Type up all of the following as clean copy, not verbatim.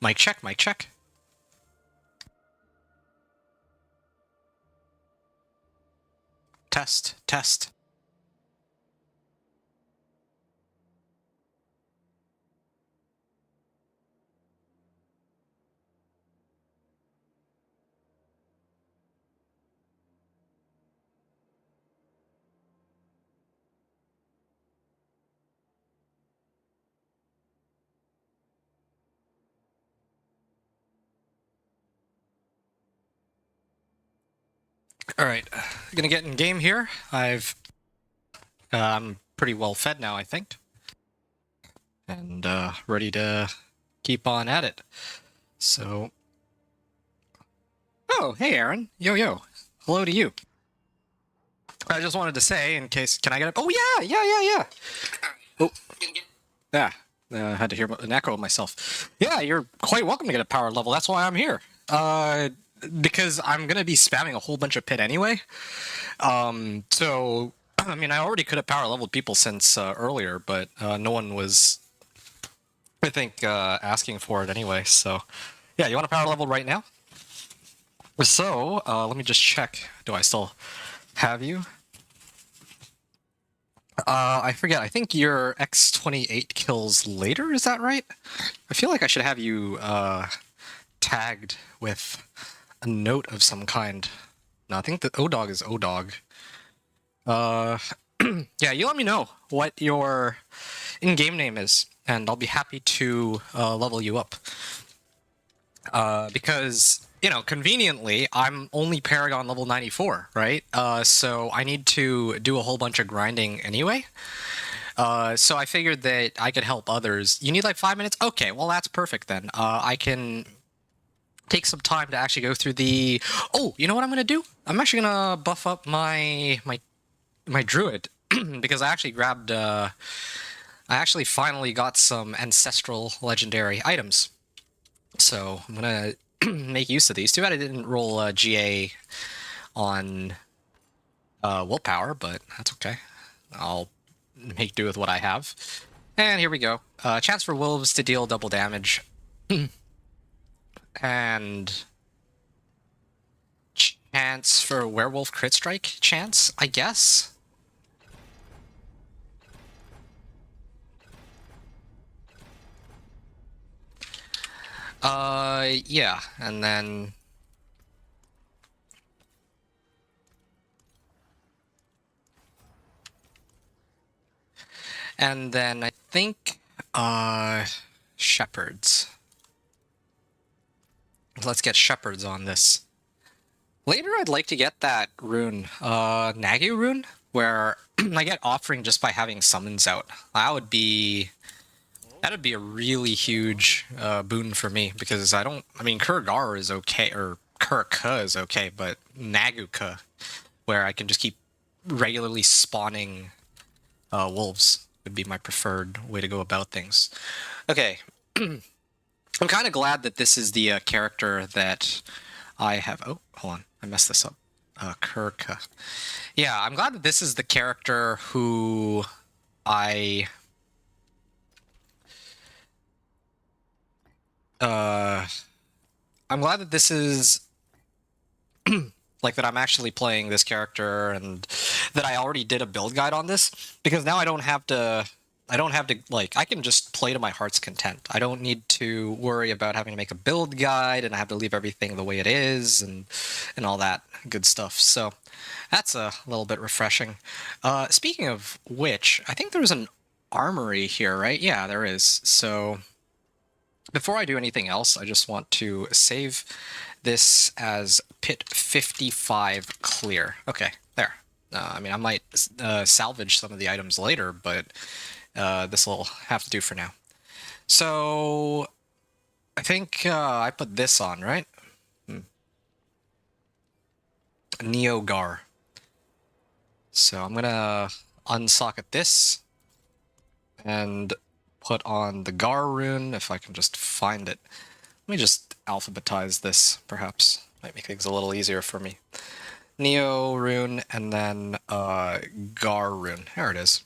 Mic check, mic check. Test, test. Alright, gonna get in game here. I'm pretty well fed now, I think. And ready to keep on at it. So... Oh, hey Aaron. Yo, yo. Hello to you. I just wanted to say, in case... Can I get up? Oh, yeah. Oh, yeah. I had to hear an echo of myself. Yeah, you're quite welcome to get a power level. That's why I'm here. Because I'm going to be spamming a whole bunch of pit anyway. So, I mean, I already could have power leveled people since earlier, but no one was, I think, asking for it anyway. So, yeah, you want a power level right now? So, let me just check. Do I still have you? I forget. I think your X28 kills later, is that right? I feel like I should have you tagged with a note of some kind. No, I think the O-Dog is O-Dog. Yeah, you let me know what your in-game name is, and I'll be happy to level you up. Because, you know, conveniently, I'm only Paragon level 94, right? So I need to do a whole bunch of grinding anyway. So I figured that I could help others. You need like 5 minutes? Okay, well that's perfect then. I can take some time to actually go through the... Oh, you know what I'm going to do? I'm actually going to buff up my Druid, because I actually grabbed... I actually finally got some ancestral legendary items. So I'm going to make use of these. Too bad I didn't roll GA on willpower, but that's okay. I'll make do with what I have. And here we go. Chance for wolves to deal double damage. And chance for werewolf crit strike chance, I guess. Yeah, and then... And then I think, shepherds. Let's get shepherds on this. Later, I'd like to get that rune, Nagu rune, where I get offering just by having summons out. That'd be a really huge boon for me, because I mean, Kurgar is okay, or Kurka is okay, but Naguka, where I can just keep regularly spawning wolves, would be my preferred way to go about things. Okay. I'm kind of glad that this is the character that I have... Oh, hold on. I messed this up. Kurka. Yeah, I'm glad that this is the character who I'm glad that this is... like, that I'm actually playing this character, and that I already did a build guide on this, because now I don't have to, like, I can just play to my heart's content. I don't need to worry about having to make a build guide, and I have to leave everything the way it is, and all that good stuff. So that's a little bit refreshing. Speaking of which, I think there's an armory here, right? Yeah, there is. So before I do anything else, I just want to save this as pit 55 clear. Okay, there. I mean, I might salvage some of the items later, but this will have to do for now. So I think I put this on, right? Neogar. So I'm gonna unsocket this and put on the Gar rune, if I can just find it. Let me just alphabetize this, perhaps. Might make things a little easier for me. Neo rune, and then Gar rune. There it is.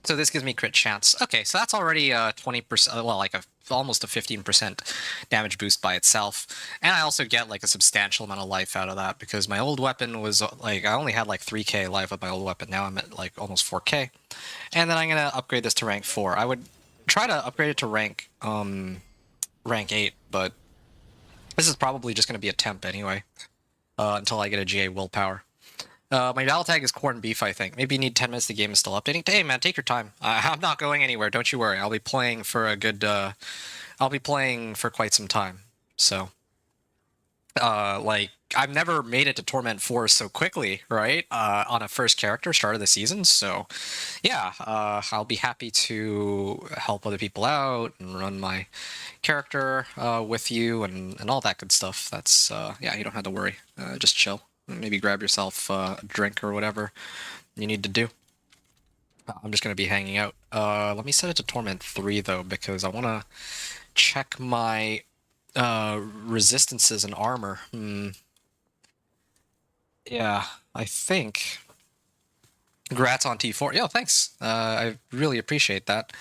So this gives me crit chance. Okay, so that's already 20%, well, like almost a 15% damage boost by itself. And I also get like a substantial amount of life out of that because my old weapon was like, I only had like 3k life with my old weapon. Now I'm at like almost 4k. And then I'm going to upgrade this to rank 4. I would try to upgrade it to rank 8, but this is probably just going to be a temp anyway, until I get a GA willpower. My battle tag is corned beef, I think. Maybe you need 10 minutes. The game is still updating. Hey, man, take your time. I'm not going anywhere. Don't you worry. I'll be playing for a good... I'll be playing for quite some time. So, like, I've never made it to Torment 4 so quickly, right? On a first character, start of the season. So, yeah, I'll be happy to help other people out and run my character with you and all that good stuff. That's, yeah, you don't have to worry. Just chill. Maybe grab yourself a drink or whatever you need to do. I'm just going to be hanging out. Let me set it to Torment 3, though, because I want to check my resistances and armor. Yeah, I think... Congrats on T4. Yo, thanks. I really appreciate that.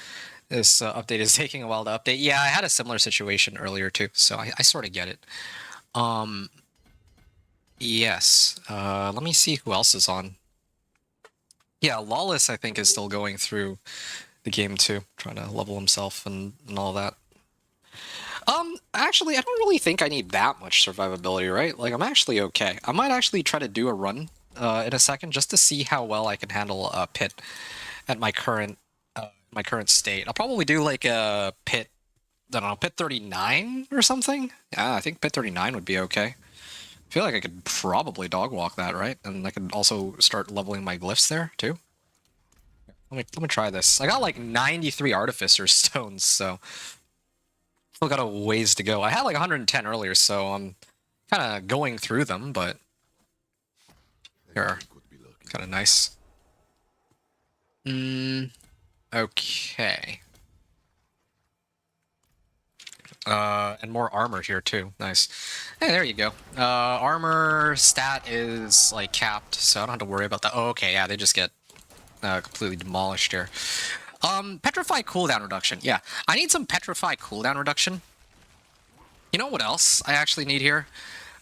This update is taking a while to update. Yeah, I had a similar situation earlier, too, so I sort of get it. Yes. Let me see who else is on. Yeah, Lawless, I think, is still going through the game, too. Trying to level himself and all that. Actually, I don't really think I need that much survivability, right? Like, I'm actually okay. I might actually try to do a run in a second just to see how well I can handle a pit at my current state. I'll probably do, like, a pit, I don't know, pit 39 or something? Yeah, I think pit 39 would be okay. I feel like I could probably dog walk that, right? And I could also start leveling my glyphs there, too. Let me try this. I got like 93 Artificer stones, so... Still got a ways to go. I had like 110 earlier, so I'm kind of going through them, but... Here. Kind of nice. Okay. And more armor here too. Nice. Hey, there you go. Armor stat is like capped, so I don't have to worry about that. Oh, okay, yeah, they just get completely demolished here. Petrify cooldown reduction. Yeah, I need some Petrify cooldown reduction. You know what else I actually need here?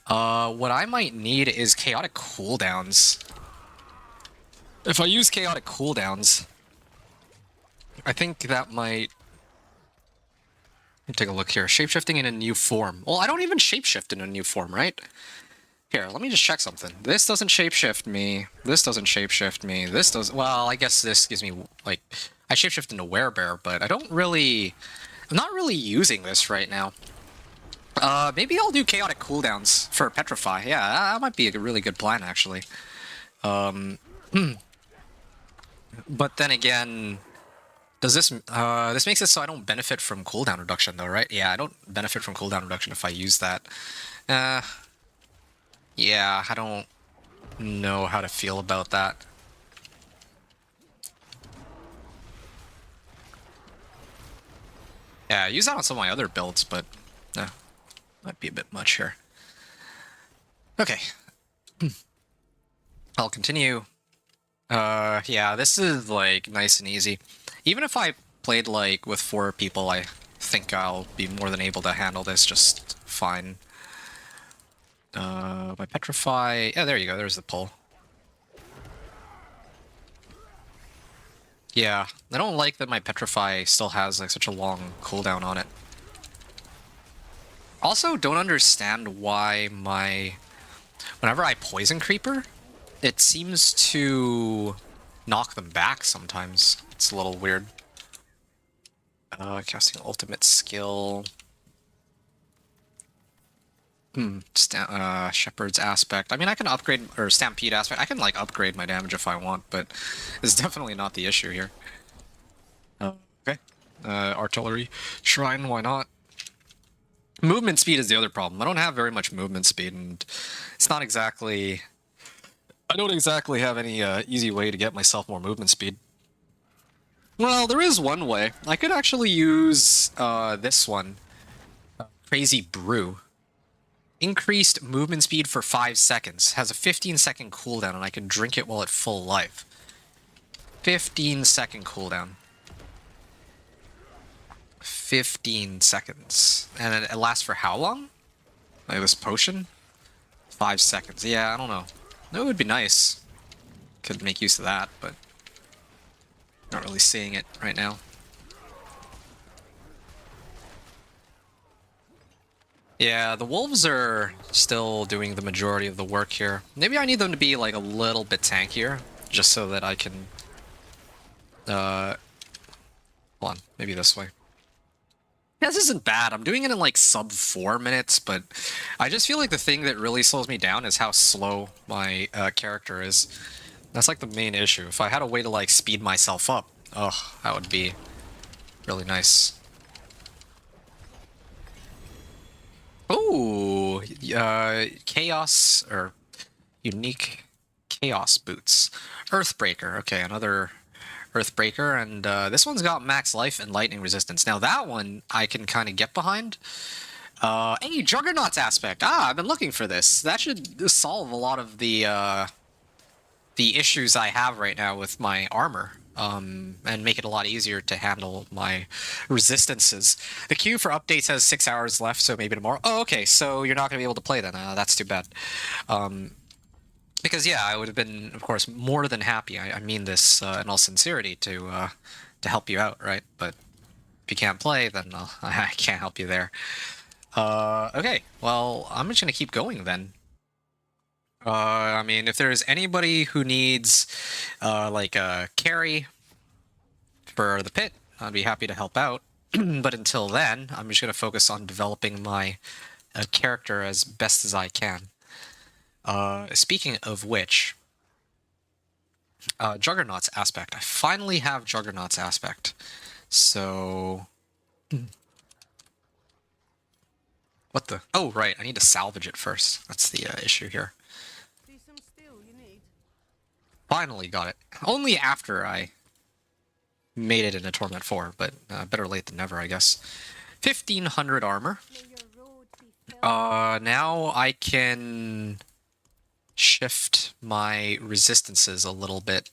What I might need is chaotic cooldowns. If I use chaotic cooldowns, I think that might... Let me take a look here. Shapeshifting in a new form. Well, I don't even shapeshift in a new form, right? Here, let me just check something. This doesn't shapeshift me. This doesn't shapeshift me. This does... Well, I guess this gives me, like... I shapeshift into Werebear, but I don't really... I'm not really using this right now. Maybe I'll do chaotic cooldowns for Petrify. Yeah, that might be a really good plan, actually. But then again... Does this, this makes it so I don't benefit from cooldown reduction, though, right? Yeah, I don't benefit from cooldown reduction if I use that. Yeah, I don't know how to feel about that. Yeah, I use that on some of my other builds, but might be a bit much here. Okay. I'll continue. Yeah, this is, like, nice and easy. Even if I played, like, with 4 people, I think I'll be more than able to handle this just fine. My Petrify... Yeah, there you go, there's the pull. Yeah, I don't like that my Petrify still has, like, such a long cooldown on it. Also, don't understand why my... Whenever I Poison Creeper, it seems to knock them back sometimes. It's a little weird. Casting ultimate skill. Shepherd's aspect. I mean, I can upgrade, or Stampede aspect. I can, like, upgrade my damage if I want, but it's definitely not the issue here. Okay. Artillery. Shrine, why not? Movement speed is the other problem. I don't have very much movement speed, and it's not exactly... I don't exactly have any easy way to get myself more movement speed. Well, there is one way. I could actually use this one. Crazy Brew. Increased movement speed for 5 seconds. Has a 15-second cooldown, and I can drink it while at full life. 15-second cooldown. 15 seconds. And it lasts for how long? Like this potion? 5 seconds. Yeah, I don't know. That would be nice. Could make use of that, but not really seeing it right now. Yeah, the wolves are still doing the majority of the work here. Maybe I need them to be like a little bit tankier, just so that I can... hold on, maybe this way. Yeah, this isn't bad. I'm doing it in like sub 4 minutes, but I just feel like the thing that really slows me down is how slow my character is. That's like the main issue. If I had a way to like speed myself up, oh, that would be really nice. Ooh, chaos or unique chaos boots. Earthbreaker. Okay, another Earthbreaker, and this one's got max life and lightning resistance. Now that one I can kind of get behind. Hey, Juggernaut's aspect. Ah, I've been looking for this. That should solve a lot of the issues I have right now with my armor. And make it a lot easier to handle my resistances. The queue for updates has 6 hours left, so maybe tomorrow. Oh, okay, so you're not going to be able to play then. That's too bad. Because, yeah, I would have been, of course, more than happy. I mean this in all sincerity to help you out, right? But if you can't play, then I can't help you there. Okay, well, I'm just going to keep going then. I mean, if there's anybody who needs, like, a carry for the pit, I'd be happy to help out. But until then, I'm just going to focus on developing my character as best as I can. Speaking of which, Juggernaut's aspect. I finally have Juggernaut's aspect. So... What the... Oh, right, I need to salvage it first. That's the issue here. Finally got it. Only after I made it in a Torment 4, but better late than never, I guess. 1500 armor. Now I can shift my resistances a little bit.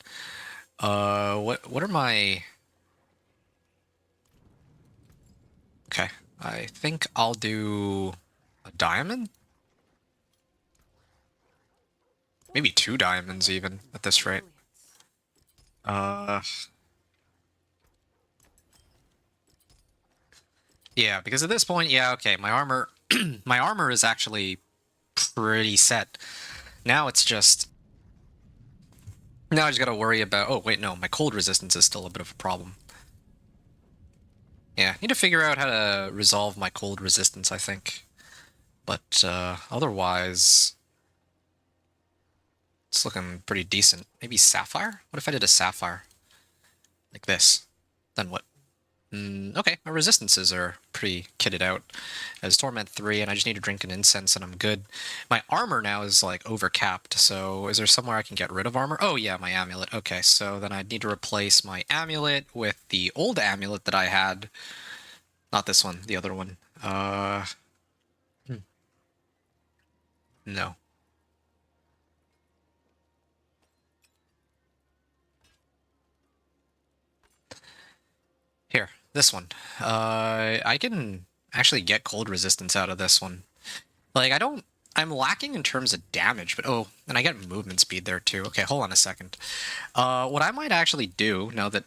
What are my... Okay, I think I'll do a diamond? Maybe 2 diamonds even, at this rate. Yeah, because at this point, yeah, okay, my armor... my armor is actually pretty set. Now it's just... Now I just gotta worry about... Oh, wait, no, my cold resistance is still a bit of a problem. Yeah, need to figure out how to resolve my cold resistance, I think. But, otherwise... It's looking pretty decent. Maybe Sapphire? What if I did a Sapphire? Like this. Then what? Okay, my resistances are pretty kitted out as Torment 3, and I just need to drink an incense and I'm good. My armor now is, like, overcapped, so is there somewhere I can get rid of armor? Oh, yeah, my amulet. Okay, so then I'd need to replace my amulet with the old amulet that I had. Not this one, the other one. No. Here, this one. I can actually get cold resistance out of this one. Like, I'm lacking in terms of damage, but oh, and I get movement speed there too. Okay, hold on a second. What I might actually do, now that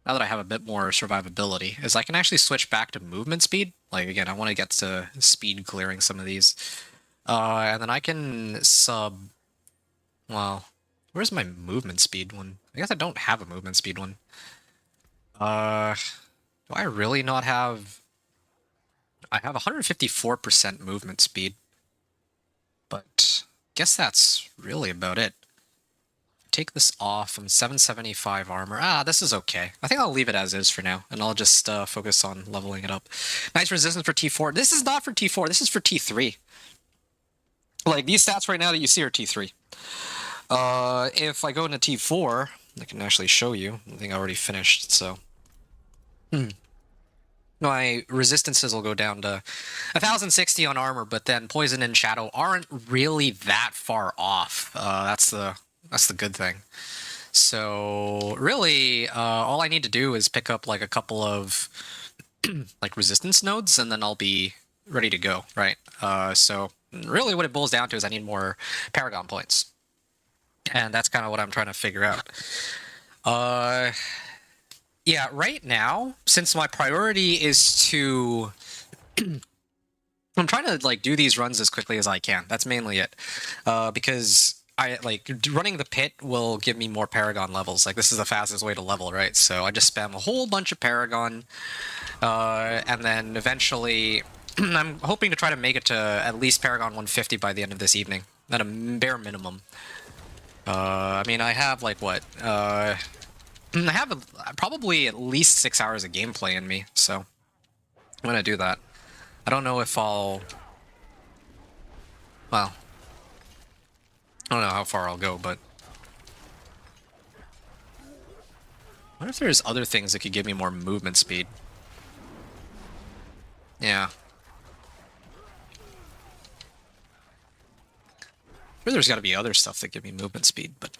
I have a bit more survivability, is I can actually switch back to movement speed. Like, again, I want to get to speed clearing some of these. And then I can sub... Well, where's my movement speed one? I guess I don't have a movement speed one. Do I really not have... I have 154% movement speed. But I guess that's really about it. Take this off. I'm 775 armor. Ah, this is okay. I think I'll leave it as is for now, and I'll just focus on leveling it up. Nice resistance for T4. This is not for T4. This is for T3. Like, these stats right now that you see are T3. If I go into T4, I can actually show you. I think I already finished, so... My resistances will go down to 1060 on armor, but then poison and shadow aren't really that far off. That's the good thing. So really, all I need to do is pick up like a couple of like resistance nodes, and then I'll be ready to go, right? So really what it boils down to is I need more Paragon points. And that's kind of what I'm trying to figure out. Yeah, right now, since my priority is to... I'm trying to like do these runs as quickly as I can. That's mainly it. Because I like running the pit will give me more Paragon levels. Like this is the fastest way to level, right? So I just spam a whole bunch of Paragon. And then eventually I'm hoping to try to make it to at least Paragon 150 by the end of this evening. At a bare minimum. I mean, I have like what? I have probably at least 6 hours of gameplay in me, so I'm gonna do that. I don't know if I'll... Well, I don't know how far I'll go, but... I wonder if there's other things that could give me more movement speed. Yeah. Sure, there's got to be other stuff that give me movement speed, but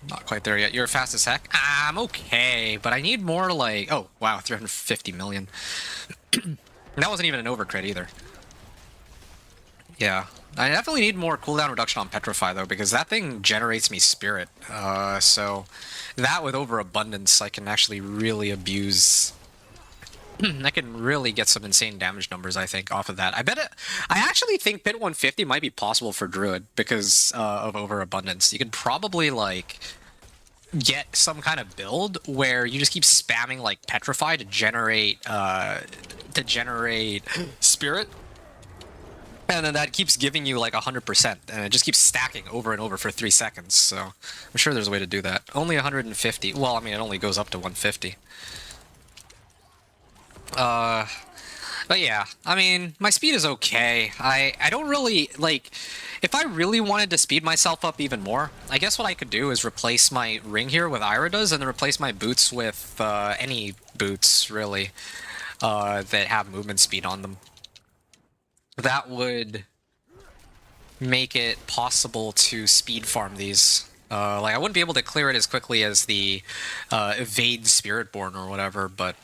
not quite there yet. You're fast as heck? I'm okay, but I need more like... Oh, wow, 350 million. That wasn't even an overcrit either. Yeah. I definitely need more cooldown reduction on Petrify, though, because that thing generates me Spirit. So that with Overabundance, I can actually really abuse... I can really get some insane damage numbers, I think, off of that. I actually think Pit 150 might be possible for Druid because of Overabundance. You could probably, like, get some kind of build where you just keep spamming, like, Petrify to generate Spirit. And then that keeps giving you, like, 100%. And it just keeps stacking over and over for 3 seconds. So I'm sure there's a way to do that. Only 150. Well, I mean, it only goes up to 150. But yeah, I mean, my speed is okay. I don't really, like, if I really wanted to speed myself up even more, I guess what I could do is replace my ring here with Irida's and then replace my boots with any boots, really, that have movement speed on them. That would make it possible to speed farm these. Like, I wouldn't be able to clear it as quickly as the Evade Spiritborn or whatever, but,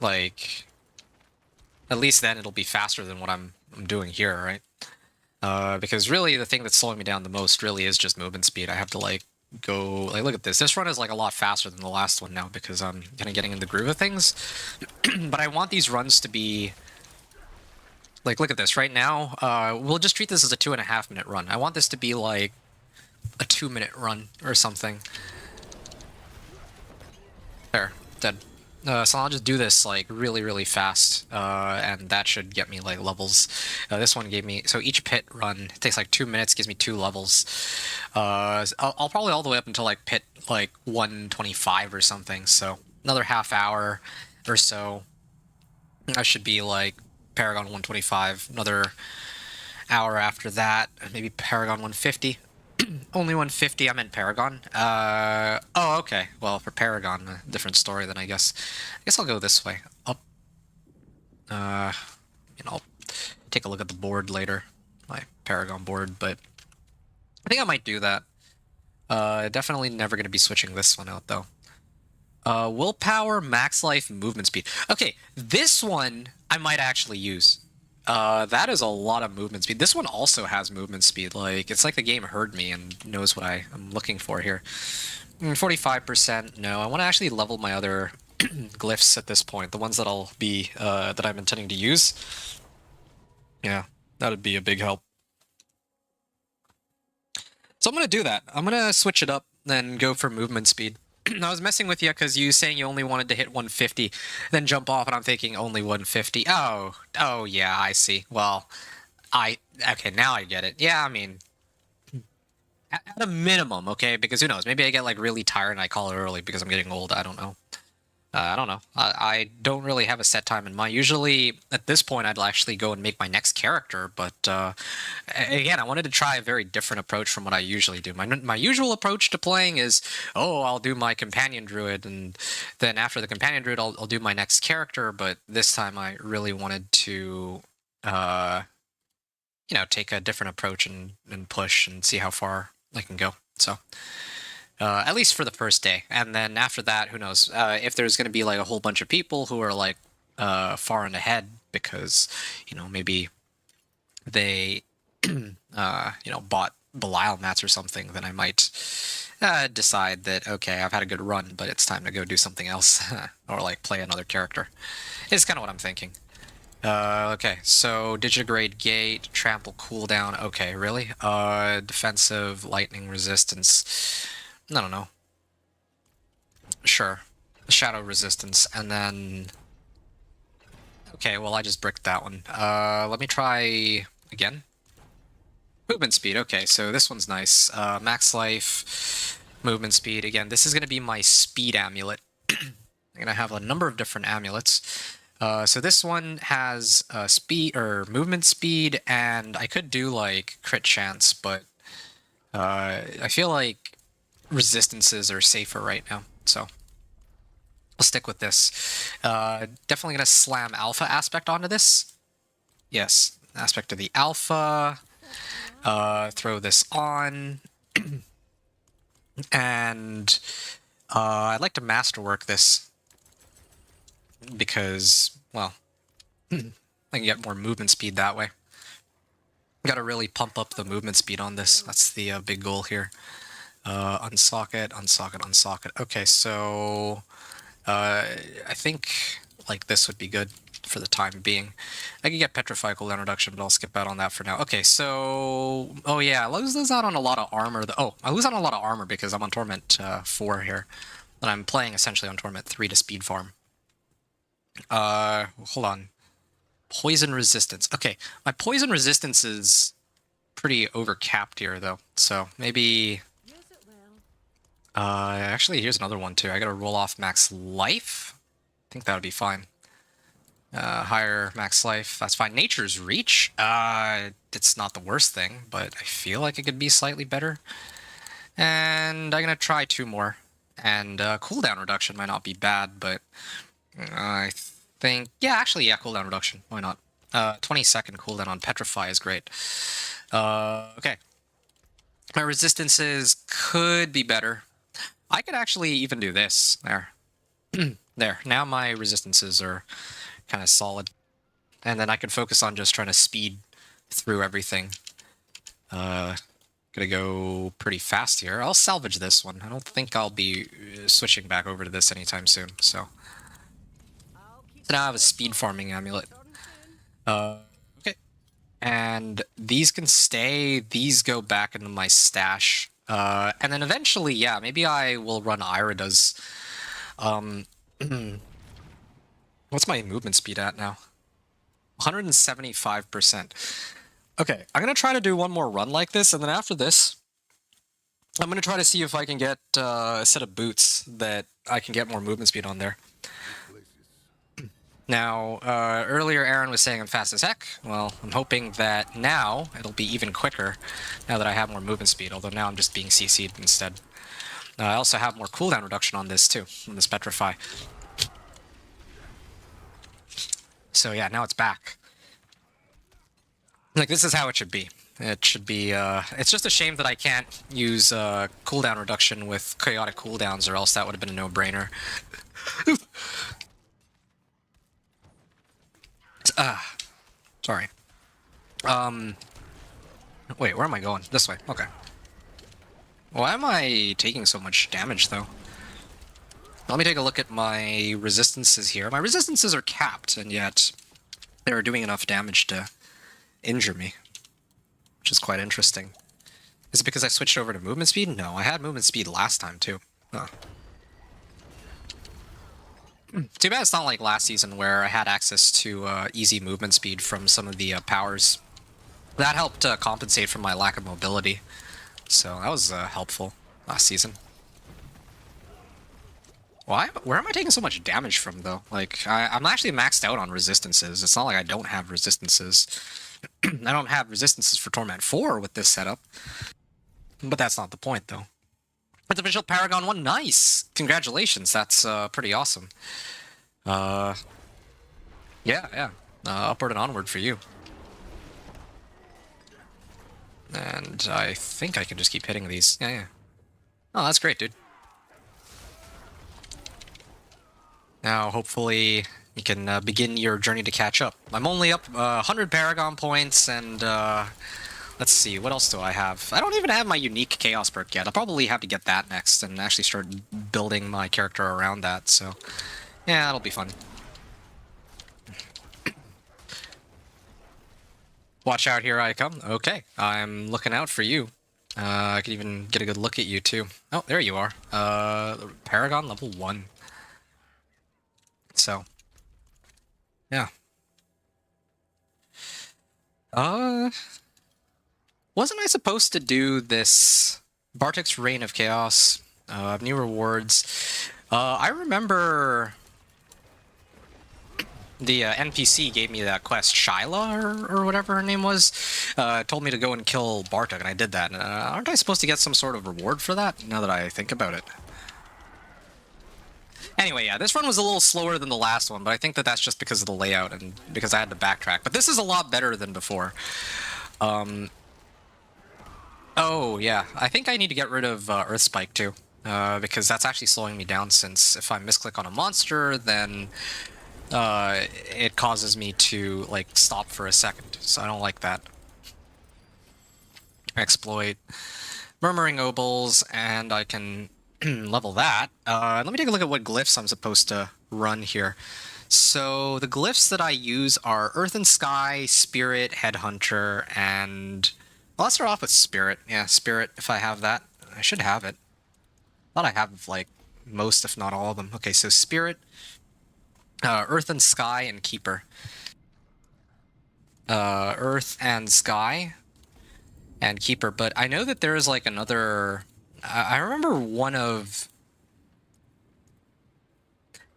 like, at least then it'll be faster than what I'm doing here, right? Because really the thing that's slowing me down the most really is just movement speed. I have to, like, go... Like, look at this. This run is, like, a lot faster than the last one now because I'm kind of getting in the groove of things. But I want these runs to be... Like, look at this. Right now, we'll just treat this as a 2.5 minute run. I want this to be, like, a 2-minute run or something. There. Dead. So I'll just do this, like, really, really fast, and that should get me, like, levels. This one gave me... So each pit run takes, like, 2 minutes, gives me 2 levels. I'll probably all the way up until, like, pit, like, 125 or something, so another half hour or so. I should be, like, Paragon 125, another hour after that, maybe Paragon 150. Only 150, I meant Paragon. Oh, okay. Well, for Paragon, a different story then, I guess. I guess I'll go this way. Up. I'll take a look at the board later. My Paragon board, but I think I might do that. Definitely never going to be switching this one out, though. Willpower, max life, movement speed. Okay, this one I might actually use. That is a lot of movement speed. This one also has movement speed. Like, it's like the game heard me and knows what I'm looking for here. 45%, no. I want to actually level my other glyphs at this point. The ones that I'll be, that I'm intending to use. Yeah, that would be a big help. So I'm going to do that. I'm going to switch it up, then go for movement speed. I was messing with you because you saying you only wanted to hit 150, then jump off, and I'm thinking only 150. Oh yeah, I see. Well, okay, now I get it. Yeah, I mean, at a minimum, okay, because who knows? Maybe I get, like, really tired and I call it early because I'm getting old. I don't know. I don't know. I don't really have a set time in mind. Usually, at this point, I'd actually go and make my next character, but again, I wanted to try a very different approach from what I usually do. My usual approach to playing is, oh, I'll do my companion druid, and then after the companion druid, I'll do my next character, but this time I really wanted to, you know, take a different approach and push and see how far I can go. So at least for the first day, and then after that, who knows? If there's going to be like a whole bunch of people who are like far and ahead because maybe they bought Belial mats or something, then I might decide that okay, I've had a good run, but it's time to go do something else or like play another character. It's kind of what I'm thinking. Okay, so Digigrade Gate, Trample cooldown. Okay, really? Defensive, Lightning Resistance. I don't know. Sure. Shadow Resistance, and then... Okay, well, I just bricked that one. Let me try again. Movement Speed. Okay, so this one's nice. Max Life, Movement Speed. Again, this is going to be my Speed Amulet. I'm going to have a number of different amulets. So this one has speed or movement speed, and I could do like crit chance, but I feel like resistances are safer right now, so I'll stick with this. Definitely gonna slam alpha aspect onto this. Yes, aspect of the alpha. Throw this on, and I'd like to masterwork this. Because, well, I can get more movement speed that way. Got to really pump up the movement speed on this. That's the big goal here. Unsocket, unsocket, unsocket. Okay, so I think like this would be good for the time being. I can get Petrify cooldown reduction, but I'll skip out on that for now. Okay, so... Oh yeah, I lose out on a lot of armor. I lose out on a lot of armor because I'm on Torment 4 here. And I'm playing essentially on Torment 3 to speed farm. Hold on. Poison resistance. Okay, my poison resistance is pretty overcapped here, though. So maybe... actually, here's another one, too. I gotta roll off max life. I think that would be fine. Higher max life. That's fine. Nature's Reach. It's not the worst thing, but I feel like it could be slightly better. And I'm gonna try 2 more. And cooldown reduction might not be bad, but... I think... Yeah, actually, yeah, cooldown reduction. Why not? 20-second cooldown on Petrify is great. Okay. My resistances could be better. I could actually even do this. There. There. Now my resistances are kind of solid. And then I can focus on just trying to speed through everything. Gonna go pretty fast here. I'll salvage this one. I don't think I'll be switching back over to this anytime soon, so... So now I have a speed farming amulet. Okay. And these can stay. These go back into my stash. And then eventually, yeah, maybe I will run Irida's. What's my movement speed at now? 175%. Okay, I'm going to try to do one more run like this, and then after this, I'm going to try to see if I can get a set of boots that I can get more movement speed on there. Now, earlier Aaron was saying I'm fast as heck. Well, I'm hoping that now it'll be even quicker now that I have more movement speed, although now I'm just being CC'd instead. I also have more cooldown reduction on this, too, on this Petrify. So yeah, now it's back. Like, this is how it should be. It should be, it's just a shame that I can't use cooldown reduction with chaotic cooldowns, or else that would have been a no-brainer. Sorry. Wait, where am I going? This way. Okay. Why am I taking so much damage, though? Let me take a look at my resistances here. My resistances are capped, and yet they're doing enough damage to injure me, which is quite interesting. Is it because I switched over to movement speed? No, I had movement speed last time, too. Huh. Too bad it's not like last season where I had access to easy movement speed from some of the powers. That helped compensate for my lack of mobility. So that was helpful last season. Why? Where am I taking so much damage from, though? Like, I'm actually maxed out on resistances. It's not like I don't have resistances. I don't have resistances for Torment 4 with this setup. But that's not the point, though. Artificial Paragon 1, nice! Congratulations, that's pretty awesome. Yeah. Upward and onward for you. And I think I can just keep hitting these. Yeah, yeah. Oh, that's great, dude. Now, hopefully, you can begin your journey to catch up. I'm only up 100 Paragon points, and let's see, what else do I have? I don't even have my unique Chaos perk yet. I'll probably have to get that next and actually start building my character around that, so yeah, that'll be fun. Watch out, here I come. Okay, I'm looking out for you. I could even get a good look at you, too. Oh, there you are. Paragon level 1. So, yeah. Wasn't I supposed to do this Bartek's Reign of Chaos? New rewards. I remember the NPC gave me that quest, Shyla, or whatever her name was. Told me to go and kill Bartek, and I did that. Aren't I supposed to get some sort of reward for that, now that I think about it? Anyway, yeah, this run was a little slower than the last one, but I think that that's just because of the layout and because I had to backtrack. But this is a lot better than before. Oh, yeah, I think I need to get rid of Earth Spike, too. Because that's actually slowing me down, since if I misclick on a monster, then it causes me to, like, stop for a second. So I don't like that. Exploit Murmuring Obols, and I can level that. Let me take a look at what glyphs I'm supposed to run here. So the glyphs that I use are Earth and Sky, Spirit, Headhunter, and... Well, let's start off with Spirit. Yeah, Spirit, if I have that. I should have it. I thought I have, like, most, if not all of them. Okay, so Spirit, Earth and Sky, and Keeper. Earth and Sky and Keeper, but I know that there is, like, another... I remember one of...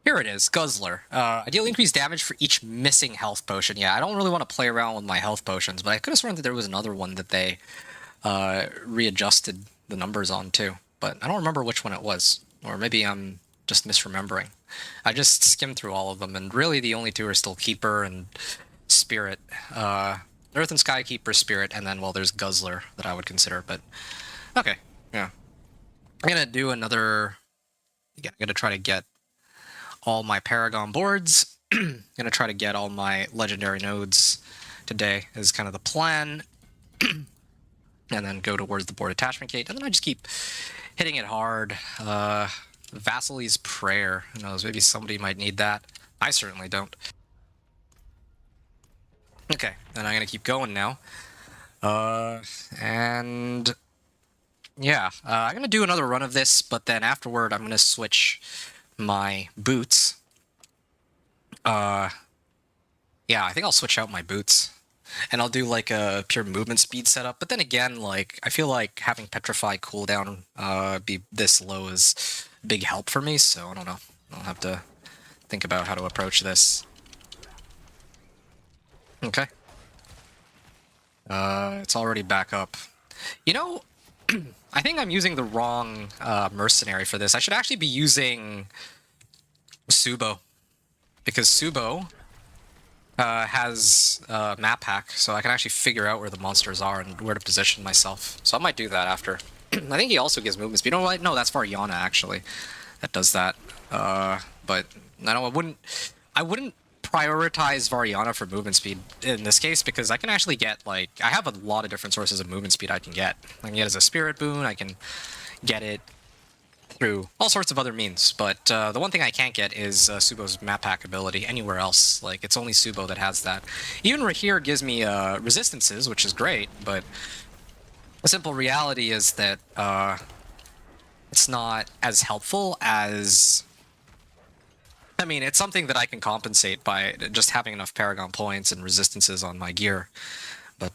Here it is, Guzzler. Deal increased damage for each missing health potion. Yeah, I don't really want to play around with my health potions, but I could have sworn that there was another one that they readjusted the numbers on, too. But I don't remember which one it was. Or maybe I'm just misremembering. I just skimmed through all of them, and really the only two are still Keeper and Spirit. Earth and Sky, Keeper, Spirit, and then, well, there's Guzzler that I would consider, but... Okay, yeah. I'm gonna do another... Yeah, I'm gonna try to get all my Paragon boards. Gonna try to get all my legendary nodes today is kind of the plan. And then go towards the board attachment gate, and then I just keep hitting it hard. Vassally's Prayer. Who knows, maybe somebody might need that. I certainly don't. Okay, then I'm gonna keep going now. And... Yeah, I'm gonna do another run of this, but then afterward I'm gonna switch my boots. Yeah, I think I'll switch out my boots. And I'll do like a pure movement speed setup, but then again, like, I feel like having Petrify cooldown be this low is a big help for me, so I don't know. I'll have to think about how to approach this. Okay. It's already back up. You know, I think I'm using the wrong mercenary for this. I should actually be using Subo, because Subo has map hack, so I can actually figure out where the monsters are and where to position myself. So I might do that after. I think he also gives movement speed. You know what? No, that's Varyana actually that does that. But I don't. I wouldn't prioritize Varyana for movement speed in this case, because I can actually get, like, I have a lot of different sources of movement speed I can get. I can get it as a spirit boon. I can get it through all sorts of other means, but the one thing I can't get is Subo's map hack ability anywhere else. Like, it's only Subo that has that. Even Rahir gives me resistances, which is great, but the simple reality is that it's not as helpful as... I mean, it's something that I can compensate by just having enough Paragon points and resistances on my gear, but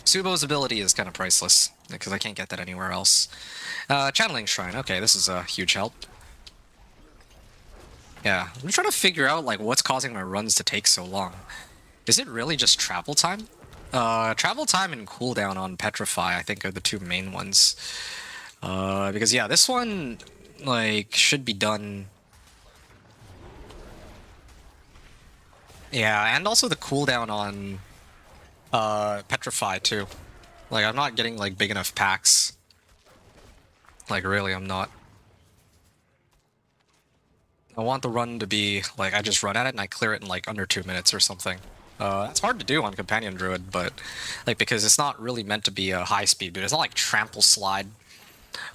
Subo's ability is kind of priceless, because I can't get that anywhere else. Channeling Shrine. Okay, this is a huge help. Yeah, I'm trying to figure out, like, what's causing my runs to take so long. Is it really just travel time? Travel time and cooldown on Petrify, I think, are the two main ones. Because, yeah, this one, like, should be done... Yeah, and also the cooldown on Petrify too. Like, I'm not getting, like, big enough packs. Like, really, I'm not. I want the run to be, like, I just run at it and I clear it in, like, under 2 minutes or something. It's hard to do on Companion Druid, but, like, because it's not really meant to be a high-speed build. It's not like Trample Slide.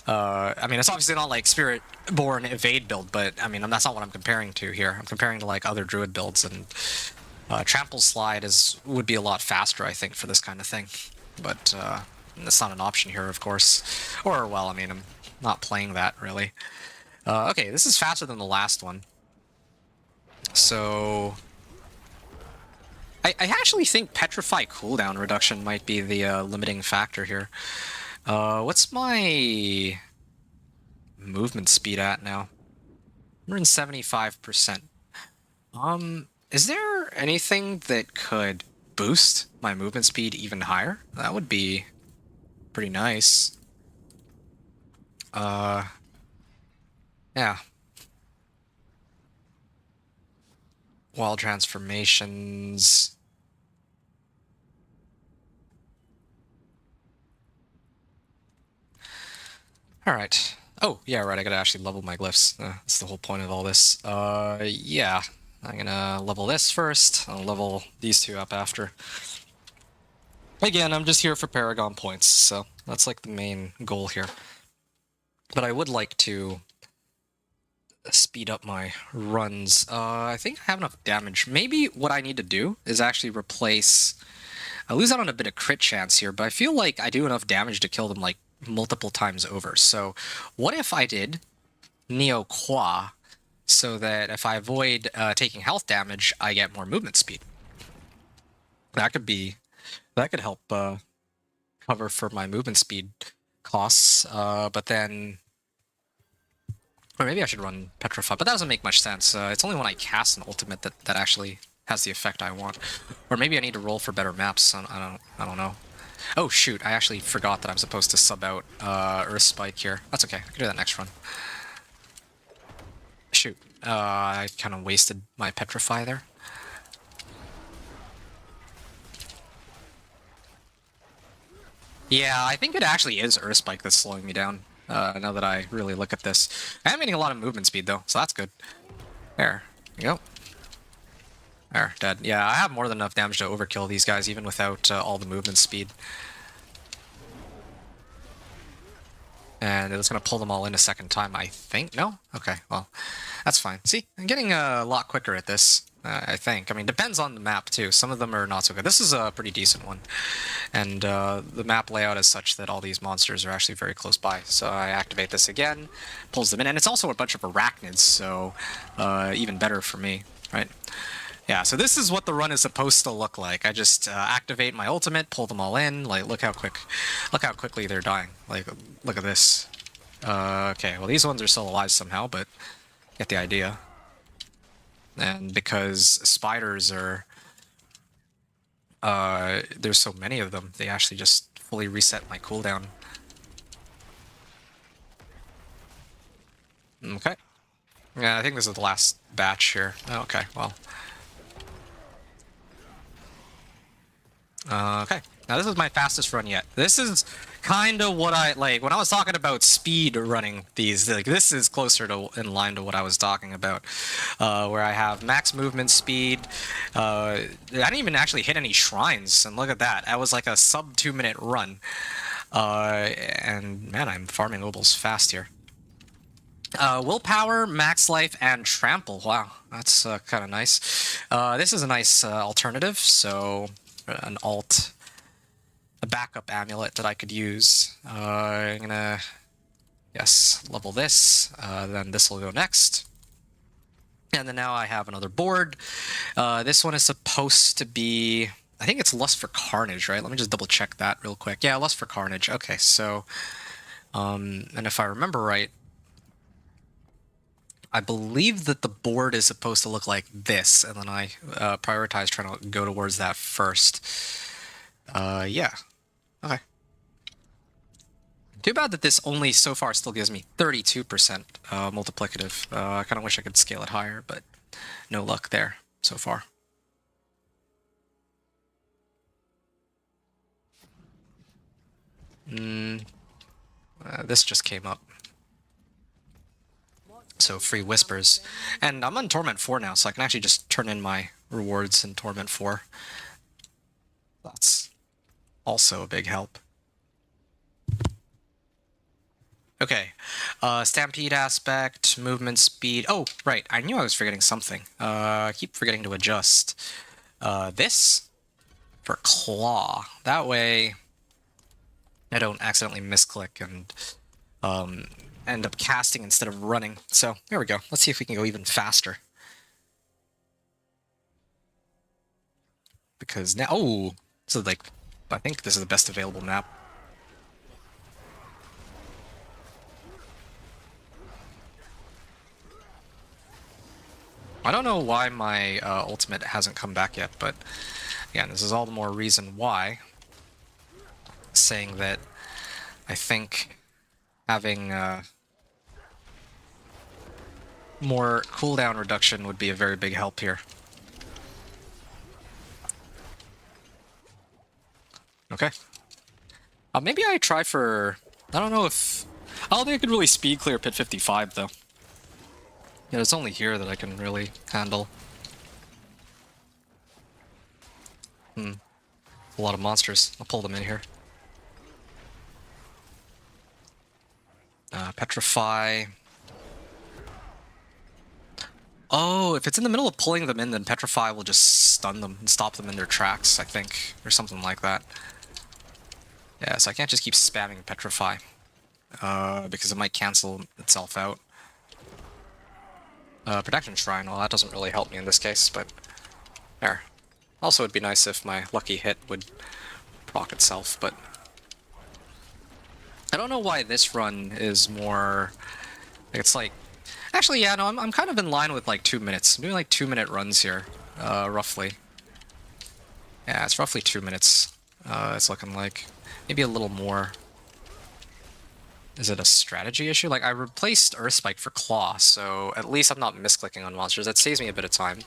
I mean, it's obviously not like Spirit-born Evade build, but, I mean, that's not what I'm comparing to here. I'm comparing to, like, other Druid builds, and Trample Slide would be a lot faster, I think, for this kind of thing. But, that's not an option here, of course. Or, well, I mean, I'm not playing that, really. Okay, this is faster than the last one. So... I actually think Petrify cooldown reduction might be the limiting factor here. What's my movement speed at now? 175%. Is there anything that could boost my movement speed even higher? That would be pretty nice. Yeah. Wild transformations. Alright. Oh, yeah, right, I gotta actually level my glyphs. That's the whole point of all this. Yeah. I'm gonna level this first. I'll level these two up after. Again, I'm just here for Paragon points, so that's like the main goal here. But I would like to speed up my runs. I think I have enough damage. Maybe what I need to do is actually replace... I lose out on a bit of crit chance here, but I feel like I do enough damage to kill them like multiple times over. So what if I did Neo Qua so that if I avoid taking health damage, I get more movement speed? That could help cover for my movement speed costs, but then... Or maybe I should run Petrify, but that doesn't make much sense. It's only when I cast an ultimate that actually has the effect I want. Or maybe I need to roll for better maps. I don't know. Oh shoot, I actually forgot that I'm supposed to sub out Earth Spike here. That's okay, I can do that next run. Shoot, I kind of wasted my Petrify there. Yeah, I think it actually is Earth Spike that's slowing me down. Now that I really look at this. I am getting a lot of movement speed though, so that's good. There you go. There, dead. Yeah, I have more than enough damage to overkill these guys even without all the movement speed. And it's going to pull them all in a second time, I think. No? Okay, well, that's fine. See, I'm getting a lot quicker at this, I think. I mean, depends on the map, too. Some of them are not so good. This is a pretty decent one. And the map layout is such that all these monsters are actually very close by. So I activate this again, pulls them in. And it's also a bunch of arachnids, so even better for me, right? Yeah, so this is what the run is supposed to look like. I just activate my ultimate, pull them all in. Like, look how quickly they're dying. Like, look at this. Okay, well these ones are still alive somehow, but get the idea. And because spiders are, there's so many of them, they actually just fully reset my cooldown. Okay. Yeah, I think this is the last batch here. Okay, well. Okay, now this is my fastest run yet. This is kind of what I like when I was talking about speed running these. Like this is closer to in line to what I was talking about, where I have max movement speed. I didn't even actually hit any shrines, and look at that. That was like a sub 2-minute run. And man, I'm farming obols fast here. Willpower, max life, and trample. Wow, that's kind of nice. This is a nice alternative. So. An alt, a backup amulet that I could use. I'm gonna, yes, level this, then this will go next. And then now I have another board. This one is supposed to be, I think it's Lust for Carnage, right? Let me just double check that real quick. Yeah, Lust for Carnage. Okay, so, and if I remember right, I believe that the board is supposed to look like this, and then I prioritize trying to go towards that first. Yeah. Okay. Too bad that this only so far still gives me 32% multiplicative. I kind of wish I could scale it higher, but no luck there so far. This just came up. So free whispers. And I'm on Torment 4 now, so I can actually just turn in my rewards in Torment 4. That's also a big help. Okay, Stampede aspect, movement speed. Oh, right, I knew I was forgetting something. I keep forgetting to adjust. This for Claw. That way I don't accidentally misclick and end up casting instead of running. So there we go. Let's see if we can go even faster. Because now, oh, so like, I think this is the best available map. I don't know why my ultimate hasn't come back yet, but again, this is all the more reason why. Saying that I think having more cooldown reduction would be a very big help here. Okay. Maybe I try for... I don't know if... I don't think I could really speed clear Pit 55, though. Yeah, it's only here that I can really handle. A lot of monsters. I'll pull them in here. Petrify. Oh, if it's in the middle of pulling them in, then Petrify will just stun them and stop them in their tracks, I think. Or something like that. Yeah, so I can't just keep spamming Petrify. Because it might cancel itself out. Protection Shrine, well, that doesn't really help me in this case, but... There. Also, it'd be nice if my lucky hit would proc itself, but... I don't know why this run is more... It's like... Actually, yeah, no, I'm kind of in line with like 2 minutes. I'm doing like 2-minute runs here, roughly. Yeah, it's roughly 2 minutes, it's looking like. Maybe a little more. Is it a strategy issue? Like, I replaced Earthspike for Claw, so at least I'm not misclicking on monsters. That saves me a bit of time.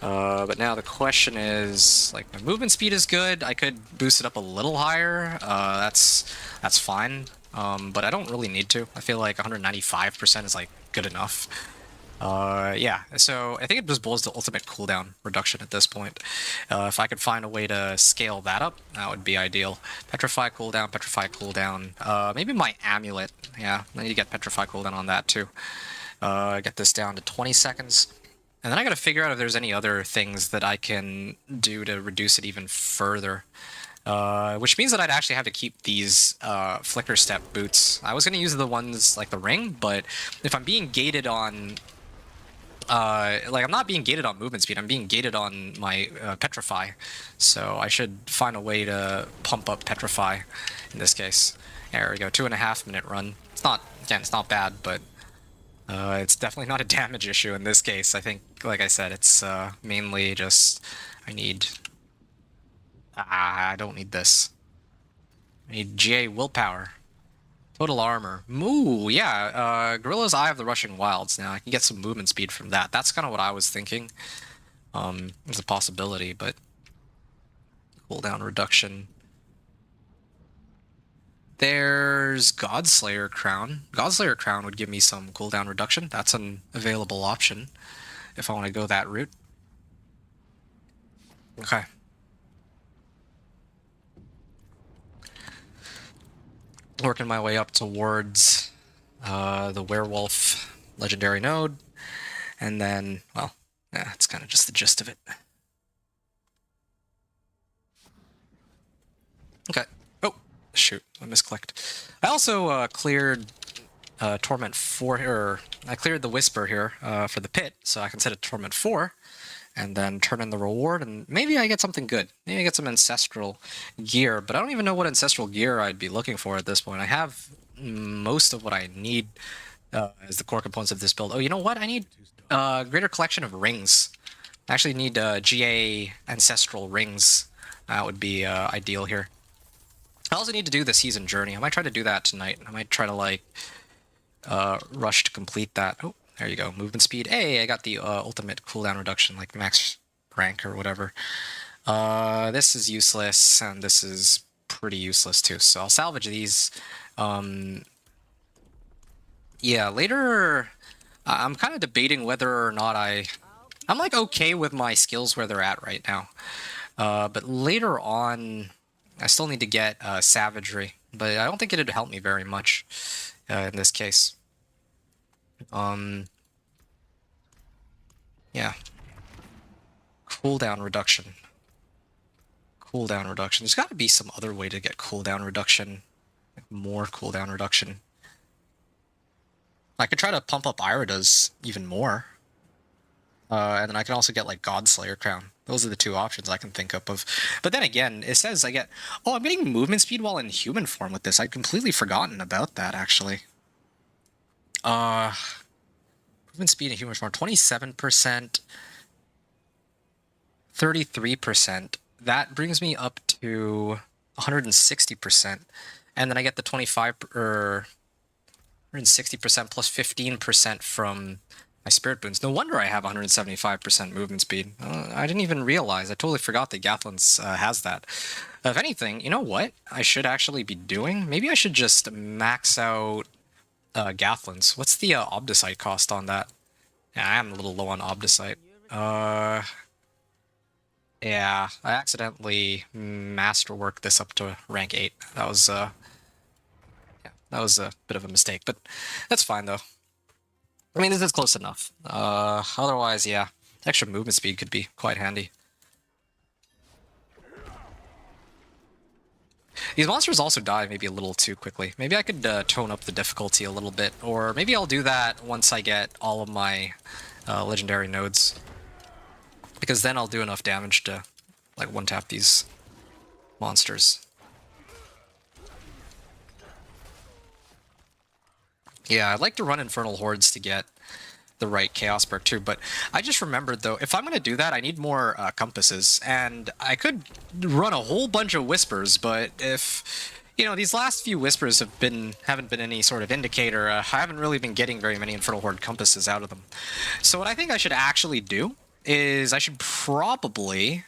But now the question is, like, my movement speed is good. I could boost it up a little higher. That's fine. But I don't really need to. I feel like 195% is, like, good enough. Yeah, so I think it just boils to ultimate cooldown reduction at this point. If I could find a way to scale that up, that would be ideal. Petrify cooldown, maybe my amulet. Yeah, I need to get Petrify cooldown on that too. Get this down to 20 seconds. And then I gotta figure out if there's any other things that I can do to reduce it even further. Which means that I'd actually have to keep these Flicker Step boots. I was gonna use the ones like the ring, but if I'm being gated on... like, I'm not being gated on movement speed, I'm being gated on my Petrify. So I should find a way to pump up Petrify in this case. There we go, 2.5-minute run. It's not, again, it's not bad, but it's definitely not a damage issue in this case. I think, like I said, it's mainly just, I need... I don't need this. I need GA willpower. Total armor. Moo, yeah, Gorilla's Eye of the Rushing Wilds. Now, I can get some movement speed from that. That's kind of what I was thinking. There's a possibility, but... Cooldown reduction. There's Godslayer Crown. Godslayer Crown would give me some cooldown reduction. That's an available option, if I want to go that route. Okay. Working my way up towards the Werewolf Legendary Node, and then, well, yeah, it's kind of just the gist of it. Okay. Oh, shoot, I misclicked. I also cleared Torment 4 here. I cleared the Whisper here for the pit, so I can set it to Torment 4. And then turn in the reward, and maybe I get something good. Maybe I get some Ancestral gear, but I don't even know what Ancestral gear I'd be looking for at this point. I have most of what I need as the core components of this build. Oh, you know what? I need a greater collection of rings. I actually need GA Ancestral rings. That would be ideal here. I also need to do the Season Journey. I might try to do that tonight. I might try to, like, rush to complete that. Oh. There you go, movement speed. Hey, I got the ultimate cooldown reduction, like max rank or whatever. This is useless, and this is pretty useless too, so I'll salvage these. Yeah, later I'm kind of debating whether or not I'm like okay with my skills where they're at right now. But later on, I still need to get savagery, but I don't think it'd help me very much in this case. Yeah. Cooldown reduction. Cooldown reduction. There's got to be some other way to get cooldown reduction. Like more cooldown reduction. I could try to pump up Irida's even more. And then I can also get like Godslayer Crown. Those are the two options I can think up of. But then again, it says I get... Oh, I'm getting movement speed while in human form with this. I'd completely forgotten about that, actually. Movement speed in human form, 27%, 33%. That brings me up to 160%. And then I get the 25 or 160% plus 15% from my spirit boons. No wonder I have 175% movement speed. I didn't even realize. I totally forgot that Gathlands has that. If anything, you know what I should actually be doing? Maybe I should just max out Gathlands. What's the Obdicite cost on that? Yeah, I am a little low on Obdicite. Yeah, I accidentally masterworked this up to rank 8. That was yeah, that was a bit of a mistake, but that's fine though. I mean, this is close enough. Otherwise, yeah, extra movement speed could be quite handy. These monsters also die maybe a little too quickly. Maybe I could tone up the difficulty a little bit, or maybe I'll do that once I get all of my legendary nodes. Because then I'll do enough damage to like one-tap these monsters. Yeah, I'd like to run Infernal Hordes to get the right Chaos perk too, but I just remembered though, if I'm going to do that, I need more compasses, and I could run a whole bunch of Whispers, but if, you know, these last few Whispers haven't been any sort of indicator, I haven't really been getting very many Infernal Horde compasses out of them. So what I think I should actually do is I should probably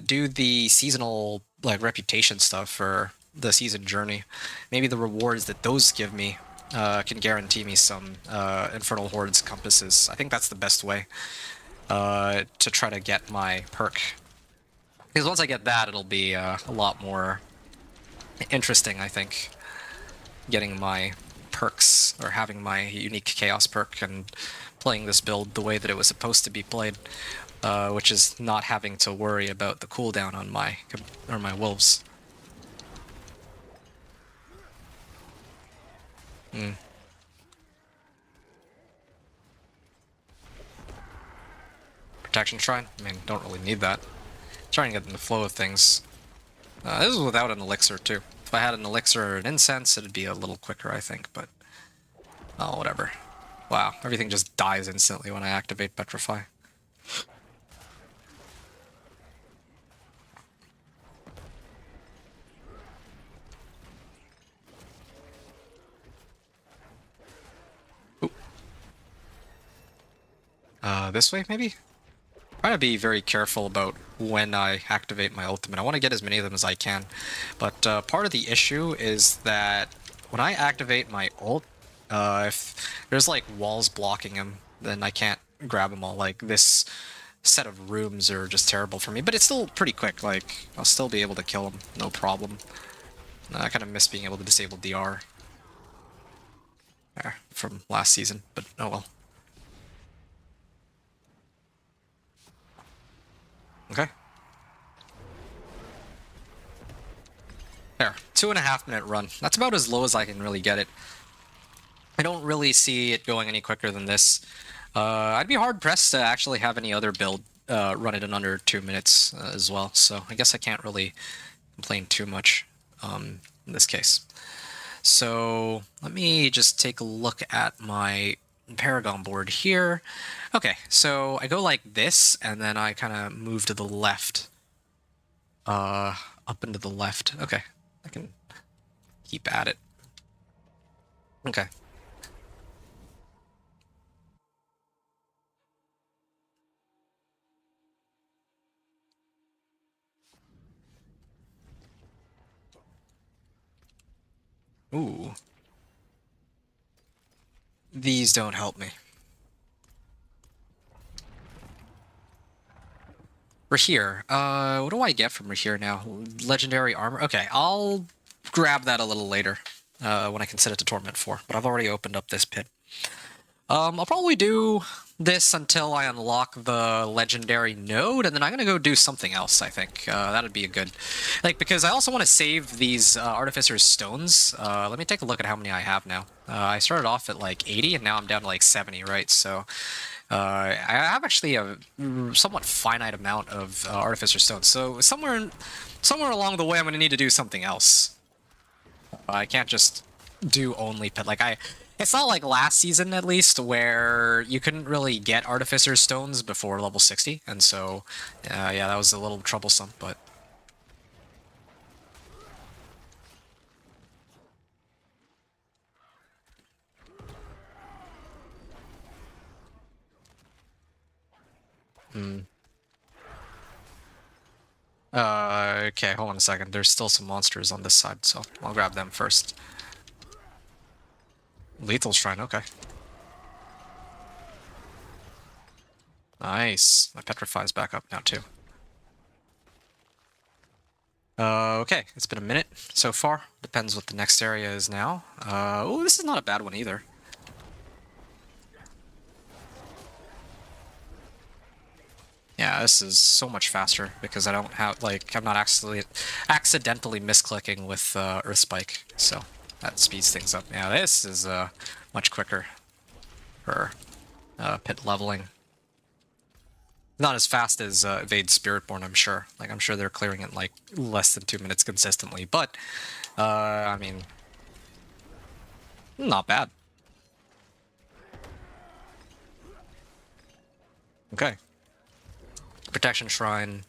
do the seasonal like reputation stuff for the season journey. Maybe the rewards that those give me can guarantee me some Infernal Hordes compasses. I think that's the best way to try to get my perk. Because once I get that, it'll be a lot more interesting, I think, getting my perks, or having my unique Chaos perk, and playing this build the way that it was supposed to be played, which is not having to worry about the cooldown on my wolves. Protection Shrine? I mean, don't really need that. Trying to get in the flow of things. This is without an elixir, too. If I had an elixir or an incense, it'd be a little quicker, I think, but... Oh, whatever. Wow, everything just dies instantly when I activate Petrify. Ooh. This way, maybe? Trying to be very careful about when I activate my ultimate. I want to get as many of them as I can. But part of the issue is that when I activate my ult, if there's like walls blocking him, then I can't grab them all. Like this set of rooms are just terrible for me. But it's still pretty quick. Like I'll still be able to kill him, no problem. I kind of miss being able to disable DR from last season, but oh well. Okay. There, 2.5-minute run. That's about as low as I can really get it. I don't really see it going any quicker than this. I'd be hard-pressed to actually have any other build run it in under 2 minutes as well, so I guess I can't really complain too much in this case. So let me just take a look at my Paragon board here. Okay, so I go like this, and then I kind of move to the left. Up and to the left. Okay, I can keep at it. Okay. Ooh. These don't help me. Rahir. What do I get from Rahir now? Legendary armor? Okay, I'll grab that a little later when I can set it to Torment 4, but I've already opened up this pit. I'll probably do this until I unlock the legendary node, and then I'm gonna go do something else, I think. That'd be a good... Like, because I also want to save these Artificer's Stones. Let me take a look at how many I have now. I started off at like 80, and now I'm down to like 70, right? So... I have actually a somewhat finite amount of Artificer Stones, so somewhere along the way I'm going to need to do something else. I can't just do only pit. Like, it's not like last season, at least, where you couldn't really get Artificer Stones before level 60, and so, yeah, that was a little troublesome, but... Okay, hold on a second. There's still some monsters on this side, so I'll grab them first. Lethal Shrine, okay. Nice. My Petrify's back up now, too. Okay, it's been a minute so far. Depends what the next area is now. Oh, this is not a bad one either. Yeah, this is so much faster because I don't have, like, I'm not accidentally misclicking with Earth Spike, so that speeds things up. Yeah, this is much quicker for pit leveling. Not as fast as Evade Spiritborn, I'm sure. Like, I'm sure they're clearing it like less than 2 minutes consistently, but I mean, not bad. Okay. Protection Shrine.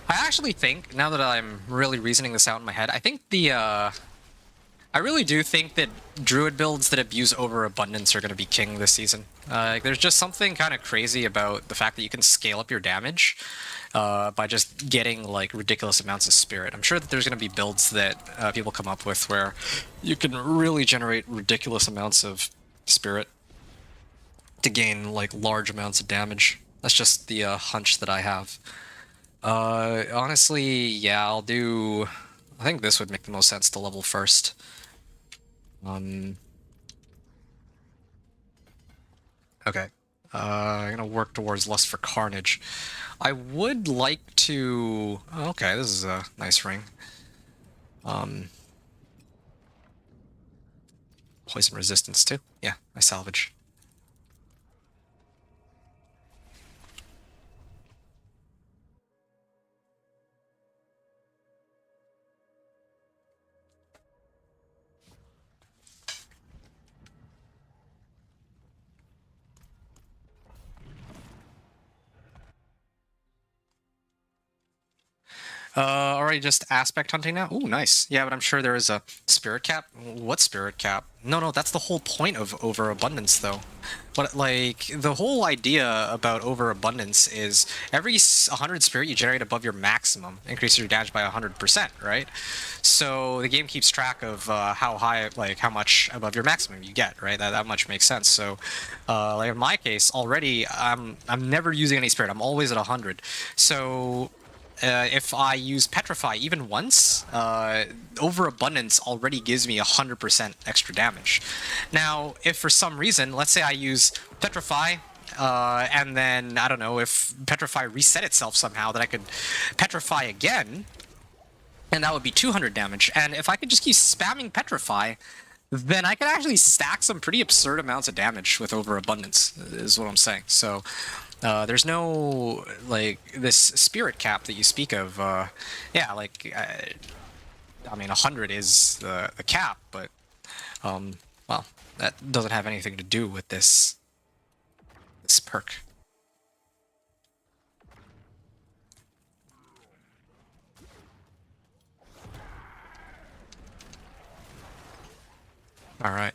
I actually think, now that I'm really reasoning this out in my head, I think I really do think that Druid builds that abuse overabundance are going to be king this season. There's just something kind of crazy about the fact that you can scale up your damage by just getting like ridiculous amounts of spirit. I'm sure that there's going to be builds that people come up with where you can really generate ridiculous amounts of spirit to gain like large amounts of damage. That's just the hunch that I have. Honestly, yeah, I'll do... I think this would make the most sense to level first. Okay. I'm gonna work towards Lust for Carnage. I would like to... Okay, this is a nice ring. Poison resistance too. Yeah, I salvage. Already just aspect hunting now? Ooh, nice. Yeah, but I'm sure there is a spirit cap. What spirit cap? No, that's the whole point of overabundance, though. But, like, the whole idea about overabundance is every 100 spirit you generate above your maximum increases your damage by 100%, right? So the game keeps track of how high, like, how much above your maximum you get, right? That much makes sense. So, like, in my case, already, I'm never using any spirit. I'm always at 100. So... if I use Petrify even once, Overabundance already gives me 100% extra damage. Now, if for some reason, let's say I use Petrify, and then, I don't know, if Petrify reset itself somehow, that I could Petrify again, and that would be 200 damage. And if I could just keep spamming Petrify, then I could actually stack some pretty absurd amounts of damage with Overabundance, is what I'm saying. So... there's no, like, this spirit cap that you speak of. Yeah, like, I mean, 100 is the cap, but, well, that doesn't have anything to do with this perk. All right.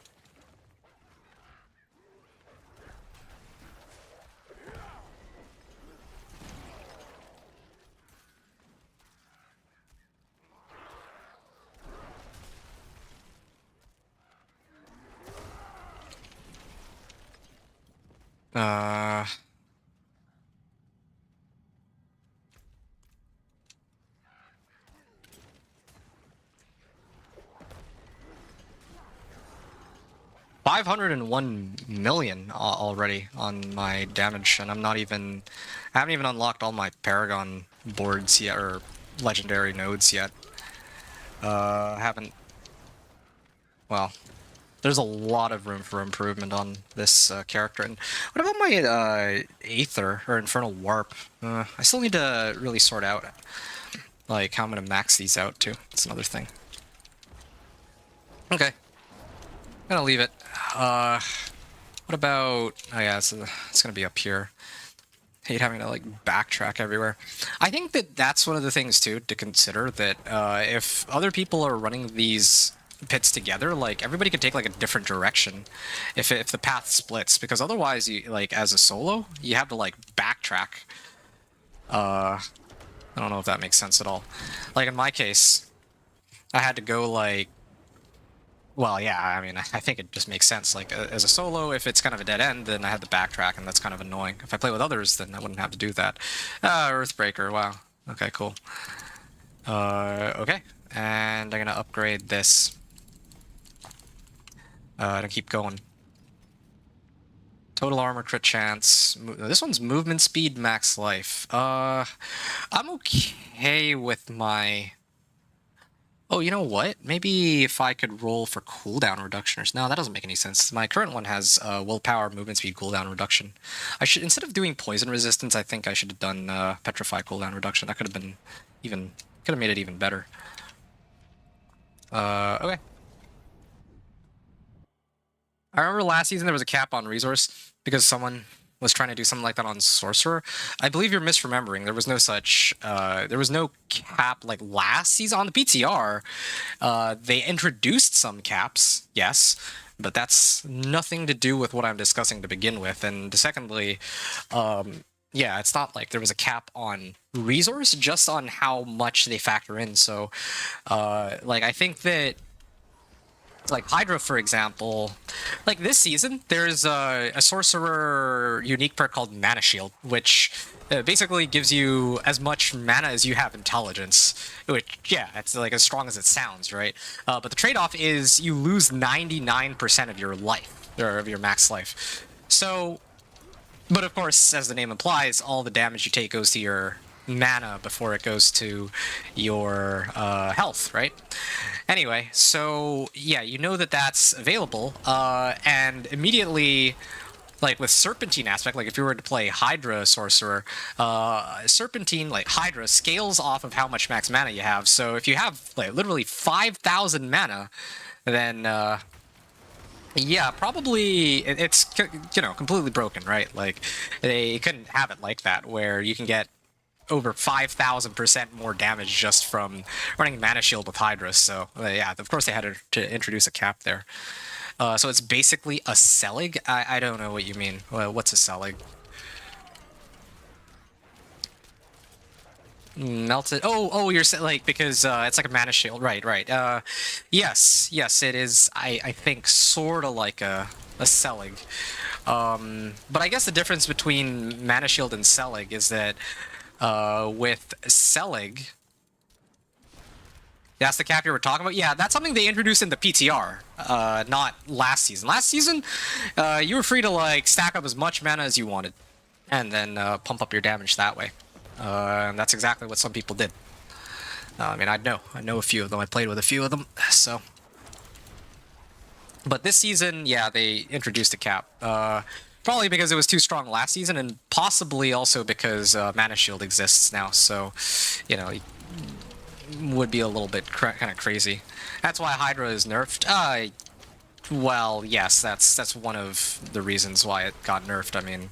Uh... $501 million already on my damage, and I haven't even unlocked all my Paragon boards yet, or legendary nodes yet. Well, there's a lot of room for improvement on this character. And what about my Aether, or Infernal Warp? I still need to really sort out, like, how I'm gonna max these out, too. That's another thing. Okay. I'm gonna leave it. What about... Oh yeah, it's gonna be up here. Hate having to, like, backtrack everywhere. I think that that's one of the things, too, to consider, that if other people are running these pits together, like, everybody could take, like, a different direction if the path splits, because otherwise, you, like, as a solo, you have to, like, backtrack. I don't know if that makes sense at all. Like, in my case, I had to go, like... Well, yeah, I mean, I think it just makes sense. Like, as a solo, if it's kind of a dead end, then I had to backtrack, and that's kind of annoying. If I play with others, then I wouldn't have to do that. Earthbreaker, wow. Okay, cool. Okay. And I'm gonna upgrade this. To keep going. Total armor, crit chance. This one's movement speed, max life. I'm okay with my... Oh, you know what? Maybe if I could roll for cooldown reductions. No, that doesn't make any sense. My current one has willpower, movement speed, cooldown reduction. I should, instead of doing poison resistance, I think I should have done petrify cooldown reduction. That could have been even, could have made it even better. Okay. I remember last season there was a cap on resource because someone was trying to do something like that on Sorcerer. I believe you're misremembering. There was no such, there was no cap like last season on the PTR. They introduced some caps, yes, but that's nothing to do with what I'm discussing to begin with. And secondly, yeah, it's not like there was a cap on resource, just on how much they factor in. So, like, I think that, like Hydra, for example, like this season, there's a sorcerer unique perk called Mana Shield, which basically gives you as much mana as you have intelligence, which, yeah, it's like as strong as it sounds, right? But the trade-off is you lose 99% of your life, or of your max life. So, but of course, as the name implies, all the damage you take goes to your mana before it goes to your health, right? Anyway, so yeah, you know that that's available, and immediately, like with Serpentine aspect, like if you were to play Hydra Sorcerer, Serpentine, like Hydra, scales off of how much max mana you have. So if you have like literally 5,000 mana, then yeah, probably it's, you know, completely broken, right? Like they couldn't have it like that, where you can get over 5,000% more damage just from running Mana Shield with Hydra. So yeah, of course they had to introduce a cap there. So it's basically a Selig. I don't know what you mean. What's a Selig? Melted. Oh, you're like, because it's like a Mana Shield, right? Yes, it is. I think sort of like a Selig. But I guess the difference between Mana Shield and Selig is that with Selig, that's the cap you were talking about? Yeah, that's something they introduced in the PTR, not last season. Last season, you were free to, like, stack up as much mana as you wanted, and then pump up your damage that way. And that's exactly what some people did. I mean, I know a few of them. I played with a few of them, so... But this season, yeah, they introduced a cap. Probably because it was too strong last season, and possibly also because Mana Shield exists now, so, you know, it would be a little bit kind of crazy. That's why Hydra is nerfed. Well, yes, that's one of the reasons why it got nerfed. I mean,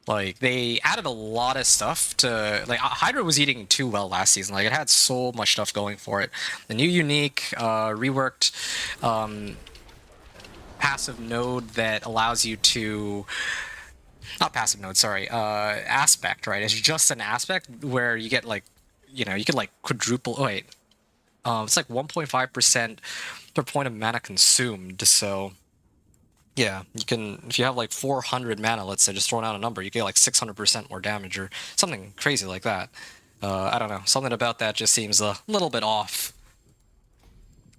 like, they added a lot of stuff to... Like, Hydra was eating too well last season. Like, it had so much stuff going for it. The new unique, reworked... passive node that allows you to, not passive node, sorry, aspect, right? It's just an aspect where you get, like, you know, you could, like, quadruple, oh wait, it's like 1.5% per point of mana consumed, so Yeah, you can, if you have like 400 mana, let's say, just throwing out a number, you get like 600% more damage or something crazy like that. I don't know, something about that just seems a little bit off.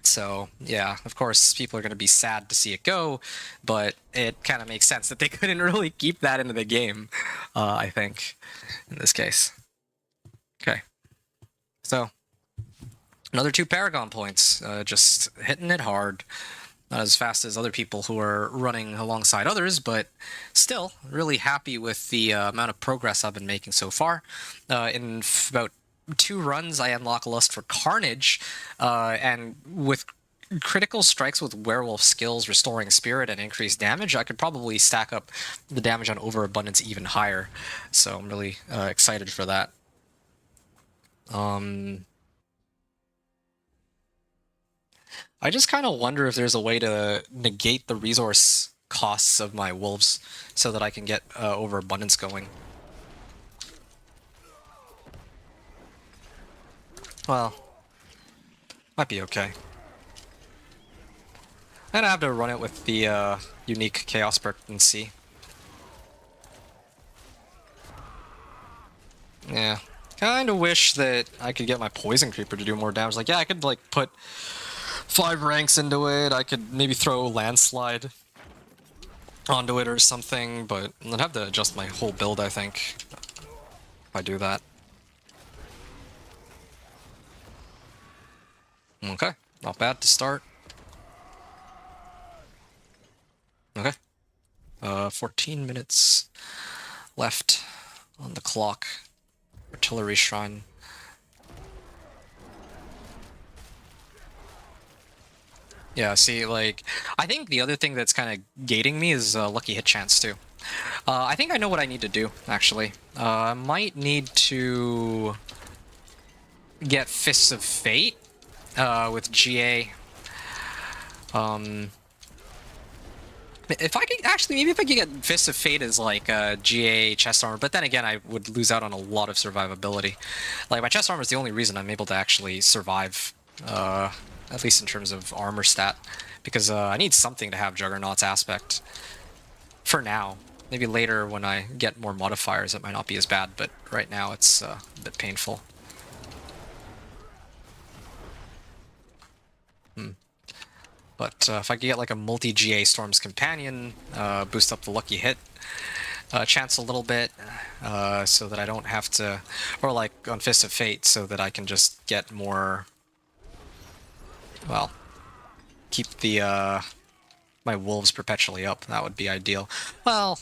So, yeah, of course, people are going to be sad to see it go, but it kind of makes sense that they couldn't really keep that into the game, I think, in this case. Okay. So, another 2 Paragon points, just hitting it hard. Not as fast as other people who are running alongside others, but still really happy with the amount of progress I've been making so far. In about 2 runs, I unlock Lust for Carnage, and with critical strikes with werewolf skills, restoring spirit, and increased damage, I could probably stack up the damage on overabundance even higher. So I'm really excited for that. I just kind of wonder if there's a way to negate the resource costs of my wolves so that I can get overabundance going. Well, might be okay. And I have to run it with the unique Chaos perk and see. Yeah. Kind of wish that I could get my Poison Creeper to do more damage. Like, yeah, I could, like, put 5 ranks into it. I could maybe throw Landslide onto it or something, but I'd have to adjust my whole build, I think, if I do that. Okay, not bad to start. Okay. 14 minutes left on the clock. Artillery Shrine. Yeah, see, like, I think the other thing that's kind of gating me is lucky hit chance, too. I think I know what I need to do, actually. I might need to get Fists of Fate with GA. If I could, actually, maybe if I could get Fists of Fate as, like, GA chest armor, but then again, I would lose out on a lot of survivability. Like, my chest armor is the only reason I'm able to actually survive, at least in terms of armor stat, because I need something to have Juggernaut's aspect for now. Maybe later when I get more modifiers, it might not be as bad, but right now it's a bit painful. But if I could get like a multi-GA Storm's Companion, boost up the lucky hit chance a little bit, so that I don't have to, or like on Fist of Fate, so that I can just get more, well, keep the my wolves perpetually up. That would be ideal. Well,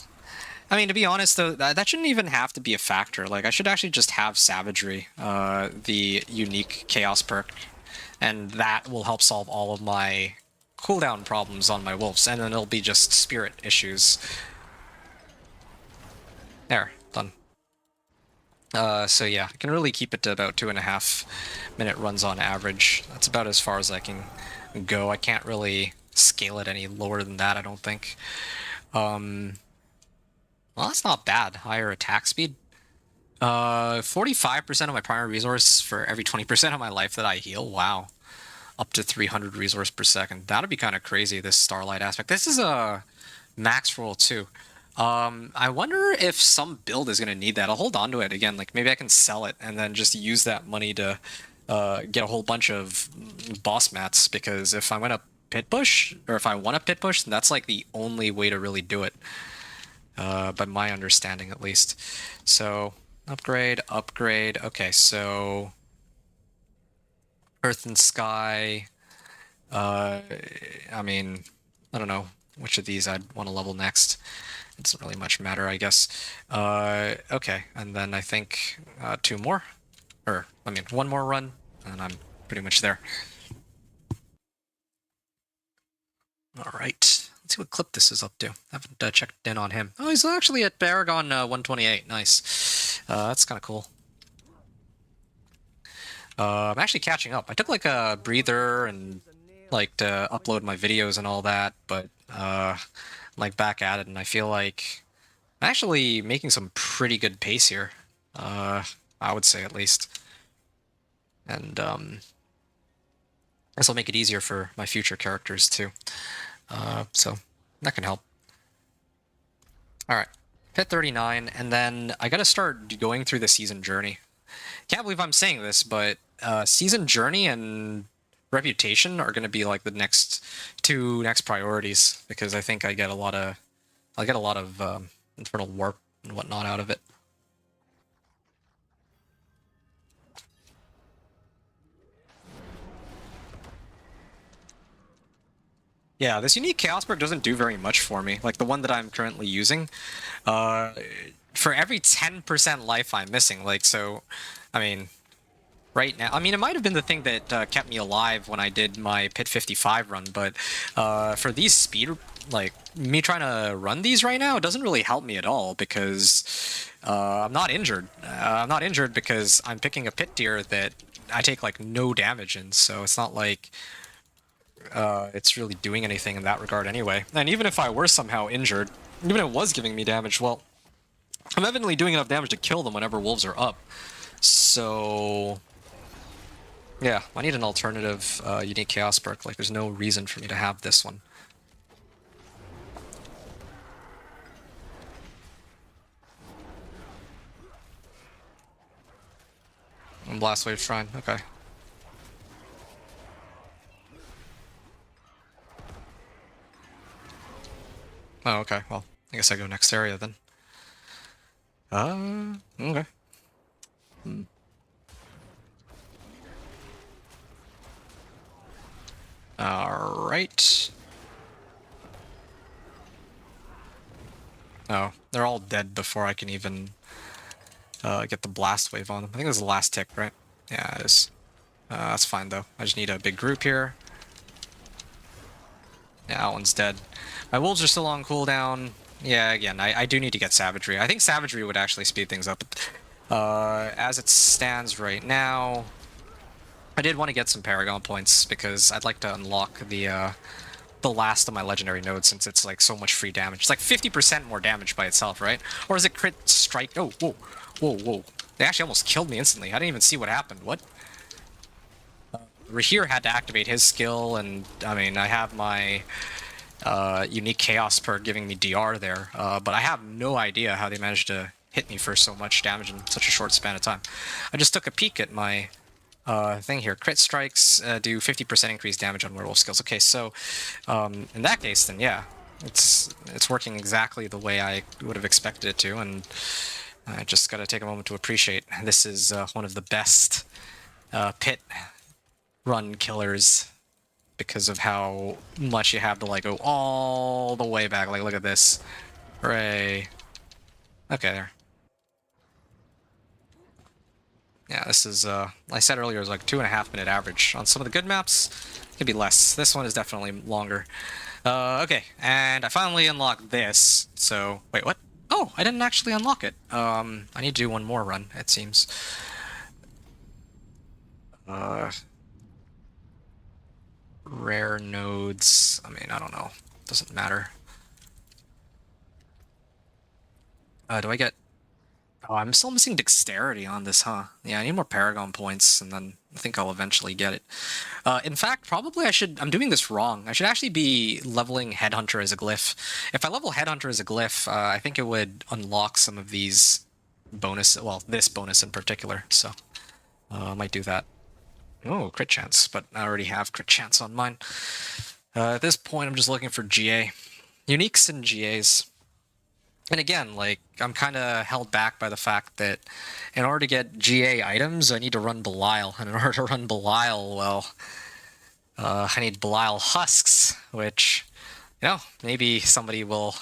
I mean, to be honest, though, that shouldn't even have to be a factor. Like, I should actually just have Savagery, the unique Chaos perk, and that will help solve all of my cooldown problems on my wolves, and then it'll be just spirit issues. There, done. So yeah, I can really keep it to about 2.5 minute runs on average. That's about as far as I can go. I can't really scale it any lower than that, I don't think. Well, that's not bad. Higher attack speed. 45% of my primary resource for every 20% of my life that I heal. Wow. Up to 300 resource per second. That'd be kind of crazy, this Starlight aspect. This is a max roll, too. I wonder if some build is going to need that. I'll hold on to it again. Like, maybe I can sell it and then just use that money to get a whole bunch of boss mats, because if I went up Pit Bush, or if I want a Pit Bush, then that's like the only way to really do it. By my understanding, at least. So, upgrade, upgrade. Okay, so Earth and Sky. I mean, I don't know which of these I'd want to level next. It doesn't really much matter, I guess. Okay, and then I think 2 more. Or, I mean, 1 more run, and I'm pretty much there. Alright. Let's see what clip this is up to. I haven't checked in on him. Oh, he's actually at Paragon 128. Nice. That's kind of cool. I'm actually catching up. I took like a breather and like to upload my videos and all that, but I'm like back at it, and I feel like I'm actually making some pretty good pace here. I would say, at least. And this will make it easier for my future characters too. So that can help. All right, hit 39, and then I gotta start going through the season journey. Can't believe I'm saying this, but season journey and reputation are gonna be like the next priorities, because I think I'll get a lot of infernal warp and whatnot out of it. Yeah, this unique Chaos perk doesn't do very much for me. Like the one that I'm currently using, for every 10% life I'm missing, like, so, I mean, right now, I mean, it might have been the thing that kept me alive when I did my Pit 55 run, but for these speed, like, me trying to run these right now, it doesn't really help me at all, because I'm not injured. I'm not injured because I'm picking a pit tier that I take, like, no damage in, so it's not like it's really doing anything in that regard anyway. And even if I were somehow injured, even if it was giving me damage, well, I'm evidently doing enough damage to kill them whenever wolves are up. So, yeah, I need an alternative unique chaos perk. Like, there's no reason for me to have this one. And Blast Wave Shrine, okay. Oh, okay, well, I guess I go next area then. Okay. Alright. Oh, they're all dead before I can even get the blast wave on them. I think this is the last tick, right? Yeah, it is. That's fine though. I just need a big group here. Yeah, that one's dead. My wolves are still on cooldown. Yeah, again, I do need to get Savagery. I think Savagery would actually speed things up. As it stands right now, I did want to get some Paragon points because I'd like to unlock the last of my legendary nodes, since it's like so much free damage. It's like 50% more damage by itself, right? Or is it crit strike? Oh, whoa, whoa, whoa! They actually almost killed me instantly. I didn't even see what happened. What? Rahir had to activate his skill, and I mean, I have my unique chaos perk giving me DR there, but I have no idea how they managed to hit me for so much damage in such a short span of time. I just took a peek at my thing here. Crit strikes do 50% increased damage on werewolf skills. Okay, so in that case, then yeah, it's working exactly the way I would have expected it to, and I just gotta take a moment to appreciate this is one of the best pit run killers, because of how much you have to like go all the way back. Like, look at this. Hooray. Okay, there. Yeah, this is, I said earlier, it was like 2.5 minute average. On some of the good maps, it could be less. This one is definitely longer. Okay, and I finally unlocked this. So, wait, what? Oh, I didn't actually unlock it. I need to do one more run, it seems. Rare nodes. I mean, I don't know. Doesn't matter. Do I get... Oh, I'm still missing dexterity on this, huh? Yeah, I need more Paragon points, and then I think I'll eventually get it. In fact, probably I should... I'm doing this wrong. I should actually be leveling Headhunter as a glyph. If I level Headhunter as a glyph, I think it would unlock some of these bonus... Well, this bonus in particular, so I might do that. Oh, crit chance, but I already have crit chance on mine. At this point, I'm just looking for GA. Uniques and GAs. And again, like, I'm kind of held back by the fact that in order to get GA items, I need to run Belial. And in order to run Belial, well, I need Belial husks, which, you know, maybe somebody will...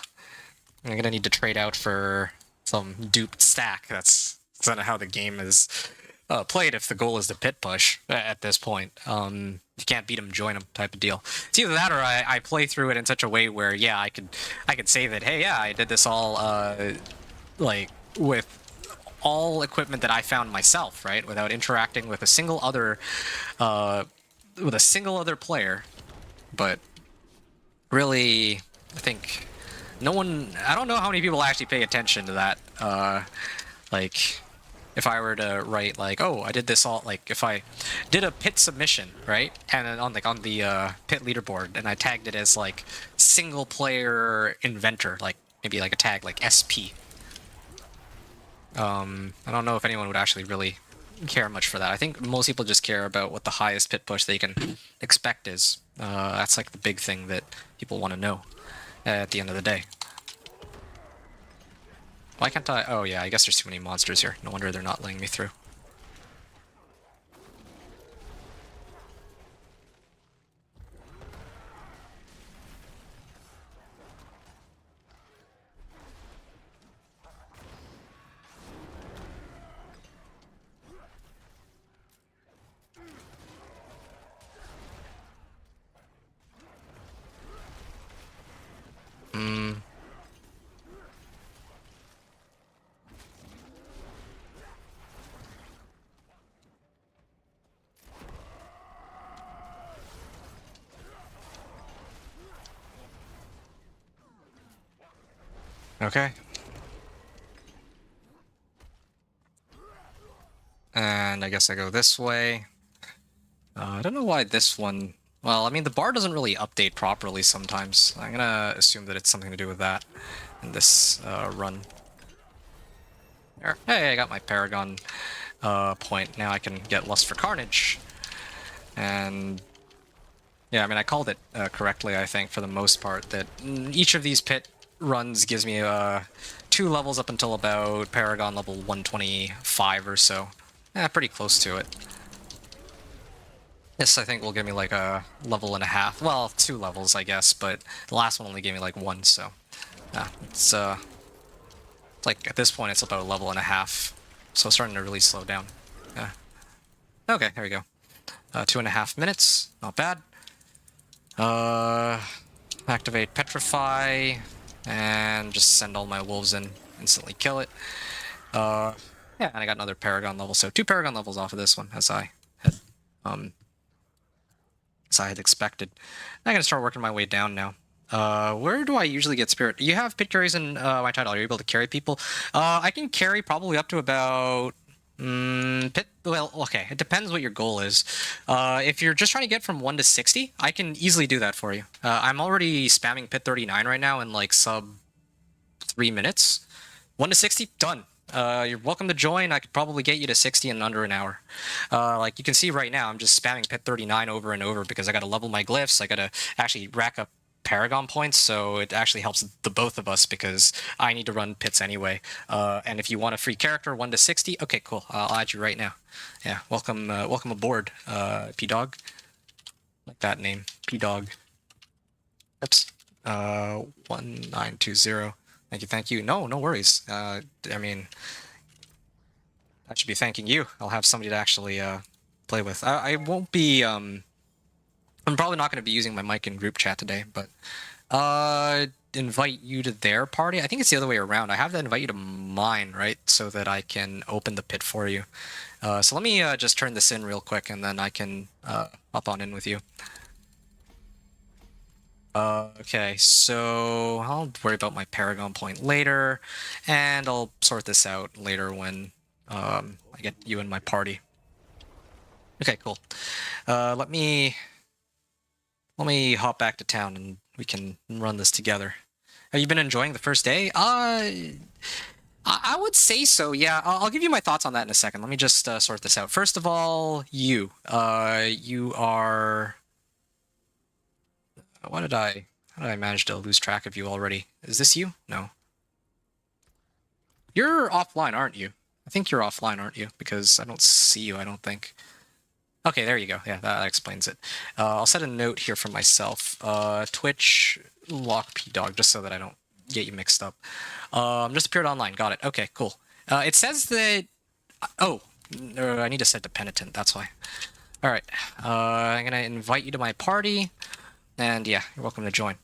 I'm going to need to trade out for some duped stack. That's kind of how the game is... played if the goal is to pit push at this point. You can't beat them, join them type of deal. It's either that or I play through it in such a way where, yeah, I could say that, hey, yeah, I did this all, like, with all equipment that I found myself, right? Without interacting with a single other, player. But really, I think no one... I don't know how many people actually pay attention to that, like... if I were to write like, oh, I did this all, like if I did a pit submission, right, and then on the pit leaderboard, and I tagged it as like single player inventor, like maybe like a tag like SP. I don't know if anyone would actually really care much for that. I think most people just care about what the highest pit push they can expect is. That's like the big thing that people want to know at the end of the day. Why can't I? Oh yeah, I guess there's too many monsters here. No wonder they're not letting me through. Hmm. Okay. And I guess I go this way. I don't know why this one... Well, I mean, the bar doesn't really update properly sometimes. I'm gonna assume that it's something to do with that in this run. There. Hey, I got my Paragon point. Now I can get Lust for Carnage. And... yeah, I mean, I called it correctly, I think, for the most part, that each of these pit runs gives me 2 levels up until about Paragon level 125 or so. Yeah, pretty close to it. This, I think, will give me like a level and a half. Well, 2 levels, I guess, but the last one only gave me like 1, so... yeah, it's like, at this point, it's about a level and a half. So it's starting to really slow down. Yeah. Okay, there we go. 2.5 minutes. Not bad. Activate Petrify, and just send all my wolves in, instantly kill it. Yeah, and I got another Paragon level, so 2 Paragon levels off of this one, as I had expected. I'm gonna start working my way down now. Where do I usually get spirit? You have pit carries in my title. Are you able to carry people? I can carry probably up to about pit. Well, okay. It depends what your goal is. If you're just trying to get from 1 to 60, I can easily do that for you. I'm already spamming pit 39 right now in like sub 3 minutes. 1 to 60, done. You're welcome to join. I could probably get you to 60 in under an hour. Like you can see right now, I'm just spamming pit 39 over and over because I got to level my glyphs. I got to actually rack up Paragon points, so it actually helps the both of us because I need to run pits anyway. And if you want a free character, 1 to 60, okay, cool. I'll add you right now. Yeah, welcome, welcome aboard, P-Dog. Like that name, P-Dog. Oops. 1920. Thank you, thank you. No, no worries. I mean, I should be thanking you. I'll have somebody to actually play with. I won't be. I'm probably not going to be using my mic in group chat today, but invite you to their party. I think it's the other way around. I have to invite you to mine, right, so that I can open the pit for you. So let me just turn this in real quick, and then I can hop on in with you. Okay, so I'll worry about my Paragon point later, and I'll sort this out later when I get you in my party. Okay, cool. Let me hop back to town and we can run this together. Have you been enjoying the first day? I would say so, yeah. I'll give you my thoughts on that in a second. Let me just sort this out. First of all, you are... How did I manage to lose track of you already? Is this you? No. You're offline, aren't you? I think you're offline, aren't you? Because I don't see you, I don't think. Okay, there you go. Yeah, that explains it. I'll set a note here for myself. Twitch lock P-Dog, just so that I don't get you mixed up. Just appeared online. Got it. Okay, cool. It says that... Oh, I need to set to penitent, that's why. Alright, I'm gonna invite you to my party. And yeah, you're welcome to join.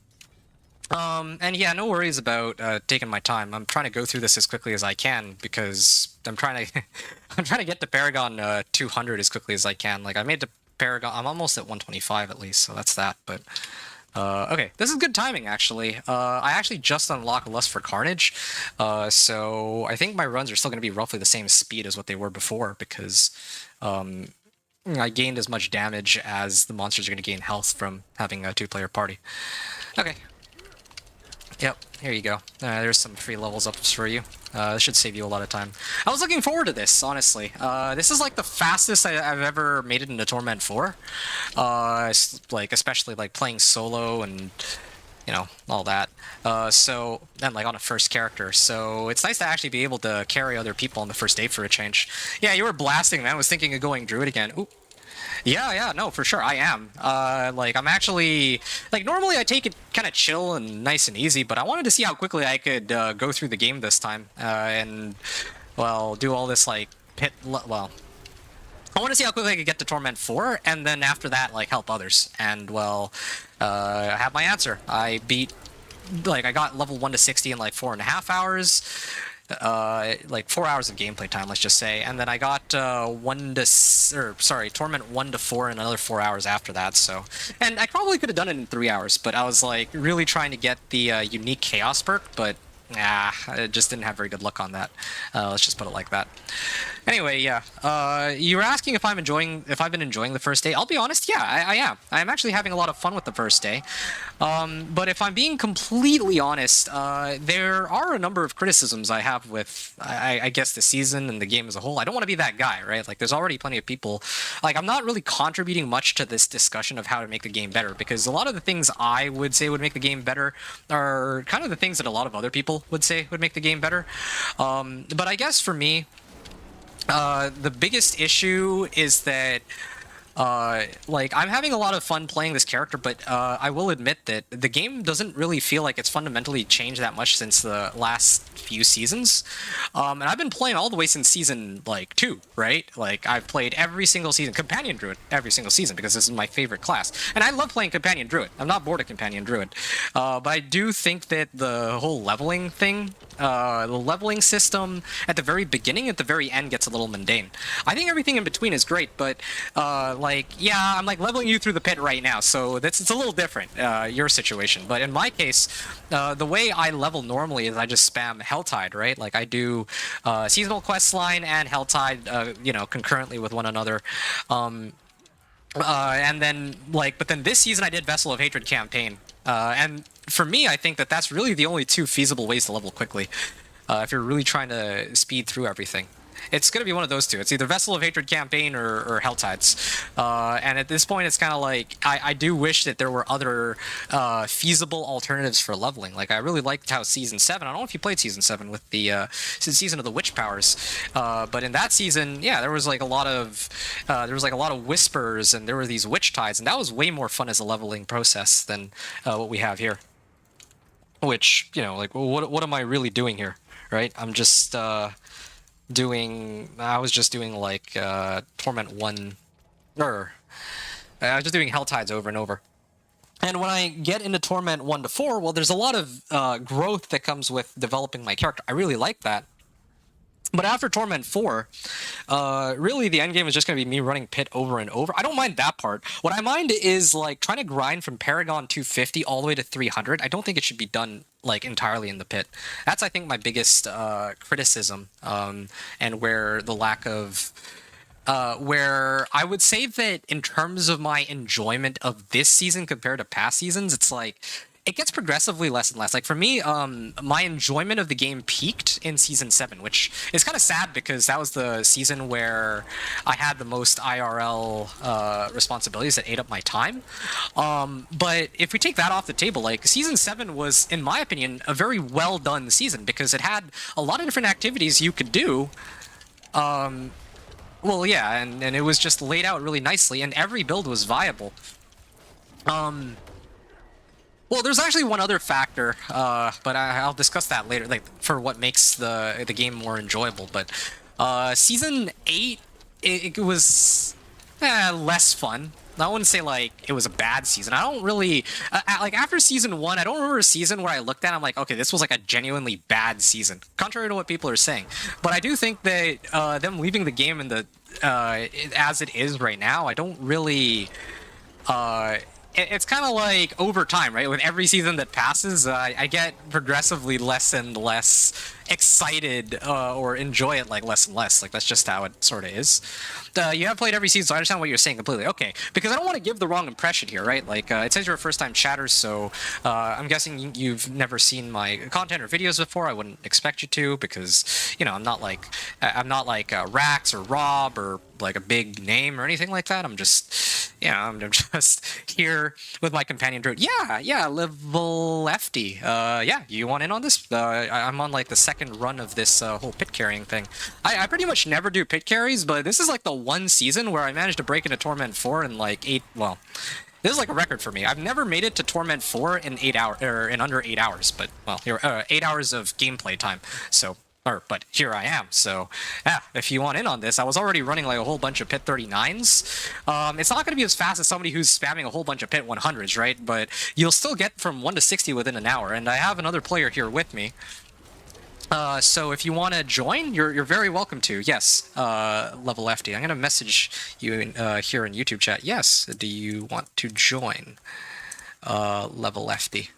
And yeah, no worries about taking my time. I'm trying to go through this as quickly as I can because I'm trying to I'm trying to get to Paragon 200 as quickly as I can. Like I made to Paragon, I'm almost at 125 at least, so that's that. But Okay, this is good timing, actually. I actually just unlocked Lust for Carnage, so I think my runs are still going to be roughly the same speed as what they were before, because I gained as much damage as the monsters are going to gain health from having a two-player party. Okay. Yep, here you go. There's some free levels ups for you. This should save you a lot of time. I was looking forward to this, honestly. This is like the fastest I've ever made it into Torment 4. Like, especially like playing solo and, you know, all that. So, and like on a first character. So it's nice to actually be able to carry other people on the first day for a change. Yeah, you were blasting, man. I was thinking of going Druid again. Ooh. Yeah, no, for sure, I am. Like, I'm actually... Like, normally I take it kind of chill and nice and easy, but I wanted to see how quickly I could go through the game this time. And, well, do all this, like, well... I want to see how quickly I could get to Torment 4, and then after that, like, help others. And, well, I have my answer. I beat... Like, I got level 1 to 60 in, like, 4.5 hours. Like 4 hours of gameplay time, let's just say, and then I got Torment 1 to 4 and another 4 hours after that. So, and I probably could have done it in 3 hours, but I was like really trying to get the unique chaos perk, but I just didn't have very good luck on that. Let's just put it like that. Anyway, yeah. You were asking if I've been enjoying the first day. I'll be honest, yeah, I am. I'm actually having a lot of fun with the first day. But if I'm being completely honest, there are a number of criticisms I have with, I guess, the season and the game as a whole. I don't want to be that guy, right? Like, there's already plenty of people. Like, I'm not really contributing much to this discussion of how to make the game better, because a lot of the things I would say would make the game better are kind of the things that a lot of other people would say would make the game better. But I guess for me, the biggest issue is that like, I'm having a lot of fun playing this character, but I will admit that the game doesn't really feel like it's fundamentally changed that much since the last few seasons. And I've been playing all the way since season, like, 2, right? Like, I've played every single season, Companion Druid, every single season, because this is my favorite class. And I love playing Companion Druid. I'm not bored of Companion Druid. But I do think that the whole leveling thing, the leveling system at the very beginning, at the very end, gets a little mundane. I think everything in between is great, but like, yeah, I'm like leveling you through the pit right now, so it's a little different, your situation. But in my case, the way I level normally is I just spam Helltide, right? Like, I do seasonal quest line and Helltide, you know, concurrently with one another. And then, like, but then this season I did Vessel of Hatred campaign. And for me, I think that that's really the only two feasible ways to level quickly, if you're really trying to speed through everything. It's going to be one of those two. It's either Vessel of Hatred campaign or Helltides. And at this point, it's kind of like, I do wish that there were other feasible alternatives for leveling. Like, I really liked how Season 7, I don't know if you played Season 7 with the Season of the Witch Powers, but in that season, yeah, there was like a lot of whispers, and there were these witch tides, and that was way more fun as a leveling process than what we have here. Which, you know, like, what am I really doing here, right? I'm just... I was just doing like Torment 1, or I was just doing Helltides over and over. And when I get into Torment 1 to 4, well, there's a lot of growth that comes with developing my character. I really like that. But after Torment 4, really the endgame is just going to be me running pit over and over. I don't mind that part. What I mind is, like, trying to grind from Paragon 250 all the way to 300. I don't think it should be done, like, entirely in the pit. That's, I think, my biggest criticism, and where the lack of... where I would say that in terms of my enjoyment of this season compared to past seasons, it's like... It gets progressively less and less. Like, for me, my enjoyment of the game peaked in Season 7, which is kind of sad because that was the season where I had the most IRL responsibilities that ate up my time. But if we take that off the table, like, Season 7 was, in my opinion, a very well done season because it had a lot of different activities you could do. Well, yeah, and it was just laid out really nicely, and every build was viable. Well, there's actually one other factor, but I'll discuss that later, like, for what makes the game more enjoyable. But Season 8, it was less fun. I wouldn't say, like, it was a bad season. I don't really... like, after Season 1, I don't remember a season where I looked at it, I'm like, okay, this was, like, a genuinely bad season, contrary to what people are saying. But I do think that them leaving the game in the as it is right now, I don't really... it's kind of like over time, right? With every season that passes, I get progressively less and less excited or enjoy it like less and less. Like that's just how it sort of is. You have played every season, so I understand what you're saying completely. Okay, because I don't want to give the wrong impression here, right? Like it says you're a first-time chatter, so I'm guessing you've never seen my content or videos before. I wouldn't expect you to, because I'm not like Rax or Rob or like a big name or anything like that. I'm just I'm just here with my companion Druid. Yeah, level FD. Yeah, you want in on this? I'm on like the second run of this whole pit carrying thing. I pretty much never do pit carries, but this is like the one season where I managed to break into Torment 4 in like 8, well, this is like a record for me. I've never made it to Torment 4 in 8 hours, or in under 8 hours, but well, here 8 hours of gameplay time. So, but here I am. So, yeah, if you want in on this, I was already running like a whole bunch of pit 39s. It's not going to be as fast as somebody who's spamming a whole bunch of pit 100s, right? But you'll still get from 1 to 60 within an hour. And I have another player here with me. So if you want to join, you're very welcome to. Yes, level FD. I'm going to message you here in YouTube chat. Yes, do you want to join level FD?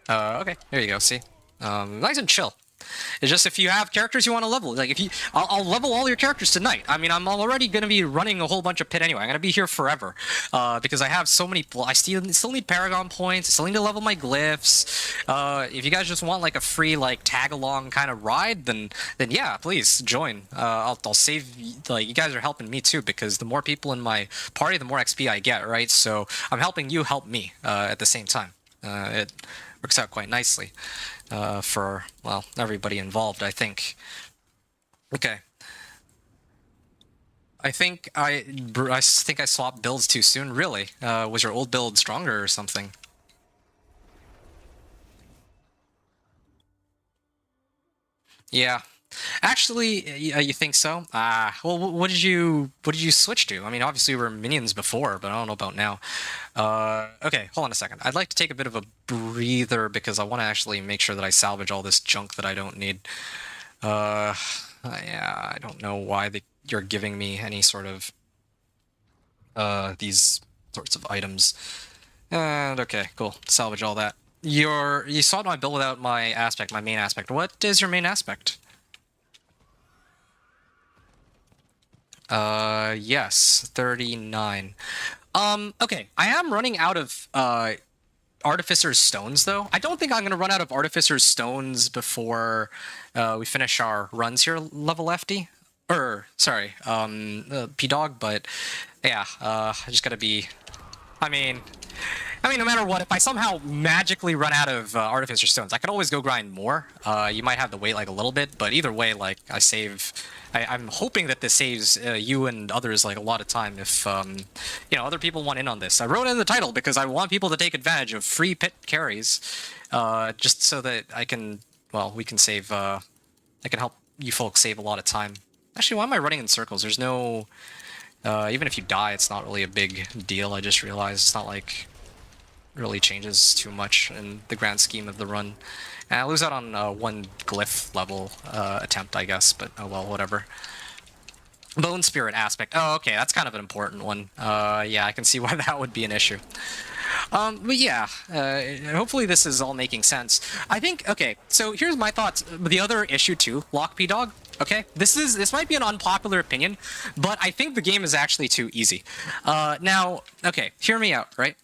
Okay, there you go. See, nice and chill. It's just if you have characters you want to level, like I'll level all your characters tonight. I mean, I'm already going to be running a whole bunch of pit anyway. I'm going to be here forever because I have so many. I still need Paragon points. I still need to level my glyphs. If you guys just want like a free like tag along kind of ride, then yeah, please join. I'll save. Like you guys are helping me too, because the more people in my party, the more XP I get. Right, so I'm helping you help me at the same time. It works out quite nicely. For, well, everybody involved, I think. Okay. I think I swapped builds too soon. Really? Was your old build stronger or something? Yeah. Actually, you think so? Well, what did you switch to? I mean, obviously we were minions before, but I don't know about now. Okay, hold on a second. I'd like to take a bit of a breather because I want to actually make sure that I salvage all this junk that I don't need. Yeah, I don't know why you're giving me any sort of these sorts of items. And okay, cool. Salvage all that. You saw my build without my aspect, my main aspect. What is your main aspect? Yes, 39. Okay, I am running out of Artificer's Stones, though. I don't think I'm going to run out of Artificer's Stones before we finish our runs here, level FD. Sorry, P-Dog, but yeah, I just gotta be... I mean, no matter what, if I somehow magically run out of Artificer Stones, I could always go grind more. You might have to wait like a little bit, but either way, like, I'm hoping that this saves you and others like a lot of time if, other people want in on this. I wrote it in the title because I want people to take advantage of free pit carries, just so that I can, well, we can save, I can help you folks save a lot of time. Actually, why am I running in circles? There's no... even if you die, it's not really a big deal. I just realized it's not like really changes too much in the grand scheme of the run. And I lose out on one glyph level attempt, I guess, but oh well, whatever. Bone Spirit aspect. Oh, okay, that's kind of an important one. Yeah, I can see why that would be an issue. But yeah, hopefully this is all making sense. I think, okay, so here's my thoughts. The other issue too, Lock P-Dog, okay? This might be an unpopular opinion, but I think the game is actually too easy. Now, okay, hear me out, right?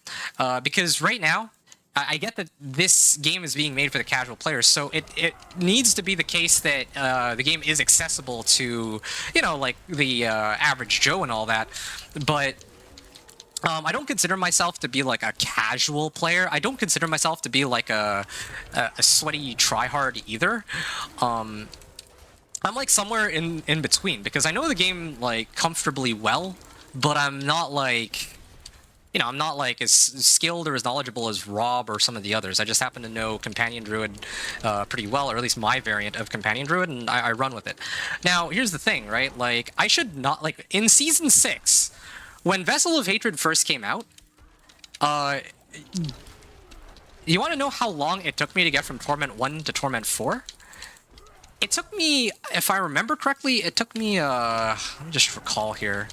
Because right now, I get that this game is being made for the casual players, so it needs to be the case that the game is accessible to, like the average Joe and all that, but I don't consider myself to be like a casual player. I don't consider myself to be like a sweaty tryhard either. I'm like somewhere in between, because I know the game like comfortably well, but I'm not like... I'm not like as skilled or as knowledgeable as Rob or some of the others. I just happen to know Companion Druid pretty well, or at least my variant of Companion Druid, and I run with it. Now, here's the thing, right? Like, I should not... Like, in Season 6, when Vessel of Hatred first came out, you want to know how long it took me to get from Torment 1 to Torment 4? It took me, if I remember correctly, it took me, let me just recall here.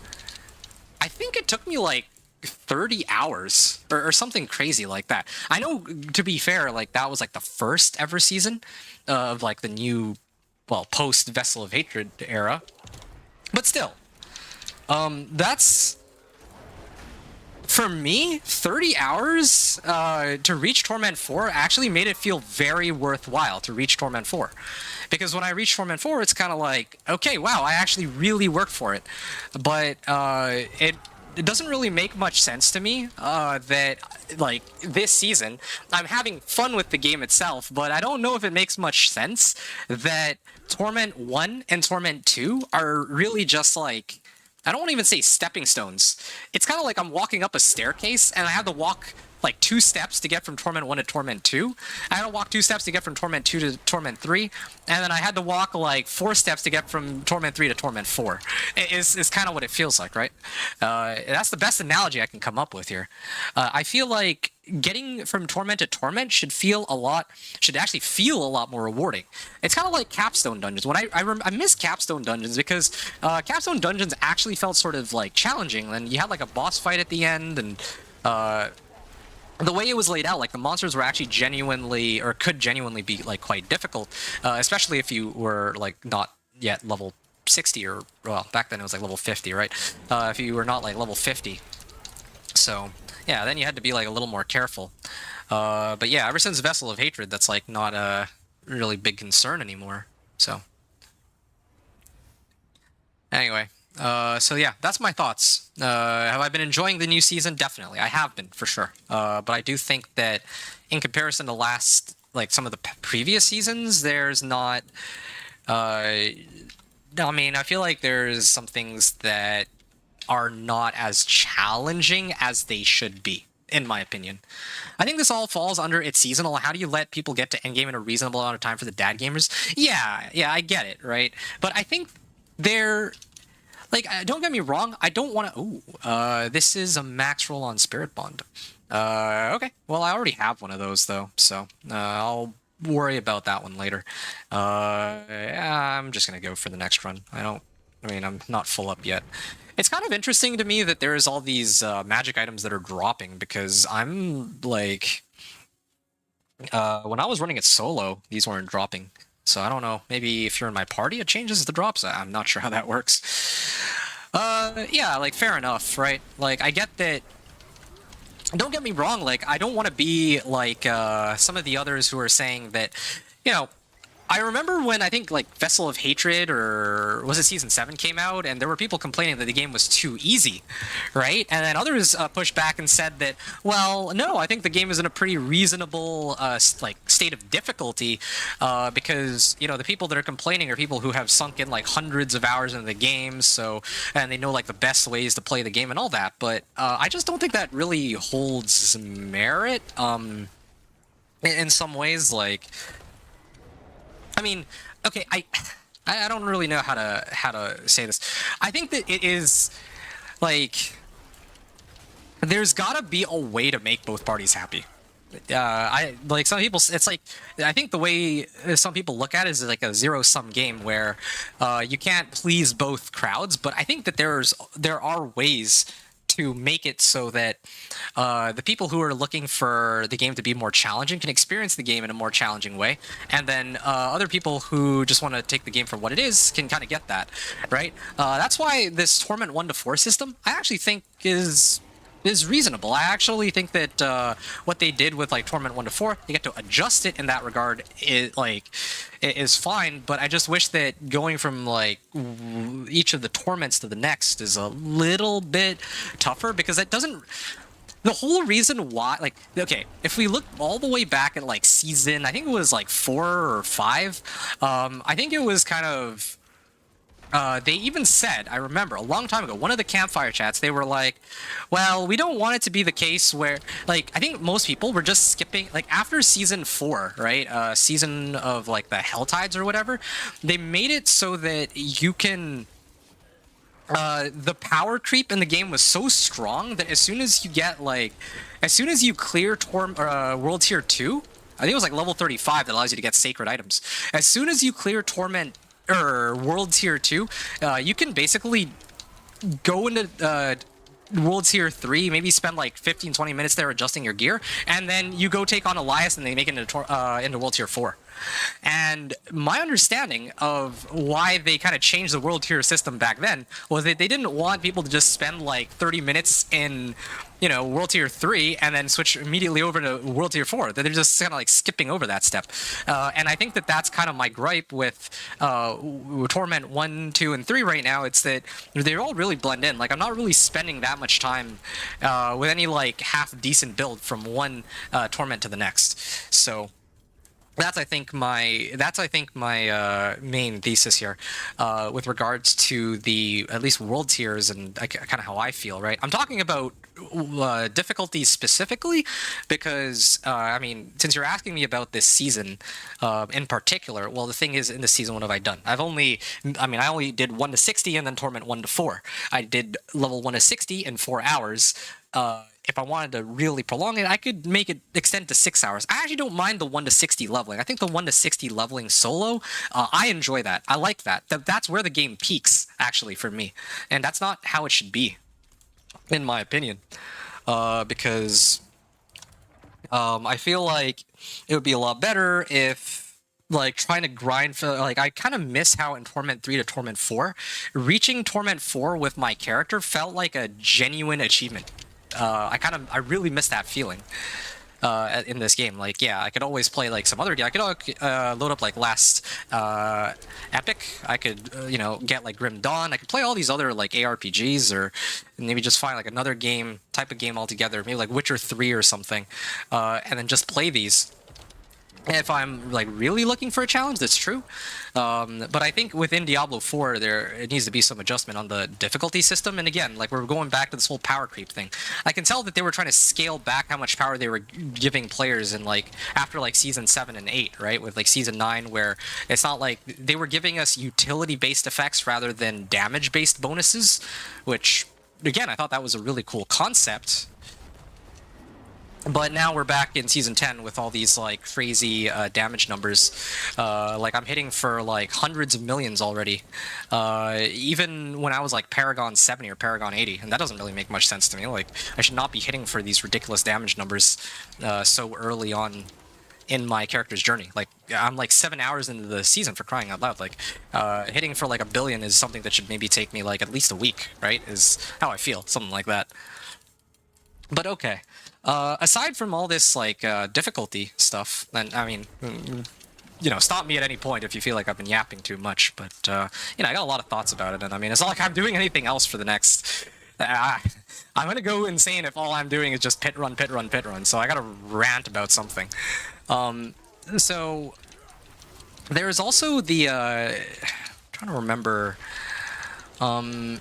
I think it took me, like, 30 hours or something crazy like that. I know, to be fair, like that was like the first ever season of like the new, well, post Vessel of Hatred era, but still, that's, for me, 30 hours to reach Torment 4 actually made it feel very worthwhile to reach Torment 4. Because when I reach Torment 4, it's kind of like, okay, wow, I actually really worked for it. But it doesn't really make much sense to me that, like, this season, I'm having fun with the game itself, but I don't know if it makes much sense that Torment 1 and Torment 2 are really just, like, I don't want to even say stepping stones. It's kind of like I'm walking up a staircase, and I have to walk like 2 steps to get from Torment 1 to Torment 2. I had to walk 2 steps to get from Torment 2 to Torment 3, and then I had to walk like 4 steps to get from Torment 3 to Torment 4. It's kind of what it feels like, right? That's the best analogy I can come up with here. I feel like getting from Torment to Torment should actually feel a lot more rewarding. It's kind of like Capstone Dungeons. When I miss Capstone Dungeons because Capstone Dungeons actually felt sort of like challenging, and you had like a boss fight at the end, and the way it was laid out, like the monsters were actually genuinely, or could genuinely be like quite difficult, especially if you were like not yet level 60, or well, back then it was like level 50, right? If you were not like level 50. So yeah, then you had to be like a little more careful. But yeah, ever since Vessel of Hatred, that's like not a really big concern anymore. So anyway, so yeah, that's my thoughts. Have I been enjoying the new season? Definitely, I have been, for sure. But I do think that in comparison to like some of the previous seasons, there's not, I mean, I feel like there's some things that are not as challenging as they should be, in my opinion. I think this all falls under it's seasonal. How do you let people get to endgame in a reasonable amount of time for the dad gamers? Yeah, I get it, right? But I think they're, like, don't get me wrong, I don't want to... Ooh, this is a max roll on Spirit Bond. Okay, well, I already have one of those, though, so I'll worry about that one later. Yeah, I'm just going to go for the next run. I mean, I'm not full up yet. It's kind of interesting to me that there's all these magic items that are dropping, because I'm, like... when I was running it solo, these weren't dropping. So I don't know, maybe if you're in my party, it changes the drops. I'm not sure how that works. Yeah, like, fair enough, right? Like, I get that... Don't get me wrong, like, I don't want to be like some of the others who are saying that, you know, I remember when I think like Vessel of Hatred, or was it Season 7 came out, and there were people complaining that the game was too easy, right? And then others pushed back and said that, well, no, I think the game is in a pretty reasonable like state of difficulty, because, you know, the people that are complaining are people who have sunk in like hundreds of hours into the game, so, and they know like the best ways to play the game and all that, but I just don't think that really holds merit in some ways. Like, I mean, okay, I don't really know how to say this. I think that it is, like, there's gotta be a way to make both parties happy. I like, some people, it's like, I think the way some people look at it is like a zero-sum game where you can't please both crowds, but I think that there are ways to make it so that the people who are looking for the game to be more challenging can experience the game in a more challenging way, and then other people who just want to take the game for what it is can kind of get that, right? That's why this Torment 1 to 4 system, I actually think is reasonable. I actually think that what they did with like Torment 1 to 4, they get to adjust it in that regard, is fine, but I just wish that going from like each of the torments to the next is a little bit tougher, because that doesn't... The whole reason why, like, okay, if we look all the way back at like season, I think it was like 4 or 5, I think it was kind of... they even said, I remember, a long time ago, one of the campfire chats, they were like, well, we don't want it to be the case where, like, I think most people were just skipping, like, after Season 4, right, season of, like, the Helltides or whatever, they made it so that you can... the power creep in the game was so strong that as soon as you get, like, as soon as you clear World Tier 2, I think it was, like, level 35 that allows you to get sacred items. As soon as you clear Torment World Tier 2, you can basically go into World Tier 3, maybe spend like 15-20 minutes there adjusting your gear, and then you go take on Elias and they make it into World Tier 4. And my understanding of why they kind of changed the World Tier system back then was that they didn't want people to just spend like 30 minutes in, you know, World Tier 3 and then switch immediately over to World Tier 4. That they're just kind of like skipping over that step. And I think that that's kind of my gripe with Torment 1, 2, and 3 right now. It's that they all really blend in. Like, I'm not really spending that much time with any like half decent build from one Torment to the next. So that's I think my main thesis here with regards to the at least world tiers and kind of how I feel. Right, I'm talking about difficulties specifically because I mean, since you're asking me about this season in particular, well, the thing is, in this season, what have I done? I only did 1 to 60 and then Torment 1 to 4. I did level 1 to 60 in 4 hours. If I wanted to really prolong it, I could make it extend to 6 hours. I actually don't mind the 1 to 60 leveling. I think the 1 to 60 leveling solo, I enjoy that. I like that. That's where the game peaks, actually, for me. And that's not how it should be, in my opinion. Because I feel like it would be a lot better if, like, trying to grind for, like, I kind of miss how in Torment 3 to Torment 4, reaching Torment 4 with my character felt like a genuine achievement. I really miss that feeling in this game. Like, yeah, I could always play like some other game. I could load up like Last Epic. I could, you know, get like Grim Dawn. I could play all these other like ARPGs, or maybe just find like another type of game altogether. Maybe like Witcher 3 or something, and then just play these. If I'm like really looking for a challenge, that's true. But I think within Diablo 4, it needs to be some adjustment on the difficulty system. And again, like, we're going back to this whole power creep thing. I can tell that they were trying to scale back how much power they were giving players in, like, after like season 7 and 8, right? With like season 9, where it's not like they were giving us utility-based effects rather than damage-based bonuses, which, again, I thought that was a really cool concept. But now we're back in season 10 with all these like crazy damage numbers. Like, I'm hitting for like hundreds of millions already. Even when I was like Paragon 70 or Paragon 80, and that doesn't really make much sense to me. Like, I should not be hitting for these ridiculous damage numbers so early on in my character's journey. Like, I'm like 7 hours into the season, for crying out loud. Like, hitting for like 1 billion is something that should maybe take me like at least a week, right? Is how I feel, something like that. But okay. Aside from all this, like, difficulty stuff, and I mean, you know, stop me at any point if you feel like I've been yapping too much, but, you know, I got a lot of thoughts about it, and I mean, it's not like I'm doing anything else for the next... I'm gonna go insane if all I'm doing is just pit run, pit run, pit run, so I gotta rant about something. So, there's also the, I'm trying to remember, it's on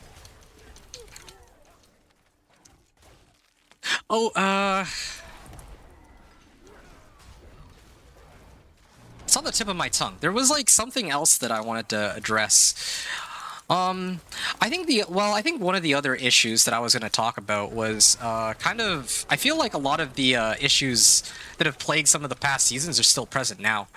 the tip of my tongue. There was like something else that I wanted to address. I think one of the other issues that I was going to talk about was I feel like a lot of the issues that have plagued some of the past seasons are still present now.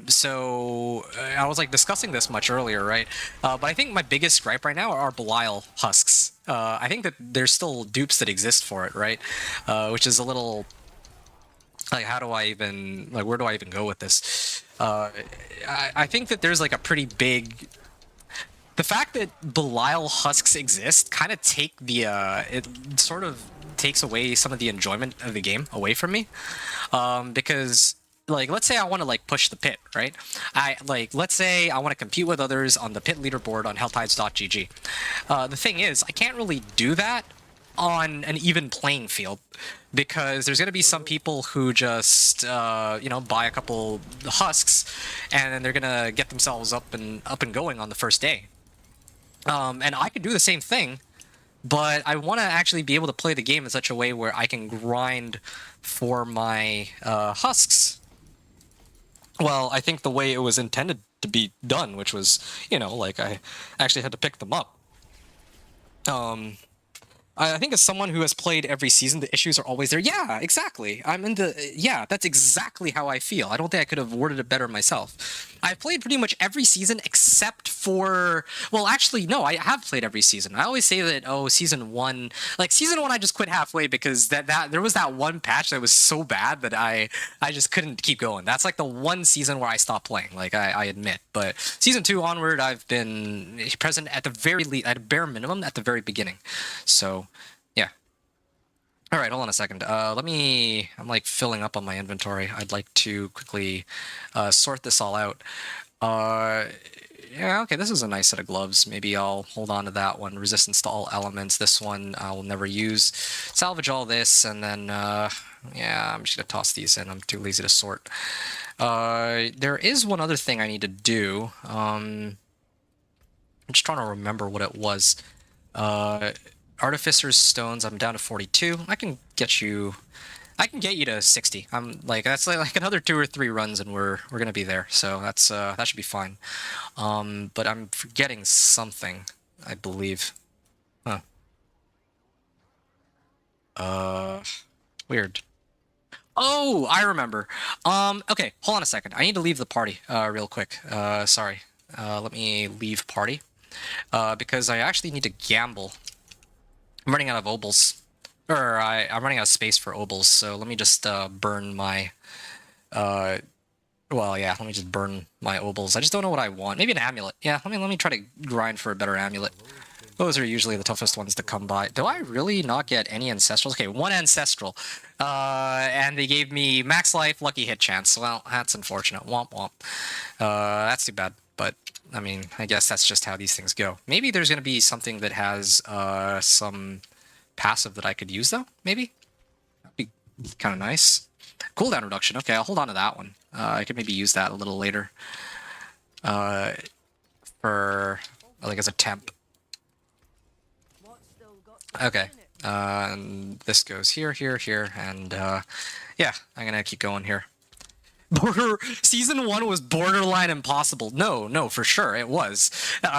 So I was like discussing this much earlier, right? But I think my biggest gripe right now are Belial husks. I think that there's still dupes that exist for it, right? Which is a little like, how do I even, like, where do I even go with this? I think that there's like a pretty big... The fact that Belial husks exist kind of it sort of takes away some of the enjoyment of the game away from me. Because, like, let's say I want to like push the pit, right? Let's say I want to compete with others on the pit leaderboard on helltides.gg. The thing is, I can't really do that on an even playing field, because there's going to be some people who just you know, buy a couple husks and then they're going to get themselves up and going on the first day. And I could do the same thing, but I want to actually be able to play the game in such a way where I can grind for my husks. Well, I think the way it was intended to be done, which was, you know, like, I actually had to pick them up. I think as someone who has played every season, the issues are always there. Yeah, exactly. Yeah, that's exactly how I feel. I don't think I could have worded it better myself. I've played pretty much every season except for, well, actually, no, I have played every season. I always say that, oh, season one, like season one, I just quit halfway because that there was that one patch that was so bad that I just couldn't keep going. That's like the one season where I stopped playing, like I admit. But season two onward, I've been present at the very least, at a bare minimum, at the very beginning. So, yeah. All right, hold on a second. I'm like filling up on my inventory. I'd like to quickly sort this all out. Yeah, okay, this is a nice set of gloves. Maybe I'll hold on to that one. Resistance to all elements. This one I will never use. Salvage all this, and then, yeah, I'm just gonna toss these in. I'm too lazy to sort. There is one other thing I need to do. I'm just trying to remember what it was. Artificer's stones, I'm down to 42. I can get you to 60. I'm like, that's like another 2 or 3 runs and we're gonna be there. So that's that should be fine. But I'm forgetting something, I believe. Huh. Weird. Oh, I remember. Okay, hold on a second. I need to leave the party real quick. Sorry. Let me leave party. Because I actually need to gamble. I'm running out of obols. Or I'm running out of space for obols, so let me just burn my... well, yeah, let me just burn my obols. I just don't know what I want. Maybe an amulet. Yeah, let me try to grind for a better amulet. Those are usually the toughest ones to come by. Do I really not get any ancestrals? Okay, 1 ancestral. And they gave me max life, lucky hit chance. Well, that's unfortunate. Womp womp. That's too bad, but... I mean, I guess that's just how these things go. Maybe there's going to be something that has some passive that I could use, though? Maybe? That'd be kind of nice. Cooldown reduction. Okay, I'll hold on to that one. I could maybe use that a little later. For, like, as a temp. Okay. And this goes here, here, here, and, yeah, I'm going to keep going here. Season 1 was borderline impossible. No, for sure it was.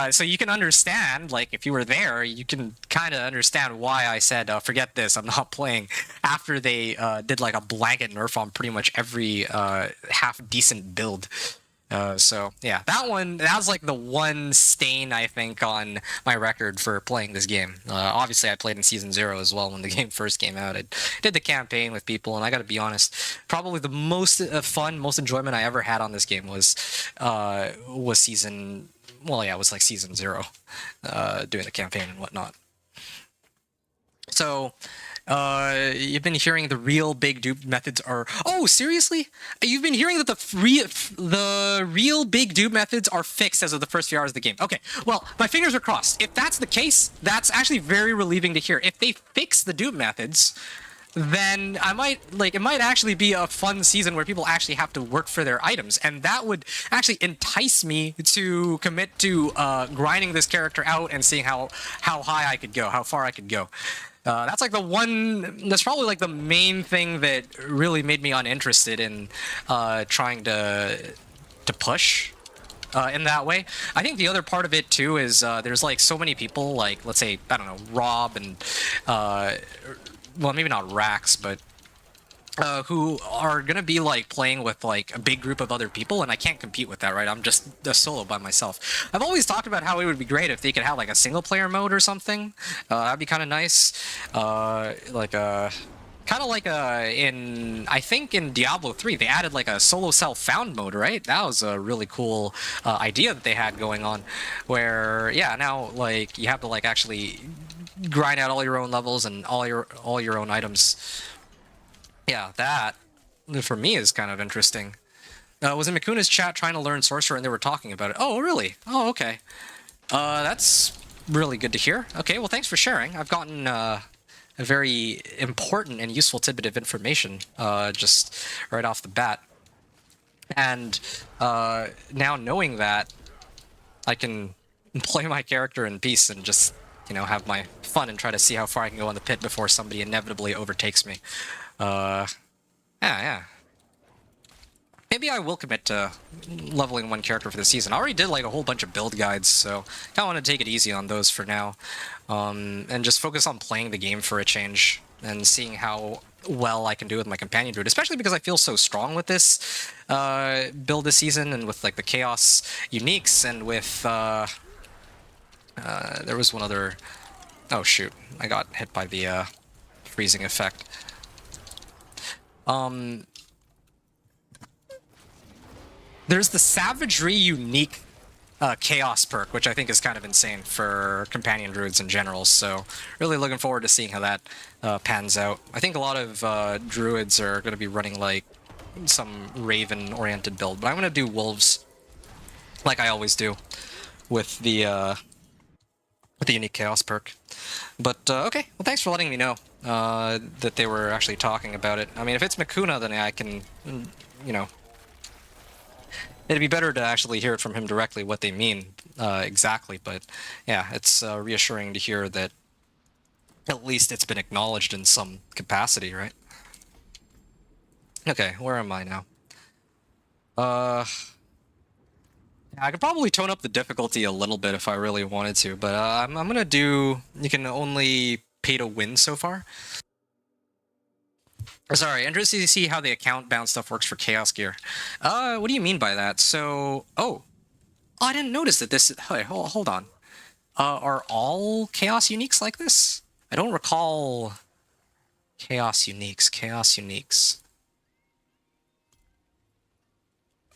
So you can understand, like, if you were there, you can kind of understand why I said, forget this, I'm not playing, after they did like a blanket nerf on pretty much every half-decent build. So yeah, that was like the one stain I think on my record for playing this game. Obviously I played in season 0 as well when the game first came out. I did the campaign with people, and I gotta be honest, probably the most fun, most enjoyment I ever had on this game was season, well yeah, it was like season 0, doing the campaign and whatnot. So you've been hearing the real big dupe methods are... Oh, seriously? You've been hearing that the real big dupe methods are fixed as of the first few hours of the game. Okay, well, my fingers are crossed. If that's the case, that's actually very relieving to hear. If they fix the dupe methods, then I might, like, it might actually be a fun season where people actually have to work for their items, and that would actually entice me to commit to grinding this character out and seeing how high I could go, how far I could go. That's like that's probably like the main thing that really made me uninterested in trying to push in that way. I think the other part of it too is there's like so many people, like, let's say, I don't know, Rob and well, maybe not Rax, but who are gonna be like playing with like a big group of other people, and I can't compete with that, right? I'm just a solo by myself. I've always talked about how it would be great if they could have like a single player mode or something. That'd be kind of nice. Like kind of like I think in Diablo 3 they added like a solo self found mode, right? That was a really cool idea that they had going on, where yeah, now like you have to like actually grind out all your own levels and all your own items. Yeah, that, for me, is kind of interesting. Was in Makuna's chat trying to learn Sorcerer, and they were talking about it. Oh, really? Oh, okay. That's really good to hear. Okay, well, thanks for sharing. I've gotten a very important and useful tidbit of information just right off the bat. And now knowing that, I can play my character in peace and just, you know, have my fun and try to see how far I can go in the pit before somebody inevitably overtakes me. Yeah. maybe I will commit to leveling one character for the season. I already did like a whole bunch of build guides, so kind of want to take it easy on those for now, and just focus on playing the game for a change and seeing how well I can do with my companion druid, especially because I feel so strong with this build this season and with like the chaos uniques and with there was one other. Oh shoot! I got hit by the freezing effect. There's the Savagery unique Chaos perk, which I think is kind of insane for Companion Druids in general, so really looking forward to seeing how that pans out. I think a lot of Druids are going to be running like some Raven-oriented build, but I'm going to do Wolves like I always do with the unique Chaos perk. But okay, well thanks for letting me know that they were actually talking about it. I mean, if it's Makuna, then I can, you know, it'd be better to actually hear it from him directly what they mean exactly, but yeah, it's reassuring to hear that at least it's been acknowledged in some capacity, right? Okay, where am I now? I could probably tone up the difficulty a little bit if I really wanted to, but I'm gonna do, you can only pay to win so far. Sorry, interested to see how the account bound stuff works for Chaos Gear. What do you mean by that? So, oh, I didn't notice that this. Hey, hold on. Are all Chaos Uniques like this? I don't recall Chaos Uniques. Chaos Uniques.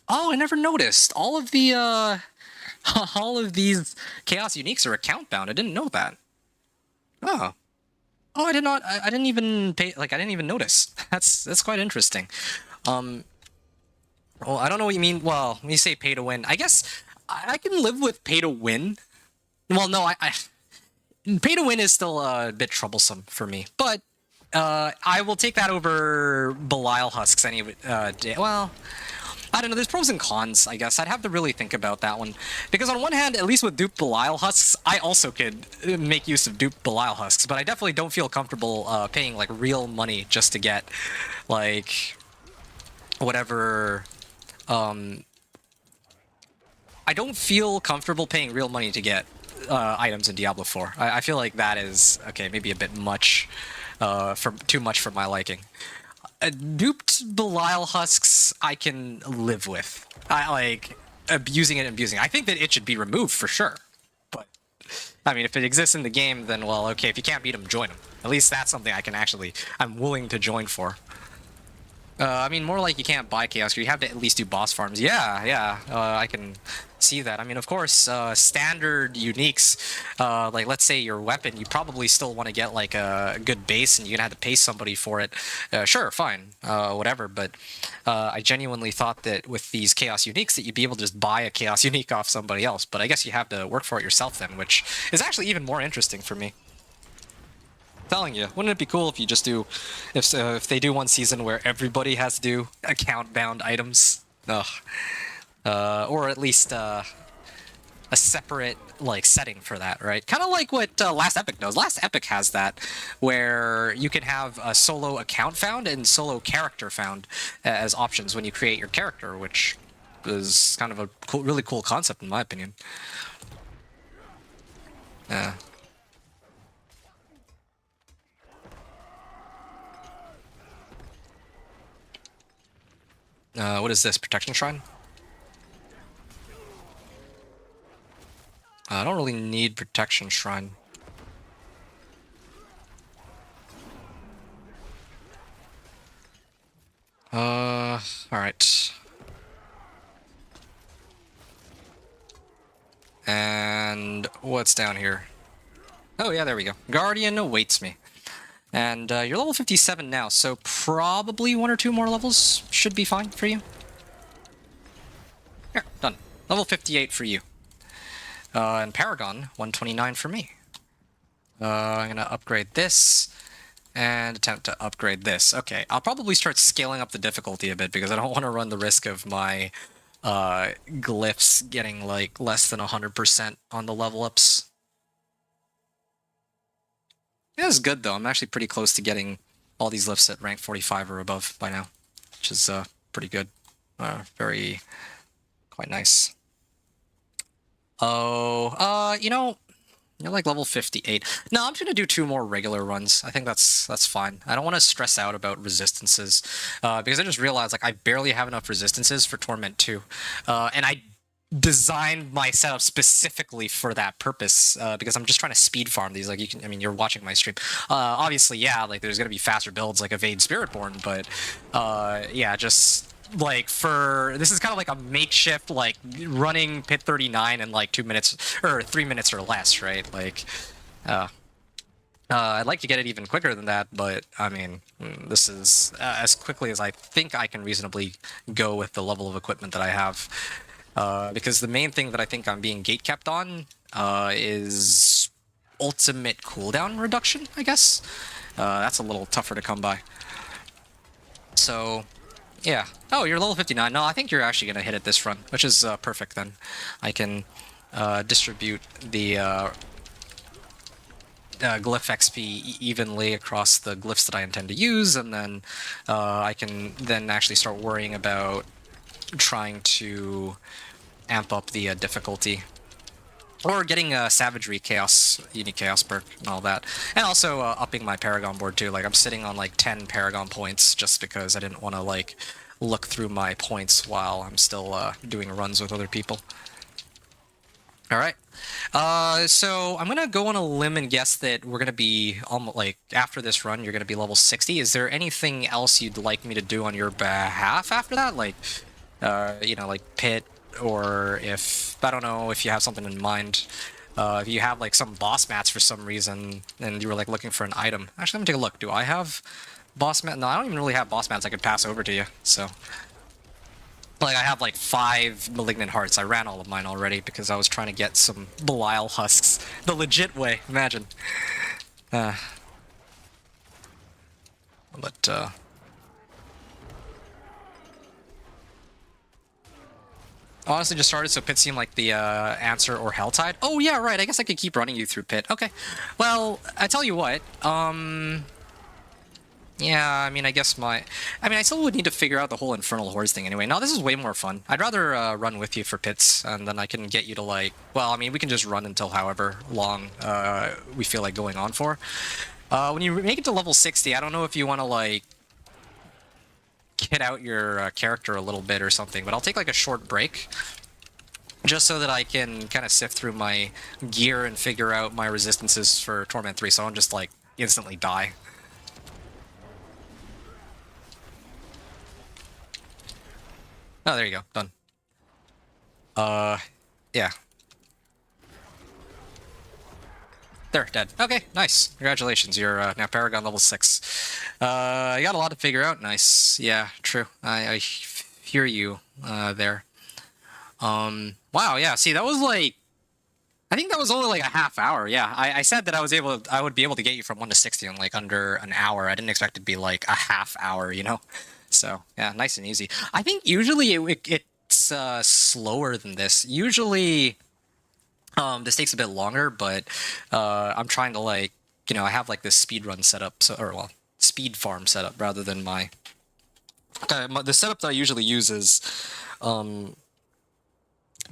Oh, I never noticed. All of the all of these Chaos Uniques are account bound. I didn't know that. Oh. Oh, I did not. I didn't even pay. Like, I didn't even notice. That's quite interesting. Well, I don't know what you mean. Well, when you say pay to win, I guess I can live with pay to win. Well, no, I pay to win is still a bit troublesome for me, but I will take that over Belial Husks any day. Well, I don't know, there's pros and cons, I guess. I'd have to really think about that one. Because on one hand, at least with Dupe Belial Husks, I also could make use of Dupe Belial Husks, but I definitely don't feel comfortable paying, like, real money just to get, like, whatever... I don't feel comfortable paying real money to get items in Diablo 4. I feel like that is, okay, maybe a bit much, too much for my liking. Duped Belial Husks, I can live with. I like abusing it and abusing it. I think that it should be removed for sure. But, I mean, if it exists in the game, then, well, okay, if you can't beat them, join them. At least that's something I can actually, I'm willing to join for. I mean, more like you can't buy Chaos Gear. You have to at least do boss farms. Yeah, I can see that. I mean, of course, standard uniques, like let's say your weapon, you probably still want to get like a good base and you're gonna have to pay somebody for it. Sure, fine, whatever. But I genuinely thought that with these Chaos uniques that you'd be able to just buy a Chaos unique off somebody else. But I guess you have to work for it yourself then, which is actually even more interesting for me. Telling you, wouldn't it be cool if you just do, if they do one season where everybody has to do account-bound items? Ugh. Or at least a separate like setting for that, right? Kind of like what Last Epic does. Last Epic has that, where you can have a solo account found and solo character found as options when you create your character, which is kind of a cool, really cool concept in my opinion. Yeah. What is this? Protection Shrine? I don't really need Protection Shrine. Alright. And what's down here? Oh yeah, there we go. Guardian awaits me. And you're level 57 now, so probably 1 or 2 more levels should be fine for you. Here, done. Level 58 for you. And Paragon, 129 for me. I'm gonna upgrade this, and attempt to upgrade this. Okay, I'll probably start scaling up the difficulty a bit, because I don't want to run the risk of my glyphs getting, like, less than 100% on the level ups. Yeah, it's good, though. I'm actually pretty close to getting all these lifts at rank 45 or above by now, which is pretty good. Very quite nice. Oh, you know, you're like level 58. No, I'm just gonna do 2 more regular runs. I think that's fine. I don't want to stress out about resistances, because I just realized like I barely have enough resistances for Torment 2, and I designed my setup specifically for that purpose, because I'm just trying to speed farm these. Like you can, I mean, you're watching my stream. Obviously, yeah, like there's gonna be faster builds like Evade Spiritborn, but yeah, just like for this is kind of like a makeshift like running pit 39 in like 2 minutes or 3 minutes or less, right? Like I'd like to get it even quicker than that, but I mean, this is as quickly as I think I can reasonably go with the level of equipment that I have, because the main thing that I think I'm being gatekept on is ultimate cooldown reduction, I guess. That's a little tougher to come by. So yeah. Oh, you're level 59. No, I think you're actually going to hit it this run, which is perfect then. I can distribute the glyph XP evenly across the glyphs that I intend to use, and then I can then actually start worrying about trying to amp up the difficulty. Or getting a Savagery Chaos, Unique Chaos perk and all that. And also upping my Paragon board too. Like I'm sitting on like 10 Paragon points just because I didn't want to like look through my points while I'm still doing runs with other people. Alright. So I'm gonna go on a limb and guess that we're gonna be almost like after this run you're gonna be level 60. Is there anything else you'd like me to do on your behalf after that? Like you know, like pit, or if I don't know if you have something in mind. If you have like some boss mats for some reason and you were like looking for an item. Actually, let me take a look. Do I have boss mats? No, I don't even really have boss mats I could pass over to you. So like I have like 5 malignant hearts. I ran all of mine already because I was trying to get some Belial husks the legit way. Imagine. But honestly just started, so pit seemed like the answer, or Helltide. Oh yeah, right, I guess I could keep running you through pit. Okay. Well, I tell you what, yeah, I mean, I guess I still would need to figure out the whole Infernal Hordes thing anyway. No, this is way more fun. I'd rather run with you for pits, and then I can get you to like, well, I mean, we can just run until however long we feel like going on for. When you make it to level 60, I don't know if you want to like get out your character a little bit or something, but I'll take like a short break just so that I can kind of sift through my gear and figure out my resistances for Torment 3, so I don't just like instantly die. Oh, there you go. Done. Yeah. There, dead. Okay, nice. Congratulations, you're now Paragon level 6. You got a lot to figure out. Nice. Yeah, true. I hear you there. Wow, yeah, see, that was like... I think that was only like a half hour. Yeah, I said that I would be able to get you from 1 to 60 in like under an hour. I didn't expect it to be like a half hour, you know? So, yeah, nice and easy. I think usually it's slower than this. Usually, this takes a bit longer, but I'm trying to like, you know, I have like this speed run setup, so, or well, speed farm setup rather than my... the setup that I usually use is... the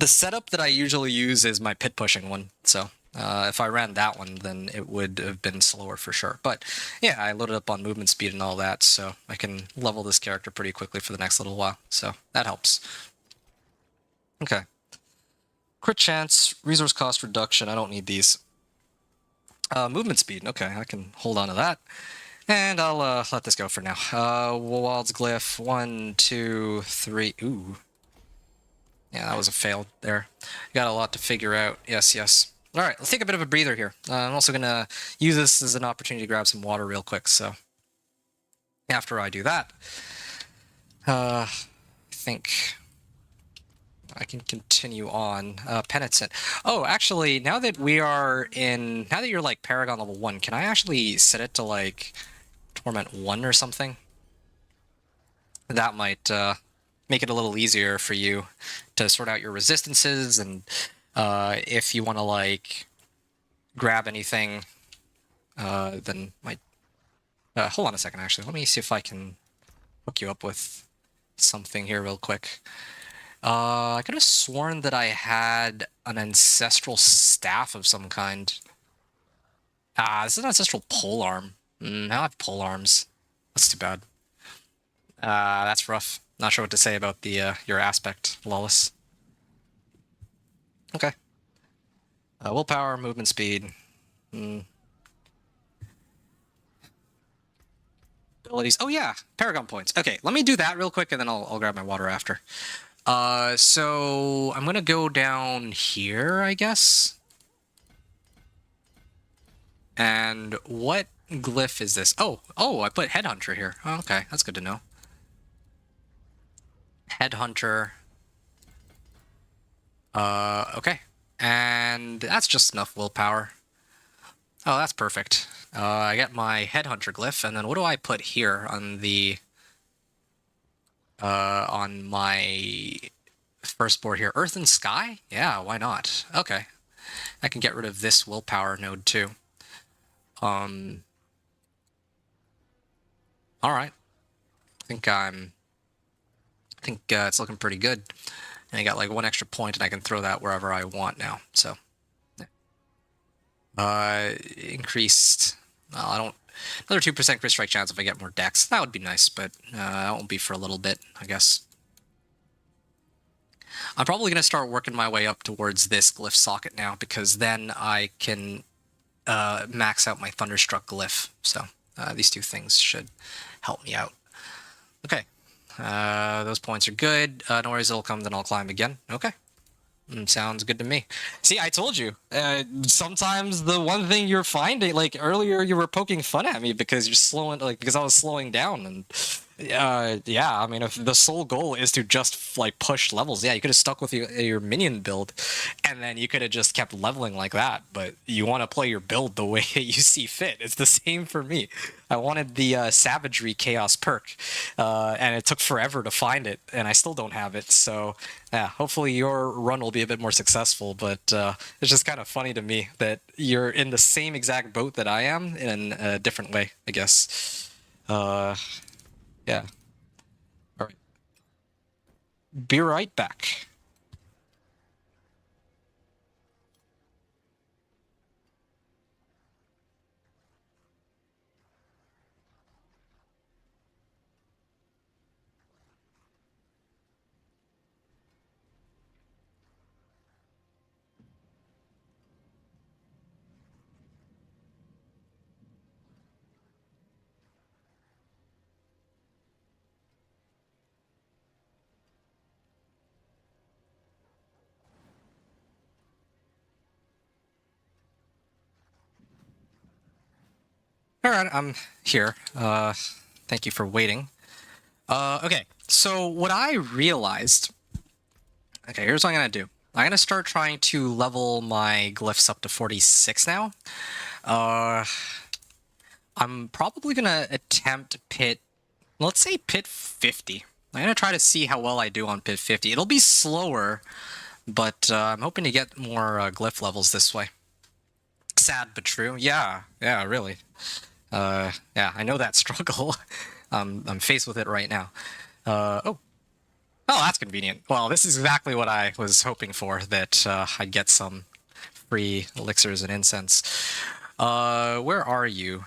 setup that I usually use is my pit pushing one, so if I ran that one, then it would have been slower for sure. But yeah, I loaded up on movement speed and all that, so I can level this character pretty quickly for the next little while, so that helps. Okay. Crit chance, resource cost reduction, I don't need these. Movement speed, okay, I can hold on to that. And I'll let this go for now. Wald's Glyph, 1, 2, 3, ooh. Yeah, that was a fail there. Got a lot to figure out. Yes, yes. All right, let's take a bit of a breather here. I'm also going to use this as an opportunity to grab some water real quick, so after I do that, I think I can continue on. Penitent. Oh, actually, now that you're like Paragon level 1, can I actually set it to like Torment 1 or something? That might make it a little easier for you to sort out your resistances, and if you want to like grab anything, then might hold on a second. Actually, let me see if I can hook you up with something here real quick. I could have sworn that I had an ancestral staff of some kind. Ah, this is an ancestral polearm. I don't have polearms. That's too bad. That's rough. Not sure what to say about the your aspect, Lawless. Okay. Willpower, movement speed. Abilities. Oh yeah, Paragon points. Okay, let me do that real quick, and then I'll grab my water after. So I'm gonna go down here, I guess. And what glyph is this? Oh, I put Headhunter here. Oh, okay, that's good to know. Headhunter. Okay. And that's just enough willpower. Oh, that's perfect. I get my Headhunter glyph, and then what do I put here on the on my first board here? Earth and Sky? Yeah, why not? Okay. I can get rid of this willpower node too. All right. I think it's looking pretty good. And I got like 1 extra point, and I can throw that wherever I want now. So, increased. Well, I don't. Another 2% crit strike chance if I get more dex. That would be nice, but that won't be for a little bit, I guess. I'm probably going to start working my way up towards this glyph socket now, because then I can max out my Thunderstruck glyph. So these two things should help me out. Okay. Those points are good. No worries, it'll come, then I'll climb again. Okay. Sounds good to me. See, I told you. Sometimes the one thing you're finding, like earlier, you were poking fun at me because you're slowing, like because I was slowing down, and yeah. I mean, if the sole goal is to just like push levels, yeah, you could have stuck with your minion build, and then you could have just kept leveling like that. But you want to play your build the way you see fit. It's the same for me. I wanted the Savagery Chaos perk, and it took forever to find it, and I still don't have it. So yeah, hopefully your run will be a bit more successful. But it's just kind of funny to me that you're in the same exact boat that I am in a different way, I guess. Yeah. All right. Be right back. All right, I'm here. Thank you for waiting. Okay, so what I realized... Okay, here's what I'm going to do. I'm going to start trying to level my glyphs up to 46 now. I'm probably going to attempt pit... Let's say pit 50. I'm going to try to see how well I do on pit 50. It'll be slower, but I'm hoping to get more glyph levels this way. Sad but true. Yeah, really. Yeah, I know that struggle. I'm faced with it right now. Oh, that's convenient. Well, this is exactly what I was hoping for, that I'd get some free elixirs and incense. Where are you?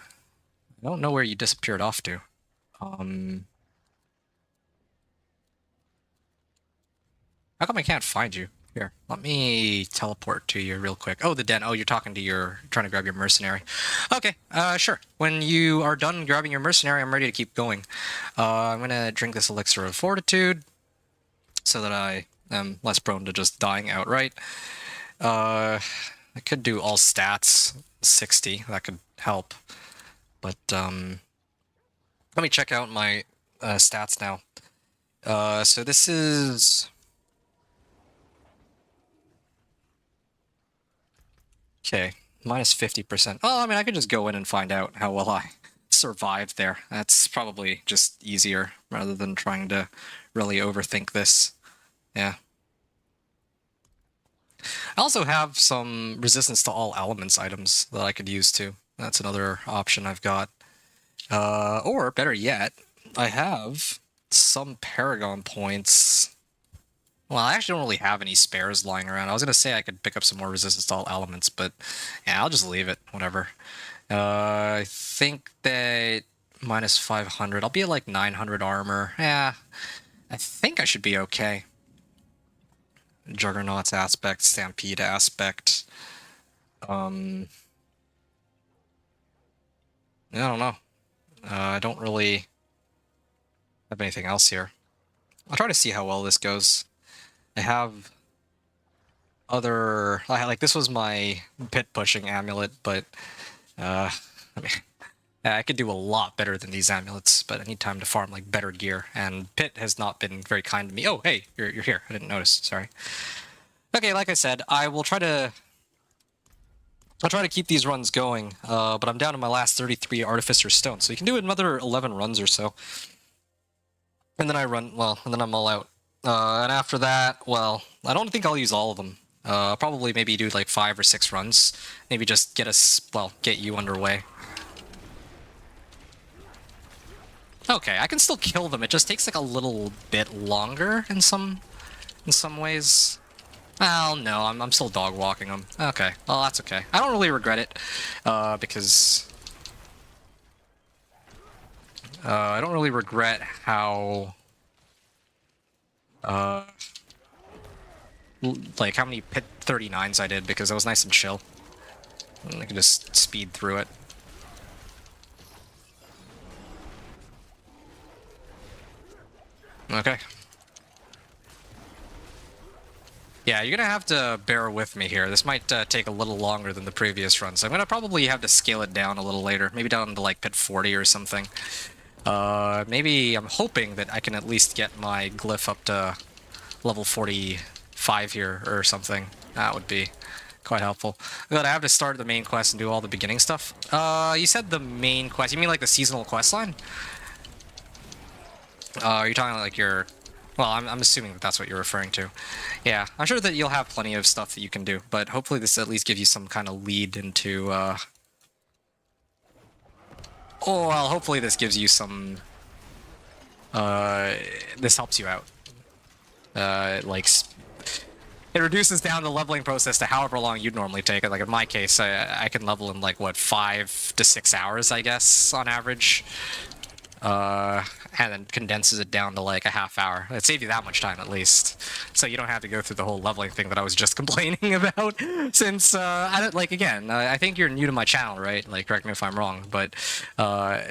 I don't know where you disappeared off to. How come I can't find you? Here, let me teleport to you real quick. Oh, the den. Oh, you're trying to grab your mercenary. Okay, sure. When you are done grabbing your mercenary, I'm ready to keep going. I'm gonna drink this elixir of fortitude so that I am less prone to just dying outright. I could do all stats 60. That could help. But let me check out my stats now. So this is... Okay, minus 50%. Oh, I mean, I could just go in and find out how well I survived there. That's probably just easier rather than trying to really overthink this. Yeah. I also have some resistance to all elements items that I could use too. That's another option I've got. Or better yet, I have some Paragon points. Well, I actually don't really have any spares lying around. I was gonna say I could pick up some more resistance to all elements, but yeah, I'll just leave it. Whatever. I think that minus 500. I'll be at like 900 armor. Yeah, I think I should be okay. Juggernaut's aspect, Stampede aspect. I don't know. I don't really have anything else here. I'll try to see how well this goes. I have other... like, this was my pit pushing amulet, but... I mean, I could do a lot better than these amulets, but I need time to farm, like, better gear, and Pit has not been very kind to me. Oh, hey, you're here. I didn't notice. Sorry. Okay, like I said, I'll try to keep these runs going, but I'm down to my last 33 Artificer Stone, so you can do another 11 runs or so. And then I run, well, and then I'm all out. And after that, well, I don't think I'll use all of them. Probably maybe do like 5 or 6 runs. Maybe just get us, well, get you underway. Okay, I can still kill them. It just takes like a little bit longer in some ways. Well, no, I'm still dog walking them. Okay, well, that's okay. I don't really regret it, because I don't really regret how like how many pit 39s I did, because it was nice and chill. And I could just speed through it. Okay. Yeah, you're gonna have to bear with me here. This might take a little longer than the previous run, so I'm gonna probably have to scale it down a little later. Maybe down to like pit 40 or something. Maybe I'm hoping that I can at least get my glyph up to level 45 here or something. That would be quite helpful. But I have to start the main quest and do all the beginning stuff. You said the main quest. You mean like the seasonal quest line? You're talking like your... Well, I'm assuming that that's what you're referring to. Yeah, I'm sure that you'll have plenty of stuff that you can do, but hopefully this at least gives you some kind of lead into... Oh, well, hopefully this gives you some... This helps you out. Like... It reduces down the leveling process to however long you'd normally take it. Like in my case, I can level in like, what, 5 to 6 hours, I guess, on average. And then condenses it down to like a half hour. It saves you that much time at least, so you don't have to go through the whole leveling thing that I was just complaining about. Since I don't, like, again, I think you're new to my channel, right? Like, correct me if I'm wrong, but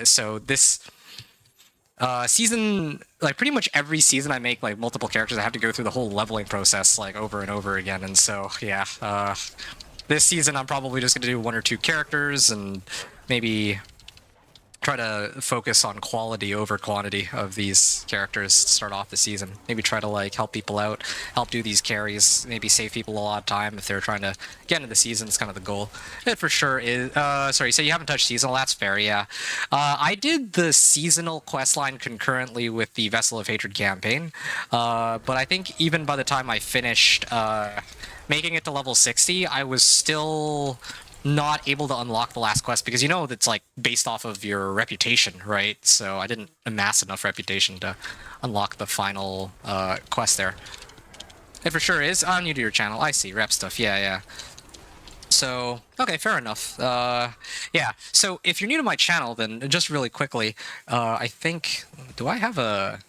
so this season, like pretty much every season I make like multiple characters, I have to go through the whole leveling process like over and over again, and so yeah, this season I'm probably just gonna do 1 or 2 characters and maybe try to focus on quality over quantity of these characters to start off the season. Maybe try to like help people out, help do these carries, maybe save people a lot of time if they're trying to get into the season. It's kind of the goal. It for sure is... sorry, so you haven't touched seasonal? That's fair, yeah. I did the seasonal questline concurrently with the Vessel of Hatred campaign, but I think even by the time I finished making it to level 60, I was still not able to unlock the last quest, because you know that's like based off of your reputation, right? So I didn't amass enough reputation to unlock the final quest there. It for sure is. I'm new to your channel. I see. Rep stuff. Yeah. So, okay, fair enough. Yeah, so if you're new to my channel, then just really quickly, I think... Do I have a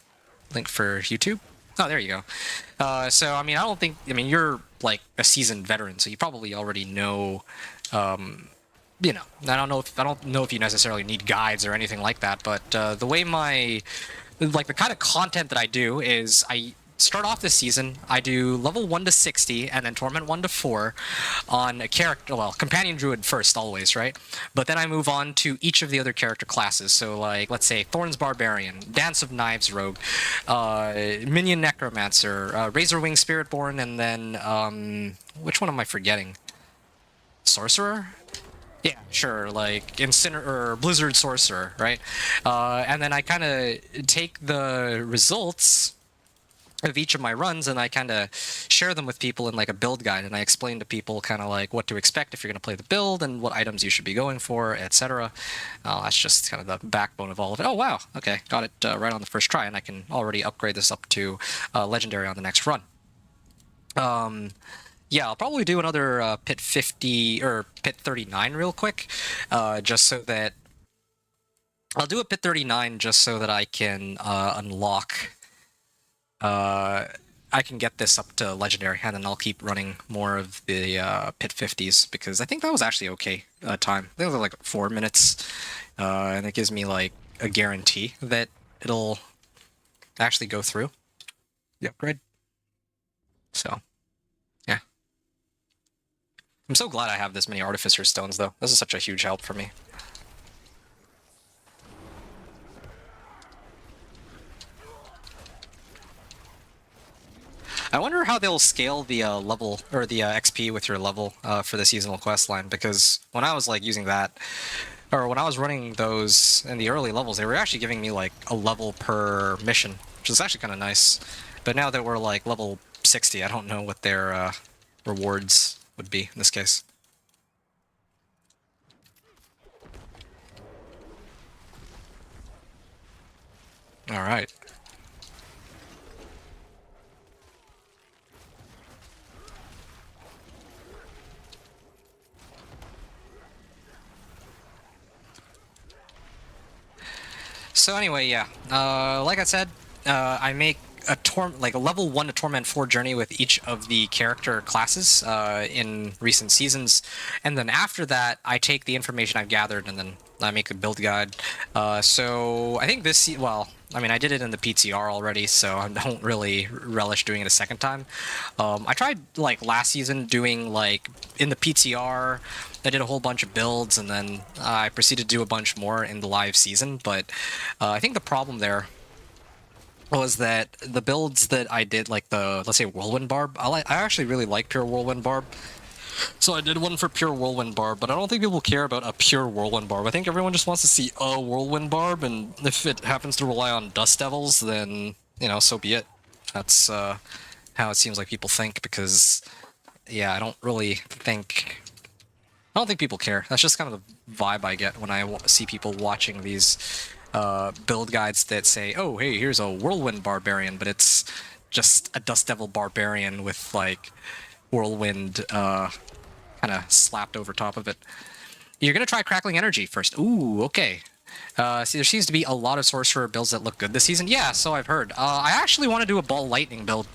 link for YouTube? Oh, there you go. So, I mean, I don't think... I mean, you're, like, a seasoned veteran, so you probably already know... you know, I don't know if you necessarily need guides or anything like that, but the way like the kind of content that I do is I start off this season, I do level 1 to 60 and then Torment 1 to 4 on a character, well, Companion Druid first always, right? But then I move on to each of the other character classes. So like, let's say Thorns Barbarian, Dance of Knives Rogue, Minion Necromancer, Razorwing Spiritborn, and then, which one am I forgetting? Sorcerer? Yeah, sure, like or Blizzard Sorcerer, right? And then I kind of take the results of each of my runs, and I kind of share them with people in like a build guide, and I explain to people kind of like what to expect if you're going to play the build and what items you should be going for, etc. That's just kind of the backbone of all of it. Oh wow, okay, got it right on the first try, and I can already upgrade this up to legendary on the next run. Yeah, I'll probably do another pit 50 or pit 39 real quick, just so that I'll do a pit 39 just so that I can unlock. I can get this up to legendary, and then I'll keep running more of the pit 50s, because I think that was actually okay time. I think it was like 4 minutes, and it gives me like a guarantee that it'll actually go through the upgrade. So, yeah. I'm so glad I have this many Artificer Stones, though. This is such a huge help for me. I wonder how they'll scale the level or the XP with your level for the seasonal quest line, because when I was like using that, or when I was running those in the early levels, they were actually giving me like a level per mission, which is actually kind of nice. But now that we're like level 60, I don't know what their rewards would be in this case. All right. So anyway, yeah. Like I said, I make a level 1 to Torment 4 journey with each of the character classes in recent seasons, and then after that, I take the information I've gathered and then I make a build guide. So I think well, I mean, I did it in the PTR already, so I don't really relish doing it a second time. I tried like last season doing like in the PTR. I did a whole bunch of builds, and then I proceeded to do a bunch more in the live season. But I think the problem there was that the builds that I did, like the, let's say, Whirlwind Barb, I actually really like pure Whirlwind Barb. So I did one for pure Whirlwind Barb, but I don't think people care about a pure Whirlwind Barb. I think everyone just wants to see a Whirlwind Barb, and if it happens to rely on Dust Devils, then, you know, so be it. That's how it seems like people think, because, yeah, I don't think people care. That's just kind of the vibe I get when I see people watching these build guides that say, oh, hey, here's a Whirlwind Barbarian, but it's just a Dust Devil Barbarian with, like, Whirlwind kind of slapped over top of it. You're going to try Crackling Energy first. Ooh, okay. See, there seems to be a lot of Sorcerer builds that look good this season. Yeah, so I've heard. I actually want to do a Ball Lightning build.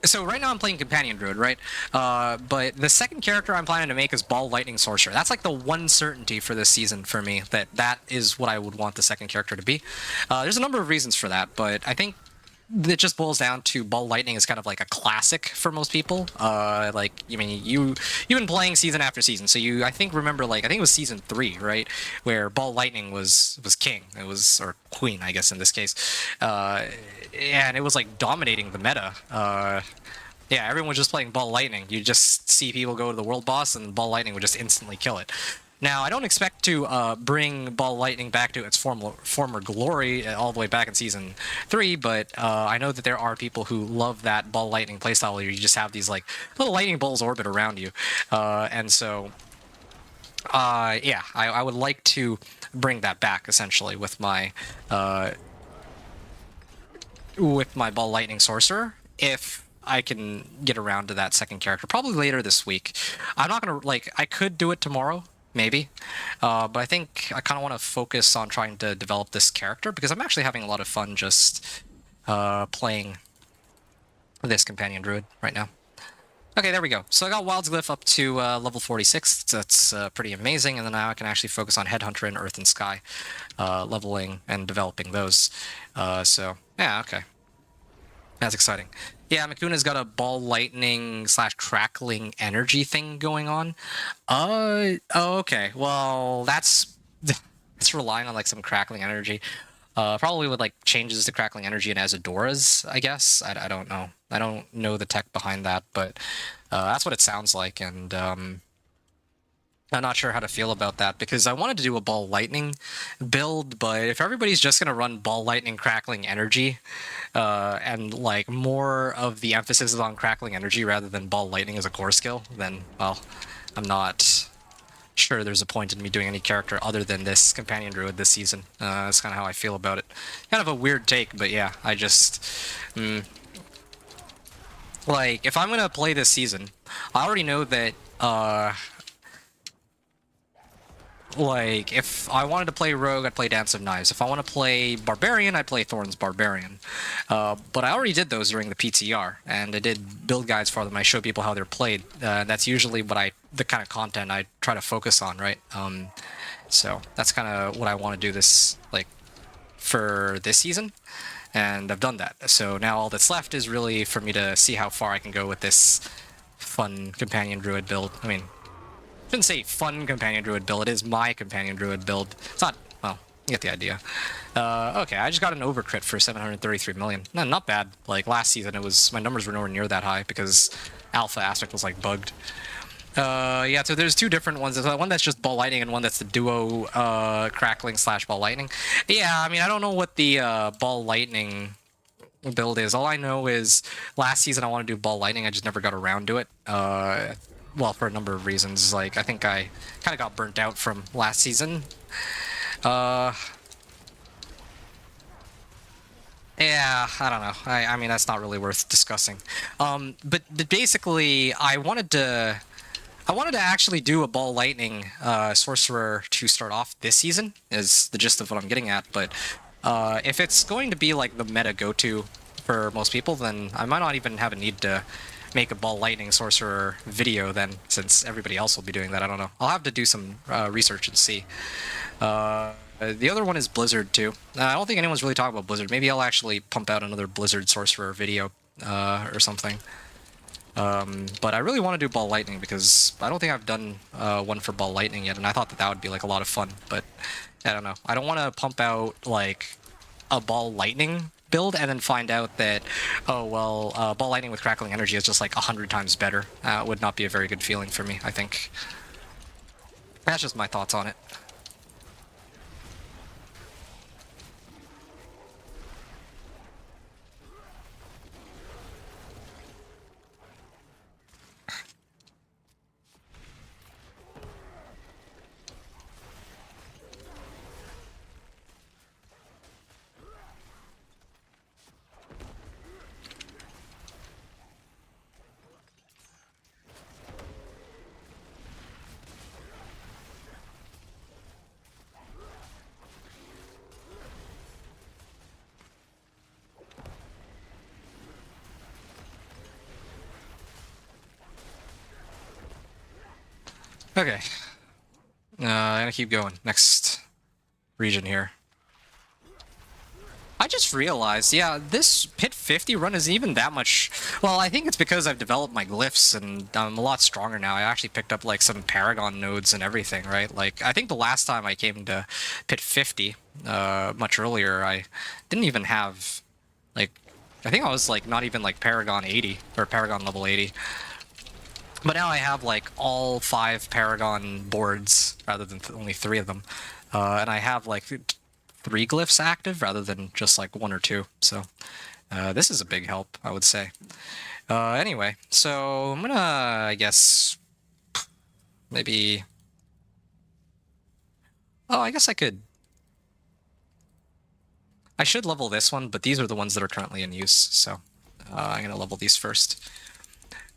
So right now I'm playing Companion Druid, right? But the second character I'm planning to make is Ball Lightning Sorcerer. That's like the one certainty for this season for me, that is what I would want the second character to be. There's a number of reasons for that, but I think it just boils down to Ball Lightning is kind of like a classic for most people. Like, I mean, you've been playing season after season, so I think remember, like, I think it was season 3, right, where Ball Lightning was king. It was, or queen, I guess in this case, and it was like dominating the meta. Yeah, everyone was just playing Ball Lightning. You just see people go to the world boss, and Ball Lightning would just instantly kill it. Now, I don't expect to bring Ball Lightning back to its former glory all the way back in Season 3, but I know that there are people who love that Ball Lightning playstyle where you just have these like little lightning bolts orbit around you. And so, yeah, I would like to bring that back, essentially, with my Ball Lightning Sorcerer, if I can get around to that second character. Probably later this week. I'm not going to, like, I could do it tomorrow, maybe. But I think I kind of want to focus on trying to develop this character, because I'm actually having a lot of fun just playing this Companion Druid right now. Okay, there we go. So I got Wild's Glyph up to level 46. That's pretty amazing. And then now I can actually focus on Headhunter and Earth and Sky, leveling and developing those. So, yeah, okay. That's exciting. Yeah, Makuna's got a Ball Lightning / Crackling Energy thing going on. Oh, okay. Well, that's relying on like some Crackling Energy. Probably with like changes to Crackling Energy and Azadoras, I guess. I don't know. I don't know the tech behind that, but that's what it sounds like. And I'm not sure how to feel about that because I wanted to do a ball lightning build, but if everybody's just gonna run ball lightning crackling energy, and like more of the emphasis is on crackling energy rather than ball lightning as a core skill, then well, I'm not sure there's a point in me doing any character other than this companion druid this season. That's kind of how I feel about it. Kind of a weird take, but yeah, I just like if I'm gonna play this season, I already know that like, if I wanted to play Rogue, I'd play Dance of Knives. If I want to play Barbarian, I'd play Thorn's Barbarian. But I already did those during the PTR, and I did build guides for them. I show people how they're played. That's usually the kind of content I try to focus on, right? So that's kind of what I want to do this, like, for this season. And I've done that. So now all that's left is really for me to see how far I can go with this fun companion druid build. I mean, I shouldn't say fun companion druid build, it is my companion druid build. It's not, well, you get the idea. Okay, I just got an overcrit for 733 million. No, not bad. Like last season, my numbers were nowhere near that high because alpha aspect was like bugged. Yeah, so there's two different ones. There's one that's just ball lightning and one that's the duo crackling / ball lightning. Yeah, I mean, I don't know what the ball lightning build is. All I know is last season I want to do ball lightning. I just never got around to it. Well, for a number of reasons. Like, I think I kind of got burnt out from last season. Yeah, I don't know. I mean, that's not really worth discussing. But basically, I wanted to actually do a ball lightning sorcerer to start off this season, is the gist of what I'm getting at. But if it's going to be like the meta go-to for most people, then I might not even have a need to make a ball lightning sorcerer video then, since everybody else will be doing that. I don't know. I'll have to do some research and see. The other one is Blizzard too. I don't think anyone's really talking about Blizzard. Maybe I'll actually pump out another Blizzard sorcerer video or something. But I really want to do ball lightning because I don't think I've done one for ball lightning yet, and I thought that would be like a lot of fun. But I don't know. I don't want to pump out like a ball lightning build and then find out that, oh well, ball lightning with crackling energy is just like 100 times better. Would not be a very good feeling for me, I think. That's just my thoughts on it. Okay. I'm gonna keep going. Next region here. I just realized, yeah, this Pit 50 run isn't even that much. Well, I think it's because I've developed my glyphs and I'm a lot stronger now. I actually picked up like some Paragon nodes and everything, right? Like, I think the last time I came to Pit 50, much earlier, I didn't even have, like, I think I was like not even like Paragon 80 or Paragon level 80. But now I have like all 5 Paragon boards rather than only 3 of them. And I have like 3 glyphs active rather than just like 1 or 2. So this is a big help, I would say. Anyway, so I'm gonna, I guess, maybe... Oh, I guess I could... I should level this one, but these are the ones that are currently in use, so I'm gonna level these first.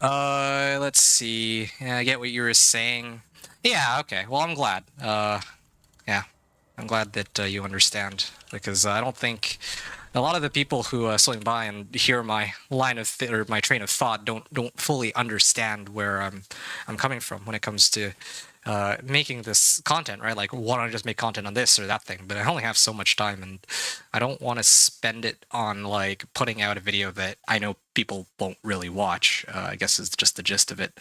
Let's see. Yeah, I get what you were saying. Yeah, okay. Well, I'm glad. Yeah. I'm glad that you understand, because I don't think a lot of the people who swing by and hear my line of or my train of thought don't fully understand where I'm coming from when it comes to making this content, right? Like, why don't I just make content on this or that thing? But I only have so much time, and I don't want to spend it on like putting out a video that I know people won't really watch. I guess is just the gist of it.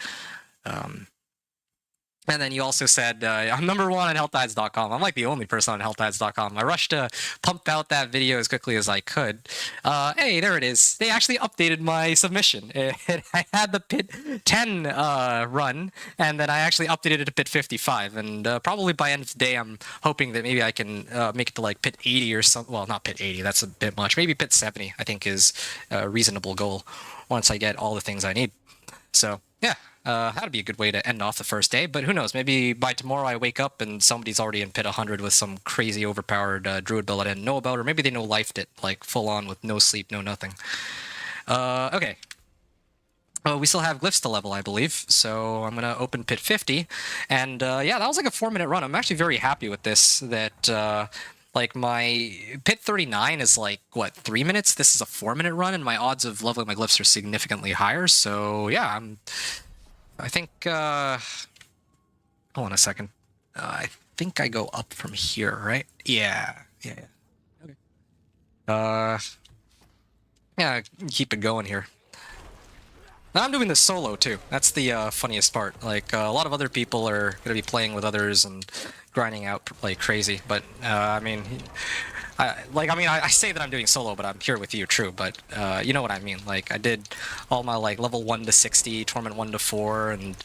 And then you also said, I'm number one on healthtides.com. I'm like the only person on healthtides.com. I rushed to pump out that video as quickly as I could. Hey, there it is. They actually updated my submission. I had the pit 10 run, and then I actually updated it to pit 55. And probably by end of the day, I'm hoping that maybe I can make it to like pit 80 or something. Well, not pit 80. That's a bit much. Maybe pit 70, I think, is a reasonable goal once I get all the things I need. So, yeah. That'd be a good way to end off the first day, but who knows? Maybe by tomorrow I wake up and somebody's already in pit 100 with some crazy overpowered druid build I didn't know about, or maybe they no-lifed it, like full on with no sleep, no nothing. Okay. We still have glyphs to level, I believe, so I'm gonna open pit 50, and yeah, that was like a 4-minute run. I'm actually very happy with this, that like my pit 39 is like, what, 3 minutes? This is a 4-minute run, and my odds of leveling my glyphs are significantly higher, so yeah, I think, hold on a second. I think I go up from here, right? Yeah. Okay. Yeah, keep it going here. I'm doing this solo, too. That's the funniest part. Like, a lot of other people are going to be playing with others and grinding out like crazy, but, I mean... I say that I'm doing solo, but I'm here with you, true, but you know what I mean. Like, I did all my, like, level 1 to 60, tournament 1 to 4, and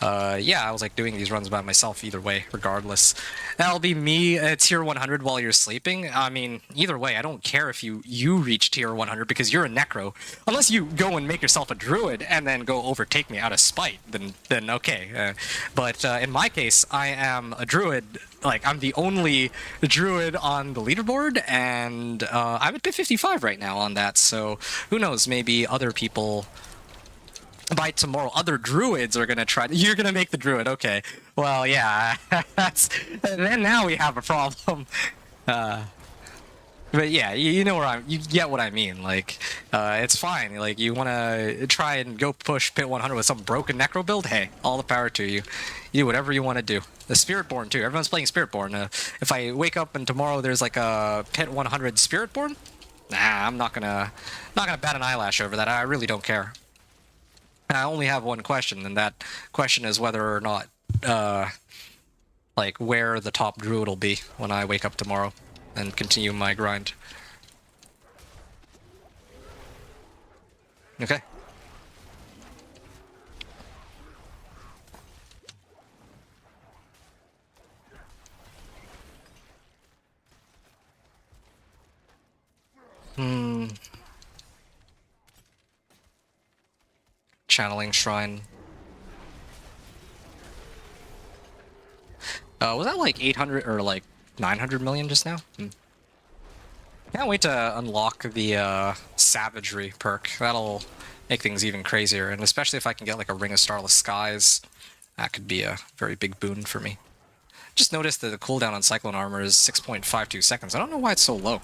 yeah, I was, like, doing these runs by myself either way, regardless. That'll be me at tier 100 while you're sleeping. I mean, either way, I don't care if you reach tier 100 because you're a necro. Unless you go and make yourself a druid and then go overtake me out of spite, then okay. But in my case, I am a druid. Like, I'm the only druid on the leaderboard, and I'm at pit 55 right now on that, so who knows, maybe other people, by tomorrow, other druids are gonna try. You're gonna make the druid, okay. Well, yeah, then now we have a problem. But yeah, you know you get what I mean. Like, it's fine. Like, you want to try and go push pit 100 with some broken necro build? Hey, all the power to you. You do whatever you want to do. The Spiritborn too. Everyone's playing Spiritborn. If I wake up and tomorrow there's like a pit 100 Spiritborn, nah, I'm not gonna bat an eyelash over that. I really don't care. I only have one question, and that question is whether or not, like, where the top druid will be when I wake up tomorrow and continue my grind. Okay. Channeling Shrine. Was that like 800 or like 900 million just now? Can't wait to unlock the Savagery perk. That'll make things even crazier, and especially if I can get like a Ring of Starless Skies, that could be a very big boon for me. Just noticed that the cooldown on Cyclone Armor is 6.52 seconds. I don't know why it's so low.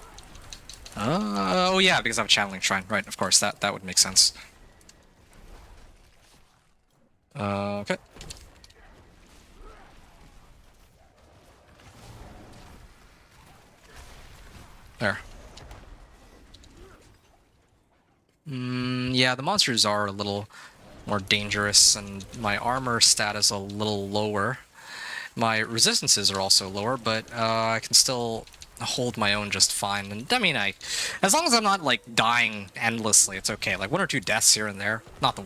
Oh yeah, because I have a Channeling Shrine. Right, of course, that would make sense. Okay. There. Yeah, the monsters are a little more dangerous, and my armor stat is a little lower. My resistances are also lower, but I can still hold my own just fine. And I mean, as long as I'm not like dying endlessly, it's okay. Like 1 or 2 deaths here and there, not the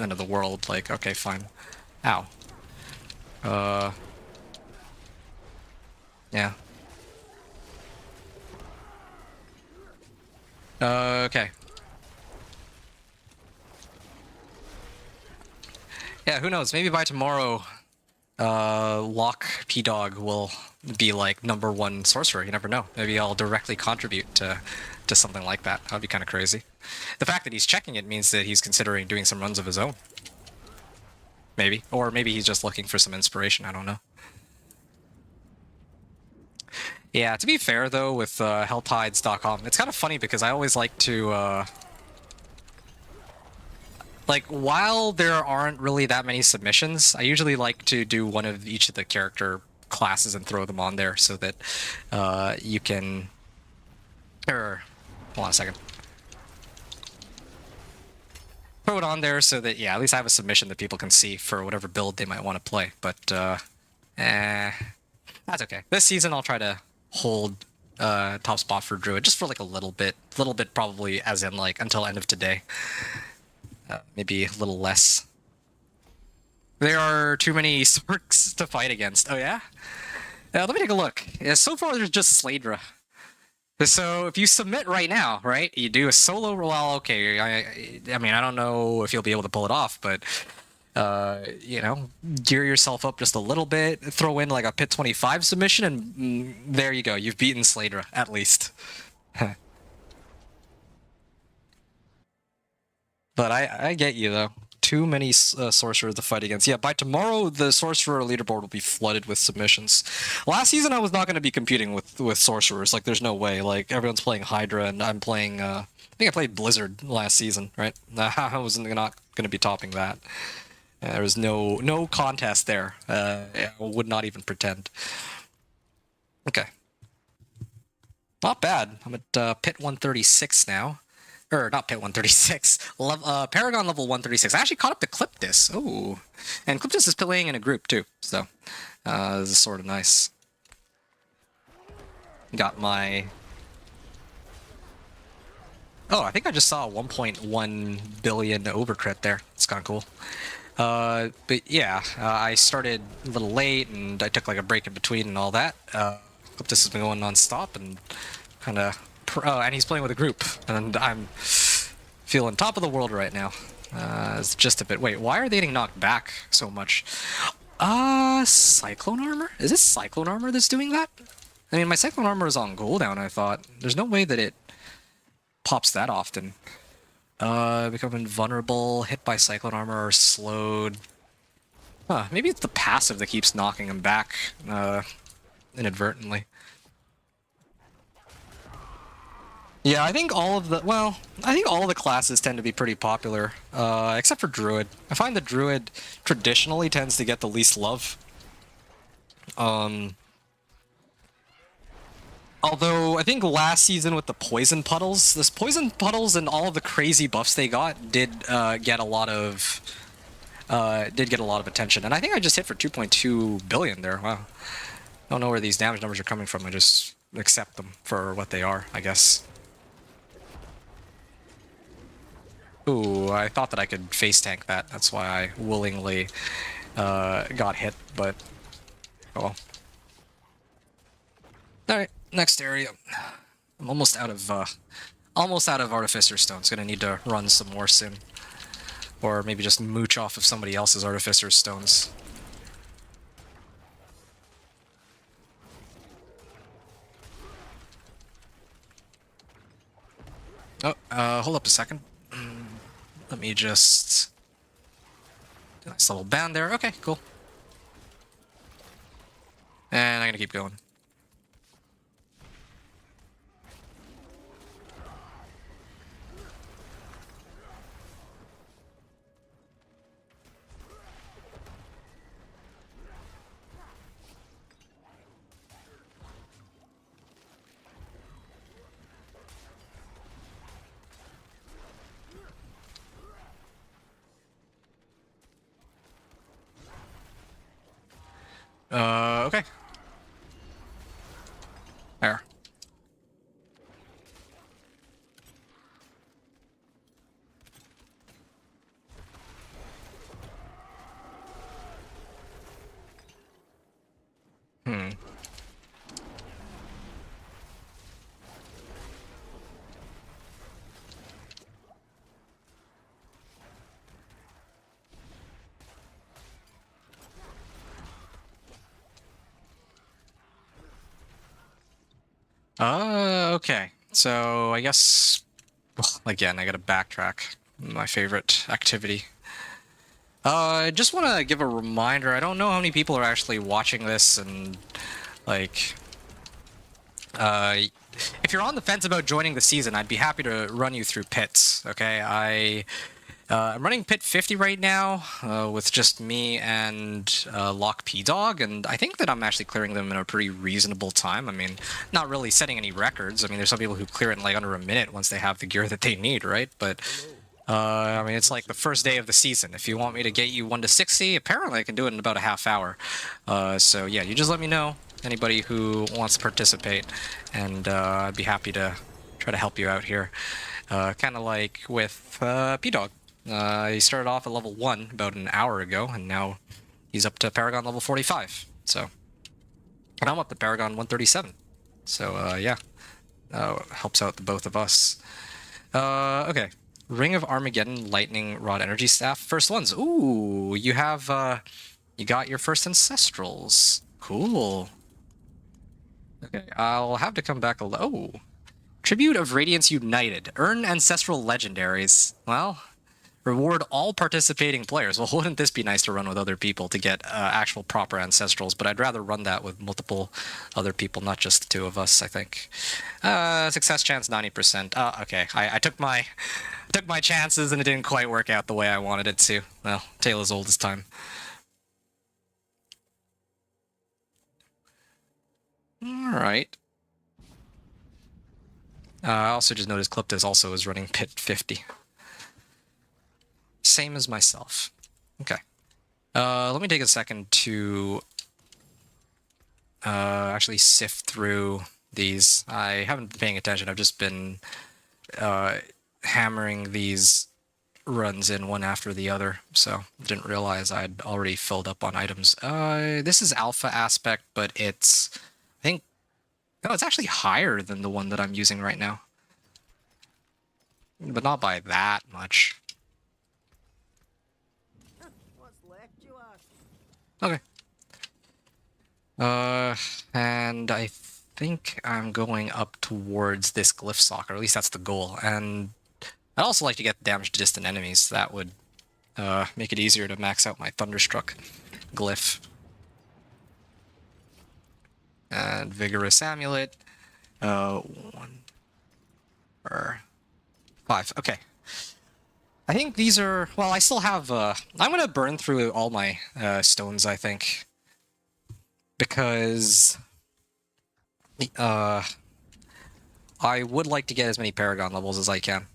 end of the world. Like, okay, fine. Ow. Yeah. Okay. Yeah, who knows? Maybe by tomorrow, Locke P-Dog will be like #1 sorcerer. You never know. Maybe I'll directly contribute to something like that. That'd be kind of crazy. The fact that he's checking it means that he's considering doing some runs of his own. Maybe. Or maybe he's just looking for some inspiration. I don't know. Yeah, to be fair, though, with helltides.com, it's kind of funny because I always like to... like, while there aren't really that many submissions, I usually like to do one of each of the character classes and throw them on there so that you can... Or, hold on a second. Throw it on there so that, yeah, at least I have a submission that people can see for whatever build they might want to play. But, That's okay. This season I'll try to hold top spot for Druid just for like a little bit probably, as in like until end of today. Maybe a little less. There are too many Sorks to fight against. Oh yeah? Let me take a look. Yeah, so far there's just Sladra. So if you submit right now, right, you do a solo. Well, okay. I mean, I don't know if you'll be able to pull it off, but you know, gear yourself up just a little bit. Throw in like a Pit 25 submission, and there you go. You've beaten Sladra at least. But I get you though. Too many sorcerers to fight against. Yeah, by tomorrow the sorcerer leaderboard will be flooded with submissions. Last season I was not going to be competing with sorcerers. Like, there's no way. Like, everyone's playing Hydra and I'm playing. I think I played Blizzard last season, right? I was not going to be topping that. There was no contest there. I would not even pretend. Okay. Not bad. I'm at Pit 136 now. Or not Pit 136. Paragon level 136. I actually caught up to Cliptis. Oh. And Cliptis is playing in a group too. So this is sort of nice. Got my... Oh, I think I just saw a 1.1 billion overcrit there. It's kind of cool. But yeah, I started a little late and I took like a break in between and all that. Cliptis has been going non-stop and kind of... and he's playing with a group, and I'm feeling top of the world right now. It's just a bit... Wait, why are they getting knocked back so much? Cyclone Armor? Is this Cyclone Armor that's doing that? I mean, my Cyclone Armor is on cooldown, I thought. There's no way that it pops that often. Becoming vulnerable, hit by Cyclone Armor, or slowed. Huh, maybe it's the passive that keeps knocking him back, inadvertently. Yeah, I think all of the... Well, I think all of the classes tend to be pretty popular, except for Druid. I find that Druid traditionally tends to get the least love. Although, I think last season with the Poison Puddles, this Poison Puddles and all of the crazy buffs they got did get a lot of... attention. And I think I just hit for 2.2 billion there. Wow. I don't know where these damage numbers are coming from. I just accept them for what they are, I guess. Ooh, I thought that I could face tank that. That's why I willingly got hit, but oh well. Alright, next area. I'm almost out of Artificer Stones. Gonna need to run some more soon. Or maybe just mooch off of somebody else's Artificer Stones. Oh, hold up a second. Let me just... Nice little band there. Okay, cool. And I'm gonna keep going. Okay. There. Okay. So I guess, well, again, I gotta backtrack. My favorite activity. I just want to give a reminder. I don't know how many people are actually watching this, and like, if you're on the fence about joining the season, I'd be happy to run you through pits. Okay, I'm running pit 50 right now with just me and Lock P Dog, and I think that I'm actually clearing them in a pretty reasonable time. I mean, not really setting any records. I mean, there's some people who clear it in like under a minute once they have the gear that they need, right? But I mean, it's like the first day of the season. If you want me to get you 1 to 60, apparently I can do it in about a half hour. So yeah, you just let me know, anybody who wants to participate, and I'd be happy to try to help you out here. Kind of like with P-Dog. He started off at level 1 about an hour ago, and now he's up to Paragon level 45. So, and I'm up to Paragon 137. So yeah, helps out the both of us. Okay. Ring of Armageddon, Lightning Rod, Energy Staff. First ones. Ooh, you have, you got your first Ancestrals. Cool. Okay, I'll have to come back oh. Tribute of Radiance United. Earn Ancestral Legendaries. Well, reward all participating players. Well, wouldn't this be nice to run with other people to get actual proper Ancestrals? But I'd rather run that with multiple other people, not just the two of us, I think. Success chance 90%. Okay. I took my chances and it didn't quite work out the way I wanted it to. Well, tale as old as time. Alright. I also just noticed Cliptus also is running Pit 50. Same as myself. Okay. Let me take a second to actually sift through these. I haven't been paying attention. I've just been hammering these runs in one after the other, so didn't realize I'd already filled up on items. This is alpha aspect, but it's, I think, no, it's actually higher than the one that I'm using right now. But not by that much. Okay. And I think I'm going up towards this glyph sock, or at least that's the goal. And I'd also like to get damage to distant enemies. That would make it easier to max out my Thunderstruck glyph. And Vigorous Amulet. 1 or 5. Okay. I think these are... Well, I still have... I'm going to burn through all my stones, I think. Because... I would like to get as many Paragon levels as I can.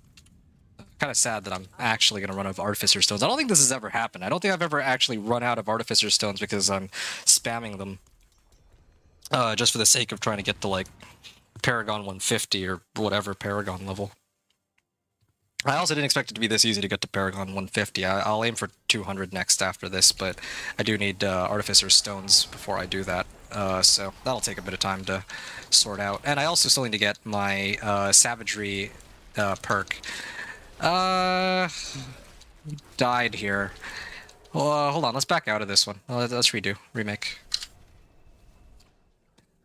Kind of sad that I'm actually going to run out of Artificer Stones. I don't think this has ever happened. I don't think I've ever actually run out of Artificer Stones because I'm spamming them. Just for the sake of trying to get to, like, Paragon 150 or whatever Paragon level. I also didn't expect it to be this easy to get to Paragon 150. I'll aim for 200 next after this, but I do need Artificer Stones before I do that. So that'll take a bit of time to sort out. And I also still need to get my Savagery perk. Died here. Hold on, let's back out of this one. Let's redo. Remake.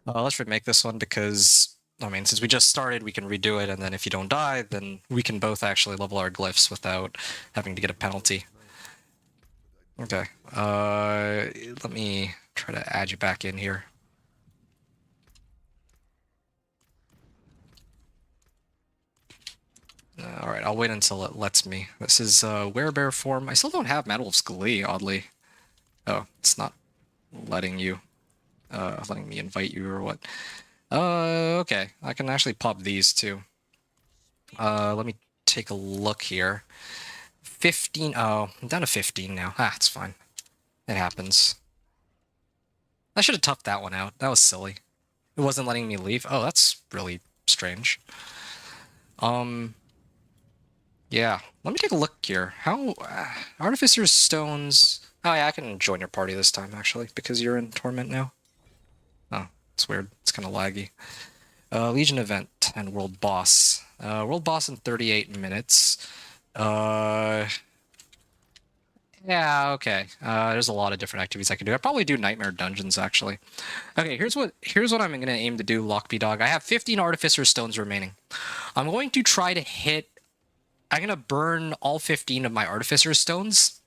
Let's remake this one because, I mean, since we just started, we can redo it, and then if you don't die, then we can both actually level our glyphs without having to get a penalty. Okay. Let me try to add you back in here. Alright, I'll wait until it lets me. This is Werebear form. I still don't have Mantle of Scaly, oddly. Oh, it's not letting you. Letting me invite you or what. Okay. I can actually pop these too. Let me take a look here. 15. Oh, I'm down to 15 now. Ah, it's fine. It happens. I should have toughed that one out. That was silly. It wasn't letting me leave. Oh, that's really strange. Yeah. Let me take a look here. How... Artificer's Stones... Oh, yeah, I can join your party this time, actually, because you're in Torment now. Oh, it's weird. It's kind of laggy. Legion Event and World Boss. World Boss in 38 minutes. Yeah, okay. There's a lot of different activities I can do. I'd probably do Nightmare Dungeons, actually. Okay, here's what I'm going to aim to do, Lockbee Dog. I have 15 Artificer Stones remaining. I'm going to try to hit... I'm going to burn all 15 of my Artificer Stones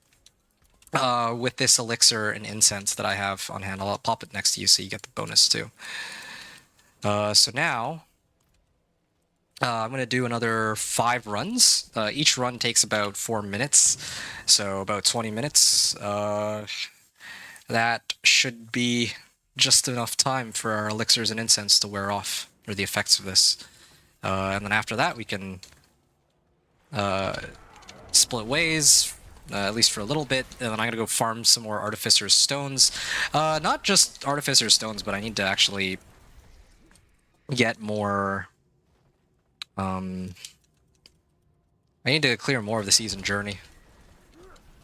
with this elixir and incense that I have on hand. I'll pop it next to you so you get the bonus too. So now, I'm going to do another 5 runs. Each run takes about 4 minutes, so about 20 minutes. That should be just enough time for our elixirs and incense to wear off, or the effects of this. And then after that, we can split ways, at least for a little bit, and then I'm gonna go farm some more Artificer's Stones. Not just Artificer's Stones, but I need to actually get more... I need to clear more of the Season Journey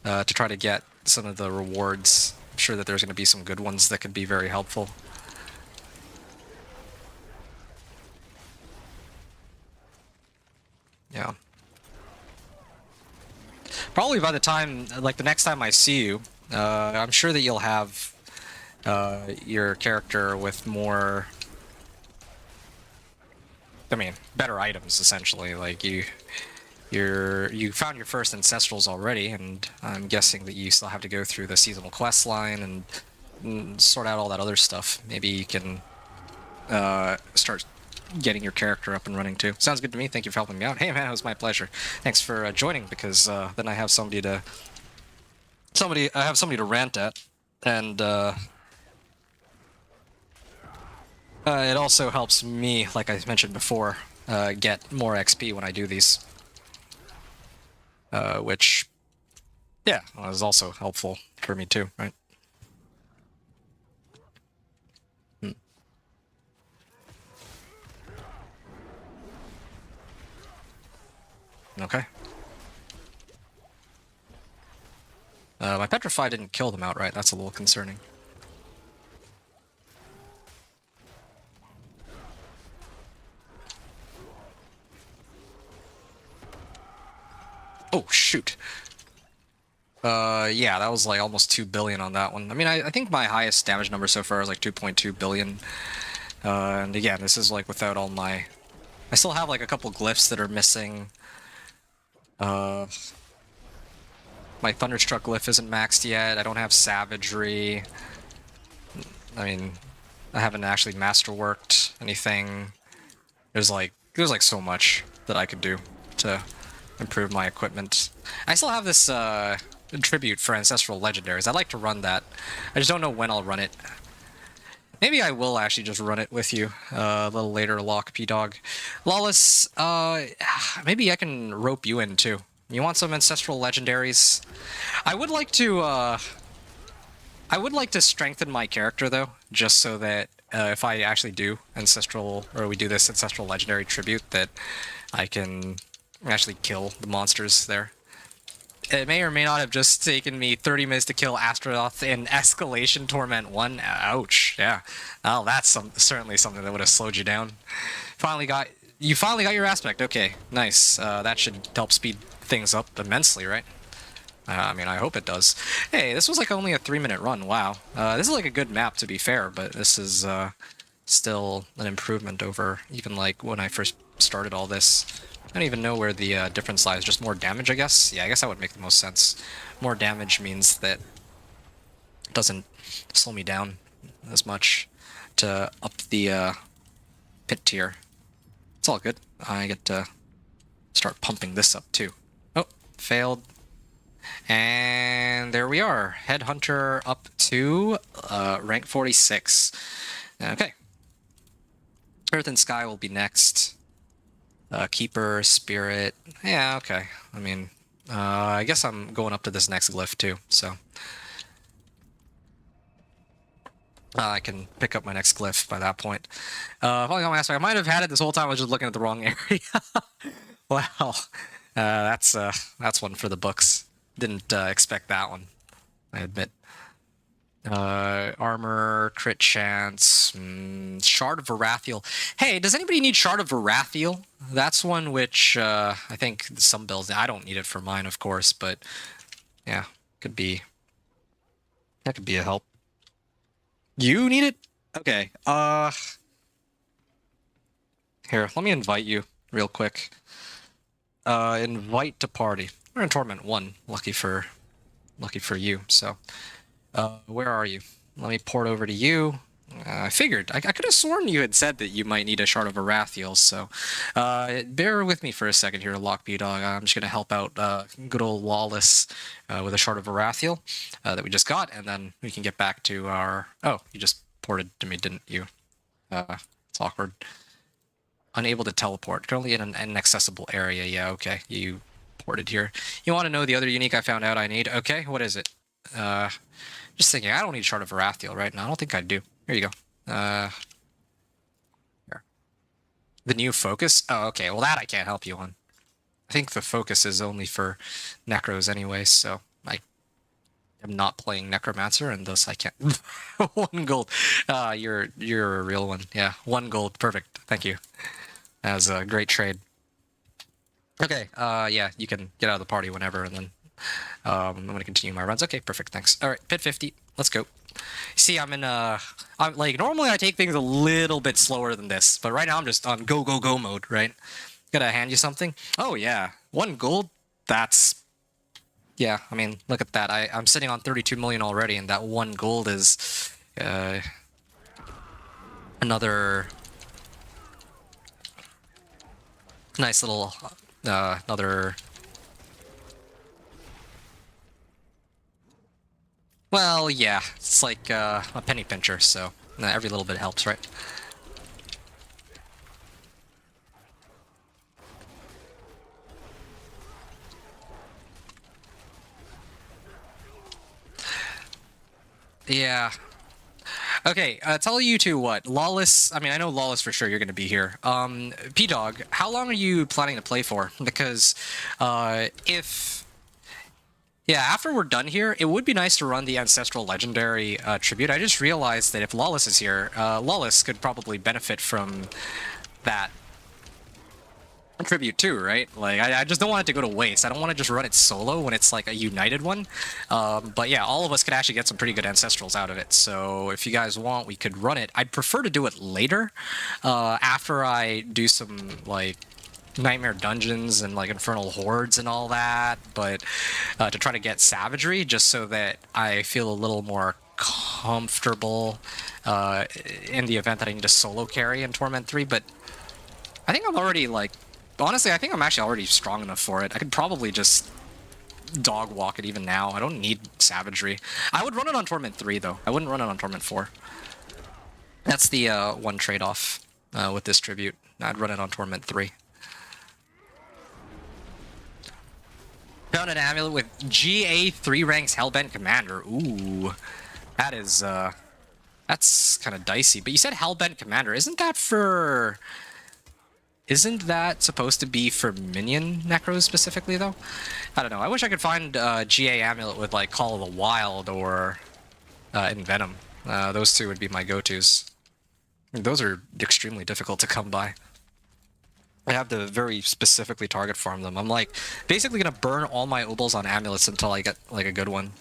to try to get some of the rewards. I'm sure that there's going to be some good ones that could be very helpful. Yeah. Probably by the time, like the next time I see you, I'm sure that you'll have your character with more... I mean, better items, essentially. Like, you found your first Ancestrals already, and I'm guessing that you still have to go through the seasonal quest line and sort out all that other stuff. Maybe you can start getting your character up and running too. Sounds good to me. Thank you for helping me out. Hey man, it was my pleasure. Thanks for joining, because then I have somebody to rant at, and it also helps me, like I mentioned before, get more XP when I do these. Which, yeah, is also helpful for me too, right? Okay. My Petrify didn't kill them outright. That's a little concerning. Oh, shoot. Yeah, that was like almost 2 billion on that one. I mean, I think my highest damage number so far is like 2.2 billion. And again, this is like without all my... I still have like a couple glyphs that are missing. My Thunderstruck glyph isn't maxed yet. I don't have Savagery. I mean, I haven't actually masterworked anything. There's like so much that I could do to improve my equipment. I still have this tribute for Ancestral Legendaries. I'd like to run that. I just don't know when I'll run it. Maybe I will actually just run it with you a little later, Lock P-Dog. Lawless, maybe I can rope you in too. You want some Ancestral Legendaries? I would like to strengthen my character though, just so that if I actually do Ancestral, or we do this Ancestral Legendary tribute, that I can actually kill the monsters there. It may or may not have just taken me 30 minutes to kill Astaroth in Escalation Torment 1. Ouch, yeah. Oh, that's certainly something that would have slowed you down. You finally got your aspect. Okay, nice. That should help speed things up immensely, right? I mean, I hope it does. Hey, this was like only a 3-minute run. Wow. This is like a good map, to be fair, but this is still an improvement over even like when I first started all this. I don't even know where the difference lies. Just more damage, I guess? Yeah, I guess that would make the most sense. More damage means that it doesn't slow me down as much to up the pit tier. It's all good. I get to start pumping this up too. Oh, failed. And there we are. Headhunter up to rank 46. Okay. Earth and Sky will be next. Keeper, Spirit. Yeah, okay. I mean, I guess I'm going up to this next glyph too, so. I can pick up my next glyph by that point. Polygon aspect. I might have had it this whole time. I was just looking at the wrong area. Wow. That's one for the books. Didn't expect that one, I admit. Armor, crit chance, Shard of Varathiel. Hey, does anybody need Shard of Varathiel? That's one which I think some builds. I don't need it for mine, of course, but yeah, that could be a help. You need it? Okay. Here, let me invite you real quick. Invite to party. We're in Torment 1. Lucky for you. So, where are you? Let me port over to you. I figured. I could have sworn you had said that you might need a Shard of Varathiel, so bear with me for a second here, Lockbee Dog. I'm just going to help out good old Lawless with a Shard of Varathiel that we just got, and then we can get back to our... Oh, you just ported to me, didn't you? It's awkward. Unable to teleport. Currently in an inaccessible area. Yeah, okay. You ported here. You want to know the other unique I found out I need? Okay, what is it? Just thinking, I don't need Shard of Varathiel right now. I don't think I do. Here you go. Here. The new focus? Oh, okay. Well, that I can't help you on. I think the focus is only for Necros anyway, so I am not playing Necromancer, and thus I can't. 1 gold. You're a real one. Yeah, 1 gold. Perfect. Thank you. That was a great trade. Okay, yeah, you can get out of the party whenever, and then I'm going to continue my runs. Okay, perfect, thanks. All right, pit 50, let's go. See, I'm like, normally I take things a little bit slower than this, but right now I'm just on go, go, go mode, right? Gotta hand you something. Oh, yeah, 1 gold, that's... Yeah, I mean, look at that. I'm sitting on 32 million already, and that 1 gold is another nice little another. Well, yeah, it's like a penny pincher, so every little bit helps, right? Yeah. Okay, tell you two what. Lawless, I mean, I know Lawless for sure you're going to be here. P-Dog, how long are you planning to play for? Because if... Yeah, after we're done here, it would be nice to run the Ancestral Legendary Tribute. I just realized that if Lawless is here, Lawless could probably benefit from that tribute too, right? Like, I just don't want it to go to waste. I don't want to just run it solo when it's like a united one. But yeah, all of us could actually get some pretty good Ancestrals out of it. So if you guys want, we could run it. I'd prefer to do it later, after I do some, like, Nightmare Dungeons and, like, Infernal Hordes and all that. But to try to get Savagery, just so that I feel a little more comfortable in the event that I need to solo carry in Torment 3. But I think I'm already, like... Honestly, I think I'm actually already strong enough for it. I could probably just dog walk it even now. I don't need Savagery. I would run it on Torment 3, though. I wouldn't run it on Torment 4. That's the one trade-off with this tribute. I'd run it on Torment 3. Found an amulet with GA 3 ranks Hellbent Commander. Ooh. That is, that's kind of dicey. But you said Hellbent Commander. Isn't that for... Isn't that supposed to be for minion Necros specifically, though? I don't know. I wish I could find GA Amulet with, like, Call of the Wild or Envenom. Those two would be my go-tos. Those are extremely difficult to come by. I have to very specifically target farm them. I'm, like, basically going to burn all my Obels on Amulets until I get, like, a good one.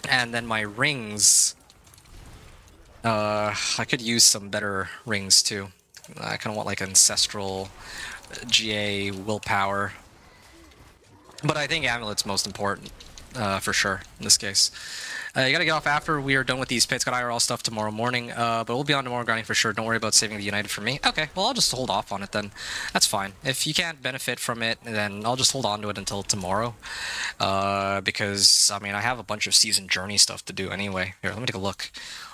And then my rings... I could use some better rings, too. I kind of want like Ancestral, GA, Willpower. But I think Amulet's most important, for sure, in this case. You gotta get off after we are done with these pits. Got IRL stuff tomorrow morning, but we'll be on tomorrow grinding for sure. Don't worry about saving the United for me. Okay, well, I'll just hold off on it then. That's fine. If you can't benefit from it, then I'll just hold on to it until tomorrow. Because, I mean, I have a bunch of Season Journey stuff to do anyway. Here, let me take a look.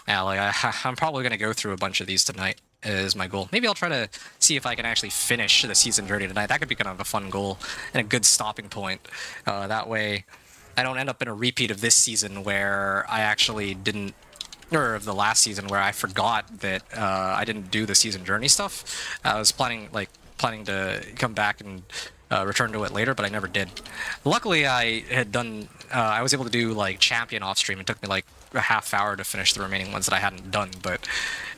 Yeah, like, I'm probably gonna go through a bunch of these tonight. Is my goal. Maybe I'll try to see if I can actually finish the Season Journey tonight. That could be kind of a fun goal and a good stopping point. That way I don't end up in a repeat of this season where I actually didn't, or of the last season where I forgot that I didn't do the Season Journey stuff. I was planning to come back and return to it later, but I never did. Luckily, I had done, I was able to do like Champion off stream. It took me like a half hour to finish the remaining ones that I hadn't done, but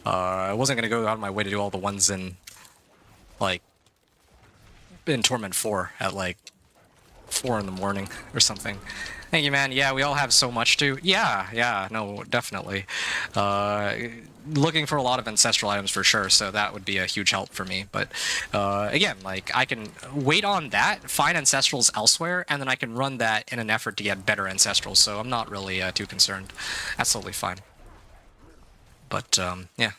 I wasn't going to go out of my way to do all the ones in, like, in Torment 4 at, like, 4 in the morning or something. Thank you, man. Yeah, we all have so much to... Yeah, no, definitely. Looking for a lot of Ancestral items for sure, so that would be a huge help for me. But, again, like, I can wait on that, find Ancestrals elsewhere, and then I can run that in an effort to get better Ancestrals, so I'm not really too concerned. That's totally fine. But, yeah.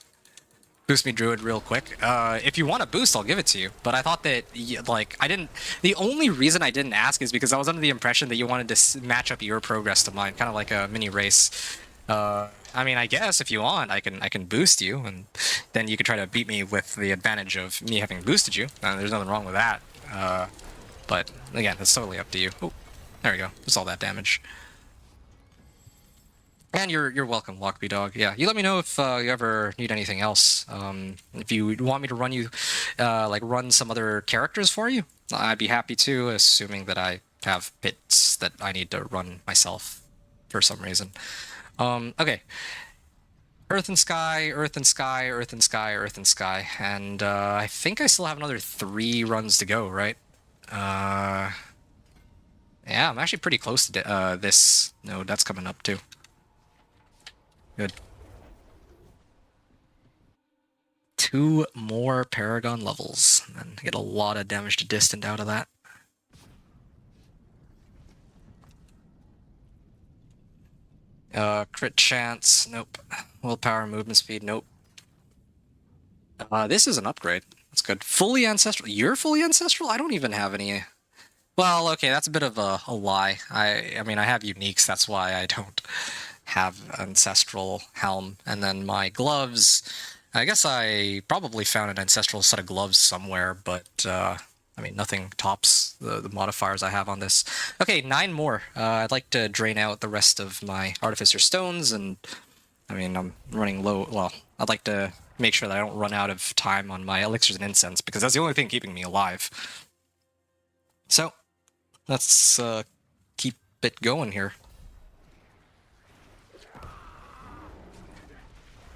Boost me Druid real quick. If you want a boost, I'll give it to you. But I thought that, like, I didn't... The only reason I didn't ask is because I was under the impression that you wanted to match up your progress to mine, kind of like a mini race. I mean, I guess if you want, I can boost you, and then you can try to beat me with the advantage of me having boosted you. There's nothing wrong with that. But again, it's totally up to you. Oh, there we go. That's all that damage. And you're welcome, Lockbee Dog. Yeah, you let me know if you ever need anything else. If you want me to run you, run some other characters for you, I'd be happy to, assuming that I have bits that I need to run myself for some reason. Okay. Earth and Sky, Earth and Sky, Earth and Sky, Earth and Sky. And I think I still have another 3 runs to go, right? Yeah, I'm actually pretty close to this node. That's coming up too. Good. 2 more Paragon levels, and then get a lot of damage to distant out of that. Crit chance, nope. Willpower, movement speed, nope. This is an upgrade. That's good. Fully ancestral. You're fully ancestral? I don't even have any. Well, okay, that's a bit of a lie. I mean, I have uniques. That's why I don't have ancestral helm. And then my gloves. I guess I probably found an ancestral set of gloves somewhere, but I mean, nothing tops the modifiers I have on this. Okay, 9 more. I'd like to drain out the rest of my Artificer Stones, and I mean, I'm running low. Well, I'd like to make sure that I don't run out of time on my Elixirs and Incense, because that's the only thing keeping me alive. So, let's keep it going here.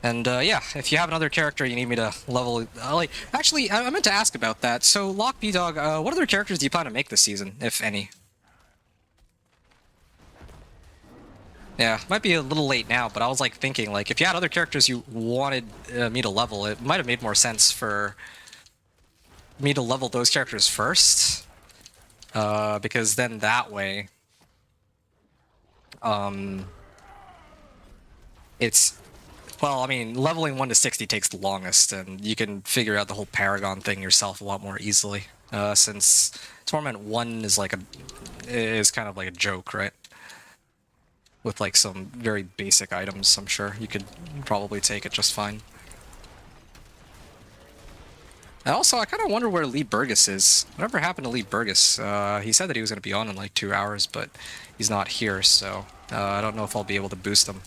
And yeah, if you have another character you need me to level, actually, I meant to ask about that. So, Lockbee Dog, what other characters do you plan to make this season, if any? Yeah, might be a little late now, but I was like thinking, like, if you had other characters you wanted me to level, it might have made more sense for me to level those characters first, because then that way, it's. Well, I mean, leveling 1 to 60 takes the longest, and you can figure out the whole Paragon thing yourself a lot more easily, since Torment 1 is kind of like a joke, right? With like some very basic items, I'm sure you could probably take it just fine. And also, I kind of wonder where Lee Burgess is. Whatever happened to Lee Burgess? He said that he was going to be on in like 2 hours, but he's not here, so I don't know if I'll be able to boost him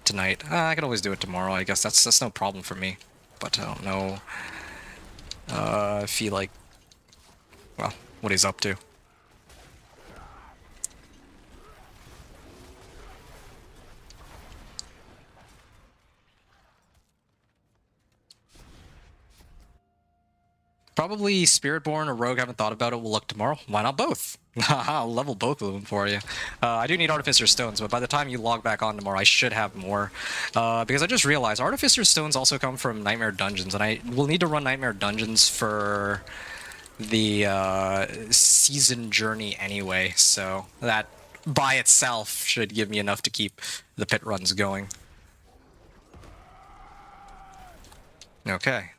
tonight. I can always do it tomorrow, I guess. That's no problem for me. But I don't know if he, like, well, what he's up to. Probably Spiritborn or Rogue, haven't thought about it. We'll look tomorrow. Why not both? I'll level both of them for you. I do need Artificer Stones, but by the time you log back on tomorrow, I should have more. Because I just realized Artificer Stones also come from Nightmare Dungeons, and I will need to run Nightmare Dungeons for the season journey anyway, so that by itself should give me enough to keep the pit runs going. Okay.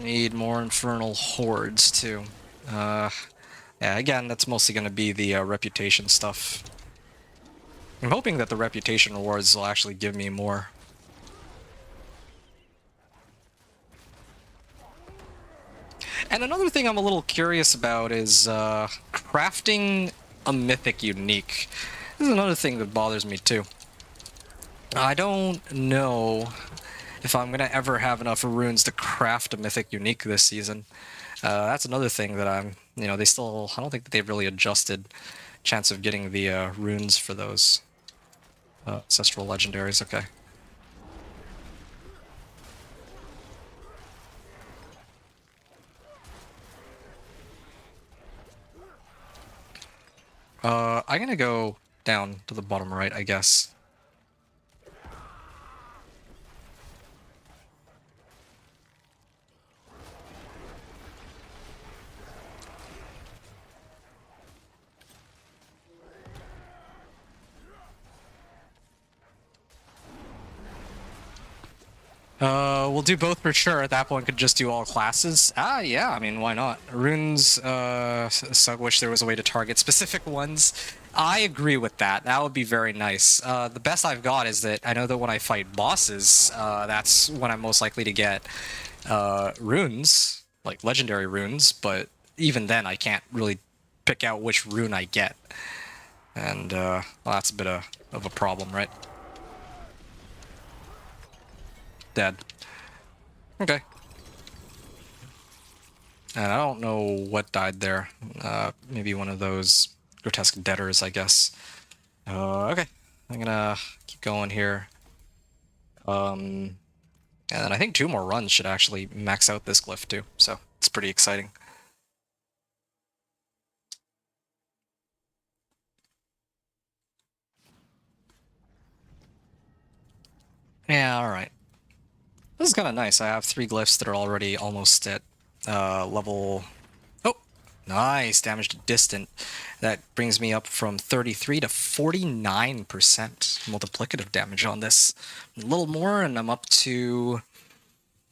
Need more Infernal Hordes, too. Yeah, again, that's mostly going to be the reputation stuff. I'm hoping that the reputation rewards will actually give me more. And another thing I'm a little curious about is crafting a mythic unique. This is another thing that bothers me, too. I don't know if I'm going to ever have enough runes to craft a mythic unique this season. That's another thing that I'm, I don't think that they've really adjusted chance of getting the runes for those ancestral legendaries. Okay. I'm gonna go down to the bottom right, I guess. We'll do both for sure. At that point, could just do all classes. Yeah, I mean, why not? Runes, wish there was a way to target specific ones. I agree with that. That would be very nice. The best I've got is that I know that when I fight bosses, that's when I'm most likely to get runes, like legendary runes, but even then I can't really pick out which rune I get. And well, that's a bit of a problem, right? Dead. Okay. And I don't know what died there. Maybe one of those grotesque deaders, I guess. Okay. I'm gonna keep going here. And then I think 2 more runs should actually max out this glyph too, so it's pretty exciting. Yeah, alright. This is kind of nice. I have 3 glyphs that are already almost at level... Oh! Nice! Damage to distant. That brings me up from 33 to 49% multiplicative damage on this. A little more, and I'm up to...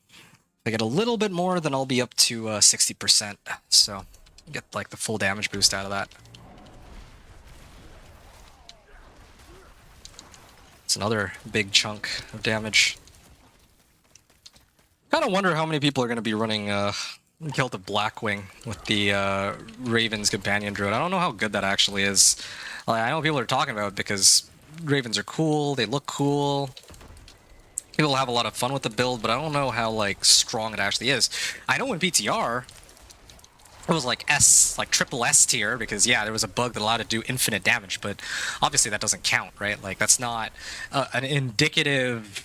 If I get a little bit more, then I'll be up to 60%. So, get like the full damage boost out of that. It's another big chunk of damage. Kind of wonder how many people are going to be running Guild of Blackwing with the Raven's Companion Druid. I don't know how good that actually is. Like, I know people are talking about it because Ravens are cool, they look cool. People have a lot of fun with the build, but I don't know how like strong it actually is. I know in PTR it was like triple S tier, because yeah, there was a bug that allowed it to do infinite damage, but obviously that doesn't count, right? Like that's not an indicative,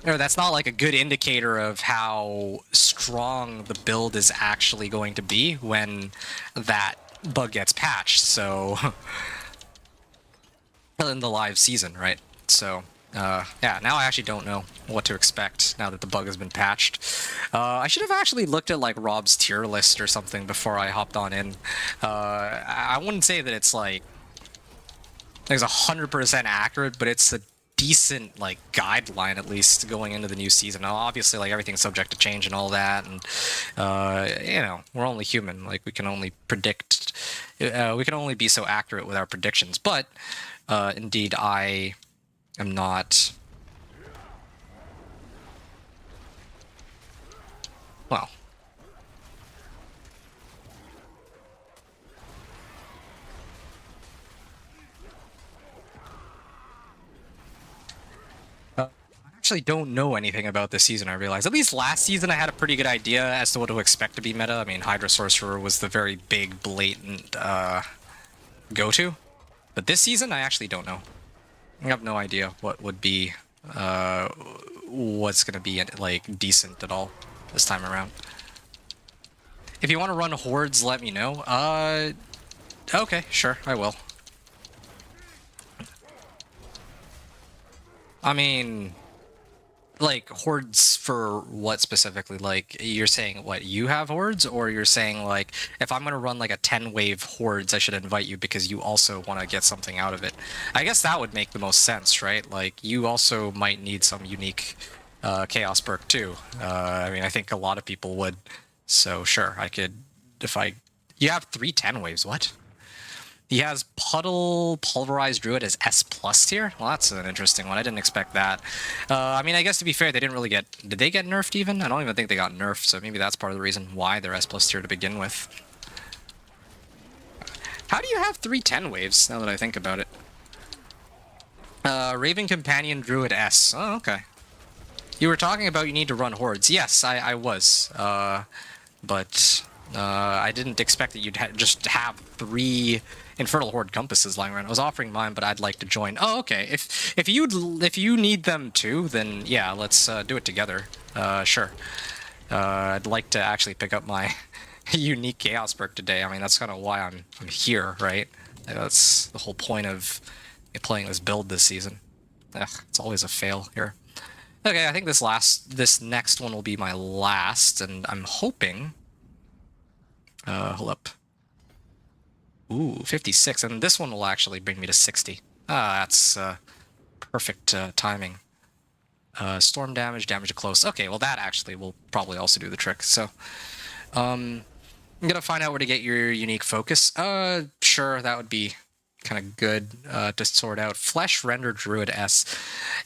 or that's not like a good indicator of how strong the build is actually going to be when that bug gets patched. So in the live season, right? So yeah, now I actually don't know what to expect now that the bug has been patched. I should have actually looked at like Rob's tier list or something before I hopped on in. I wouldn't say that it's like 100% accurate, but it's a decent like guideline at least going into the new season. Now, obviously, like everything's subject to change and all that, and you know, we're only human. Like we can only predict, we can only be so accurate with our predictions. But indeed, I am not. Well. Actually don't know anything about this season, I realize. At least last season I had a pretty good idea as to what to expect to be meta. I mean, Hydra Sorcerer was the very big, blatant go-to. But this season, I actually don't know. I have no idea what would be, what's going to be, like, decent at all this time around. If you want to run hordes, let me know. Okay, sure, I will. I mean... Like, hordes for what specifically? Like, you're saying, what, you have hordes? Or you're saying, like, if I'm gonna run, like, a 10-wave hordes, I should invite you because you also want to get something out of it. I guess that would make the most sense, right? Like, you also might need some unique chaos perk, too. I mean, I think a lot of people would. So, sure, I could, if I... You have 3 10-waves, what? He has Puddle Pulverized Druid as S+ tier? Well, that's an interesting one. I didn't expect that. I mean, I guess to be fair, they didn't really get... Did they get nerfed even? I don't even think they got nerfed, so maybe that's part of the reason why they're S+ tier to begin with. How do you have 3 10-waves, now that I think about it? Raven Companion Druid S. Oh, okay. You were talking about you need to run hordes. Yes, I was. But I didn't expect that you'd just have 3... Infernal Horde compasses lying around. I was offering mine, but I'd like to join. Oh, okay. If you need them too, then yeah, let's do it together. Sure. I'd like to actually pick up my unique chaos perk today. I mean, that's kind of why I'm here, right? That's the whole point of playing this build this season. Ugh, it's always a fail here. Okay, I think this next one will be my last, and I'm hoping. Hold up. Ooh, 56, and this one will actually bring me to 60. Ah, that's perfect timing. Storm damage, damage to close. Okay, well that actually will probably also do the trick. So, I'm gonna find out where to get your unique focus. Sure, that would be kind of good to sort out. Flesh Render Druid S.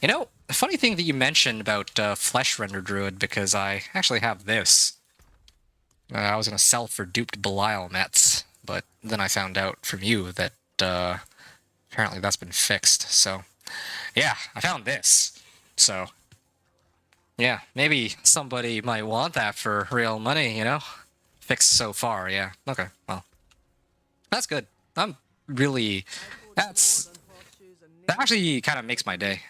You know, the funny thing that you mentioned about Flesh Render Druid, because I actually have this. I was going to sell for duped Belial Mets, but then I found out from you that apparently that's been fixed. So, yeah, I found this. So, yeah, maybe somebody might want that for real money, you know? Fixed so far, yeah. Okay, well. That's good. I'm really... That actually kind of makes my day,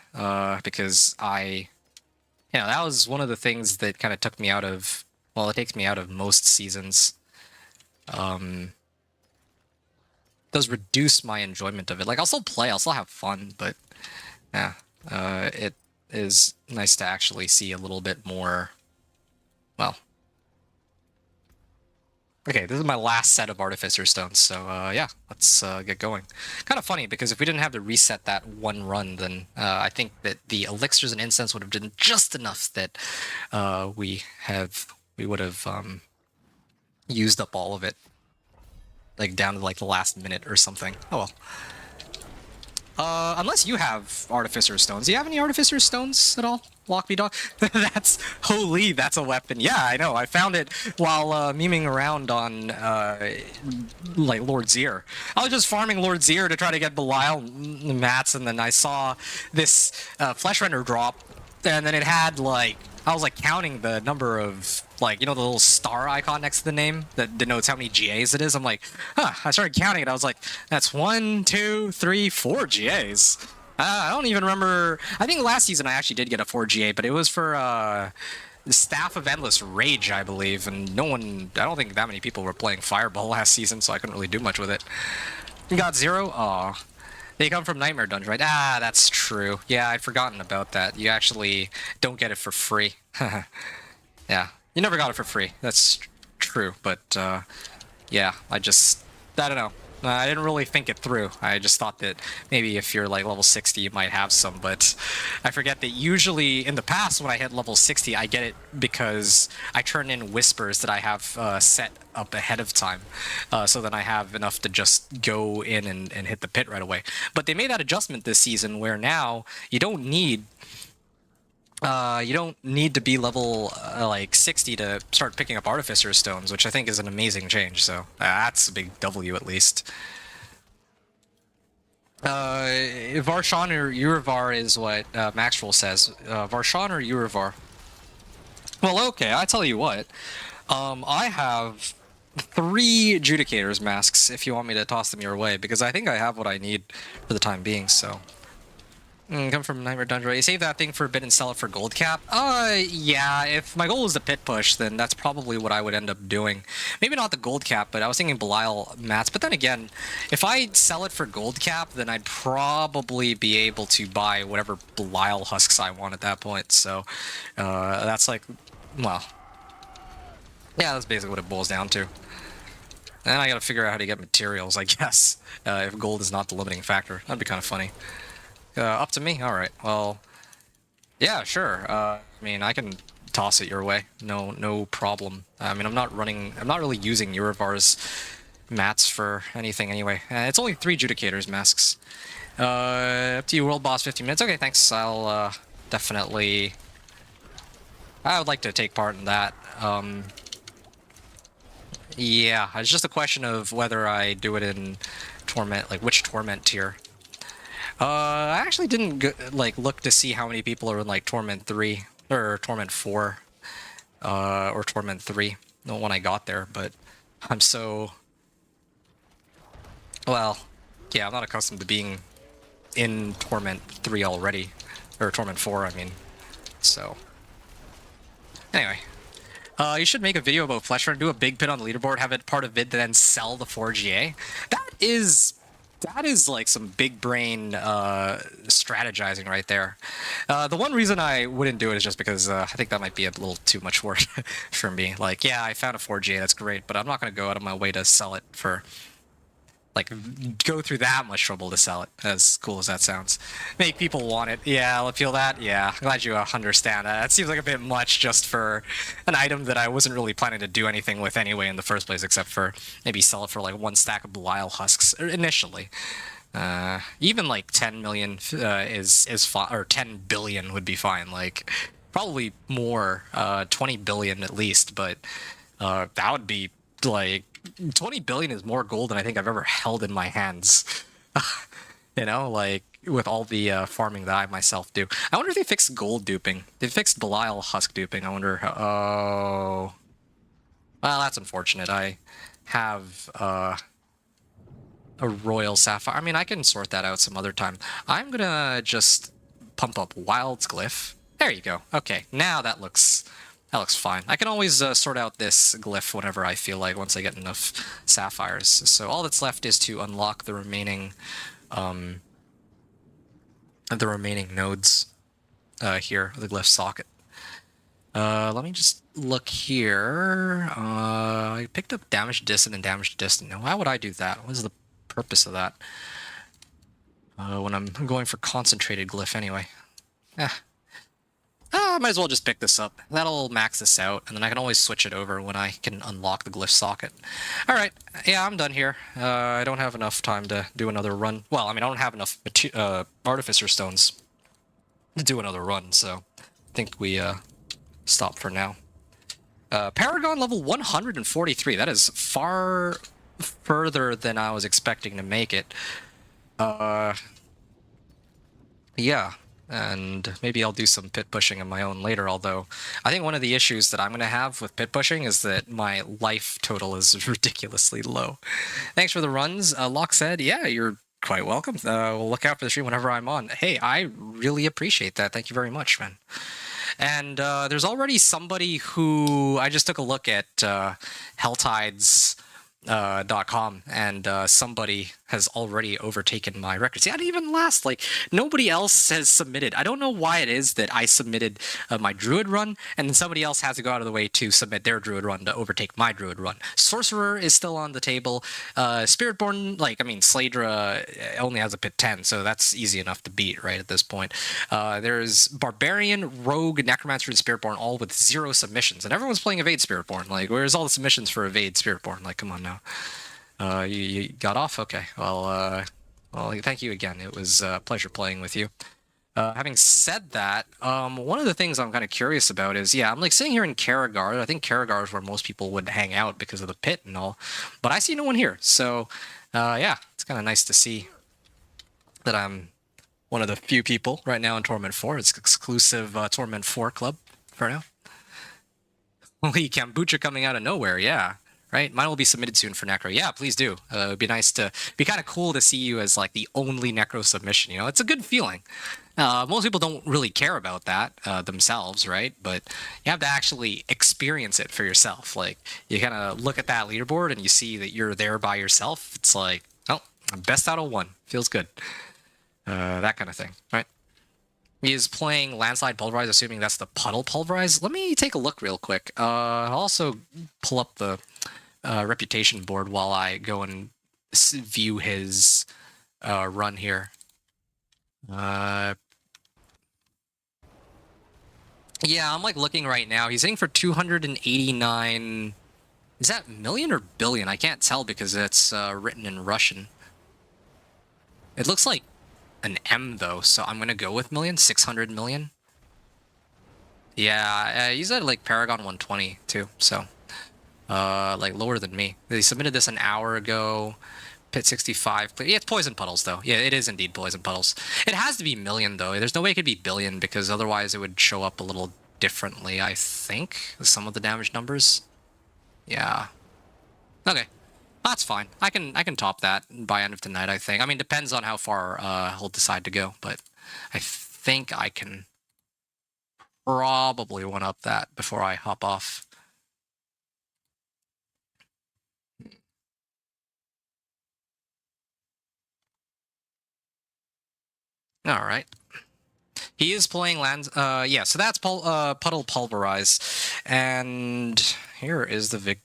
because that was one of the things that kind of took me out of... Well, it takes me out of most seasons. Does reduce my enjoyment of it. Like, I'll still play, I'll still have fun, but yeah, it is nice to actually see a little bit more, well... Okay, this is my last set of Artificer Stones, so yeah, let's get going. Kind of funny, because if we didn't have to reset that one run, then I think that the Elixirs and Incense would have done just enough that we would have used up all of it. Like, down to, like, the last minute or something. Oh, well. Unless you have Artificer Stones. Do you have any Artificer Stones at all? Lockbee Dog? Holy, that's a weapon. Yeah, I know. I found it while memeing around on, like, Lord Zir. I was just farming Lord Zir to try to get Belial mats, and then I saw this Flesh Render drop, and then it had, like... I was, like, counting the number of, like, you know, the little star icon next to the name that denotes how many GAs it is. I'm like, huh. I started counting it. I was like, that's 1, 2, 3, 4 GAs. I don't even remember. I think last season I actually did get a 4 GA, but it was for the Staff of Endless Rage, I believe. And I don't think that many people were playing Fireball last season, so I couldn't really do much with it. You got 0? Aw. They come from Nightmare Dungeon, right? Ah, that's true. Yeah, I'd forgotten about that. You actually don't get it for free. Yeah, you never got it for free. That's true, but yeah, I don't know. I didn't really think it through. I just thought that maybe if you're like level 60, you might have some, but I forget that usually in the past when I hit level 60, I get it because I turn in whispers that I have set up ahead of time, so that I have enough to just go in and hit the pit right away. But they made that adjustment this season where now you don't need to be level like 60 to start picking up Artificer Stones, which I think is an amazing change, so that's a big W at least. Varshan or Urivar is what Maxwell says. Varshan or Urivar? Well, okay, I tell you what. I have 3 Judicators masks if you want me to toss them your way, because I think I have what I need for the time being, so... come from Nightmare Dungeon. You save that thing for a bit and sell it for gold cap? Yeah, if my goal is the pit push, then that's probably what I would end up doing. Maybe not the gold cap, but I was thinking Belial mats. But then again, if I sell it for gold cap, then I'd probably be able to buy whatever Belial husks I want at that point. So, that's like, well, yeah, that's basically what it boils down to. And I gotta figure out how to get materials, I guess, if gold is not the limiting factor. That'd be kind of funny. Up to me? Alright, well... Yeah, sure. I mean, I can toss it your way. No problem. I mean, I'm not really using Urivar's mats for anything anyway. It's only 3 Judicators masks. Up to you, World Boss, 15 minutes. Okay, thanks. I'll, definitely... I would like to take part in that. Yeah, it's just a question of whether I do it in Torment, like, which Torment tier. I actually didn't look to see how many people are in like Torment 3 or Torment 4 or Torment 3 when I got there, but I'm so, well, yeah, I'm not accustomed to being in Torment 3 already, or Torment 4, I mean, so anyway. You should make a video about Flesh Render, do a big pit on the leaderboard, have it part of it, then sell the 4GA. That is like some big brain strategizing right there. The one reason I wouldn't do it is just because I think that might be a little too much work for me. Like, yeah, I found a 4GA, that's great, but I'm not going to go out of my way to sell it for, like, go through that much trouble to sell it, as cool as that sounds. Make people want it. Yeah, I'll feel that. Yeah, glad you understand that. It seems like a bit much just for an item that I wasn't really planning to do anything with anyway in the first place, except for maybe sell it for like 1 stack of Belial husks initially. Even like 10 million is fine, or 10 billion would be fine. Like probably more, 20 billion at least. But that would be like 20 billion is more gold than I think I've ever held in my hands. You know, like with all the farming that I myself do. I wonder if they fixed gold duping. They fixed Belial husk duping. I wonder how. Oh, well, that's unfortunate. I have a royal sapphire. I mean, I can sort that out some other time. I'm gonna just pump up Wild's glyph. There you go. Okay, now that looks fine. I can always sort out this glyph whenever I feel like, once I get enough sapphires. So all that's left is to unlock the remaining nodes here, the glyph socket. Let me just look here. I picked up damage to distant and damage to distant. Now, why would I do that? What is the purpose of that? When I'm going for concentrated glyph anyway. I might as well just pick this up. That'll max this out, and then I can always switch it over when I can unlock the glyph socket. Alright, yeah, I'm done here. I don't have enough time to do another run. Well, I mean, I don't have enough Artificer Stones to do another run, so I think we stop for now. Paragon level 143. That is far further than I was expecting to make it. Yeah, and maybe I'll do some pit pushing of my own later, although I think one of the issues that I'm going to have with pit pushing is that my life total is ridiculously low. Thanks for the runs. Locke said, yeah, you're quite welcome. We'll look out for the stream whenever I'm on. Hey, I really appreciate that. Thank you very much, man. And there's already somebody who I just took a look at Helltides.com, and somebody has already overtaken my record. See, I didn't even last. Like, nobody else has submitted. I don't know why it is that I submitted my Druid run, and then somebody else has to go out of the way to submit their Druid run to overtake my Druid run. Sorcerer is still on the table. Spiritborn, like, I mean, Slaydra only has a pit 10, so that's easy enough to beat, right, at this point. There's Barbarian, Rogue, Necromancer, and Spiritborn, all with 0 submissions, and everyone's playing Evade Spiritborn. Like, where's all the submissions for Evade Spiritborn? Like, come on now. You got off? Okay. Well, thank you again. It was a pleasure playing with you. Having said that, one of the things I'm kind of curious about is, yeah, I'm like sitting here in Karagard. I think Karagard is where most people would hang out because of the pit and all, but I see no one here. So, yeah, it's kind of nice to see that I'm one of the few people right now in Torment 4. It's exclusive Torment 4 club for now. Holy kombucha coming out of nowhere, yeah. Right? Mine will be submitted soon for Necro. Yeah, please do. It'd be nice to... be kind of cool to see you as, like, the only Necro submission, you know? It's a good feeling. Most people don't really care about that themselves, right? But you have to actually experience it for yourself. Like, you kind of look at that leaderboard and you see that you're there by yourself. It's like, oh, I'm best out of 1. Feels good. That kind of thing, right? He is playing Landslide Pulverize, assuming that's the Puddle Pulverize. Let me take a look real quick. I'll also pull up the reputation board while I go and view his run here. Yeah, I'm like looking right now. He's hitting for 289. Is that million or billion? I can't tell because it's written in Russian. It looks like an M though, so I'm gonna go with million. 600 million. Yeah, he's at like Paragon 120 too, so like lower than me. They submitted this an hour ago. Pit 65. Yeah, it's Poison Puddles though. Yeah, it is indeed Poison Puddles. It has to be million though. There's no way it could be billion because otherwise it would show up a little differently, I think, some of the damage numbers. Yeah. Okay. That's fine. I can top that by end of tonight, I think. I mean, depends on how far he'll decide to go, but I think I can probably one-up that before I hop off. All right. He is playing lands. Yeah, so that's Puddle Pulverize. And here is the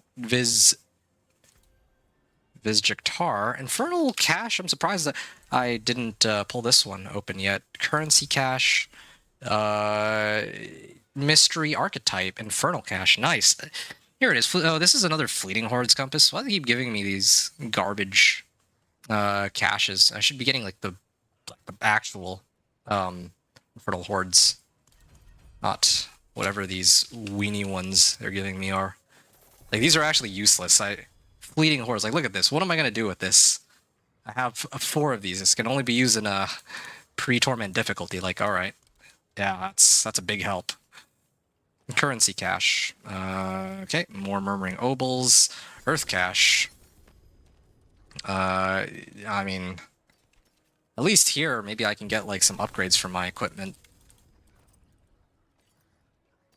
Vizjiktar. Infernal Cache. I'm surprised that I didn't pull this one open yet. Currency Cache. Mystery Archetype. Infernal Cache. Nice. Here it is. Oh, this is another Fleeting Hordes Compass. Why do they keep giving me these garbage caches. I should be getting like the actual fertile hordes, not whatever these weenie ones they're giving me are. Like, these are actually useless. Fleeting hordes. Like, look at this. What am I gonna do with this? I have 4 of these. This can only be used in a pre-torment difficulty. Like, all right, yeah, that's a big help. Currency cache. Okay, more murmuring obols. Earth cache. I mean, at least here, maybe I can get like some upgrades from my equipment.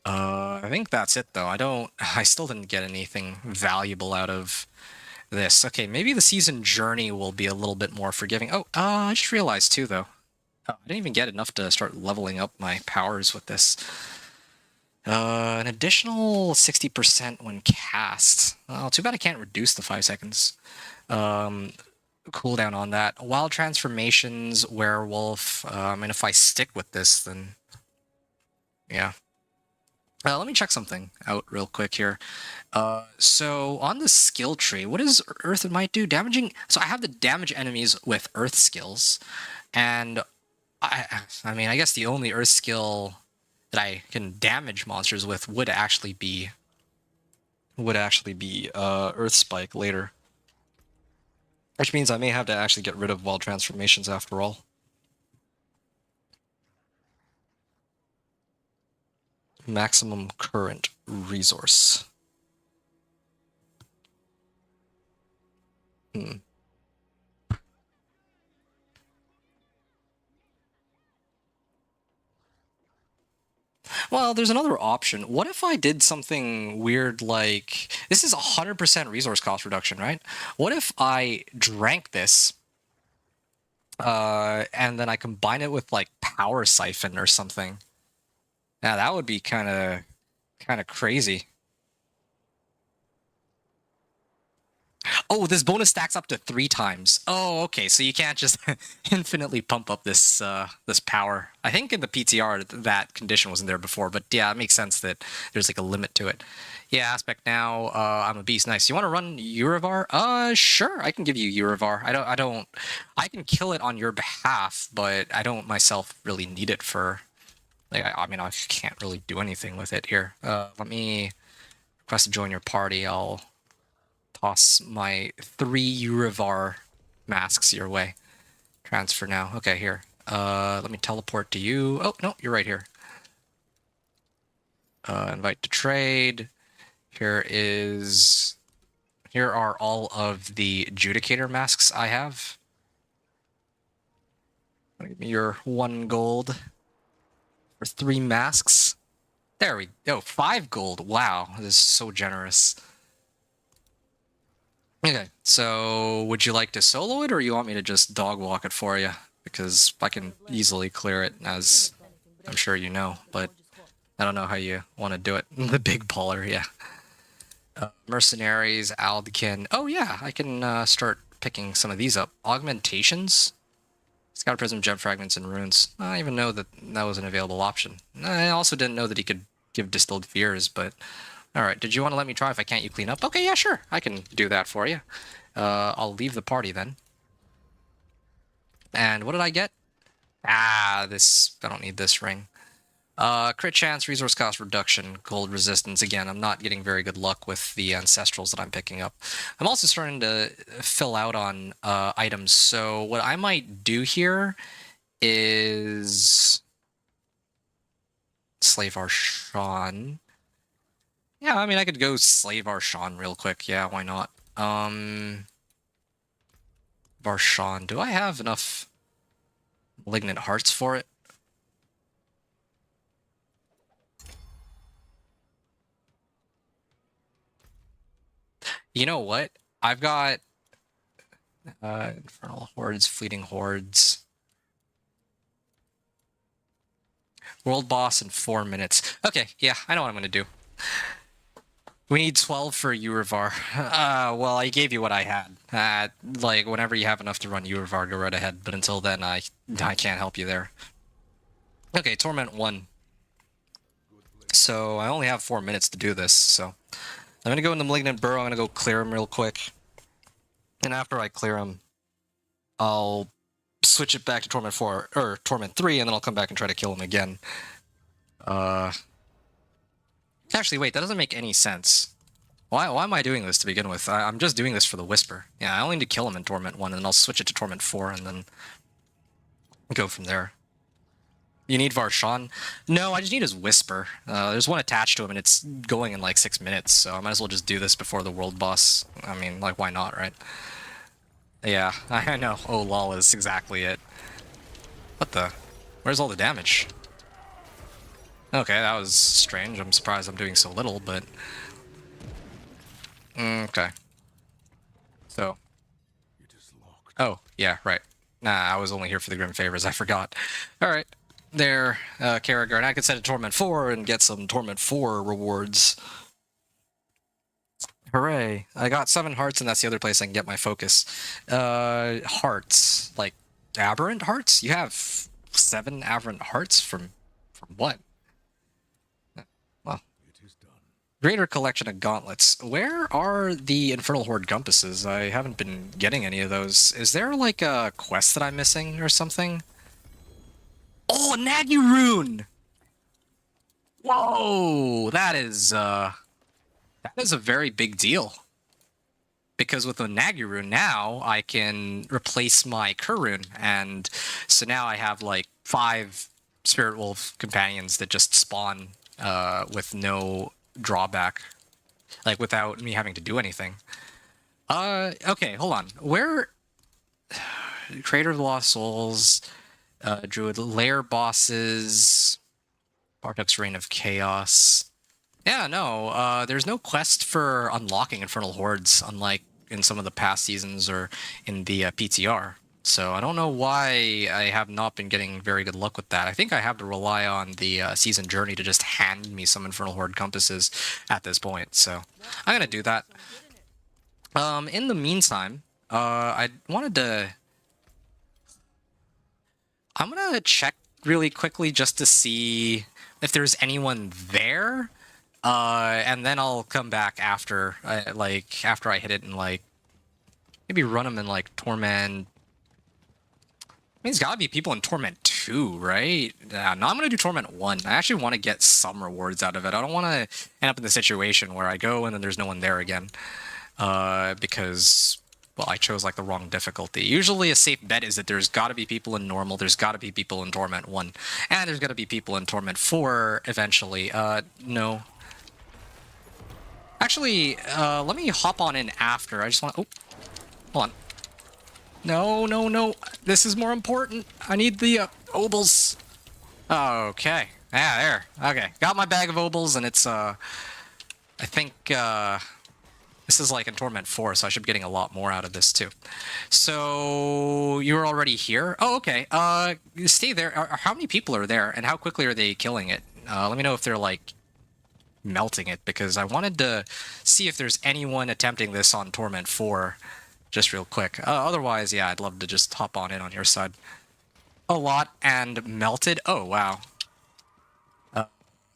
I think that's it though. I still didn't get anything valuable out of this. Okay, maybe the season journey will be a little bit more forgiving. Oh, I just realized too though. Oh, I didn't even get enough to start leveling up my powers with this. An additional 60% when cast. Oh, too bad I can't reduce the 5 seconds. Cooldown on that. Wild transformations, werewolf. And if I stick with this, then yeah. Let me check something out real quick here. So on the skill tree, what does Earth might do? Damaging. So I have the damage enemies with Earth skills, and I mean, I guess the only Earth skill that I can damage monsters with would actually be Earth Spike later, which means I may have to actually get rid of wild transformations after all. Maximum current resource. Well, there's another option. What if I did something weird like... This is 100% resource cost reduction, right? What if I drank this, and then I combine it with, like, Power Siphon or something? Now, that would be kind of crazy. Oh, this bonus stacks up to 3 times. Oh, okay, so you can't just infinitely pump up this this power. I think in the PTR that condition wasn't there before, but yeah, it makes sense that there's like a limit to it. Yeah, aspect now. I'm a beast. Nice. You want to run Urivar? Sure. I can give you Urivar. I can kill it on your behalf, but I don't myself really need it for. Like, I mean, I can't really do anything with it here. Let me request to join your party. I'll toss my 3 Urivar masks your way. Transfer now. Okay, here. Let me teleport to you. Oh, no, you're right here. Invite to trade. Here are all of the Judicator masks I have. Give me your 1 gold for 3 masks. There we go. 5 gold. Wow, this is so generous. Okay, so would you like to solo it, or you want me to just dog walk it for you? Because I can easily clear it, as I'm sure you know, but I don't know how you want to do it. The big baller, yeah. Mercenaries, Aldkin. Oh yeah, I can start picking some of these up. Augmentations? Scout Prism, Gem Fragments, and Runes. I didn't even know that that was an available option. I also didn't know that he could give Distilled Fears, but... Alright, did you want to let me try if I can't you clean up? Okay, yeah, sure. I can do that for you. I'll leave the party then. And what did I get? This... I don't need this ring. Crit chance, resource cost reduction, gold resistance. Again, I'm not getting very good luck with the ancestrals that I'm picking up. I'm also starting to fill out on items. So what I might do here is... Slave Arshan. Yeah, I mean, I could go Slave Arshan real quick. Yeah, why not? Varshan. Do I have enough Malignant Hearts for it? You know what? I've got Infernal Hordes, Fleeting Hordes. World Boss in 4 minutes. Okay, yeah, I know what I'm going to do. We need 12 for Urivar. Well, I gave you what I had. Like, whenever you have enough to run Urivar, go right ahead. But until then, I can't help you there. Okay, Torment 1. So I only have 4 minutes to do this, so... I'm going to go in the Malignant Burrow, I'm going to go clear him real quick. And after I clear him, I'll switch it back to Torment 4 or Torment 3, and then I'll come back and try to kill him again. Actually, wait, that doesn't make any sense. Why am I doing this to begin with? I'm just doing this for the Whisper. Yeah, I only need to kill him in Torment 1, and then I'll switch it to Torment 4, and then go from there. You need Varshan? No, I just need his Whisper. There's one attached to him, and it's going in like 6 minutes, so I might as well just do this before the world boss. I mean, like, why not, right? Yeah, I know. Oh, lol is exactly it. What the? Where's all the damage? Okay, that was strange. I'm surprised I'm doing so little, but... Okay. So... Oh, yeah, right. Nah, I was only here for the Grim Favors, I forgot. Alright. There, Karagard. I could set a Torment 4 and get some Torment 4 rewards. Hooray. I got 7 hearts, and that's the other place I can get my focus. Hearts. Like, aberrant hearts? You have 7 aberrant hearts from what? Well. Greater collection of gauntlets. Where are the Infernal Horde compasses? I haven't been getting any of those. Is there, like, a quest that I'm missing or something? Oh, a Nagu rune! Whoa! That is a very big deal. Because with the Nagu rune now, I can replace my Kurun, and so now I have like 5 Spirit Wolf companions that just spawn with no drawback, like without me having to do anything. Okay, hold on. Where? Crater of the Lost Souls, Druid Lair bosses, Bartuk's Reign of Chaos. Yeah, no, there's no quest for unlocking Infernal Hordes, unlike in some of the past seasons or in the PTR. So I don't know why I have not been getting very good luck with that. I think I have to rely on the season journey to just hand me some Infernal Horde compasses at this point. So I'm going to do that. In the meantime, I wanted to... I'm going to check really quickly just to see if there's anyone there. And then I'll come back after, after I hit it and, like, maybe run them in, like, Torment. I mean, there's gotta be people in Torment 2, right? No, I'm gonna do Torment 1. I actually want to get some rewards out of it. I don't want to end up in the situation where I go and then there's no one there again. Because, well, I chose, like, the wrong difficulty. Usually a safe bet is that there's gotta be people in Normal, there's gotta be people in Torment 1, and there's gotta be people in Torment 4 eventually. No. Actually, let me hop on in after. I just want to... Oh, hold on. No, no, no. This is more important. I need the obols. Okay. Yeah, there. Okay. Got my bag of obols, and it's, I think, this is like in Torment 4, so I should be getting a lot more out of this, too. So, you're already here? Oh, okay. Stay there. How many people are there, and how quickly are they killing it? Let me know if they're, like, melting it, because I wanted to see if there's anyone attempting this on Torment 4 just real quick. Otherwise, yeah, I'd love to just hop on in on your side. A lot and melted. Oh, wow.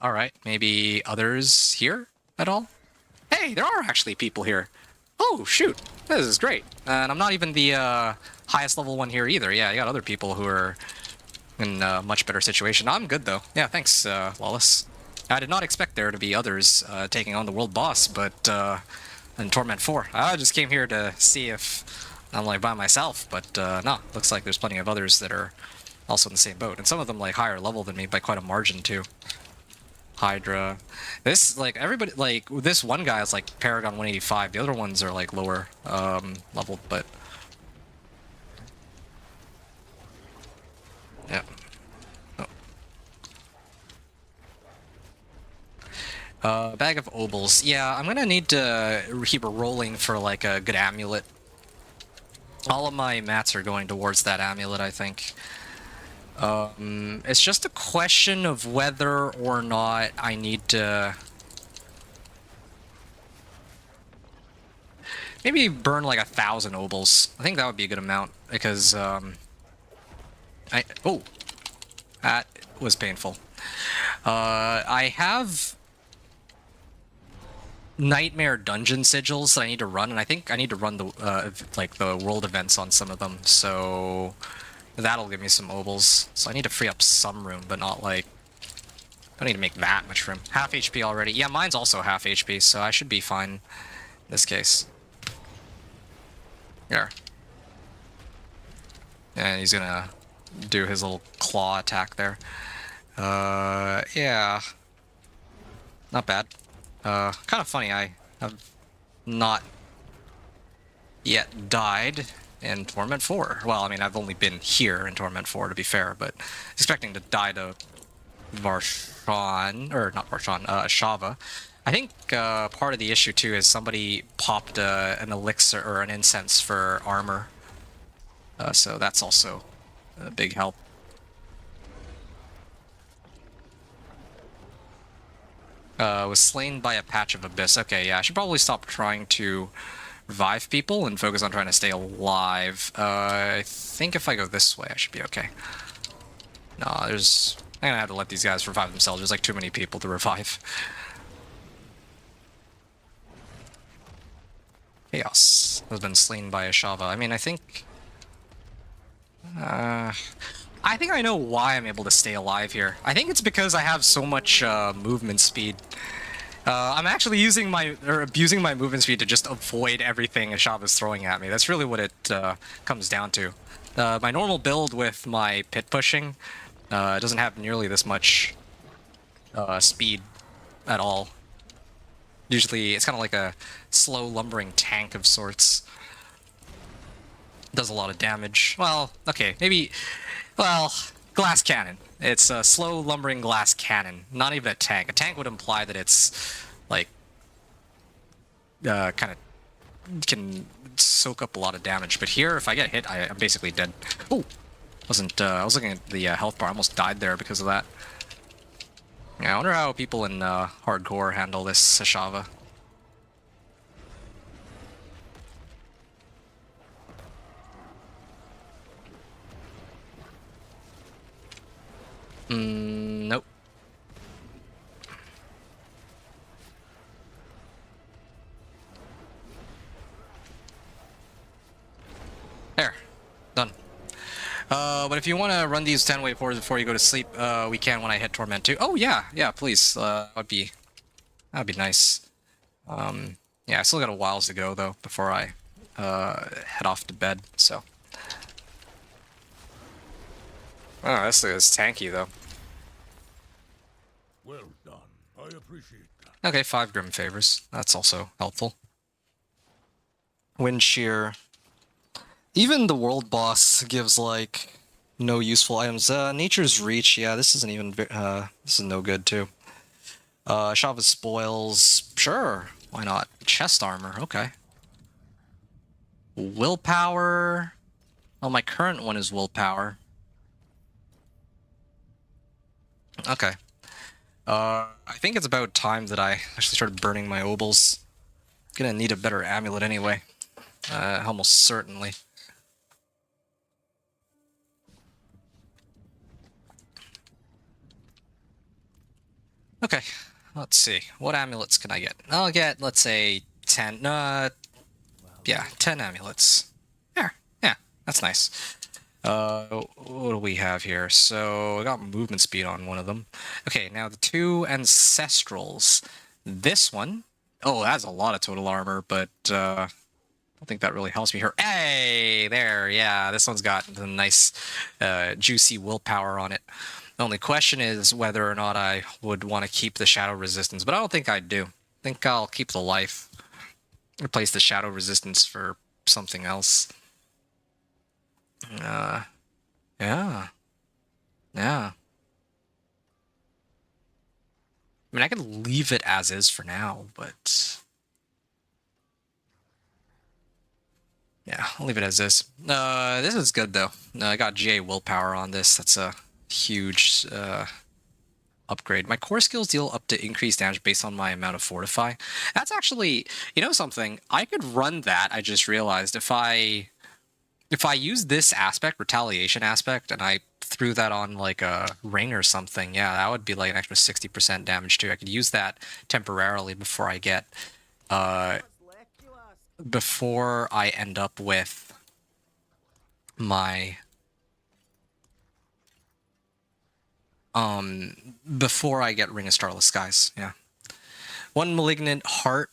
Alright, maybe others here at all? Hey, there are actually people here. Oh, shoot. This is great. And I'm not even the highest level one here either. Yeah, you got other people who are in a much better situation. I'm good, though. Yeah, thanks, Lawless. I did not expect there to be others taking on the world boss, but in Torment 4. I just came here to see if I'm, like, by myself, but no, looks like there's plenty of others that are also in the same boat, and some of them, like, higher level than me by quite a margin, too. Hydra. This, like, everybody, like, this one guy is, like, Paragon 185. The other ones are, like, lower leveled, but... Yeah. Bag of obols. Yeah, I'm gonna need to keep rolling for, like, a good amulet. All of my mats are going towards that amulet, I think. It's just a question of whether or not I need to... maybe burn, like, 1,000 obols. I think that would be a good amount, because, oh! That was painful. I have... nightmare dungeon sigils that I need to run, and I think I need to run the like the world events on some of them, so that'll give me some obols. So I need to free up some room, but not like I don't need to make that much room. Half HP already. Yeah, mine's also half HP, so I should be fine in this case. There. And he's gonna do his little claw attack there. Yeah. Not bad. Kind of funny, I have not yet died in Torment 4. Well, I mean, I've only been here in Torment 4, to be fair, but expecting to die to Varshan, or not Varshan, Shava. I think part of the issue, too, is somebody popped an elixir or an incense for armor. So that's also a big help. Was slain by a patch of abyss. Okay, yeah, I should probably stop trying to revive people and focus on trying to stay alive. I think if I go this way, I should be okay. No, I'm gonna have to let these guys revive themselves. There's like too many people to revive. Chaos has been slain by a Shava. I mean, I think I know why I'm able to stay alive here. I think it's because I have so much movement speed. I'm actually abusing my movement speed to just avoid everything a Shava's throwing at me. That's really what it comes down to. My normal build with my pit pushing doesn't have nearly this much speed at all. Usually, it's kind of like a slow lumbering tank of sorts. Does a lot of damage. Well, okay, maybe... Well, glass cannon. It's a slow lumbering glass cannon. Not even a tank. A tank would imply that it's, like, kind of can soak up a lot of damage. But here, if I get hit, I'm basically dead. Oh! I was looking at the health bar. I almost died there because of that. Yeah, I wonder how people in hardcore handle this Shava. Nope. There. Done. But if you want to run these 10 wave horrors before you go to sleep, we can when I hit Torment 2. Oh, yeah. Yeah, please. That'd be nice. Yeah, I still got a whiles to go, though, before I head off to bed, so. Oh, this is tanky, though. Well done. I appreciate that. Okay, 5 Grim Favors. That's also helpful. Wind Shear. Even the world boss gives, like, no useful items. Nature's Reach, yeah, this isn't even... this is no good, too. Shava's Spoils, sure, why not? Chest Armor, okay. Willpower... Well, my current one is Willpower. Okay. I think it's about time that I actually started burning my obols. Gonna need a better amulet anyway. Almost certainly. Okay, let's see. What amulets can I get? I'll get, let's say, 10. Yeah, 10 amulets. There, yeah, that's nice. What do we have here? So, I got movement speed on one of them. Okay, now the 2 Ancestrals. This one... Oh, that's a lot of total armor, but, I don't think that really helps me here. Hey! There, yeah, this one's got the nice, juicy willpower on it. The only question is whether or not I would want to keep the Shadow Resistance, but I don't think I do. I think I'll keep the life. Replace the Shadow Resistance for something else. Yeah. Yeah. I mean, I could leave it as is for now, but... Yeah, I'll leave it as is. This is good, though. I got GA Willpower on this. That's a huge upgrade. My core skills deal up to increased damage based on my amount of Fortify. That's actually... You know something? I could run that, I just realized. If I use this aspect, Retaliation aspect, and I threw that on like a ring or something, yeah, that would be like an extra 60% damage too. I could use that temporarily before I get before I end up with my before I get Ring of Starless Skies. Yeah, one Malignant Heart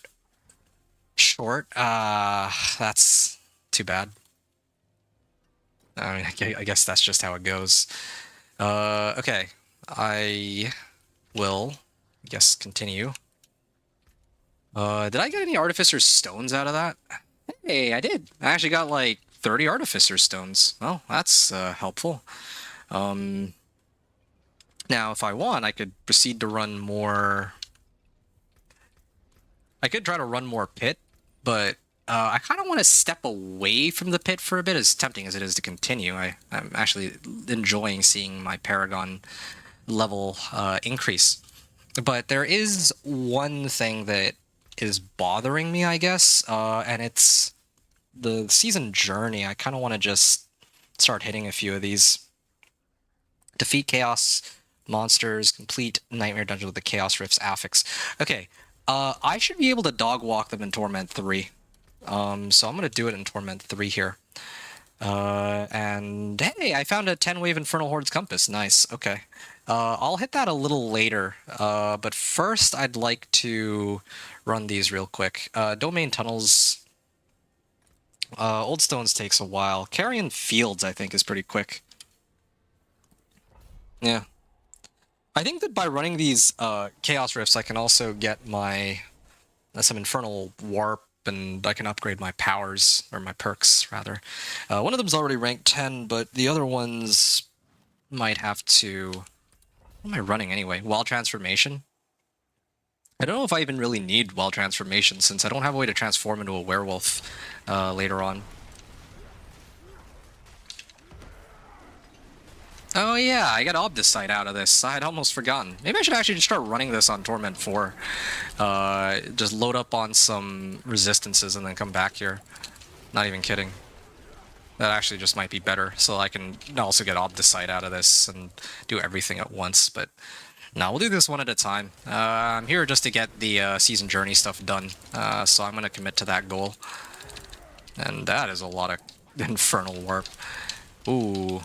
short. That's too bad. I mean, I guess that's just how it goes. Okay, I will, I guess, continue. Did I get any Artificer Stones out of that? Hey, I did. I actually got like 30 Artificer Stones. Well, that's helpful. Now, if I want, I could proceed to run more... I could try to run more Pit, but I kind of want to step away from the Pit for a bit, as tempting as it is to continue. I'm actually enjoying seeing my Paragon level increase. But there is one thing that is bothering me, I guess, and it's the season journey. I kind of want to just start hitting a few of these. Defeat Chaos monsters, complete Nightmare Dungeon with the Chaos Rifts affix. Okay, I should be able to dog walk them in Torment 3. So I'm going to do it in Torment 3 here. And hey, I found a 10-wave Infernal Horde's Compass. Nice, okay. I'll hit that a little later, but first I'd like to run these real quick. Domain Tunnels, Old Stones takes a while. Carrion Fields, I think, is pretty quick. Yeah. I think that by running these Chaos Rifts, I can also get my some Infernal Warp, and I can upgrade my powers, or my perks, rather. One of them's already ranked 10, but the other ones might have to... What am I running anyway? Wild Transformation? I don't know if I even really need Wild Transformation, since I don't have a way to transform into a werewolf later on. Oh yeah, I got Obdicite out of this. I had almost forgotten. Maybe I should actually just start running this on Torment 4. Just load up on some resistances and then come back here. Not even kidding. That actually just might be better, so I can also get Obdicite out of this and do everything at once, but... No, we'll do this one at a time. I'm here just to get the season journey stuff done, so I'm going to commit to that goal. And that is a lot of Infernal Warp. Ooh,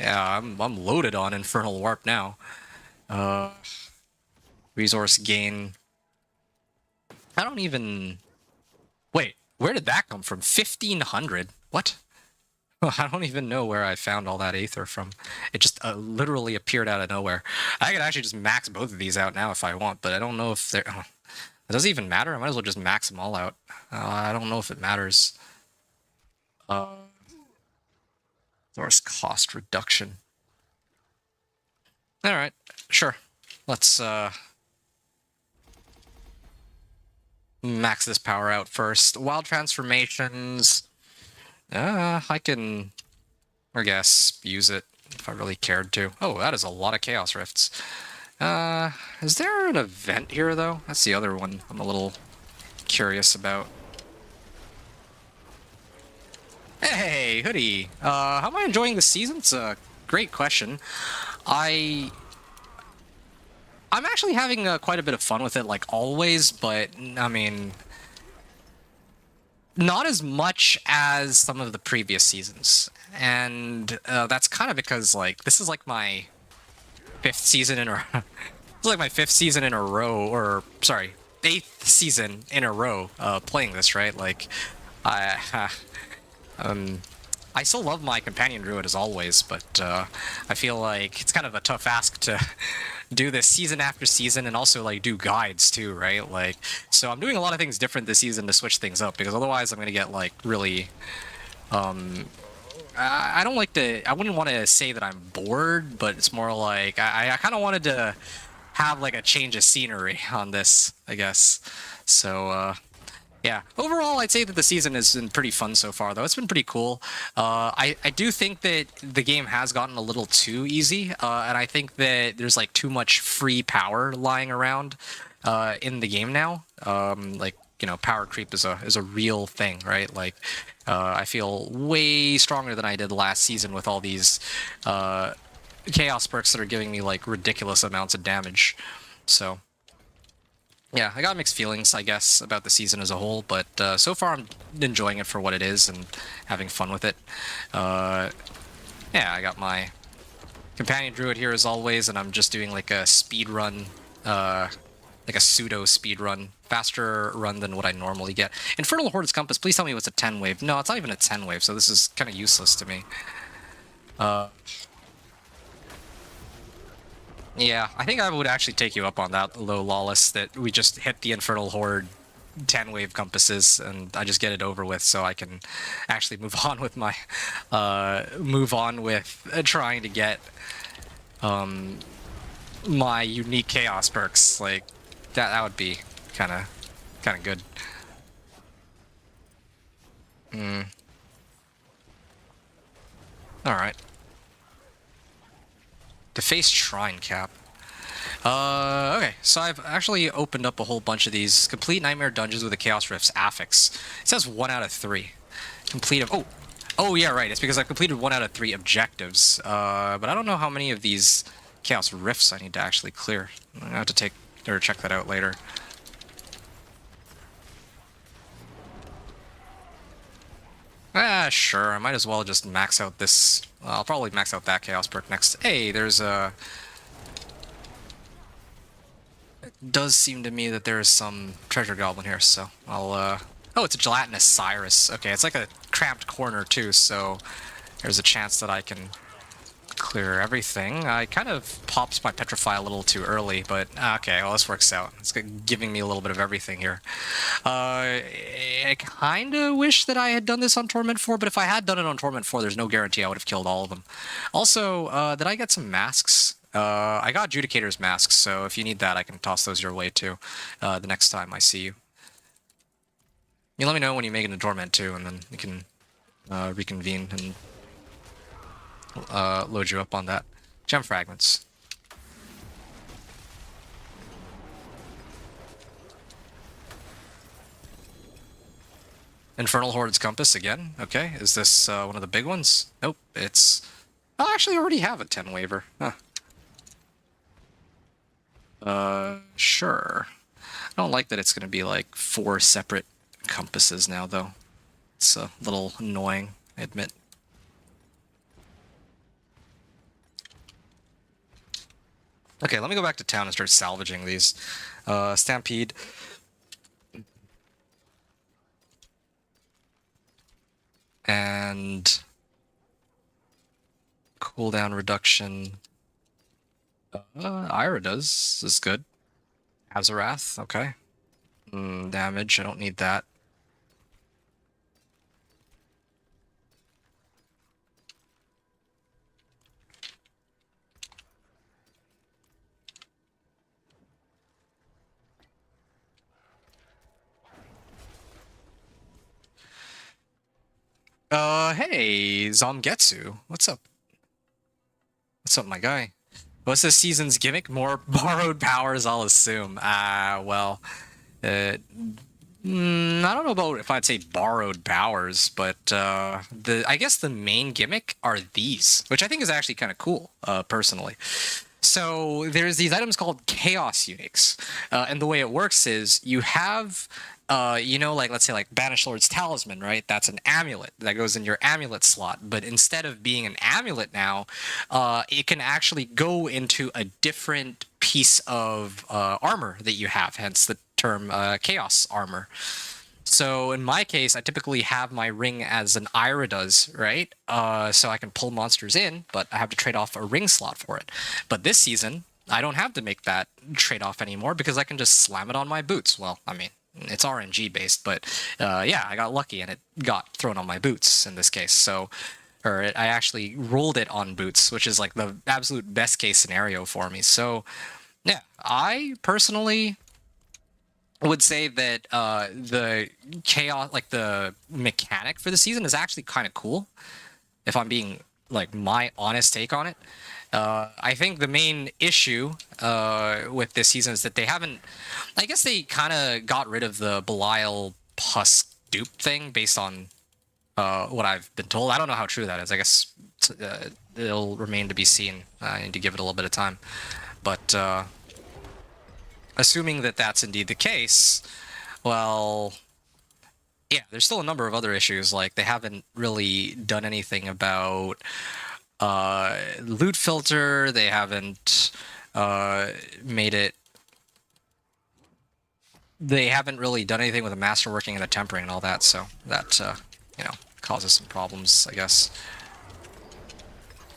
yeah, I'm loaded on Infernal Warp now. Resource gain. I don't even... Wait, where did that come from? 1,500? What? I don't even know where I found all that Aether from. It just literally appeared out of nowhere. I could actually just max both of these out now if I want, but I don't know if they're... It doesn't even matter. I might as well just max them all out. I don't know if it matters. Source cost reduction. Alright, sure. Let's max this power out first. Wild Transformations... I can, I guess, use it if I really cared to. Oh, that is a lot of Chaos Rifts. Is there an event here, though? That's the other one I'm a little curious about. Hey, Hoodie! How am I enjoying the season? It's a great question. I'm actually having quite a bit of fun with it, like always, but, I mean... Not as much as some of the previous seasons, and that's kind of because, like, this is like my 5th season in a... It's like my 5th season in a row, or, sorry, 8th season in a row playing this, right? Like, I still love my companion druid as always, but I feel like it's kind of a tough ask to do this season after season, and also like do guides too, right? Like, so I'm doing a lot of things different this season to switch things up, because otherwise I'm gonna get like really I don't like to... I wouldn't want to say that I'm bored, but it's more like I kind of wanted to have like a change of scenery on this, I guess. So yeah, overall, I'd say that the season has been pretty fun so far, though. It's been pretty cool. I do think that the game has gotten a little too easy, and I think that there's, like, too much free power lying around in the game now. Like, you know, power creep is a real thing, right? Like, I feel way stronger than I did last season with all these chaos perks that are giving me, like, ridiculous amounts of damage. So... yeah, I got mixed feelings, I guess, about the season as a whole, but so far I'm enjoying it for what it is and having fun with it. Yeah, I got my companion druid here as always, and I'm just doing like a speed run, like a pseudo speed run, faster run than what I normally get. Infernal Horde's Compass, please tell me what's a 10 wave. No, it's not even a 10 wave, so this is kind of useless to me. Yeah, I think I would actually take you up on that, low Lawless, that we just hit the Infernal Horde 10 wave compasses and I just get it over with so I can actually move on with my trying to get my unique chaos perks. Like that would be kind of good. All right. Deface Shrine Cap. Okay, so I've actually opened up a whole bunch of these. Complete Nightmare Dungeons with the Chaos Rifts Affix. It says 1 out of 3. Complete of... Oh, yeah, right. It's because I've completed 1 out of 3 objectives. But I don't know how many of these Chaos Rifts I need to actually clear. I'm gonna have to check that out later. Sure. I might as well just max out this... I'll probably max out that Chaos perk next. Hey, there's a... It does seem to me that there is some treasure goblin here, so I'll, Oh, it's a gelatinous Cyrus. Okay, it's like a cramped corner, too, so there's a chance that I can clear everything. I kind of popped my Petrify a little too early, but okay, well, this works out. It's giving me a little bit of everything here. I kind of wish that I had done this on Torment 4, but if I had done it on Torment 4, there's no guarantee I would have killed all of them. Also, did I get some masks? I got Judicator's masks, so if you need that, I can toss those your way, too, the next time I see you. You let me know when you make it into Torment, too, and then we can reconvene and load you up on that. Gem fragments. Infernal Horde's Compass again. Okay, is this one of the big ones? Nope, it's... I actually already have a 10 waiver. Huh. Sure. I don't like that it's going to be like 4 separate compasses now, though. It's a little annoying, I admit. Okay, let me go back to town and start salvaging these. Stampede. And cooldown reduction. Ira does. This is good. Azarath, okay. Damage, I don't need that. Hey, Zomgetsu. What's up? What's up, my guy? What's this season's gimmick? More borrowed powers, I'll assume. Well, I don't know about if I'd say borrowed powers, but I guess the main gimmick are these, which I think is actually kind of cool, personally. So there's these items called Chaos Uniques, and the way it works is you have... you know, like, let's say, like, Banished Lord's Talisman, right? That's an amulet that goes in your amulet slot. But instead of being an amulet now, it can actually go into a different piece of armor that you have, hence the term Chaos Armor. So in my case, I typically have my ring as an Ira does, right? So I can pull monsters in, but I have to trade off a ring slot for it. But this season, I don't have to make that trade-off anymore because I can just slam it on my boots. Well, I mean... It's RNG based, but yeah, I got lucky and it got thrown on my boots in this case. So, I actually rolled it on boots, which is like the absolute best case scenario for me. So, yeah, I personally would say that the chaos, like the mechanic for the season, is actually kind of cool. If I'm being like my honest take on it. I think the main issue with this season is that they haven't... I guess they kind of got rid of the Belial Husk dupe thing based on what I've been told. I don't know how true that is. I guess it'll remain to be seen. I need to give it a little bit of time. But assuming that that's indeed the case, well, yeah, there's still a number of other issues. Like, they haven't really done anything about loot filter. They haven't made it. They haven't really done anything with the masterworking and the tempering and all that. So that you know, causes some problems, I guess.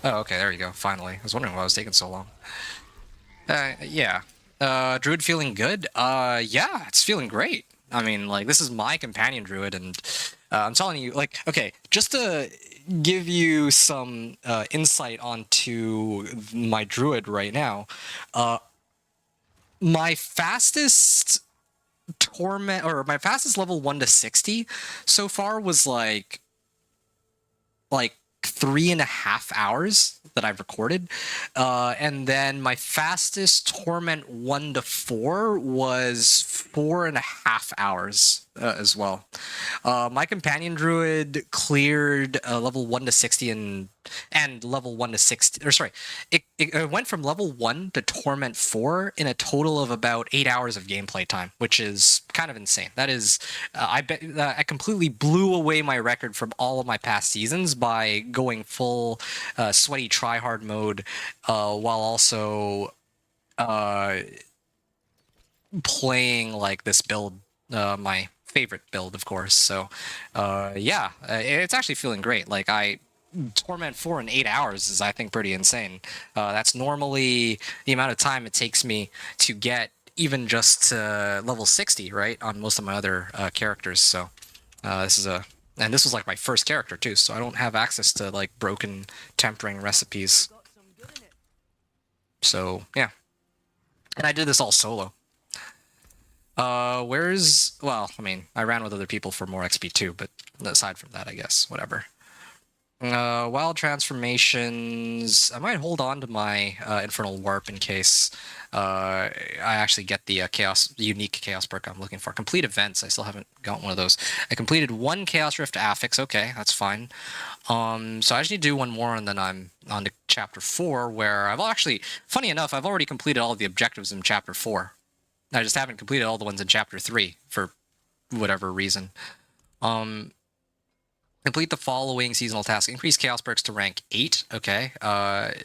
Oh, okay, there you go. Finally, I was wondering why it was taking so long. Yeah. Druid feeling good? Yeah, it's feeling great. I mean, like, this is my companion druid, and I'm telling you, like, okay, just to give you some insight onto my druid right now, my fastest torment, or my fastest level 1 to 60 so far was like 3.5 hours that I've recorded. And then my fastest Torment 1 to 4 was 4.5 hours as well. My companion druid cleared level 1 to 60 and level 1 to 60, or sorry, it went from level 1 to Torment 4 in a total of about 8 hours of gameplay time, which is kind of insane. That is, I bet I completely blew away my record from all of my past seasons by going full sweaty tryhard mode while also playing like this build, my favorite build, of course. So yeah, it's actually feeling great. Like, Torment 4 in 8 hours is, I think, pretty insane. That's normally the amount of time it takes me to get even just level 60, right, on most of my other characters. So and this was like my first character too, so I don't have access to like broken tempering recipes. So yeah, and I did this all solo. Well, I mean, I ran with other people for more XP too, but aside from that, I guess, whatever. Wild transformations. I might hold on to my Infernal Warp in case I actually get the unique Chaos perk I'm looking for. Complete events. I still haven't got one of those. I completed one Chaos Rift Affix. Okay, that's fine. So I just need to do one more, and then I'm on to Chapter 4, where I've actually, funny enough, I've already completed all of the objectives in Chapter 4. I just haven't completed all the ones in Chapter 3 for whatever reason. Complete the following seasonal task. Increase Chaos perks to rank 8. Okay.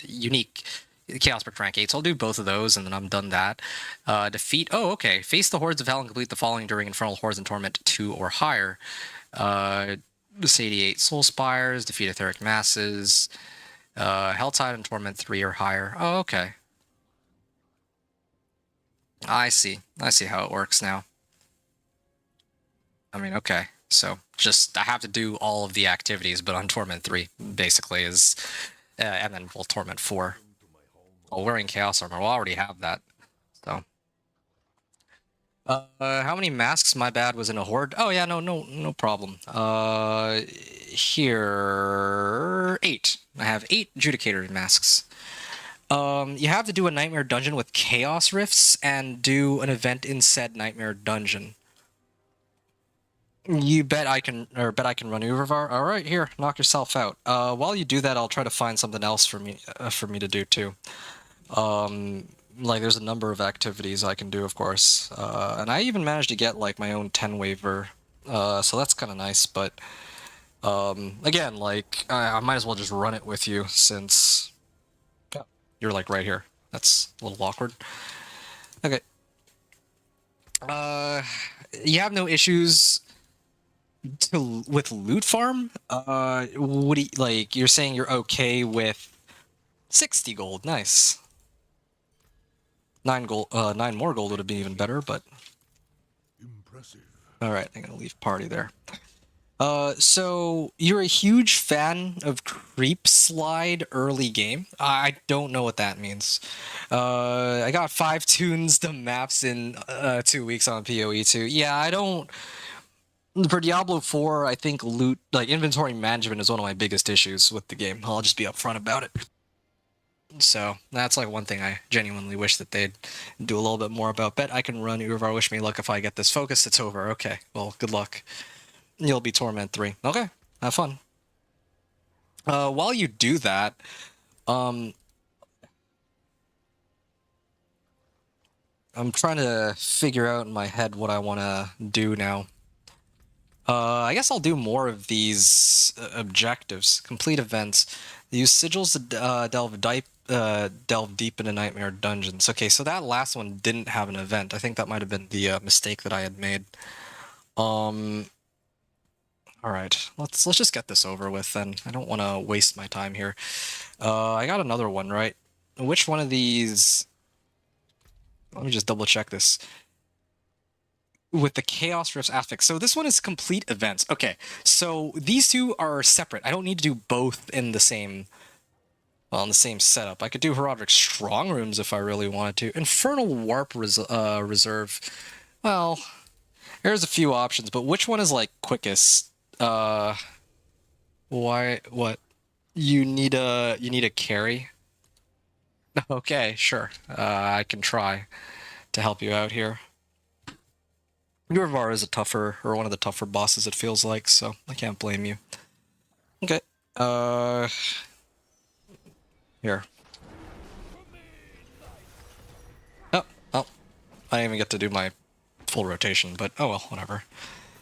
Unique Chaos perk to rank 8. So I'll do both of those, and then I'm done that. Defeat. Oh, okay. Face the Hordes of Hell and complete the following during Infernal Hordes and Torment 2 or higher. This 88 Soul Spires. Defeat Etheric Masses. Helltide and Torment 3 or higher. Oh, okay. I see. I see how it works now. I mean, okay. So just, I have to do all of the activities, but on Torment 3, basically, is... and then, well, Torment 4. Well, wearing Chaos Armor, we'll already have that. So... how many masks? My bad, was in a horde. Oh yeah, no problem. Here 8. I have 8 Judicator masks. You have to do a Nightmare Dungeon with Chaos Rifts and do an event in said Nightmare Dungeon. You bet I can run Ubervar. All right, here, knock yourself out. While you do that, I'll try to find something else for me to do too. Like, there's a number of activities I can do, of course, and I even managed to get like my own 10 waiver, so that's kind of nice. But again, like, I might as well just run it with you since you're like right here. That's a little awkward. Okay. You have no issues with loot farm? What do you, like, you're saying you're okay with 60 gold? Nice. 9 gold, 9 more gold would have been even better, but Impressive. all right, I'm gonna leave party there. So you're a huge fan of creep slide early game? I don't know what that means. I got 5 tunes to maps in 2 weeks on PoE 2. Yeah, I don't. For Diablo 4, I think loot, like inventory management, is one of my biggest issues with the game. I'll just be upfront about it. So that's like one thing I genuinely wish that they'd do a little bit more about. Bet I can run Urvar. Wish me luck if I get this focus. It's over. Okay, well, good luck. You'll be Torment 3. Okay, have fun. While you do that, I'm trying to figure out in my head what I want to do now. I guess I'll do more of these objectives. Complete events. Use sigils to delve deep into nightmare dungeons. Okay, so that last one didn't have an event. I think that might have been the mistake that I had made. All right, let's just get this over with then. I don't want to waste my time here. I got another one, right? Which one of these? Let me just double check this. With the Chaos Rifts aspect. So this one is complete events. Okay, so these two are separate. I don't need to do both in the same, well, in the same setup. I could do Herodic Strong Rooms if I really wanted to. Infernal Warp Reserve. Well, there's a few options, but which one is like quickest? Why? What? You need a carry? Okay, sure. I can try to help you out here. Yurvar is a tougher, or one of the tougher bosses, it feels like, so I can't blame you. Okay. Here. Oh, well, I didn't even get to do my full rotation, but oh well, whatever.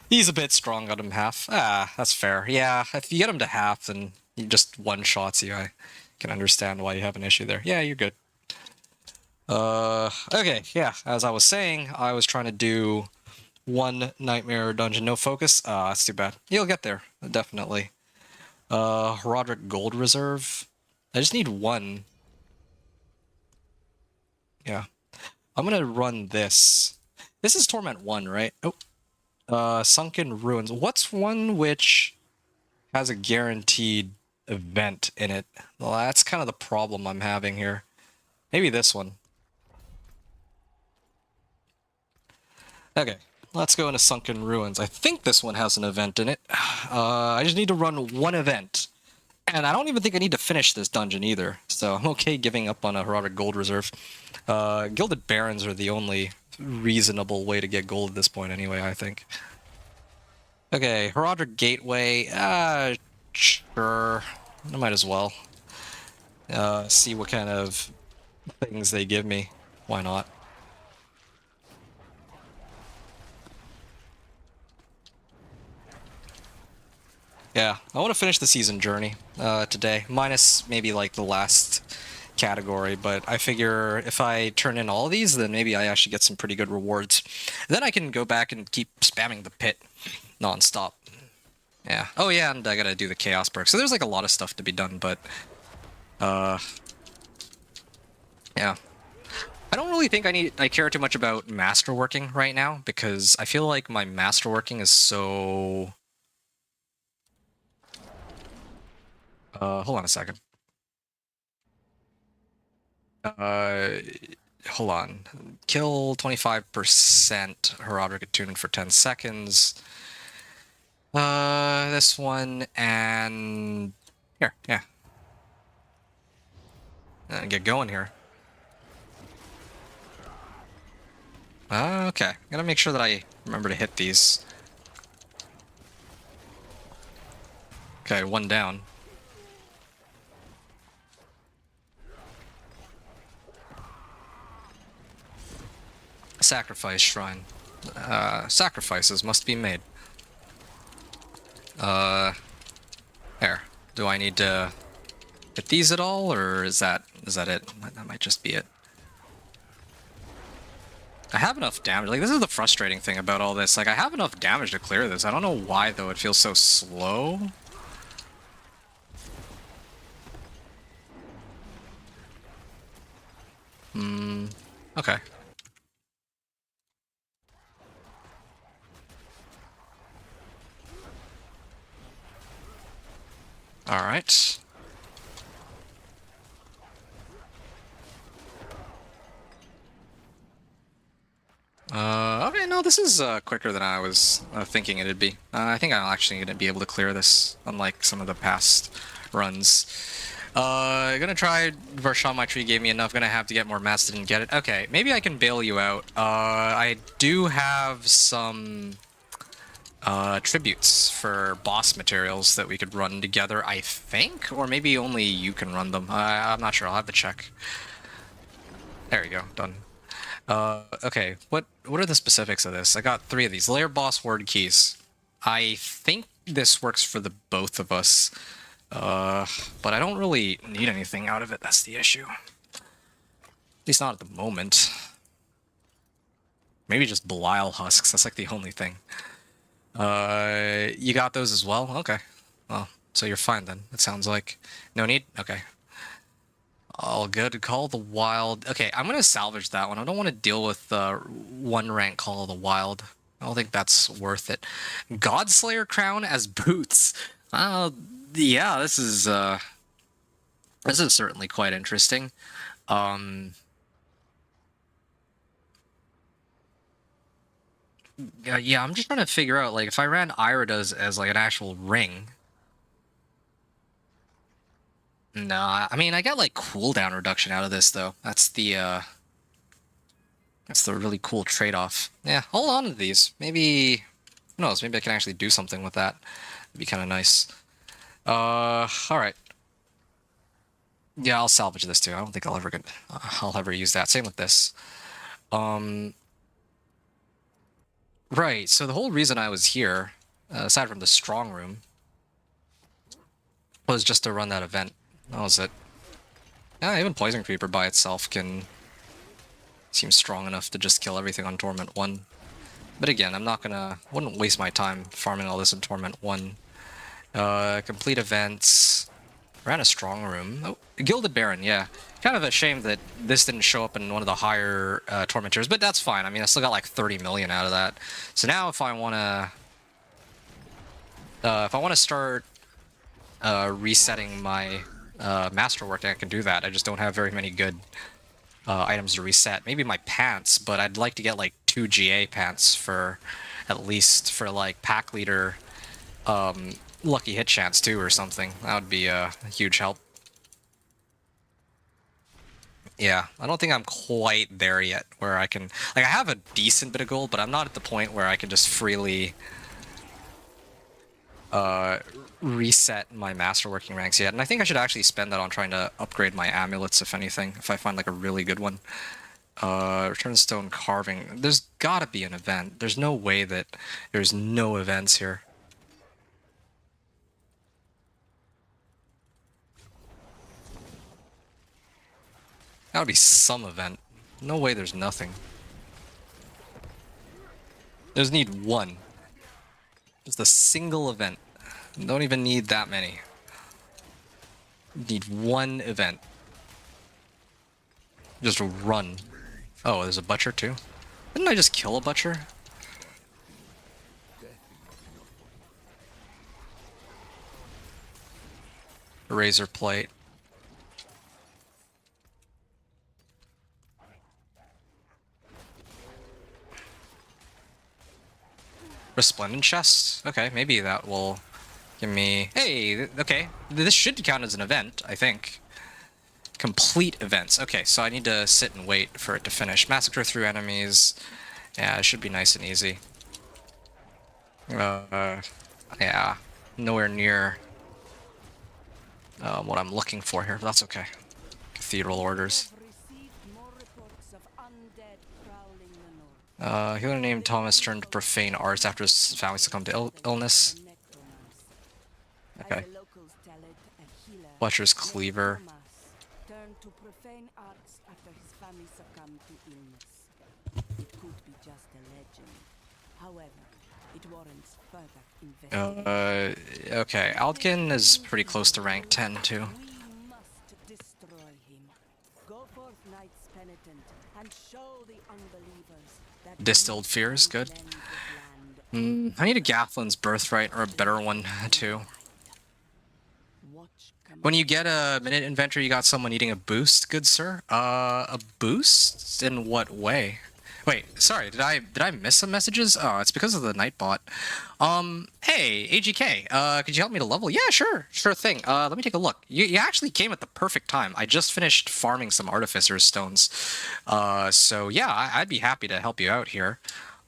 He's a bit strong, got him half. Ah, that's fair. Yeah, if you get him to half, then he just one-shots you. I can understand why you have an issue there. Yeah, you're good. Okay, yeah, as I was saying, I was trying to do one nightmare dungeon, no focus. That's too bad. You'll get there, definitely. Roderick Gold Reserve. I just need one. Yeah. I'm gonna run this. This is Torment 1, right? Oh. Sunken Ruins. What's one which has a guaranteed event in it? Well, that's kind of the problem I'm having here. Maybe this one. Okay. Let's go into Sunken Ruins. I think this one has an event in it. I just need to run one event. And I don't even think I need to finish this dungeon either. So I'm okay giving up on a Herodic Gold Reserve. Gilded Barons are the only reasonable way to get gold at this point anyway, I think. Okay, Herodic Gateway. Sure. I might as well. See what kind of things they give me. Why not? Yeah, I want to finish the season journey today, minus maybe like the last category, but I figure if I turn in all of these, then maybe I actually get some pretty good rewards. Then I can go back and keep spamming the pit non-stop. Yeah. Oh yeah, and I gotta do the Chaos perk. So there's like a lot of stuff to be done, but yeah. I don't really think I care too much about masterworking right now, because I feel like my masterworking is so... hold on a second. Hold on. Kill 25% Herodic attunement for 10 seconds. This one, and... Here, yeah. Get going here. Okay. Gotta make sure that I remember to hit these. Okay, one down. Sacrifice shrine. Sacrifices must be made. There. Do I need to hit these at all, or is that it? That might just be it. I have enough damage. Like, this is the frustrating thing about all this. Like, I have enough damage to clear this. I don't know why, though, it feels so slow. Okay. Alright. Okay, no, this is quicker than I was thinking it'd be. I think I'm actually going to be able to clear this, unlike some of the past runs. Gonna try. Vershawn, my tree gave me enough. Gonna have to get more mats. Didn't get it. Okay, maybe I can bail you out. I do have some tributes for boss materials that we could run together, I think, or maybe only you can run them. I'm not sure. I'll have to check. There you go. Done. Okay, what are the specifics of this? I got 3 of these. Layer boss word keys. I think this works for the both of us. But I don't really need anything out of it, that's the issue. At least not at the moment. Maybe just Belial husks, that's like the only thing. You got those as well? Okay. Well, so you're fine then, it sounds like. No need? Okay. All good. Call of the Wild. Okay, I'm gonna salvage that one. I don't want to deal with 1 rank Call of the Wild. I don't think that's worth it. Godslayer crown as boots. Yeah, this is certainly quite interesting. Yeah, I'm just trying to figure out, like, if I ran Irida's as like an actual ring. No, I mean, I got like cooldown reduction out of this though. That's the really cool trade-off. Yeah, hold on to these. Maybe, who knows? Maybe I can actually do something with that. It'd be kind of nice. All right. Yeah, I'll salvage this too. I don't think I'll ever use that. Same with this. Right. So the whole reason I was here, aside from the strong room, was just to run that event. That was it. Yeah, even Poison Creeper by itself can seem strong enough to just kill everything on Torment 1. But again, wouldn't waste my time farming all this in Torment 1. Complete events. Ran a strong room. Oh, Gilded Baron, yeah. Kind of a shame that this didn't show up in one of the higher Tormentors, but that's fine. I mean, I still got like 30 million out of that. So now if I want to start resetting my masterwork, I can do that. I just don't have very many good items to reset. Maybe my pants, but I'd like to get like 2 GA pants for, at least for like pack leader lucky hit chance too or something. That would be a huge help. Yeah, I don't think I'm quite there yet where I can, like, I have a decent bit of gold, but I'm not at the point where I can just freely reset my masterworking ranks yet. And I think I should actually spend that on trying to upgrade my amulets, if anything, if I find like a really good one. Return stone carving. There's gotta be an event. There's no way that there's no events here. Gotta be some event. No way there's nothing. There's need one. Just a single event. Don't even need that many. Need one event. Just run. Oh, there's a butcher too? Didn't I just kill a butcher? Razor plate. Resplendent chest? Okay, maybe that will give me... Hey, okay. This should count as an event, I think. Complete events. Okay, so I need to sit and wait for it to finish. Massacre through enemies. Yeah, it should be nice and easy. Yeah. Nowhere near what I'm looking for here, but that's okay. Cathedral orders. Healer named Thomas turned to profane arts after his family succumbed to illness. Okay. Butcher's Cleaver. Turned to profane arts after his family succumbed to illness. It could be just a legend. However, it warrants further investigation. Okay. Aldkin is pretty close to rank 10 too. We must destroy him. Go forth, knights penitent, and show the unbelievers that Distilled Fears, good. I need a Gathlin's Birthright or a better one too. When you get a minute inventory, you got someone needing a boost, good sir? A boost? In what way? Wait, sorry, did I miss some messages? Oh, it's because of the Nightbot. Hey, AGK, could you help me to level? Yeah, sure thing. Let me take a look. You actually came at the perfect time. I just finished farming some Artificer's Stones. So yeah, I'd be happy to help you out here.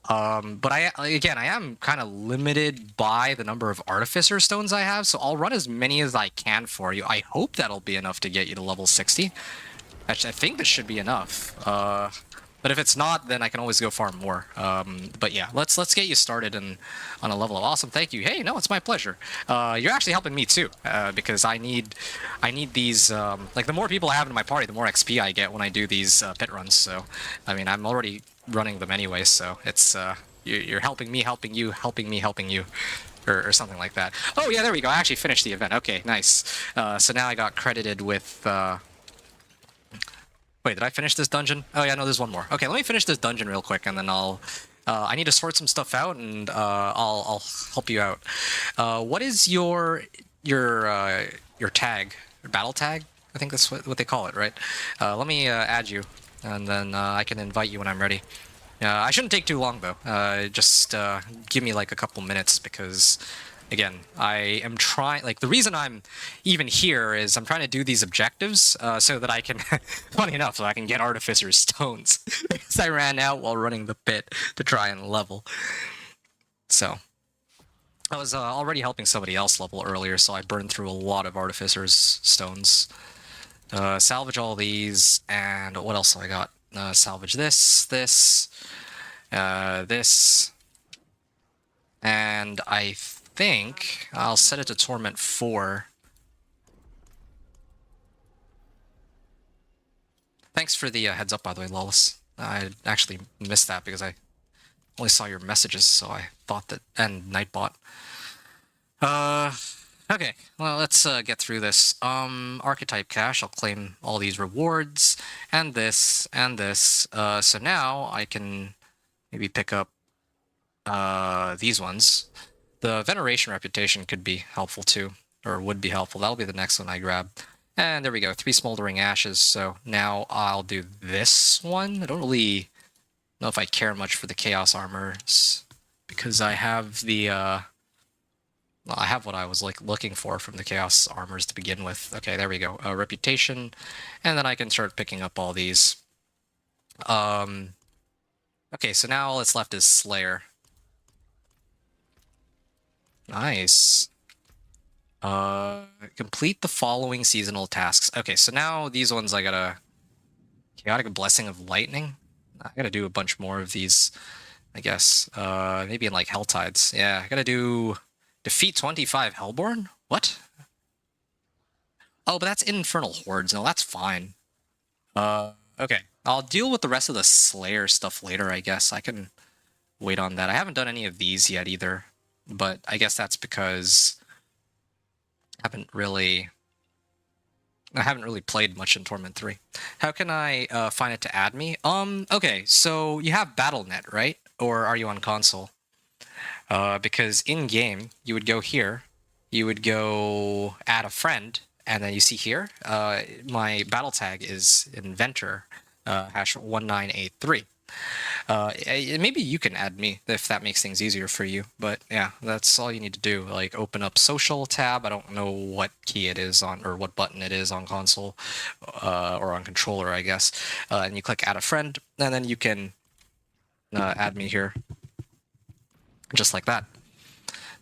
But I am kind of limited by the number of Artificer Stones I have, so I'll run as many as I can for you. I hope that'll be enough to get you to level 60. Actually, I think this should be enough. But if it's not, then I can always go farm more. But yeah, let's get you started on a level of awesome. Thank you. Hey, no, it's my pleasure. You're actually helping me too, because I need these. Like the more people I have in my party, the more XP I get when I do these pit runs. So, I mean, I'm already running them anyway. So it's you're helping me, helping you, helping me, helping you. Or something like that. Oh yeah, there we go. I actually finished the event. Okay, nice. So now I got credited with. Wait, did I finish this dungeon? Oh yeah, no, there's one more. Okay, let me finish this dungeon real quick, and then I'll. I need to sort some stuff out, and I'll help you out. What is your tag? Your battle tag? I think that's what they call it, right? Let me add you, and then I can invite you when I'm ready. I shouldn't take too long though. Just give me like a couple minutes because. Again, I am trying, like, the reason I'm even here is I'm trying to do these objectives so that I can, funny enough, so I can get Artificer's Stones. Because I ran out while running the pit to try and level. So, I was already helping somebody else level earlier, so I burned through a lot of Artificer's Stones. Salvage all these, and what else have I got? Salvage this, and I think I'll set it to Torment 4. Thanks for the heads up, by the way, Lawless. I actually missed that because I only saw your messages, so I thought that... And Nightbot. Okay, well, let's get through this. Archetype Cache, I'll claim all these rewards, and this, and this. So now I can maybe pick up these ones. The Veneration Reputation could be helpful too, or would be helpful. That'll be the next one I grab. And there we go, 3 Smoldering Ashes. So now I'll do this one. I don't really know if I care much for the Chaos Armors, because I have the, well, I have what I was like looking for from the Chaos Armors to begin with. Okay, there we go, Reputation. And then I can start picking up all these. Okay, so now all that's left is Slayer. Nice. Complete the following seasonal tasks. Okay, so now these ones I gotta... Chaotic Blessing of Lightning? I gotta do a bunch more of these, I guess. Maybe in like Helltides. Yeah, I gotta do... Defeat 25 Hellborn? What? Oh, but that's Infernal Hordes. No, that's fine. Okay. I'll deal with the rest of the Slayer stuff later, I guess. I can wait on that. I haven't done any of these yet either. But I guess that's because I haven't really played much in Torment 3. How can I find it to add me? Okay, so you have BattleNet, right? Or are you on console? Because in-game, you would go here, you would go add a friend, and then you see here, my battle tag is Inventor, #1983. Maybe you can add me if that makes things easier for you, but yeah, that's all you need to do. Like open up social tab. I don't know what key it is on, or what button it is on console, or on controller, I guess. And you click add a friend, and then you can add me here, just like that.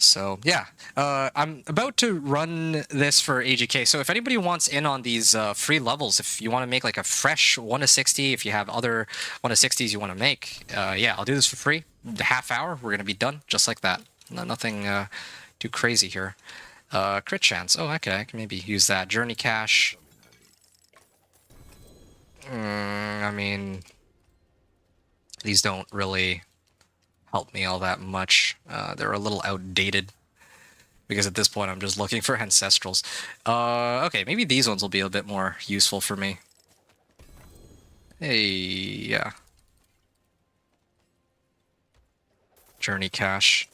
So yeah, I'm about to run this for AGK. So if anybody wants in on these free levels, if you want to make like a fresh 1 to 60, if you have other 1 to 60s you want to make, yeah, I'll do this for free. The half hour, we're gonna be done just like that. Nothing too crazy here. Crit chance. Oh, okay, I can maybe use that. Journey cache. I mean, these don't really help me all that much. They're a little outdated because at this point I'm just looking for ancestrals. Okay, maybe these ones will be a bit more useful for me. Hey, yeah. Journey cache.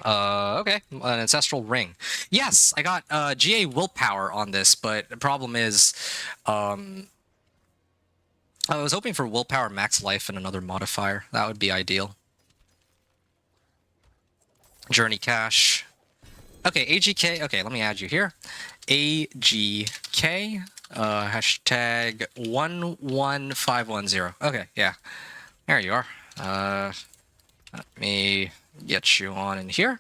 Okay, an ancestral ring. Yes, I got GA willpower on this, but the problem is, I was hoping for willpower, max life, and another modifier. That would be ideal. Journey cache. Okay, AGK. Okay, let me add you here. AGK. Hashtag 11510. Okay, yeah. There you are. Let me get you on in here.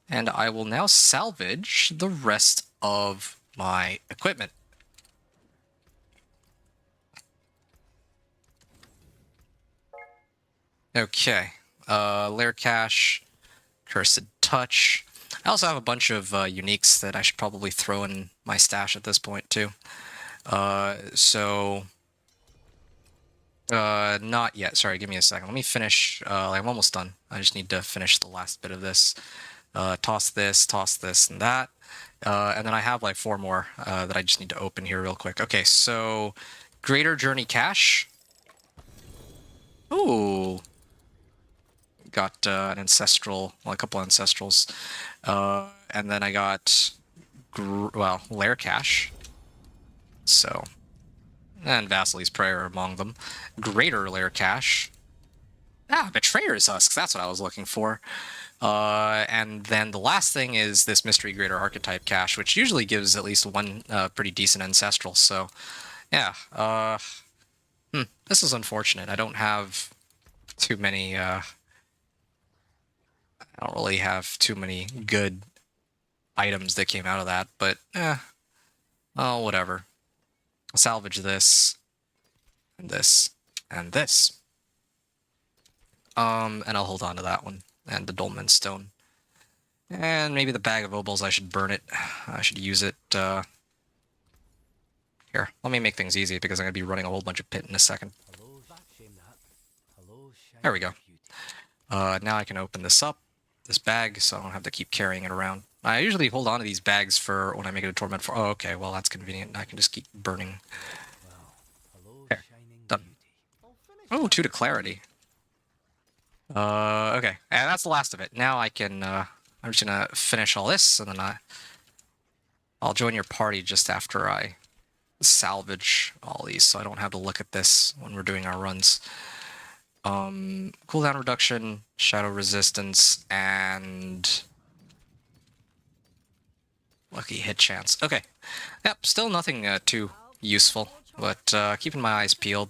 And I will now salvage the rest of my equipment. Okay. Lair Cache, Cursed Touch. I also have a bunch of uniques that I should probably throw in my stash at this point too. Not yet. Sorry, give me a second. Let me finish. I'm almost done. I just need to finish the last bit of this. Toss this, and that. And then I have like 4 more that I just need to open here real quick. Okay, so Greater Journey Cache. Ooh. Got an ancestral, well, a couple ancestrals. And then I got, Lair Cache. So, and Vasily's Prayer among them. Greater Lair Cache. Ah, Betrayer's Husks, that's what I was looking for. And then the last thing is this Mystery Greater Archetype Cache, which usually gives at least one pretty decent ancestral. So, yeah. This is unfortunate. I don't have too many. I don't really have too many good items that came out of that, but oh, whatever. I'll salvage this, and this, and this. And I'll hold on to that one, and the Dolmen Stone. And maybe the Bag of Opals, I should burn it. I should use it, Here, let me make things easy, because I'm going to be running a whole bunch of pit in a second. There we go. Now I can open this up, this bag, so I don't have to keep carrying it around. I usually hold on to these bags for when I make it a torment for. Oh, okay, well, that's convenient. I can just keep burning. There, done. Oh, 2 to Clarity. Okay, and that's the last of it. Now I can, I'm just gonna finish all this, and then I'll join your party just after I salvage all these, so I don't have to look at this when we're doing our runs. Cooldown reduction, shadow resistance, and lucky hit chance. Okay, yep, still nothing too useful, but keeping my eyes peeled.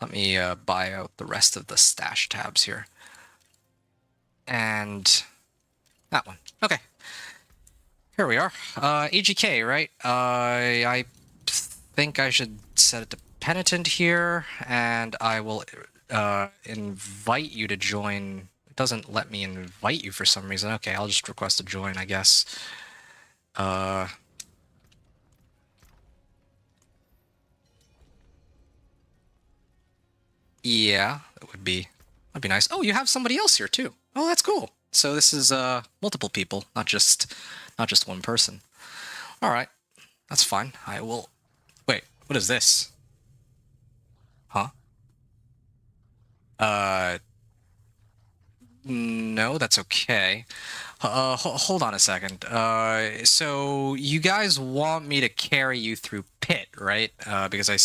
Let me buy out the rest of the stash tabs here. And that one. Okay. Here we are. AGK, right? I think I should set it to Penitent here, and I will invite you to join. It doesn't let me invite you for some reason. Okay, I'll just request to join, I guess. Yeah, that'd be nice. Oh, you have somebody else here too. Oh, that's cool. So this is multiple people, not just one person. All right, that's fine. I will. Wait, what is this? Huh? No, that's okay. Hold on a second. So you guys want me to carry you through pit, right? Because I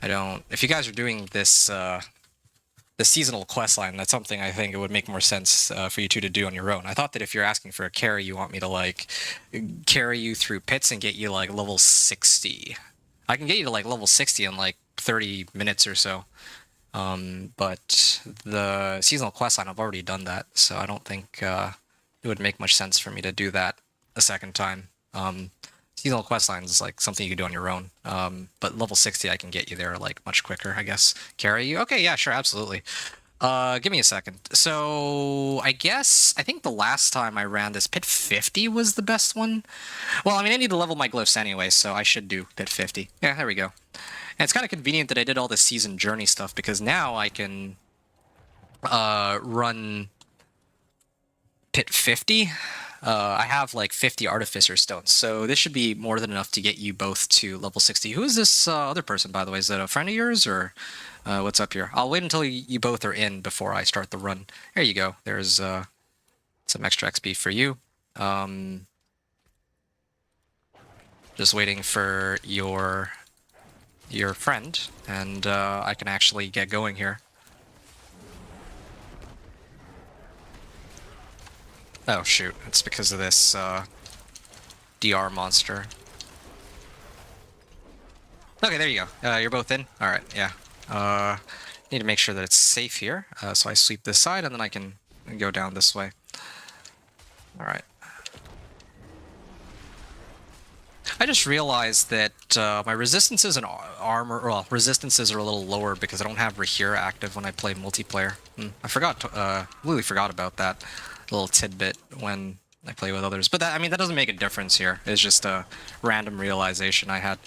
don't. If you guys are doing this, the seasonal quest line, that's something I think it would make more sense for you two to do on your own. I thought that if you're asking for a carry, you want me to like carry you through pits and get you like level 60. I can get you to like level 60 in like 30 minutes or so. But the seasonal quest line, I've already done that, so I don't think it would make much sense for me to do that a second time. Seasonal quest lines is like something you can do on your own. But level 60, I can get you there like much quicker, I guess. Carry you? Okay, yeah, sure, absolutely. Give me a second. So I think the last time I ran this, pit 50 was the best one. Well, I mean, I need to level my glyphs anyway, so I should do pit 50. Yeah, there we go. And it's kind of convenient that I did all this season journey stuff, because now I can run pit 50. I have like 50 Artificer Stones, so this should be more than enough to get you both to level 60. Who is this other person, by the way? Is that a friend of yours, or what's up here? I'll wait until you both are in before I start the run. There you go. There's some extra XP for you. Just waiting for your friend, and I can actually get going here. Oh shoot, it's because of this DR monster. Okay, there you go. You're both in? Alright, yeah. Need to make sure that it's safe here, so I sweep this side and then I can go down this way. Alright. I just realized that my resistances and armor, well, resistances are a little lower because I don't have Rahira active when I play multiplayer. I forgot, completely forgot about that little tidbit when I play with others. But that, I mean, that doesn't make a difference here. It's just a random realization I had.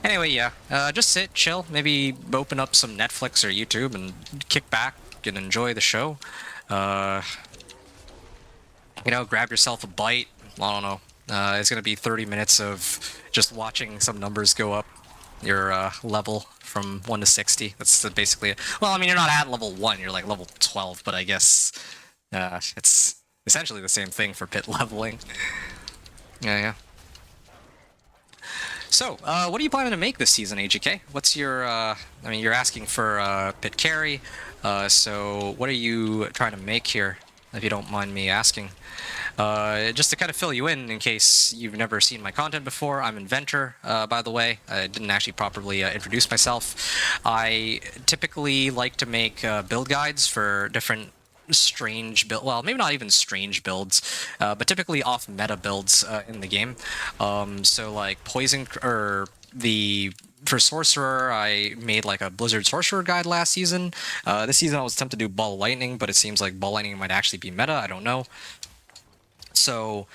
Anyway, yeah, just sit, chill, maybe open up some Netflix or YouTube and kick back and enjoy the show. You know, grab yourself a bite. I don't know. It's gonna be 30 minutes of just watching some numbers go up your level from 1 to 60. That's basically it. Well, I mean, you're not at level 1, you're like level 12, but I guess it's essentially the same thing for pit leveling. Yeah. So, what are you planning to make this season, AGK? What's your, I mean, you're asking for pit carry, so what are you trying to make here, if you don't mind me asking? Just to kind of fill you in case you've never seen my content before, I'm Inventor, by the way. I didn't actually properly introduce myself. I typically like to make build guides for different strange build, well, maybe not even strange builds, but typically off meta builds in the game. So like poison, or for Sorcerer, I made like a Blizzard Sorcerer guide last season. This season I was tempted to do Ball Lightning, but it seems like Ball Lightning might actually be meta, I don't know. So,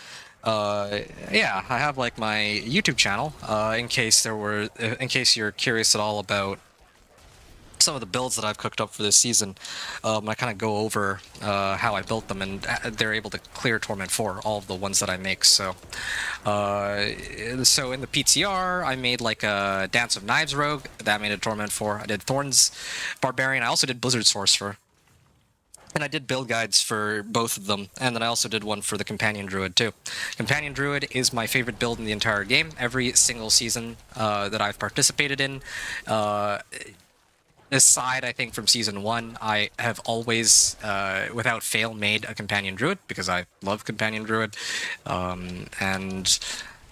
yeah, I have like my YouTube channel, in case you're curious at all about some of the builds that I've cooked up for this season. I kind of go over how I built them, and they're able to clear Torment 4, all of the ones that I make. So in the PTR, I made like a Dance of Knives Rogue, that made a Torment 4. I did Thorns Barbarian, I also did Blizzard Sorcerer. And I did build guides for both of them, and then I also did one for the Companion Druid too. Companion Druid is my favorite build in the entire game. Every single season that I've participated in, aside, I think, from Season 1, I have always, without fail, made a Companion Druid, because I love Companion Druid. And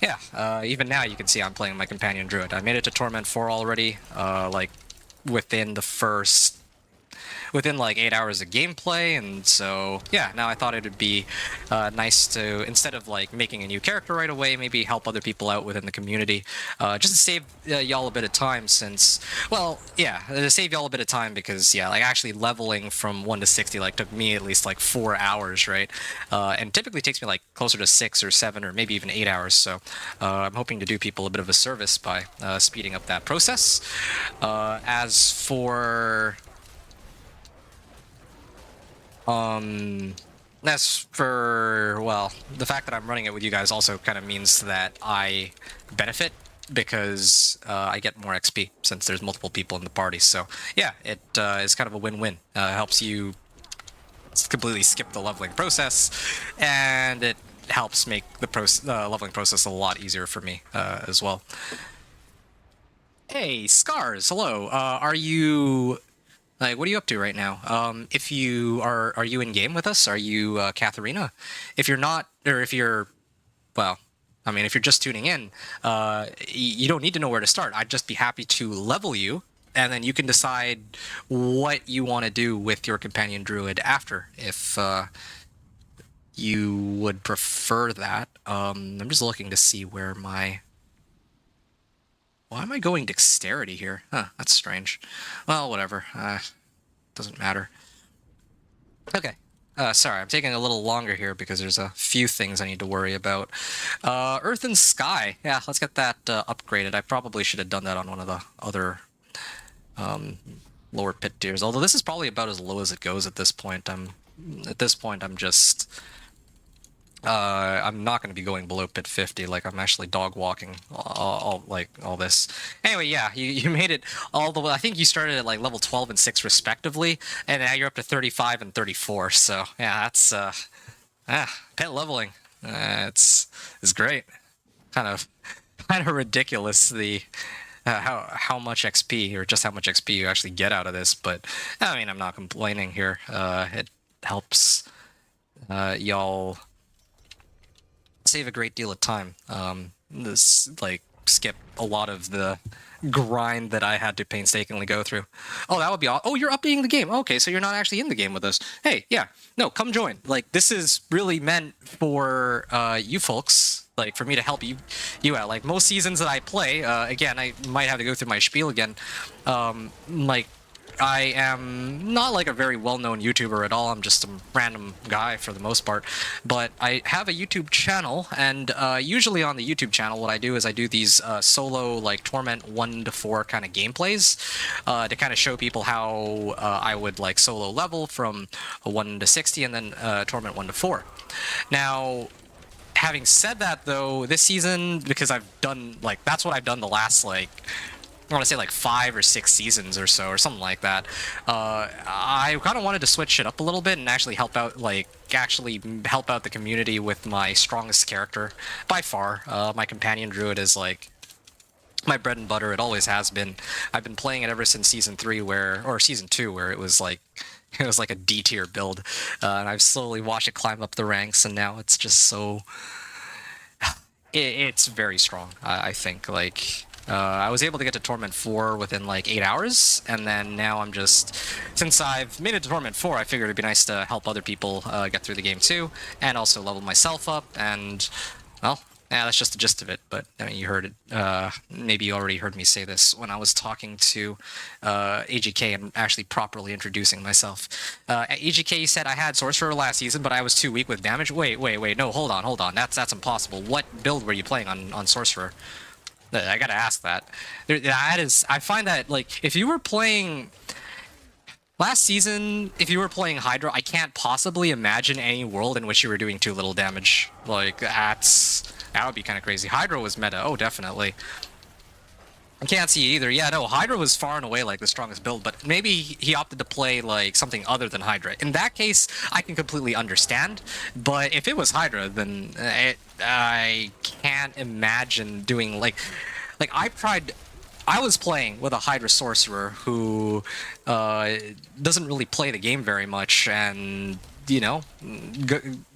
yeah, even now you can see I'm playing my Companion Druid. I made it to Torment 4 already, like, within like 8 hours of gameplay, and so yeah, now I thought it would be nice to, instead of like making a new character right away, maybe help other people out within the community, just to save y'all a bit of time, since, well, yeah, to save y'all a bit of time, because yeah, like actually leveling from 1 to 60 like took me at least like 4 hours, right? And typically takes me like closer to 6 or 7 or maybe even 8 hours, so I'm hoping to do people a bit of a service by speeding up that process. As for well, the fact that I'm running it with you guys also kind of means that I benefit, because I get more XP since there's multiple people in the party. So yeah, it is kind of a win-win. Helps you completely skip the leveling process, and it helps make the leveling process a lot easier for me as well. Hey, Scars, hello. Are you... Like, what are you up to right now? If you are you in game with us? Are you Katharina? If you're not, or if you're, well, I mean, if you're just tuning in, you don't need to know where to start. I'd just be happy to level you, and then you can decide what you want to do with your Companion Druid after, if you would prefer that. I'm just looking to see where my... Why am I going Dexterity here? Huh, that's strange. Well, whatever. Doesn't matter. Okay. Sorry, I'm taking a little longer here because there's a few things I need to worry about. Earth and Sky. Yeah, let's get that upgraded. I probably should have done that on one of the other lower pit tiers. Although this is probably about as low as it goes at this point. I'm just... I'm not going to be going below pit 50. Like, I'm actually dog walking all this. Anyway, yeah, you made it all the way. I think you started at like level 12 and 6 respectively, and now you're up to 35 and 34. So yeah, that's pit leveling. It's great. Kind of ridiculous, the how much XP, or just how much XP you actually get out of this. But I mean, I'm not complaining here. It helps y'all save a great deal of time. This, like, skip a lot of the grind that I had to painstakingly go through. Oh, that would be oh, you're updating the game. Okay, so you're not actually in the game with us. Hey, yeah, no, come join. Like, this is really meant for you folks, like for me to help you out. Like most seasons that I play, again, I might have to go through my spiel again. Like I am not like a very well-known YouTuber at all. I'm just a random guy for the most part. But I have a YouTube channel, and usually on the YouTube channel, what I do is I do these solo like Torment 1 to 4 kind of gameplays to kind of show people how I would like solo level from 1 to 60 and then Torment 1 to 4. Now, having said that though, this season, because I've done like that's what I've done the last like I want to say like 5 or 6 seasons or so, or something like that. I kind of wanted to switch it up a little bit and actually help out the community with my strongest character by far. My companion druid is like my bread and butter. It always has been. I've been playing it ever since season 3, or season 2, where it was like a D tier build, and I've slowly watched it climb up the ranks, and now it's just so. It's very strong. I think like. I was able to get to Torment 4 within like 8 hours, and then now I'm just, since I've made it to Torment 4, I figured it'd be nice to help other people get through the game too, and also level myself up, and, well, yeah, that's just the gist of it, but I mean, you heard it, maybe you already heard me say this when I was talking to AGK and actually properly introducing myself. AGK said I had Sorcerer last season, but I was too weak with damage. Wait, no, hold on, that's impossible. What build were you playing on Sorcerer? I gotta ask that. That is, I find that, like, if you were playing... Last season, if you were playing Hydra, I can't possibly imagine any world in which you were doing too little damage. Like, that would be kind of crazy. Hydra was meta, oh, definitely. I can't see either. Yeah, no, Hydra was far and away, like, the strongest build, but maybe he opted to play, like, something other than Hydra. In that case, I can completely understand, but if it was Hydra, then I can't imagine doing, like I was playing with a Hydra Sorcerer who doesn't really play the game very much, and, you know,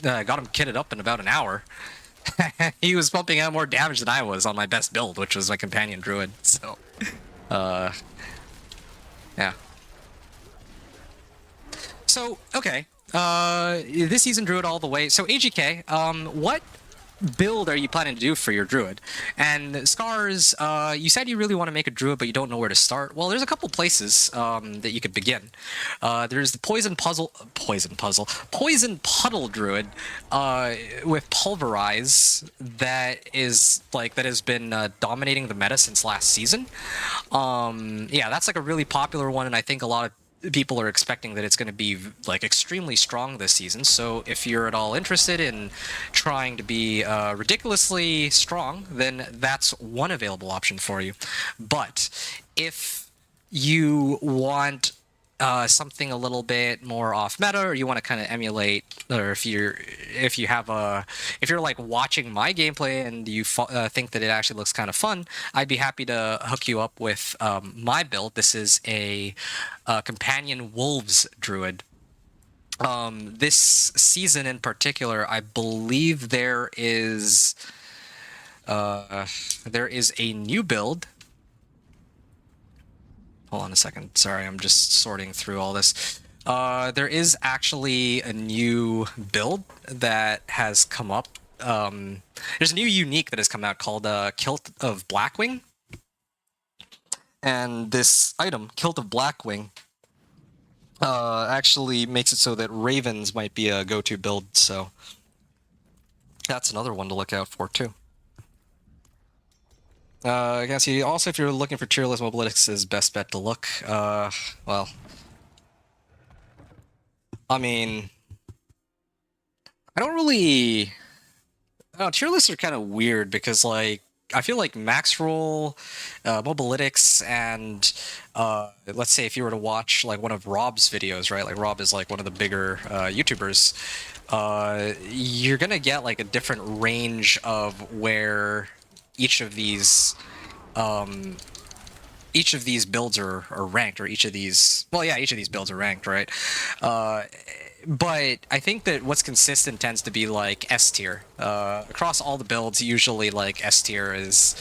got him kitted up in about an hour. He was pumping out more damage than I was on my best build, which was my companion druid. So, yeah. So, okay. This season druid all the way. So, AGK, what build are you planning to do for your druid? And Scars, you said you really want to make a druid, but you don't know where to start. Well, there's a couple places that you could begin. There's the Poison Puddle druid with Pulverize that has been dominating the meta since last season. Yeah, that's like a really popular one, and I think a lot of people are expecting that it's going to be like extremely strong this season. So if you're at all interested in trying to be ridiculously strong, then that's one available option for you. But if you want something a little bit more off meta, or you want to kind of emulate, or if you're like watching my gameplay and you think that it actually looks kind of fun, I'd be happy to hook you up with my build. This is a companion wolves druid. This season in particular, I believe there is a new build. Hold on a second. Sorry, I'm just sorting through all this. There is actually a new build that has come up. There's a new unique that has come out called Kilt of Blackwing. And this item, Kilt of Blackwing, actually makes it so that Ravens might be a go-to build, so that's another one to look out for, too. I can see also if you're looking for tier list, Mobilix is best bet to look. Well, I mean, I don't really. Tier lists are kind of weird because, like, I feel like max roll, Mobilytics, and let's say if you were to watch like one of Rob's videos, right? Like Rob is like one of the bigger YouTubers. You're gonna get like a different range of where each of these builds are ranked, or each of these builds are ranked, right? But I think that what's consistent tends to be like S tier. Across all the builds, usually like S tier is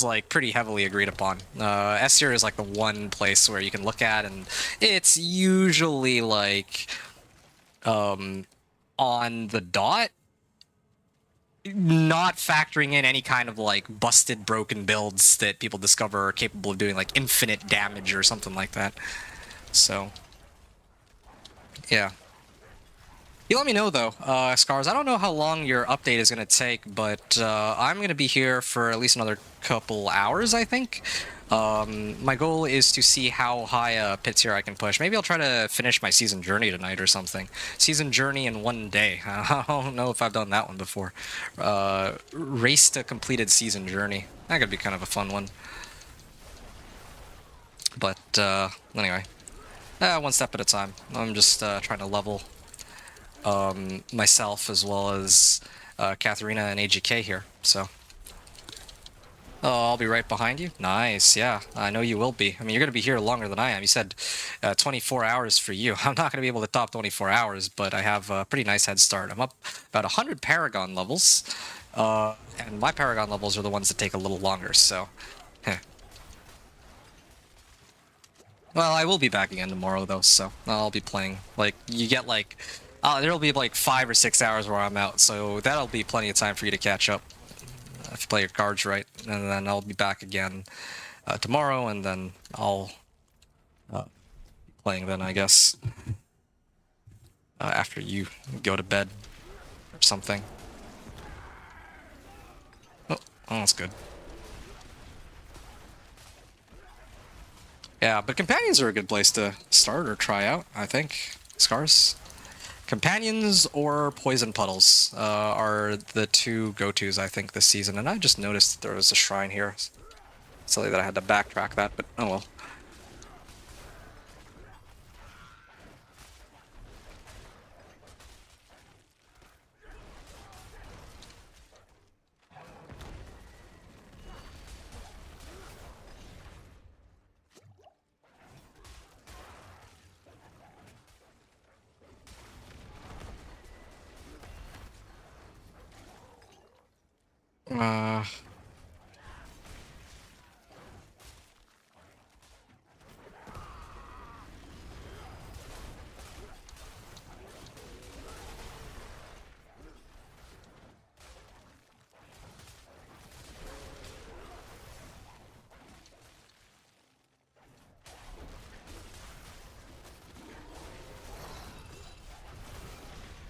like pretty heavily agreed upon. S tier is like the one place where you can look at, and it's usually like on the dot. not factoring in any kind of like busted, broken builds that people discover are capable of doing like infinite damage or something like that. So, yeah. You let me know though, Scars. I don't know how long your update is going to take, but I'm going to be here for at least another couple hours, I think. My goal is to see how high a pit tier I can push. Maybe I'll try to finish my season journey tonight or something. Season journey in one day. I don't know if I've done that one before. Race to completed season journey. That could be kind of a fun one. But anyway, one step at a time. I'm just trying to level myself as well as Katharina and AGK here, so. Oh, I'll be right behind you? Nice, yeah. I know you will be. I mean, you're going to be here longer than I am. You said 24 hours for you. I'm not going to be able to top 24 hours, but I have a pretty nice head start. I'm up about 100 Paragon levels, and my Paragon levels are the ones that take a little longer, so. Well, I will be back again tomorrow, though, so I'll be playing. Like, you get, like... there'll be, like, 5 or 6 hours where I'm out, so that'll be plenty of time for you to catch up. If you play your cards right. And then I'll be back again tomorrow, and then I'll be playing then, I guess. After you go to bed or something. Oh, that's good. Yeah, but companions are a good place to start or try out, I think. Scars. Companions or poison puddles are the two go-tos, I think, this season. And I just noticed that there was a shrine here. Silly that I had to backtrack that, but oh well.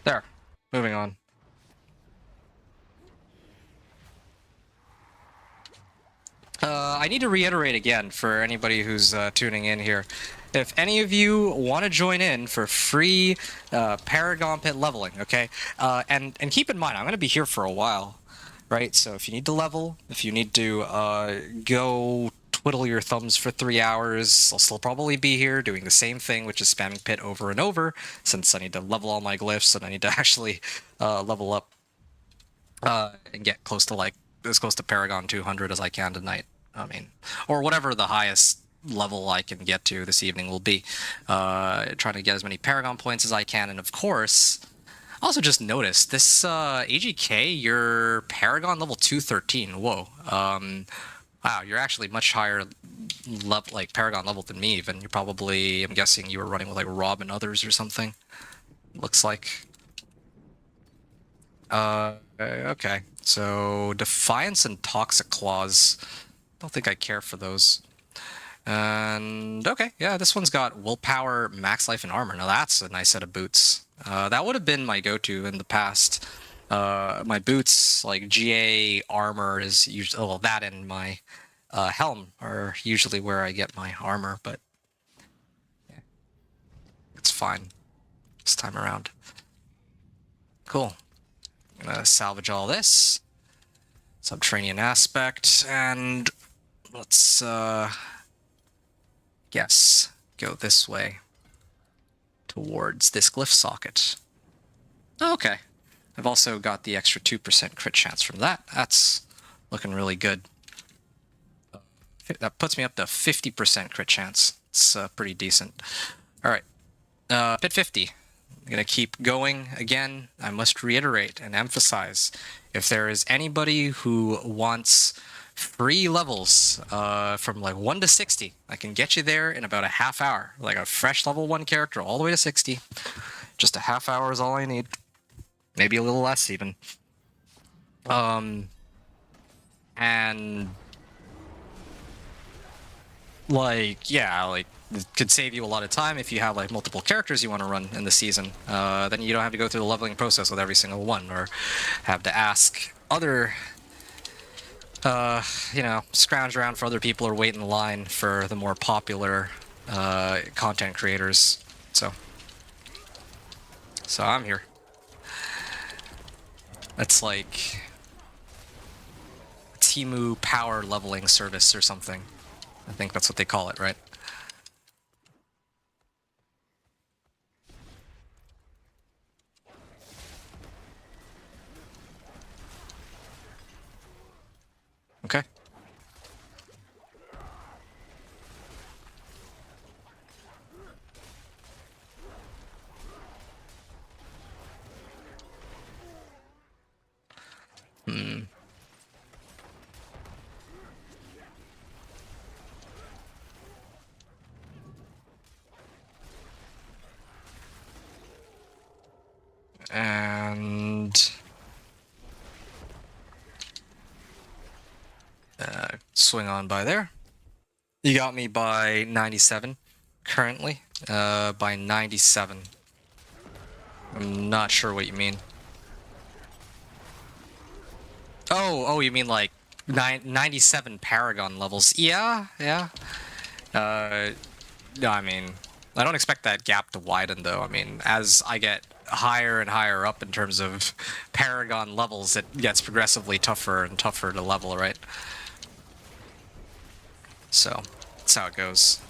There. Moving on. I need to reiterate again for anybody who's tuning in here. If any of you want to join in for free Paragon Pit leveling, okay? And keep in mind, I'm going to be here for a while, right? So if you need to level, if you need to go twiddle your thumbs for 3 hours, I'll still probably be here doing the same thing, which is spamming Pit over and over, since I need to level all my glyphs and I need to actually level up and get close to like as close to Paragon 200 as I can tonight. I mean, or whatever the highest level I can get to this evening will be. Trying to get as many Paragon points as I can, and of course, also just noticed this AGK, you're Paragon level 213. Whoa. Wow, you're actually much higher level, like Paragon level than me even. You're probably, I'm guessing you were running with like Rob and others or something. Looks like. Okay. So, Defiance and Toxic Claws. Don't think I care for those. And, okay, yeah, this one's got Willpower, Max Life, and Armor. Now that's a nice set of boots. That would have been my go-to in the past. My boots, like GA Armor is usually... well, that and my Helm are usually where I get my armor, but... yeah, it's fine this time around. Cool. I'm gonna salvage all this. Subterranean aspect, and let's guess go this way towards this glyph socket. Okay. I've also got the extra 2% crit chance from that. That's looking really good. That puts me up to 50% crit chance. It's pretty decent. All right. Pit 50. I'm going to keep going. Again, I must reiterate and emphasize, if there is anybody who wants free levels from like 1 to 60, I can get you there in about a half hour. Like a fresh level 1 character all the way to 60. Just a half hour is all I need. Maybe a little less even. And like, yeah, like it could save you a lot of time if you have like multiple characters you want to run in the season. Then you don't have to go through the leveling process with every single one, or have to ask other, you know, scrounge around for other people or wait in line for the more popular content creators. So I'm here. That's like Timu power leveling service or something. I think that's what they call it, right? Okay. And swing on by there. You got me by 97 currently. By 97. I'm not sure what you mean. Oh, you mean like 97 Paragon levels? Yeah. No, I mean, I don't expect that gap to widen though. I mean, as I get higher and higher up in terms of Paragon levels, it gets progressively tougher and tougher to level, right? So, that's how it goes.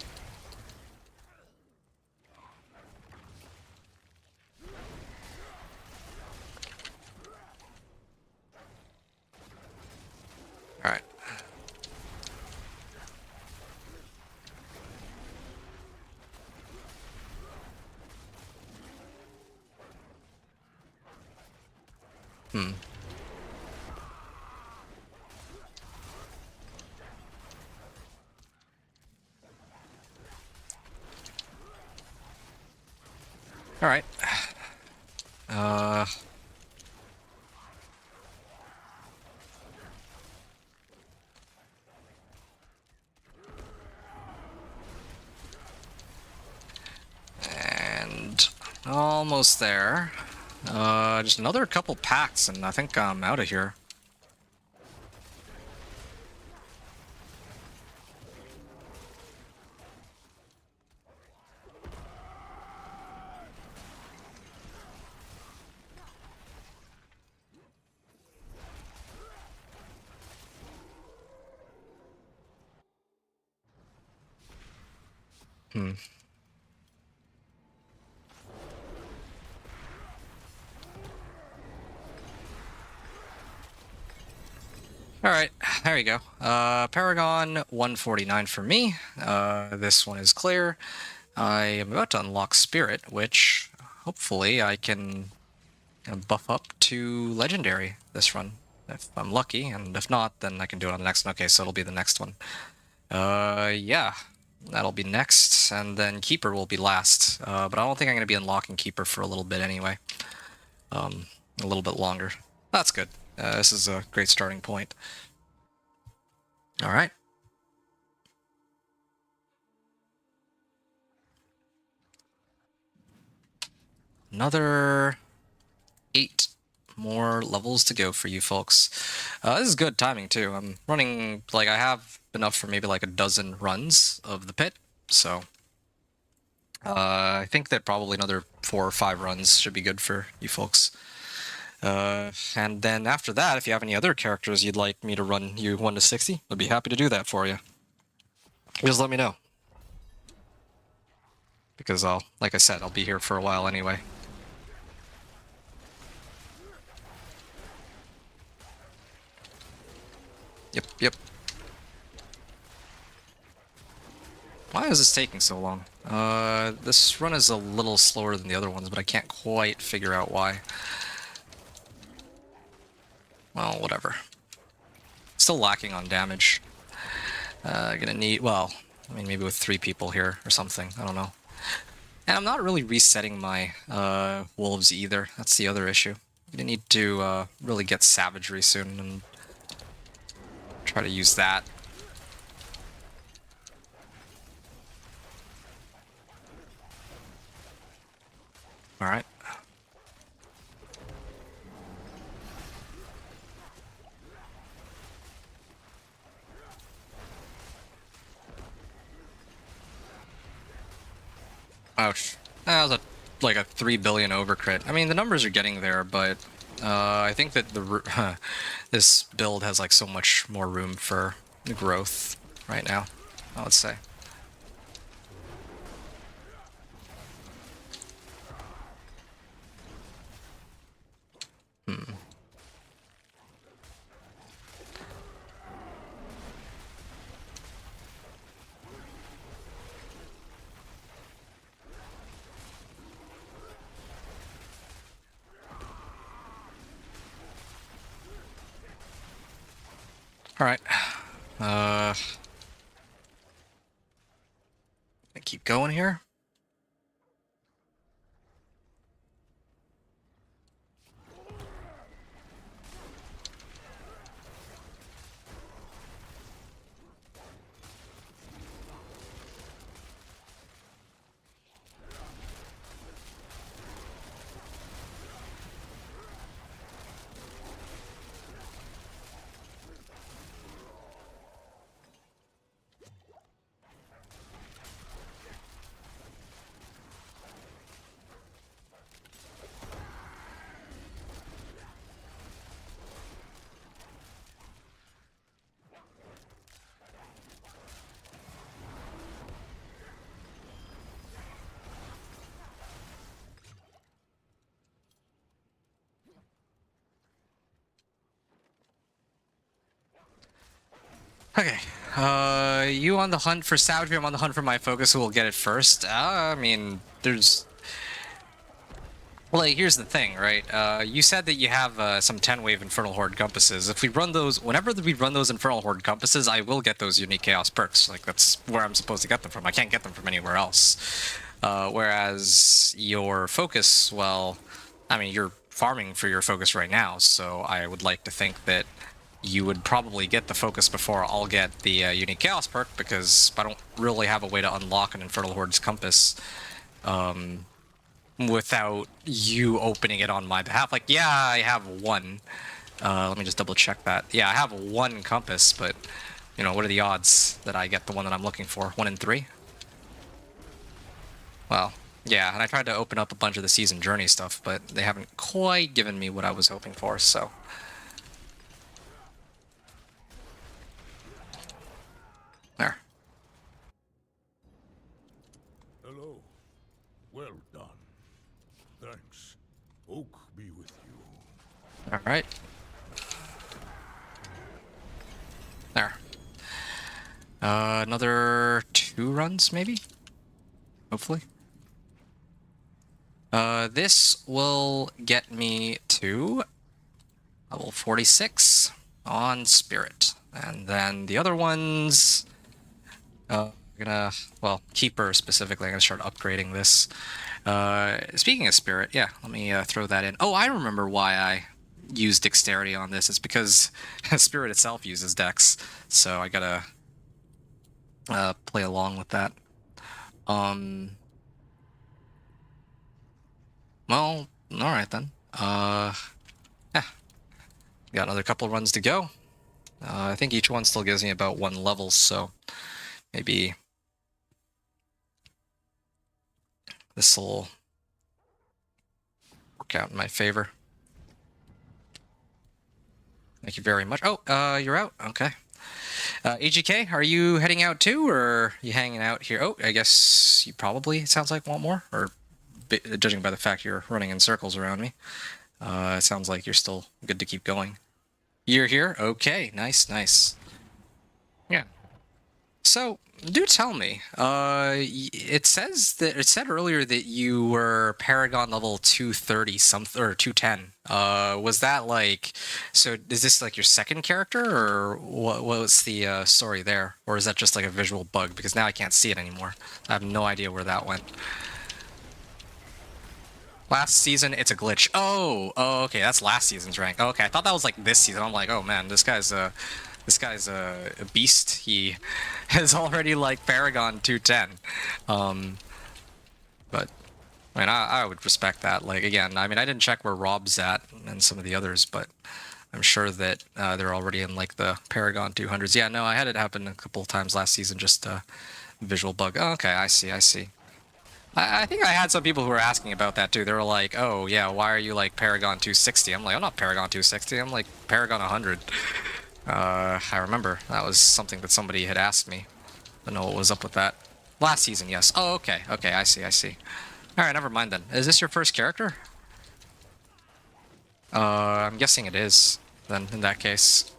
Alright. Alright. And almost there. Just another couple packs, and I think I'm out of here. Alright, there you go. Paragon 149 for me. This one is clear. I am about to unlock Spirit, which hopefully I can buff up to Legendary this run. If I'm lucky, and if not, then I can do it on the next one. Okay, so it'll be the next one. Yeah. That'll be next, and then Keeper will be last. But I don't think I'm going to be unlocking Keeper for a little bit anyway. A little bit longer. That's good. This is a great starting point. Alright. Another 8 more levels to go for you folks. This is good timing too. I'm running, like, I have enough for maybe like a dozen runs of the pit, so I think that probably another 4 or 5 runs should be good for you folks. And then after that, if you have any other characters you'd like me to run you 1 to 60, I'd be happy to do that for you. Just let me know. Because like I said, I'll be here for a while anyway. Yep. Why is this taking so long? This run is a little slower than the other ones, but I can't quite figure out why. Well, whatever. Still lacking on damage. Gonna need, well, I mean, maybe with 3 people here or something. I don't know. And I'm not really resetting my wolves either. That's the other issue. You need to really get savagery soon and try to use that. All right. Ouch. That was like a 3 billion overcrit. I mean, the numbers are getting there, but I think that this build has like so much more room for growth right now, I would say. All right. I keep going here. Okay. You on the hunt for savagery, I'm on the hunt for my focus, who will get it first. I mean, there's... Well, like, here's the thing, right? You said that you have some 10-wave Infernal Horde compasses. If we run those, whenever we run those Infernal Horde compasses, I will get those unique Chaos perks. Like, that's where I'm supposed to get them from. I can't get them from anywhere else. Whereas your focus, well, I mean, you're farming for your focus right now, so I would like to think that you would probably get the focus before I'll get the unique Chaos perk, because I don't really have a way to unlock an Infernal Horde's compass without you opening it on my behalf. Like, yeah, I have one. Let me just double check that. Yeah, I have one compass, but, you know, what are the odds that I get the one that I'm looking for? 1 in 3? Well, yeah, and I tried to open up a bunch of the Season Journey stuff, but they haven't quite given me what I was hoping for, so... There. Hello. Well done. Thanks. Oak be with you. Alright. There. Another 2 runs, maybe? Hopefully. This will get me to level 46 on Spirit. And then the other ones... I'm gonna... Well, Keeper specifically, I'm gonna start upgrading this. Speaking of Spirit, yeah, let me throw that in. Oh, I remember why I used Dexterity on this. It's because Spirit itself uses Dex, so I gotta play along with that. Well, alright then. Yeah. Got another couple runs to go. I think each one still gives me about 1 level, so maybe this will work out in my favor. Thank you very much. Oh, you're out? Okay. AGK, are you heading out too, or are you hanging out here? Oh, I guess you probably, it sounds like, want more, or judging by the fact you're running in circles around me. It sounds like you're still good to keep going. You're here? Okay, nice, nice. Yeah. So, do tell me. It said earlier that you were Paragon level 230 something or 210. Was that like? So, is this like your second character, or what was the story there, or is that just like a visual bug? Because now I can't see it anymore. I have no idea where that went. Last season, it's a glitch. Oh, okay, that's last season's rank. Okay, I thought that was like this season. I'm like, oh man, this guy's a beast. He has already like Paragon 210. But I mean, I would respect that. Like again, I mean, I didn't check where Rob's at and some of the others, but I'm sure that they're already in like the Paragon 200s. Yeah, no, I had it happen a couple of times last season. Just a visual bug. Oh, okay, I see. I think I had some people who were asking about that too. They were like, "Oh yeah, why are you like Paragon 260?" I'm like, "I'm not Paragon 260. I'm like Paragon 100." I remember that was something that somebody had asked me. I don't know what was up with that. Last season, yes. Oh, okay, okay, I see. All right, never mind then. Is this your first character? I'm guessing it is. Then in that case.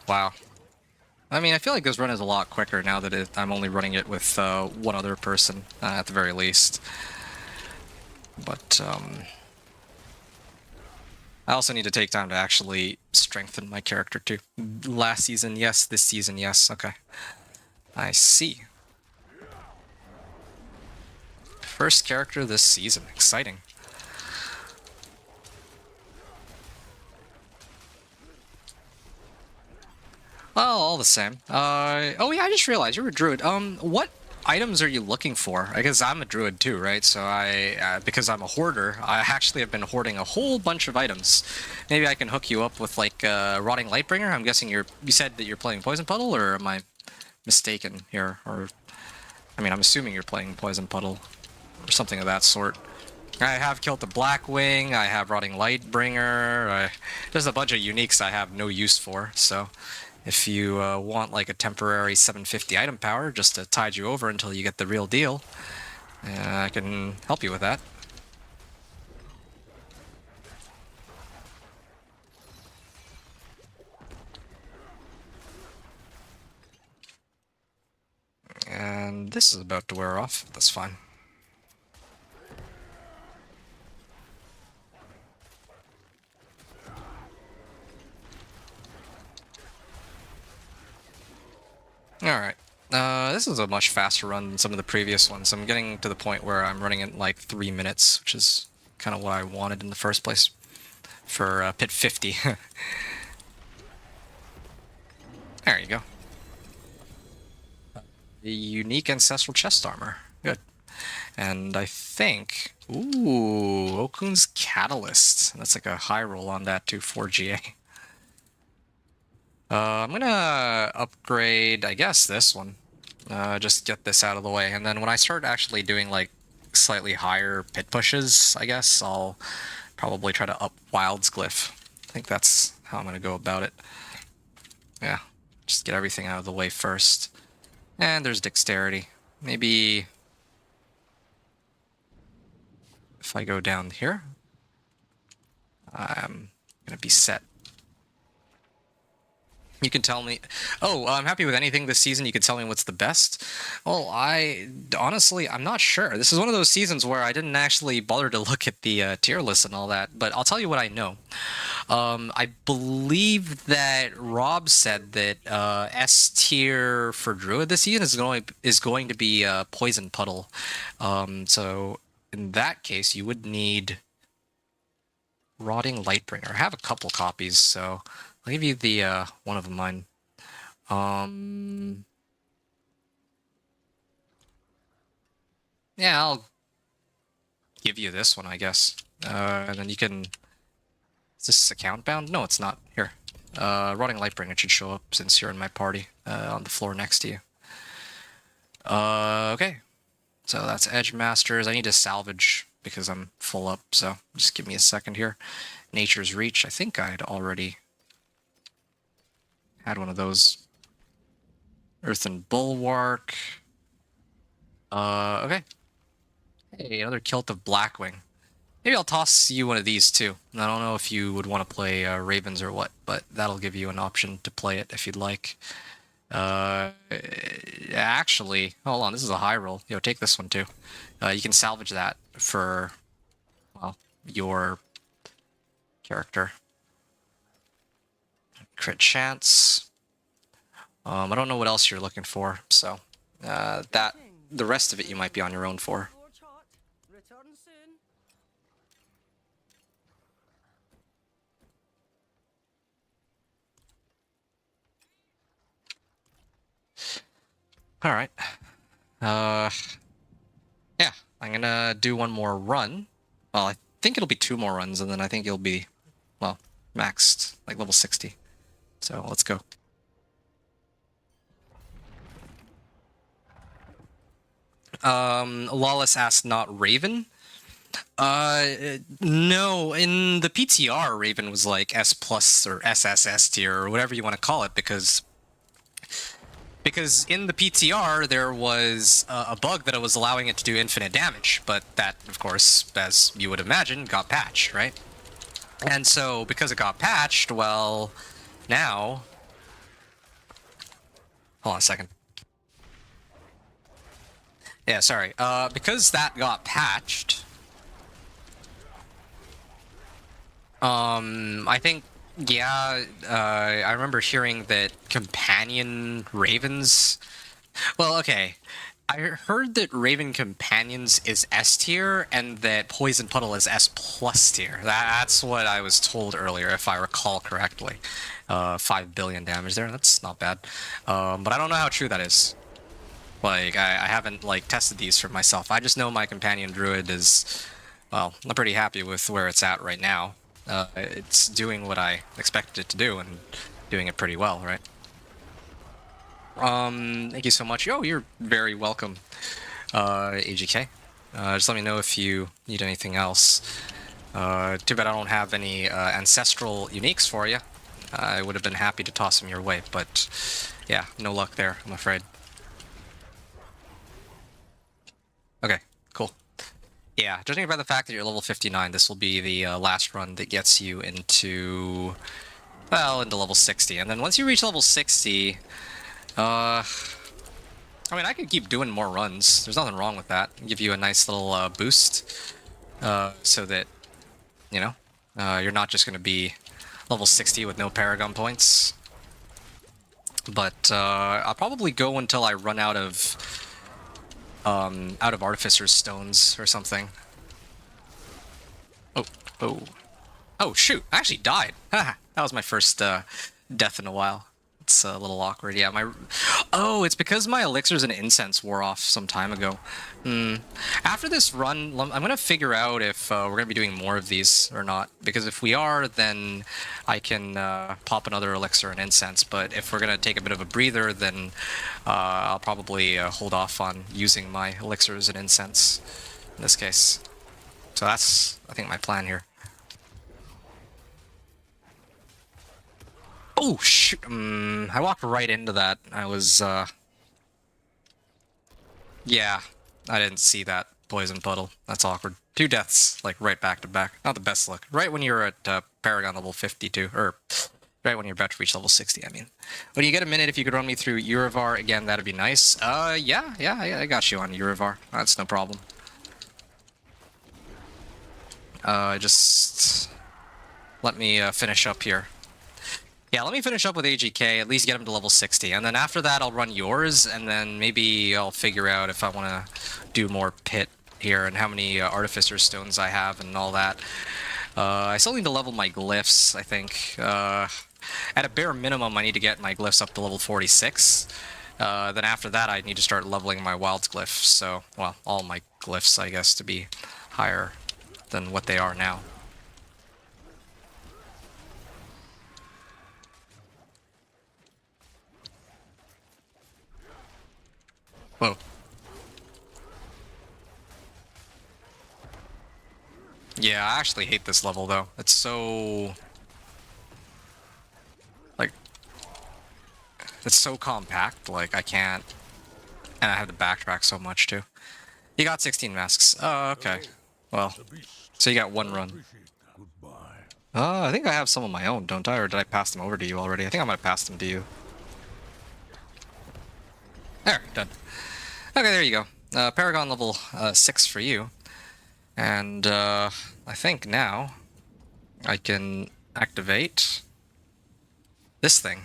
Wow. I mean, I feel like this run is a lot quicker now that I'm only running it with one other person, at the very least. But, I also need to take time to actually strengthen my character too. Last season, yes. This season, yes. Okay. I see. First character this season. Exciting. Well, all the same. Oh yeah, I just realized you're a druid. What items are you looking for? I guess I'm a druid too, right? So because I'm a hoarder, I actually have been hoarding a whole bunch of items. Maybe I can hook you up with like Rotting Lightbringer. I'm guessing you said that you're playing Poison Puddle, or am I mistaken here? Or, I mean, I'm assuming you're playing Poison Puddle or something of that sort. I have killed the Blackwing. I have Rotting Lightbringer. There's a bunch of uniques I have no use for, so. If you want like a temporary 750 item power just to tide you over until you get the real deal, I can help you with that. And this is about to wear off. That's fine. Alright. This is a much faster run than some of the previous ones. I'm getting to the point where I'm running in like 3 minutes, which is kind of what I wanted in the first place for Pit 50. There you go. The unique ancestral chest armor. Good. And I think... Ooh, Okun's Catalyst. That's like a high roll on that too, 4GA. I'm gonna upgrade, I guess, this one. Just get this out of the way. And then when I start actually doing, like, slightly higher pit pushes, I guess, I'll probably try to up Wild's Glyph. I think that's how I'm gonna go about it. Yeah, just get everything out of the way first. And there's Dexterity. Maybe... if I go down here, I'm gonna be set. You can tell me... Oh, I'm happy with anything this season. You can tell me what's the best. Well, honestly, I'm not sure. This is one of those seasons where I didn't actually bother to look at the tier list and all that, but I'll tell you what I know. I believe that Rob said that S tier for Druid this season is going to be Poison Puddle. So in that case, you would need Rotting Lightbringer. I have a couple copies, so... I'll give you the one of mine. Yeah, I'll give you this one, I guess. And then you can... Is this account bound? No, it's not. Here. Rotting Lightbringer should show up since you're in my party on the floor next to you. Okay. So that's Edge Masters. I need to salvage because I'm full up, so just give me a second here. Nature's Reach. I think I'd already... had one of those. Earthen Bulwark. Okay. Hey, another Kilt of Blackwing. Maybe I'll toss you one of these too. I don't know if you would want to play Ravens or what, but that'll give you an option to play it if you'd like. Actually, hold on. This is a high roll. Yo, take this one too. You can salvage that for, well, your character. Crit chance. I don't know what else you're looking for, so that the rest of it you might be on your own for. Return soon. All right. Yeah, I'm gonna do one more run. Well, I think it'll be 2 more runs, and then I think you'll be, well, maxed, like level 60. So let's go. Lawless asked not Raven. No, in the PTR, Raven was like S plus or SSS tier or whatever you want to call it, because in the PTR there was a bug that was allowing it to do infinite damage, but that, of course, as you would imagine, got patched, right? And so because it got patched, well, now, hold on a second. Yeah, sorry. Because that got patched, I think, yeah, I remember hearing that companion ravens. Well, okay. I heard that Raven Companions is S tier and that Poison Puddle is S plus tier. That's what I was told earlier, if I recall correctly. 5 billion damage there. That's not bad. But I don't know how true that is. Like, I haven't, like, tested these for myself. I just know my companion Druid is, well, I'm pretty happy with where it's at right now. It's doing what I expected it to do and doing it pretty well, right? Thank you so much. Oh, you're very welcome, AGK. Just let me know if you need anything else. Too bad I don't have any ancestral uniques for you. I would have been happy to toss them your way, but yeah, no luck there, I'm afraid. Okay, cool. Yeah, judging by the fact that you're level 59, this will be the last run that gets you into, well, into level 60. And then once you reach level 60, I mean, I could keep doing more runs. There's nothing wrong with that. Give you a nice little boost, so that, you know, you're not just going to be level 60 with no Paragon points. But I'll probably go until I run out of Artificer's Stones or something. Oh, shoot! I actually died. That was my first death in a while. It's a little awkward. Yeah, oh, it's because my elixirs and incense wore off some time ago. After this run, I'm gonna figure out if we're gonna be doing more of these or not. Because if we are, then I can pop another elixir and incense. But if we're gonna take a bit of a breather, then I'll probably hold off on using my elixirs and incense in this case. So that's, I think, my plan here. Oh, shoot. I walked right into that. I was, yeah, I didn't see that poison puddle. That's awkward. 2 deaths, like, right back to back. Not the best look. Right when you're at Paragon level 52, or right when you're about to reach level 60, I mean. When you get a minute, if you could run me through Urivar again, that'd be nice. Yeah, I got you on Urivar. That's no problem. Just let me finish up here. Yeah, let me finish up with AGK, at least get him to level 60, and then after that I'll run yours, and then maybe I'll figure out if I want to do more pit here, and how many Artificer Stones I have, and all that. I still need to level my glyphs, I think. At a bare minimum, I need to get my glyphs up to level 46. Then after that, I need to start leveling my wild glyphs, so, well, all my glyphs, I guess, to be higher than what they are now. Whoa. Yeah, I actually hate this level, though. It's so... like... it's so compact, like, I can't... and I have to backtrack so much, too. You got 16 masks. Oh, okay. Well, so you got 1 run. I think I have some of my own, don't I? Or did I pass them over to you already? I think I might have passed them to you. There, done. Okay, there you go. Paragon level 6 for you. And I think now I can activate this thing.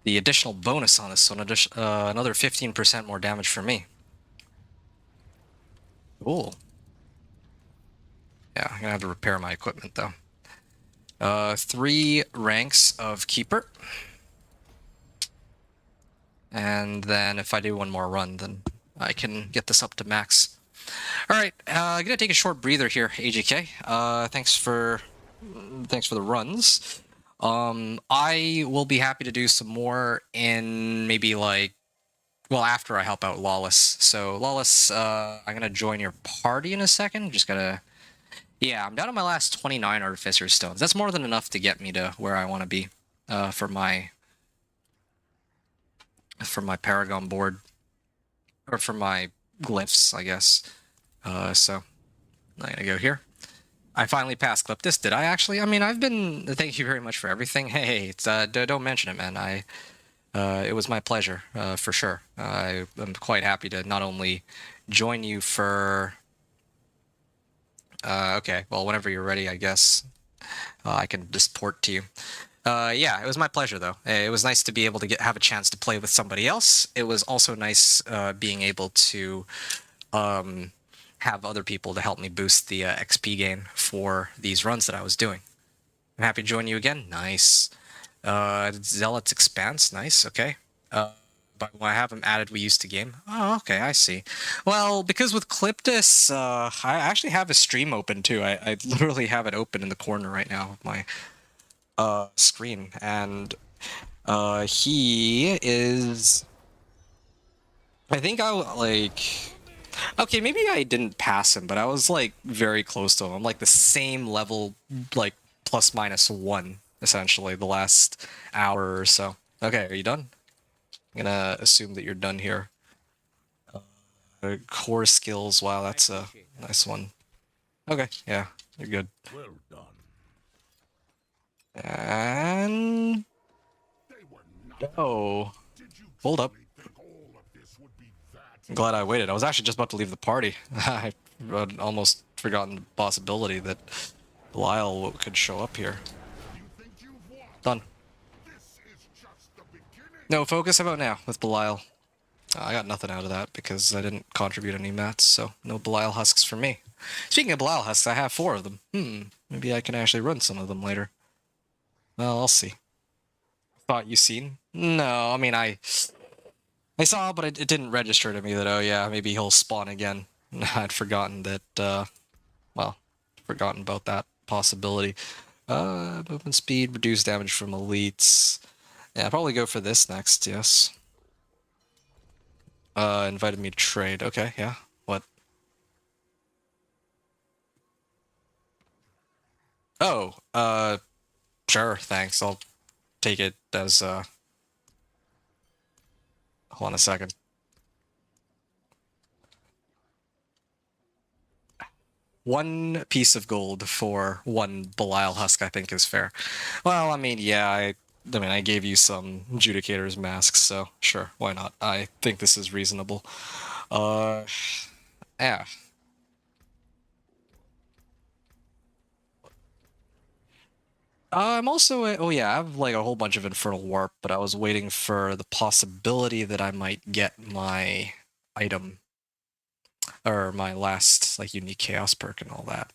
The additional bonus on this, so another 15% more damage for me. Cool. Yeah, I'm gonna have to repair my equipment though. 3 ranks of Keeper. And then if I do one more run, then I can get this up to max. Alright, gonna take a short breather here, AGK. Thanks for the runs. I will be happy to do some more in maybe like, well, after I help out Lawless. So Lawless, I'm gonna join your party in a second. Just gotta, yeah, I'm down to my last 29 Artificer Stones. That's more than enough to get me to where I want to be for my Paragon board, or for my glyphs, I guess. So I'm gonna go here. I finally passed clip this. Did I actually? I mean, I've been. Thank you very much for everything. Hey, it's don't mention it, man. It was my pleasure, for sure. I am quite happy to not only join you for. Okay, well, whenever you're ready, I guess I can just port to you. Yeah, it was my pleasure, though. It was nice to be able to have a chance to play with somebody else. It was also nice being able to have other people to help me boost the XP gain for these runs that I was doing. I'm happy to join you again. Nice. Zealot's Expanse. Nice. Okay. But when I have them added, we used to game. Oh, okay. I see. Well, because with Cliptus, I actually have a stream open too. I literally have it open in the corner right now of my screen, and he is. I think okay, maybe I didn't pass him, but I was like very close to him. I'm like the same level, like plus minus 1, essentially, the last hour or so. Okay, are you done? I'm gonna assume that you're done here. Core skills, wow, that's a nice one. Okay, yeah, you're good. Well done. And oh, hold up. I'm glad I waited. I was actually just about to leave the party. I had almost forgotten the possibility that Belial could show up here. Done. No, focus about now with Belial. I got nothing out of that because I didn't contribute any mats, so no Belial husks for me. Speaking of Belial husks, I have 4 of them. Maybe I can actually run some of them later. Well, I'll see. Thought you seen? No, I mean, I saw, but it didn't register to me that, oh yeah, maybe he'll spawn again. I'd forgotten that, well, forgotten about that possibility. Movement speed, reduced damage from elites. Yeah, I'll probably go for this next, yes. Invited me to trade. Okay, yeah. What? Oh, sure, thanks. I'll take it as, hold on a second. One piece of gold for 1 Belial husk, I think, is fair. Well, I mean, yeah, I mean, I gave you some Judicator's masks, so sure, why not? I think this is reasonable. Yeah. I'm also, oh yeah, I have like a whole bunch of Infernal Warp, but I was waiting for the possibility that I might get my item, or my last, like, unique Chaos perk and all that.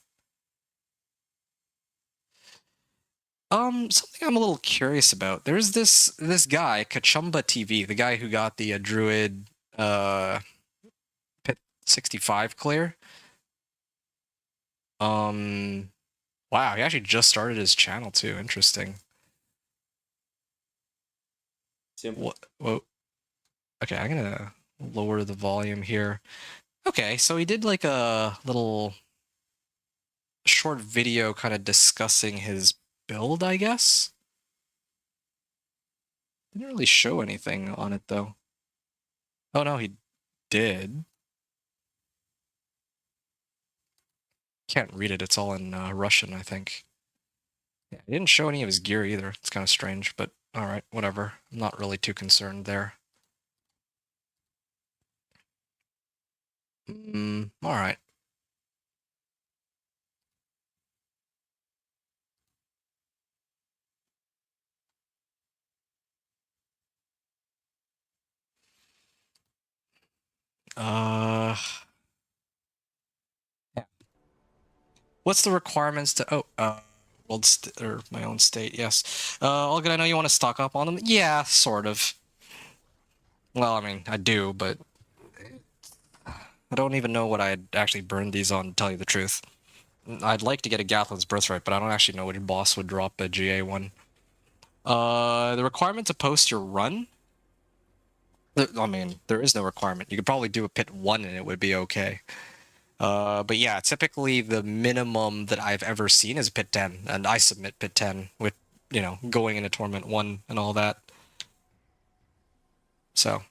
Something I'm a little curious about. There's this guy, Kachumba TV, the guy who got the Druid Pit 65 clear. Wow, he actually just started his channel too. Interesting. What? Whoa. Okay, I'm gonna lower the volume here. Okay, so he did like a little short video kind of discussing his build, I guess. Didn't really show anything on it though. Oh no, he did. Can't read it. It's all in Russian, I think. Yeah, he didn't show any of his gear either. It's kind of strange, but Alright, whatever. I'm not really too concerned there. Alright. Yeah. What's the requirements to... world or my own state, yes. Olga, I know you want to stock up on them? Yeah, sort of. Well, I mean, I do, but... I don't even know what I'd actually burn these on, to tell you the truth. I'd like to get a Gathlin's Birthright, but I don't actually know which boss would drop a GA one. The requirement to post your run? I mean, there is no requirement. You could probably do a pit 1 and it would be okay. But yeah, typically the minimum that I've ever seen is pit 10, and I submit pit 10 with, you know, going into tournament 1 and all that. So,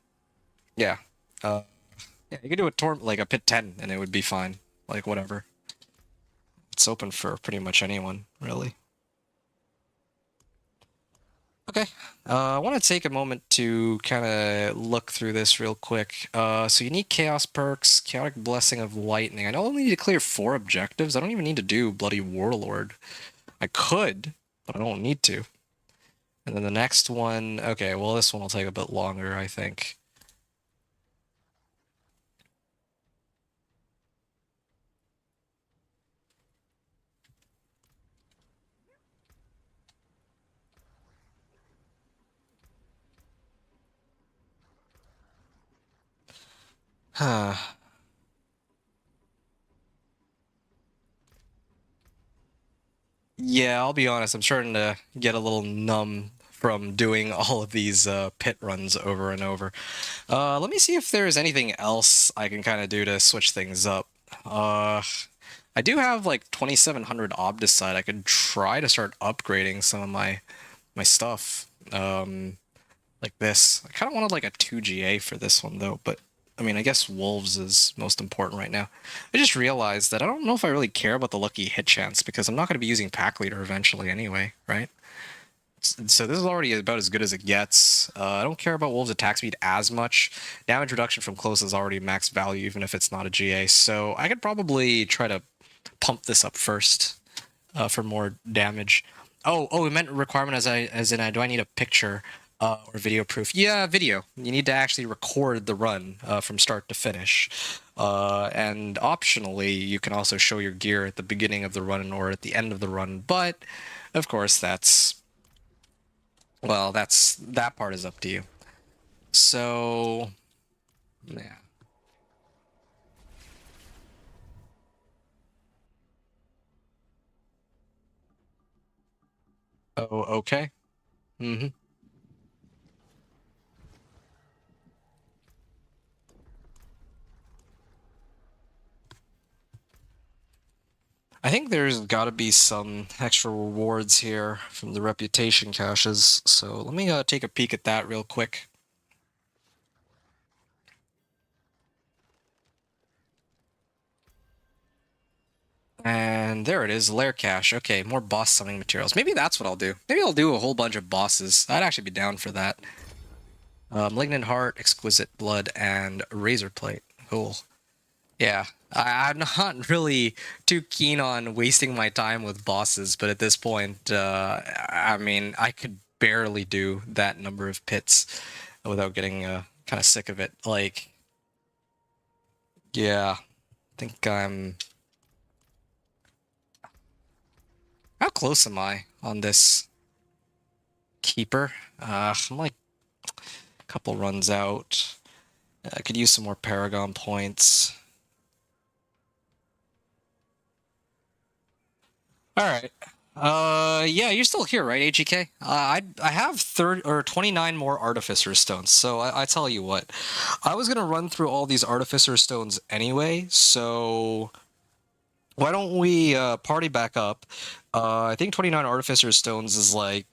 yeah. Yeah, you could do like a pit 10 and it would be fine. Like, whatever. It's open for pretty much anyone, really. Okay, I want to take a moment to kind of look through this real quick. So you need Chaos perks, Chaotic Blessing of Lightning. I only need to clear 4 objectives. I don't even need to do Bloody Warlord. I could, but I don't need to. And then the next one... Okay, well, this one will take a bit longer, I think. Huh. Yeah, I'll be honest, I'm starting to get a little numb from doing all of these pit runs over and over. Let me see if there's anything else I can kind of do to switch things up. I do have like 2700 Obdicite. I could try to start upgrading some of my stuff. Like this. I kind of wanted like a 2GA for this one though, but I mean, I guess Wolves is most important right now. I just realized that I don't know if I really care about the lucky hit chance because I'm not going to be using Pack Leader eventually anyway, right? So this is already about as good as it gets. I don't care about Wolves' attack speed as much. Now introduction from close is already max value, even if it's not a GA. So I could probably try to pump this up first for more damage. Oh, it meant requirement as in do I need a picture or video proof? Yeah, video. You need to actually record the run from start to finish. And optionally, you can also show your gear at the beginning of the run or at the end of the run. But of course, that part is up to you. So, yeah. Oh, okay. Mm-hmm. I think there's got to be some extra rewards here from the reputation caches, so let me take a peek at that real quick. And there it is, Lair Cache. Okay, more boss summoning materials. Maybe that's what I'll do. Maybe I'll do a whole bunch of bosses. I'd actually be down for that. Malignant Heart, Exquisite Blood, and Razor Plate. Cool. Yeah, I'm not really too keen on wasting my time with bosses, but at this point, I mean, I could barely do that number of pits without getting kind of sick of it. Like, yeah, I think I'm... How close am I on this Keeper? I'm like a couple runs out. I could use some more Paragon points. All right. Yeah, you're still here, right, AGK? I have 30 or 29 more Artificer Stones, so I tell you what, I was gonna run through all these Artificer Stones anyway, so why don't we party back up? I think 29 Artificer Stones is like,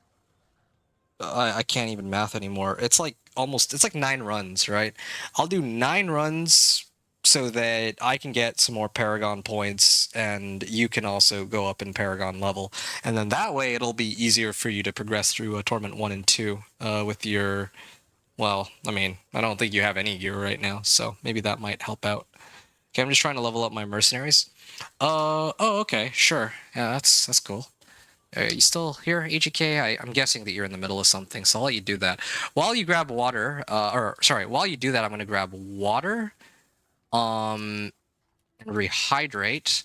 I can't even math anymore. It's like almost, it's like 9 runs, right? I'll do 9 runs, so that I can get some more Paragon points and you can also go up in Paragon level. And then that way it'll be easier for you to progress through Torment 1 and 2 with your... Well, I mean, I don't think you have any gear right now, so maybe that might help out. Okay, I'm just trying to level up my mercenaries. Oh, okay, sure. Yeah, that's cool. Are you still here, AGK? I'm guessing that you're in the middle of something, so I'll let you do that. While you grab water, while you do that, I'm going to grab water, and rehydrate,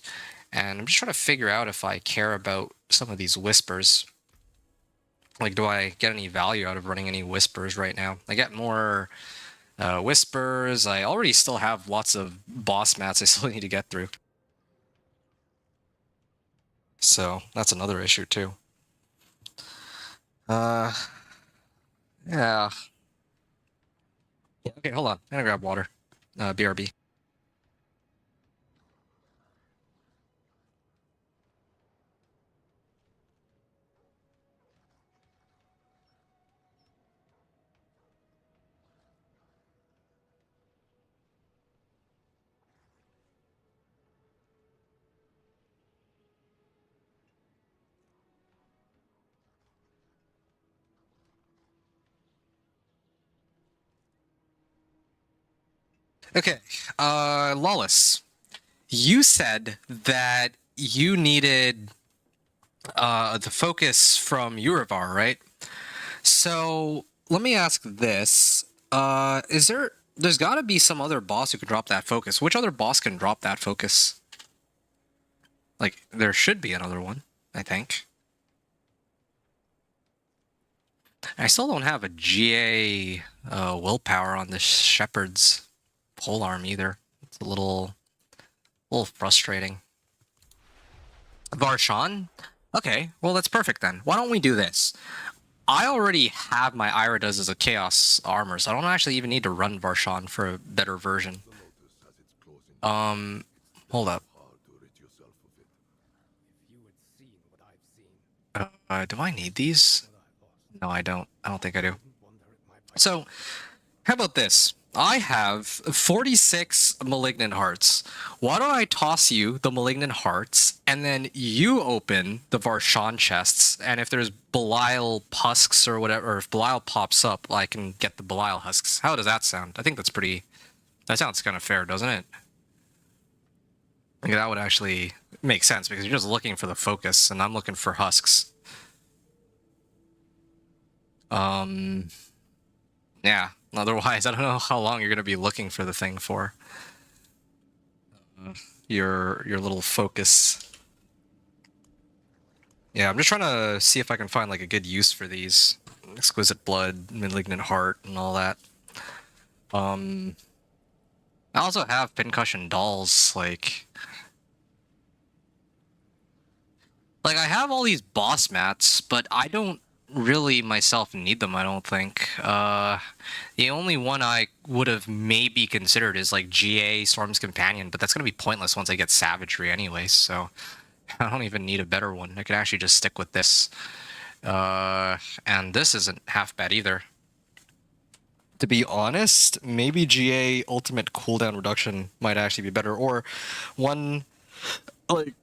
and I'm just trying to figure out if I care about some of these whispers. Like, do I get any value out of running any whispers right now? I get more whispers. I already still have lots of boss mats I still need to get through. So that's another issue too. Yeah. Yeah, okay, hold on. I'm gonna grab water. BRB. Okay, Lawless, you said that you needed the focus from Urivar, right? So let me ask this: There's got to be some other boss who can drop that focus. Which other boss can drop that focus? Like, there should be another one, I think. I still don't have a GA willpower on the Shepherd's polearm either. It's a little frustrating. Varshan? Okay, well that's perfect then. Why don't we do this? I already have my Iridas as a Chaos armor, so I don't actually even need to run Varshan for a better version. Hold up. Do I need these? No, I don't. I don't think I do. So, how about this? I have 46 Malignant Hearts. Why don't I toss you the Malignant Hearts, and then you open the Varshan chests, and if there's Belial husks or whatever, or if Belial pops up, I can get the Belial husks. How does that sound? I think that's pretty... That sounds kind of fair, doesn't it? I think that would actually make sense, because you're just looking for the focus, and I'm looking for husks. Yeah. Otherwise, I don't know how long you're going to be looking for the thing for. Your little focus. Yeah, I'm just trying to see if I can find like a good use for these. Exquisite Blood, Malignant Heart, and all that. I also have Pincushion Dolls, like I have all these boss mats, but I don't really myself need them, I don't think. The only one I would have maybe considered is like GA Storm's Companion, but that's going to be pointless once I get Savagery anyway, so I don't even need a better one. I could actually just stick with this. And this isn't half bad either. To be honest, maybe GA Ultimate Cooldown Reduction might actually be better, or one like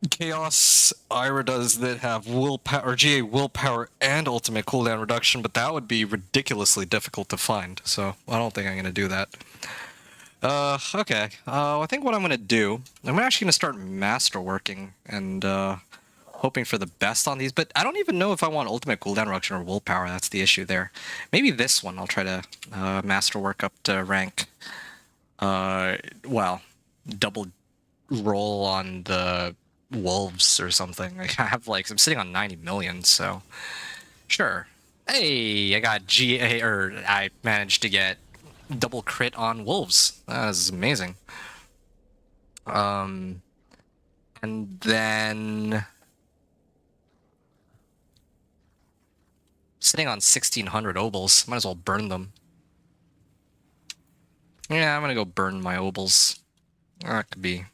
Chaos Iridas that have willpower or GA willpower and ultimate cooldown reduction, but that would be ridiculously difficult to find, so I don't think I'm gonna do that. Okay. I think what I'm gonna do, I'm actually gonna start masterworking and hoping for the best on these, but I don't even know if I want ultimate cooldown reduction or willpower. That's the issue there. Maybe this one I'll try to masterwork up to rank. Well, double roll on the wolves or something. I have like, I'm sitting on 90 million, so sure. Hey, I got GA, or I managed to get double crit on wolves. That is amazing. And then sitting on 1600 obols. Might as well burn them. Yeah, I'm gonna go burn my obols. That could be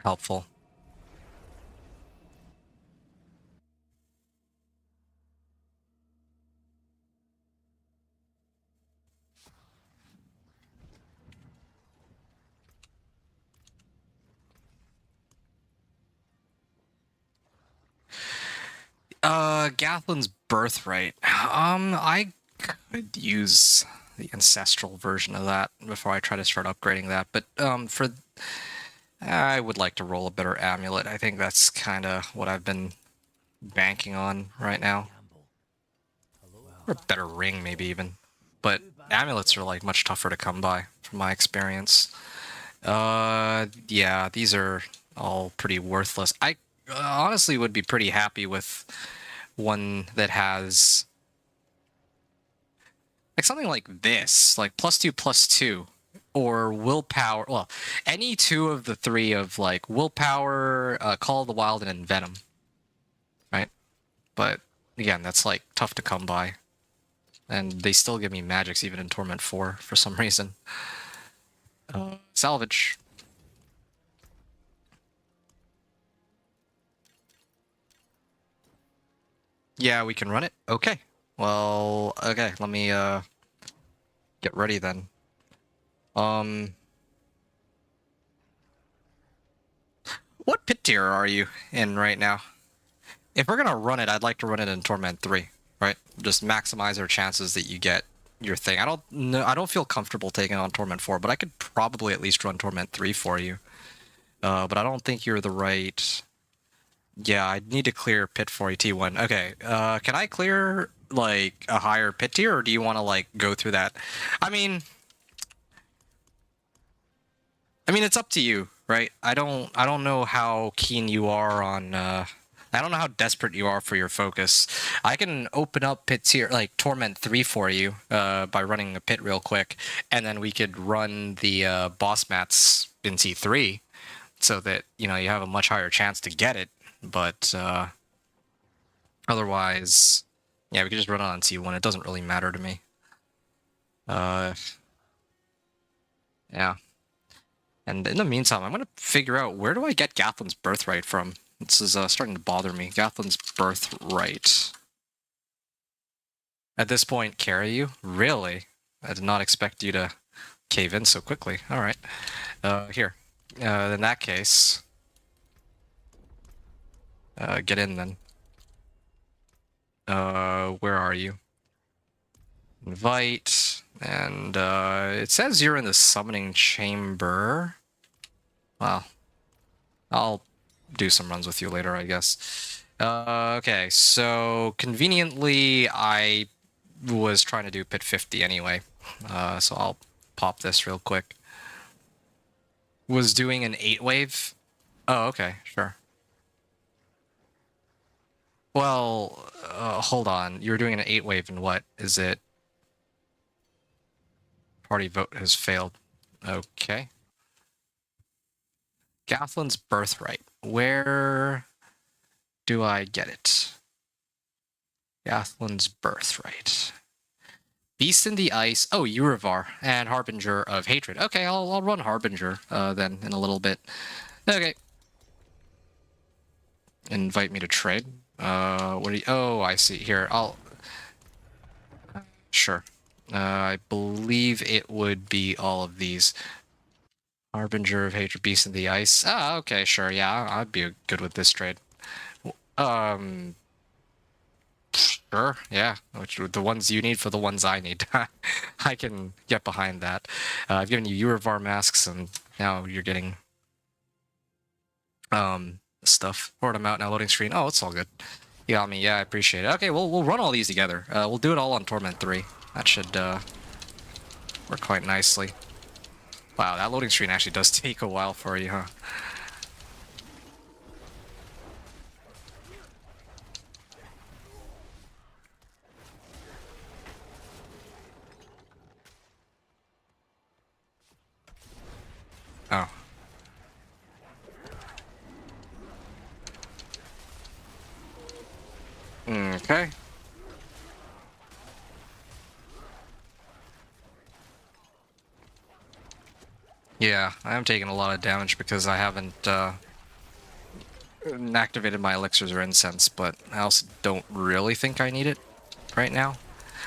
helpful. Gathlin's Birthright. I could use the ancestral version of that before I try to start upgrading that, but I would like to roll a better amulet. I think that's kind of what I've been banking on right now. Or a better ring, maybe even. But amulets are like much tougher to come by, from my experience. Yeah, these are all pretty worthless. I honestly would be pretty happy with one that has like something like this, like +2/+2, or willpower. Well, any two of the three of like willpower, Call of the Wild, and Envenom, right? But again, that's like tough to come by, and they still give me magics even in Torment 4 for some reason. Salvage. Yeah, we can run it. Okay. Well, okay, let me get ready then. What pit tier are you in right now? If we're gonna run it, I'd like to run it in Torment 3, right? Just maximize our chances that you get your thing. I don't feel comfortable taking on Torment 4, but I could probably at least run Torment 3 for you. But I don't think you're the right... Yeah, I need to clear pit 4 T1. Okay, can I clear like a higher pit tier, or do you want to like go through that? I mean, it's up to you, right? I don't know how keen you are on. I don't know how desperate you are for your focus. I can open up pit tier like Torment 3 for you by running a pit real quick, and then we could run the boss mats in T3, so that you have a much higher chance to get it. But otherwise, yeah, we could just run it on T1. It doesn't really matter to me. Yeah. And in the meantime, I'm going to figure out, where do I get Gathlin's Birthright from? This is starting to bother me. Gathlin's Birthright. At this point, carry you? Really? I did not expect you to cave in so quickly. All right. Here. In that case... get in then. Where are you? Invite, and it says you're in the summoning chamber. Well, I'll do some runs with you later, I guess. Okay, so conveniently, I was trying to do pit 50 anyway, so I'll pop this real quick. Was doing an 8-wave? Oh, okay, sure. Well, hold on. You're doing an 8-wave and what? Is it... Party vote has failed. Okay. Gathlin's Birthright. Where do I get it? Gathlin's Birthright. Beast in the Ice. Oh, Urivar. And Harbinger of Hatred. Okay, I'll run Harbinger then in a little bit. Okay. Invite me to trade. What do you... Oh, I see. Here, I'll... Sure. I believe it would be all of these. Harbinger of Hatred, Beast in the Ice. Ah, okay, sure. Yeah, I'd be good with this trade. Sure, yeah. Which the ones you need for the ones I need. I can get behind that. I've given you Urivar masks, and now you're getting... stuff. Horde them out now, loading screen. Oh, it's all good. You got me. Yeah, I appreciate it. Okay, we'll run all these together. We'll do it all on Torment 3. That should work quite nicely. Wow, that loading screen actually does take a while for you, huh? Oh. Okay. Yeah, I am taking a lot of damage because I haven't activated my elixirs or incense, but I also don't really think I need it right now.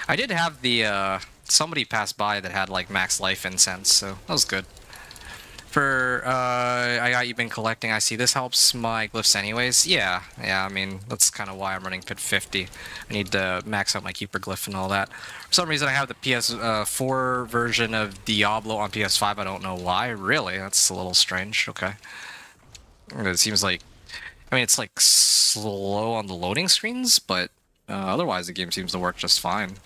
I did have the somebody pass by that had like max life incense, so that was good. I got you've been collecting. I see this helps my glyphs anyways. Yeah. I mean, that's kind of why I'm running pit 50. I need to max out my keeper glyph and all that. For some reason, I have the PS4 version of Diablo on PS5. I don't know why. Really, that's a little strange. Okay. It seems like, I mean, it's like slow on the loading screens, but otherwise the game seems to work just fine.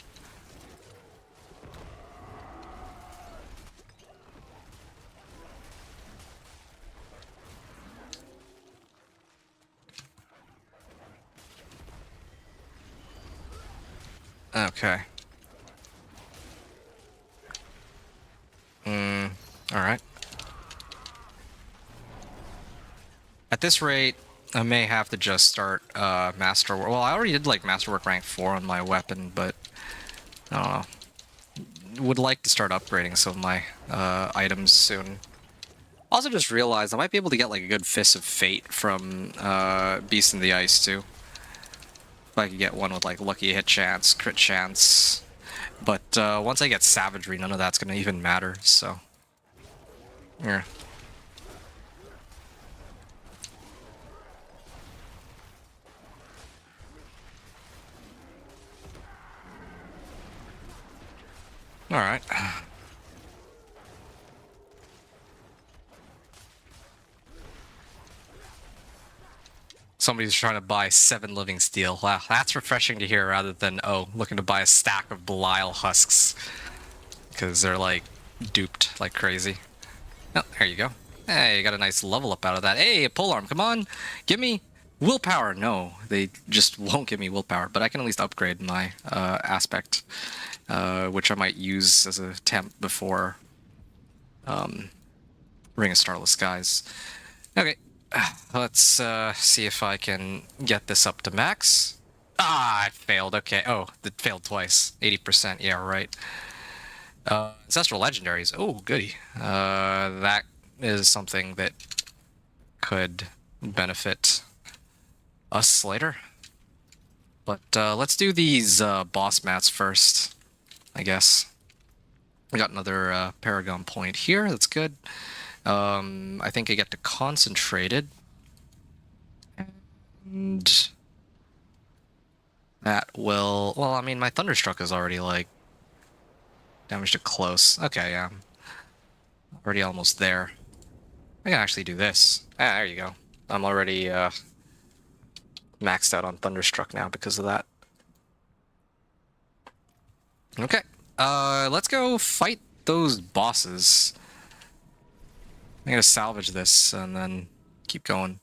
Okay. Alright. At this rate, I may have to just start Masterwork. Well, I already did like Masterwork rank 4 on my weapon, but I don't know. Would like to start upgrading some of my items soon. Also just realized I might be able to get like a good Fist of Fate from Beast in the Ice too. If I could get one with like lucky hit chance, crit chance. But once I get Savagery, none of that's going to even matter, so... Yeah. Alright. Somebody's trying to buy 7 living steel. Wow, that's refreshing to hear rather than, oh, looking to buy a stack of Belial husks. Because they're, like, duped like crazy. Oh, there you go. Hey, you got a nice level up out of that. Hey, a polearm, come on! Give me willpower! No, they just won't give me willpower, but I can at least upgrade my aspect, which I might use as a temp before Ring of Starless Skies. Okay. Let's see if I can get this up to max. Ah, it failed. Okay. Oh, it failed twice. 80%. Yeah, right. Ancestral Legendaries. Oh, goody. That is something that could benefit us later. But let's do these boss mats first, I guess. We got another Paragon point here. That's good. I think I get to Concentrated. And that will... Well, I mean, my Thunderstruck is already, like, damage to close. Okay, yeah. Already almost there. I can actually do this. Ah, there you go. I'm already maxed out on Thunderstruck now because of that. Okay. Let's go fight those bosses. I'm gonna salvage this and then keep going.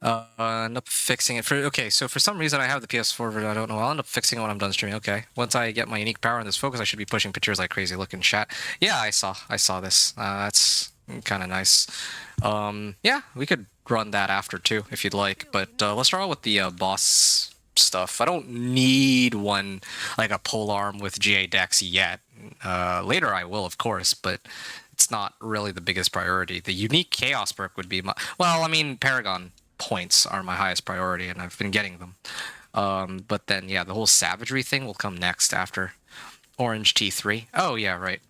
End up fixing it for... Okay, so for some reason I have the PS4 version, I don't know. I'll end up fixing it when I'm done streaming. Okay. Once I get my unique power in this focus, I should be pushing pictures like crazy looking chat. Yeah, I saw this. That's kind of nice. Yeah, we could run that after too, if you'd like. But let's start out with the boss stuff. I don't need one, like a polearm with GA Dex yet. Later I will, of course, but... It's not really the biggest priority. The unique Chaos perk would be my... Well, I mean, Paragon points are my highest priority, and I've been getting them. But then, yeah, the whole Savagery thing will come next after Orange T3. Oh, yeah, right.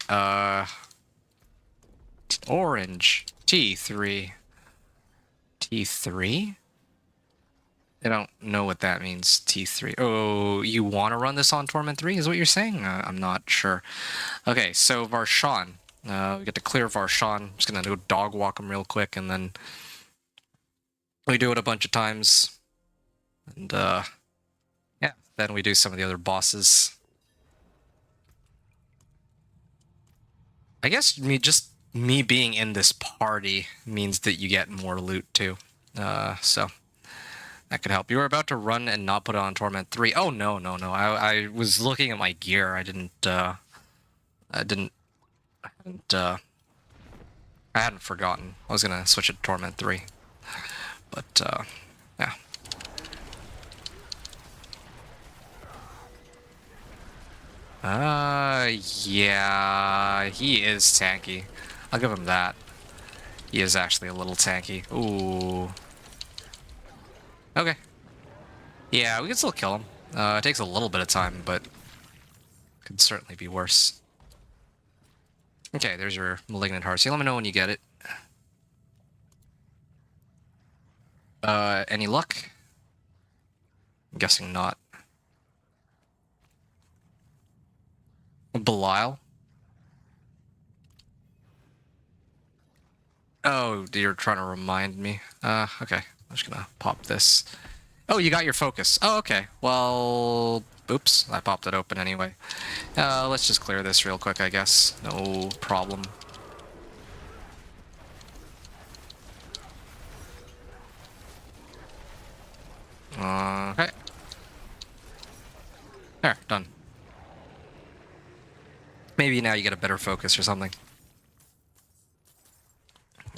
Orange T3. T3? I don't know what that means, T3. Oh, you want to run this on Torment 3, is what you're saying? I'm not sure. Okay, so Varshan. We get to clear Varshan. I'm just going to go dog walk him real quick, and then we do it a bunch of times. And, yeah, then we do some of the other bosses. I guess me being in this party means that you get more loot, too. So that could help. You were about to run and not put it on Torment 3. Oh, no. I was looking at my gear. I hadn't forgotten. I was gonna switch it to Torment 3. But, yeah. Yeah, he is tanky. I'll give him that. He is actually a little tanky. Ooh. Okay. Yeah, we can still kill him. It takes a little bit of time, but could certainly be worse. Okay, there's your Malignant Heart. So let me know when you get it. Any luck? I'm guessing not. Belial? Oh, you're trying to remind me. Okay. I'm just gonna pop this. Oh, you got your focus. Oh, okay. Well, oops. I popped it open anyway. Let's just clear this real quick, I guess. No problem. Okay. There, done. Maybe now you get a better focus or something.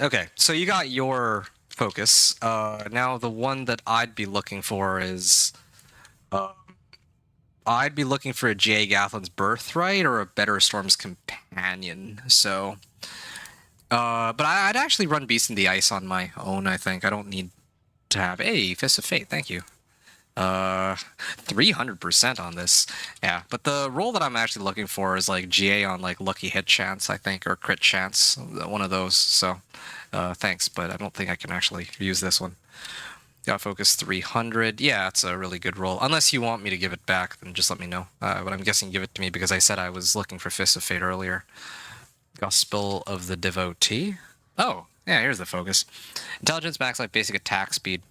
Okay, so you got your focus. Now the one that I'd be looking for is... I'd be looking for a J. Gathlin's Birthright or a Better Storm's Companion, so... but I'd actually run Beast in the Ice on my own, I think. I don't need to have... Hey, Fist of Fate, thank you. 300% on this. Yeah, but the role that I'm actually looking for is like GA on like Lucky Hit Chance, I think, or Crit Chance, one of those. So, thanks, but I don't think I can actually use this one. Got Focus 300. Yeah, it's a really good roll. Unless you want me to give it back, then just let me know. But I'm guessing give it to me because I said I was looking for Fist of Fate earlier. Gospel of the Devotee. Oh, yeah, here's the focus. Intelligence, max life, basic attack speed.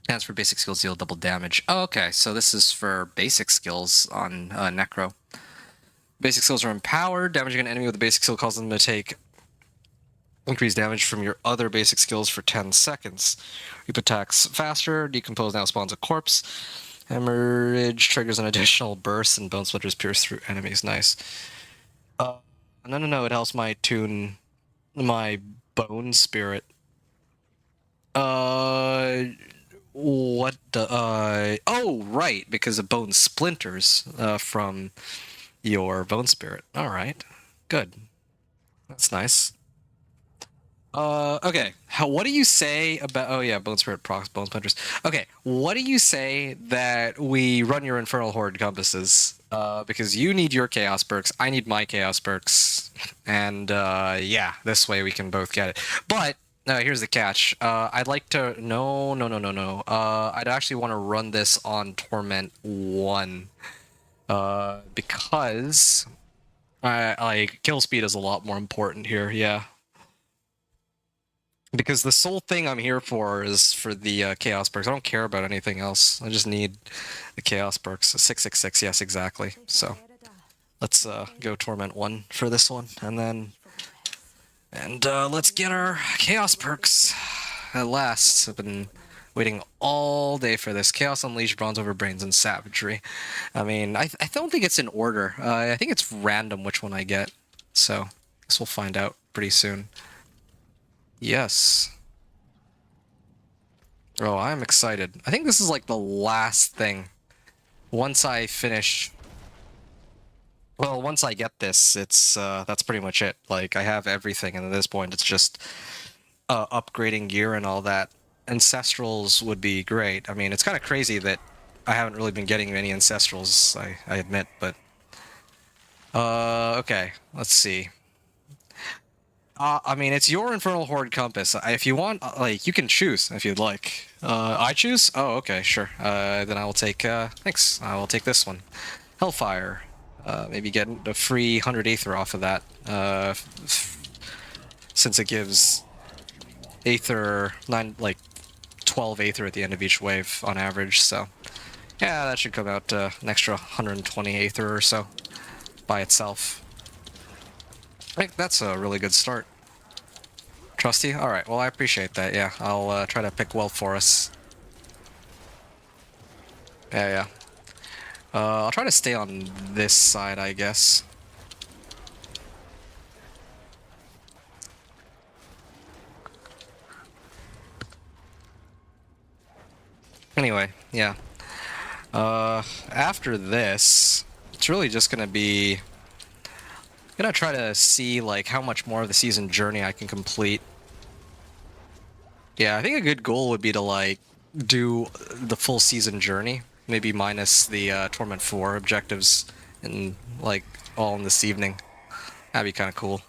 As for basic skills, deal double damage. Oh, okay, so this is for basic skills on Necro. Basic skills are empowered. Damaging an enemy with a basic skill causes them to take increased damage from your other basic skills for 10 seconds. Reap attacks faster. Decompose now spawns a corpse. Hemorrhage triggers an additional burst, and bone splinters pierce through enemies. Nice. No. It helps my tune my bone spirit. What the, oh, right, because of bone splinters, from your bone spirit. Alright, good. That's nice. Okay, what do you say about, oh yeah, bone spirit procs, bone splinters. Okay, what do you say that we run your Infernal Horde compasses? Because you need your Chaos perks, I need my Chaos perks, and, yeah, this way we can both get it. But, here's the catch. I'd like to... No. I'd actually want to run this on Torment 1. Because... like, kill speed is a lot more important here, yeah. Because the sole thing I'm here for is for the Chaos perks. I don't care about anything else. I just need the Chaos perks. 666, yes, exactly. So, let's go Torment 1 for this one, and then... And let's get our Chaos perks. At last, I've been waiting all day for this. Chaos Unleashed, Bronze Over Brains, and Savagery. I mean, I don't think it's in order. I think it's random which one I get. So, I guess we'll find out pretty soon. Yes. Oh, I'm excited. I think this is like the last thing. Once I finish... Well, once I get this, it's that's pretty much it. Like, I have everything, and at this point, it's just upgrading gear and all that. Ancestrals would be great. I mean, it's kind of crazy that I haven't really been getting many Ancestrals, I admit, but... okay, let's see. I mean, it's your Infernal Horde compass. If you want, like, you can choose if you'd like. I choose? Oh, okay, sure. Then I will take, thanks. I will take this one. Hellfire. Maybe get a free 100 Aether off of that, since it gives Aether, 12 Aether at the end of each wave on average, so yeah, that should come out an extra 120 Aether or so by itself. I think that's a really good start. Trusty? Alright, well I appreciate that, yeah. I'll try to pick well for us. Yeah. I'll try to stay on this side, I guess. Anyway, yeah. After this, it's really just gonna be... I'm gonna try to see, like, how much more of the season journey I can complete. Yeah, I think a good goal would be to, like, do the full season journey. Maybe minus the Torment 4 objectives, and like all in this evening. That'd be kind of cool.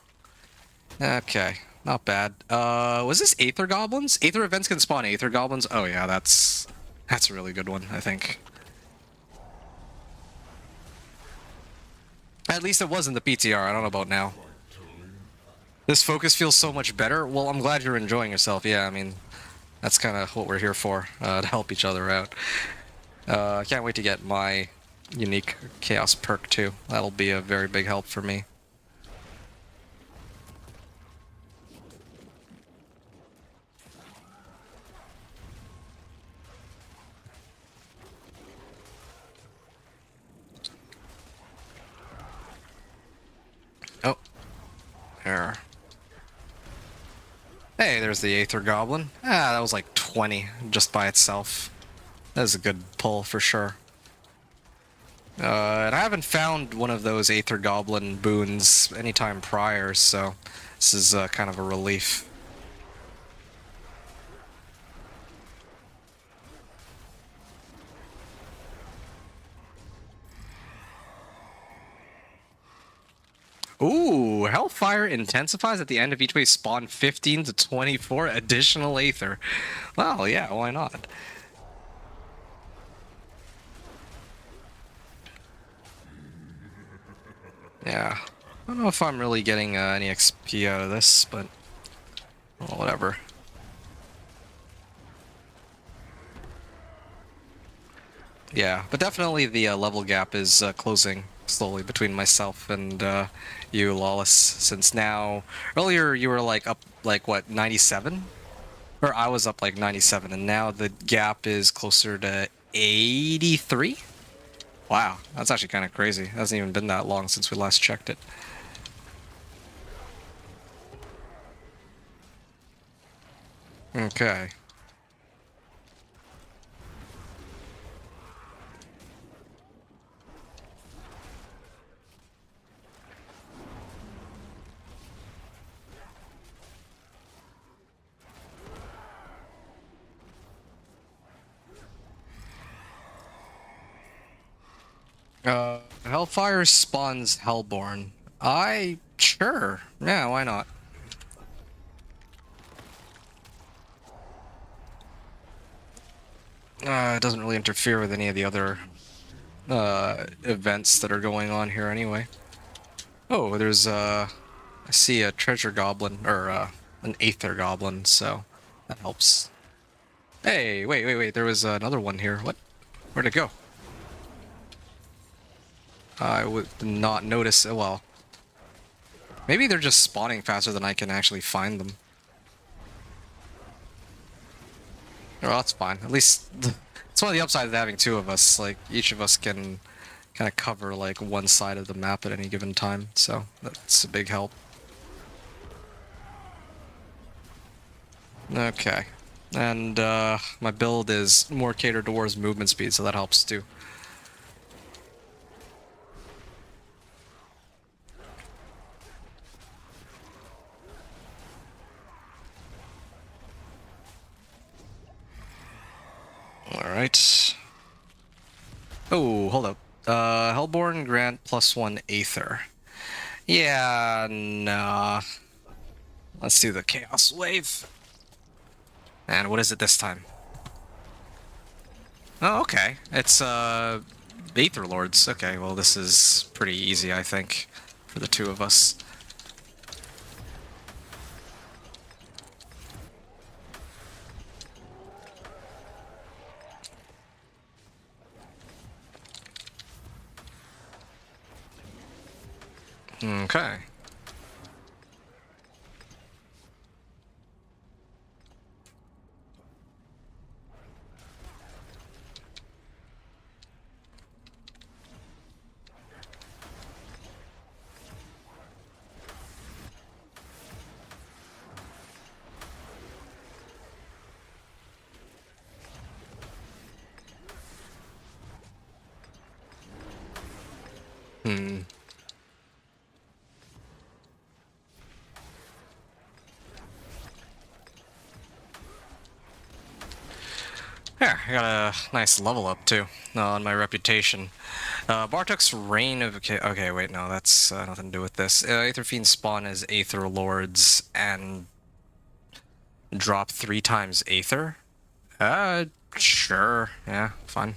Okay, not bad. Was this Aether Goblins? Aether events can spawn Aether Goblins? Oh yeah, that's a really good one, I think. At least it was in the PTR, I don't know about now. This focus feels so much better. Well, I'm glad you're enjoying yourself. Yeah, I mean, that's kind of what we're here for, to help each other out. I can't wait to get my unique Chaos perk too. That'll be a very big help for me. Oh. There. Hey, there's the Aether Goblin. Ah, that was like 20 just by itself. That is a good pull for sure. And I haven't found one of those Aether Goblin boons anytime prior, so this is kind of a relief. Ooh, Hellfire intensifies at the end of each wave. Spawn 15 to 24 additional Aether. Well, yeah, why not? Yeah. I don't know if I'm really getting any XP out of this, but well, whatever. Yeah, but definitely the level gap is closing slowly between myself and you, Lawless, since now... Earlier you were like up, like, what, 97? Or I was up like 97, and now the gap is closer to 83? Wow, that's actually kind of crazy. It hasn't even been that long since we last checked it. Okay. Hellfire spawns Hellborn. Sure. Yeah, why not? It doesn't really interfere with any of the other events that are going on here anyway. Oh, there's I see a treasure goblin, or an Aether Goblin, so that helps. Hey, wait, there was another one here. What? Where'd it go? I would not notice. Well, maybe they're just spawning faster than I can actually find them. Well, that's fine. At least it's one of the upsides of having two of us. Like, each of us can kind of cover like one side of the map at any given time, so that's a big help. Okay. And my build is more catered towards movement speed, so that helps too. Alright. Oh, hold up. Hellborn grant +1 Aether. Yeah, nah. Let's do the Chaos Wave. And what is it this time? Oh, okay. It's, Aether Lords. Okay, well, this is pretty easy, I think, for the two of us. Okay. Yeah, I got a nice level up too on my reputation. Bartuk's Reign of... Okay, wait, no, that's nothing to do with this. Aether Fiends spawn as Aether Lords, and Drop 3 times Aether? Sure. Yeah, fine.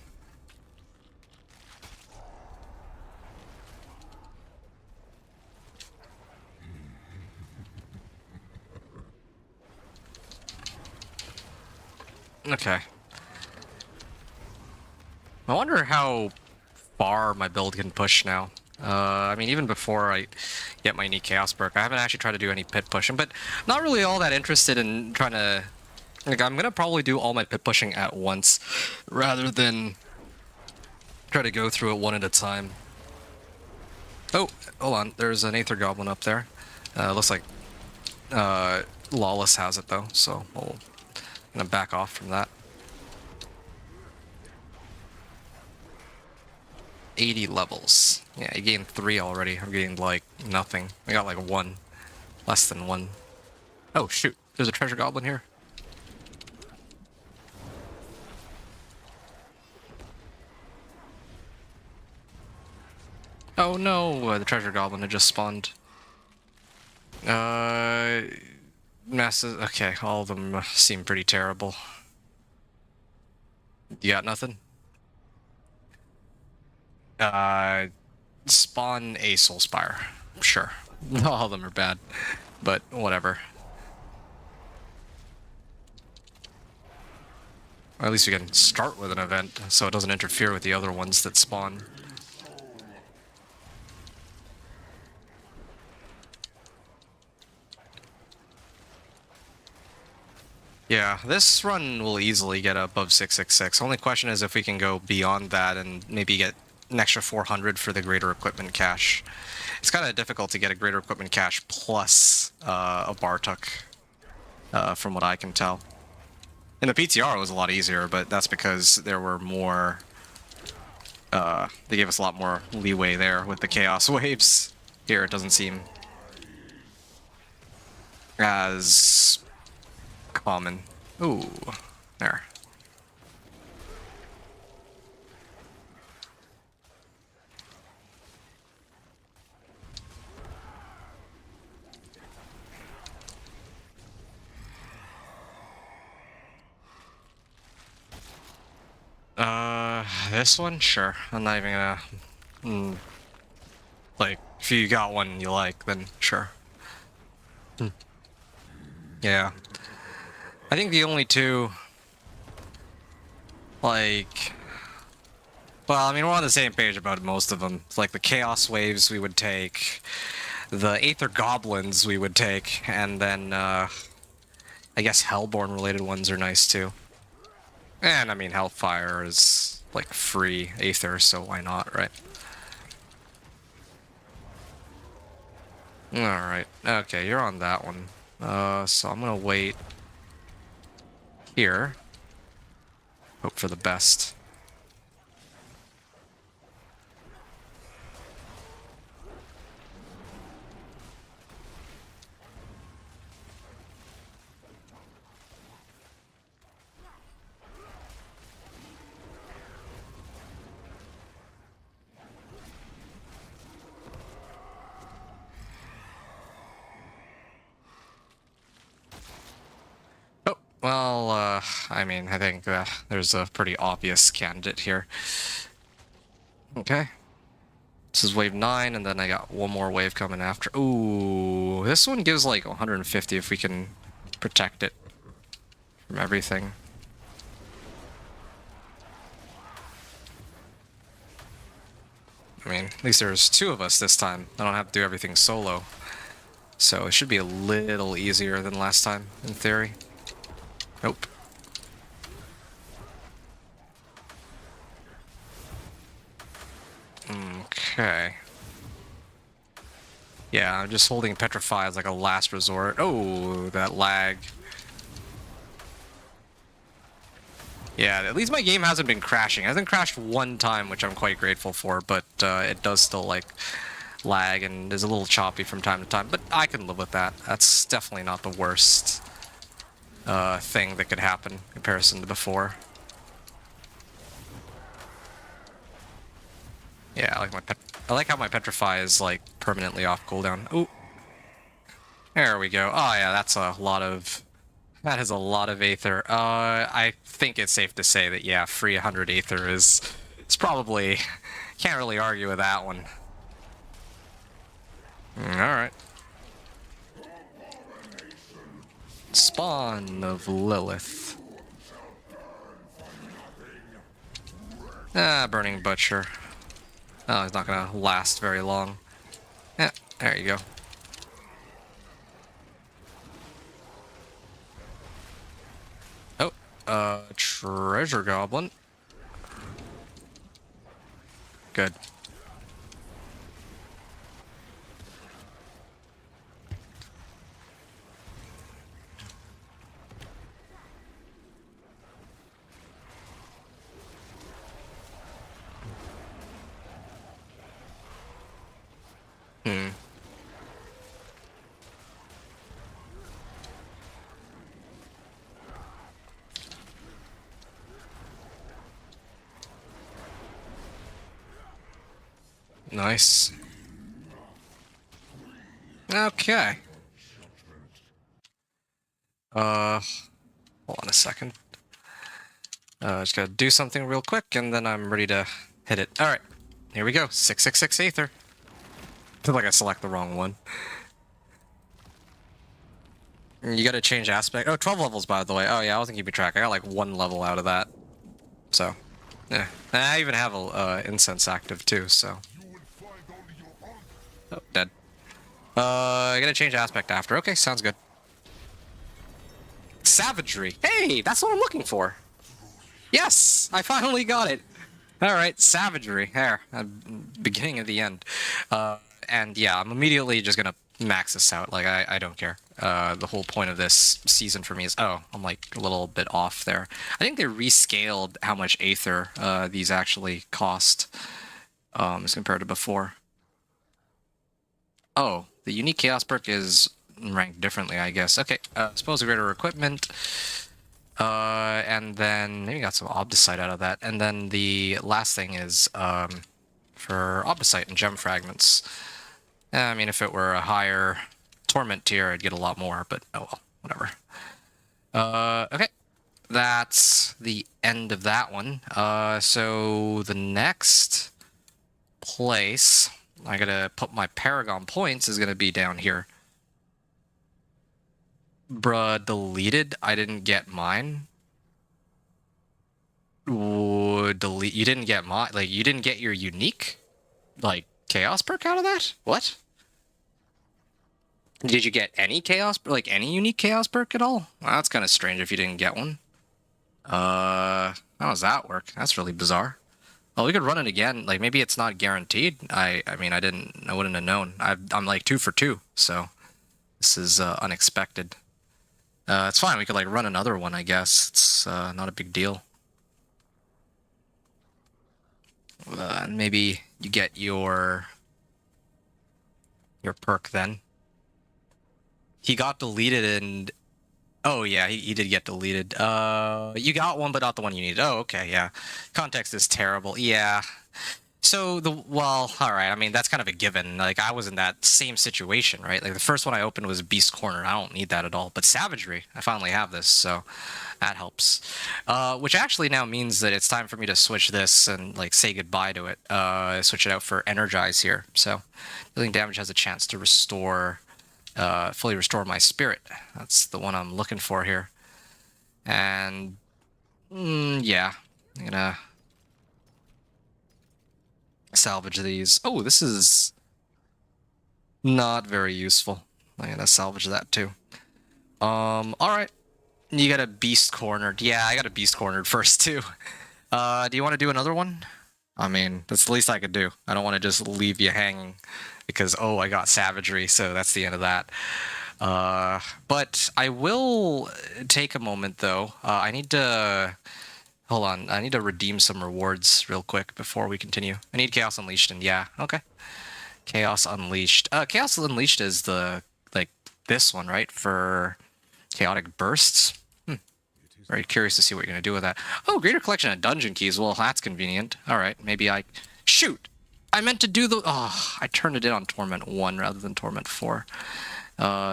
Okay. I wonder how far my build can push now. I mean, even before I get my unique Chaos perk, I haven't actually tried to do any pit pushing, but not really all that interested in trying to... Like, I'm gonna probably do all my pit pushing at once, rather than try to go through it one at a time. Oh, hold on, there's an Aether Goblin up there. Looks like Lawless has it though, so I'm gonna back off from that. 80 levels. Yeah, I gained 3 already. I've gained like nothing. I got like 1. Less than 1. Oh shoot, there's a treasure goblin here. Oh no, the treasure goblin had just spawned. Masses. Okay, all of them seem pretty terrible. You got nothing? Spawn a Soul Spire. Sure. All of them are bad, but whatever. Or at least we can start with an event, so it doesn't interfere with the other ones that spawn. Yeah, this run will easily get above 666. Only question is if we can go beyond that and maybe get an extra 400 for the greater equipment cache. It's kind of difficult to get a greater equipment cache plus a Bartuk, from what I can tell. In the PTR it was a lot easier, but that's because there were more... they gave us a lot more leeway there with the Chaos Waves. Here it doesn't seem as common. Ooh, there. This one? Sure. I'm not even gonna... like, if you got one you like, then sure. Yeah. I think the only two... like... Well, I mean, we're on the same page about most of them. Like, the Chaos Waves we would take, the Aether Goblins we would take, and then, I guess Hellborn-related ones are nice, too. And, I mean, Hellfire is, like, free Aether, so why not, right? Alright, okay, you're on that one. So I'm gonna wait here. Hope for the best. Well, I mean, I think there's a pretty obvious candidate here. Okay. This is wave 9, and then I got one more wave coming after. Ooh, this one gives like 150 if we can protect it from everything. I mean, at least there's 2 of us this time. I don't have to do everything solo. So it should be a little easier than last time, in theory. Nope. Okay. Yeah, I'm just holding Petrify as like a last resort. Oh, that lag. Yeah, at least my game hasn't been crashing. It hasn't crashed one time, which I'm quite grateful for, but it does still like lag and is a little choppy from time to time, but I can live with that. That's definitely not the worst thing that could happen in comparison to before. Yeah, I like how my Petrify is like permanently off cooldown. Ooh, there we go. Oh yeah, that's a lot of That is a lot of Aether. I think it's safe to say that, yeah, free 100 Aether is probably... Can't really argue with that one. Alright. Spawn of Lilith. Burning Butcher. Oh, he's not gonna last very long. Yeah, there you go. Oh, Treasure Goblin. Good. Nice. Okay. Hold on a second. Just gotta do something real quick, and then I'm ready to hit it. Alright, here we go. 666 Aether. I feel like I select the wrong one. You gotta change aspect. Oh, 12 levels, by the way. Oh, yeah, I wasn't keeping track. I got like 1 level out of that. So, yeah. And I even have a incense active, too, so... Oh, dead. I gotta change aspect after. Okay, sounds good. Savagery. Hey, that's what I'm looking for. Yes, I finally got it. All right, savagery. There, beginning of the end. And yeah, I'm immediately just gonna max this out. Like I don't care. The whole point of this season for me is I'm like a little bit off there. I think they rescaled how much Aether these actually cost as compared to before. Oh, the unique chaos perk is ranked differently, I guess. Okay, suppose greater equipment. And then maybe got some Obdicite out of that. And then the last thing is for Obdicite and Gem Fragments. I mean, if it were a higher Torment tier, I'd get a lot more, but oh well, whatever. Okay, that's the end of that one. So the next place I gotta put my Paragon points is gonna be down here. Bruh, deleted? I didn't get mine. Ooh, delete. You didn't get mine. Like, you didn't get your unique, like, chaos perk out of that? What? Did you get any chaos, like, any unique chaos perk at all? Well, that's kind of strange if you didn't get one. How does that work? That's really bizarre. Well, we could run it again. Like, maybe it's not guaranteed. I mean, I wouldn't have known. I'm like 2 for 2, so this is unexpected. It's fine. We could like run another one, I guess. It's not a big deal. Maybe you get your perk then. He got deleted and... Oh, yeah, he did get deleted. You got one, but not the one you needed. Oh, okay, yeah. Context is terrible. Yeah. So, well, alright, I mean, that's kind of a given. Like, I was in that same situation, right? Like, the first one I opened was Beast Corner. I don't need that at all. But Savagery, I finally have this, so that helps. Which actually now means that it's time for me to switch this and, like, say goodbye to it. Switch it out for Energize here. So, dealing damage has a chance to restore... fully restore my spirit. That's the one I'm looking for here. And yeah, I'm gonna salvage these. Oh, this is not very useful. I'm gonna salvage that too. All right. You got a beast cornered. Yeah, I got a beast cornered first too. Do you want to do another one? I mean, that's the least I could do. I don't want to just leave you hanging because, oh, I got savagery, so that's the end of that. But I will take a moment, though. I need to... Hold on. I need to redeem some rewards real quick before we continue. I need Chaos Unleashed, and yeah, okay. Chaos Unleashed. Chaos Unleashed is the, like, this one, right? For Chaotic Bursts. Very curious to see what you're going to do with that. Oh, greater collection of dungeon keys. Well, that's convenient. All right, maybe I... Shoot! I meant to do the... Oh, I turned it in on Torment 1 rather than Torment 4.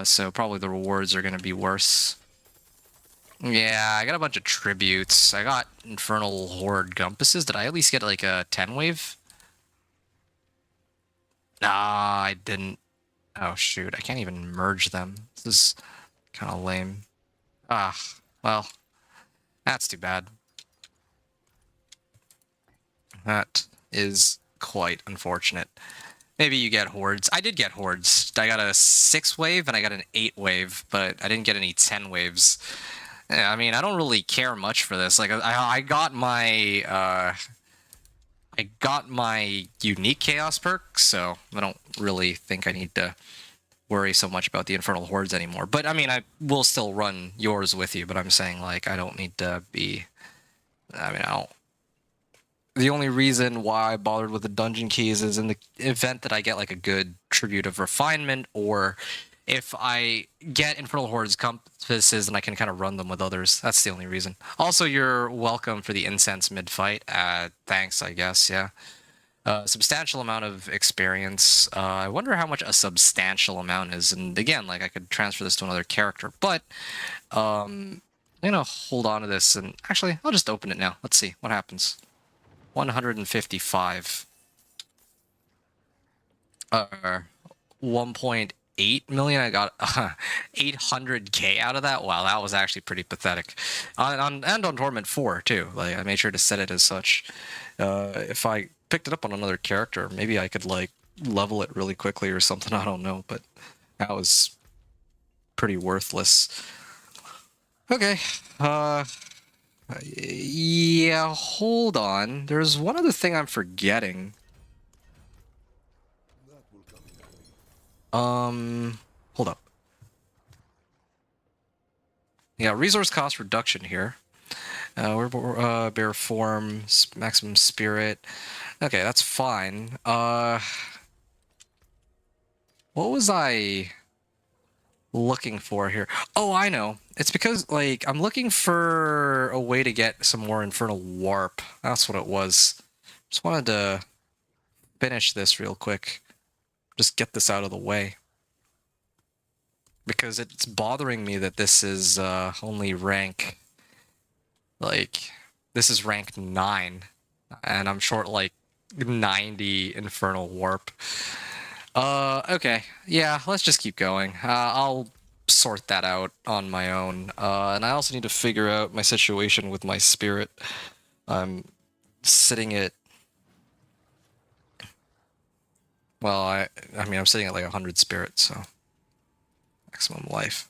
So probably the rewards are going to be worse. Yeah, I got a bunch of tributes. I got Infernal Horde Compasses. Did I at least get like a 10 wave? Nah, I didn't. Oh shoot, I can't even merge them. This is kind of lame. Ah, well, that's too bad. That is quite unfortunate. Maybe you get hordes. I did get hordes. I got a 6 wave and I got an 8 wave, but I didn't get any 10 waves. Yeah, I mean, I don't really care much for this. Like, I got my unique chaos perk, so I don't really think I need to worry so much about the infernal hordes anymore. But I mean, I will still run yours with you. But I'm saying, like, I don't need to be. I mean, I don't. The only reason why I bothered with the dungeon keys is in the event that I get like a good tribute of refinement, or if I get Infernal Hordes compasses and I can kind of run them with others. That's the only reason. Also, you're welcome for the incense mid-fight. Thanks, I guess, yeah. Substantial amount of experience. I wonder how much a substantial amount is. And again, like I could transfer this to another character, but I'm gonna hold on to this. And actually, I'll just open it now. Let's see what happens. 155. 1.8 million. I got 800k out of that. Wow, that was actually pretty pathetic. And on Torment 4 too. Like I made sure to set it as such. If I picked it up on another character, maybe I could like level it really quickly or something. I don't know, but that was pretty worthless. Okay. Yeah, hold on. There's one other thing I'm forgetting. Hold up. Yeah, resource cost reduction here. We're bear form, maximum spirit. Okay, that's fine. What was I looking for here? Oh, I know. It's because, like, I'm looking for a way to get some more Infernal Warp. That's what it was. Just wanted to finish this real quick. Just get this out of the way. Because it's bothering me that this is only rank... Like, this is rank 9. And I'm short, like, 90 Infernal Warp. Okay. Yeah, let's just keep going. I'll sort that out on my own. And I also need to figure out my situation with my spirit. I'm sitting at... Well, I mean, I'm sitting at like 100 spirit, so... Maximum life.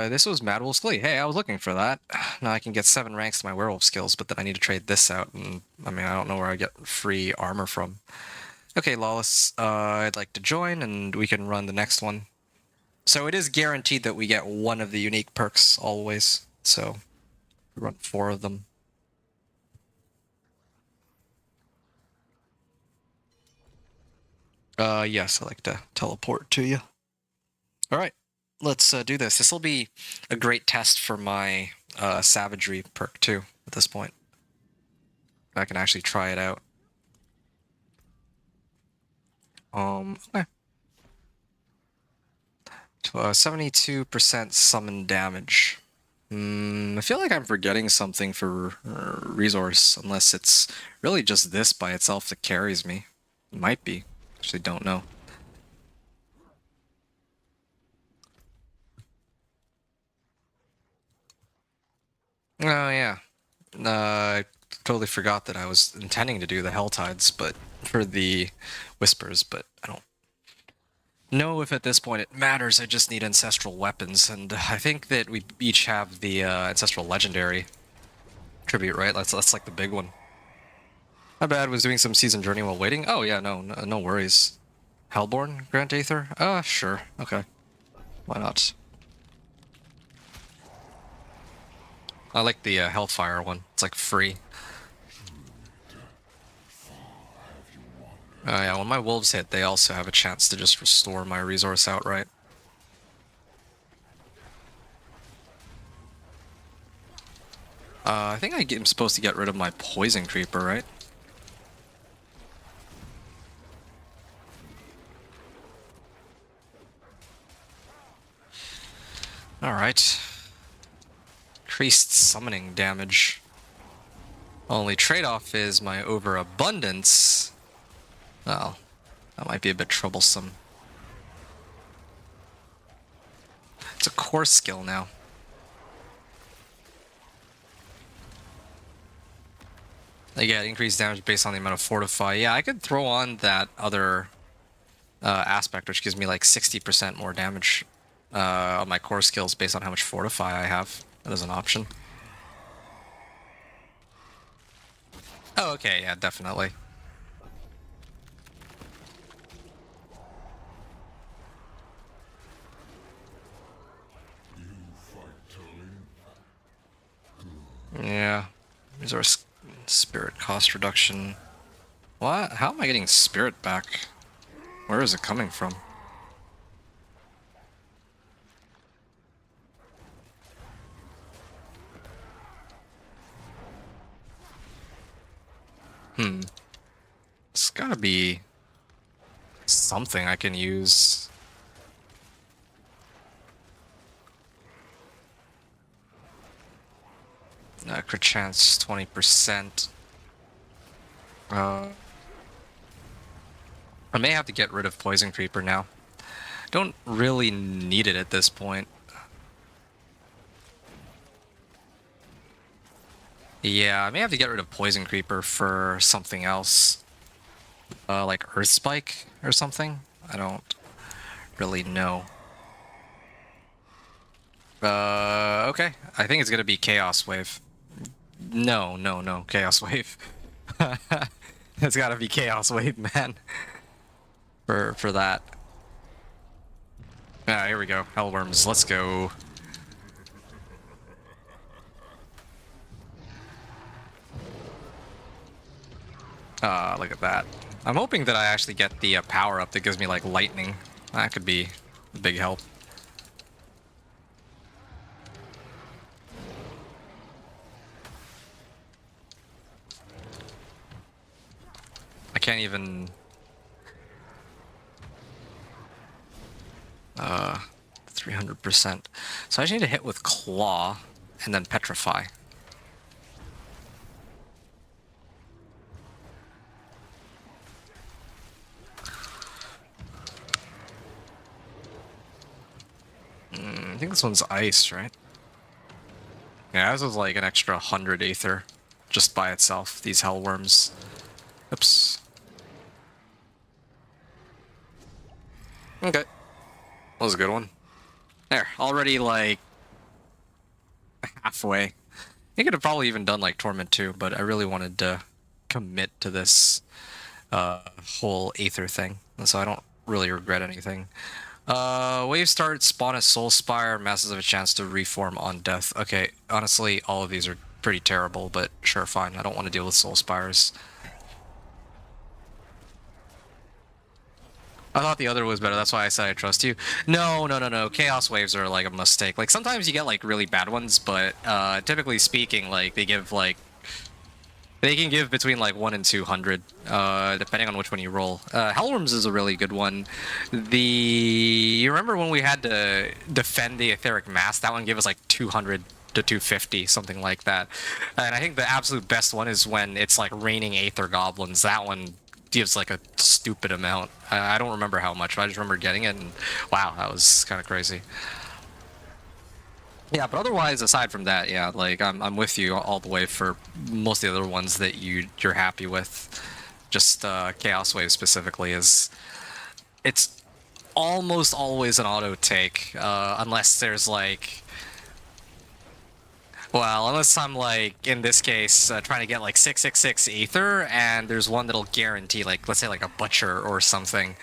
This was Mad Wolf's Glee. Hey, I was looking for that. Now I can get 7 ranks to my werewolf skills, but then I need to trade this out, and I mean, I don't know where I get free armor from. Okay, Lawless, I'd like to join, and we can run the next one. So it is guaranteed that we get one of the unique perks always, so we run 4 of them. Yes, I'd like to teleport to you. Alright. Let's do this. This will be a great test for my savagery perk too at this point. I can actually try it out. Okay. 72% summon damage. I feel like I'm forgetting something for resource, unless it's really just this by itself that carries me. It might be. Actually, don't know. Oh, yeah. I totally forgot that I was intending to do the Hell Tides, but for the Whispers, but I don't know if at this point it matters. I just need Ancestral Weapons, and I think that we each have the Ancestral Legendary tribute, right? That's like the big one. My bad, was doing some Season Journey while waiting. Oh, yeah, no worries. Hellborn, Grant Aether? Sure, okay. Why not? I like the Hellfire one. It's like free. Oh yeah, when my wolves hit, they also have a chance to just restore my resource outright. I think I'm supposed to get rid of my Poison Creeper, right? Alright. Increased summoning damage. Only trade-off is my overabundance. Well, that might be a bit troublesome. It's a core skill now. I get increased damage based on the amount of fortify. Yeah, I could throw on that other aspect, which gives me like 60% more damage on my core skills based on how much fortify I have. That is an option. Oh, okay, yeah, definitely. Yeah, these are spirit cost reduction. What? How am I getting spirit back? Where is it coming from? It's gotta be something I can use. Crit chance 20%. I may have to get rid of Poison Creeper now. Don't really need it at this point. Yeah, I may have to get rid of Poison Creeper for something else. Like Earth Spike or something? I don't really know. Okay. I think it's gonna be Chaos Wave. No, Chaos Wave. It's gotta be Chaos Wave, man. For that. Ah, here we go. Hellworms, let's go. Look at that. I'm hoping that I actually get the power up that gives me like lightning. That could be a big help. I can't even 300%. So I just need to hit with Claw and then Petrify. I think this one's ice, right? Yeah, this is like an extra 100 Aether just by itself, these Hellworms. Oops. Okay. That was a good one. There, already like halfway. I could have probably even done like Torment 2, but I really wanted to commit to this whole Aether thing, so I don't really regret anything. Wave start, spawn a Soul Spire, masses of a chance to reform on death. Okay, honestly, all of these are pretty terrible, but sure, fine. I don't want to deal with Soul Spires. I thought the other was better, that's why I said I trust you. No. Chaos Waves are like a mistake. Like, sometimes you get like really bad ones, but typically speaking, like, they give like... They can give between like 1 and 200, depending on which one you roll. Hellworms is a really good one. You remember when we had to defend the Etheric Mass? That one gave us like 200 to 250, something like that. And I think the absolute best one is when it's like raining Aether Goblins. That one gives like a stupid amount. I don't remember how much, but I just remember getting it, and wow, that was kind of crazy. Yeah, but otherwise, aside from that, yeah, like I'm with you all the way for most of the other ones that you're happy with. Just Chaos Wave specifically it's almost always an auto take, unless there's like, well, unless I'm like in this case trying to get like 666 Aether, and there's one that'll guarantee like, let's say like a Butcher or something,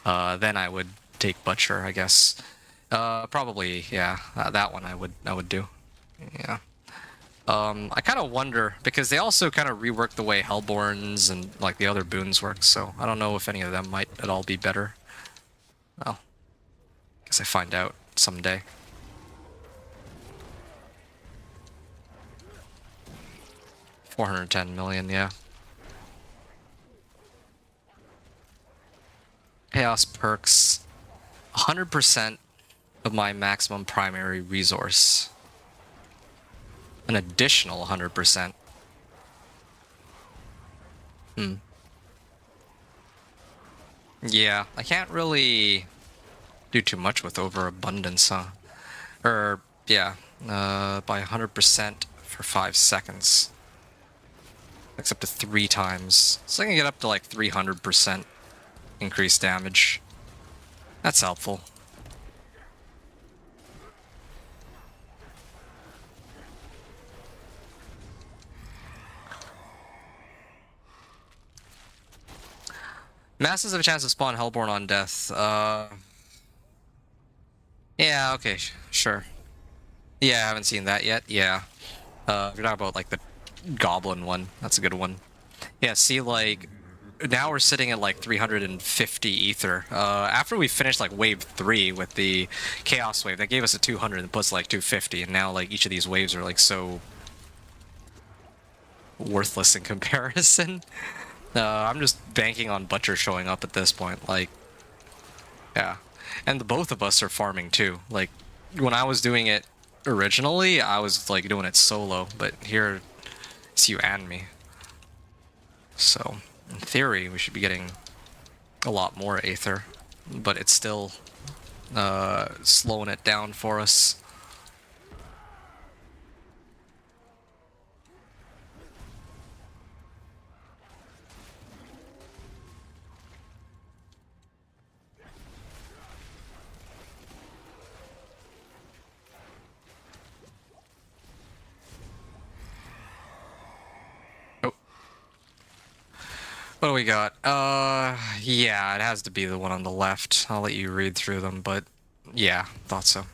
then I would take Butcher, I guess. Probably, yeah. That one I would do. Yeah. I kind of wonder, because they also kind of rework the way Hellborns and like the other boons work, so I don't know if any of them might at all be better. Well, guess I find out someday. $410 million, yeah. Chaos perks, 100%. of my maximum primary resource. An additional 100%. Yeah, I can't really do too much with overabundance, huh? Or, yeah, by 100% for 5 seconds. That's up to 3 times. So I can get up to like 300% increased damage. That's helpful. Masses have a chance to spawn Hellborn on death. Yeah, okay, sure. Yeah, I haven't seen that yet. Yeah. You're talking about like the Goblin one. That's a good one. Yeah, see, like, now we're sitting at like 350 ether. After we finished like wave 3 with the Chaos wave, that gave us a 200 and puts like 250, and now like each of these waves are like so worthless in comparison. I'm just banking on Butcher showing up at this point, like, yeah. And the both of us are farming too. Like, when I was doing it originally, I was like doing it solo, but here it's you and me. So, in theory, we should be getting a lot more Aether, but it's still slowing it down for us. What do we got? Yeah, it has to be the one on the left. I'll let you read through them, but yeah, thought so.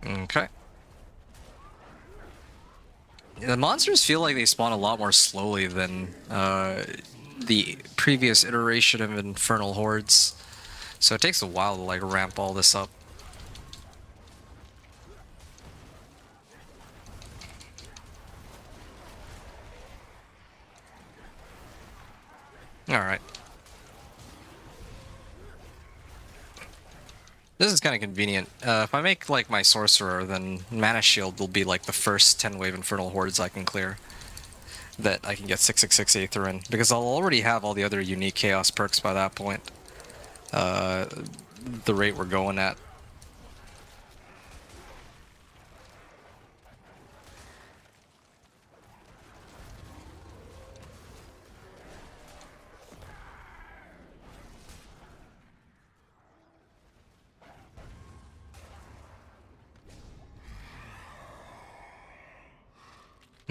Okay. The monsters feel like they spawn a lot more slowly than the previous iteration of Infernal Hordes. So it takes a while to like ramp all this up. Alright. This is kind of convenient. If I make like my Sorcerer, then Mana Shield will be like the first 10-wave Infernal Hordes I can clear. That I can get 666 Aether in. Because I'll already have all the other unique Chaos perks by that point. The rate we're going at.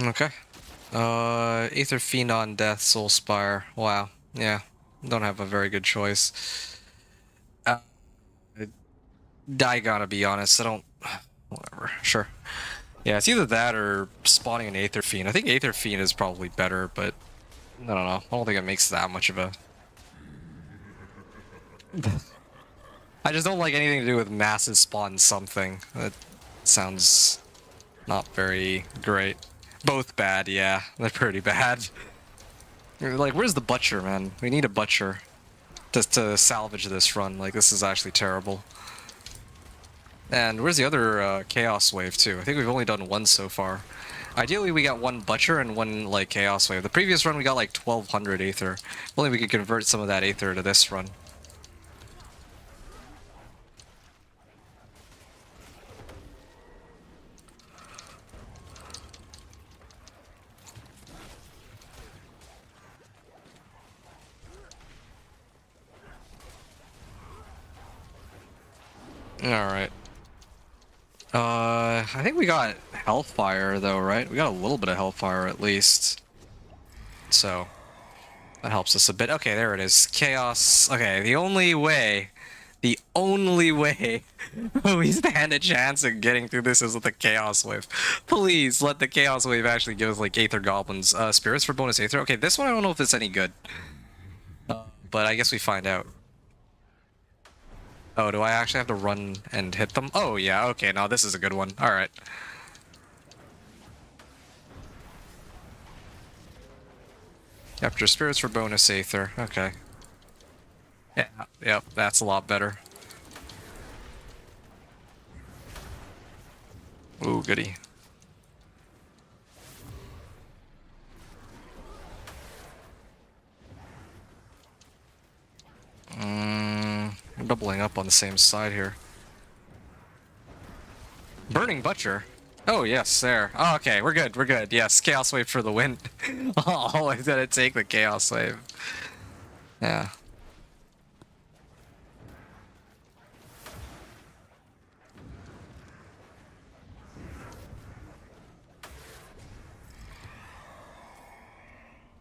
Okay. Aether Fiend on Death, Soul Spire. Wow. Yeah. Don't have a very good choice. I gotta be honest, I don't... Whatever. Sure. Yeah, it's either that or spawning an Aether Fiend. I think Aether Fiend is probably better, but... I don't know. I don't think it makes that much of a... I just don't like anything to do with masses spawn something. That sounds not very great. Both bad, yeah. They're pretty bad. Like, where's the Butcher, man? We need a Butcher to salvage this run. Like, this is actually terrible. And where's the other Chaos Wave, too? I think we've only done one so far. Ideally, we got one Butcher and one, like, Chaos Wave. The previous run, we got, like, 1,200 Aether. If only we could convert some of that Aether to this run. Alright. I think we got Hellfire, though, right? We got a little bit of Hellfire, at least. So, that helps us a bit. Okay, there it is. Chaos. Okay, the only way we stand a chance of getting through this is with the Chaos Wave. Please, let the Chaos Wave actually give us, like, Aether Goblins. Spirits for bonus Aether. Okay, this one I don't know if it's any good. But I guess we find out. Oh, do I actually have to run and hit them? Oh, yeah, okay, now this is a good one. Alright. Capture spirits for bonus Aether. Okay. Yeah. Yep, that's a lot better. Ooh, goody. I'm doubling up on the same side here. Burning Butcher. Oh, yes, there. Oh, okay, we're good, we're good. Yes, Chaos Wave for the win. Always gotta take the Chaos Wave. Yeah.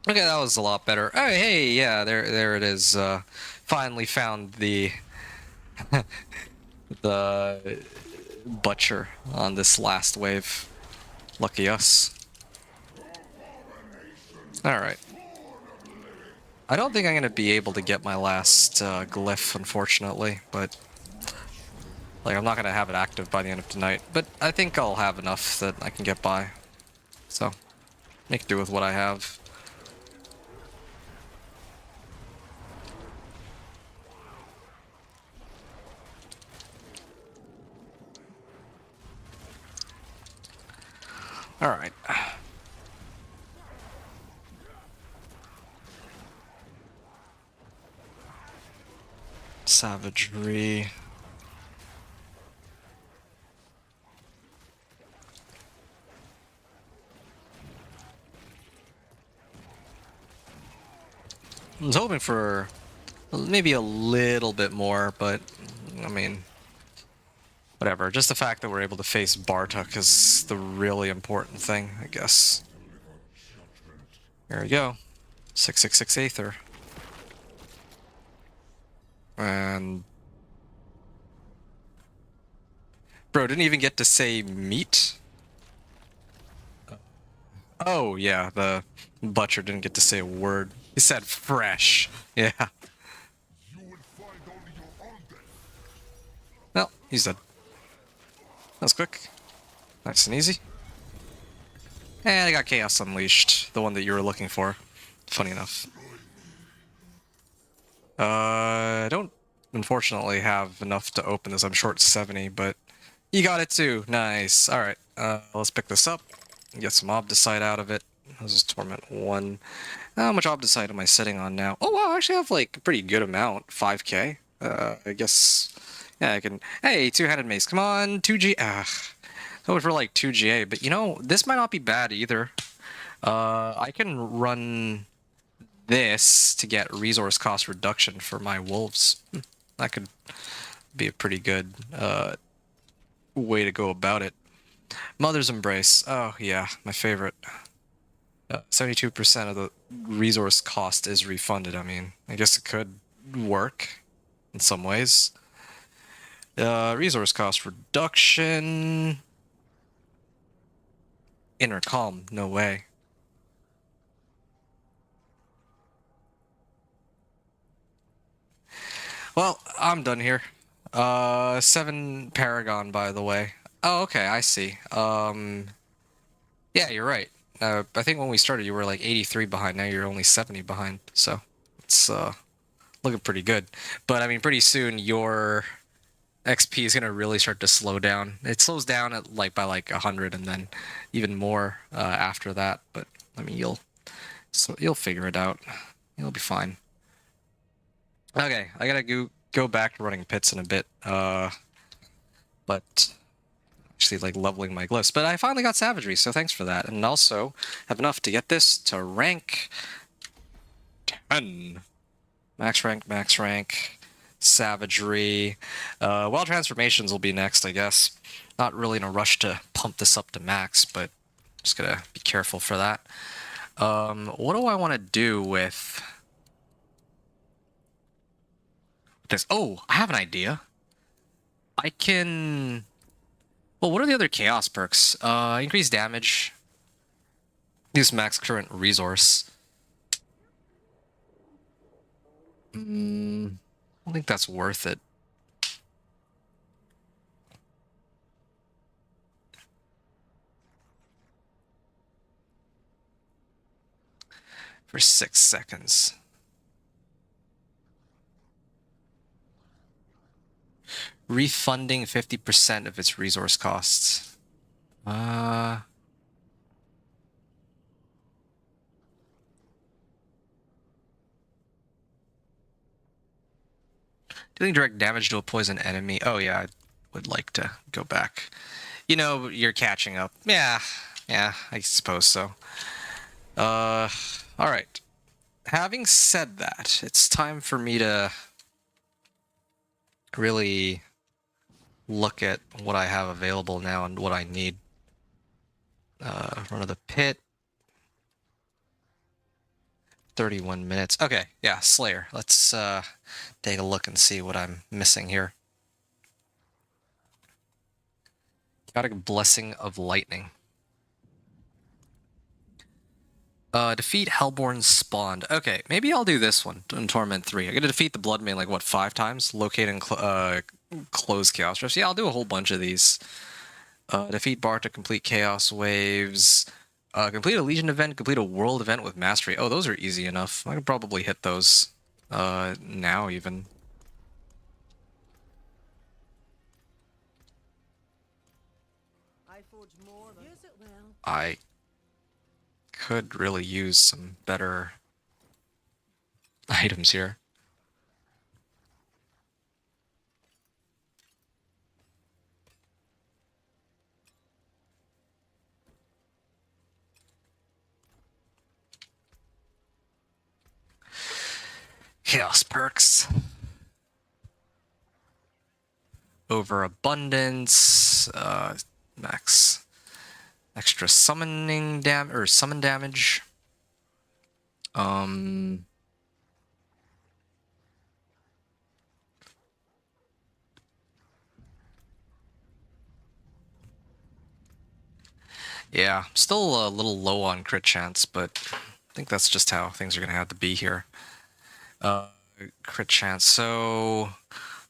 Okay, that was a lot better. Oh, hey, yeah, there it is. Finally found the the Butcher on this last wave. Lucky us. Alright. I don't think I'm going to be able to get my last glyph, unfortunately, but like I'm not going to have it active by the end of tonight, but I think I'll have enough that I can get by. So, make do with what I have. Alright. Savagery. I was hoping for maybe a little bit more, but I mean, whatever. Just the fact that we're able to face Bartok is the really important thing, I guess. There we go. 666 Aether. And bro, didn't even get to say meat? Oh, yeah, the butcher didn't get to say a word. He said fresh. Yeah. Well, he's dead. That was quick. Nice and easy. And I got Chaos Unleashed, the one that you were looking for. Funny enough. I don't, unfortunately, have enough to open this. I'm short 70, but you got it too. Nice. All right, let's pick this up and get some Obdicite out of it. This is Torment 1. How much Obdicite am I sitting on now? Oh, wow, I actually have, like, a pretty good amount. 5k. I guess... Yeah, I can... Hey, Two-Handed Mace. Come on, 2G... Going for, like, 2GA. But, you know, this might not be bad either. I can run this to get resource cost reduction for my wolves. That could be a pretty good way to go about it. Mother's Embrace. Oh, yeah, my favorite. 72% of the resource cost is refunded. I mean, I guess it could work in some ways. Resource cost reduction. Inner Calm. No way. Well, I'm done here. 7 Paragon, by the way. Oh, okay, I see. Yeah, you're right. I think when we started, you were like 83 behind. Now you're only 70 behind. So it's looking pretty good. But I mean, pretty soon your XP is gonna really start to slow down. It slows down at like by like 100, and then even more after that. But I mean, you'll figure it out. You'll be fine. Okay, I gotta go back to running pits in a bit. But actually like leveling my glyphs. But I finally got Savagery, so thanks for that. And also have enough to get this to rank 10. Max rank, Savagery. Well, Transformations will be next, I guess. Not really in a rush to pump this up to max, but just gotta be careful for that. What do I want to do with this? Oh, I have an idea. I can... Well, what are the other Chaos perks? Increase damage. Use max current resource. I don't think that's worth it. For 6 seconds. Refunding 50% of its resource costs. Dealing direct damage to a poison enemy. Oh yeah, I would like to go back. You know, you're catching up. Yeah, I suppose so. Alright. Having said that, it's time for me to really look at what I have available now and what I need. Run of the pit. 31 minutes. Okay, yeah, Slayer. Let's take a look and see what I'm missing here. Chaotic Blessing of Lightning. Defeat Hellborn Spawned. Okay, maybe I'll do this one in Torment 3. I gotta defeat the Bloodmane like, what, 5 times? Locate and close Chaos Drifts. Yeah, I'll do a whole bunch of these. Defeat Bart to complete Chaos Waves. Complete a Legion event, complete a World event with Mastery. Oh, those are easy enough. I could probably hit those now even. I forge more than use it well. I could really use some better items here. Chaos perks. Overabundance. Max. Extra summoning summon damage. Yeah, still a little low on crit chance, but I think that's just how things are going to have to be here. Crit chance, so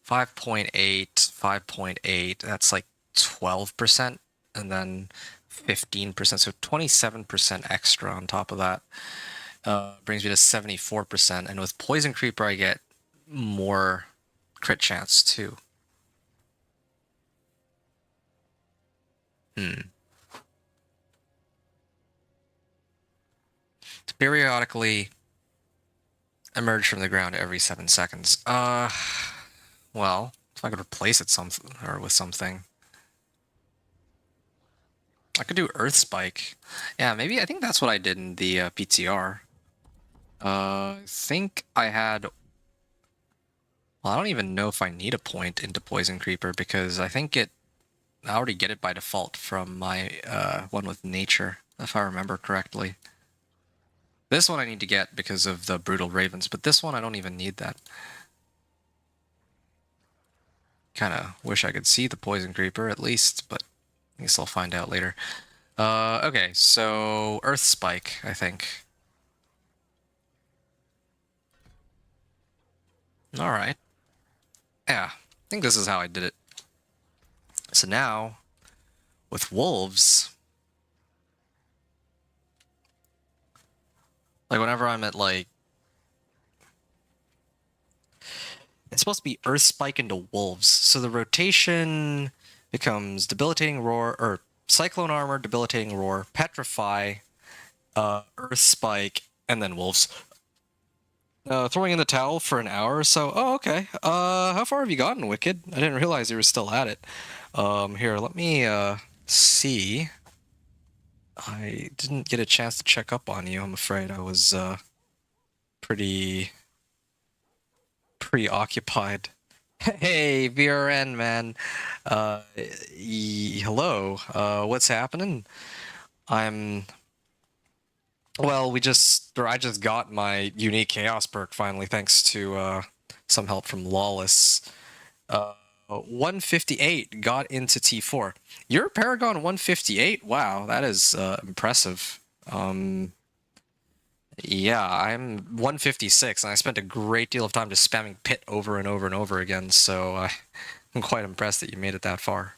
5.8, 5.8, that's like 12%, and then 15%, so 27% extra on top of that. Brings me to 74%, and with Poison Creeper I get more crit chance too. To periodically emerge from the ground every 7 seconds. Well, if I could replace it with something. I could do Earth Spike. Yeah, maybe, I think that's what I did in the PTR. I think I had... Well, I don't even know if I need a point into Poison Creeper, because I think I already get it by default from my one with Nature, if I remember correctly. This one I need to get because of the Brutal Ravens, but this one I don't even need that. Kinda wish I could see the Poison Creeper at least, but I guess I'll find out later. Okay, so Earth Spike, I think. Alright. Yeah, I think this is how I did it. So now, with wolves, like whenever I'm at like... It's supposed to be Earth Spike into wolves, so the rotation becomes Debilitating Roar, or Cyclone Armor, Debilitating Roar, Petrify, Earth Spike, and then wolves. Throwing in the towel for an hour or so. Oh, okay. How far have you gotten, Wicked? I didn't realize you were still at it. Here, let me, see. I didn't get a chance to check up on you, I'm afraid. I was, pretty preoccupied. Hey, VRN, man. Hello. What's happening? Well, I just got my unique chaos perk finally, thanks to some help from Lawless. 158 got into T4. You're a Paragon 158? Wow, that is impressive. Yeah, I'm 156, and I spent a great deal of time just spamming Pit over and over and over again, so I'm quite impressed that you made it that far.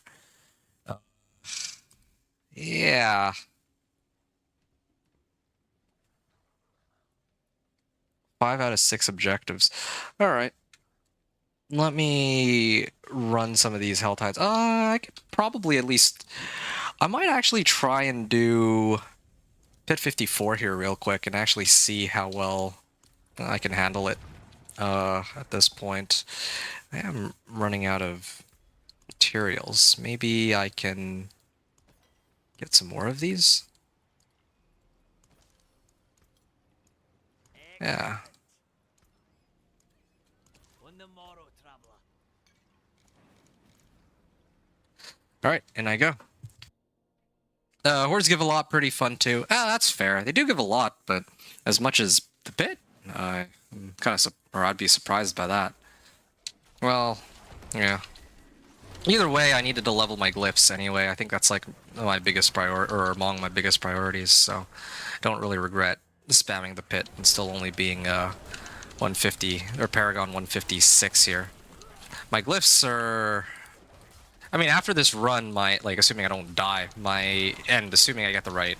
Yeah. Five out of 6 objectives. Alright. let me run some of these Hell Tides. I could probably at least... I might actually try and do Pit 54 here real quick and actually see how well I can handle it at this point. I am running out of materials. Maybe I can get some more of these? Yeah. Alright, and I go. Hordes give a lot, pretty fun too. Ah, that's fair. They do give a lot, but as much as the pit, I'm kind of, or I'd be surprised by that. Well, yeah. Either way, I needed to level my glyphs anyway. I think that's like my biggest priority, or among my biggest priorities. So, don't really regret spamming the pit and still only being 150 or Paragon 156 here. My glyphs are. I mean, after this run, like, assuming I don't die, and assuming I get the right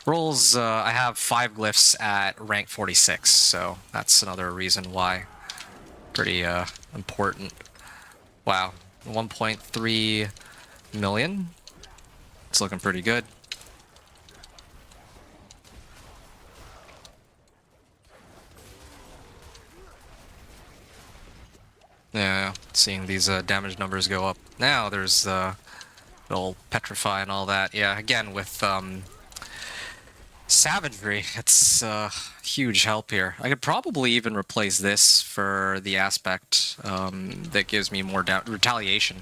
rolls, I have 5 glyphs at rank 46, so that's another reason why. Pretty, important. Wow, 1.3 million? It's looking pretty good. Yeah, seeing these damage numbers go up. Now there's little petrify and all that. Yeah, again with savagery, it's huge help here. I could probably even replace this for the aspect that gives me more retaliation.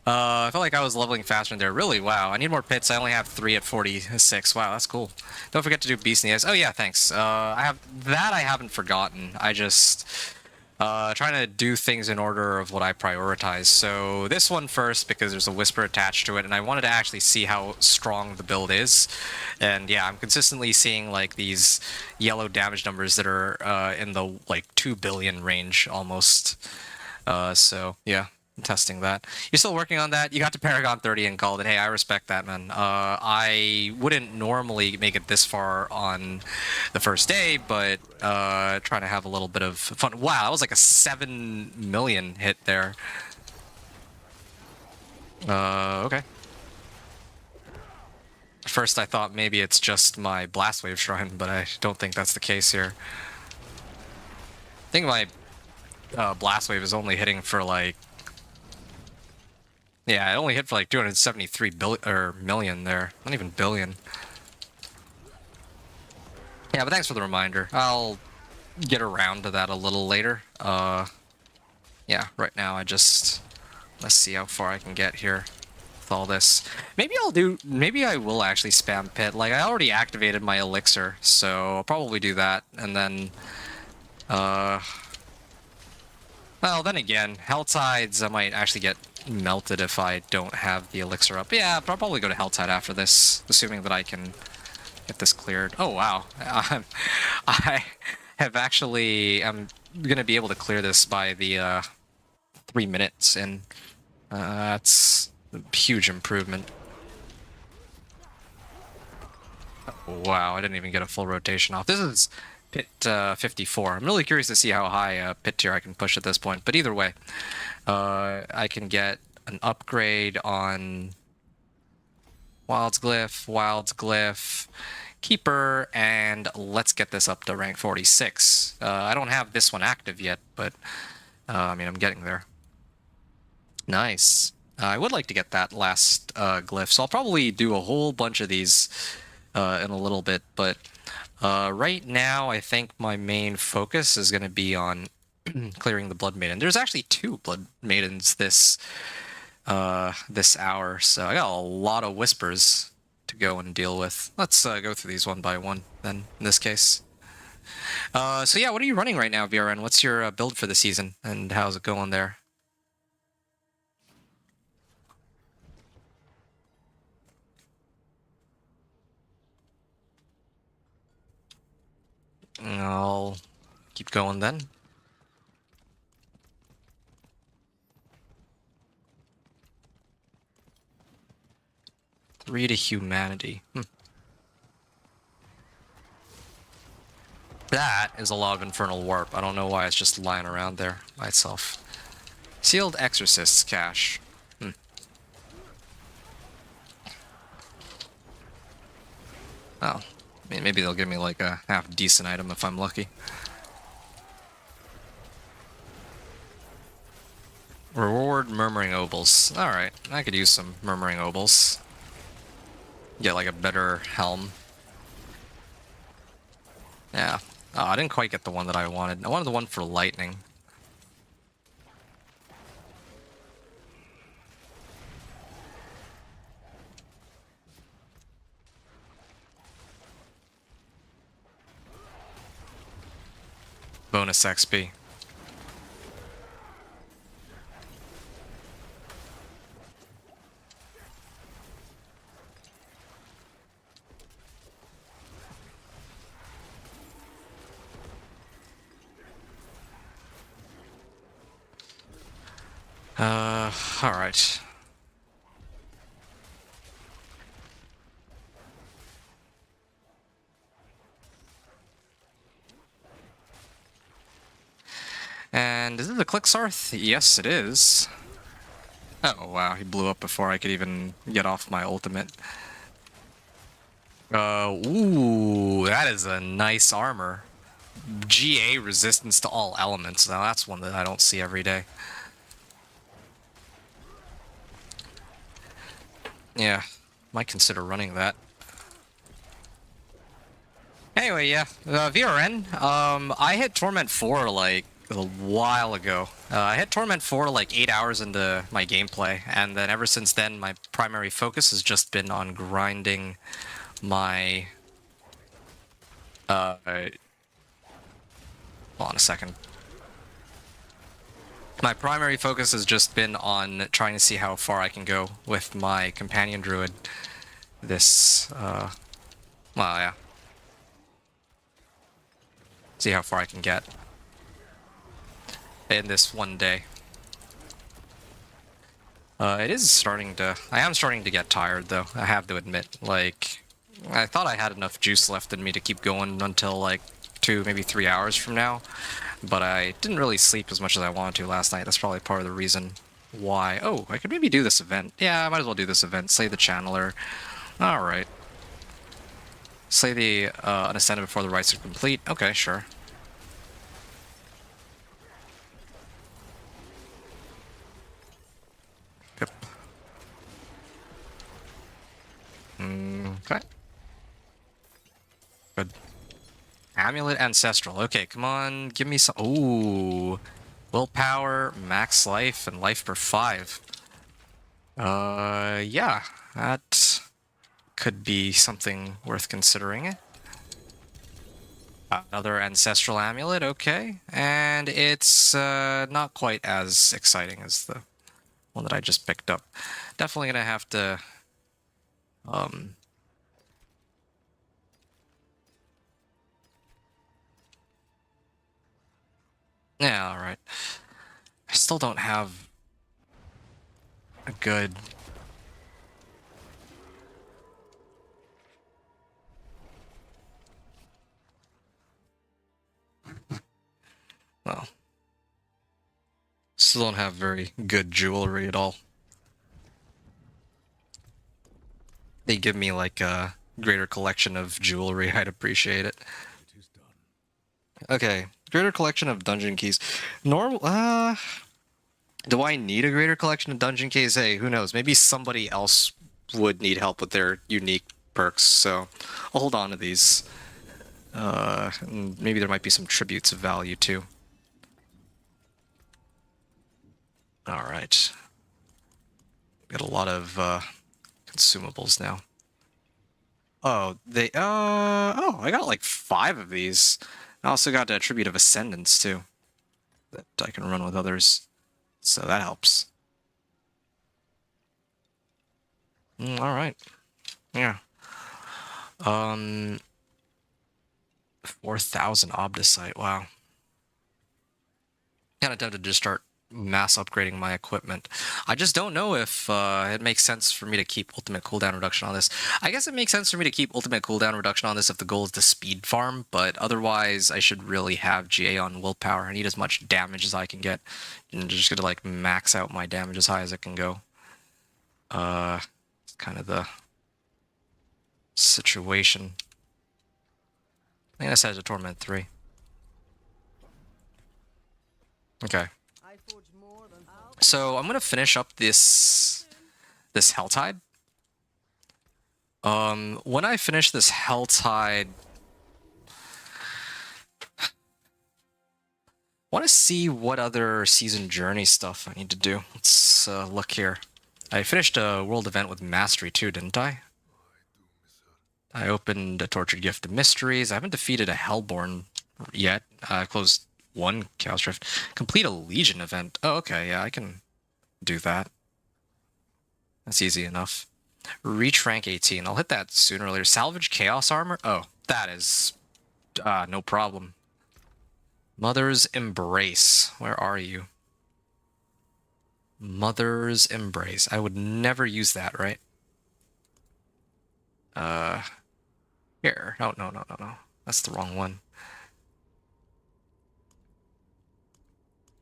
I felt like I was leveling faster in there. Really, wow. I need more pits. I only have 3 at 46. Wow, that's cool. Don't forget to do Beast in the Eyes. Oh yeah, thanks. I haven't forgotten. I just trying to do things in order of what I prioritize. So this one first because there's a whisper attached to it, and I wanted to actually see how strong the build is. And yeah, I'm consistently seeing like these yellow damage numbers that are in the like 2 billion range almost. So yeah. Testing that. You're still working on that? You got to Paragon 30 and called it. Hey, I respect that, man. I wouldn't normally make it this far on the first day, but trying to have a little bit of fun. Wow, that was like a 7 million hit there. Okay. First I thought maybe it's just my Blast Wave Shrine, but I don't think that's the case here. I think my Blast Wave is only hitting for like... Yeah, it only hit for like 273 million there. Not even billion. Yeah, but thanks for the reminder. I'll get around to that a little later. Yeah, right now let's see how far I can get here with all this. Maybe I will actually spam pit. Like, I already activated my elixir, so I'll probably do that. And then, well, then again, Hell Tides, I might actually get melted if I don't have the elixir up. Yeah, I'll probably go to Helltide after this, assuming that I can get this cleared. Oh wow, I have actually, I'm gonna be able to clear this by the 3 minutes, and that's a huge improvement. Oh, wow, I didn't even get a full rotation off. This is Pit 54. I'm really curious to see how high pit tier I can push at this point, but either way, I can get an upgrade on Wild's Glyph, Keeper, and let's get this up to rank 46. I don't have this one active yet, but I mean, I'm getting there. Nice. I would like to get that last glyph, so I'll probably do a whole bunch of these in a little bit, but right now I think my main focus is going to be on clearing the Blood Maiden. There's actually 2 Blood Maidens this hour, so I got a lot of whispers to go and deal with. Let's go through these one by one then, in this case. So yeah, what are you running right now, VRN? What's your build for the season, and how's it going there? I'll keep going then. 3 to humanity. That is a lot of Infernal Warp. I don't know why it's just lying around there by itself. Sealed Exorcist's cache. Oh, I mean, maybe they'll give me like a half-decent item if I'm lucky. Reward Murmuring Obols. Alright, I could use some Murmuring Obols. Get like a better helm. Yeah. Oh, I didn't quite get the one that I wanted. I wanted the one for lightning. Bonus XP. Alright. And is it the Clixarth? Yes, it is. Oh, wow, he blew up before I could even get off my ultimate. Ooh, that is a nice armor. GA resistance to all elements. Now that's one that I don't see every day. Yeah, might consider running that. Anyway, yeah, VRN. I hit Torment 4 like a while ago. I hit Torment 4 like 8 hours into my gameplay, and then ever since then, my primary focus has just been on grinding my. Hold on a second. My primary focus has just been on trying to see how far I can go with my companion druid. Well, yeah. See how far I can get in this one day. I am starting to get tired, though, I have to admit. Like, I thought I had enough juice left in me to keep going until, like, 2, maybe 3 hours from now. But I didn't really sleep as much as I wanted to last night. That's probably part of the reason why. Oh, I could maybe do this event. Yeah, I might as well do this event. Slay the Channeler. Alright. Slay the Unascended before the rites are complete. Okay, sure. Yep. Okay. Good. Amulet Ancestral. Okay, come on. Give me some... Ooh. Willpower, max life, and life per 5. Yeah. That could be something worth considering. Another Ancestral Amulet, okay. And it's not quite as exciting as the one that I just picked up. Definitely gonna have to... Yeah, alright. I still don't have a good... Well... Still don't have very good jewelry at all. They give me like a greater collection of jewelry, I'd appreciate it. It is done. Okay, greater collection of dungeon keys. Normal, do I need a greater collection of dungeon keys? Hey, who knows? Maybe somebody else would need help with their unique perks, so I'll hold on to these. And maybe there might be some tributes of value too. Alright. Got a lot of, consumables now. Oh, oh, I got like 5 of these. I also got a Tribute of Ascendance, too. That I can run with others. So that helps. Alright. Yeah. 4,000 Obdicite, wow. Kinda tempted to just start mass upgrading my equipment. I just don't know if it makes sense for me to keep ultimate cooldown reduction on this. I guess it makes sense for me to keep ultimate cooldown reduction on this if the goal is to speed farm, but otherwise I should really have GA on willpower. I need as much damage as I can get. I'm just gonna like max out my damage as high as it can go. It's kind of the situation. I think I set it to Torment 3. Okay. So I'm gonna finish up this Helltide. When I finish this Helltide, I want to see what other Season Journey stuff I need to do. Let's look here. I finished a world event with Mastery too, didn't I? I opened a Tortured Gift of Mysteries. I haven't defeated a Hellborn yet. I closed one Chaos Rift. Complete a Legion event. Oh, okay, yeah, I can do that. That's easy enough. Reach rank 18. I'll hit that sooner or later. Salvage Chaos Armor? Oh, that is no problem. Mother's Embrace. Where are you? Mother's Embrace. I would never use that, right? Here. Oh, no. That's the wrong one.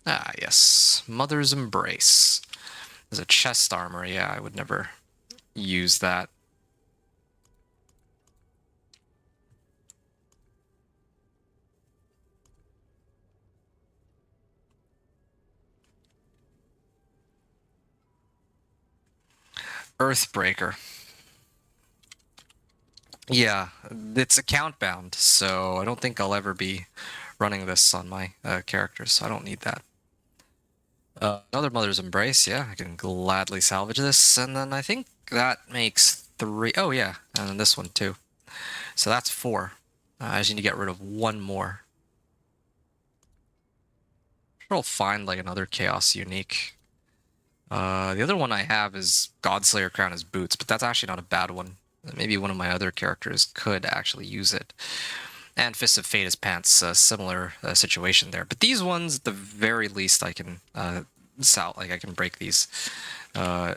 Ah, yes. Mother's Embrace. There's a chest armor. Yeah, I would never use that. Earthbreaker. Yeah, it's account bound, so I don't think I'll ever be running this on my characters, so I don't need that. Another Mother's Embrace, yeah, I can gladly salvage this, and then I think that makes 3. Oh yeah, and then this one too. So that's 4. I just need to get rid of one more. I'm sure I'll find like another Chaos Unique. The other one I have is Godslayer Crown as boots, but that's actually not a bad one. Maybe one of my other characters could actually use it. And Fist of Fate as pants, similar situation there. But these ones, at the very least, I can I can break these. Oh,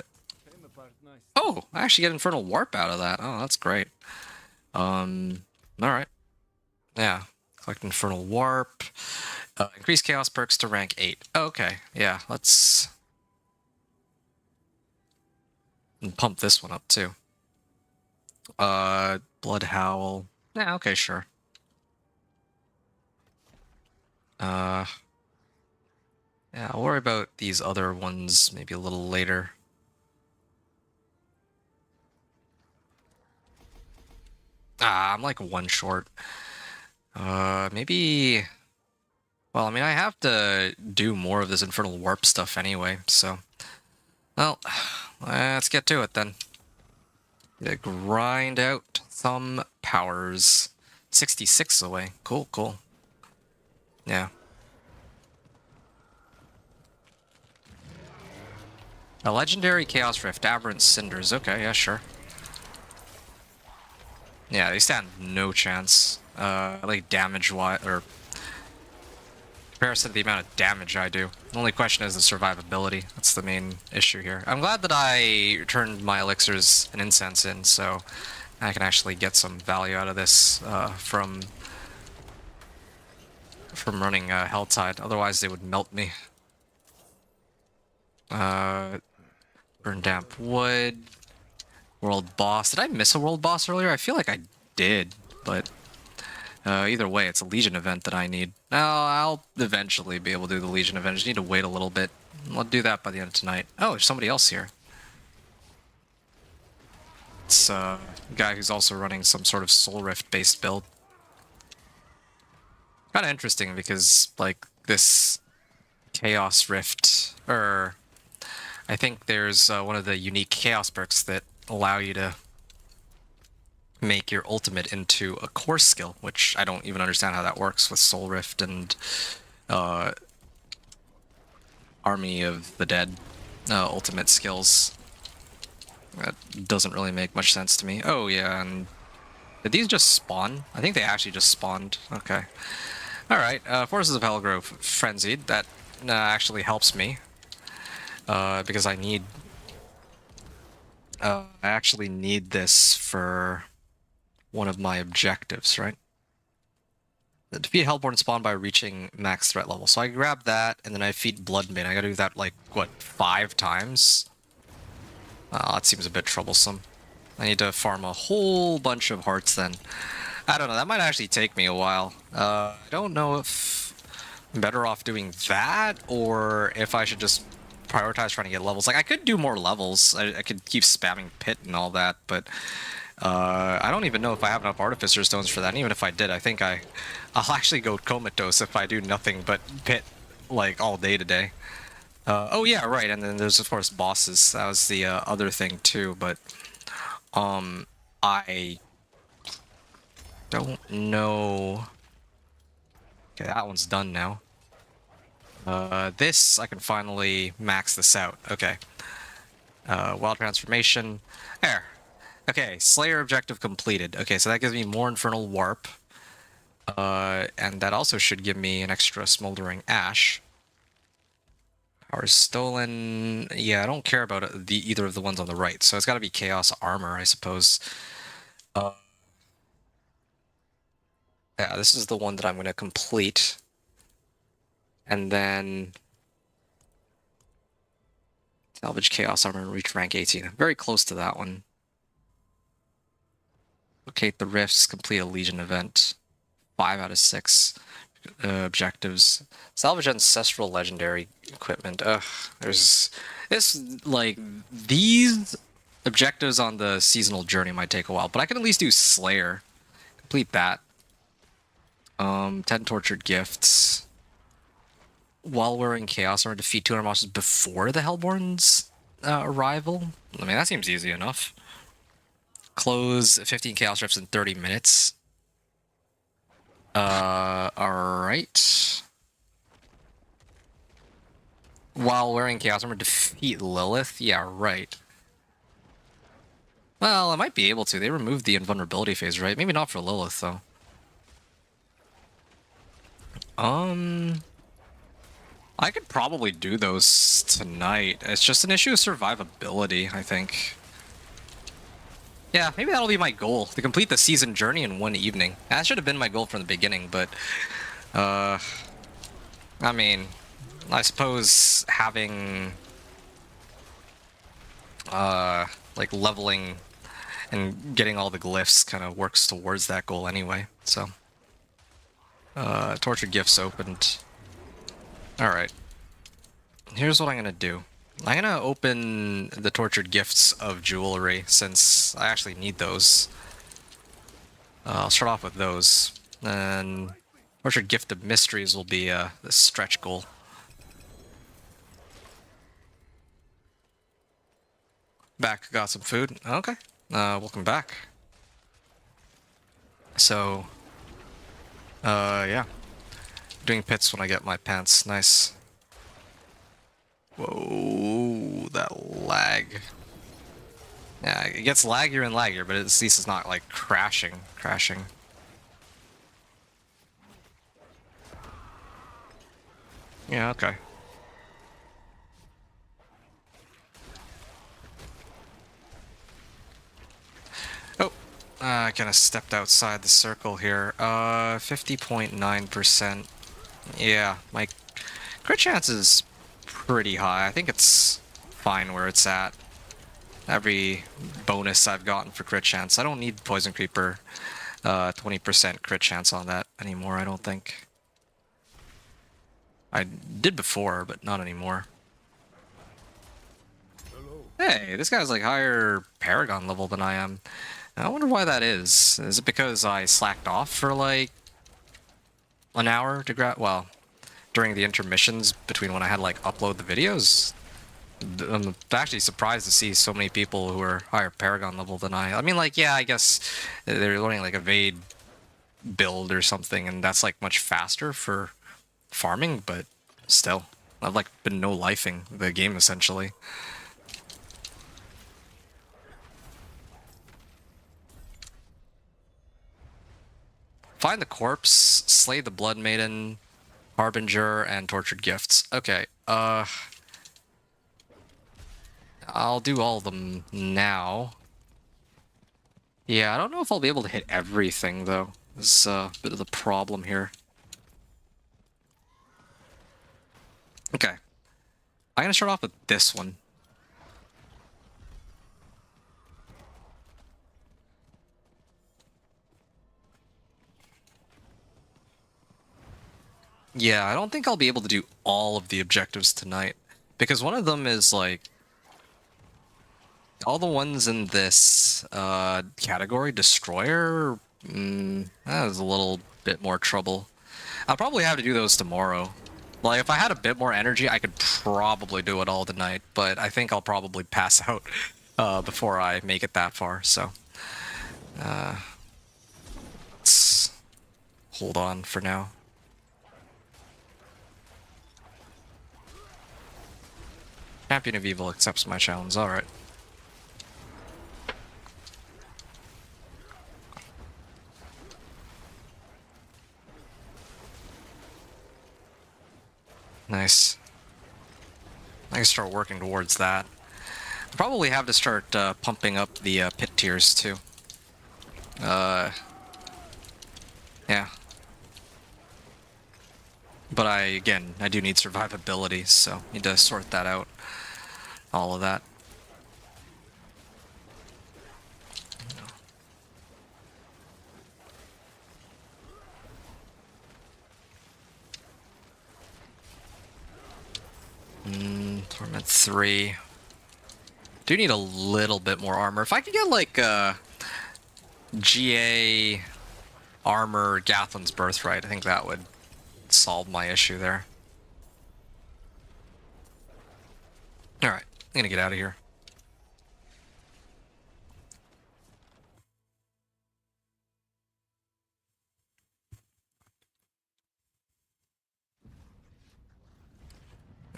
I actually get Infernal Warp out of that. Oh, that's great. Alright. Yeah. Collect Infernal Warp. Increase Chaos perks to rank 8. Oh, okay. Yeah, let's pump this one up too. Blood Howl. Yeah, okay, sure. Yeah, I'll worry about these other ones maybe a little later. I'm like one short. Maybe... Well, I mean, I have to do more of this Infernal Warp stuff anyway, so... Well, let's get to it then. Grind out some powers. 66 away. Cool. Yeah. A legendary Chaos Rift, Aberrant Cinders. Okay, yeah, sure. Yeah, they stand no chance. Like damage-wise, or comparison to the amount of damage I do. The only question is the survivability. That's the main issue here. I'm glad that I turned my elixirs and incense in, so I can actually get some value out of this from running Helltide. Otherwise, they would melt me. Burn Damp Wood. World Boss. Did I miss a World Boss earlier? I feel like I did, but either way, it's a Legion event that I need. I'll eventually be able to do the Legion event. I just need to wait a little bit. I'll do that by the end of tonight. Oh, there's somebody else here. It's a guy who's also running some sort of Soul Rift-based build. Kind of interesting because, like, this Chaos Rift, or I think there's one of the unique Chaos perks that allow you to make your ultimate into a core skill, which I don't even understand how that works with Soul Rift and Army of the Dead ultimate skills. That doesn't really make much sense to me. Oh yeah, and did these just spawn? I think they actually just spawned. Okay. Alright, Forces of Hellgrove Frenzied. That actually helps me. Because I need... I actually need this for one of my objectives, right? Defeat Hellborn spawn by reaching max threat level. So I grab that, and then I feed Bloodmane. I gotta do that, like, what, 5 times? That seems a bit troublesome. I need to farm a whole bunch of hearts then. I don't know, that might actually take me a while. I don't know if I'm better off doing that, or if I should just prioritize trying to get levels. Like, I could do more levels. I could keep spamming Pit and all that, but I don't even know if I have enough Artificer Stones for that. And even if I did, I think I'll actually go comatose if I do nothing but Pit, like, all day today. Oh yeah, right, and then there's of course bosses. That was the other thing too, but I don't know. Okay, that one's done now. This, I can finally max this out. Okay. Wild Transformation. There. Okay, Slayer objective completed. Okay, so that gives me more Infernal Warp. And that also should give me an extra Smoldering Ash. Power Stolen... Yeah, I don't care about either of the ones on the right, so it's gotta be Chaos Armor, I suppose. Yeah, this is the one that I'm gonna complete. And then... Salvage Chaos Armor and reach rank 18. Very close to that one. Locate the Rifts, complete a Legion event. 5 out of 6 objectives. Salvage Ancestral Legendary equipment. Ugh, there's... This, like, these objectives on the seasonal journey might take a while, but I can at least do Slayer. Complete that. 10 Tortured Gifts. While wearing Chaos Armor, defeat 200 monsters before the Hellborn's arrival. I mean, that seems easy enough. Close 15 Chaos Rifts in 30 minutes. Alright. While wearing Chaos Armor, defeat Lilith? Yeah, right. Well, I might be able to. They removed the invulnerability phase, right? Maybe not for Lilith, though. I could probably do those tonight. It's just an issue of survivability, I think. Yeah, maybe that'll be my goal, to complete the season journey in one evening. That should have been my goal from the beginning, but... I mean, I suppose having... like, leveling and getting all the glyphs kind of works towards that goal anyway, so... Tortured Gifts opened. Alright. Here's what I'm gonna do. I'm gonna open the Tortured Gifts of Jewelry, since I actually need those. I'll start off with those. And Tortured Gift of Mysteries will be the stretch goal. Back, got some food. Okay. Welcome back. So... yeah. Doing pits when I get my pants. Nice. Whoa, that lag. Yeah, it gets laggier and laggier, but at least it's not like crashing. Yeah, okay. Oh, I kind of stepped outside the circle here. 50.9%. Yeah, my crit chance is pretty high. I think it's fine where it's at. Every bonus I've gotten for crit chance. I don't need Poison Creeper 20% crit chance on that anymore, I don't think. I did before, but not anymore. Hey, this guy's like higher Paragon level than I am. I wonder why that is. Is it because I slacked off for like an hour to grab? Well, during the intermissions between when I had to like upload the videos. I'm actually surprised to see so many people who are higher Paragon level than I mean, like, yeah, I guess they're learning like evade build or something, and that's like much faster for farming, but still, I've like been no-lifing the game essentially. Find the corpse, slay the Blood Maiden, Harbinger and Tortured Gifts. Okay, I'll do all of them now. Yeah, I don't know if I'll be able to hit everything, though. It's a bit of the problem here. Okay. I'm gonna start off with this one. Yeah, I don't think I'll be able to do all of the objectives tonight. Because one of them is, like... all the ones in this category, Destroyer, that is a little bit more trouble. I'll probably have to do those tomorrow. Like, if I had a bit more energy, I could probably do it all tonight, but I think I'll probably pass out before I make it that far, so... let's hold on for now. Champion of Evil accepts my challenge, alright. Nice. I can start working towards that. I'll probably have to start pumping up the pit tiers too. Yeah. But I do need survivability, so need to sort that out. All of that. Torment 3. Do need a little bit more armor. If I could get like GA armor Gathlin's Birthright, I think that would solve my issue there. Alright, I'm gonna get out of here.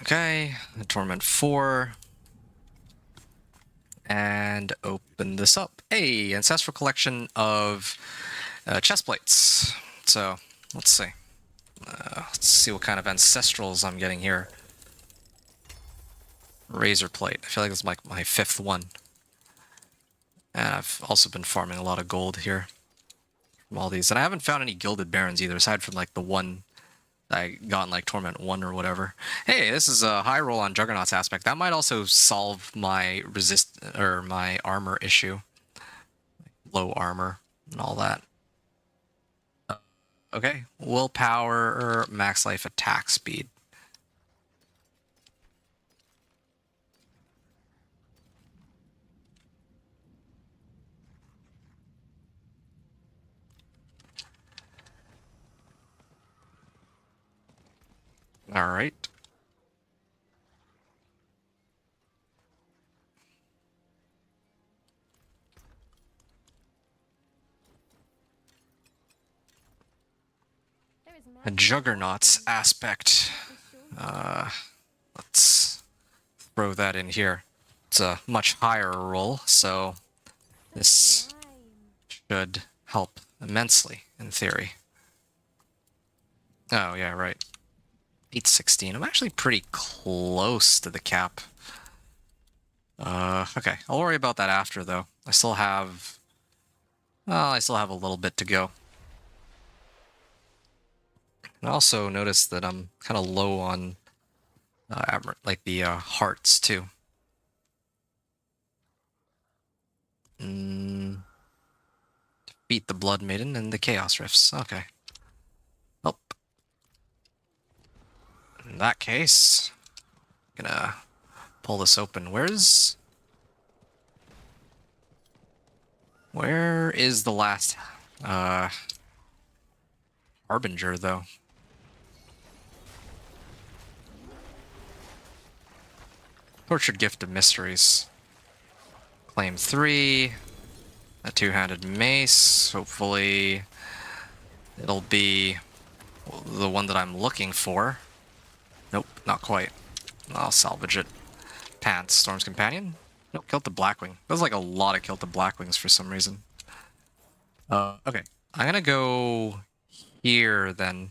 Okay, Torment 4. And open this up. Hey, ancestral collection of chest plates. So, let's see. Let's see what kind of ancestrals I'm getting here. Razor plate. I feel like it's like my 5th one. And I've also been farming a lot of gold here from all these. And I haven't found any Gilded Barons either, aside from like the one I got in like Torment 1 or whatever. Hey, this is a high roll on Juggernaut's aspect. That might also solve my my armor issue. Low armor and all that. Okay, willpower or max life attack speed. All right. A Juggernaut's aspect. Let's throw that in here. It's a much higher roll, so this should help immensely, in theory. Oh, yeah, right. 816. I'm actually pretty close to the cap. Okay. I'll worry about that after, though. I still have... well, I still have a little bit to go. I also noticed that I'm kind of low on like the hearts, too. Defeat the Blood Maiden and the Chaos Rifts. Okay. Oh. In that case, I'm gonna pull this open. Where is the last Harbinger, though? Tortured Gift of Mysteries. Claim 3. A two-handed mace. Hopefully it'll be the one that I'm looking for. Nope, not quite. I'll salvage it. Pants, Storm's Companion. Nope, killed the Blackwing. There's like a lot of killed the Blackwings for some reason. Okay, I'm gonna go here then.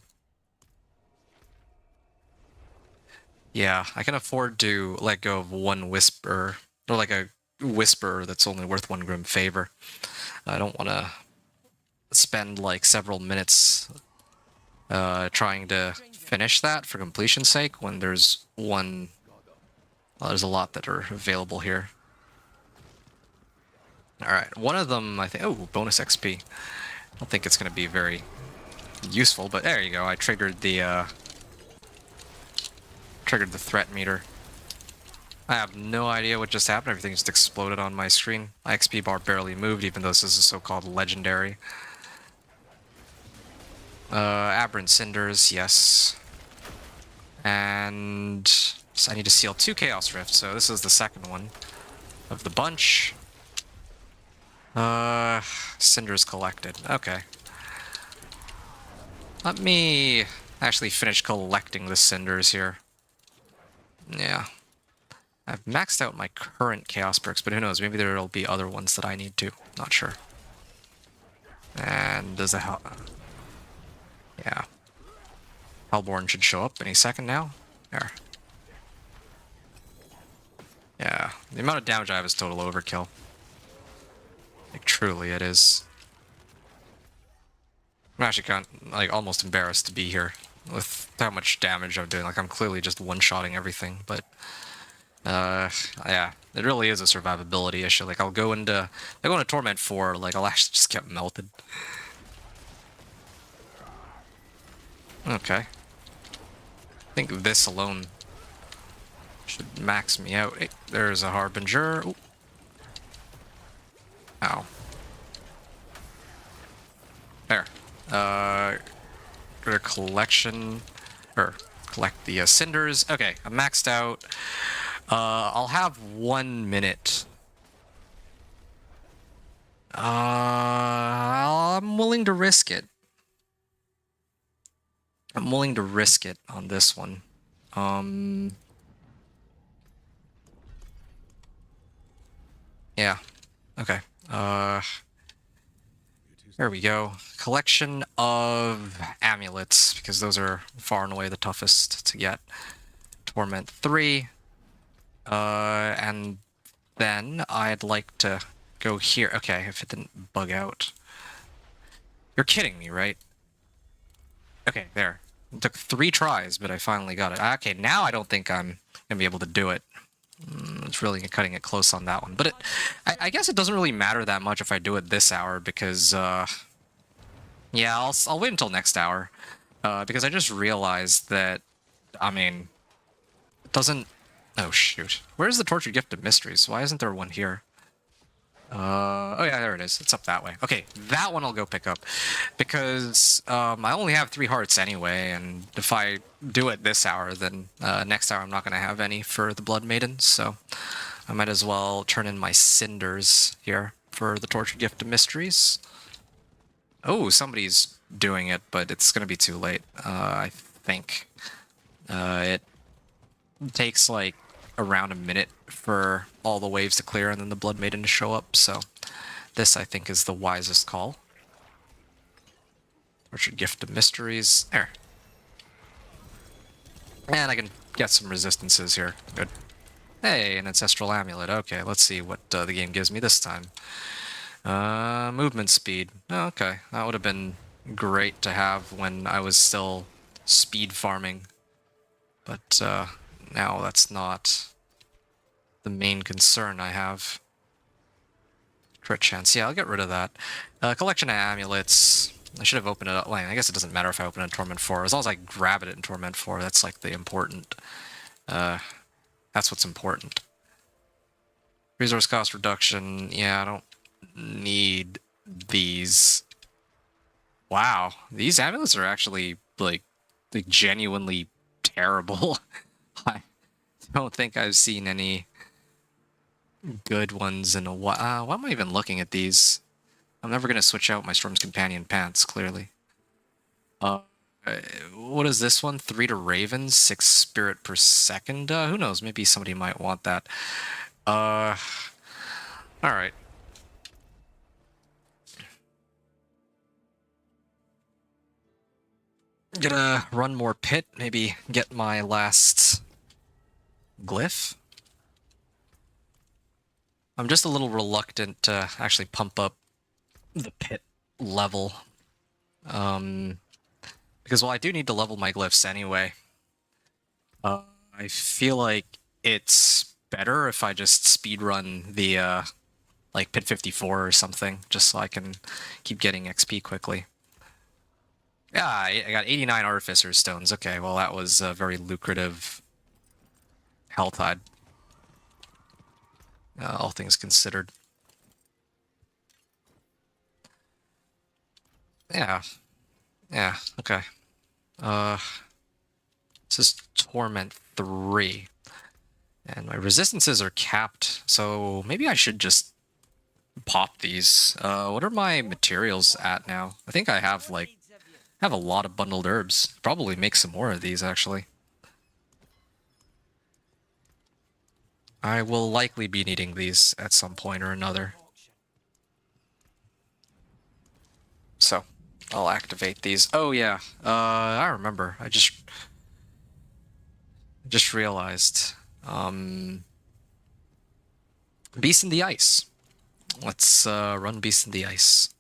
Yeah, I can afford to let go of one whisper, or like a whisper that's only worth one grim favor. I don't want to spend like several minutes trying to finish that for completion's sake when there's one. Well, there's a lot that are available here. Alright, one of them, I think... Oh, bonus XP. I don't think it's going to be very useful, but there you go. I triggered the threat meter. I have no idea what just happened. Everything just exploded on my screen. My XP bar barely moved, even though this is a so-called legendary. Aberrant Cinders, yes. And so I need to seal 2 Chaos Rifts, so this is the second one of the bunch. Cinders collected. Okay. Let me actually finish collecting the cinders here. Yeah. I've maxed out my current Chaos perks, but who knows, maybe there'll be other ones that I need to. Not sure. And does the hell... Yeah. Hellborn should show up any second now. There. Yeah. The amount of damage I have is total overkill. Like, truly it is. I'm actually kind of, like, almost embarrassed to be here with how much damage I'm doing. Like, I'm clearly just one-shotting everything, but... yeah, it really is a survivability issue. Like, I'll go into Torment 4, like, I'll actually just get melted. Okay. I think this alone should max me out. Hey, there's a Harbinger. Ooh. Ow. There. Go to collection, or collect the cinders. Okay, I'm maxed out. I'll have 1 minute. I'm willing to risk it. I'm willing to risk it on this one. Yeah. Okay. There we go. Collection of amulets, because those are far and away the toughest to get. Torment 3. And then I'd like to go here. Okay, if it didn't bug out. You're kidding me, right? Okay, there. It took 3 tries, but I finally got it. Okay, now I don't think I'm gonna be able to do it. It's really cutting it close on that one. But I guess it doesn't really matter that much if I do it this hour, because, yeah, I'll wait until next hour. Because I just realized that, I mean, it doesn't... Oh, shoot. Where's the Tortured Gift of Mysteries? Why isn't there one here? Oh yeah, there it is. It's up that way. Okay, that one I'll go pick up. Because I only have 3 hearts anyway, and if I do it this hour, then next hour I'm not going to have any for the Blood Maidens, so I might as well turn in my cinders here for the Tortured Gift of Mysteries. Oh, somebody's doing it, but it's going to be too late, I think. It takes like around a minute for all the waves to clear and then the Blood Maiden to show up, so this I think is the wisest call. Tortured Gift of Mysteries. There. And I can get some resistances here. Good. Hey, an Ancestral Amulet. Okay, let's see what the game gives me this time. Movement speed. Oh, okay, that would have been great to have when I was still speed farming. But now that's not the main concern I have. Crit chance. Yeah, I'll get rid of that. Collection of amulets. I should have opened it up. Well, I guess it doesn't matter if I open it in Torment 4. As long as I grab it in Torment 4, that's like the important... that's what's important. Resource cost reduction. Yeah, I don't need these. Wow. These amulets are actually, like genuinely terrible. I don't think I've seen any good ones in a while. Why am I even looking at these? I'm never going to switch out my Storm's Companion pants, clearly. What is this one? 3 to Ravens, 6 spirit per second? Who knows? Maybe somebody might want that. Alright. Gonna run more pit, maybe get my last glyph. I'm just a little reluctant to actually pump up the pit level. Because, well, I do need to level my glyphs anyway. I feel like it's better if I just speedrun the, like, Pit 54 or something, just so I can keep getting XP quickly. Yeah, I got 89 Artificer Stones. Okay, well, that was a very lucrative Helltide. All things considered. Yeah. Yeah, okay. This is Torment 3. And my resistances are capped, so maybe I should just pop these. What are my materials at now? I think I have, like, a lot of bundled herbs. Probably make some more of these, actually. I will likely be needing these at some point or another. So, I'll activate these. Oh, yeah. I remember. I just realized. Beast in the Ice. Let's run Beast in the Ice.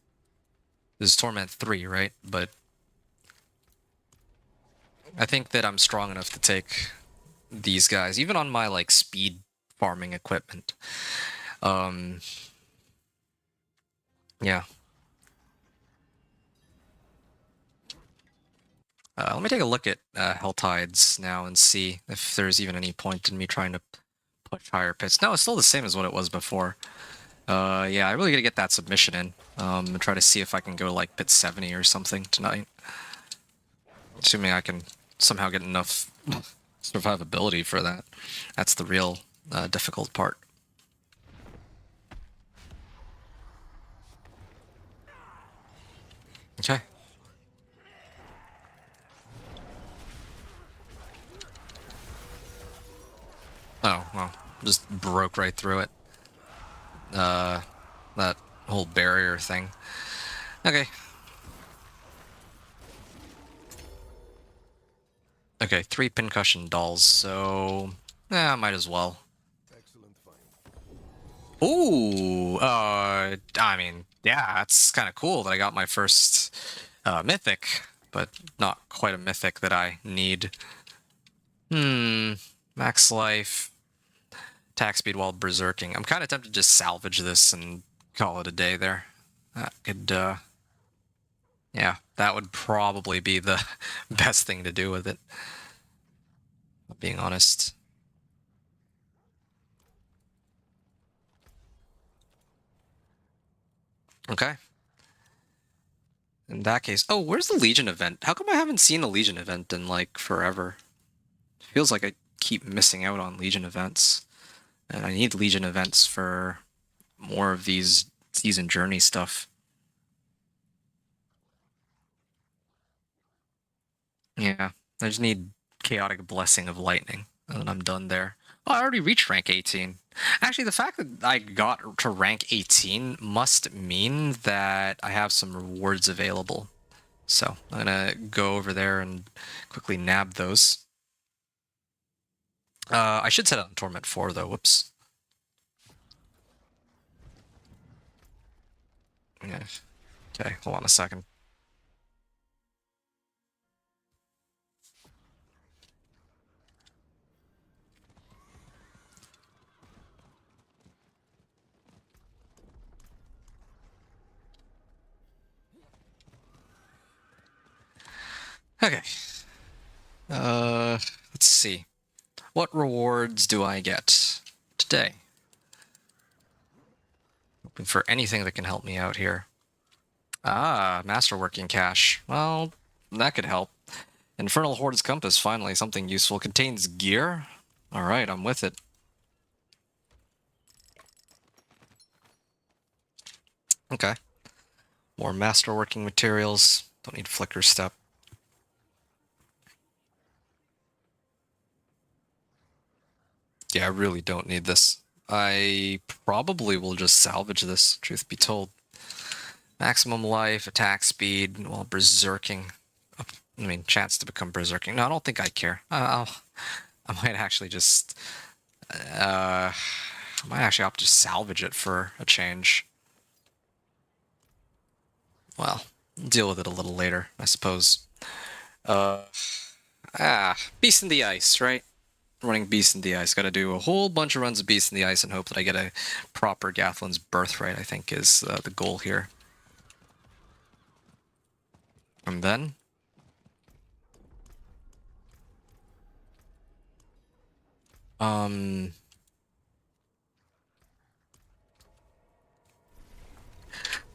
This is Torment 3, right? But I think that I'm strong enough to take these guys, even on my, like, speed farming equipment. Yeah. Let me take a look at Helltides now and see if there's even any point in me trying to push higher pits. No, it's still the same as what it was before. Yeah, I really gotta get that submission in. And try to see if I can go, like, pit 70 or something tonight. Assuming I can somehow get enough survivability for that. That's the real difficult part. Okay. Oh, well, just broke right through it. That whole barrier thing. Okay. Okay, 3 pincushion dolls, so... yeah, might as well. Excellent find. Ooh, I mean, yeah, that's kind of cool that I got my first mythic, but not quite a mythic that I need. Max life, attack speed while berserking. I'm kind of tempted to just salvage this and call it a day there. That could, yeah, that would probably be the best thing to do with it, being honest. Okay. In that case, oh, where's the Legion event? How come I haven't seen a Legion event in, like, forever? It feels like I keep missing out on Legion events. And I need Legion events for more of these season journey stuff. Yeah, I just need Chaotic Blessing of Lightning, and then I'm done there. Oh, I already reached rank 18. Actually, the fact that I got to rank 18 must mean that I have some rewards available. So I'm gonna go over there and quickly nab those. I should set on Torment 4 though, whoops. Yeah. Okay, hold on a second. Okay. Let's see. What rewards do I get today? Hoping for anything that can help me out here. Ah, Masterworking Cache. Well, that could help. Infernal Horde's Compass, finally, something useful. Contains gear? Alright, I'm with it. Okay. More Masterworking materials. Don't need Flicker Step. Yeah, I really don't need this. I probably will just salvage this, truth be told. Maximum life, attack speed, while berserking. I mean, chance to become berserking. No, I don't think I care. I might actually just I might actually opt to salvage it for a change. Well, deal with it a little later, I suppose. Beast in the Ice, right? Running Beast in the Ice. Gotta do a whole bunch of runs of Beast in the Ice and hope that I get a proper Gathlin's Birthright, I think is the goal here. And then...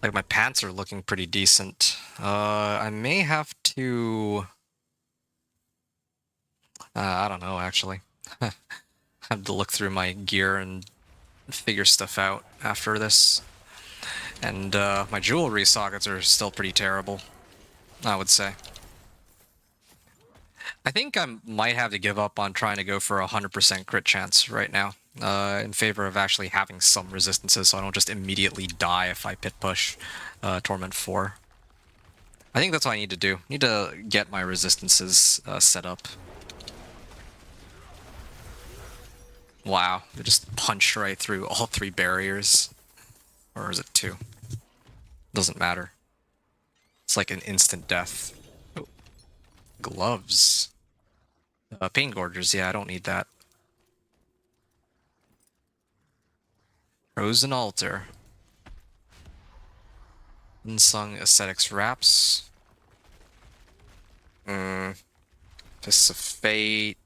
Like, my pants are looking pretty decent. I may have to... I don't know, actually. I have to look through my gear and figure stuff out after this. And my jewelry sockets are still pretty terrible, I would say. I think I might have to give up on trying to go for a 100% crit chance right now, in favor of actually having some resistances so I don't just immediately die if I pit push Torment 4. I think that's what I need to do. I need to get my resistances set up. Wow, they just punched right through all 3 barriers. Or is it 2? Doesn't matter. It's like an instant death. Oh. Gloves. Pain Gorgers, yeah, I don't need that. Frozen Altar. Unsung Ascetics Wraps. Fists of Fate.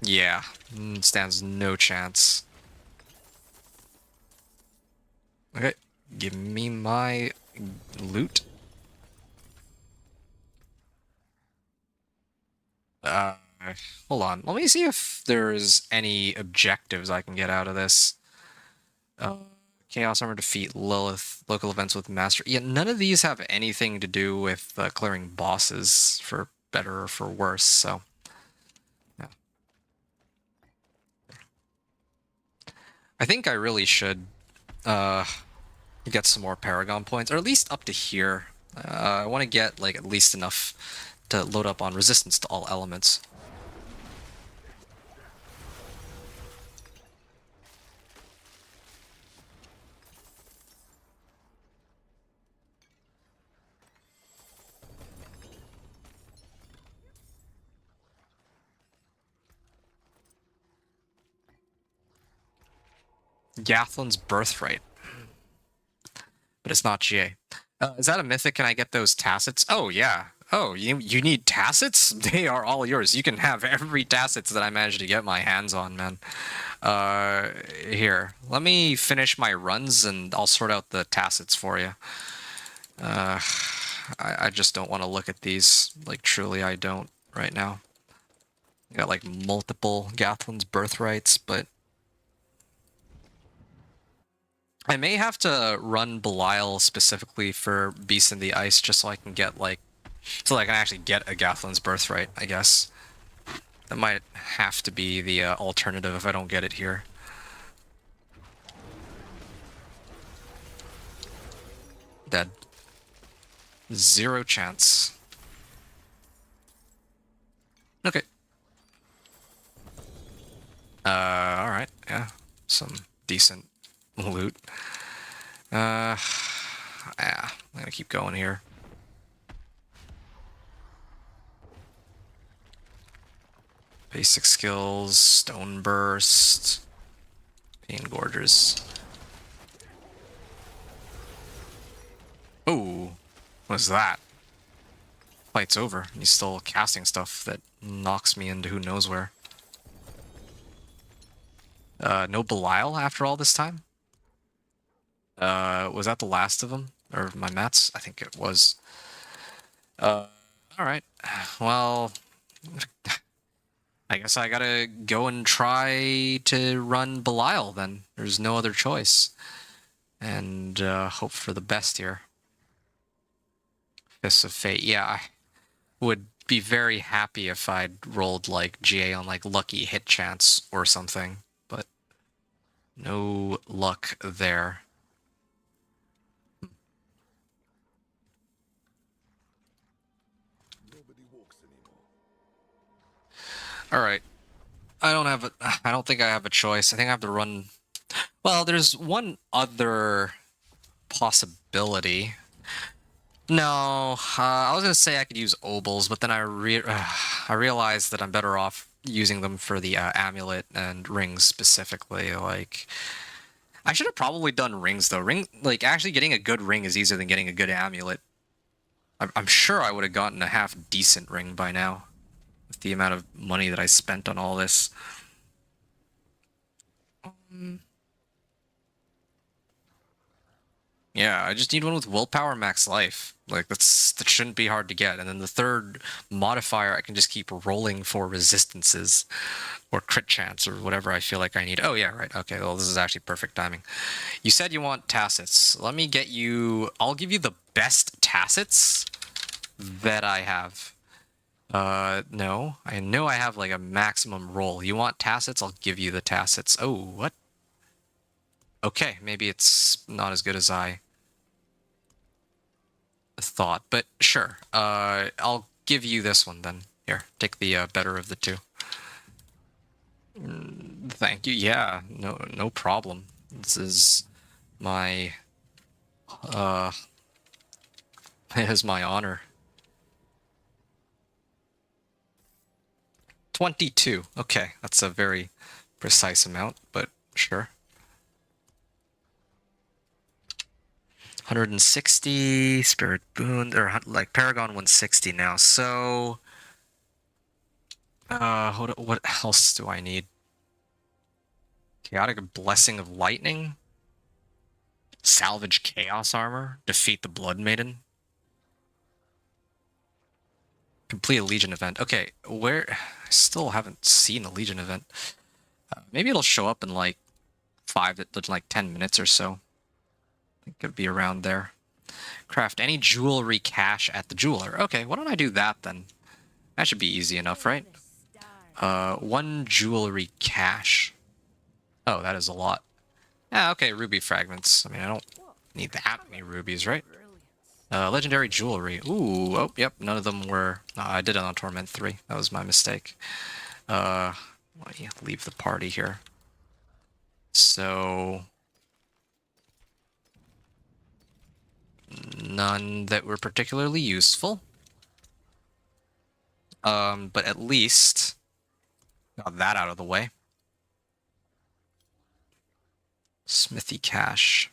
Yeah, stands no chance. Okay, give me my loot. Hold on. Let me see if there's any objectives I can get out of this. Chaos Armor defeat Lilith. Local events with Master. Yeah, none of these have anything to do with clearing bosses, for better or for worse, so... Yeah. I think I really should get some more Paragon points, or at least up to here. I want to get like at least enough to load up on resistance to all elements. Gathlin's Birthright. But it's not GA. Is that a mythic? Can I get those tacits? Oh, yeah. Oh, you need tacits? They are all yours. You can have every tacits that I managed to get my hands on, man. Here. Let me finish my runs and I'll sort out the tacits for you. I just don't want to look at these. Like, truly, I don't right now. I got, like, multiple Gathlin's Birthrights, but... I may have to run Belial specifically for Beast in the Ice just so I can get, like... So I can actually get a Gathlin's Birthright, I guess. That might have to be the alternative if I don't get it here. Dead. 0 chance. Okay. Alright, yeah. Some decent loot. Yeah, I'm gonna keep going here. Basic skills, Stone Burst, Pain Gorgers. Oh, what's that? Fight's over. He's still casting stuff that knocks me into who knows where. No Belial after all this time? Was that the last of them? Or my mats? I think it was. Alright. Well... I guess I gotta go and try to run Belial then. There's no other choice. And hope for the best here. Fists of Fate. Yeah, I would be very happy if I'd rolled like GA on like lucky hit chance or something. But no luck there. Nobody walks anymore. Alright. I don't think I have a choice. I think I have to run... Well, there's one other possibility. No, I was gonna say I could use obols, but then I realized that I'm better off using them for the amulet and rings specifically. Like, I should have probably done rings though. Like actually getting a good ring is easier than getting a good amulet. I'm sure I would have gotten a half decent ring by now, with the amount of money that I spent on all this. Yeah, I just need one with willpower max life. Like, that shouldn't be hard to get. And then the third modifier, I can just keep rolling for resistances or crit chance or whatever I feel like I need. Oh, yeah, right. Okay, well, this is actually perfect timing. You said you want tacits. Let me get you... I'll give you the best tacits that I have. No. I know I have, like, a maximum roll. You want tacits? I'll give you the tacits. Oh, what? Okay, maybe it's not as good as I thought, but sure. I'll give you this one then. Here, take the better of the two. Thank you. Yeah, no problem. This is my it is my honor. 22. Okay, that's a very precise amount, but sure. 160 Spirit Boon, or like Paragon 160 now. So, what else do I need? Chaotic Blessing of Lightning, Salvage Chaos Armor, Defeat the Blood Maiden, Complete a Legion event. Okay, where? I still haven't seen a Legion event. Maybe it'll show up in like 10 minutes or so. I think it'd be around there. Craft any jewelry cache at the jeweler. Okay, why don't I do that then? That should be easy enough, right? 1 jewelry cache. Oh, that is a lot. Yeah, okay, ruby fragments. I mean, I don't need that many rubies, right? Legendary jewelry. Ooh, oh, yep, none of them were... I did it on Torment 3. That was my mistake. Let me leave the party here. So... none that were particularly useful. But at least got that out of the way. Smithy cache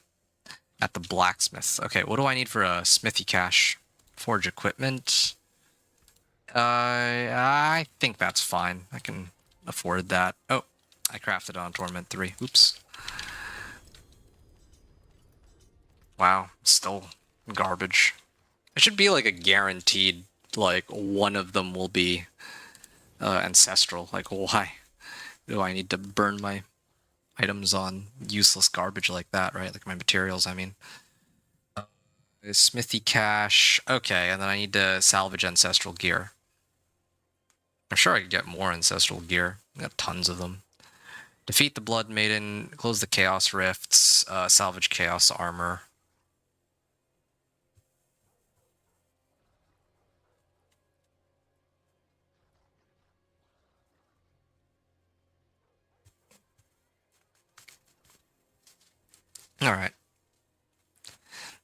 at the blacksmith. Okay, what do I need for a smithy cache? Forge equipment. I think that's fine. I can afford that. Oh, I crafted it on Torment 3. Oops. Wow, still garbage. It should be like a guaranteed, like, one of them will be ancestral. Like, why do I need to burn my items on useless garbage like that, right? Like my materials, I mean. Smithy cache. Okay, and then I need to salvage ancestral gear. I'm sure I could get more ancestral gear. I got tons of them. Defeat the Blood Maiden, close the Chaos Rifts, salvage Chaos Armor. Alright.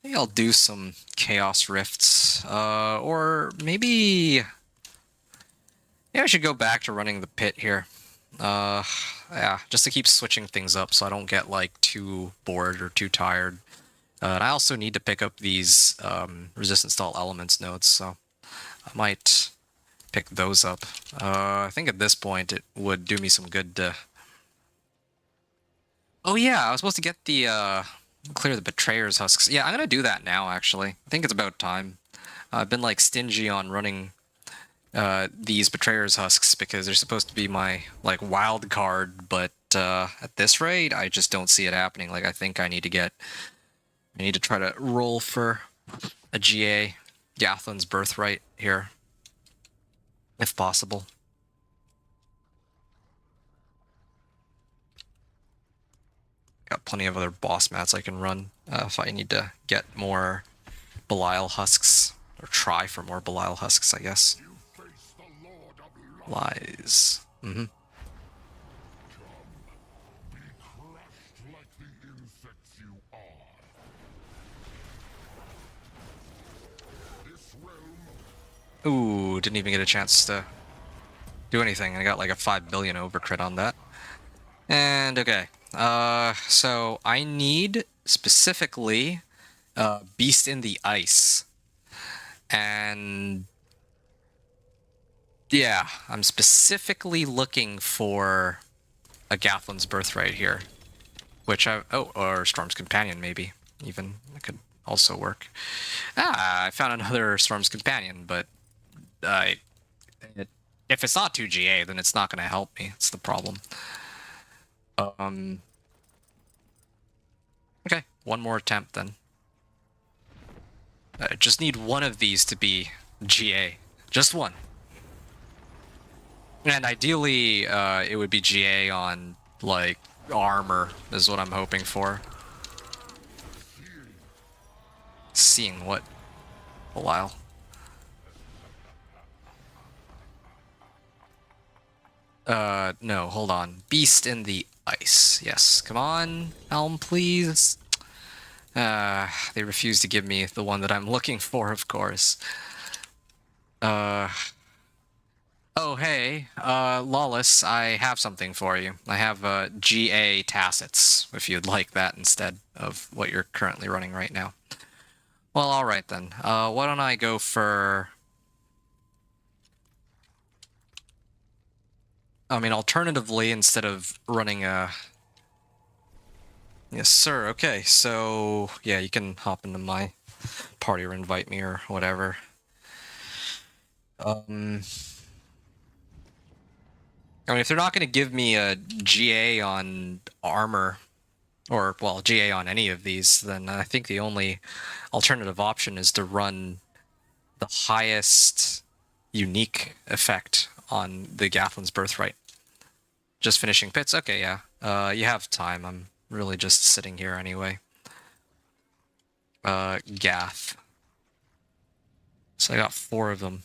Maybe I'll do some Chaos Rifts, or maybe... Yeah, I should go back to running the pit here. Yeah, just to keep switching things up so I don't get, like, too bored or too tired. And I also need to pick up these resistance to all elements nodes, so I might pick those up. I think at this point it would do me some good to... Oh yeah, I was supposed to get the, clear the Betrayer's Husks. Yeah, I'm gonna do that now, actually. I think it's about time. I've been, like, stingy on running these Betrayer's Husks because they're supposed to be my, like, wild card, but at this rate, I just don't see it happening. Like, I think I need to try to roll for a GA, Gathlin's Birthright here, if possible. Got plenty of other boss mats I can run if I need to get more Belial Husks, or try for more Belial Husks, I guess. Lies. Mm-hmm. Ooh, didn't even get a chance to do anything. I got like a 5 billion overcrit on that. And okay, so I need specifically Beast in the Ice. And yeah, I'm specifically looking for a Gathlin's Birthright here. Which or Storm's Companion maybe, even. That could also work. I found another Storm's Companion, but if it's not 2GA, then it's not going to help me. It's the problem. Okay, one more attempt then. I just need one of these to be GA. Just one. And ideally, it would be GA on, like, armor, is what I'm hoping for. Seeing what? A while. No, hold on. Beast in the Ice. Yes, come on, Helm, please. They refuse to give me the one that I'm looking for, of course. Oh, hey, Lawless, I have something for you. I have, GA Tacits, if you'd like that instead of what you're currently running right now. Well, alright then. Why don't I go for... I mean, alternatively, instead of running a... Yes, sir. Okay, so... Yeah, you can hop into my party or invite me or whatever. I mean, if they're not going to give me a GA on armor, or, well, GA on any of these, then I think the only alternative option is to run the highest unique effect on the Gathlin's Birthright. Just finishing pits? Okay, yeah. You have time. I'm really just sitting here anyway. Gath. So I got 4 of them.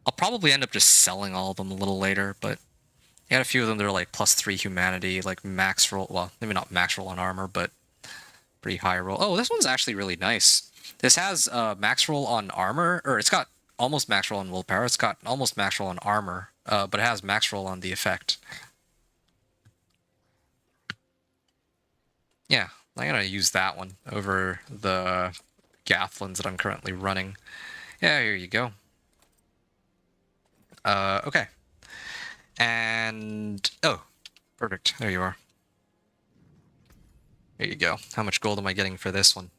I'll probably end up just selling all of them a little later, but I got a few of them that are like +3 humanity, like max roll. Well, maybe not max roll on armor, but pretty high roll. Oh, this one's actually really nice. This has max roll on armor, or it's got almost max roll on willpower. It's got almost max roll on armor, but it has max roll on the effect. Yeah, I'm gonna use that one over the Gathlins that I'm currently running. Yeah, here you go. Okay. And... oh, perfect. There you are. There you go. How much gold am I getting for this one?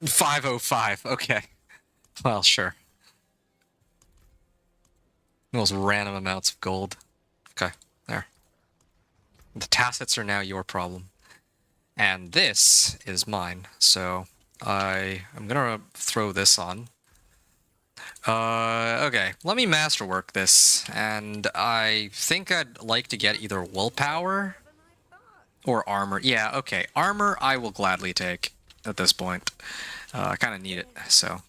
$505. Okay. Well, sure. Those random amounts of gold. Okay, there. The Tacits are now your problem. And this is mine, so I'm gonna throw this on. Okay, let me masterwork this, and I think I'd like to get either willpower or armor. Yeah, okay, armor I will gladly take at this point. I kind of need it, so.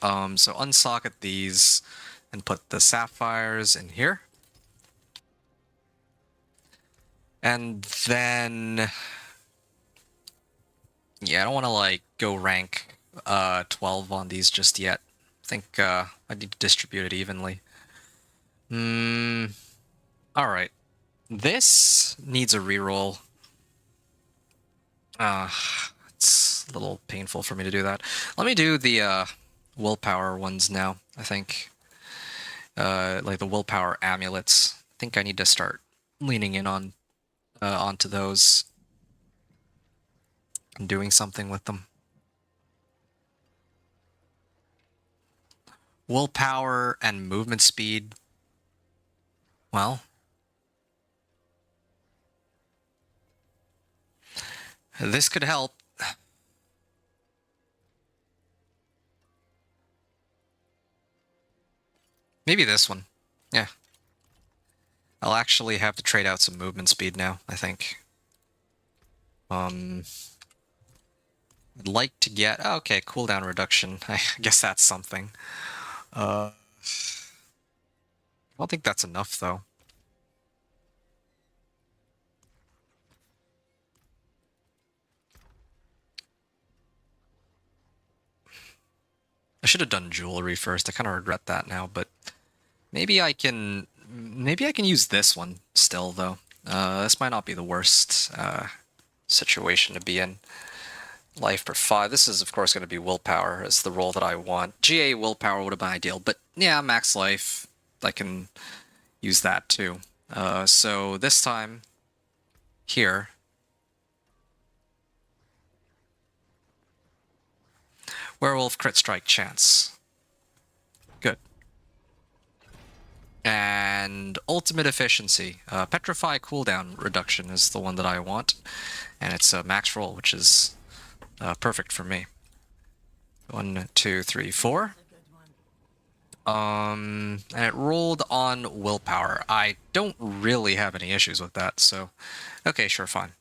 So unsocket these and put the sapphires in here. And then, yeah, I don't want to, like, go rank 12 on these just yet. I think I need to distribute it evenly. Alright. This needs a reroll. It's a little painful for me to do that. Let me do the willpower ones now, I think. Like the willpower amulets. I think I need to start leaning in on onto those and doing something with them. Willpower and movement speed. Well, this could help. Maybe this one. Yeah. I'll actually have to trade out some movement speed now, I think. I'd like to get... Oh, okay, cooldown reduction. I guess that's something. I don't think that's enough, though. I should have done jewelry first. I kind of regret that now, but maybe I can use this one still, though. This might not be the worst situation to be in. Life per 5. This is, of course, going to be willpower as the role that I want. GA willpower would have been ideal, but yeah, max life. I can use that too. So this time, here, werewolf crit strike chance. Good. And ultimate efficiency. Petrify cooldown reduction is the one that I want, and it's a max roll, which is perfect for me. 1, 2, 3, 4. And it rolled on willpower. I don't really have any issues with that, so okay, sure, fine.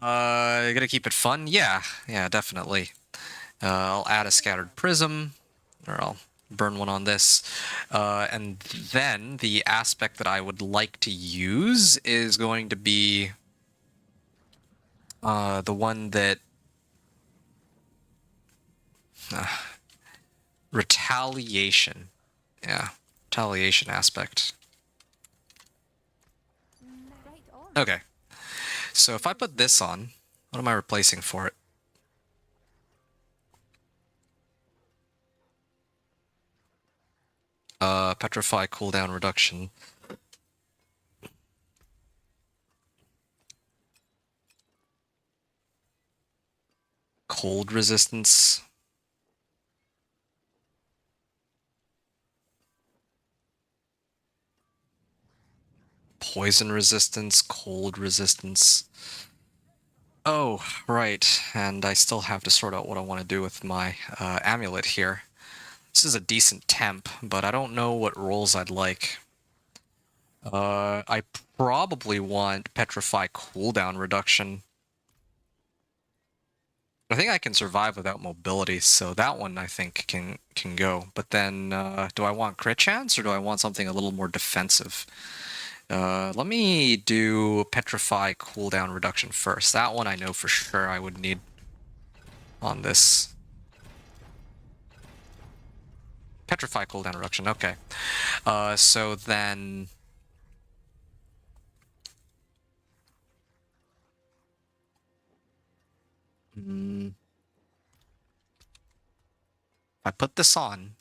Gonna keep it fun? Yeah, definitely. I'll add a scattered prism, or I'll burn one on this. And then the aspect that I would like to use is going to be the one that retaliation. Yeah, retaliation aspect. Okay. So if I put this on, what am I replacing for it? Petrify cooldown reduction. Cold resistance. Poison resistance, cold resistance. Oh, right. And I still have to sort out what I want to do with my amulet here. This is a decent temp, but I don't know what rolls I'd like. I probably want Petrify cooldown reduction. I think I can survive without mobility, so that one I think can go. But then, do I want crit chance, or do I want something a little more defensive? Let me do Petrify cooldown reduction first. That one I know for sure I would need on this. Petrify cooldown reduction, okay. So then... if I put this on,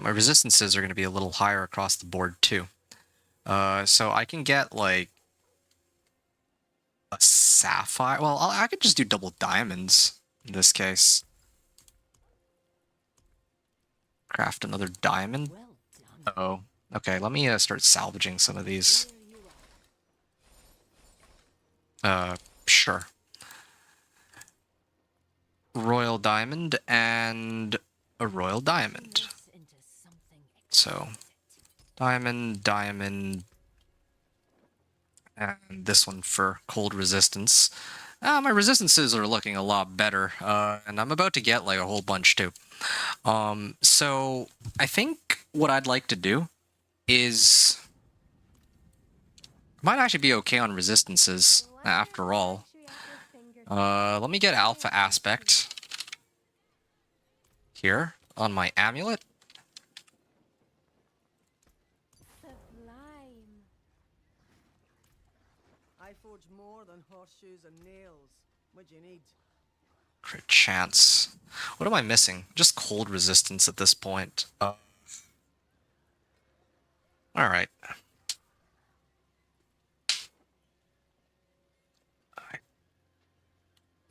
my resistances are going to be a little higher across the board too. So I can get like a sapphire. Well, I could just do double diamonds in this case. Craft another diamond. Oh, okay. Let me start salvaging some of these. Sure. Royal diamond and a royal diamond. So, diamond, and this one for cold resistance. My resistances are looking a lot better, and I'm about to get like a whole bunch too. So I think what I'd like to do is... might actually be okay on resistances after all. Let me get Alpha Aspect here on my amulet. I forge more than horseshoes and nails. What do you need? Crit chance. What am I missing? Just cold resistance at this point. Alright.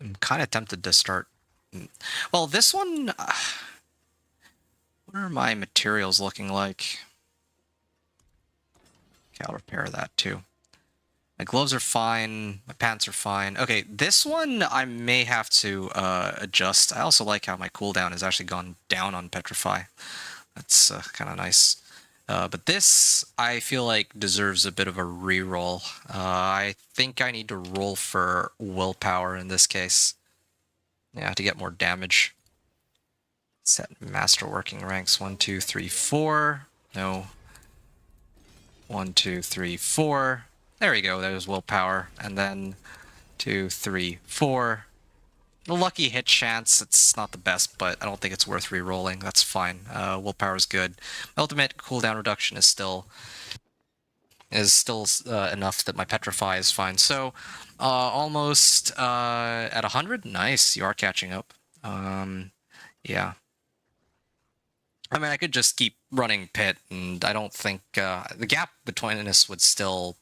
I'm kind of tempted to start... Well, this one... what are my materials looking like? Okay, I'll repair that too. My gloves are fine. My pants are fine. Okay, this one I may have to adjust. I also like how my cooldown has actually gone down on Petrify. That's kind of nice. But this, I feel like, deserves a bit of a reroll. I think I need to roll for willpower in this case. Yeah, to get more damage. Set master working ranks 1, 2, 3, 4. No. 1, 2, 3, 4. There we go. There's willpower. And then 2, 3, 4. The lucky hit chance, it's not the best, but I don't think it's worth re-rolling. That's fine. Willpower is good. Ultimate cooldown reduction is still enough that my petrify is fine. So almost at 100. Nice, you are catching up. Yeah. I mean, I could just keep running pit, and I don't think the gap between us would still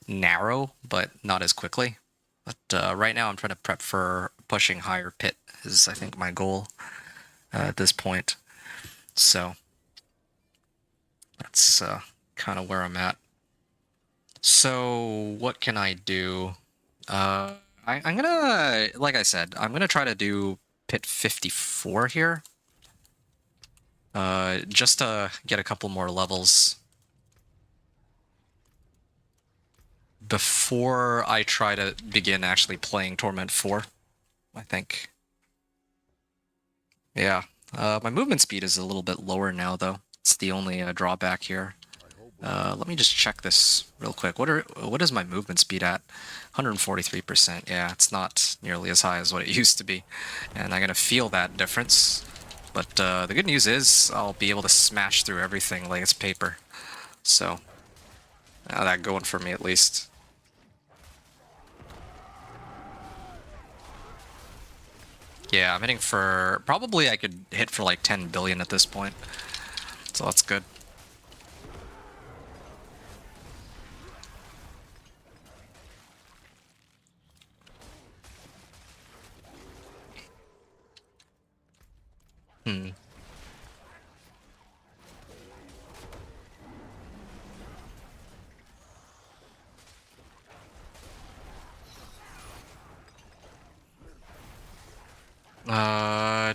narrow, but not as quickly. But right now I'm trying to prep for pushing higher pit is, I think, my goal at this point. So that's kind of where I'm at. So what can I do? I'm gonna, like I said, I'm gonna try to do pit 54 here. Just to get a couple more levels before I try to begin actually playing Torment 4, I think. Yeah, my movement speed is a little bit lower now, though. It's the only drawback here. Let me just check this real quick. What is my movement speed at? 143%. Yeah, it's not nearly as high as what it used to be. And I'm going to feel that difference. But the good news is I'll be able to smash through everything like it's paper. So, that going for me at least. Yeah, I'm hitting for... Probably I could hit for like 10 billion at this point. So that's good.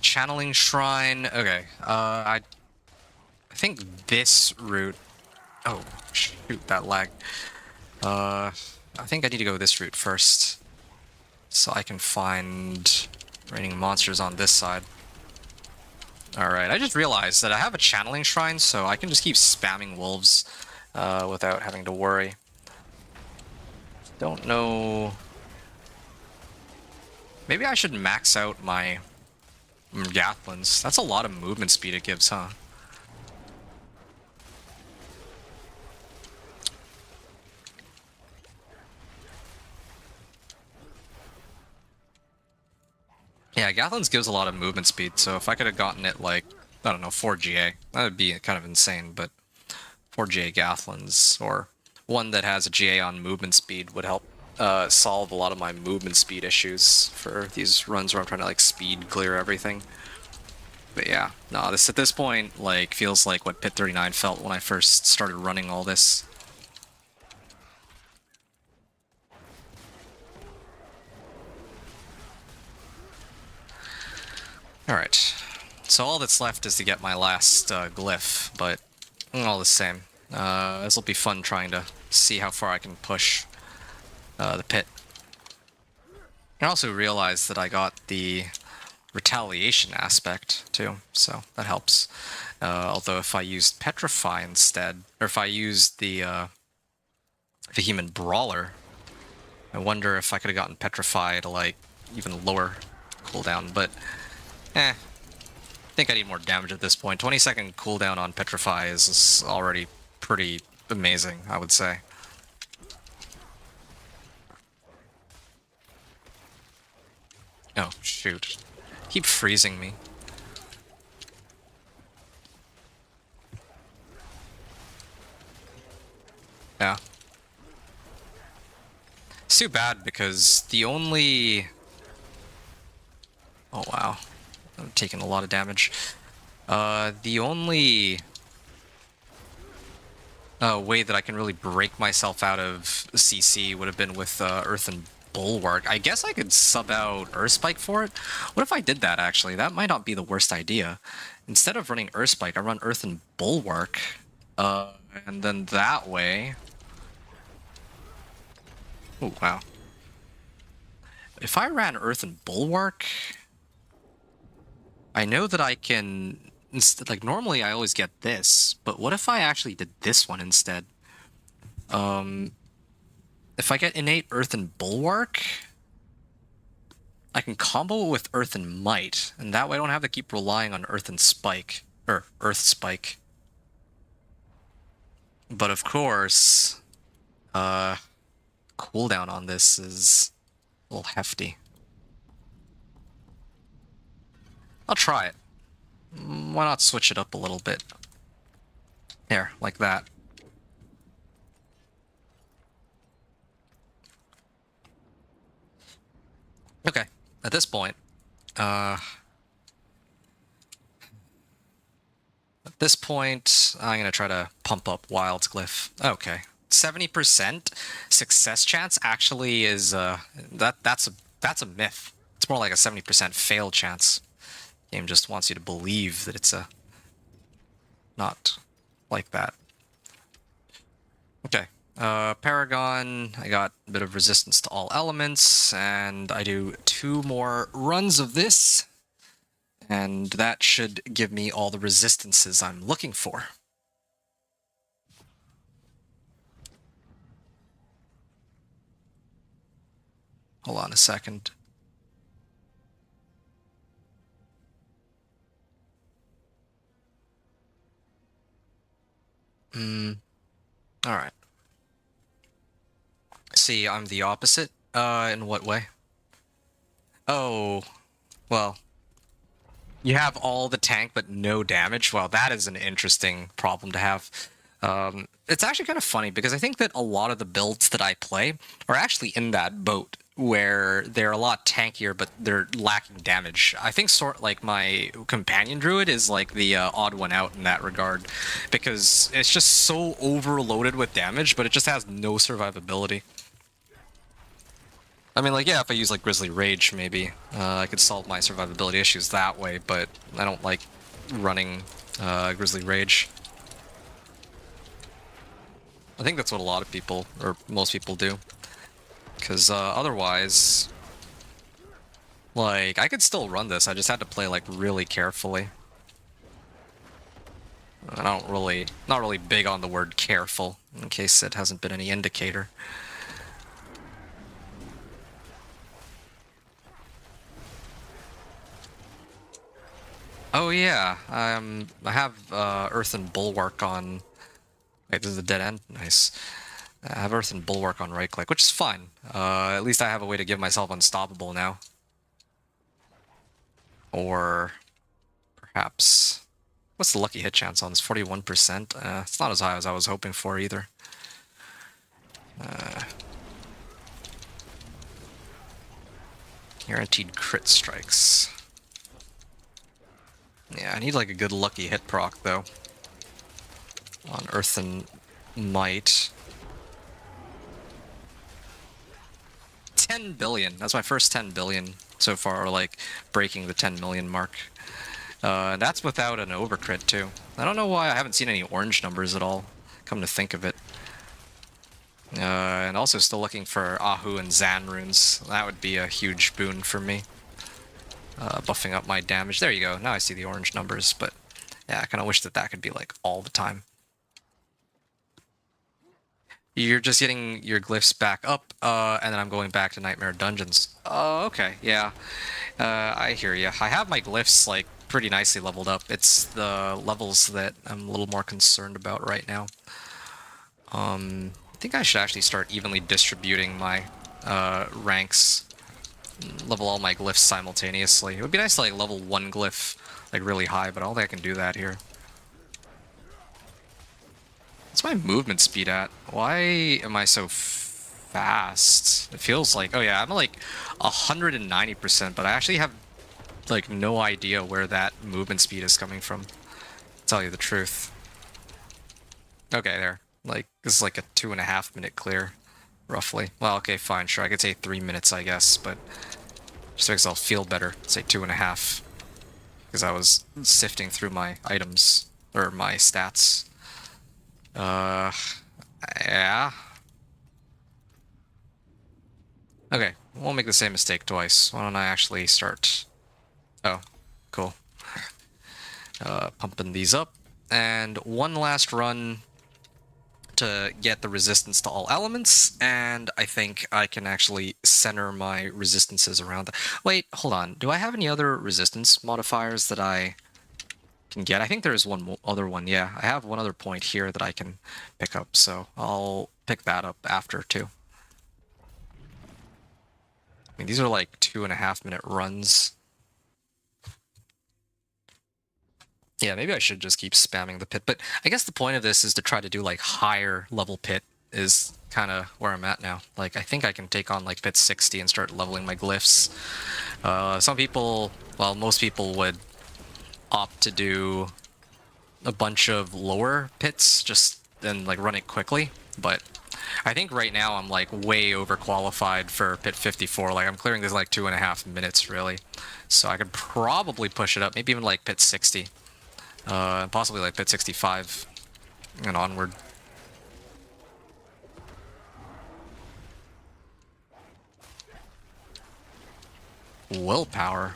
Channeling Shrine. Okay. I think this route... Oh, shoot, that lag. I think I need to go this route first. So I can find raining monsters on this side. Alright, I just realized that I have a Channeling Shrine, so I can just keep spamming wolves without having to worry. Don't know... Maybe I should max out my Gathlins. That's a lot of movement speed it gives, huh? Yeah, Gathlins gives a lot of movement speed, so if I could have gotten it like, I don't know, 4 GA, that would be kind of insane, but 4 GA Gathlins, or one that has a GA on movement speed would help solve a lot of my movement speed issues for these runs where I'm trying to like speed clear everything. But yeah, no, this at this point like feels like what Pit 39 felt when I first started running all this. Alright, so all that's left is to get my last glyph, but all the same. This will be fun trying to see how far I can push the pit. I also realized that I got the retaliation aspect too, so that helps. Although if I used Petrify instead, or if I used the Vehement Brawler, I wonder if I could have gotten Petrify to like even lower cooldown, but I think I need more damage at this point. 20-second cooldown on Petrify is already pretty amazing, I would say. Oh, shoot. Keep freezing me. Yeah. It's too bad because the only... Oh, wow. I'm taking a lot of damage. The only way that I can really break myself out of CC would have been with Earthen Bulwark. I guess I could sub out Earthspike for it. What if I did that, actually? That might not be the worst idea. Instead of running Earthspike, I run Earthen Bulwark. And then that way... Oh, wow. If I ran Earth and Bulwark... I know that I can... Like, normally I always get this, but what if I actually did this one instead? If I get innate Earth and Bulwark... I can combo it with Earth and Might, and that way I don't have to keep relying on Earth and Spike. Or Earth Spike. But of course... cooldown on this is a little hefty. I'll try it. Why not switch it up a little bit? There, like that. Okay, at this point, I'm gonna try to pump up Wild's Glyph. Okay, 70% success chance actually is that's a myth. It's more like a 70% fail chance. Game just wants you to believe that it's not like that. Okay. Paragon, I got a bit of resistance to all elements, and I do 2 more runs of this, and that should give me all the resistances I'm looking for. Hold on a second. Alright. See, I'm the opposite. In what way? Oh, well. You have all the tank but no damage? Well, that is an interesting problem to have. It's actually kind of funny because I think that a lot of the builds that I play are actually in that boat where they're a lot tankier but they're lacking damage. I think like my companion druid is like the odd one out in that regard because it's just so overloaded with damage but it just has no survivability. I mean, like, yeah, if I use like Grizzly Rage, maybe I could solve my survivability issues that way, but I don't like running Grizzly Rage. I think that's what a lot of people, or most people do. Because otherwise, like, I could still run this, I just had to play, like, really carefully. I don't really, not really big on the word careful, in case it hasn't been any indicator. Oh yeah, I have Earth and Bulwark on... Wait, this is a dead end? Nice. I have Earth and Bulwark on right click, which is fine. At least I have a way to give myself unstoppable now. Or... perhaps... What's the lucky hit chance on this? 41%? It's not as high as I was hoping for either. Guaranteed crit strikes. Yeah, I need like a good lucky hit proc though. On Earth and Might. 10 billion. That's my first 10 billion so far, like breaking the 10 million mark. And that's without an overcrit too. I don't know why I haven't seen any orange numbers at all, come to think of it. And also still looking for Ahu and Zan runes. That would be a huge boon for me. Buffing up my damage. There you go. Now I see the orange numbers, but yeah, I kind of wish that that could be like all the time. You're just getting your glyphs back up, and then I'm going back to Nightmare Dungeons. Oh, okay, yeah. I hear you. I have my glyphs like pretty nicely leveled up. It's the levels that I'm a little more concerned about right now. I think I should actually start evenly distributing my ranks. Level all my glyphs simultaneously. It would be nice to like level 1 glyph like really high, but I don't think I can do that here. What's my movement speed at? Why am I so fast? It feels like, oh yeah, I'm like 190%, but I actually have like no idea where that movement speed is coming from, to tell you the truth. Okay, there. Like, this is like a 2.5 minute clear. Roughly. Well, okay, fine, sure. I could say 3 minutes, I guess, but just makes myself feel better. Say 2.5. Because I was sifting through my items, or my stats. Yeah. Okay, won't make the same mistake twice. Why don't I actually start? Oh, cool. Pumping these up. And one last run to get the resistance to all elements, and I think I can actually center my resistances around that. Wait, hold on. Do I have any other resistance modifiers that I can get? I think there is one other one. Yeah, I have one other point here that I can pick up, so I'll pick that up after too. I mean, these are like 2.5-minute runs. Yeah, maybe I should just keep spamming the pit, but I guess the point of this is to try to do like higher level pit is kind of where I'm at now. Like, I think I can take on like pit 60 and start leveling my glyphs. Some people, well, most people would opt to do a bunch of lower pits just and like run it quickly, but I think right now I'm like way overqualified for pit 54. Like, I'm clearing this like 2.5 minutes really, so I could probably push it up, maybe even like pit 60. Possibly like pit 65 and onward. Willpower.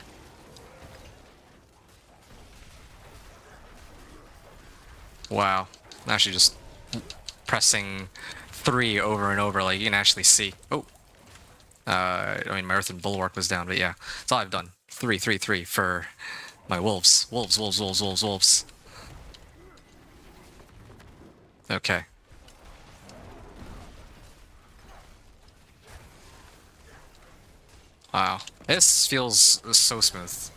Wow. I'm actually just pressing 3 over and over, like you can actually see. Oh. I mean, my Earthen Bulwark was down, but yeah. That's all I've done. 3, 3, 3 for my wolves. Wolves, wolves, wolves, wolves, wolves. Okay. Wow. This feels so smooth.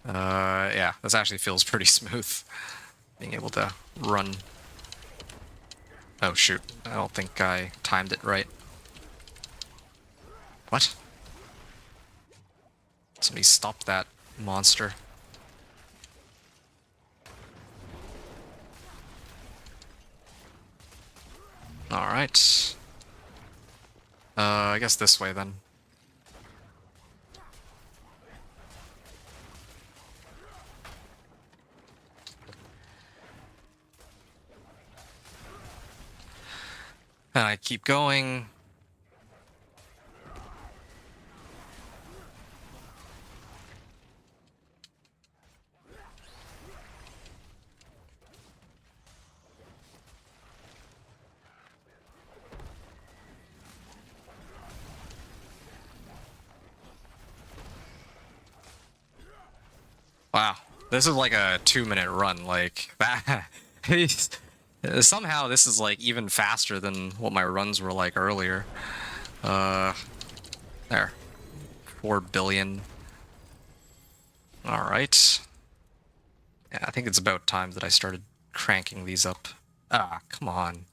Yeah, this actually feels pretty smooth. Being able to run. Oh shoot, I don't think I timed it right. What? Somebody stop that monster. Alright. I guess this way then. And I keep going. Wow, this is like a 2-minute run, like that. Somehow this is like even faster than what my runs were like earlier. There. 4 billion. Alright. Yeah, I think it's about time that I started cranking these up. Ah, come on.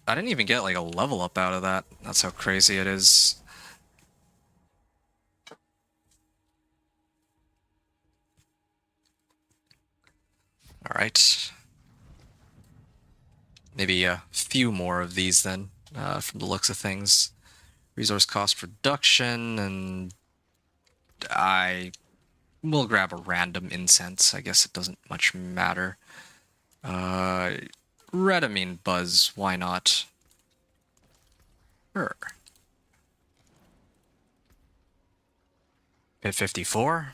I didn't even get like a level up out of that. That's how crazy it is. Alright. Maybe a few more of these then, from the looks of things. Resource cost reduction, and I will grab a random incense. I guess it doesn't much matter. Redamine buzz, why not? Sure. Pit 54?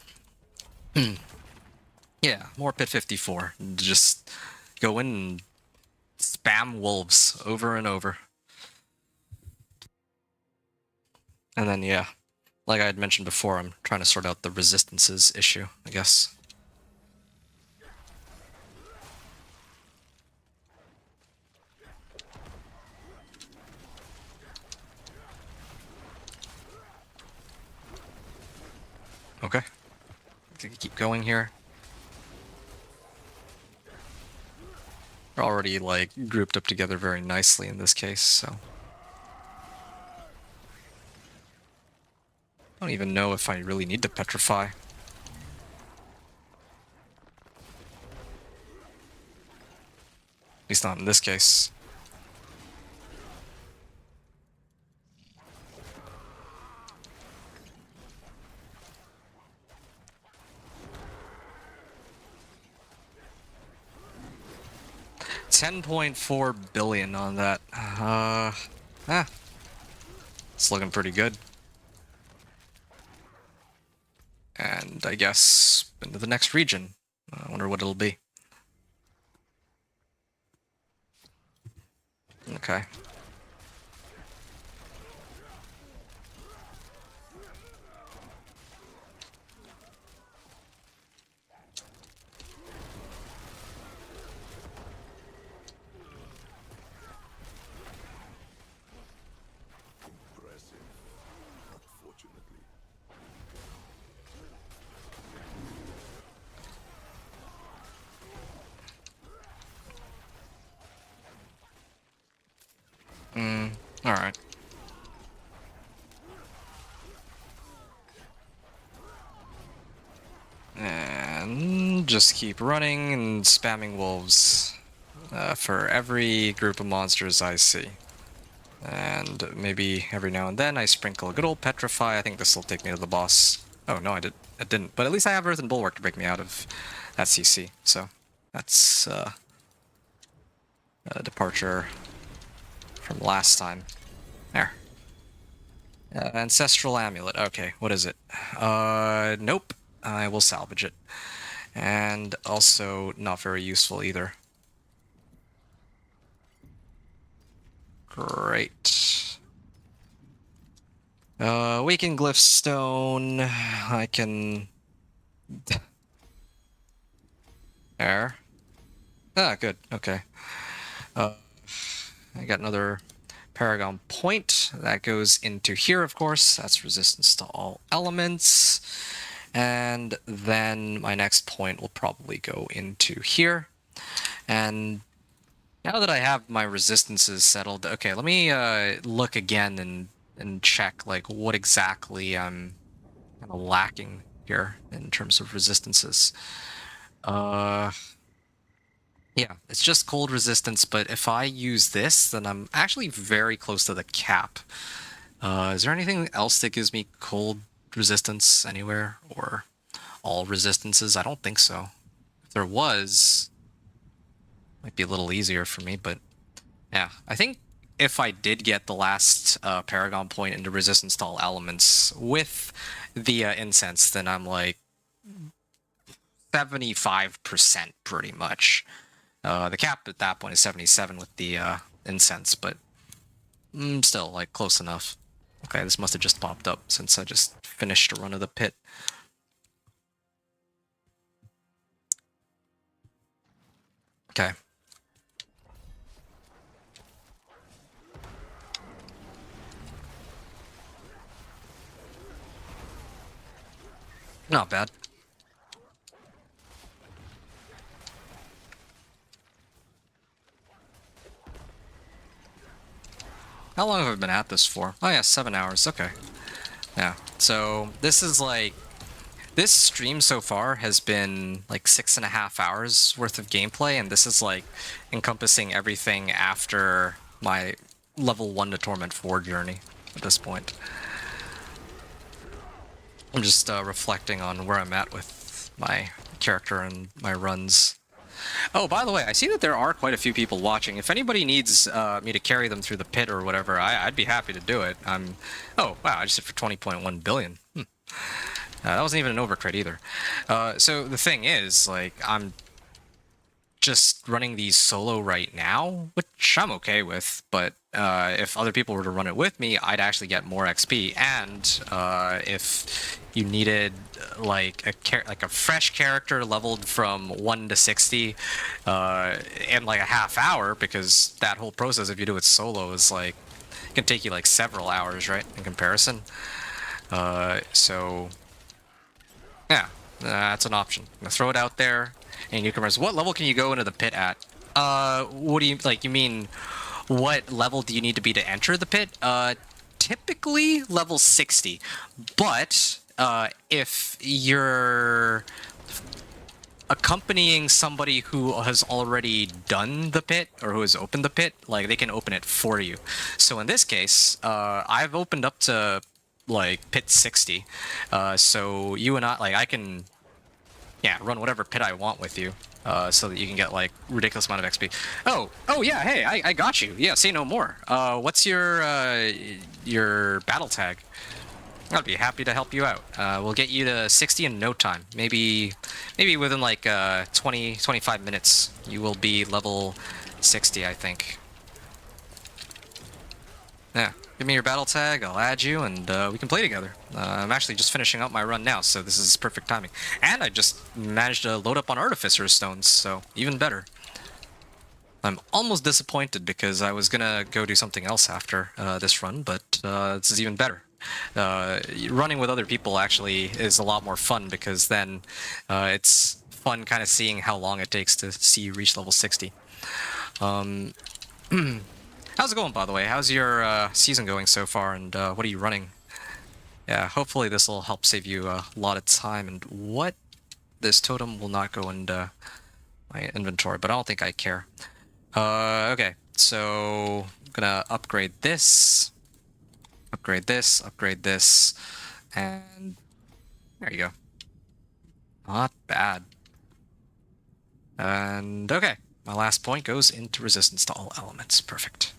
Yeah, more Pit 54. Just go in and spam wolves over and over. And then, yeah, like I had mentioned before, I'm trying to sort out the resistances issue, I guess. Okay. Keep going here. We're already, like, grouped up together very nicely in this case, so... I don't even know if I really need to petrify. At least not in this case. 10.4 billion on that. It's looking pretty good. And I guess into the next region. I wonder what it'll be. Okay. Impressive. Unfortunately. Alright. And just keep running and spamming wolves for every group of monsters I see. And maybe every now and then I sprinkle a good old petrify. I think this will take me to the boss. Oh no, it didn't. But at least I have Earth and Bulwark to break me out of that CC. So that's a departure from last time. There. Ancestral Amulet. Okay, what is it? Nope. I will salvage it. And also not very useful either. Great. Awakened Glyph Stone. I can... There. Ah, good. Okay. I got another Paragon Point. That goes into here, of course. That's resistance to all elements. And then my next point will probably go into here. And now that I have my resistances settled, okay, let me look again and check like what exactly I'm kind of lacking here in terms of resistances. Yeah, it's just cold resistance, but if I use this, then I'm actually very close to the cap. Is there anything else that gives me cold resistance anywhere, or all resistances? I don't think so. If there was, might be a little easier for me, but yeah, I think if I did get the last Paragon Point into resistance to all elements with the incense, then I'm like 75% pretty much. The cap at that point is 77 with the incense, but still, like, close enough. Okay, this must have just popped up since I just finished a run of the pit. Okay. Not bad. How long have I been at this for? Oh yeah, 7 hours. Okay. Yeah. So this is like... This stream so far has been like 6.5 hours worth of gameplay, and this is like encompassing everything after my level 1 to Torment 4 journey at this point. I'm just reflecting on where I'm at with my character and my runs. Oh, by the way, I see that there are quite a few people watching. If anybody needs me to carry them through the pit or whatever, I'd be happy to do it. Oh, wow, I just did for 20.1 billion. That wasn't even an overcrit either. So the thing is, like, I'm just running these solo right now, which I'm okay with, but if other people were to run it with me, I'd actually get more XP, and if you needed like a fresh character leveled from 1 to 60 in like a half hour, because that whole process, if you do it solo, is like, it can take you like several hours, right, in comparison. So yeah, that's an option. I'm gonna throw it out there. And newcomers, what level can you go into the pit at? What do you, like, you mean, what level do you need to be to enter the pit? Typically level 60, but if you're accompanying somebody who has already done the pit, or who has opened the pit, like, they can open it for you. So in this case, I've opened up to, like, pit 60, so you and I, like, yeah, run whatever pit I want with you, so that you can get like ridiculous amount of XP. Oh yeah, hey, I got you. Yeah, say no more. What's your battle tag? I'd be happy to help you out. We'll get you to 60 in no time. Maybe within like 25 minutes, you will be level 60, I think. Yeah, give me your battle tag, I'll add you, and we can play together. I'm actually just finishing up my run now, so this is perfect timing. And I just managed to load up on Artificer's Stones, so even better. I'm almost disappointed because I was gonna go do something else after this run, but this is even better. Running with other people actually is a lot more fun because then it's fun kind of seeing how long it takes to see you reach level 60. How's it going, by the way? How's your season going so far, and what are you running? Yeah, hopefully this will help save you a lot of time. And what? This totem will not go into my inventory, but I don't think I care. Okay, so I'm gonna upgrade this, upgrade this, and there you go. Not bad. And okay, my last point goes into resistance to all elements. Perfect.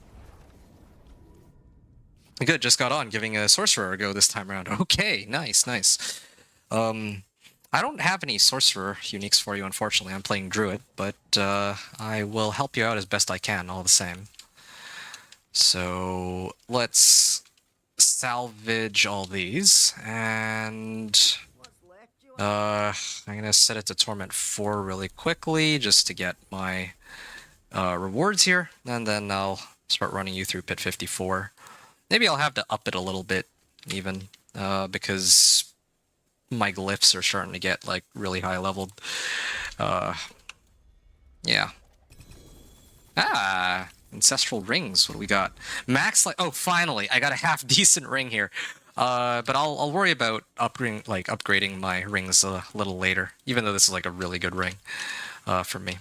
Good, just got on giving a sorcerer a go this time around. Okay, nice. I don't have any sorcerer uniques for you, unfortunately. I'm playing Druid, but I will help you out as best I can, all the same. So let's salvage all these, and I'm gonna set it to Torment 4 really quickly, just to get my rewards here, and then I'll start running you through Pit 54. Maybe I'll have to up it a little bit, even, because my glyphs are starting to get, like, really high leveled. Yeah. Ah, ancestral rings. What do we got? Max, like, oh, finally, I got a half-decent ring here. But I'll worry about upgrading my rings a little later, even though this is, like, a really good ring, for me.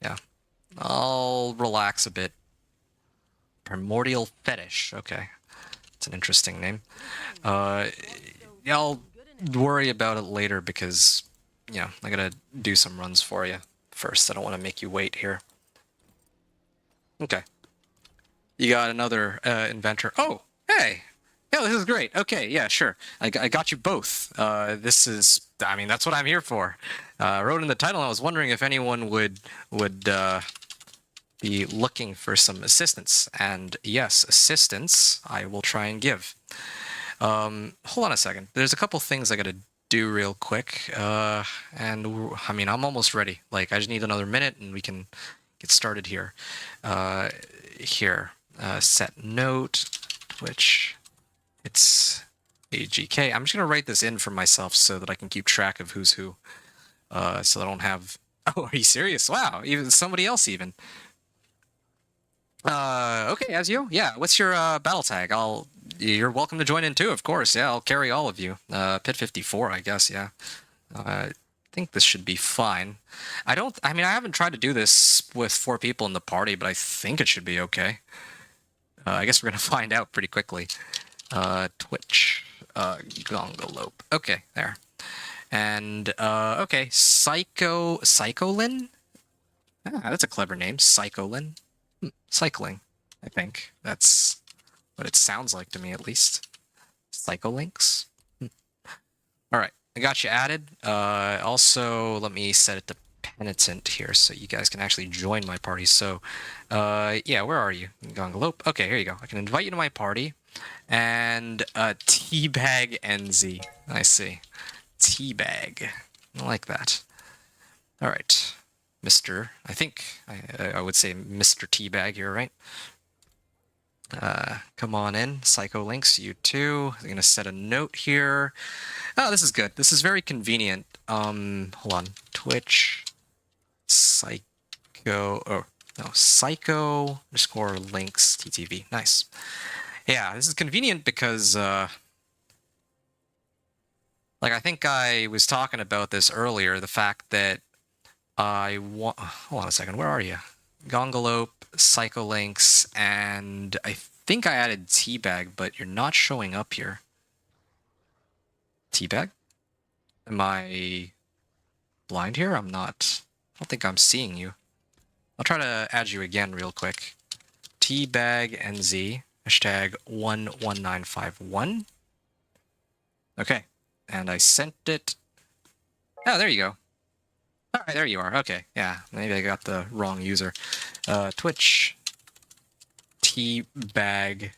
Yeah. I'll relax a bit. Primordial Fetish. Okay. It's an interesting name. Yeah, I'll worry about it later because, you know, I gotta do some runs for you first. I don't want to make you wait here. Okay. You got another inventor. Oh, hey! Yeah, this is great. Okay, yeah, sure. I got you both. This is, I mean, that's what I'm here for. I wrote in the title, I was wondering if anyone would be looking for some assistance. And yes, assistance I will try and give. Hold on a second. There's a couple things I gotta do real quick. And I mean, I'm almost ready. Like, I just need another minute and we can get started here. Set note, Twitch. It's AGK. I'm just gonna write this in for myself so that I can keep track of who's who. So I don't have... Oh, are you serious? Wow, even somebody else even. Okay, as you. Yeah, what's your battle tag? You're welcome to join in too, of course. Yeah, I'll carry all of you. Pit 54, I guess, yeah. I think this should be fine. I mean, I haven't tried to do this with 4 people in the party, but I think it should be okay. I guess we're gonna find out pretty quickly. Twitch, Gongolope. Okay, there. And, okay, Psycholin? Ah, that's a clever name, Psycholin. Cycling, I think. That's what it sounds like to me, at least. Psycholinks? Alright, I got you added. Also, let me set it to Penitent here so you guys can actually join my party. So, yeah, where are you? Gongolope. Okay, here you go. I can invite you to my party. And, Teabag NZ. I see. Teabag. I like that. Alright. Mr. I think I would say Mr. Teabag here, right? Come on in. Psycholinks, you too. I'm gonna set a note here. Oh, this is good. This is very convenient. Hold on. Twitch. Psycho. Oh, no. Psycho _ links TTV. Nice. Yeah, this is convenient because, like, I think I was talking about this earlier, the fact that hold on a second, where are you? Gongolope, Psycholinks, and I think I added Teabag, but you're not showing up here. Teabag? Am I blind here? I'm not. I don't think I'm seeing you. I'll try to add you again real quick. TBagNZ, hashtag 11951. Okay, and I sent it. Oh, there you go. All right, there you are. Okay, yeah, maybe I got the wrong user. Twitch TBagNZ.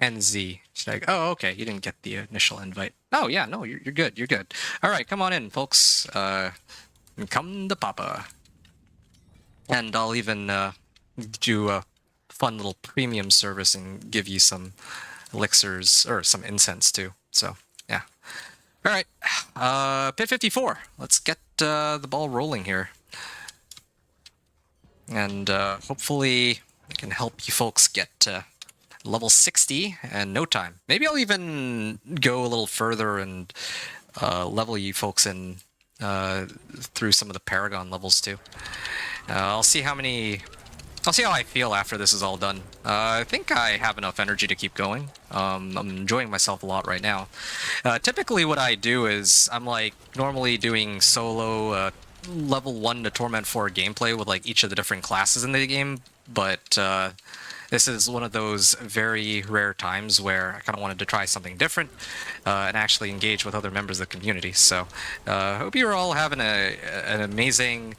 Hashtag. Oh, okay, you didn't get the initial invite. Oh yeah, no, you're good. You're good. All right, come on in, folks. Come to Papa. And I'll even do a fun little premium service and give you some elixirs or some incense too. So yeah. All right, pit 54. Let's get the ball rolling here, and hopefully I can help you folks get to level 60 in no time. Maybe I'll even go a little further and level you folks in through some of the Paragon levels too. I'll see how I feel after this is all done. I think I have enough energy to keep going. I'm enjoying myself a lot right now. Typically what I do is I'm like normally doing solo level 1 to Torment 4 gameplay with like each of the different classes in the game, but this is one of those very rare times where I kind of wanted to try something different and actually engage with other members of the community. So I hope you're all having an amazing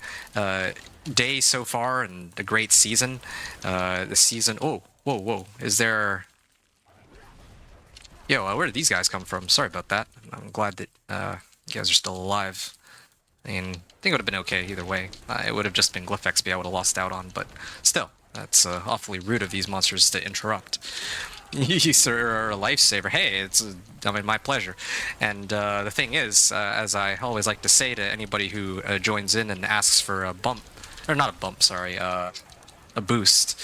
day so far and a great season. The season... Oh, whoa. Is there... Yo, where did these guys come from? Sorry about that. I'm glad that you guys are still alive. I mean, I think it would have been okay either way. It would have just been Glyph XP I would have lost out on, but still. That's awfully rude of these monsters to interrupt. You sir are a lifesaver. Hey, it's my pleasure. And the thing is, as I always like to say to anybody who joins in and asks for a bump, or not a bump, sorry, a boost.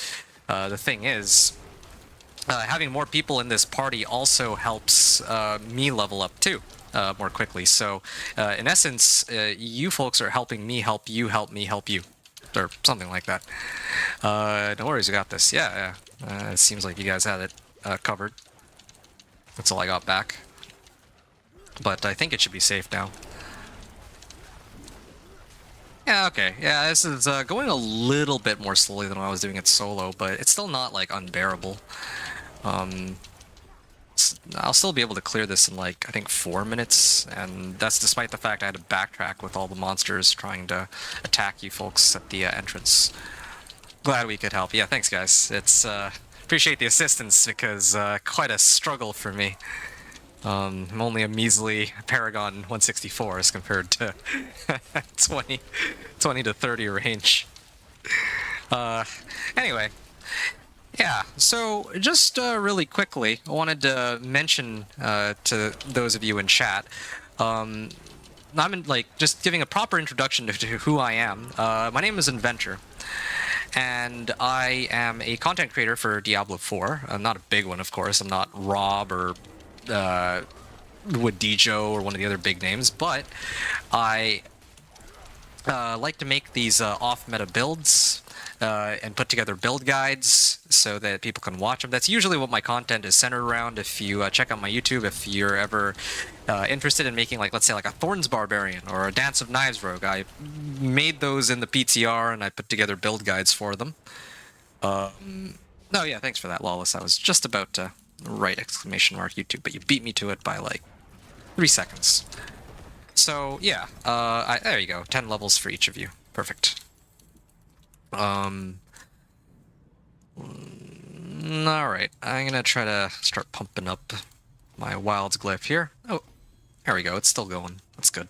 The thing is, having more people in this party also helps me level up too. More quickly. So, in essence, you folks are helping me help you help me help you. Or something like that. No worries, we got this. Yeah. It seems like you guys had it covered. That's all I got back. But I think it should be safe now. Yeah, okay. Yeah, this is going a little bit more slowly than when I was doing it solo, but it's still not, like, unbearable. I'll still be able to clear this in, like, I think 4 minutes, and that's despite the fact I had to backtrack with all the monsters trying to attack you folks at the entrance. Glad we could help. Yeah, thanks, guys. It's, appreciate the assistance, because quite a struggle for me. I'm only a measly Paragon 164 as compared to 20 to 30 range. Anyway. Yeah, so just really quickly, I wanted to mention to those of you in chat, I'm just giving a proper introduction to who I am. My name is Inventor, and I am a content creator for Diablo 4. I'm not a big one, of course. I'm not Rob or Wadijo or one of the other big names, but I like to make these off-meta builds and put together build guides so that people can watch them. That's usually what my content is centered around. If you check out my YouTube, if you're ever interested in making, like, let's say, like a Thorns Barbarian or a Dance of Knives Rogue, I made those in the PTR and I put together build guides for them. Oh yeah, thanks for that, Lawless. I was just about to write exclamation mark YouTube, but you beat me to it by like 3 seconds. So yeah, there you go. 10 levels for each of you. Perfect. Alright, I'm gonna try to start pumping up my Wilds glyph here. Oh, there we go, it's still going. That's good.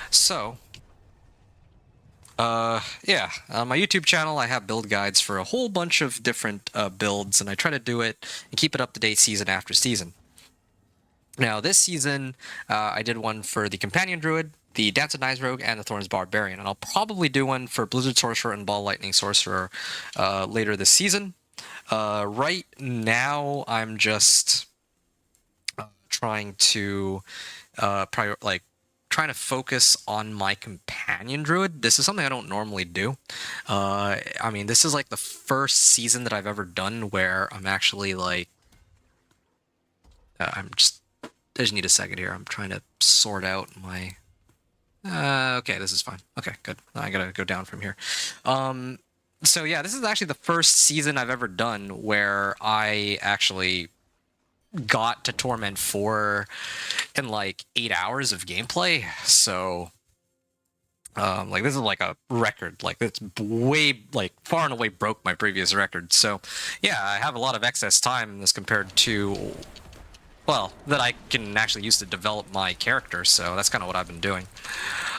So, yeah, on my YouTube channel I have build guides for a whole bunch of different builds, and I try to do it and keep it up to date season after season. Now, this season, I did one for the Companion Druid, the Dance of Knives Rogue, and the Thorns Barbarian. And I'll probably do one for Blizzard Sorcerer and Ball Lightning Sorcerer later this season. Right now, I'm just trying to trying to focus on my Companion Druid. This is something I don't normally do. I mean, this is like the first season that I've ever done where I'm actually like... I just need a second here. I'm trying to sort out my Okay, this is fine. Okay, good. I gotta go down from here. So yeah, this is actually the first season I've ever done where I actually got to Torment 4 in like 8 hours of gameplay. So like this is like a record. Like it's way, like far and away broke my previous record. So yeah, I have a lot of excess time as compared to, well, that I can actually use to develop my character. So that's kind of what I've been doing.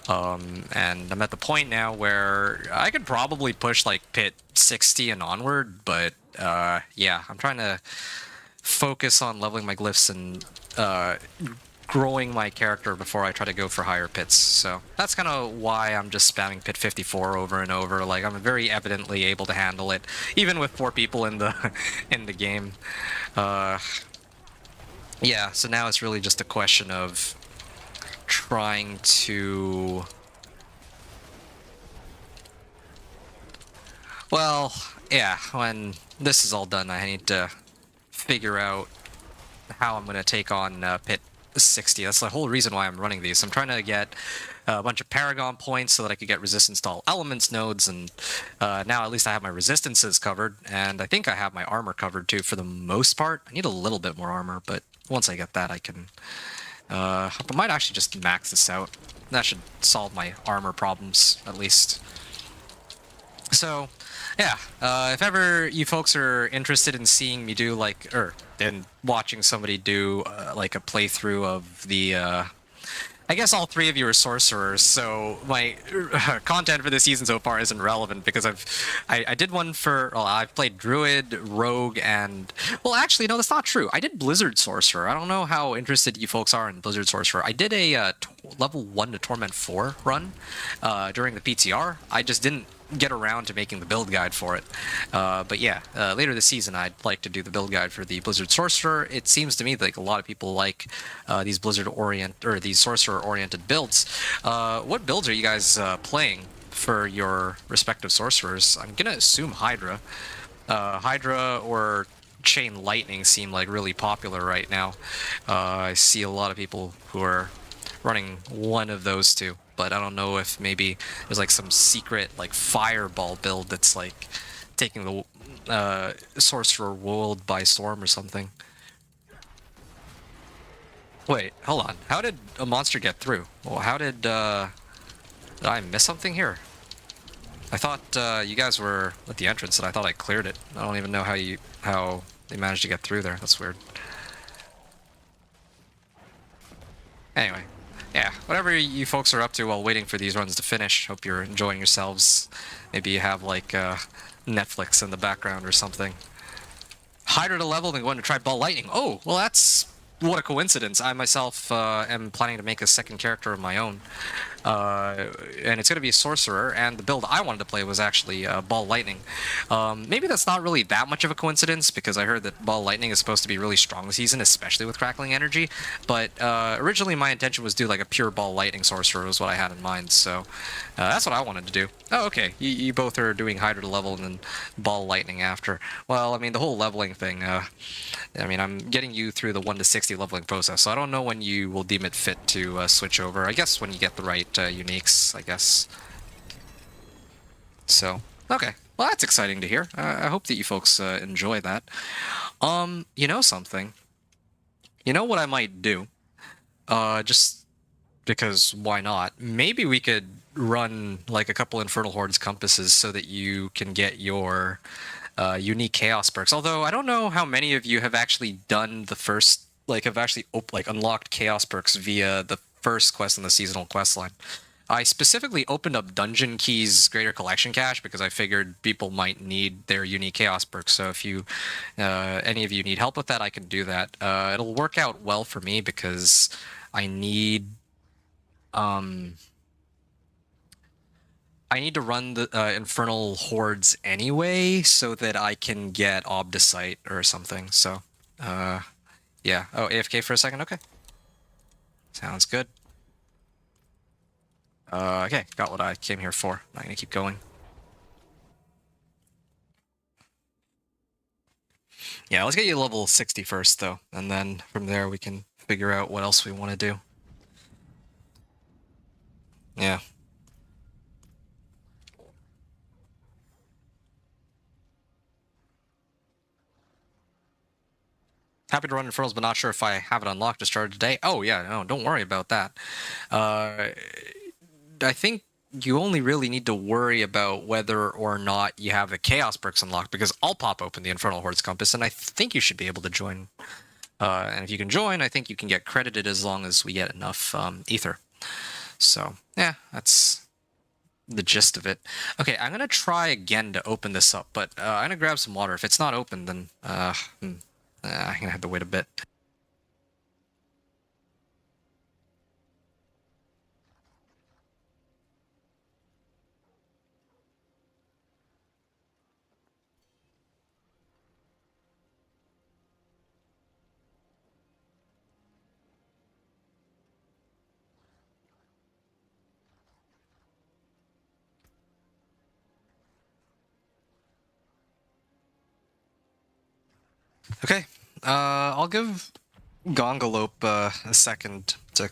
And I'm at the point now where I could probably push like pit 60 and onward, but yeah, I'm trying to focus on leveling my glyphs and growing my character before I try to go for higher pits. So that's kind of why I'm just spamming pit 54 over and over. Like I'm very evidently able to handle it, even with 4 people in the in the game. Yeah, so now it's really just a question of trying to... Well, yeah, when this is all done, I need to figure out how I'm going to take on pit 60. That's the whole reason why I'm running these. I'm trying to get a bunch of Paragon points so that I could get resistance to all elements nodes, and now at least I have my resistances covered, and I think I have my armor covered too for the most part. I need a little bit more armor, but once I get that, I can... I might actually just max this out. That should solve my armor problems, at least. So, yeah, if ever you folks are interested in seeing me do, like, or in watching somebody do, like, a playthrough of the, I guess all 3 of you are sorcerers, so my content for this season so far isn't relevant because I did one for, well, I've played Druid, Rogue, and, well, actually, no, that's not true. I did Blizzard Sorcerer. I don't know how interested you folks are in Blizzard Sorcerer. I did a level 1 to Torment 4 run during the PTR. I just didn't get around to making the build guide for it. But yeah, later this season I'd like to do the build guide for the Blizzard Sorcerer. It seems to me like a lot of people like these these Sorcerer-oriented builds. What builds are you guys playing for your respective sorcerers? I'm gonna assume Hydra. Hydra or Chain Lightning seem like really popular right now. I see a lot of people who are running one of those two, but I don't know if maybe there's like some secret like fireball build that's like taking the sorcerer world by storm or something. Wait, hold on. How did a monster get through? Well, how did I miss something here? I thought you guys were at the entrance and I thought I cleared it. I don't even know how they managed to get through there. That's weird. Anyway, yeah, whatever you folks are up to while waiting for these runs to finish, hope you're enjoying yourselves. Maybe you have like Netflix in the background or something. Hydra to level, then going to try Ball Lightning. Oh, well that's... what a coincidence. I myself am planning to make a second character of my own. And it's going to be a sorcerer, and the build I wanted to play was actually Ball Lightning. Maybe that's not really that much of a coincidence, because I heard that Ball Lightning is supposed to be really strong this season, especially with Crackling Energy, but originally my intention was to do like a pure Ball Lightning sorcerer was what I had in mind, so that's what I wanted to do. Oh, okay, you both are doing Hydra to level and then Ball Lightning after. Well, I mean, the whole leveling thing, I mean, I'm getting you through the 1 to 60 leveling process, so I don't know when you will deem it fit to switch over. I guess when you get the right uniques, I guess. So, okay. Well, that's exciting to hear. I hope that you folks enjoy that. You know something? You know what I might do? Just because why not? Maybe we could run like a couple Infernal Hordes compasses so that you can get your unique chaos perks. Although I don't know how many of you have actually done the first, like have actually unlocked chaos perks via the first quest in the seasonal quest line. I specifically opened up Dungeon Keys Greater Collection Cache because I figured people might need their unique chaos perks. So if you, any of you need help with that, I can do that. It'll work out well for me because I need to run the Infernal Hordes anyway, so that I can get Obdicite or something. So, yeah. Oh, AFK for a second? Okay. Sounds good. Okay, got what I came here for. Not gonna keep going. Yeah, let's get you level 60 first, though, and then from there we can figure out what else we want to do. Yeah. Happy to run Infernals, but not sure if I have it unlocked to start today. Oh, yeah, no, don't worry about that. I think you only really need to worry about whether or not you have the Chaos perks unlocked, because I'll pop open the Infernal Hordes Compass, and I think you should be able to join. And if you can join, I think you can get credited as long as we get enough ether. So, yeah, that's the gist of it. Okay, I'm going to try again to open this up, but I'm going to grab some water. If it's not open, then I'm gonna have to wait a bit. Okay, I'll give Gongalope a second to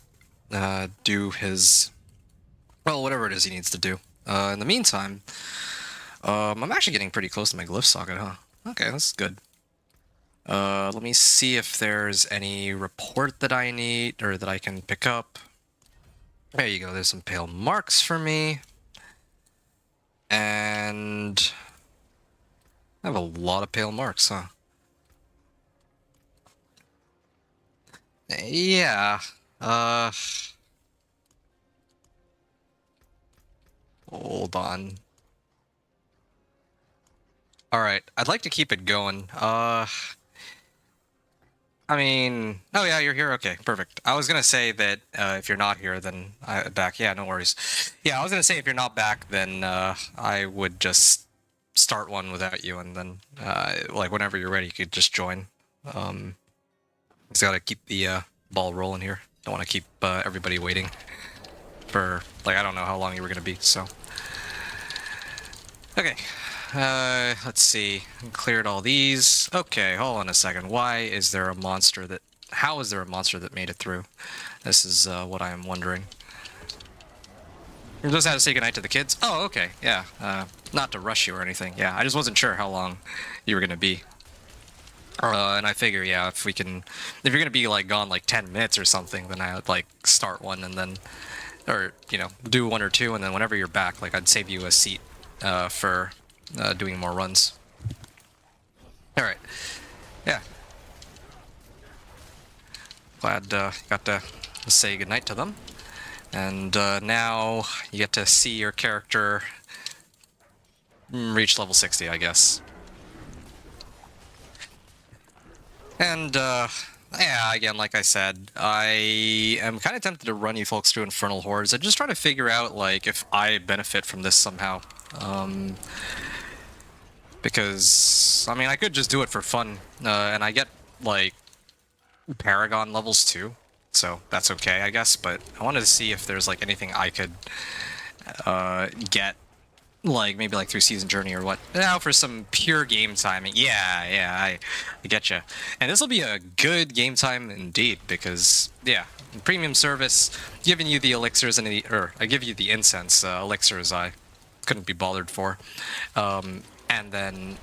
do his, well, whatever it is he needs to do. In the meantime, I'm actually getting pretty close to my glyph socket, huh? Okay, that's good. Let me see if there's any report that I need, or that I can pick up. There you go, there's some pale marks for me. And I have a lot of pale marks, huh? Yeah, hold on. Alright, I'd like to keep it going. I mean, oh yeah, you're here. Okay, perfect. I was gonna say that if you're not here, then back. Yeah, no worries. Yeah, I was gonna say if you're not back, then I would just start one without you, and then like whenever you're ready, you could just join. Just gotta keep the ball rolling here. Don't want to keep everybody waiting for, like, I don't know how long you were gonna be. So okay. Let's see. Cleared all these. Okay, hold on a second. Why is there a monster that... How is there a monster that made it through? This is what I am wondering. You just had to say goodnight to the kids? Oh, okay, yeah. Not to rush you or anything. Yeah, I just wasn't sure how long you were gonna be. And I figure, yeah, if we can... If you're gonna be, like, gone, like, 10 minutes or something, then I would, like, start one and then... Or, you know, do one or two, and then whenever you're back, like, I'd save you a seat for... doing more runs. Alright. Yeah. Glad got to say goodnight to them. And now you get to see your character reach level 60, I guess. And yeah, again, like I said, I am kind of tempted to run you folks through Infernal Hordes. I'm just trying to figure out, like, if I benefit from this somehow. Because, I mean, I could just do it for fun, and I get, like, Paragon levels too, so that's okay, I guess, but I wanted to see if there's, like, anything I could get, like, maybe, like, through Season Journey or what. Now, for some pure game timing. Yeah, I get you. And this will be a good game time indeed, because, yeah, premium service, giving you the elixirs and the, or, I give you the incense elixirs I couldn't be bothered for. And then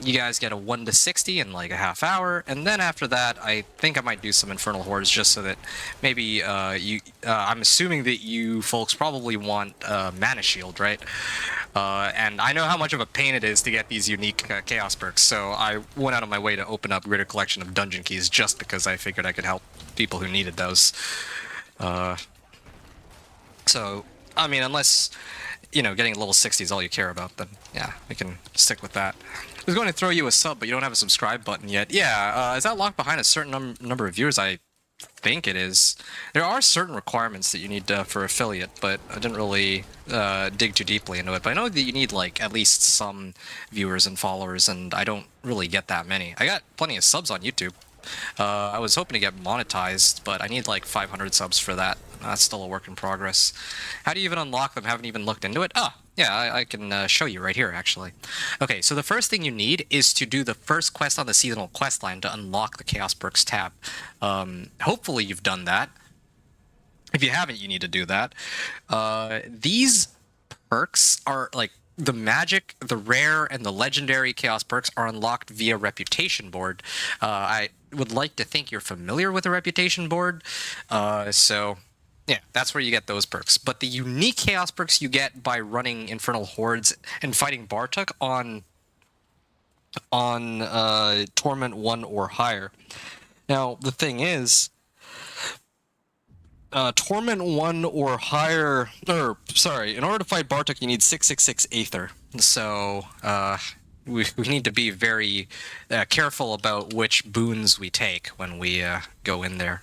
you guys get a 1 to 60 in like a half hour, and then after that, I think I might do some Infernal Hordes just so that maybe I'm assuming that you folks probably want Mana Shield, right? And I know how much of a pain it is to get these unique Chaos perks, so I went out of my way to open up a greater collection of dungeon keys just because I figured I could help people who needed those. So, I mean, unless... you know, getting level 60 is all you care about, then yeah, we can stick with that. I was going to throw you a sub, but you don't have a subscribe button yet. Yeah, is that locked behind a certain number of viewers? I think it is. There are certain requirements that you need for affiliate, but I didn't really dig too deeply into it. But I know that you need, like, at least some viewers and followers, and I don't really get that many. I got plenty of subs on YouTube. I was hoping to get monetized, but I need like 500 subs for that. That's still a work in progress. How do you even unlock them? Haven't even looked into it. Ah, yeah, I can show you right here, actually. Okay, so the first thing you need is to do the first quest on the seasonal quest line to unlock the Chaos Perks tab. Hopefully you've done that. If you haven't, you need to do that. These perks are like the magic, the rare, and the legendary chaos perks are unlocked via reputation board. I would like to think you're familiar with a reputation board. So yeah, that's where you get those perks. But the unique chaos perks you get by running Infernal Hordes and fighting Bartok on Torment 1 or higher. Now, the thing is, Torment 1 or higher, or sorry, in order to fight Bartok, you need 666 Aether. So, we need to be very careful about which boons we take when we go in there.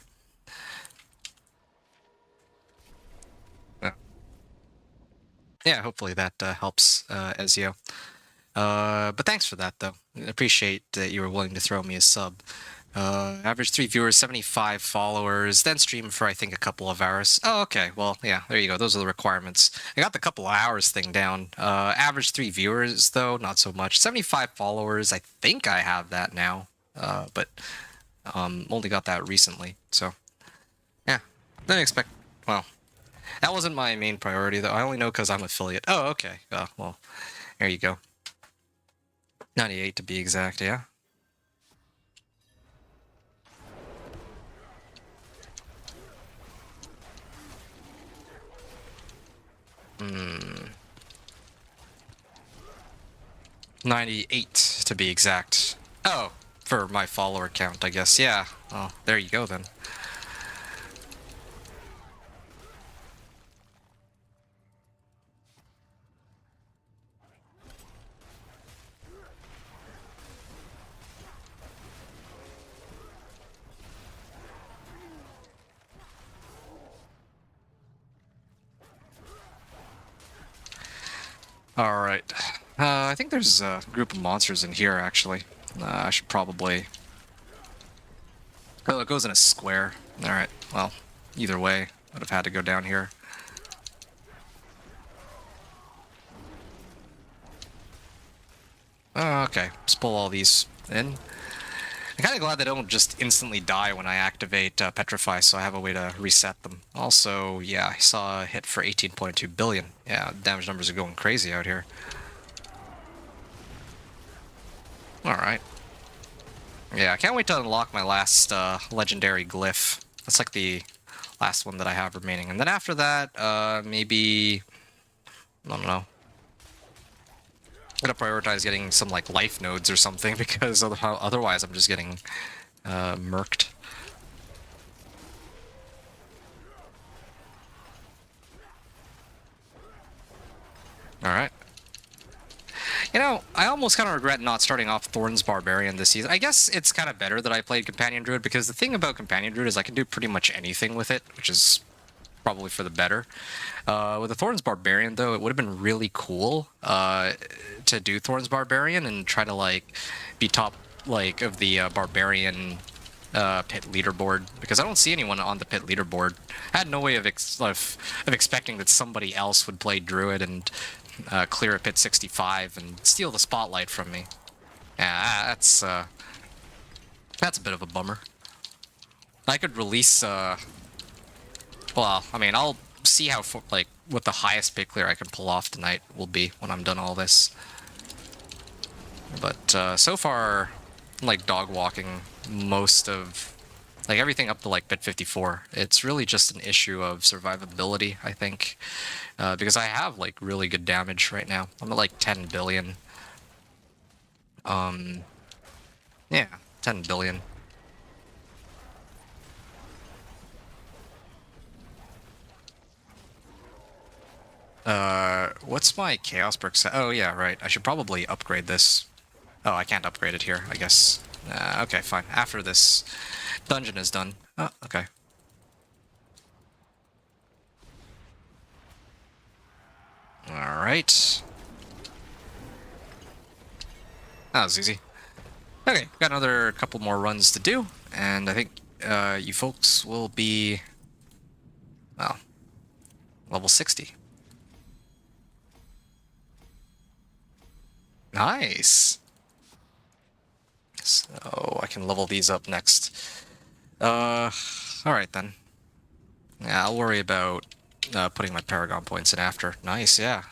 Yeah, hopefully that helps, Ezio. But thanks for that, though. I appreciate that you were willing to throw me a sub. Average 3 viewers, 75 followers, then stream for, I think, a couple of hours. Oh, okay. Well, yeah, there you go. Those are the requirements. I got the couple of hours thing down. Average 3 viewers, though, not so much. 75 followers, I think I have that now. But only got that recently. So, yeah. Didn't expect... Well, that wasn't my main priority, though. I only know because I'm affiliate. Oh, okay. Well, there you go. 98 to be exact, yeah. Hmm. 98 to be exact. Oh, for my follower count, I guess. Yeah. Oh, there you go then. Alright. I think there's a group of monsters in here, actually. I should probably... Oh, it goes in a square. Alright, well, either way, would have had to go down here. Okay, let's pull all these in. I'm kind of glad they don't just instantly die when I activate Petrify, so I have a way to reset them. Also, yeah, I saw a hit for 18.2 billion. Yeah, damage numbers are going crazy out here. Alright. Yeah, I can't wait to unlock my last legendary glyph. That's like the last one that I have remaining. And then after that, maybe... I don't know. I'm gonna prioritize getting some like life nodes or something because otherwise I'm just getting murked. Alright. You know, I almost kind of regret not starting off Thorn's Barbarian this season. I guess it's kind of better that I played Companion Druid because the thing about Companion Druid is I can do pretty much anything with it, which is probably for the better. With the Thorn's Barbarian, though, it would have been really cool to do Thorn's Barbarian and try to, like, be top, like, of the Barbarian pit leaderboard, because I don't see anyone on the pit leaderboard. I had no way of expecting that somebody else would play Druid and clear a pit 65 and steal the spotlight from me. Yeah, that's a bit of a bummer. I could release... Well, I mean, I'll see how, like, what the highest pit clear I can pull off tonight will be when I'm done all this. But so far, like, dog walking most of, like, everything up to, like, pit 54. It's really just an issue of survivability, I think. Because I have, like, really good damage right now. I'm at, like, 10 billion. Yeah, 10 billion. What's my chaos perk set? Oh, yeah, right. I should probably upgrade this. Oh, I can't upgrade it here, I guess. Okay, fine. After this dungeon is done. Oh, okay. Alright. That was easy. Okay, got another couple more runs to do, and I think you folks will be, well, level 60. Nice. So I can level these up next. Alright then. Yeah, I'll worry about putting my Paragon points in after. Nice, yeah.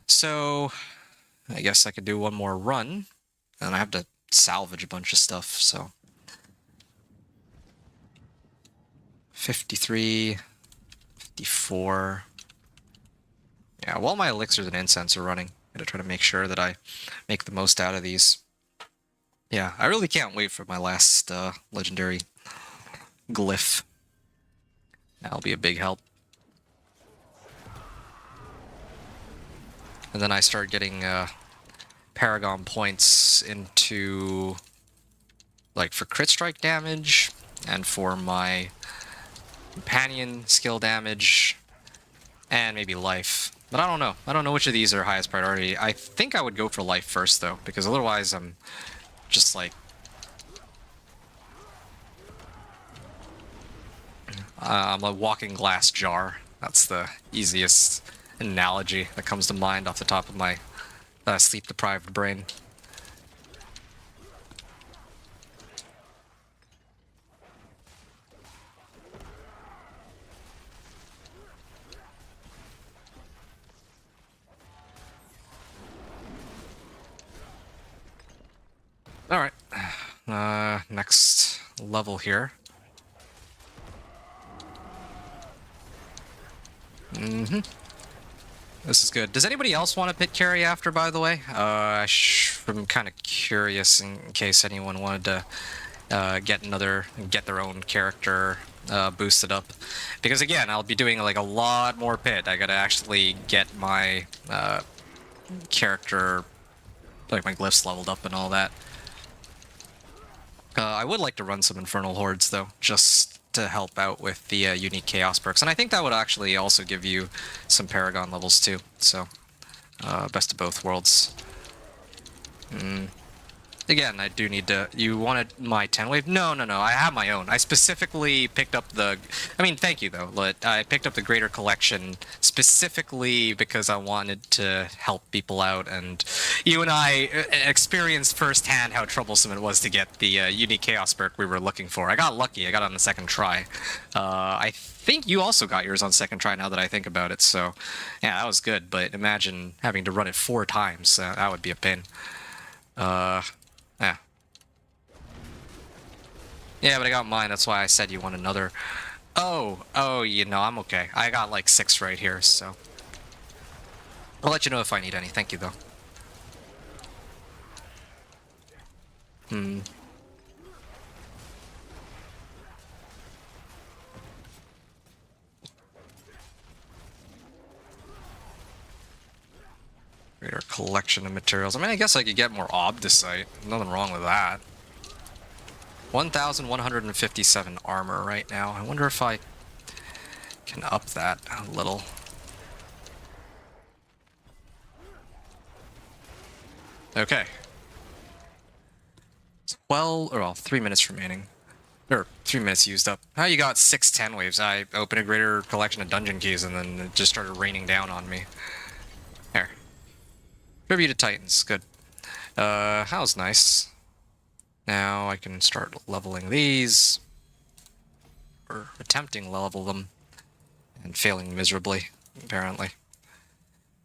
So, I guess I could do one more run, and I have to salvage a bunch of stuff, so... 53, 54... Yeah, while my elixirs and incense are running, I'm gonna try to make sure that I make the most out of these. Yeah, I really can't wait for my last legendary glyph. That'll be a big help. And then I start getting Paragon points into, like, for crit strike damage, and for my companion skill damage, and maybe life. But I don't know. I don't know which of these are highest priority. I think I would go for life first, though, because otherwise I'm just like... I'm a walking glass jar. That's the easiest analogy that comes to mind off the top of my sleep-deprived brain. Alright. Next level here. This is good. Does anybody else want to pit carry after, by the way? I'm kind of curious in case anyone wanted to get their own character boosted up. Because again, I'll be doing like a lot more pit. I gotta actually get my character, like my glyphs leveled up and all that. I would like to run some Infernal Hordes, though, just to help out with the unique Chaos perks. And I think that would actually also give you some Paragon levels, too. So, best of both worlds. Again, I do need to... You wanted my 10-wave? No, I have my own. I specifically picked up the... I mean, thank you, though. But I picked up the Greater Collection specifically because I wanted to help people out. And you and I experienced firsthand how troublesome it was to get the unique Chaos perk we were looking for. I got lucky. I got it on the second try. I think you also got yours on second try now that I think about it. So, yeah, that was good. But imagine having to run it 4 times. That would be a pain. Yeah. Yeah, but I got mine. That's why I said you want another. Oh, you know, I'm okay. I got like 6 right here, so. I'll let you know if I need any. Thank you, though. Greater collection of materials. I mean, I guess I could get more obdicite. Nothing wrong with that. 1,157 armor right now. I wonder if I can up that a little. Okay. 3 minutes remaining. Or 3 minutes used up. How you got 6 10 waves? I opened a greater collection of dungeon keys and then it just started raining down on me. There. Tribute to Titans. Good. How's nice. Now I can start leveling these. Or attempting to level them. And failing miserably, apparently.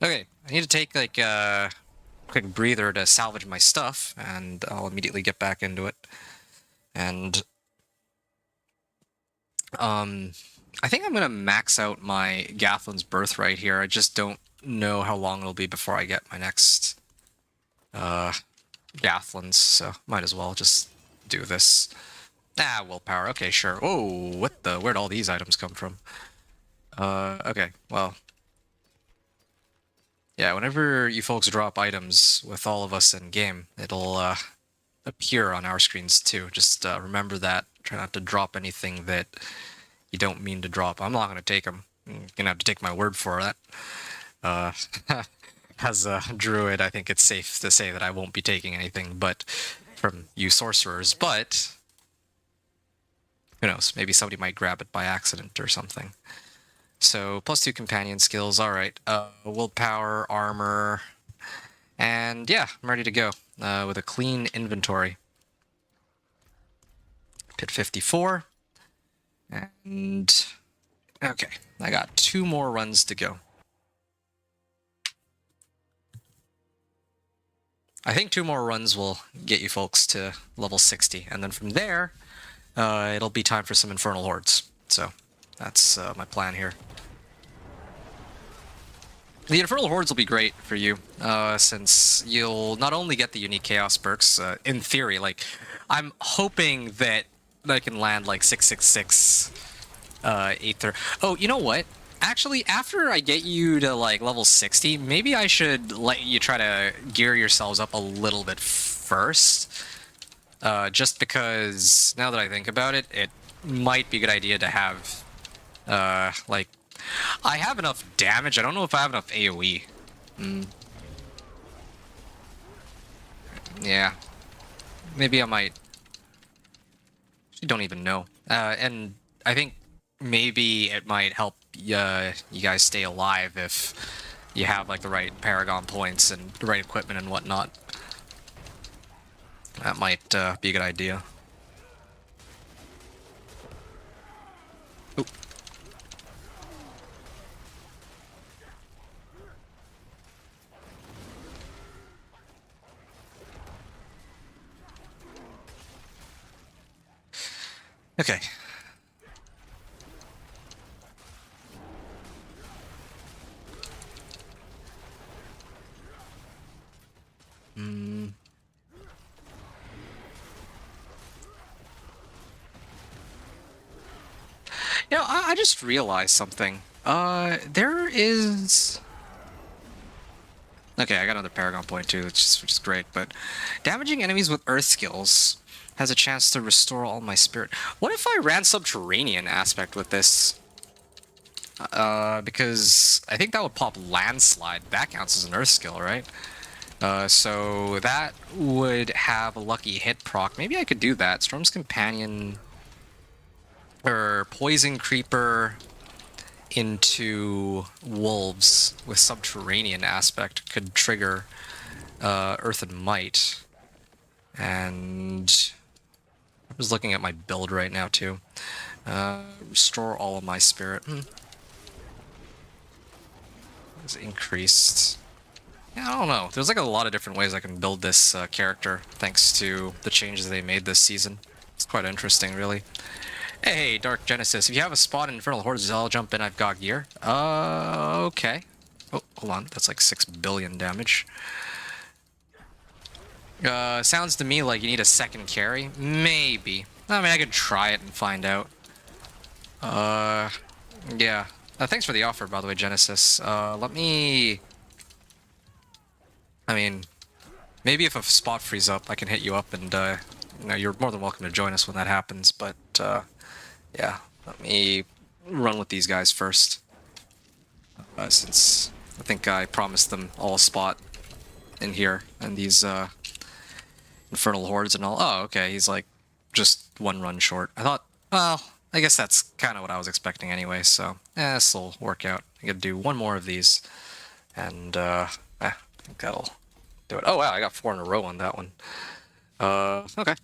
Okay, I need to take like a quick breather to salvage my stuff, and I'll immediately get back into it. And I think I'm gonna max out my Gathlin's Birthright here. I just don't know how long it'll be before I get my next Gathlin's, so might as well just do this. Willpower. Okay, sure. Oh, where'd all these items come from? Okay, well. Yeah, whenever you folks drop items with all of us in game, it'll appear on our screens too. Just remember that. Try not to drop anything that you don't mean to drop. I'm not going to take them. You're going to have to take my word for that. As a druid, I think it's safe to say that I won't be taking anything but from you sorcerers, but who knows, maybe somebody might grab it by accident or something. So, +2 companion skills, alright. Willpower, armor, and yeah, I'm ready to go with a clean inventory. Pit 54, and Okay, I got 2 more runs to go. I think 2 more runs will get you folks to level 60, and then from there, it'll be time for some Infernal Hordes. So, that's my plan here. The Infernal Hordes will be great for you, since you'll not only get the unique Chaos perks, in theory, like, I'm hoping that I can land, like, 666, Aether. Oh, you know what? Actually, after I get you to, like, level 60, maybe I should let you try to gear yourselves up a little bit first. Just because, now that I think about it, it might be a good idea to have, like, I have enough damage. I don't know if I have enough AoE. Yeah. Maybe I might. I don't even know. And I think maybe it might help you guys stay alive if you have like the right Paragon points and the right equipment and whatnot. That might be a good idea. Oop. Okay. You know, I just realized something. There is... Okay, I got another Paragon point too, which is great, but... Damaging enemies with Earth skills has a chance to restore all my spirit. What if I ran Subterranean aspect with this? Because I think that would pop Landslide. That counts as an Earth skill, right? So that would have a lucky hit proc. Maybe I could do that. Storm's Companion... or Poison Creeper into Wolves with Subterranean aspect could trigger Earth and Might. And I was looking at my build right now too. Restore all of my spirit. It's increased. Yeah, I don't know. There's like a lot of different ways I can build this character thanks to the changes they made this season. It's quite interesting, really. Hey, Dark Genesis, if you have a spot in Infernal Hordes, I'll jump in. I've got gear. Okay. Oh, hold on. That's like 6 billion damage. Sounds to me like you need a second carry. Maybe. I mean, I could try it and find out. Yeah. Thanks for the offer, by the way, Genesis. Let me... I mean, maybe if a spot frees up, I can hit you up and, you know, you're more than welcome to join us when that happens, but, yeah, let me run with these guys first. Since I think I promised them all a spot in here, and these, Infernal Hordes and all. Oh, okay, he's like, just 1 run short. I thought, well, I guess that's kind of what I was expecting anyway, so, this'll work out. I gotta do 1 more of these, and, I think that'll do it. Oh, wow, I got 4 in a row on that one. Okay.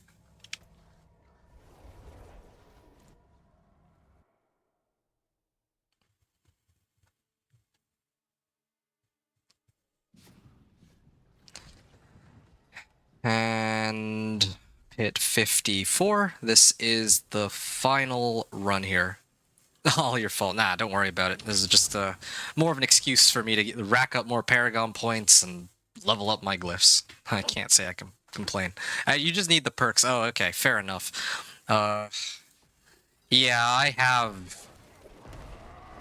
And hit 54. This is the final run here. All your fault. Nah, don't worry about it. This is just more of an excuse for me to rack up more Paragon points and level up my glyphs. I can't say I can complain. You just need the perks. Oh, okay, fair enough. Yeah, I have...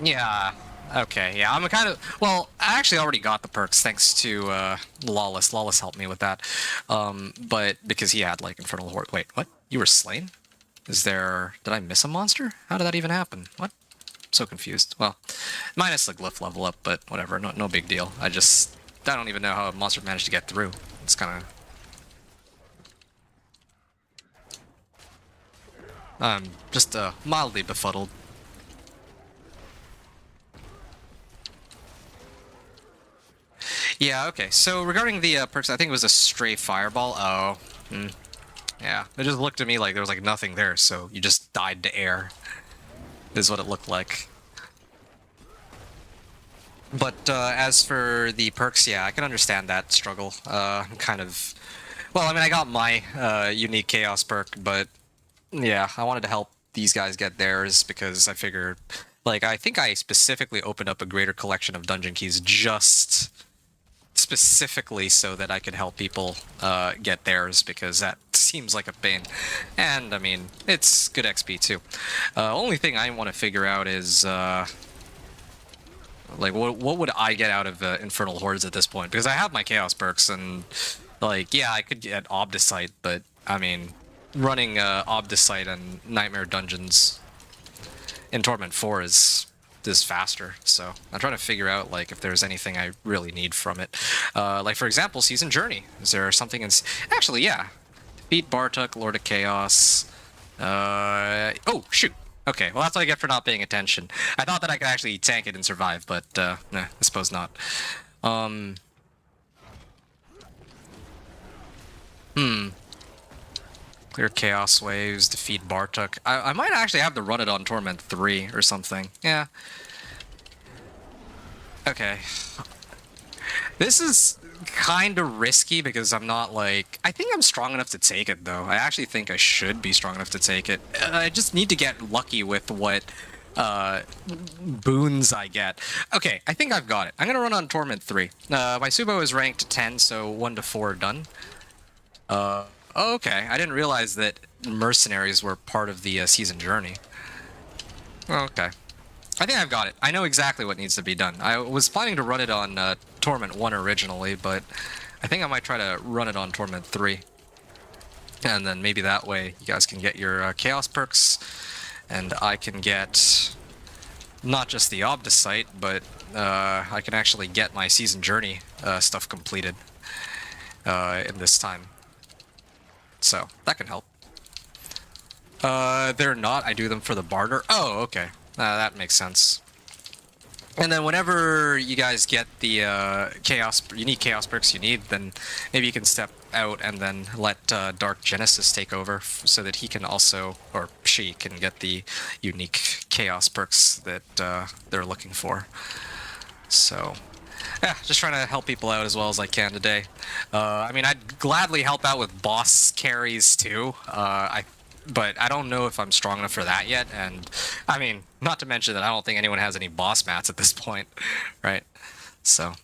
Yeah, okay, yeah, I'm kind of... Well, I actually already got the perks thanks to Lawless. Lawless helped me with that. But because he had, like, Infernal Horde... Wait, what? You were slain? Is there... Did I miss a monster? How did that even happen? What? I'm so confused. Well, minus the glyph level up, but whatever. No big deal. I don't even know how a monster managed to get through. It's kind of... I'm just mildly befuddled. Yeah, okay. So regarding the perks, I think it was a stray fireball. Oh, yeah. It just looked to me like there was like nothing there, so you just died to air. Is what it looked like. But as for the perks, yeah, I can understand that struggle. I'm kind of... Well, I mean, I got my unique chaos perk, but yeah, I wanted to help these guys get theirs because I figured... Like, I think I specifically opened up a greater collection of dungeon keys just specifically so that I could help people get theirs, because that seems like a pain. And, I mean, it's good XP too. Only thing I want to figure out is... like, what would I get out of Infernal Hordes at this point? Because I have my Chaos perks, and, like, yeah, I could get Obdicite, but, I mean, running Obdicite and Nightmare Dungeons in Torment 4 is faster, so I'm trying to figure out, like, if there's anything I really need from it. Like, for example, Season Journey. Is there something in... Actually, yeah. Defeat Bartuk, Lord of Chaos. Oh, shoot. Okay, well, that's what I get for not paying attention. I thought that I could actually tank it and survive, but, nah, I suppose not. Clear Chaos Waves, defeat Bartuk. I might actually have to run it on Torment 3 or something. Yeah. Okay. This is kind of risky because I'm not, like... I think I'm strong enough to take it, though. I actually think I should be strong enough to take it. I just need to get lucky with what boons I get. Okay, I think I've got it. I'm going to run on Torment 3. My Subo is ranked 10, so 1 to 4 are done. Okay, I didn't realize that mercenaries were part of the season journey. Okay. I think I've got it. I know exactly what needs to be done. I was planning to run it on Torment 1 originally, but I think I might try to run it on Torment 3. And then maybe that way you guys can get your Chaos perks, and I can get not just the Obdicite, but I can actually get my Season Journey stuff completed in this time. So, that can help. They're not. I do them for the barter. Oh, okay. That makes sense. And then whenever you guys get the unique chaos perks you need, then maybe you can step out and then let Dark Genesis take over so that he can also, or she can get the unique chaos perks that they're looking for. So, yeah, just trying to help people out as well as I can today. I mean, I'd gladly help out with boss carries too. But I don't know if I'm strong enough for that yet, and I mean, not to mention that I don't think anyone has any boss mats at this point, right? So,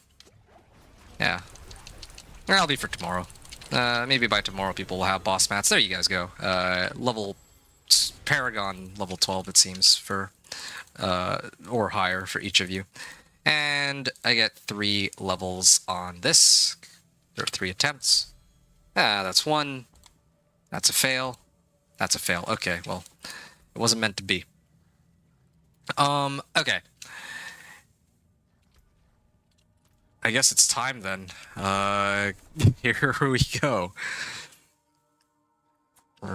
yeah. Or I'll be for tomorrow. Maybe by tomorrow people will have boss mats. There you guys go. Level Paragon level 12 it seems for, or higher for each of you. And I get 3 levels on this. There are 3 attempts. That's 1. That's a fail. That's a fail. Okay, well, it wasn't meant to be. Okay. I guess it's time then. Here we go.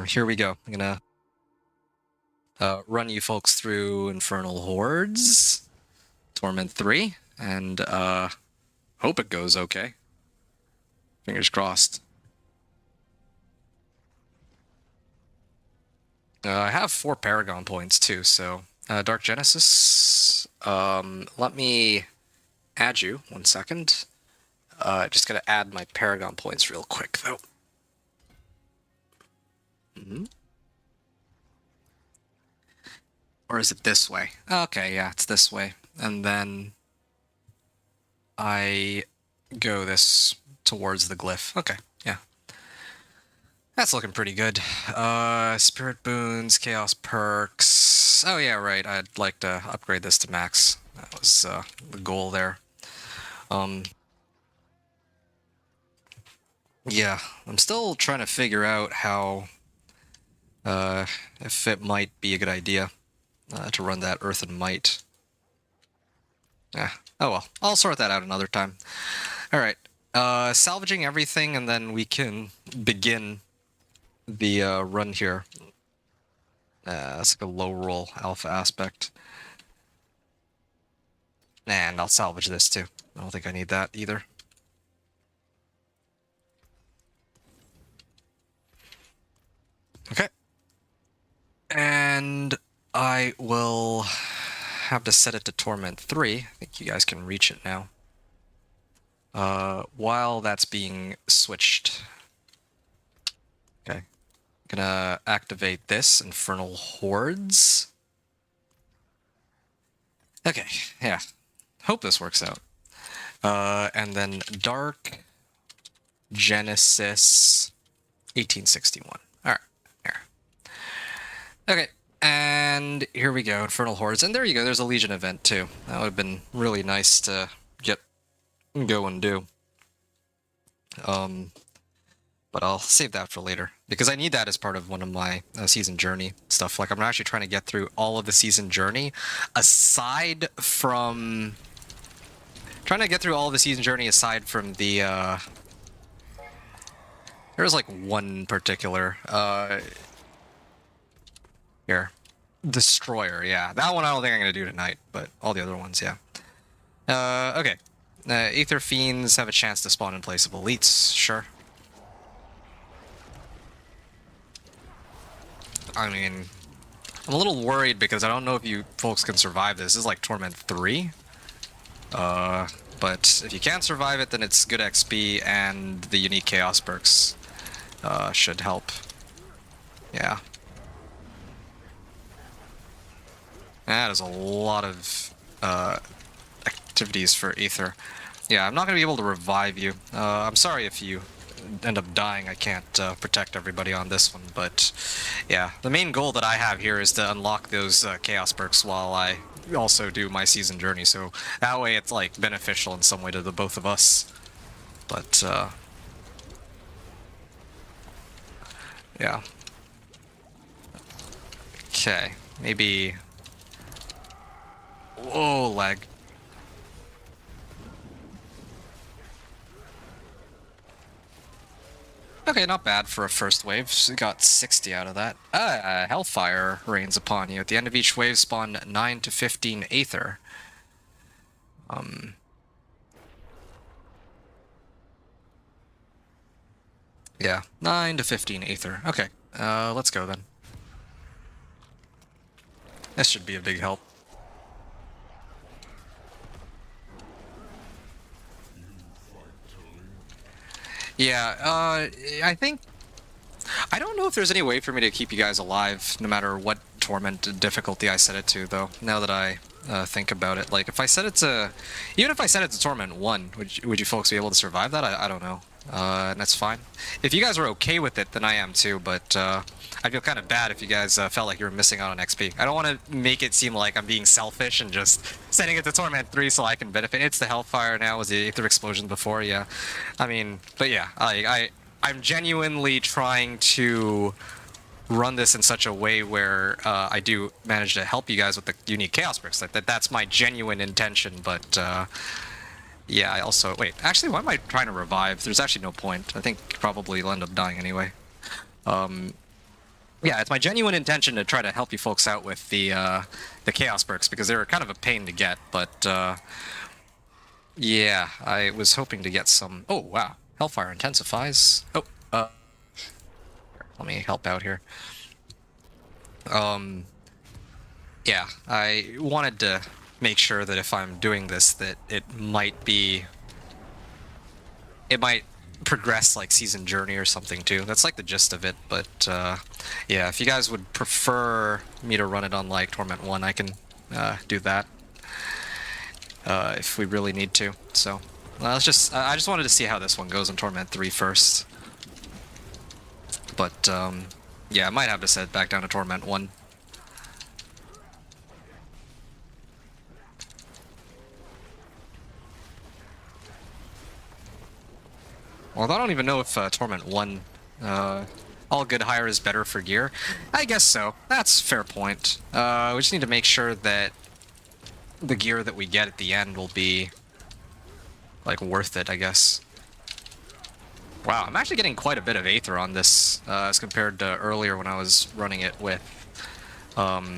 Here we go. I'm gonna run you folks through Infernal Hordes, Torment 3, and hope it goes okay. Fingers crossed. I have 4 Paragon points too, so Dark Genesis. Let me add you 1 second. Just gotta add my Paragon points real quick though. Or is it this way? Okay, yeah, it's this way. And then I go this towards the glyph. Okay, yeah. That's looking pretty good. Spirit boons, chaos perks. Oh yeah, right. I'd like to upgrade this to max. That was the goal there. Yeah, I'm still trying to figure out how, if it might be a good idea to run that Earth and Might. Oh well, I'll sort that out another time. All right, salvaging everything, and then we can begin the run here. That's like a low roll alpha aspect. And I'll salvage this too. I don't think I need that either. Okay. And I will have to set it to Torment 3. I think you guys can reach it now. While that's being switched. Okay. Gonna activate this, Infernal Hordes. Okay, yeah. Hope this works out. And then Dark Genesis 1861. Alright, here. Okay, and here we go, Infernal Hordes. And there you go, there's a Legion event too. That would have been really nice to go and do. But I'll save that for later, because I need that as part of one of my season journey stuff. Like, I'm actually trying to get through all of the season journey, aside from... Trying to get through all of the season journey aside from the, There's, like, one particular, Here. Destroyer, yeah. That one I don't think I'm going to do tonight, but all the other ones, yeah. Okay. Aether Fiends have a chance to spawn in place of elites, sure. I mean, I'm a little worried because I don't know if you folks can survive this. This is like Torment 3. But if you can't survive it, then it's good XP, and the unique Chaos perks should help. Yeah. That is a lot of activities for Aether. Yeah, I'm not going to be able to revive you. I'm sorry if you end up dying. I can't protect everybody on this one, but yeah, the main goal that I have here is to unlock those Chaos perks while I also do my season journey, so that way it's like beneficial in some way to the both of us. But yeah. Okay, maybe... Whoa, lag. Okay, not bad for a first wave. So got 60 out of that. Hellfire rains upon you. At the end of each wave, spawn 9 to 15 Aether. Yeah, 9 to 15 Aether. Okay, let's go then. This should be a big help. Yeah, I think... I don't know if there's any way for me to keep you guys alive, no matter what torment difficulty I set it to, though, now that I think about it. Like, if I set it to... Even if I set it to Torment 1, would you folks be able to survive that? I don't know. And that's fine. If you guys are okay with it, then I am too, but I feel kind of bad if you guys felt like you were missing out on XP. I don't want to make it seem like I'm being selfish and just setting it to Torment 3 so I can benefit. It's the Hellfire now, was the Aether Explosion before, yeah. I mean, but yeah, I'm genuinely trying to run this in such a way where I do manage to help you guys with the unique Chaos perks. Like, that's my genuine intention, but... yeah, I also... Wait, actually, why am I trying to revive? There's actually no point. I think probably you'll end up dying anyway. Yeah, it's my genuine intention to try to help you folks out with the Chaos perks, because they're kind of a pain to get, but... yeah, I was hoping to get some... Oh, wow. Hellfire intensifies. Oh, let me help out here. Yeah, I wanted to... make sure that if I'm doing this, that it might progress like season journey or something too. That's like the gist of it, but yeah, if you guys would prefer me to run it on like Torment 1, I can do that if we really need to. So I just wanted to see how this one goes in Torment 3 first, but yeah, I might have to set it back down to Torment 1. Although I don't even know if Torment 1, all good hire is better for gear. I guess so. That's a fair point. We just need to make sure that the gear that we get at the end will be, like, worth it, I guess. Wow, I'm actually getting quite a bit of Aether on this, as compared to earlier when I was running it with, well,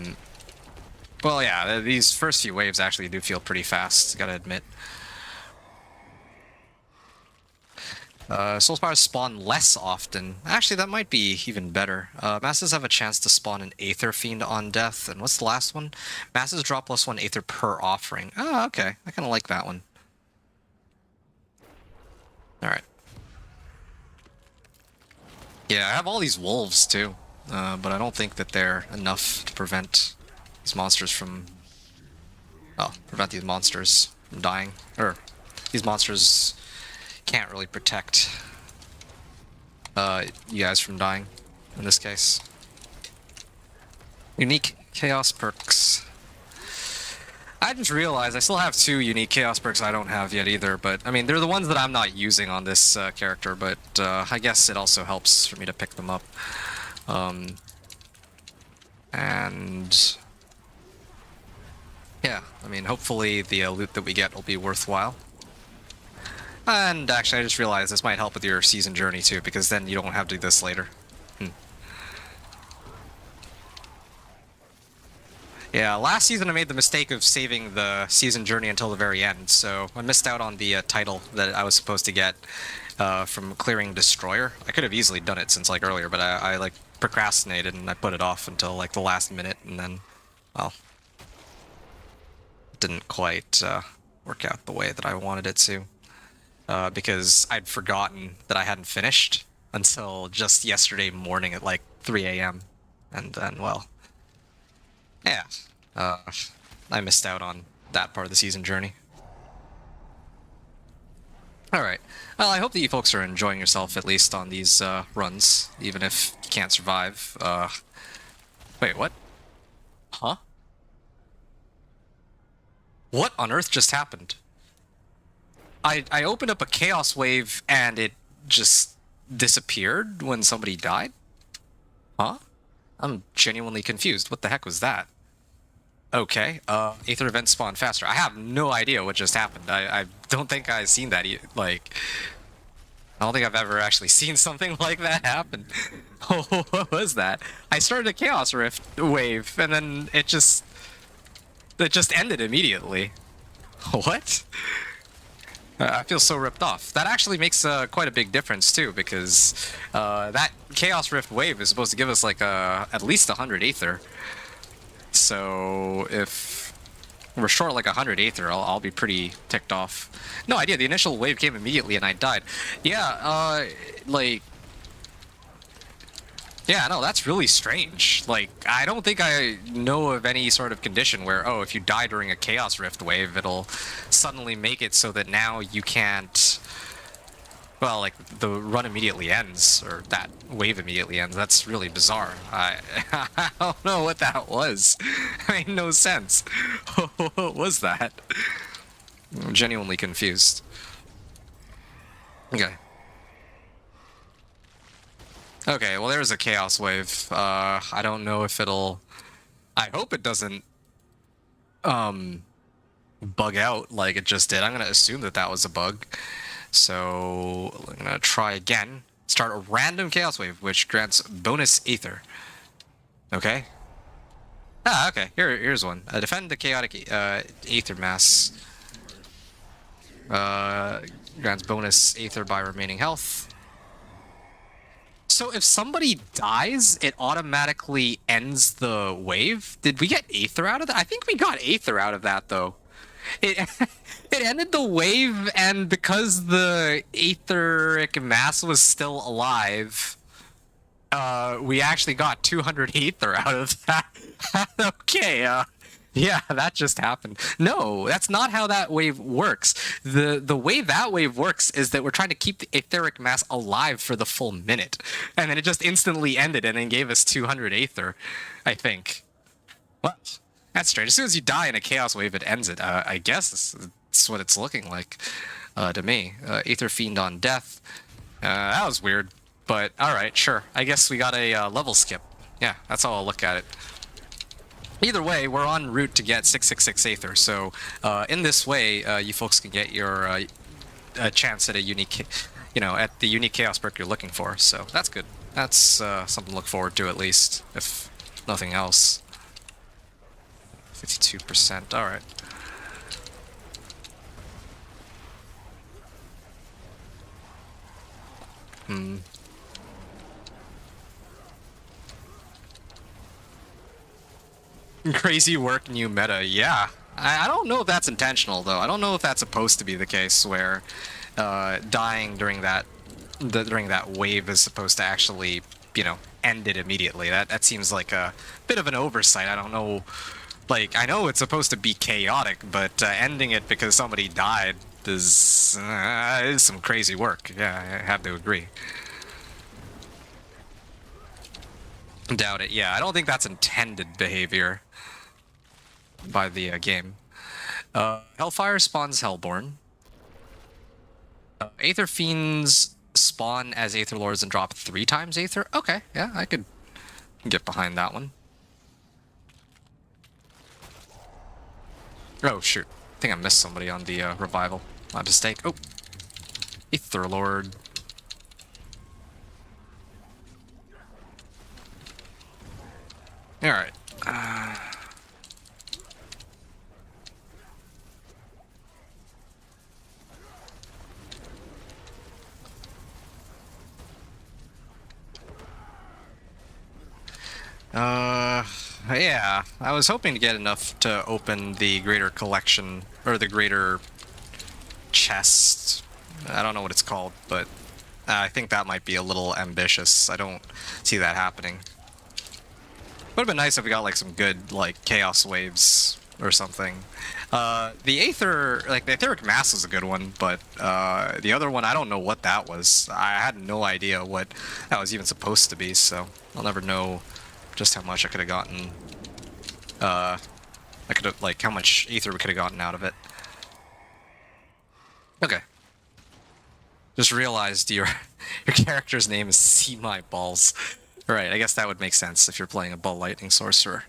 yeah, these first few waves actually do feel pretty fast, gotta admit. Soul Spires spawn less often. Actually, that might be even better. Masses have a chance to spawn an Aether Fiend on death. And what's the last one? Masses drop +1 Aether per offering. Oh, okay. I kind of like that one. Alright. Yeah, I have all these wolves too. But I don't think that they're enough to prevent these monsters from... Oh, prevent these monsters from dying. Or, these monsters can't really protect you guys from dying, in this case. Unique Chaos perks. I just realized I still have 2 unique Chaos perks I don't have yet either, but, I mean, they're the ones that I'm not using on this character, but I guess it also helps for me to pick them up. And... yeah, I mean, hopefully the loot that we get will be worthwhile. And actually, I just realized this might help with your season journey too, because then you don't have to do this later. Yeah, last season I made the mistake of saving the season journey until the very end, so I missed out on the title that I was supposed to get from clearing Destroyer. I could have easily done it since like earlier, but I like procrastinated and I put it off until like the last minute, and then, well, it didn't quite work out the way that I wanted it to. Because I'd forgotten that I hadn't finished until just yesterday morning at like 3 a.m. And then, well, yeah, I missed out on that part of the season journey. Alright, well, I hope that you folks are enjoying yourself at least on these runs, even if you can't survive. Wait, what? Huh? What on earth just happened? I opened up a Chaos Wave and it just disappeared when somebody died? Huh? I'm genuinely confused. What the heck was that? Okay, Aether events spawn faster. I have no idea what just happened. I don't think I've seen that, like... I don't think I've ever actually seen something like that happen. Oh, what was that? I started a Chaos Rift wave, and then it just ended immediately. What? I feel so ripped off. That actually makes quite a big difference too, because that Chaos Rift wave is supposed to give us like at least 100 Aether. So if we're short like 100 Aether, I'll be pretty ticked off. No idea. The initial wave came immediately and I died. Yeah, like... yeah, no, that's really strange. Like, I don't think I know of any sort of condition where, oh, if you die during a Chaos Rift wave, it'll suddenly make it so that now you can't... well, like, the run immediately ends, or that wave immediately ends. That's really bizarre. I don't know what that was. It made no sense. What was that? I'm genuinely confused. Okay. Okay, well there's a Chaos Wave. I don't know if it'll... I hope it doesn't bug out like it just did. I'm gonna assume that that was a bug. So I'm gonna try again. Start a random Chaos Wave, which grants bonus Aether. Okay. Ah, okay. Here's one. Defend the chaotic Aether mass. Grants bonus Aether by remaining health. So if somebody dies, it automatically ends the wave? Did we get Aether out of that? I think we got Aether out of that, though. It ended the wave, and because the Aetheric mass was still alive, we actually got 200 Aether out of that. Okay, yeah, that just happened. No, that's not how that wave works. The way that wave works is that we're trying to keep the Aetheric mass alive for the full minute. And then it just instantly ended and then gave us 200 Aether, I think. What? That's strange. As soon as you die in a Chaos Wave, it ends it. I guess that's what it's looking like to me. Aether Fiend on death. That was weird. But, alright, sure. I guess we got a level skip. Yeah, that's how I'll look at it. Either way, we're en route to get 666 Aether, so in this way, you folks can get your a chance at a unique, at the unique Chaos perk you're looking for, so that's good. That's something to look forward to at least, if nothing else. 52%, alright. Crazy work, new meta. Yeah. I don't know if that's intentional, though. I don't know if that's supposed to be the case where dying during that wave is supposed to actually, you know, end it immediately. That seems like a bit of an oversight. I don't know. Like, I know it's supposed to be chaotic, but ending it because somebody died is some crazy work. Yeah, I have to agree. Doubt it. Yeah, I don't think that's intended behavior by the game. Hellfire spawns Hellborn. Aether Fiends spawn as Aether Lords and drop 3 times Aether. Okay, yeah, I could get behind that one. Oh, shoot. I think I missed somebody on the revival. My mistake. Oh. Aether Lord. Alright. Yeah, I was hoping to get enough to open the greater collection, or the greater chest. I don't know what it's called, but I think that might be a little ambitious. I don't see that happening. Would have been nice if we got like some good like chaos waves or something. The Aether, like the Etheric Mass is a good one, but the other one, I don't know what that was. I had no idea what that was even supposed to be, so I'll never know just how much I could have gotten. I could have, like, how much Aether we could have gotten out of it. Okay. Just realized your character's name is See My Balls. Right, I guess that would make sense if you're playing a Ball Lightning Sorcerer.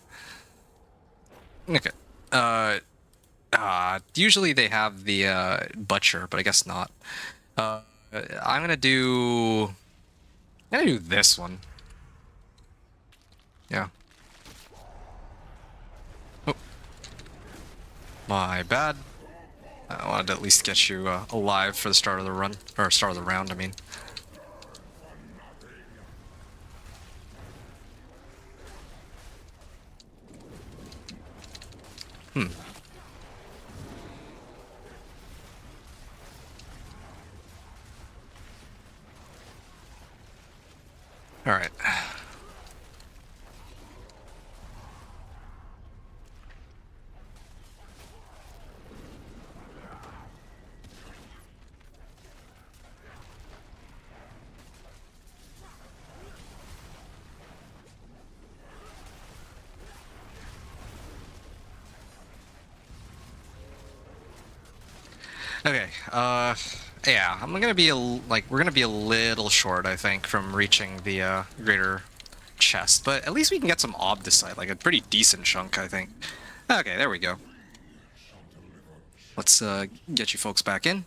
Okay. Usually they have the Butcher, but I guess not. I'm gonna do this one. Yeah. Oh. My bad. I wanted to at least get you alive for the start of the run, or start of the round, I mean. Alright. Okay, yeah, I'm gonna be we're gonna be a little short, I think, from reaching the greater chest, but at least we can get some obdicite, like a pretty decent chunk, I think. Okay, there we go. Let's get you folks back in.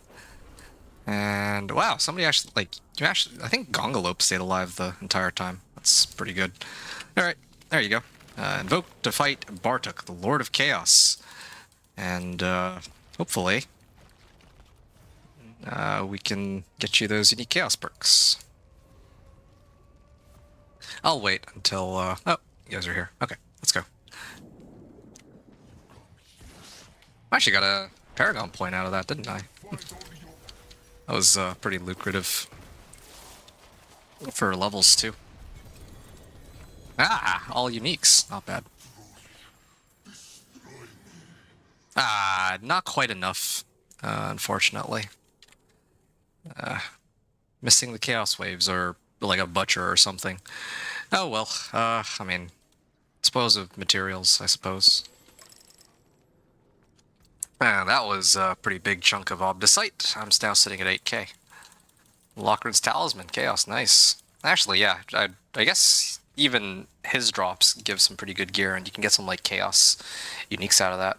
And wow, somebody actually, I think Gongolope stayed alive the entire time. That's pretty good. Alright, there you go. Invoke to fight Bartok, the Lord of Chaos. And hopefully we can get you those unique chaos perks. I'll wait until, oh, you guys are here. Okay, let's go. I actually got a Paragon point out of that, didn't I? That was pretty lucrative for levels, too. Ah, all uniques. Not bad. Not quite enough, unfortunately. Missing the Chaos Waves or like a Butcher or something. Oh well, I mean, explosive materials, I suppose. That was a pretty big chunk of Obdicite. I'm now sitting at 8k. Lochran's Talisman, Chaos, nice. Actually, yeah, I guess even his drops give some pretty good gear, and you can get some like Chaos uniques out of that,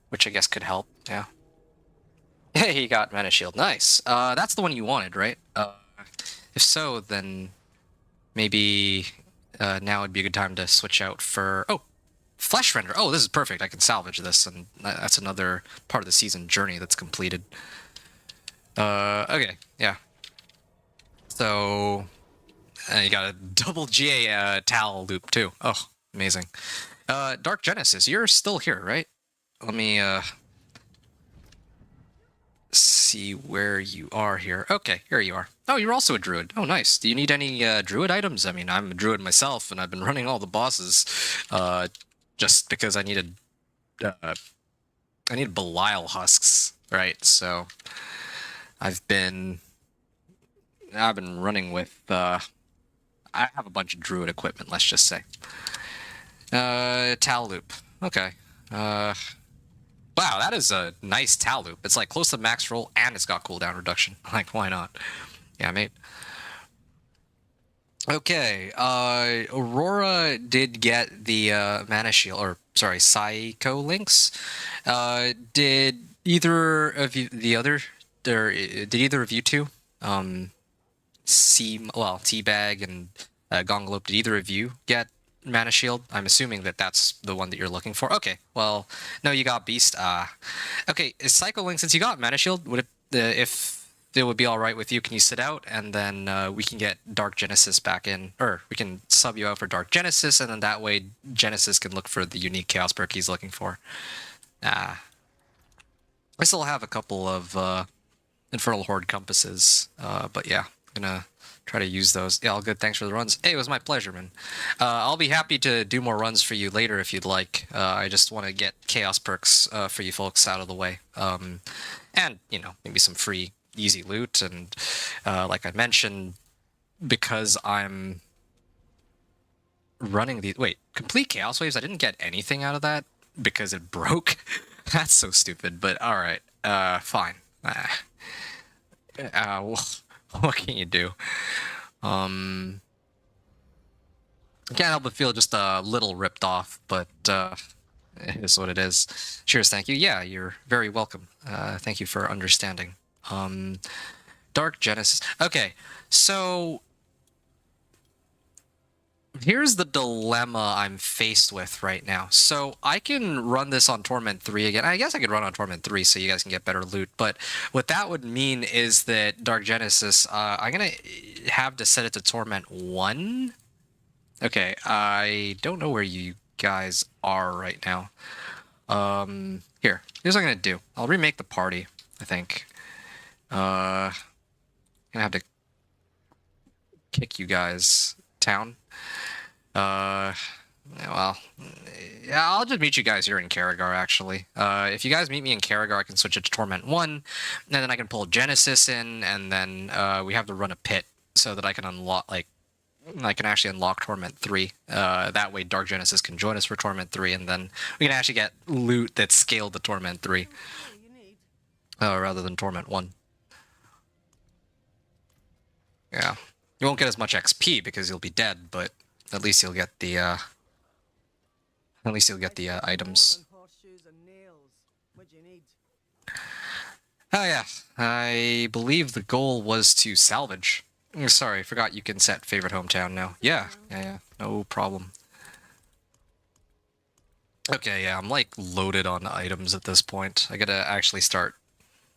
which I guess could help, yeah. Hey, he got Mana Shield, nice. That's the one you wanted, right? If so, then maybe now would be a good time to switch out for... Oh, Flesh Render. Oh, this is perfect. I can salvage this, and that's another part of the season journey that's completed. Okay, yeah. So you got a double GA Tal loop too. Oh, amazing. Dark Genesis, you're still here, right? Let me see where you are here. Okay, here you are. Oh, you're also a druid. Oh, nice. Do you need any druid items? I mean, I'm a druid myself, and I've been running all the bosses just because I needed Belial husks, right? So I've been running with I have a bunch of druid equipment, let's just say. Tal loop. Okay. Wow, that is a nice Tal loop. It's like close to max roll and it's got cooldown reduction. Like, why not? Yeah, mate. Okay, Aurora did get the mana shield, or sorry, Psycho links. Did either of you, did either of you two, Teabag and Gonglope, did either of you get mana shield? I'm assuming that that's the one that you're looking for. Okay, well, no, you got Beast. Okay, Psycho Link, since you got mana shield, would it, if it would be all right with you, can you sit out and then we can get Dark Genesis back in, or we can sub you out for Dark Genesis, and then that way Genesis can look for the unique Chaos perk he's looking for. I still have a couple of Infernal Horde compasses, but yeah, I'm gonna try to use those. Yeah, all good. Thanks for the runs. Hey, it was my pleasure, man. I'll be happy to do more runs for you later if you'd like. I just want to get Chaos perks for you folks out of the way. And, you know, maybe some free, easy loot. And like I mentioned, because I'm running these... Wait, complete Chaos Waves? I didn't get anything out of that because it broke? That's so stupid, but alright. Fine. What can you do? I can't help but feel just a little ripped off, but it is what it is. Cheers, thank you. Yeah, you're very welcome. Thank you for understanding. Dark Genesis. Okay, so here's the dilemma I'm faced with right now. So I can run this on Torment 3 again. I guess I could run on Torment 3 so you guys can get better loot. But what that would mean is that Dark Genesis, I'm going to have to set it to Torment 1. Okay, I don't know where you guys are right now. Here's what I'm going to do. I'll remake the party, I think. I'm going to have to kick you guys down. Well, yeah, I'll just meet you guys here in Karragar, actually. If you guys meet me in Karragar, I can switch it to Torment 1, and then I can pull Genesis in, and then we have to run a pit so that I can unlock, like, I can actually unlock Torment 3. That way Dark Genesis can join us for Torment 3, and then we can actually get loot that's scaled to Torment 3, rather than Torment 1. Yeah. You won't get as much XP because you'll be dead, but at least you'll get the items. Oh yeah, I believe the goal was to salvage. Sorry, I forgot you can set favorite hometown now. Yeah, no problem. Okay, yeah, I'm like loaded on items at this point. I gotta actually start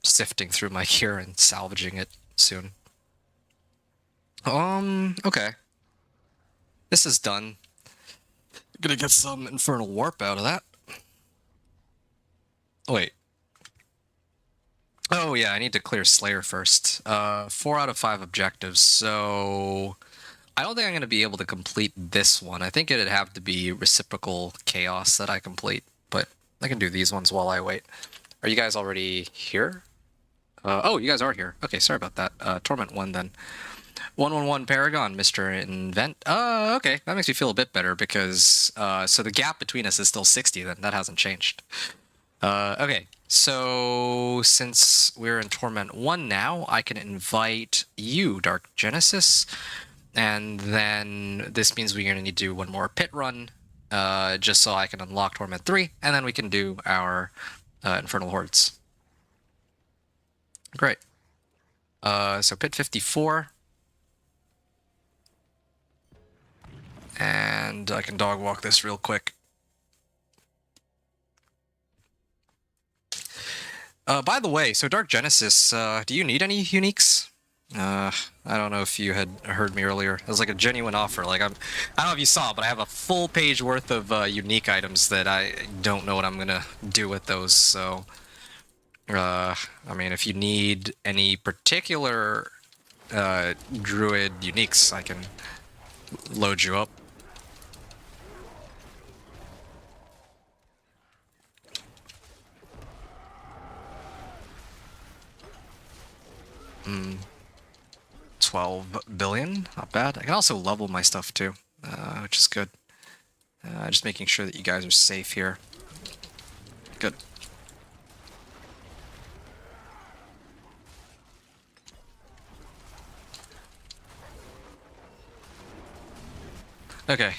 sifting through my gear and salvaging it soon. Okay. This is done. Gonna get some Infernal Warp out of that. Wait. Oh yeah, I need to clear Slayer first. 4 out of 5 objectives, so... I don't think I'm gonna be able to complete this one. I think it'd have to be Reciprocal Chaos that I complete, but I can do these ones while I wait. Are you guys already here? Oh, you guys are here. Okay, sorry about that. Torment 1 then. 111 Paragon, Mr. Invent. Okay, that makes me feel a bit better because, so the gap between us is still 60 then, that hasn't changed. Okay, so since we're in Torment 1 now, I can invite you, Dark Genesis, and then this means we're going to need to do one more pit run, just so I can unlock Torment 3, and then we can do our Infernal Hordes. Great. So pit 54. And I can dog walk this real quick. By the way, so Dark Genesis, do you need any uniques? I don't know if you had heard me earlier. It was like a genuine offer. Like I don't know if you saw, but I have a full page worth of unique items that I don't know what I'm gonna do with those. So, I mean, if you need any particular Druid uniques, I can load you up. Hmm. 12 billion, not bad. I can also level my stuff too, which is good. Just making sure that you guys are safe here. Good. Okay.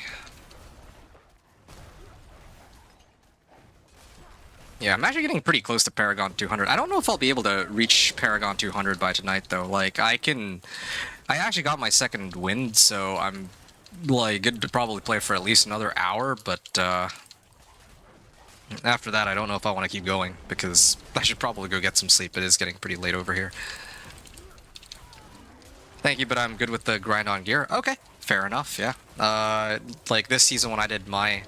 Yeah, I'm actually getting pretty close to Paragon 200. I don't know if I'll be able to reach Paragon 200 by tonight, though. Like, I actually got my second win, so I'm, like, good to probably play for at least another hour, but, after that, I don't know if I want to keep going, because I should probably go get some sleep. It is getting pretty late over here. Thank you, but I'm good with the grind on gear. Okay, fair enough, yeah. Like, this season when I did my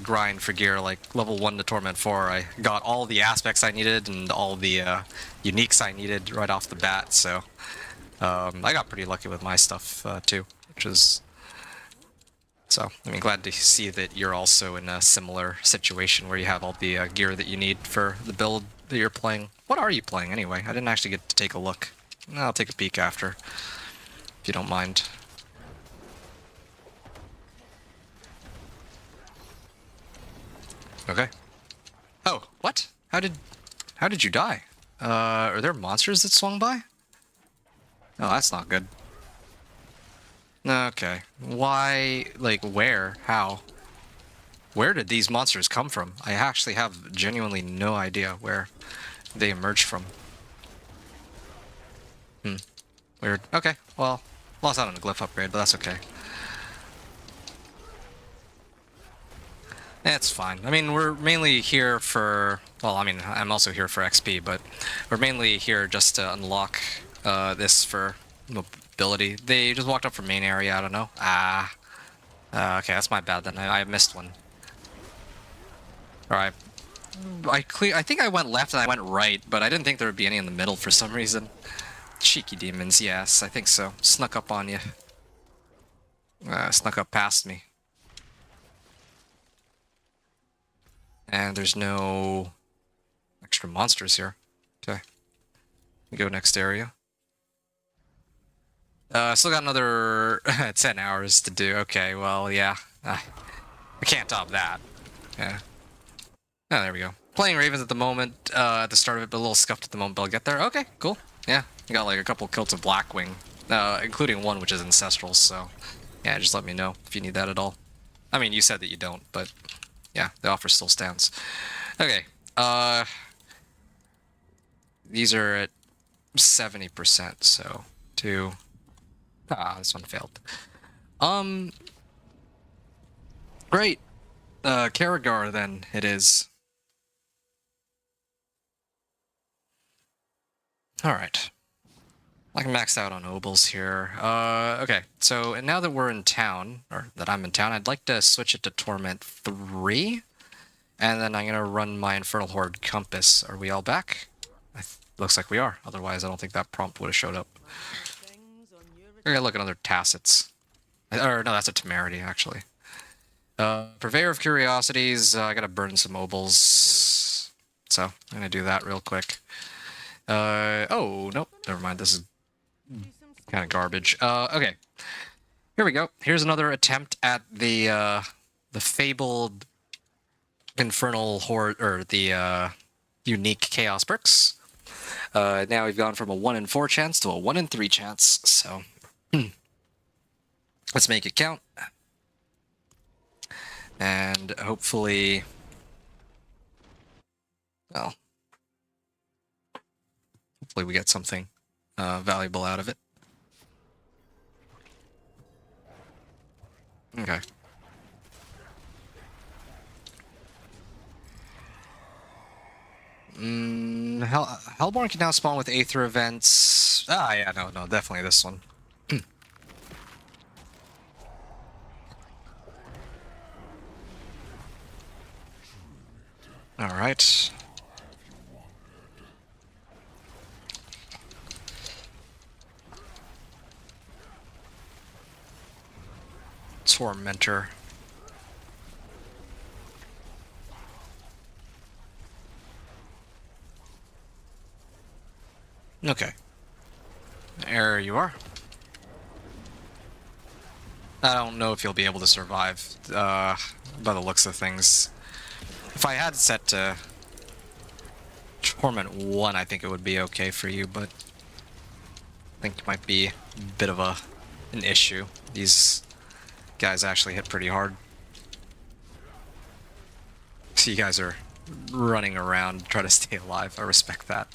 grind for gear, like level 1 to Torment 4, I got all the aspects I needed and all the uniques I needed right off the bat, so I got pretty lucky with my stuff too, which is... So, I mean, glad to see that you're also in a similar situation where you have all the gear that you need for the build that you're playing. What are you playing anyway? I didn't actually get to take a look. I'll take a peek after, if you don't mind. Okay. Oh, what? How did you die? Are there monsters that swung by? Oh, that's not good. Okay. Why, like, where? How? Where did these monsters come from? I actually have genuinely no idea where they emerged from. Weird. Okay, well, lost out on a glyph upgrade, but that's okay. It's fine. I mean, we're mainly here for... Well, I mean, I'm also here for XP, but we're mainly here just to unlock this for mobility. They just walked up from main area, I don't know. Okay, that's my bad then. I missed one. Alright. I think I went left and I went right, but I didn't think there would be any in the middle for some reason. Cheeky demons, yes, I think so. Snuck up on you. Snuck up past me. And there's no extra monsters here. Okay. We go next area. Still got another 10 hours to do. Okay, well, yeah. I can't top that. Yeah. Oh, there we go. Playing Ravens at the moment, at the start of it, but a little scuffed at the moment, but I'll get there. Okay, cool. Yeah, I got like a couple kills of Blackwing, including one which is Ancestral, so yeah, just let me know if you need that at all. I mean, you said that you don't, but yeah, the offer still stands. Okay, these are at 70%, so two... this one failed. Great. Karagar, then, it is. Alright. I can max out on Obols here. Okay, so and now that we're in town, or that I'm in town, I'd like to switch it to Torment 3. And then I'm going to run my Infernal Horde Compass. Are we all back? Looks like we are. Otherwise, I don't think that prompt would have showed up. We're going to look at other Tacits. Or, no, that's a Temerity, actually. Purveyor of Curiosities, I got to burn some Obols. So, I'm going to do that real quick. Oh, nope, never mind, this is kind of garbage. Okay, here we go. Here's another attempt at the fabled Infernal Horde, or the, unique Chaos Bricks. Now we've gone from a 1 in 4 chance to a 1 in 3 chance, so... let's make it count. And hopefully... well... hopefully we get something valuable out of it. Okay. Hellborn can now spawn with Aether events. Ah, yeah, no, definitely this one. All right. Tormentor. Okay. There you are. I don't know if you'll be able to survive, by the looks of things. If I had set to Torment 1, I think it would be okay for you, but I think it might be a bit of an issue. These guys actually hit pretty hard. So you guys are running around trying to stay alive. I respect that.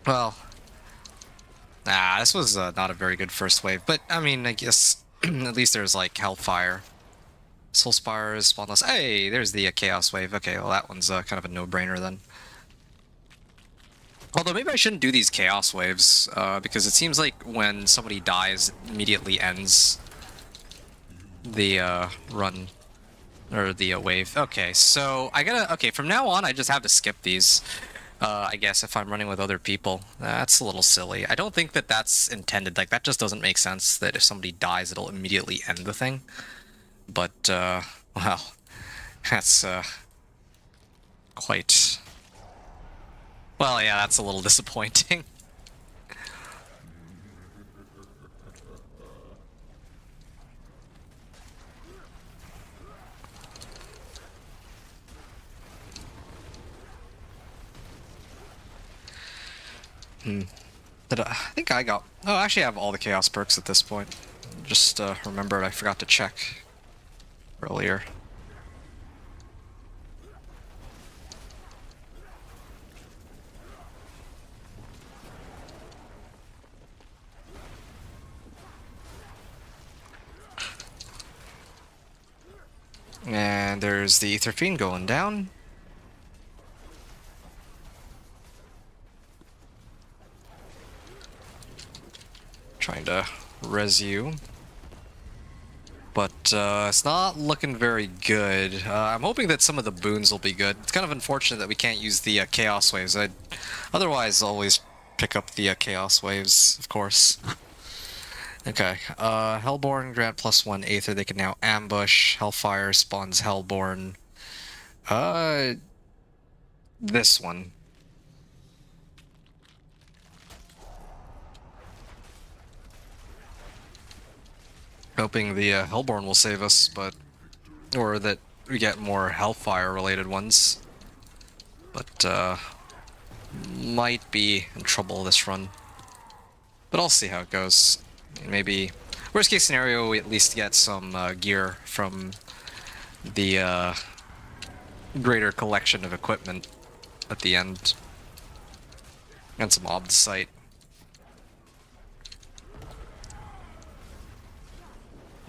Well, this was not a very good first wave, but I mean, I guess at least there's like Hellfire. Soul Spires, Spawnless. Hey, there's the Chaos Wave. Okay, well that one's kind of a no-brainer then. Although maybe I shouldn't do these Chaos Waves, because it seems like when somebody dies, it immediately ends the run, or the wave. Okay, so I gotta, okay, from now on I just have to skip these, I guess, if I'm running with other people. That's a little silly. I don't think that that's intended, like that just doesn't make sense that if somebody dies it'll immediately end the thing. But, well, that's, quite... Well, yeah, that's a little disappointing. I think I got... Oh, actually I have all the Chaos perks at this point. Just, remembered I forgot to check earlier. And there's the Aether Fiend going down. Trying to res you. But it's not looking very good. I'm hoping that some of the boons will be good. It's kind of unfortunate that we can't use the Chaos Waves. I'd otherwise always pick up the Chaos Waves, of course. Okay, Hellborn grant +1 Aether. They can now ambush. Hellfire spawns Hellborn. This one. Hoping the Hellborn will save us, but... Or that we get more Hellfire-related ones. But, might be in trouble this run. But I'll see how it goes. Maybe... Worst case scenario, we at least get some gear from the greater collection of equipment at the end. And some obd sight.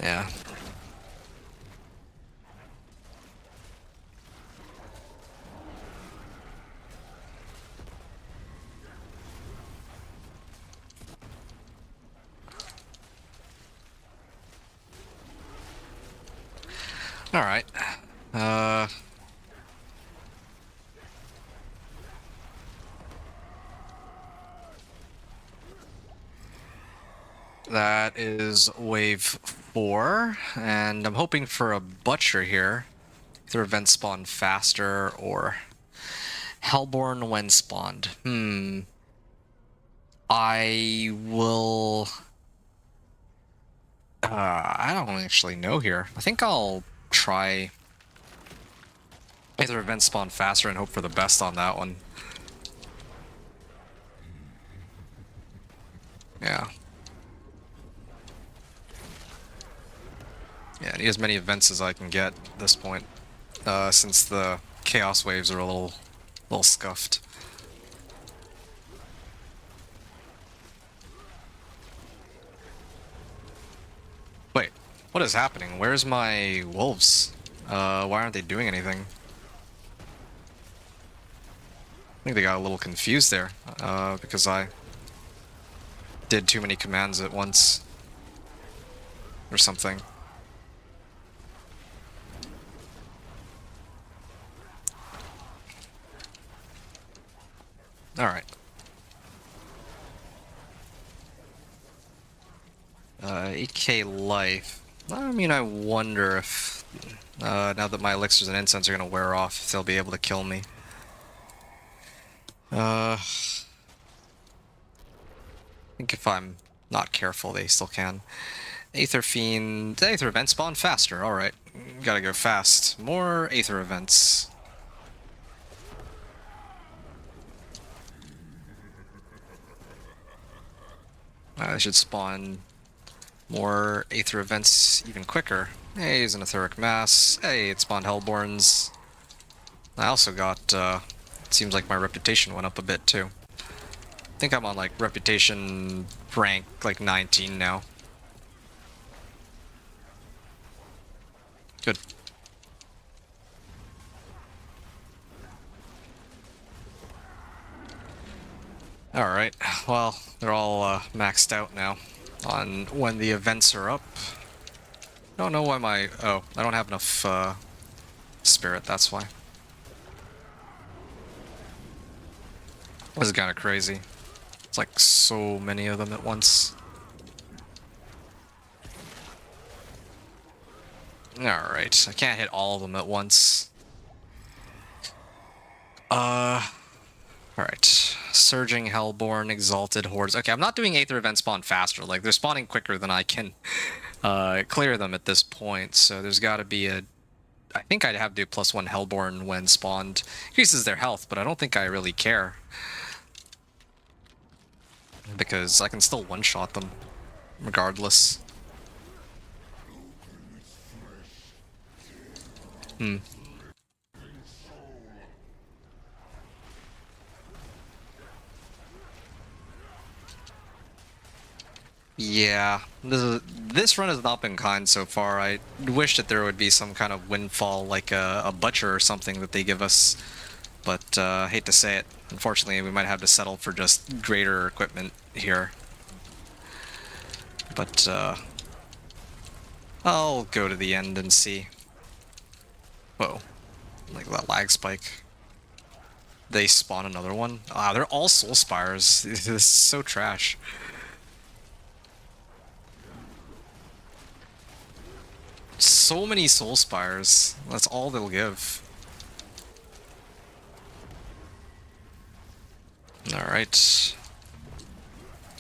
Yeah. All right. That is wave 4, and I'm hoping for a Butcher here. Either event spawn faster or Hellborn when spawned. I will... I don't actually know here. I think I'll try either event spawn faster and hope for the best on that one. Yeah. Yeah, I need as many events as I can get at this point, since the Chaos Waves are a little scuffed. Wait, what is happening? Where's my wolves? Why aren't they doing anything? think they got a little confused there, because I did too many commands at once. Or something. Alright. 8k life. I mean, I wonder if, now that my elixirs and incense are gonna wear off, if they'll be able to kill me. I think if I'm not careful, they still can. Aether Fiend. Aether events spawn faster. Alright. Gotta go fast. More Aether events. I should spawn more Aether events even quicker. Hey, he's an Etheric Mass. Hey, it spawned Hellborns. I also got, it seems like my reputation went up a bit too. I think I'm on like reputation rank like 19 now. Good. Alright, well, they're all maxed out now on when the events are up. I don't know why my... oh, I don't have enough spirit, that's why. This is kind of crazy. It's like so many of them at once. Alright, I can't hit all of them at once. Alright. Surging Hellborn, Exalted Hordes. Okay, I'm not doing Aether event spawn faster. Like, they're spawning quicker than I can clear them at this point, so there's gotta be a... I think I'd have to do +1 Hellborn when spawned. Increases their health, but I don't think I really care. Because I can still one-shot them, regardless. Yeah, this run has not been kind so far. I wish that there would be some kind of windfall, like a butcher or something that they give us. But hate to say it, unfortunately we might have to settle for just greater equipment here. But I'll go to the end and see. Whoa, like that lag spike. They spawn another one? Ah, they're all soul spires. This is so trash. So many soul spires. That's all they'll give. Alright.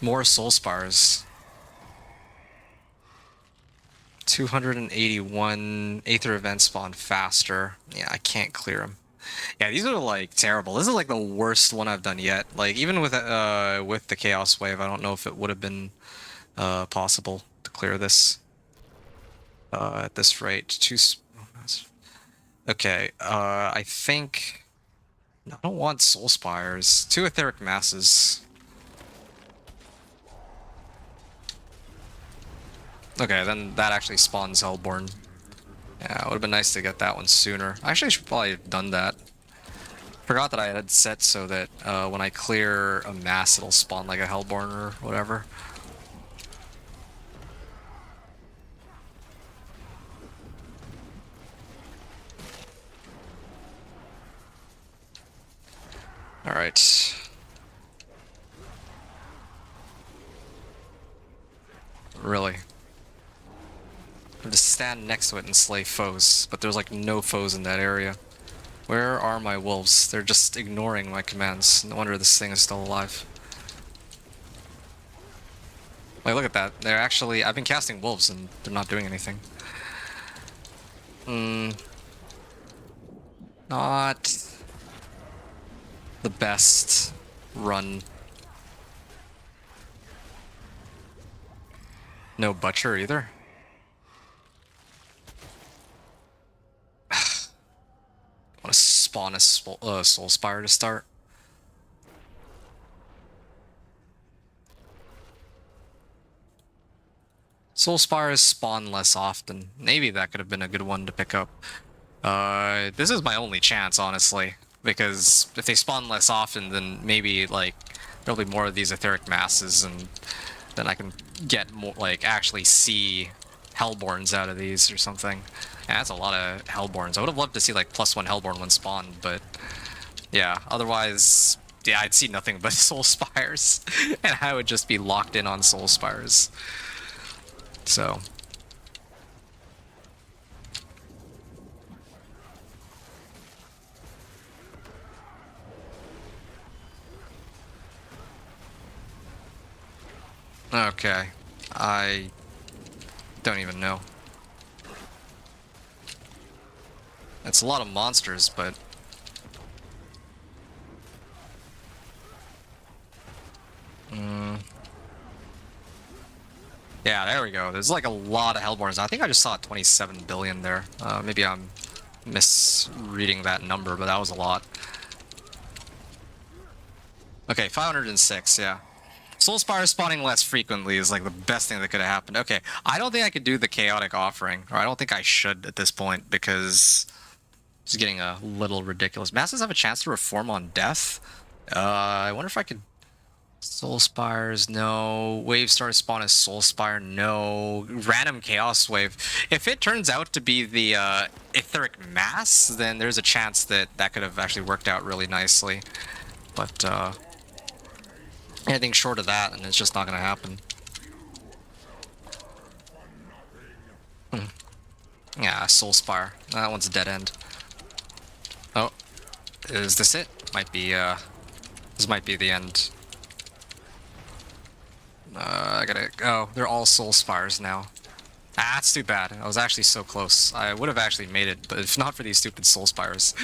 More soul spires. 281 Aether events spawn faster. Yeah, I can't clear them. Yeah, these are like terrible. This is like the worst one I've done yet. Like even with the Chaos Wave, I don't know if it would have been possible to clear this at this rate. Okay, I think I don't want Soul Spires. 2 Etheric Masses. Okay, then that actually spawns Hellborn. Yeah, it would have been nice to get that one sooner. Actually, I should probably have done that. Forgot that I had set so that when I clear a mass, it'll spawn like a Hellborn or whatever. Alright. Really? I have to stand next to it and slay foes, but there's like no foes in that area. Where are my wolves? They're just ignoring my commands. No wonder this thing is still alive. Like, look at that. They're actually... I've been casting wolves and they're not doing anything. Not the best run. No butcher either. Want to spawn a soul spire to start? Soul spires spawn less often. Maybe that could have been a good one to pick up. This is my only chance, honestly. because if they spawn less often, then maybe like there'll be more of these etheric masses, and then I can get more, like actually see Hellborns out of these or something. Yeah, that's a lot of Hellborns. I would have loved to see like +1 Hellborn when spawned, but yeah, otherwise, yeah, I'd see nothing but Soul Spires, and I would just be locked in on Soul Spires. So. Okay, I don't even know. It's a lot of monsters, but... Yeah, there we go. There's like a lot of Hellborns. I think I just saw 27 billion there. Maybe I'm misreading that number, but that was a lot. Okay, 506, yeah. Soulspire spawning less frequently is like the best thing that could have happened. Okay, I don't think I could do the Chaotic Offering, or I don't think I should at this point, because it's getting a little ridiculous. Masses have a chance to reform on death. I wonder if I could... Soulspires, no. Wave Star spawn as Soulspire, no. Random Chaos Wave. If it turns out to be the Etheric Mass, then there's a chance that that could have actually worked out really nicely. But anything short of that, and it's just not going to happen. Yeah, Soulspire. That one's a dead end. Oh, is this it? Might be. This might be the end. I gotta... Oh, they're all Soul Spires now. Ah, that's too bad. I was actually so close. I would have actually made it, but if not for these stupid Soul Spires.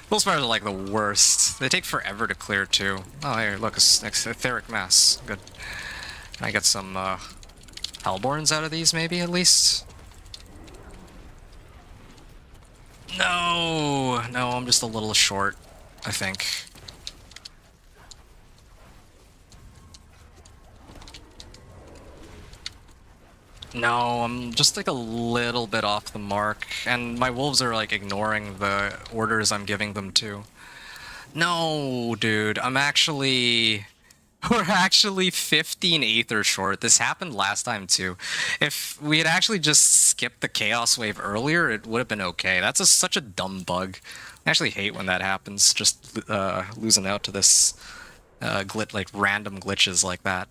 Soul Spires are like the worst. They take forever to clear, too. Oh, here, look, it's Etheric Mass. Good. Can I get some, Hellborns out of these, maybe, at least? No! No, I'm just a little short, I think. No, I'm just like a little bit off the mark, and my wolves are like ignoring the orders I'm giving them too. No, dude, I'm actually... We're actually 15 Aether short. This happened last time too. If we had actually just skipped the Chaos Wave earlier, it would have been okay. That's such a dumb bug. I actually hate when that happens, just losing out to this like random glitches like that.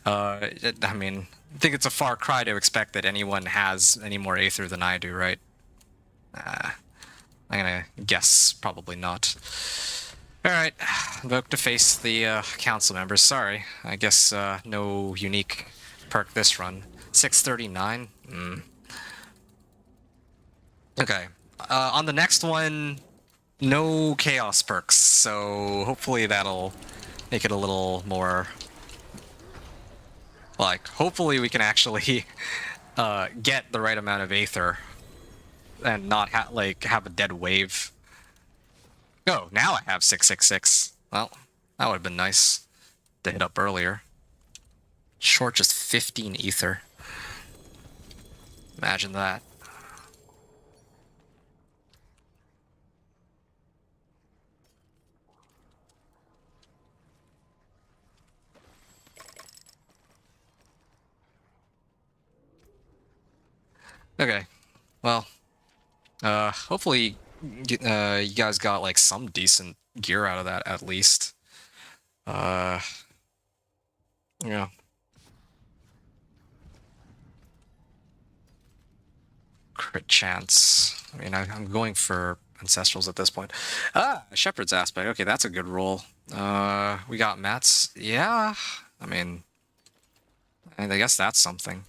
I mean... I think it's a far cry to expect that anyone has any more Aether than I do, right? I'm gonna guess probably not. Alright, invoke to face the council members. Sorry, I guess no unique perk this run. 639? Okay, on the next one, no chaos perks, so hopefully that'll make it a little more... Like, hopefully we can actually get the right amount of Aether and not have a dead wave. Oh, now I have 666. Well, that would have been nice to hit up earlier. Short just 15 Aether. Imagine that. Okay, well, hopefully you guys got like some decent gear out of that at least. Yeah. Crit chance. I mean, I'm going for Ancestrals at this point. Ah, Shepherd's Aspect. Okay, that's a good roll. We got Mats. Yeah, I mean, I guess that's something.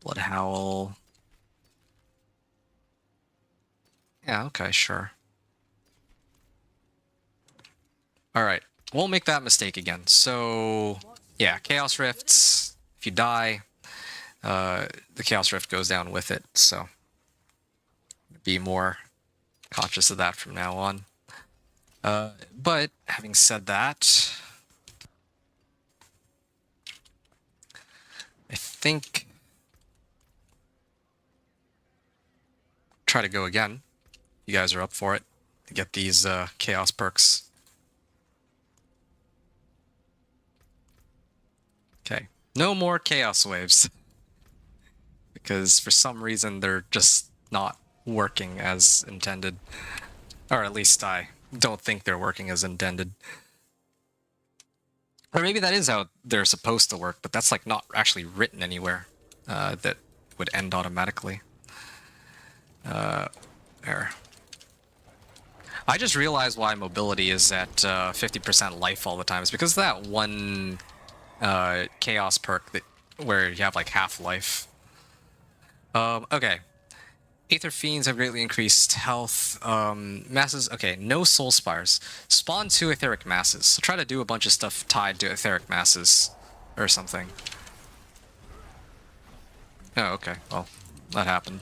Blood Howl. Yeah, okay, sure. Alright, won't make that mistake again. So, yeah, Chaos Rifts. If you die, the Chaos Rift goes down with it, so be more conscious of that from now on. But, having said that, I think... Try to go again. You guys are up for it. to get these chaos perks. Okay, no more chaos waves. Because for some reason they're just not working as intended. Or at least I don't think they're working as intended. Or maybe that is how they're supposed to work, but that's like not actually written anywhere that would end automatically. There. I just realized why mobility is at 50% life all the time. It's because of that one chaos perk that where you have like half life. Okay. Aether Fiends have greatly increased health. Masses, okay, no Soul Spires. Spawn 2 Etheric Masses. So try to do a bunch of stuff tied to Etheric Masses or something. Oh, okay, well, that happened.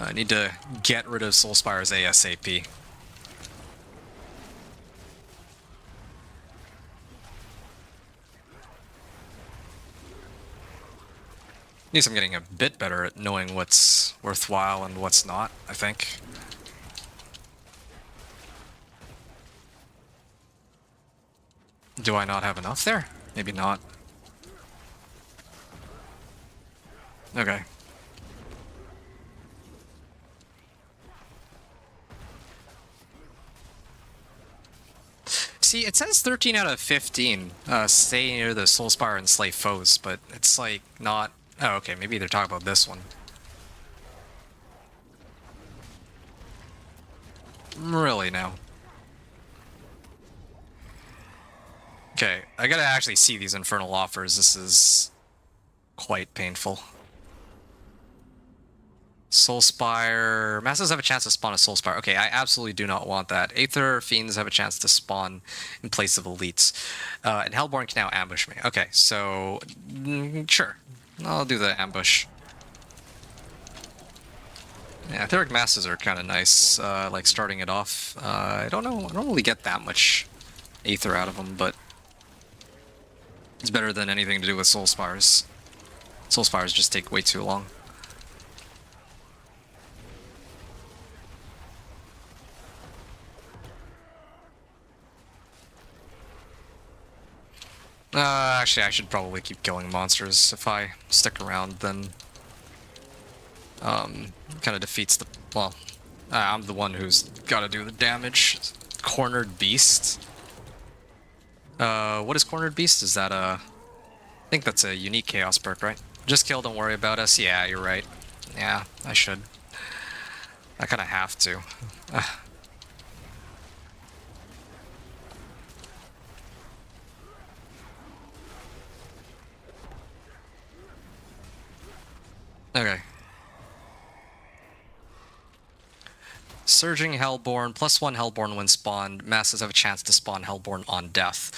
I need to get rid of Soul Spires ASAP. At least I'm getting a bit better at knowing what's worthwhile and what's not, I think. Do I not have enough there? Maybe not. Okay. See, it says 13 out of 15 stay near the Soul Spire and slay foes, but it's like not... Oh, okay, maybe they're talking about this one. Really now. Okay, I gotta actually see these infernal offers. This is quite painful. Soul Spire... Masses have a chance to spawn a Soul Spire. Okay, I absolutely do not want that. Aether Fiends have a chance to spawn in place of Elites. And Hellborn can now ambush me. Okay, so... sure. I'll do the ambush. Yeah, Etheric Masses are kind of nice, like starting it off. I don't know, I don't really get that much Aether out of them, but... it's better than anything to do with Soul Spires. Soul Spires just take way too long. Actually, I should probably keep killing monsters. If I stick around, then... kind of defeats the... well, I'm the one who's gotta do the damage. Cornered Beast. What is Cornered Beast? Is that a... I think that's a unique Chaos perk, right? Just kill, don't worry about us. Yeah, you're right. Yeah, I should. I kind of have to. Okay. Surging Hellborn, +1 Hellborn when spawned. Masses have a chance to spawn Hellborn on death.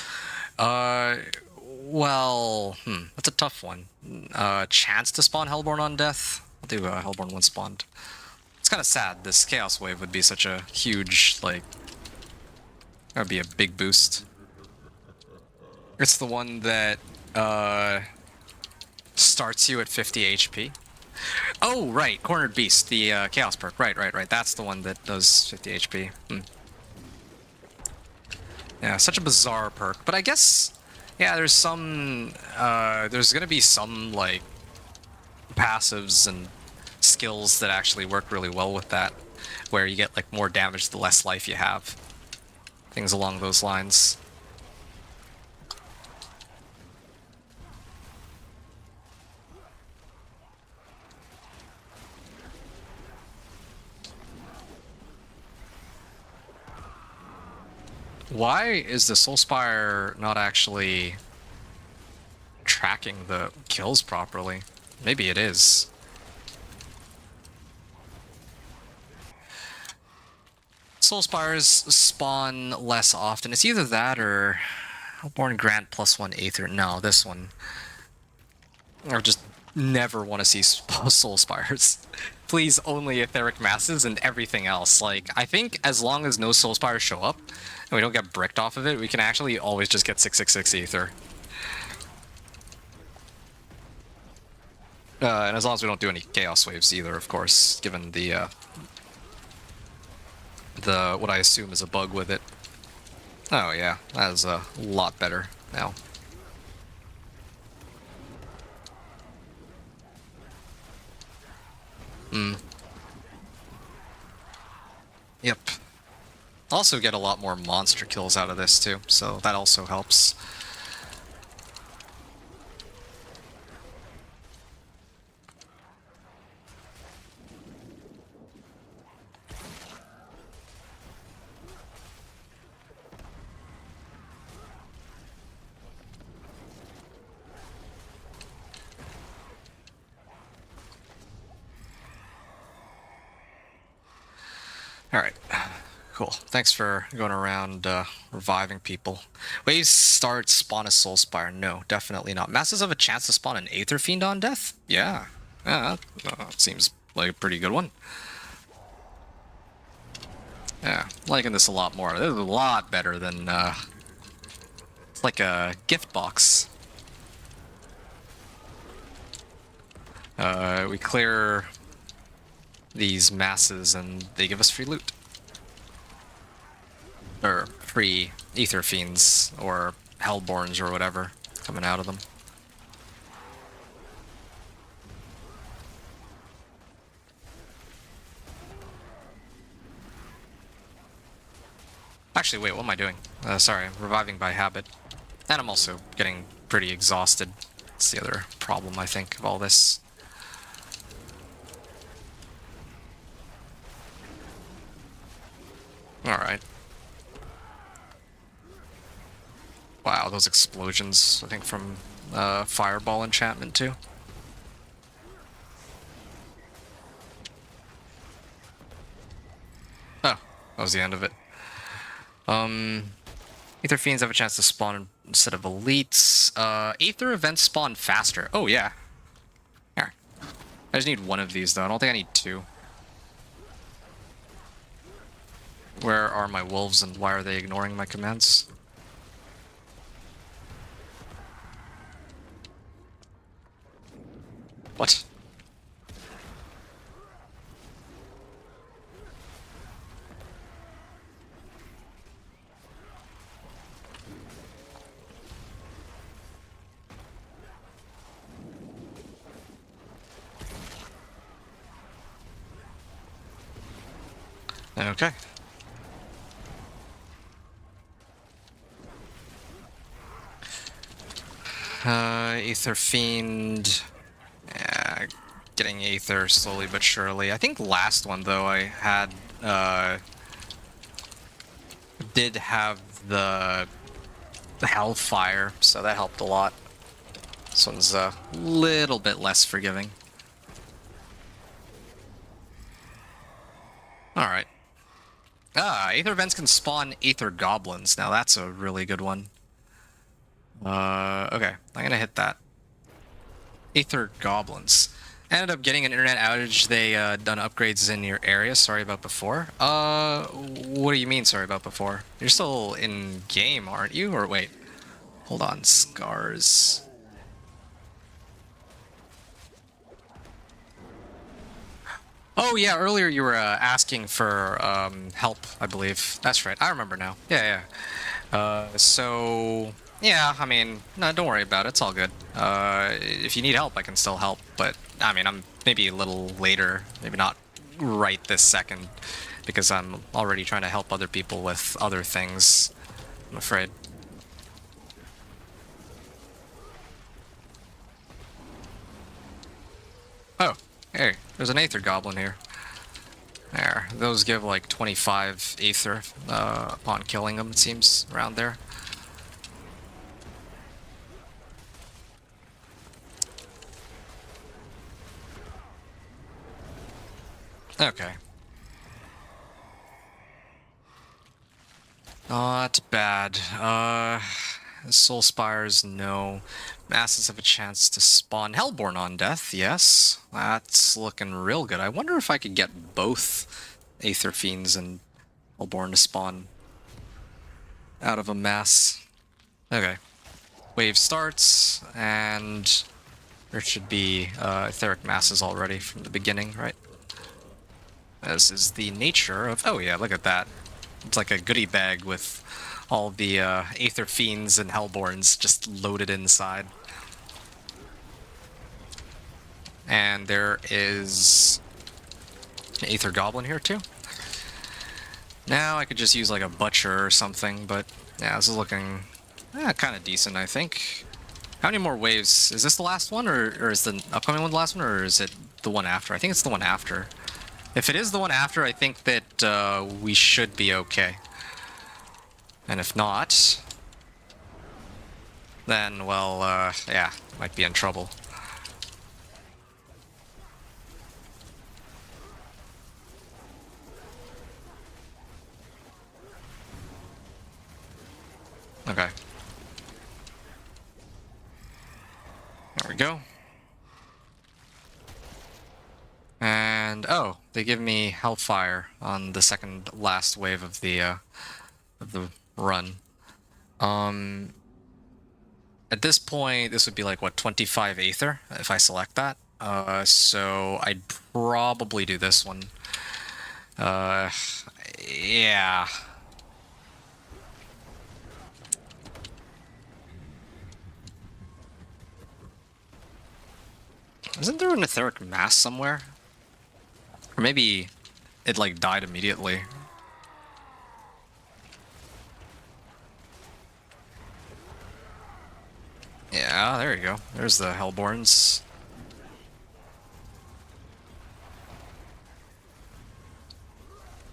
Well, that's a tough one. Chance to spawn Hellborn on death? I'll do Hellborn when spawned. It's kind of sad. This Chaos Wave would be such a huge, like... that would be a big boost. It's the one that, starts you at 50 HP. Oh, right, Cornered Beast, the Chaos perk. Right. That's the one that does 50 HP. Yeah, such a bizarre perk. But I guess, yeah, there's some, there's gonna be some, like, passives and skills that actually work really well with that, where you get, like, more damage the less life you have. Things along those lines. Why is the Soulspire not actually tracking the kills properly? Maybe it is. Soulspires spawn less often. It's either that or Hellborn Grant +1 Aether. No, this one. I just never want to see Soulspires. Please, only Etheric Masses and everything else. Like, I think as long as no Soulspires show up, and we don't get bricked off of it, we can actually always just get 666 Aether. And as long as we don't do any chaos waves either, of course, given the what I assume is a bug with it. Oh yeah, that is a lot better now. Yep. Also get a lot more monster kills out of this too, so that also helps. Alright. Cool. Thanks for going around reviving people. Waves start spawn a Soul Spire. No, definitely not. Masses have a chance to spawn an Aether Fiend on death? Yeah. Yeah, that seems like a pretty good one. Yeah, liking this a lot more. This is a lot better than, it's like a gift box. We clear these masses and they give us free loot. Or free Aether Fiends, or Hellborns, or whatever, coming out of them. Actually, wait, what am I doing? Sorry, I'm reviving by habit. And I'm also getting pretty exhausted. That's the other problem, I think, of all this. Alright. Wow, those explosions, I think from Fireball enchantment too. Oh, that was the end of it. Aether Fiends have a chance to spawn instead of elites. Aether events spawn faster. Oh yeah. Here. I just need one of these though. I don't think I need two. Where are my wolves and why are they ignoring my commands? What? Okay. Aether Fiend. Yeah, getting Aether slowly but surely. I think last one though I had did have the Hellfire, so that helped a lot. This one's a little bit less forgiving. Alright. Aether Vents can spawn Aether Goblins. Now that's a really good one. Okay, I'm gonna hit that. Aether Goblins. Ended up getting an internet outage. They done upgrades in your area. Sorry about before. What do you mean sorry about before? You're still in game, aren't you? Or wait, hold on, scars. Oh yeah, earlier you were asking for help, I believe. That's right. I remember now. Yeah, yeah. So yeah, I mean, no, don't worry about it. It's all good. If you need help, I can still help. But I mean, I'm maybe a little later, maybe not right this second, because I'm already trying to help other people with other things, I'm afraid. Oh, hey, there's an Aether Goblin here. There, those give like 25 Aether upon killing them, it seems, around there. Okay. Not bad. Soul Spires, no. Masses have a chance to spawn Hellborn on death, yes. That's looking real good. I wonder if I could get both Aether Fiends and Hellborn to spawn out of a mass. Okay. Wave starts, and There should be etheric masses already from the beginning, right? This is the nature of... Oh yeah, look at that. It's like a goodie bag with all the Aether Fiends and Hellborns just loaded inside. And there is an Aether Goblin here too. Now I could just use like a Butcher or something, but yeah, this is looking kind of decent, I think. How many more waves? Is this the last one, or is the upcoming one the last one, or is it the one after? I think it's the one after. If it is the one after, I think that we should be okay. And if not, then, well, yeah, might be in trouble. Okay. There we go. And, oh, they give me Hellfire on the second last wave of the run. At this point, this would be like, what, 25 Aether, if I select that. So I'd probably do this one. Yeah. Isn't there an etheric mass somewhere? Or maybe it like died immediately. Yeah, there you go. There's the Hellborns.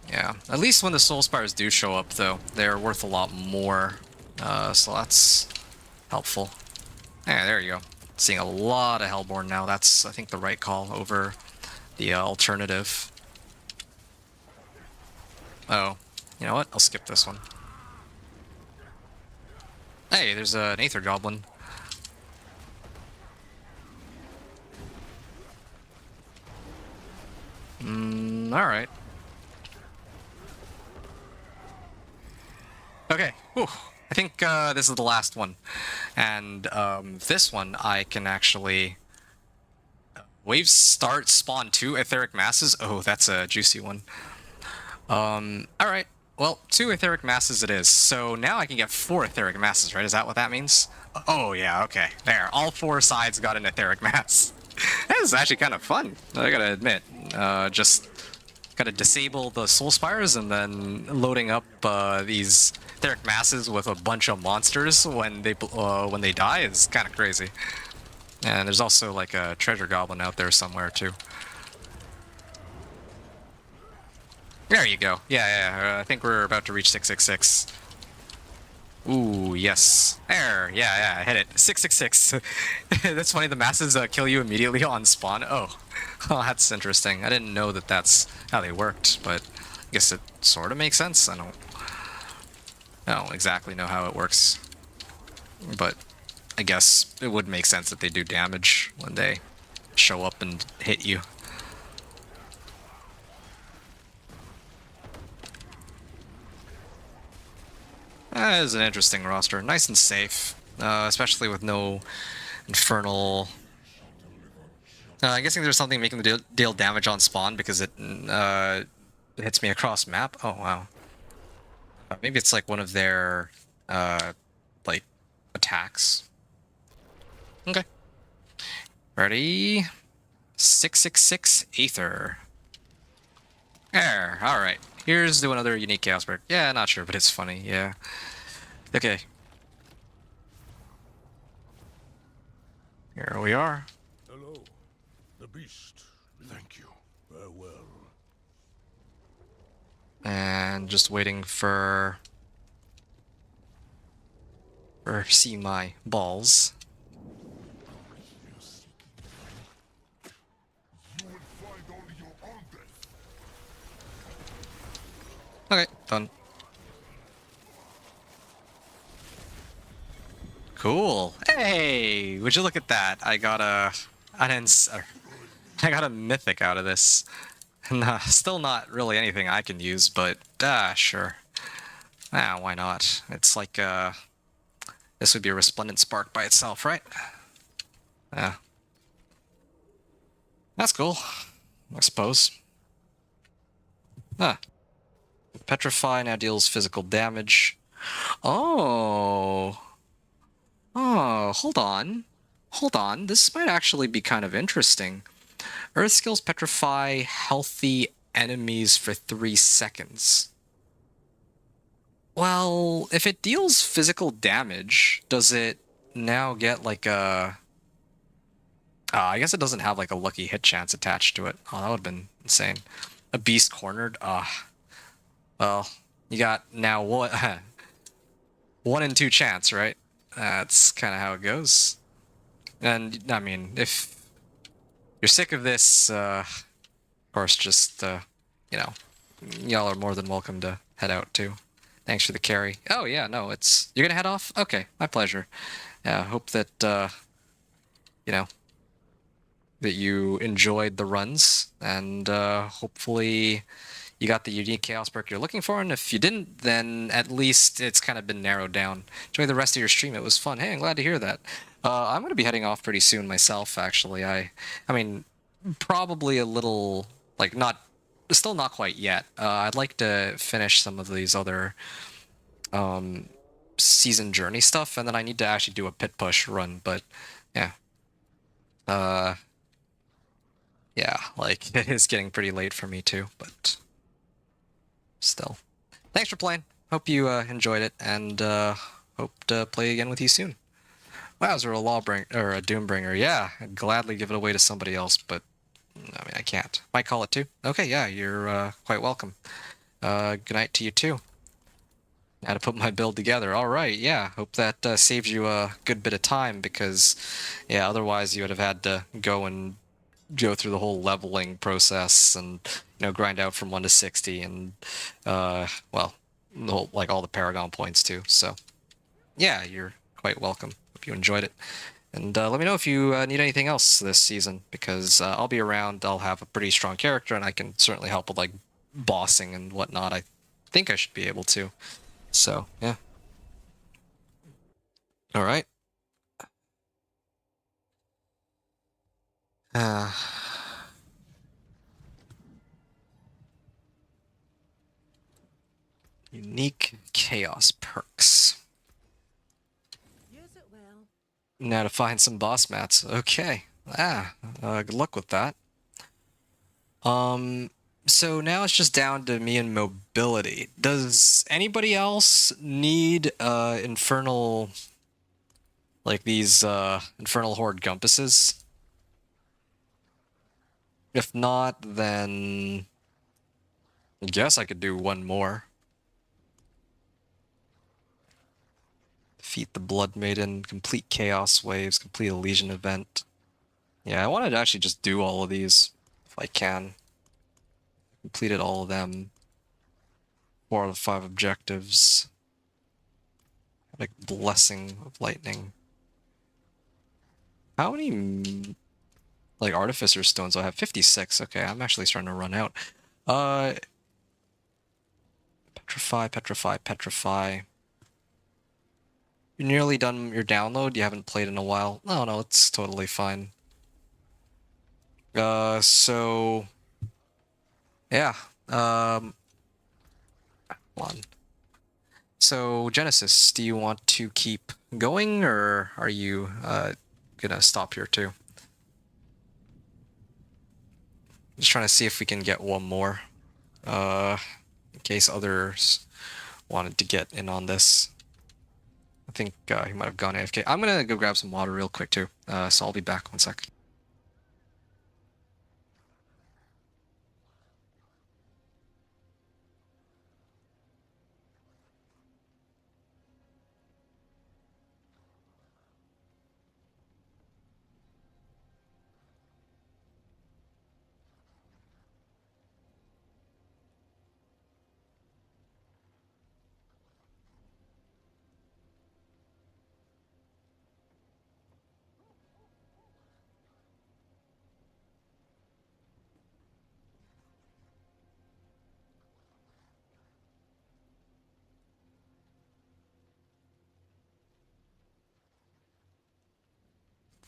Yeah, at least when the Soul Spires do show up, though, they're worth a lot more. So that's helpful. Yeah, there you go. Seeing a lot of Hellborn now. That's, I think, the right call over the alternative. Oh, you know what? I'll skip this one. Hey, there's an Aether Goblin. Alright. Okay, whew. I think this is the last one. And this one I can actually... Waves start, spawn 2 etheric masses. Oh, that's a juicy one. Alright. Well, 2 etheric masses it is. So now I can get 4 etheric masses, right? Is that what that means? Oh, yeah, okay. There. All 4 sides got an etheric mass. That is actually kind of fun, I gotta admit. Just gotta disable the Soul Spires and then loading up these etheric masses with a bunch of monsters when they die is kind of crazy. And there's also like a treasure goblin out there somewhere too. There you go. Yeah. I think we're about to reach 666. Ooh, yes. There. Yeah. I hit it. 666. That's funny. The masses kill you immediately on spawn. Oh, that's interesting. I didn't know that that's how they worked, but I guess it sort of makes sense. I don't exactly know how it works, but I guess it would make sense that they do damage when they show up and hit you. That is an interesting roster. Nice and safe, especially with no infernal... I'm guessing there's something making the deal damage on spawn because it hits me across map. Oh, wow. Maybe it's like one of their, like, attacks. Okay. Ready? 666 Aether. There, alright. Here's to another unique Chaos Brick. Yeah, not sure, but it's funny, yeah. Okay. Here we are. Hello, the beast. Thank you. Farewell. And just waiting for see my balls. You will find only your own death. Okay, done. Cool. Hey, would you look at that? I got a mythic out of this. Nah, still not really anything I can use, but sure. Why not? It's like this would be a resplendent spark by itself, right? Yeah. That's cool, I suppose. Huh. Petrify now deals physical damage. Oh. Oh, hold on. Hold on. This might actually be kind of interesting. Earth skills petrify healthy enemies for 3 seconds. Well, if it deals physical damage, does it now get like a... I guess it doesn't have like a lucky hit chance attached to it. Oh, that would have been insane. A beast cornered? Well, you got now what? 1 in 2 chance, right? That's kind of how it goes. And, I mean, if you're sick of this, of course, just, you know, y'all are more than welcome to head out, too. Thanks for the carry. Oh, yeah, no, it's... You're gonna head off? Okay, my pleasure. Yeah, hope that, you know, that you enjoyed the runs, and, hopefully you got the unique chaos perk you're looking for, and if you didn't, then at least it's kind of been narrowed down. Enjoy the rest of your stream. It was fun. Hey, I'm glad to hear that. I'm going to be heading off pretty soon myself, actually. I mean, probably a little, like, still not quite yet. I'd like to finish some of these other season journey stuff, and then I need to actually do a pit push run, but yeah. Yeah, like, it is getting pretty late for me too, but still. Thanks for playing. Hope you enjoyed it, and hope to play again with you soon. Wow, is there a Lawbringer or a Doombringer? Yeah, I'd gladly give it away to somebody else, but I mean, I can't. Might call it too. Okay, yeah, you're quite welcome. Good night to you too. How to put my build together. All right, yeah. Hope that saves you a good bit of time because, yeah, otherwise you would have had to go through the whole leveling process and grind out from 1 to 60 and well, like all the Paragon points too. So yeah, you're quite welcome. Hope you enjoyed it, and let me know if you need anything else this season because I'll be around. I'll have a pretty strong character and I can certainly help with like bossing and whatnot. I think I should be able to. So yeah. All right. Unique chaos perks. Use it well. Now to find some boss mats. Okay. Good luck with that. So now it's just down to me and mobility. Does anybody else need infernal, like these infernal horde compasses? If not, then I guess I could do one more. Defeat the Blood Maiden, complete Chaos Waves, complete a Legion event. Yeah, I wanted to actually just do all of these if I can. Completed all of them. 4 out of 5 objectives. Like Blessing of Lightning. How many like Artificer Stones do I have? 56. Okay, I'm actually starting to run out. Petrify, Petrify, Petrify. You're nearly done your download? You haven't played in a while? No, it's totally fine. So... Yeah. Hold on. So, Genesis, do you want to keep going, or are you gonna stop here too? Just trying to see if we can get one more. In case others wanted to get in on this. I think he might have gone AFK. I'm gonna go grab some water real quick too, so I'll be back 1 sec.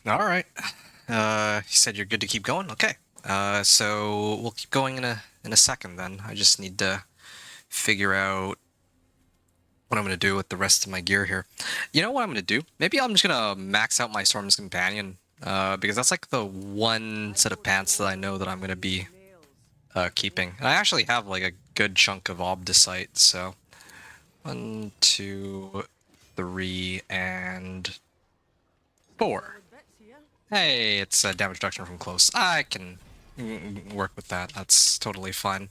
All right. You said you're good to keep going? Okay. So we'll keep going in a second then. I just need to figure out what I'm going to do with the rest of my gear here. You know what I'm going to do? Maybe I'm just going to max out my Storm's Companion, because that's like the one set of pants that I know that I'm going to be keeping. And I actually have like a good chunk of Obdicite, so 1, 2, 3, and 4. Hey, it's damage reduction from close. I can work with that. That's totally fine.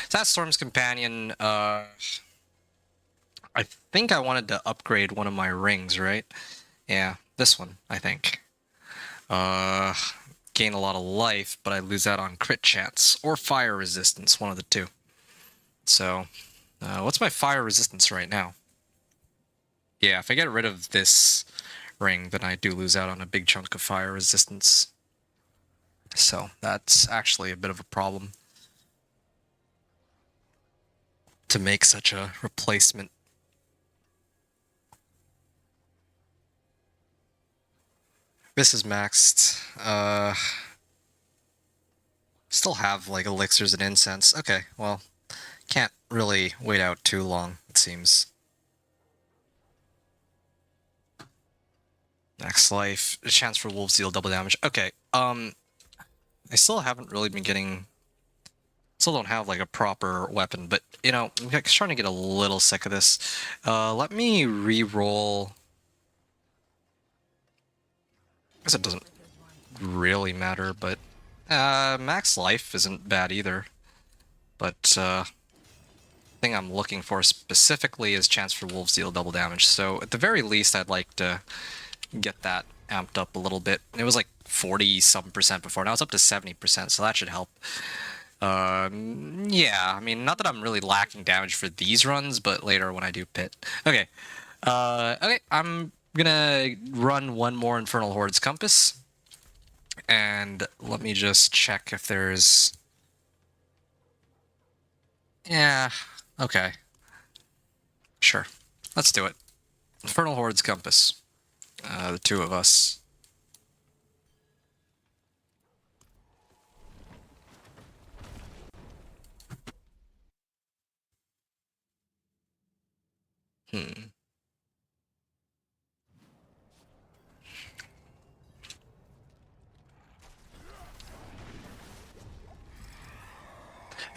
So that's Storm's Companion. I think I wanted to upgrade one of my rings, right? Yeah, this one, I think. Gain a lot of life, but I lose out on crit chance or fire resistance, one of the two. So, what's my fire resistance right now? Yeah, if I get rid of this ring, then I do lose out on a big chunk of fire resistance. So, that's actually a bit of a problem to make such a replacement. This is maxed. Still have like elixirs and incense. Okay, well, can't really wait out too long, it seems. Max life, a chance for wolves deal double damage. Okay, I still haven't really been getting... Still don't have like a proper weapon, but you know, I'm starting to get a little sick of this. Let me re-roll. I guess it doesn't really matter, but max life isn't bad either. But thing I'm looking for specifically is chance for wolves deal double damage. So at the very least, I'd like to get that amped up a little bit. It was like 40-some% before. Now it's up to 70%, so that should help. Yeah, I mean, not that I'm really lacking damage for these runs, but later when I do pit. Okay. Okay, I'm gonna run one more Infernal Horde's Compass. And let me just check if there's... Yeah, okay. Sure. Let's do it. Infernal Horde's Compass. The two of us.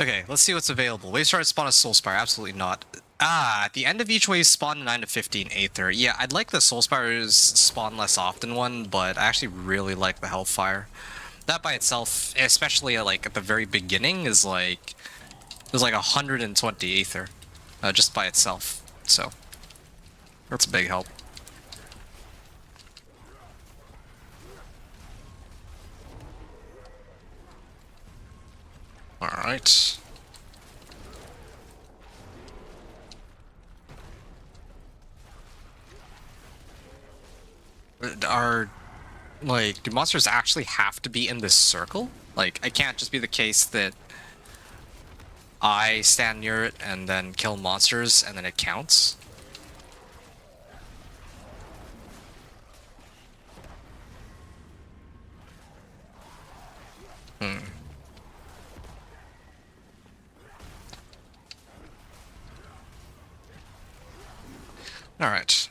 Okay, let's see what's available. Wave start spawn a Soulspire. Absolutely not. Ah, at the end of each wave spawn 9 to 15 Aether. Yeah, I'd like the Soulspire's spawn less often one, but I actually really like the Hellfire. That by itself, especially like at the very beginning, is like... There's like 120 Aether. Just by itself. So, that's a big help. Alright. Like, do monsters actually have to be in this circle? Like, it can't just be the case that I stand near it and then kill monsters and then it counts? Alright.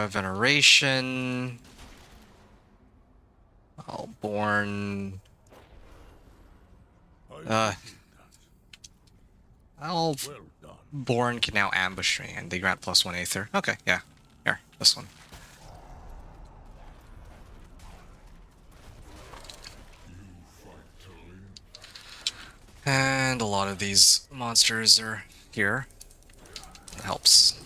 Veneration. Born. Well done. Born can now ambush me, and they grant +1 Aether. Okay, yeah. Here, this one. And a lot of these monsters are here. That helps.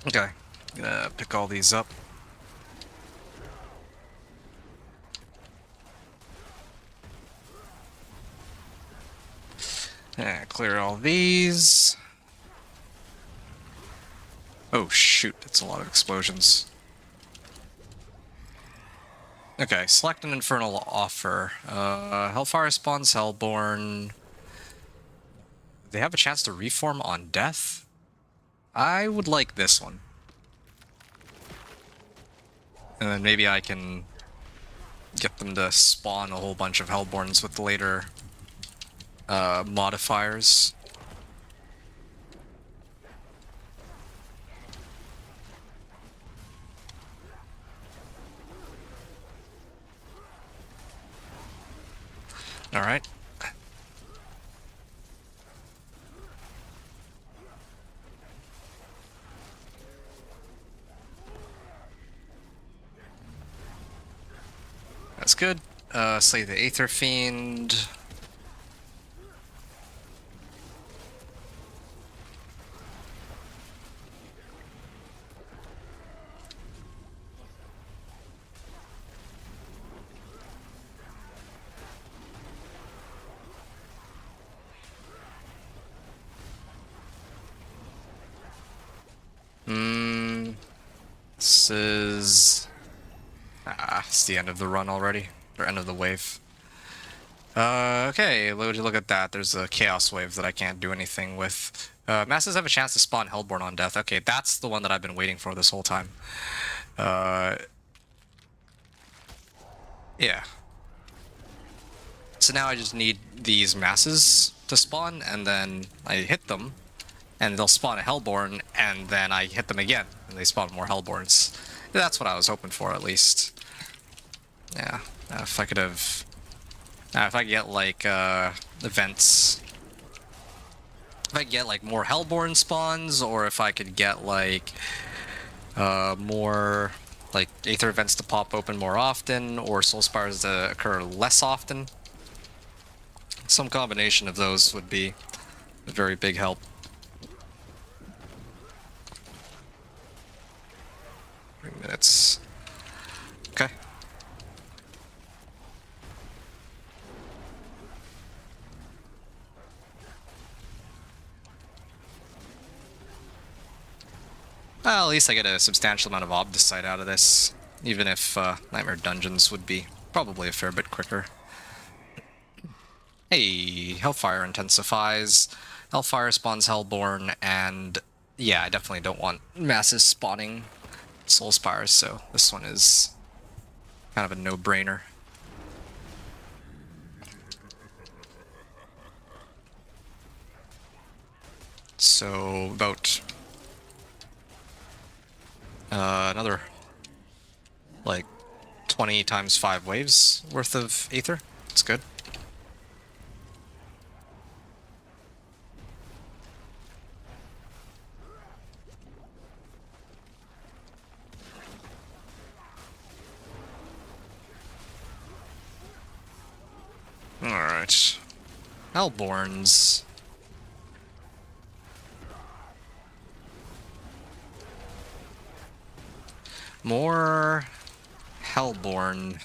Okay. Gonna pick all these up. Clear all these. Oh shoot, that's a lot of explosions. Okay, select an infernal offer. Hellfire spawns Hellborn. They have a chance to reform on death? I would like this one. And then maybe I can get them to spawn a whole bunch of Hellborns with later modifiers. All right. That's good. Slay the Aether Fiend. This is... it's the end of the run already. Or end of the wave. Okay, would you look at that? There's a Chaos Wave that I can't do anything with. Masses have a chance to spawn Hellborn on death. Okay, that's the one that I've been waiting for this whole time. Yeah. So now I just need these masses to spawn, and then I hit them, and they'll spawn a Hellborn, and then I hit them again, and they spawn more Hellborns. That's what I was hoping for, at least. Yeah, if I could have... if I get, like, events... If I could get, like, more Hellborn spawns, or if I could get, like, more, like, Aether events to pop open more often, or Soul Spires to occur less often. Some combination of those would be a very big help. 3 minutes. Okay. Well, at least I get a substantial amount of Obdicite out of this, even if Nightmare Dungeons would be probably a fair bit quicker. Hey, Hellfire intensifies, Hellfire spawns Hellborn, and yeah, I definitely don't want masses spawning Soul Spires, so this one is kind of a no-brainer. So, about another, like, 20 times 5 waves worth of Aether. That's good. Alright. Hellborns. More Hellborn.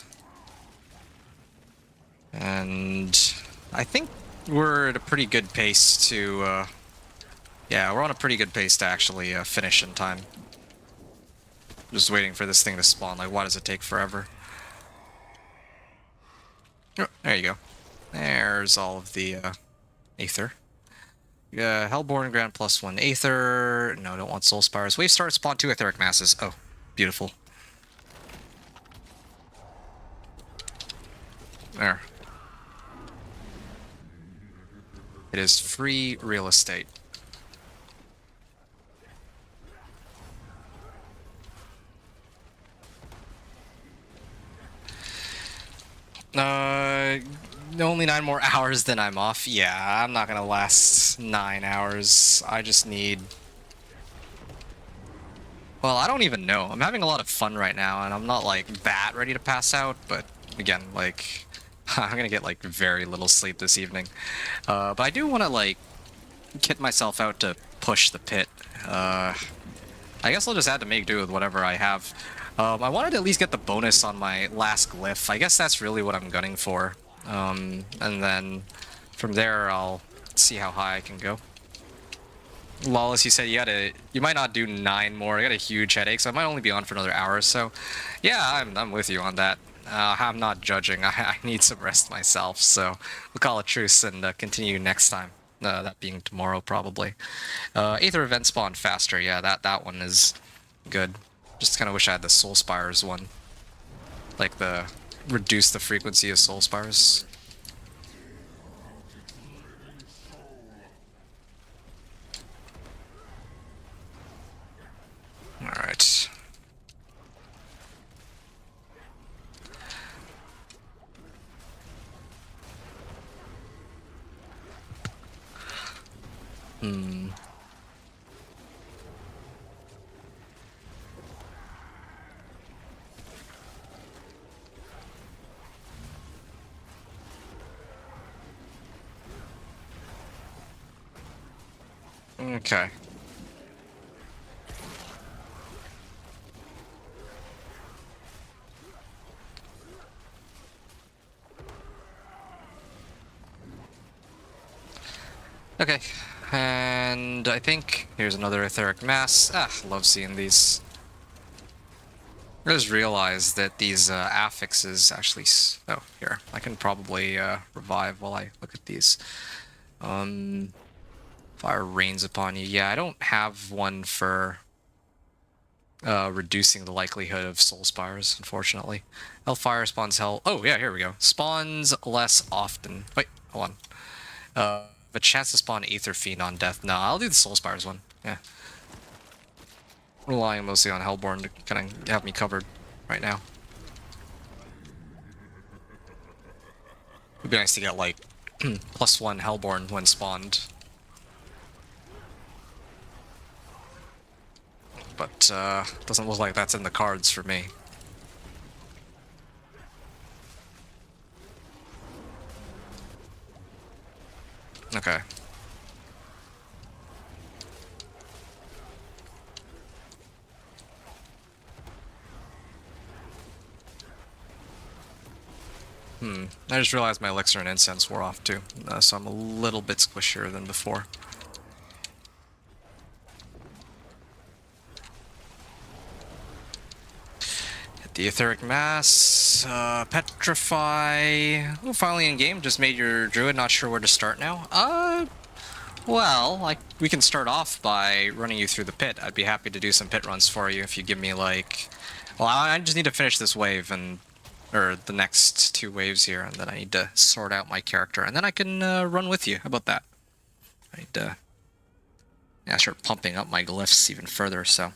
And I think we're at a pretty good pace to, yeah, we're on a pretty good pace to actually finish in time. Just waiting for this thing to spawn. Like, why does it take forever? Oh, there you go. There's all of the Aether. Hellborn grant +1 Aether. No, don't want Soul Spires. Wave start, spawn 2 Etheric Masses. Oh, beautiful. There. It is free real estate. Only 9 more hours, then I'm off. Yeah, I'm not gonna last 9 hours. I just need... Well, I don't even know. I'm having a lot of fun right now, and I'm not, like, that ready to pass out, but again, like... I'm gonna get, like, very little sleep this evening. But I do want to, like, kit myself out to push the pit. I guess I'll just have to make do with whatever I have. I wanted to at least get the bonus on my last glyph. I guess that's really what I'm gunning for. And then from there, I'll see how high I can go. Lawless, you said you might not do 9 more. I got a huge headache, so I might only be on for another hour or so. Yeah, I'm with you on that. I'm not judging. I need some rest myself, so we'll call a truce and continue next time. That being tomorrow, probably. Aether event spawn faster. Yeah, that one is good. Just kind of wish I had the Soul Spires one. Like the reduce the frequency of Soul Spires. Alright. Okay. Okay, and I think here's another etheric mass. Love seeing these. I just realized that these affixes actually. Oh, here I can probably revive while I look at these. Fire rains upon you. Yeah, I don't have one for reducing the likelihood of soul spires, unfortunately. Hellfire spawns hell. Oh yeah, here we go. Spawns less often. Wait, hold on. A chance to spawn Aether Fiend on death. No, I'll do the Soul Spires one. Yeah. Relying mostly on Hellborn to kind of have me covered right now. It'd be nice to get like +1 Hellborn when spawned. But doesn't look like that's in the cards for me. Okay. I just realized my elixir and incense wore off too, so I'm a little bit squishier than before. Hit the Etheric Mass, Petrify. Oh, finally in game. Just made your Druid. Not sure where to start now. Well, we can start off by running you through the pit. I'd be happy to do some pit runs for you if you give me like. Well, I just need to finish this wave or the next 2 waves here, and then I need to sort out my character, and then I can run with you. How about that? I need to start pumping up my glyphs even further. So,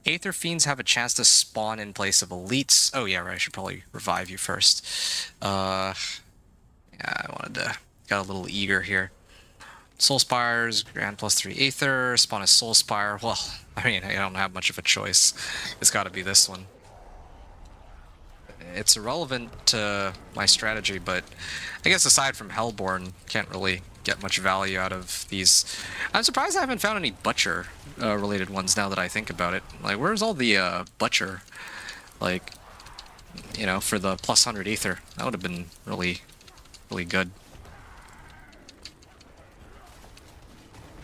Aether Fiends have a chance to spawn in place of elites. Oh yeah, right. I should probably revive you first. Yeah, got a little eager here. Soul Spires, grant +3 Aether, spawn a Soul Spire. Well, I mean, I don't have much of a choice. It's got to be this one. It's irrelevant to my strategy, but I guess aside from Hellborn, can't really get much value out of these. I'm surprised I haven't found any Butcher related ones now that I think about it. Like, where's all the Butcher? Like, you know, for the +100 Aether. That would have been really, really good.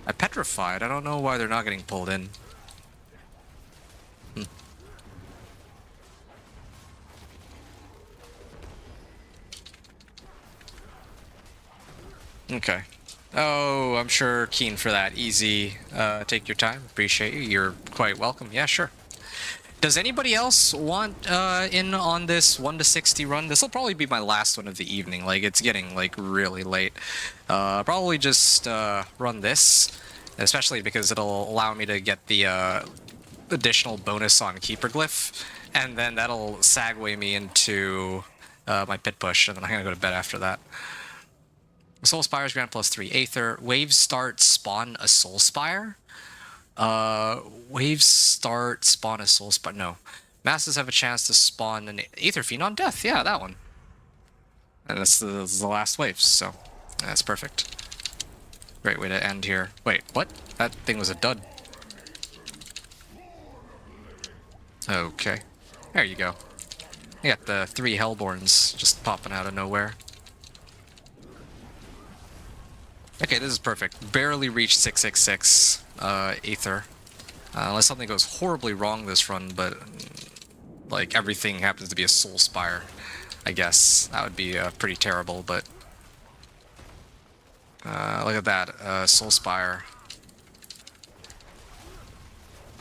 I petrified. I don't know why they're not getting pulled in. Okay. Oh, I'm sure keen for that. Easy. Take your time. Appreciate you. You're quite welcome. Yeah, sure. Does anybody else want in on this 1 to 60 run? This will probably be my last one of the evening. Like, it's getting like really late. Probably just run this, especially because it'll allow me to get the additional bonus on Keeper Glyph, and then that'll segue me into my pit push, and then I'm gonna go to bed after that. Soul Spires grant +3 Aether. Waves start spawn a Soul Spire. Waves start spawn a Soul Spire. No. Masses have a chance to spawn an Aether Fiend on death. Yeah, that one. And that's the last wave, so that's perfect. Great way to end here. Wait, what? That thing was a dud. Okay. There you go. You got the 3 Hellborns just popping out of nowhere. Okay, this is perfect. Barely reached 666 Aether. Unless something goes horribly wrong this run, but like everything happens to be a Soul Spire, I guess. That would be pretty terrible, but look at that, Soul Spire.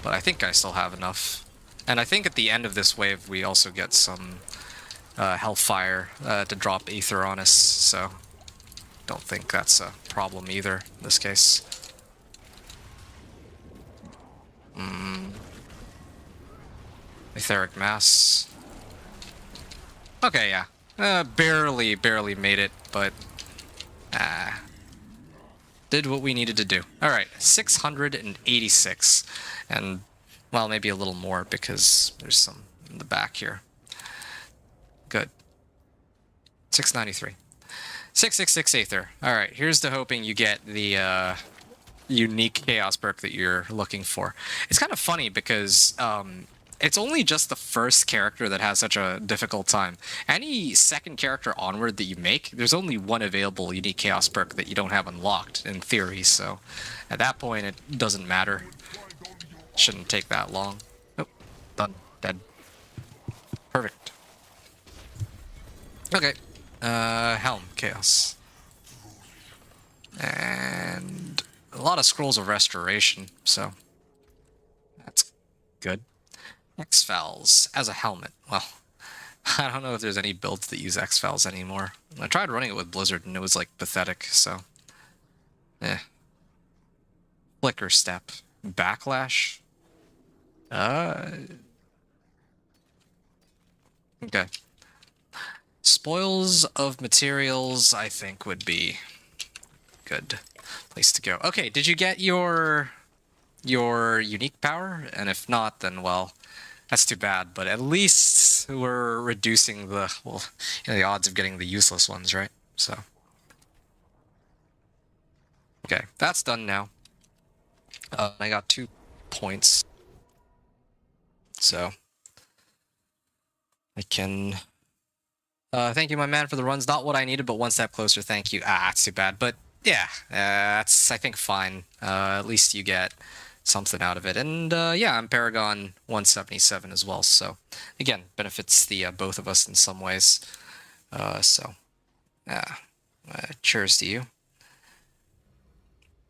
But I think I still have enough. And I think at the end of this wave we also get some Hellfire to drop Aether on us, so don't think that's a problem either in this case. Etheric Mass. Okay, yeah. Barely made it, but did what we needed to do. Alright, 686. And, well, maybe a little more because there's some in the back here. Good. 693. 666 Aether. Alright, here's to hoping you get the unique Chaos perk that you're looking for. It's kind of funny because it's only just the first character that has such a difficult time. Any second character onward that you make, there's only one available unique Chaos perk that you don't have unlocked, in theory, so at that point it doesn't matter. Shouldn't take that long. Nope. Done. Dead. Perfect. Okay. Helm. Chaos. And a lot of Scrolls of Restoration, so that's good. X-Fals as a helmet. Well, I don't know if there's any builds that use X-Fals anymore. I tried running it with Blizzard and it was like pathetic, so Flicker Step. Backlash. Okay. Spoils of Materials, I think, would be good place to go. Okay, did you get your unique power? And if not, then, well, that's too bad. But at least we're reducing the, well, you know, the odds of getting the useless ones, right? So. Okay, that's done now. I got 2 points. So. I can... thank you, my man, for the runs. Not what I needed, but one step closer. Thank you. That's too bad. But yeah, that's, I think, fine. At least you get something out of it. And yeah, I'm Paragon 177 as well. So again, benefits the both of us in some ways. So yeah, cheers to you.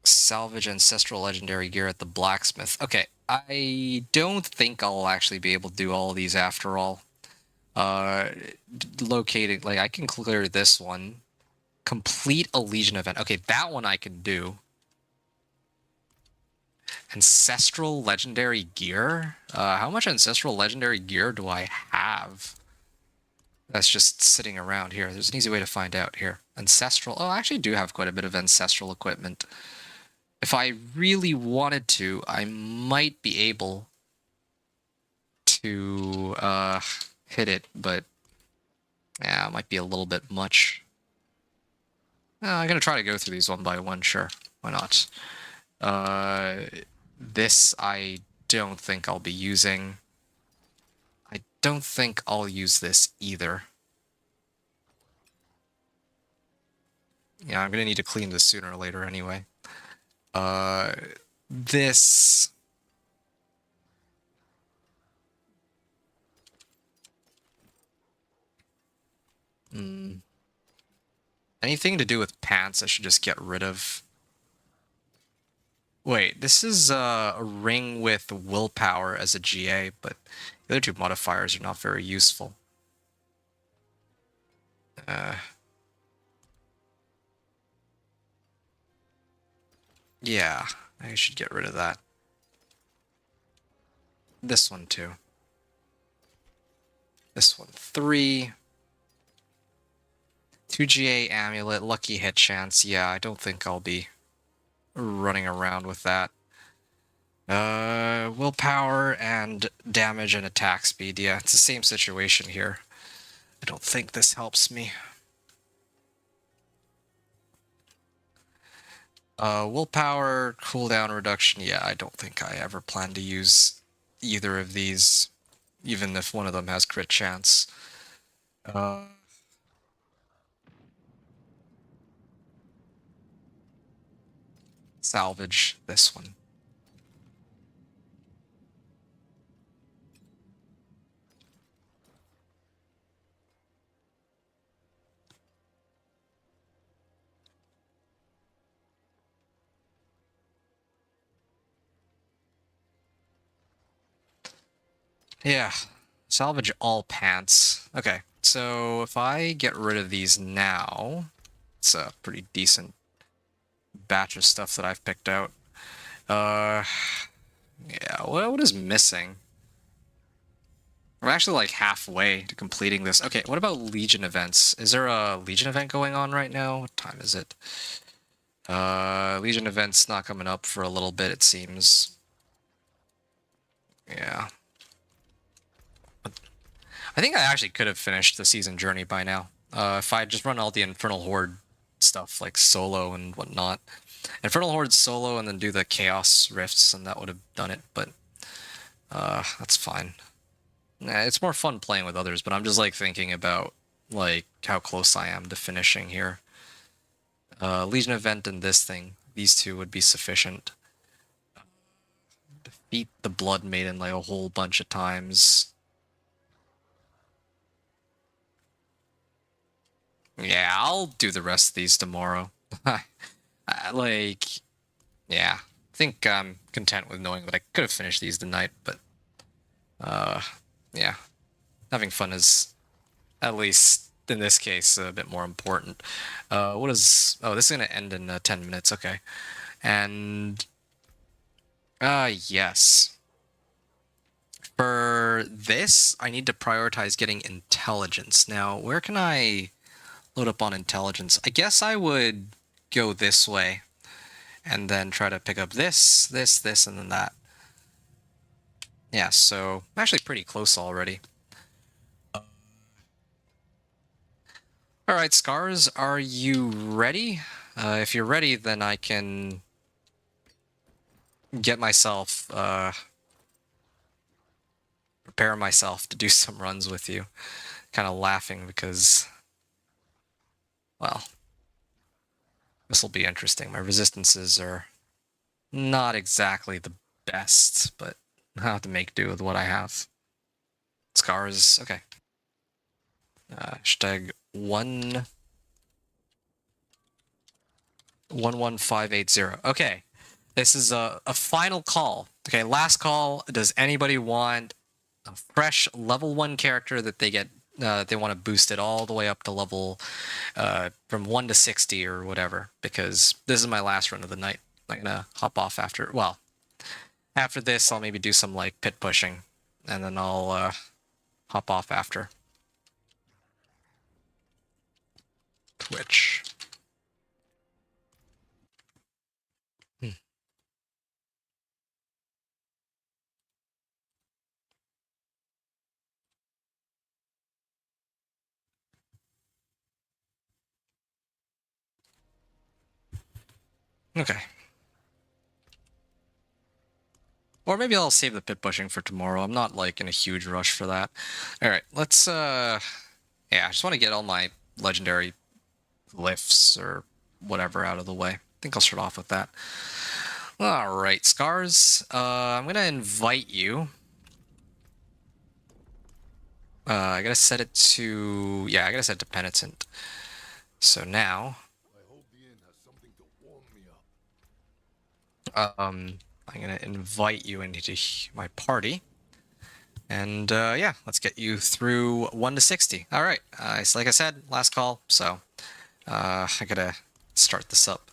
Salvage Ancestral Legendary Gear at the Blacksmith. Okay, I don't think I'll actually be able to do all of these after all. Locating, like, I can clear this one. Complete a Legion event. Okay, that one I can do. Ancestral Legendary Gear? How much Ancestral Legendary Gear do I have? That's just sitting around here. There's an easy way to find out here. Ancestral... Oh, I actually do have quite a bit of Ancestral equipment. If I really wanted to, I might be able to hit it, but yeah, it might be a little bit much. I'm going to try to go through these one by one, sure. Why not? This I don't think I'll be using. I don't think I'll use this either. Yeah, I'm going to need to clean this sooner or later anyway. This... Anything to do with pants I should just get rid of. Wait, this is a ring with willpower as a GA, but the other 2 modifiers are not very useful. Yeah, I should get rid of that. This one too. This one 3. 2GA Amulet, Lucky Hit Chance. Yeah, I don't think I'll be running around with that. Willpower and damage and attack speed. Yeah, it's the same situation here. I don't think this helps me. Willpower, cooldown reduction. Yeah, I don't think I ever plan to use either of these. even if one of them has crit chance. Salvage this one. Yeah, salvage all pants. Okay, so if I get rid of these now, it's a pretty decent batch of stuff that I've picked out. Yeah, what is missing? I'm actually like halfway to completing this. Okay, what about Legion events? Is there a Legion event going on right now? What time is it? Legion event's not coming up for a little bit, it seems. Yeah. I think I actually could have finished the season journey by now. If I just run all the Infernal Horde stuff, like solo and whatnot. Infernal Horde solo and then do the Chaos Rifts, and that would have done it, but that's fine. It's more fun playing with others, but I'm just like thinking about like how close I am to finishing here. Legion event and this thing, these two would be sufficient. Defeat the Blood Maiden like a whole bunch of times. Yeah, I'll do the rest of these tomorrow. Like, yeah, I think I'm content with knowing that I could have finished these tonight, but yeah, having fun is, at least in this case, a bit more important. What is... Oh, this is going to end in 10 minutes. Okay. And... yes. For this, I need to prioritize getting intelligence. Now, where can I load up on intelligence? I guess I would go this way. And then try to pick up this, this, and then that. Yeah, so I'm actually pretty close already. Alright, Scars, are you ready? If you're ready, then I can get myself, prepare myself to do some runs with you. Kind of laughing because, well, this will be interesting. My resistances are not exactly the best, but I have to make do with what I have. Scars, okay. Hashtag 11580. Okay, this is a final call. Okay, last call. Does anybody want a fresh level 1 character that they get? They want to boost it all the way up to level from 1 to 60 or whatever, because this is my last run of the night. I'm gonna hop off after. Well, after this, I'll maybe do some like pit pushing, and then I'll hop off after. Twitch. Okay. Or maybe I'll save the pit pushing for tomorrow. I'm not like in a huge rush for that. Alright, let's yeah, I just want to get all my legendary glyphs or whatever out of the way. I think I'll start off with that. Alright, Scars. I'm gonna invite you. I gotta set it to... Yeah, I gotta set it to Penitent. So now... I hope the inn has something to warm me up. I'm gonna invite you into my party. And yeah, let's get you through 1 to 60. Alright, so like I said, last call, so I gotta start this up.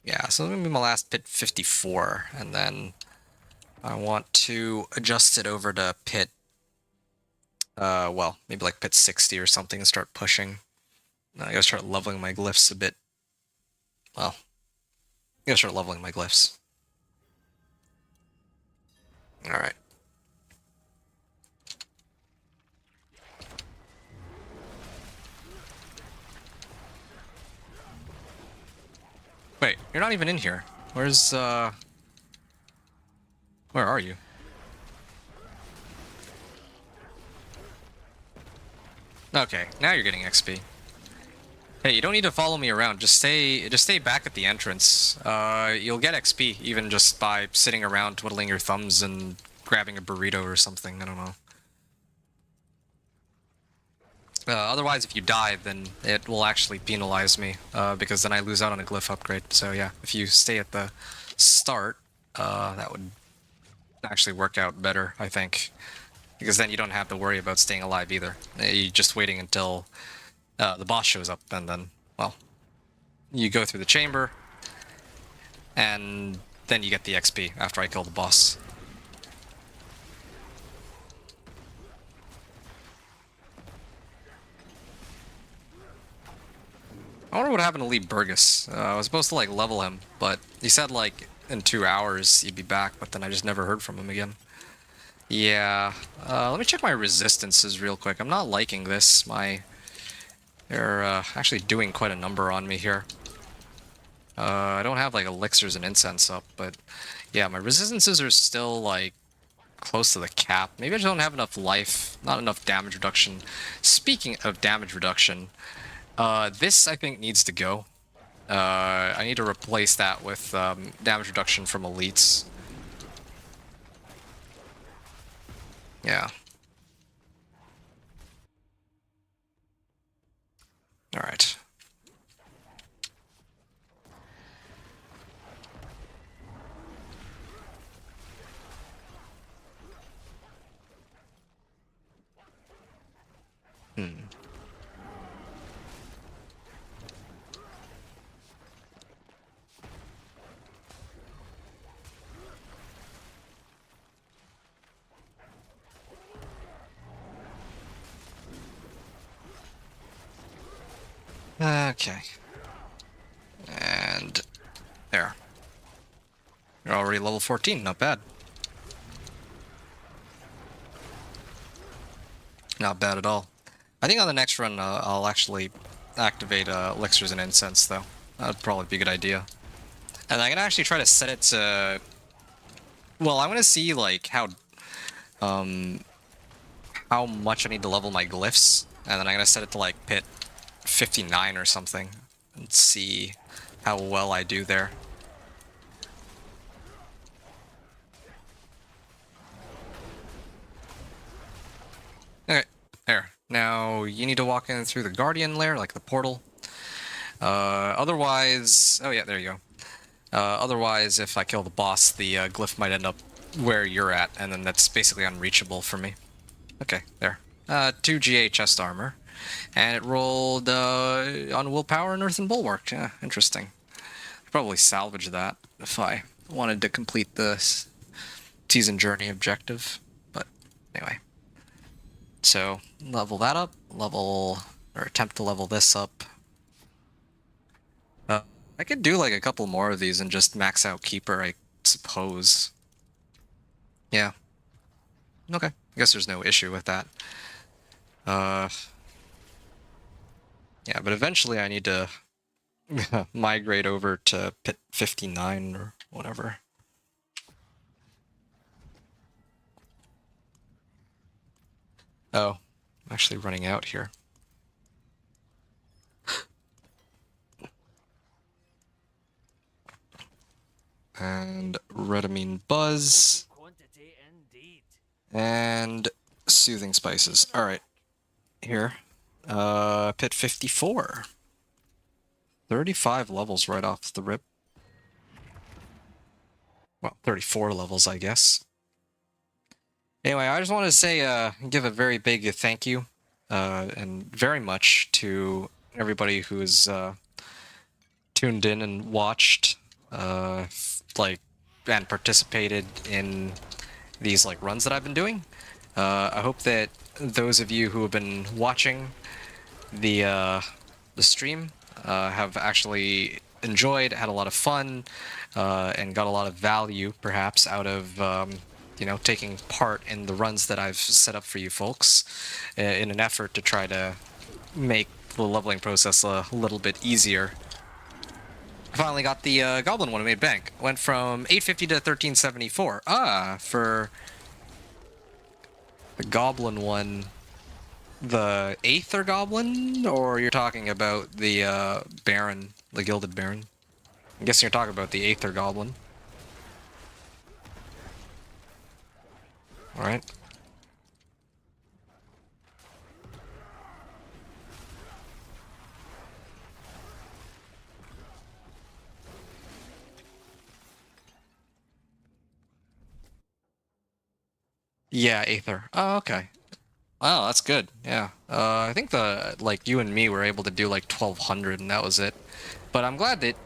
Yeah, so this is gonna be my last pit 54, and then I want to adjust it over to pit, well, maybe like pit 60 or something and start pushing. I gotta start leveling my glyphs a bit. Well, I gotta start leveling my glyphs. Alright. Wait, you're not even in here. Where's, where are you? Okay, now you're getting XP. Hey, you don't need to follow me around. Just stay back at the entrance. You'll get XP even just by sitting around twiddling your thumbs and grabbing a burrito or something. I don't know. Otherwise, if you die, then it will actually penalize me, because then I lose out on a glyph upgrade. So yeah, if you stay at the start, that would actually work out better, I think. Because then you don't have to worry about staying alive either. You're just waiting until the boss shows up, and then, well, you go through the chamber, and then you get the XP after I kill the boss. I wonder what happened to Lee Burgess. I was supposed to, like, level him, but he said, like, in 2 hours he'd be back, but then I just never heard from him again. Yeah, let me check my resistances real quick. I'm not liking this. They're actually doing quite a number on me here. I don't have, like, elixirs and incense up, but yeah, my resistances are still, like, close to the cap. Maybe I just don't have enough life, not enough damage reduction. Speaking of damage reduction, this, I think, needs to go. I need to replace that with damage reduction from elites. Yeah. Alright. Okay. And there. You're already level 14, not bad. Not bad at all. I think on the next run I'll actually activate elixirs and incense, though. That'd probably be a good idea. And I'm gonna actually try to set it to... Well, I want to see, like, how much I need to level my glyphs, and then I'm gonna set it to, like, pit 59 or something, and see how well I do there. Okay, there. Now, you need to walk in through the Guardian lair, like the portal. Otherwise... Oh yeah, there you go. Otherwise, if I kill the boss, the glyph might end up where you're at, and then that's basically unreachable for me. Okay, there. 2 GA chest armor. And it rolled on willpower and earthen bulwark. Yeah, interesting. I'd probably salvage that if I wanted to complete the season journey objective. But anyway. So, level that up. Or attempt to level this up. I could do like a couple more of these and just max out Keeper, I suppose. Yeah. Okay. I guess there's no issue with that. Yeah, but eventually I need to migrate over to pit 59 or whatever. Oh, I'm actually running out here. And Redamine Buzz. And Soothing Spices. Alright. Here. Pit 54. 35 levels right off the rip. Well, 34 levels, I guess. Anyway, I just wanted to say, give a very big thank you, and very much to everybody who has tuned in and watched, and participated in these, runs that I've been doing. I hope that those of you who have been watching the stream have actually enjoyed, had a lot of fun, and got a lot of value, perhaps, out of, taking part in the runs that I've set up for you folks in an effort to try to make the leveling process a little bit easier. I finally got the Goblin one and made bank. Went from 850 to 1374. For the Goblin one, The Aether Goblin, or you're talking about the Baron, the Gilded Baron? I'm guessing you're talking about the Aether Goblin. Alright. Yeah, Aether. Oh, okay. Oh, that's good. Yeah. I think like you and me were able to do like 1200 and that was it. But I'm glad that,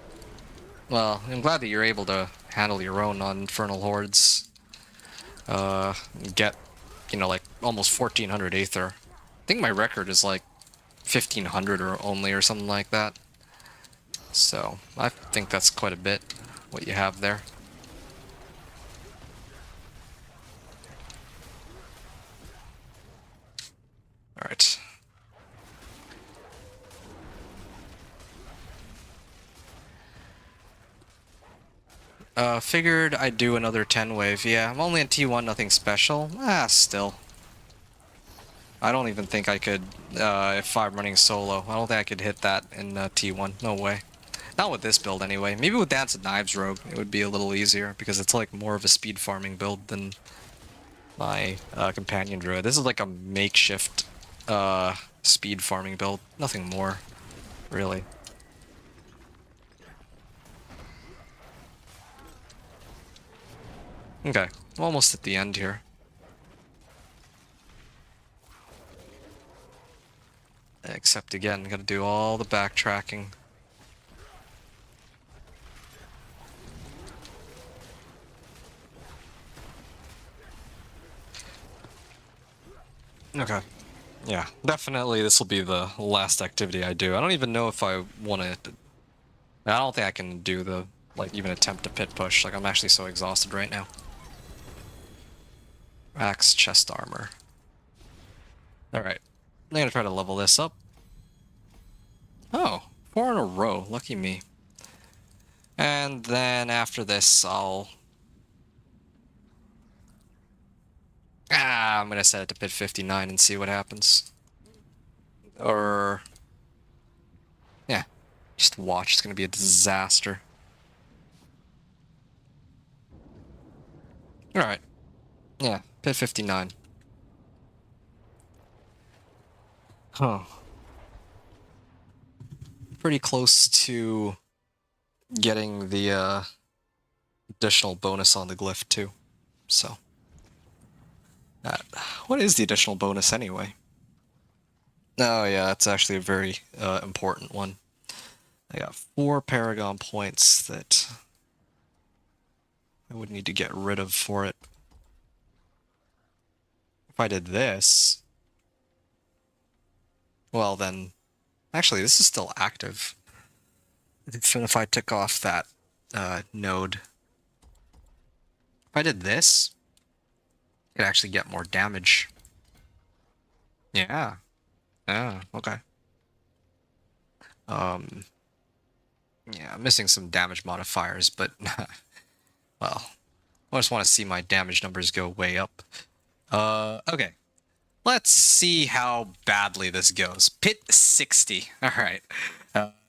well, I'm glad that you're able to handle your own on Infernal Hordes. Get, you know, like almost 1400 Aether. I think my record is like 1500 or only or something like that. So I think that's quite a bit what you have there. All right. Figured I'd do another 10 wave. Yeah, I'm only in T1, nothing special. Still. I don't even think I could, if I'm running solo. I don't think I could hit that in T1. No way. Not with this build, anyway. Maybe with Dance of Knives Rogue, it would be a little easier, because it's like more of a speed farming build than my Companion Druid. This is like a makeshift speed farming build. Nothing more, really. Okay, I'm almost at the end here. Except again, gotta do all the backtracking. Okay. Yeah, definitely this will be the last activity I do. I don't even know if I want to... I don't think I can do the, like, even attempt to pit push. Like, I'm actually so exhausted right now. Axe, chest armor. Alright. I'm gonna try to level this up. Oh, 4 in a row. Lucky me. And then after this, I'm gonna set it to pit 59 and see what happens. Or... yeah. Just watch. It's gonna be a disaster. Alright. Yeah, pit 59. Huh. Pretty close to getting the additional bonus on the glyph too. So, what is the additional bonus anyway? Oh yeah, that's actually a very important one. I got 4 Paragon points that I would need to get rid of for it. If I did this, well then, actually this is still active. Even if I took off that node. If I did this, I could actually get more damage. Yeah. Yeah, okay. Yeah, I'm missing some damage modifiers, but well, I just want to see my damage numbers go way up. Okay. Let's see how badly this goes. Pit 60. Alright.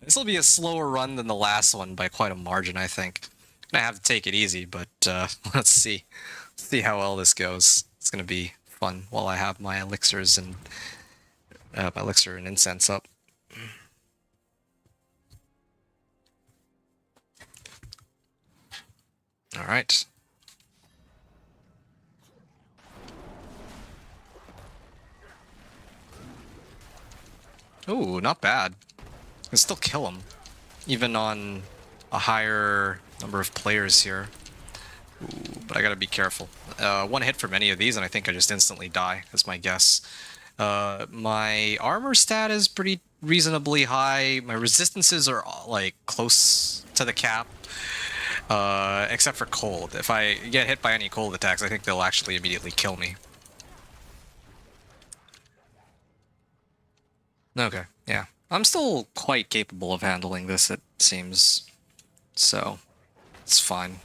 This will be a slower run than the last one by quite a margin, I think. I'm gonna have to take it easy, but let's see. See how well this goes. It's gonna be fun while I have my elixirs and my elixir and incense up. Alright. Ooh, not bad. Can still kill him, even on a higher number of players here. Ooh, but I gotta be careful. One hit from any of these and I think I just instantly die, is my guess. My armor stat is pretty reasonably high. My resistances are like close to the cap. Except for cold. If I get hit by any cold attacks, I think they'll actually immediately kill me. Okay, yeah. I'm still quite capable of handling this, it seems. So, it's fine.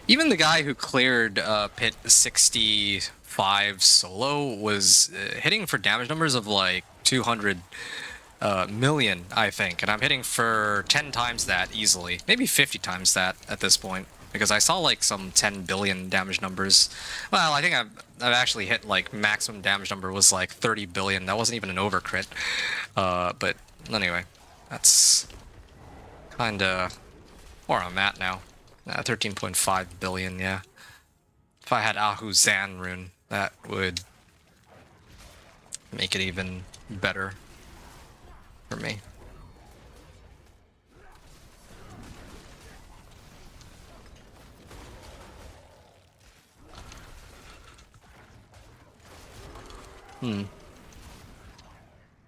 Even the guy who cleared pit 65 solo was hitting for damage numbers of like 200 million, I think, and I'm hitting for 10 times that easily, maybe 50 times that at this point, because I saw like some 10 billion damage numbers. Well, I think I've actually hit like maximum damage number was like 30 billion. That wasn't even an overcrit. But anyway, that's kind of where I'm at now. 13.5 billion, yeah. If I had Ahu Zan rune, that would make it even better for me.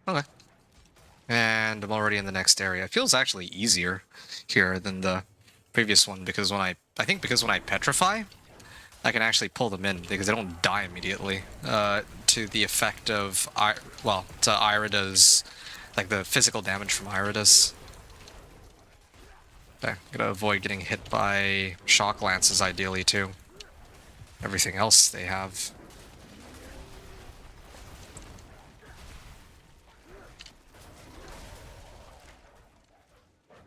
Okay. And I'm already in the next area. It feels actually easier here than the previous one because when I think because when I petrify, I can actually pull them in because they don't die immediately. To the effect of to Irida's, like the physical damage from Irida's. Okay, gotta avoid getting hit by shock lances ideally too. Everything else they have.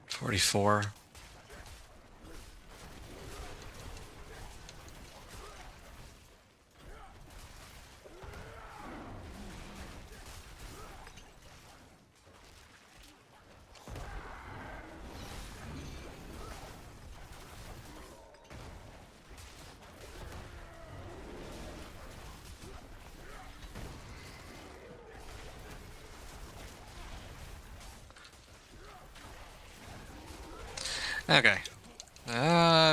$44. Okay.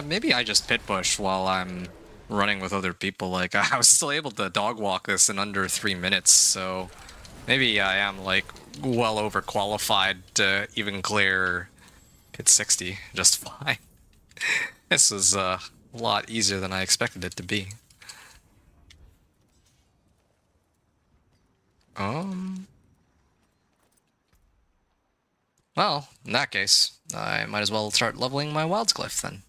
Maybe I just pit push while I'm running with other people. Like, I was still able to dog walk this in under 3 minutes, so maybe I am, like, well overqualified to even clear pit 60 just fine. This was a lot easier than I expected it to be. Well, in that case, I might as well start leveling my Wildscliff then.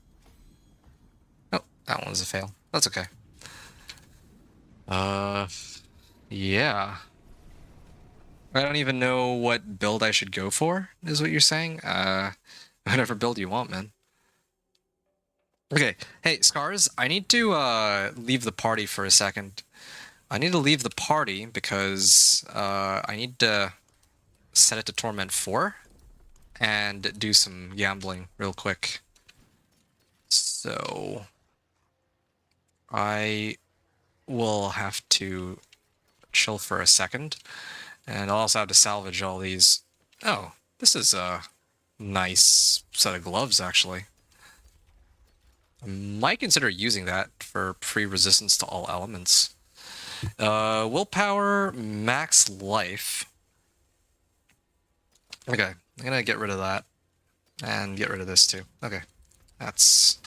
Oh, that one was a fail. That's okay. Yeah. I don't even know what build I should go for, is what you're saying? Whatever build you want, man. Okay, hey, Scars, I need to, leave the party for a second. I need to leave the party because, I need to set it to Torment 4 and do some gambling real quick. So I will have to chill for a second, and I'll also have to salvage all these. Oh, this is a nice set of gloves, actually. I might consider using that for pre-resistance to all elements. Willpower, max life. Okay, I'm gonna get rid of that. And get rid of this too. Okay, that's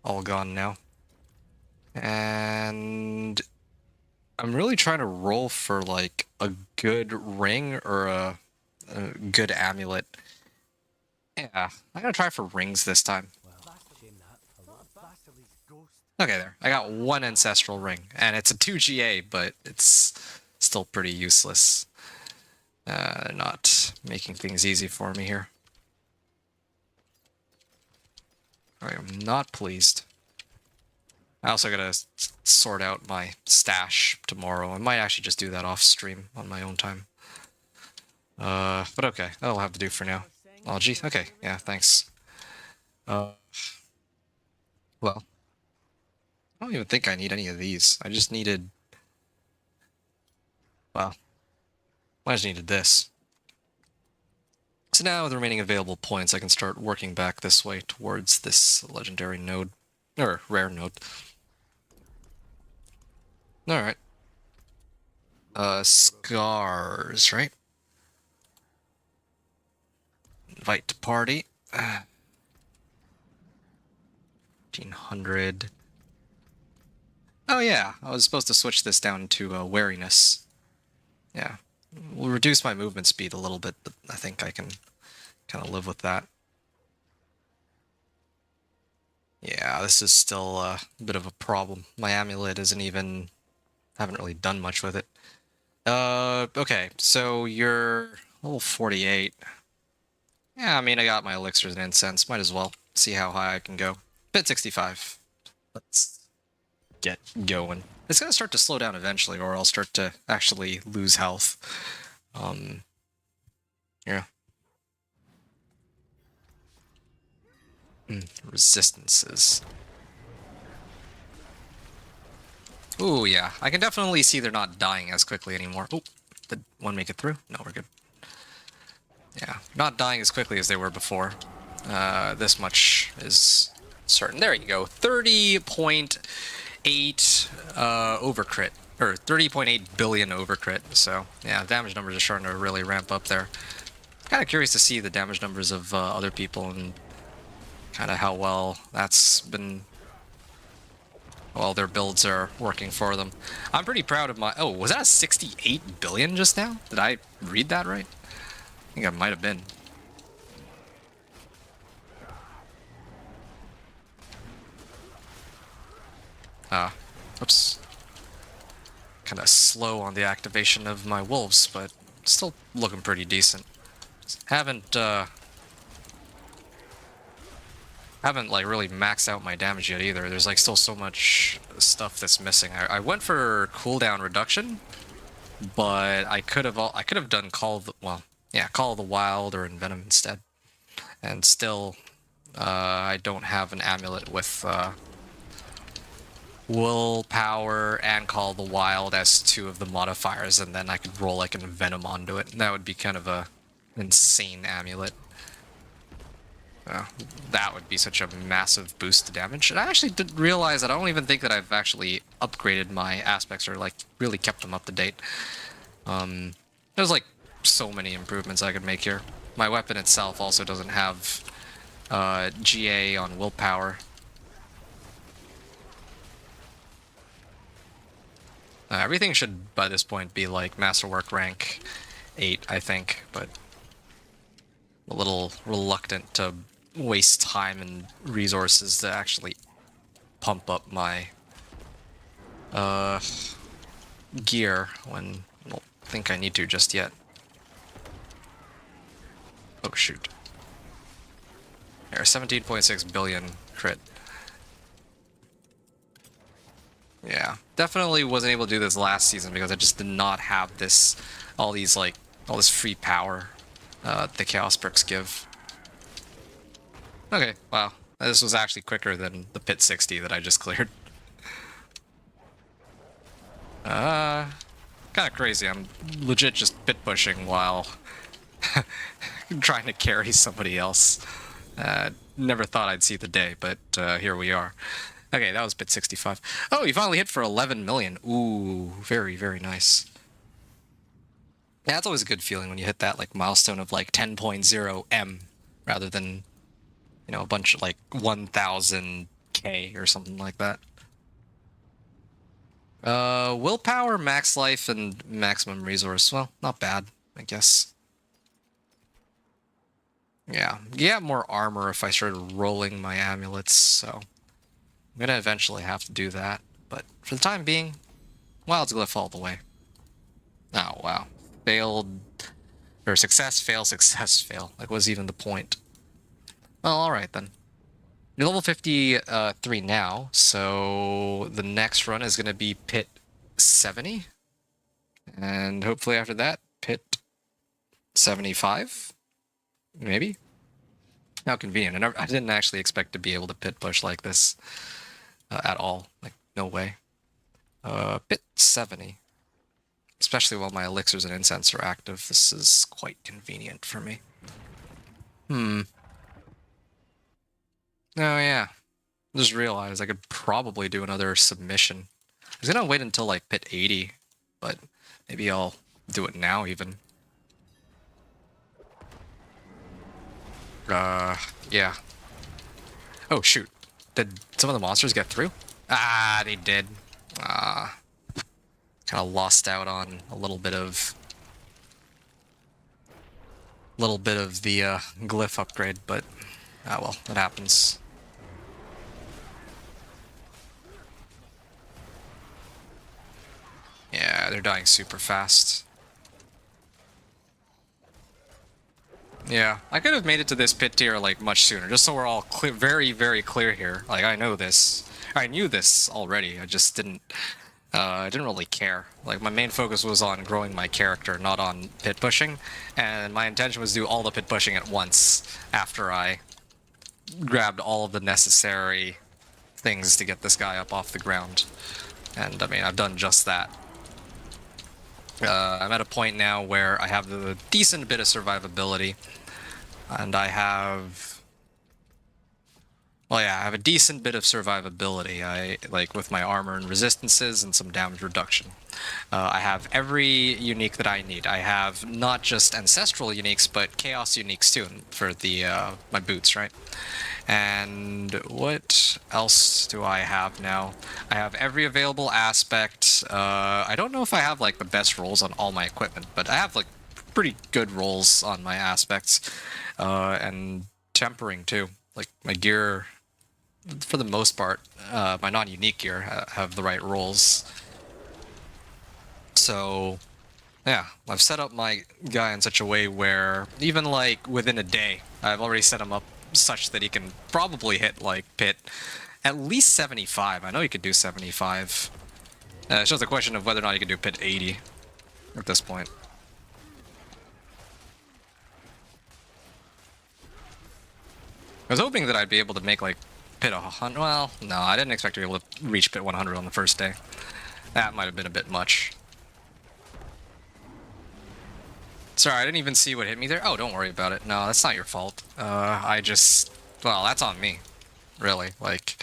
all gone now. And I'm really trying to roll for like a good ring or a good amulet. Yeah, I'm gonna try for rings this time. Okay, there. I got one ancestral ring, and it's a 2GA, but it's still pretty useless. Not making things easy for me here. I am not pleased. I also gotta sort out my stash tomorrow. I might actually just do that off stream on my own time. But okay, that'll have to do for now. Oh, gee, okay, yeah, thanks. Well, I don't even think I need any of these. I just needed... Well, I just needed this. So now, with the remaining available points, I can start working back this way towards this legendary node. Or rare node. Alright. Scars, right? Invite to party. 1500. Oh yeah, I was supposed to switch this down to wariness. Yeah. Will reduce my movement speed a little bit, but I think I can kind of live with that. Yeah, this is still a bit of a problem. My amulet isn't even... haven't really done much with it. Okay, so you're level 48. Yeah, I mean, I got my elixirs and incense. Might as well see how high I can go. Bit 65. Let's get going. It's gonna start to slow down eventually, or I'll start to actually lose health. Yeah. Resistances. Ooh, yeah. I can definitely see they're not dying as quickly anymore. Oh, did one make it through? No, we're good. Yeah, not dying as quickly as they were before. This much is certain. There you go. 30.8 overcrit. Or 30.8 billion overcrit. So, yeah, damage numbers are starting to really ramp up there. Kind of curious to see the damage numbers of other people and kind of how well that's been... well, their builds are working for them. I'm pretty proud of my... oh, was that a 68 billion just now? Did I read that right? I think I might have been. Oops. Kind of slow on the activation of my wolves, but still looking pretty decent. Haven't like really maxed out my damage yet either. There's like still so much stuff that's missing. I went for cooldown reduction, but I could have done Call of the... well, yeah, Call of the Wild or Envenom instead. And still, I don't have an amulet with Willpower and Call of the Wild as two of the modifiers, and then I could roll like an Envenom onto it. And that would be kind of a insane amulet. That would be such a massive boost to damage. And I actually didn't realize that I don't even think that I've actually upgraded my aspects or like really kept them up to date. There's like so many improvements I could make here. My weapon itself also doesn't have GA on willpower. Everything should by this point be like Masterwork rank 8, I think, but a little reluctant to waste time and resources to actually pump up my gear when I don't think I need to just yet. Oh shoot. There, 17.6 billion crit. Yeah, definitely wasn't able to do this last season because I just did not have this, all this free power the Chaos perks give. Okay, wow. This was actually quicker than the Pit 60 that I just cleared. Kind of crazy. I'm legit just pit pushing while trying to carry somebody else. Never thought I'd see the day, but here we are. Okay, that was bit 65. Oh, you finally hit for 11 million. Ooh, very, very nice. Yeah, it's always a good feeling when you hit that like milestone of like 10.0 M rather than, you know, a bunch of like 1000 K or something like that. Willpower, max life, and maximum resource. Well, not bad, I guess. Yeah, get more armor if I started rolling my amulets, so I'm gonna eventually have to do that, but for the time being, Wild's Glyph all the way. Oh, wow. Failed, or success, fail, success, fail. Like, what's even the point? Well, alright then. You're level 53 now, so the next run is gonna be Pit 70. And hopefully after that, Pit 75? Maybe? How convenient. I didn't actually expect to be able to pit push like this. At all. Like, no way. Pit 70. Especially while my elixirs and incense are active. This is quite convenient for me. Oh, yeah. Just realized I could probably do another submission. I was gonna wait until, like, pit 80, but maybe I'll do it now, even. Yeah. Oh, shoot. Did some of the monsters get through? Ah, they did. Kind of lost out on a little bit of the glyph upgrade, but ah well, that happens. Yeah, they're dying super fast. Yeah, I could have made it to this pit tier like much sooner, just so we're all clear, very, very clear here. Like I know this, I knew this already. I just I didn't really care. Like my main focus was on growing my character, not on pit pushing, and my intention was to do all the pit pushing at once after I grabbed all of the necessary things to get this guy up off the ground. And I mean, I've done just that. I'm at a point now where I have a decent bit of survivability, and I have, well, yeah, I have a decent bit of survivability. I like with my armor and resistances and some damage reduction. I have every unique that I need. I have not just ancestral uniques, but chaos uniques too for the my boots, right? And what else do I have now? I have every available aspect. I don't know if I have like the best rolls on all my equipment, but I have like pretty good rolls on my aspects. And tempering too. Like my gear, for the most part, my non-unique gear have the right rolls. So, yeah, I've set up my guy in such a way where even like within a day, I've already set him up such that he can probably hit like pit at least 75. I know he could do 75. It's just a question of whether or not he can do pit 80 at this point. I was hoping that I'd be able to make like pit 100. Well, no, I didn't expect to be able to reach pit 100 on the first day. That might have been a bit much. Sorry, I didn't even see what hit me there. Oh, don't worry about it. No, that's not your fault. I just... Well, that's on me. Really. Like...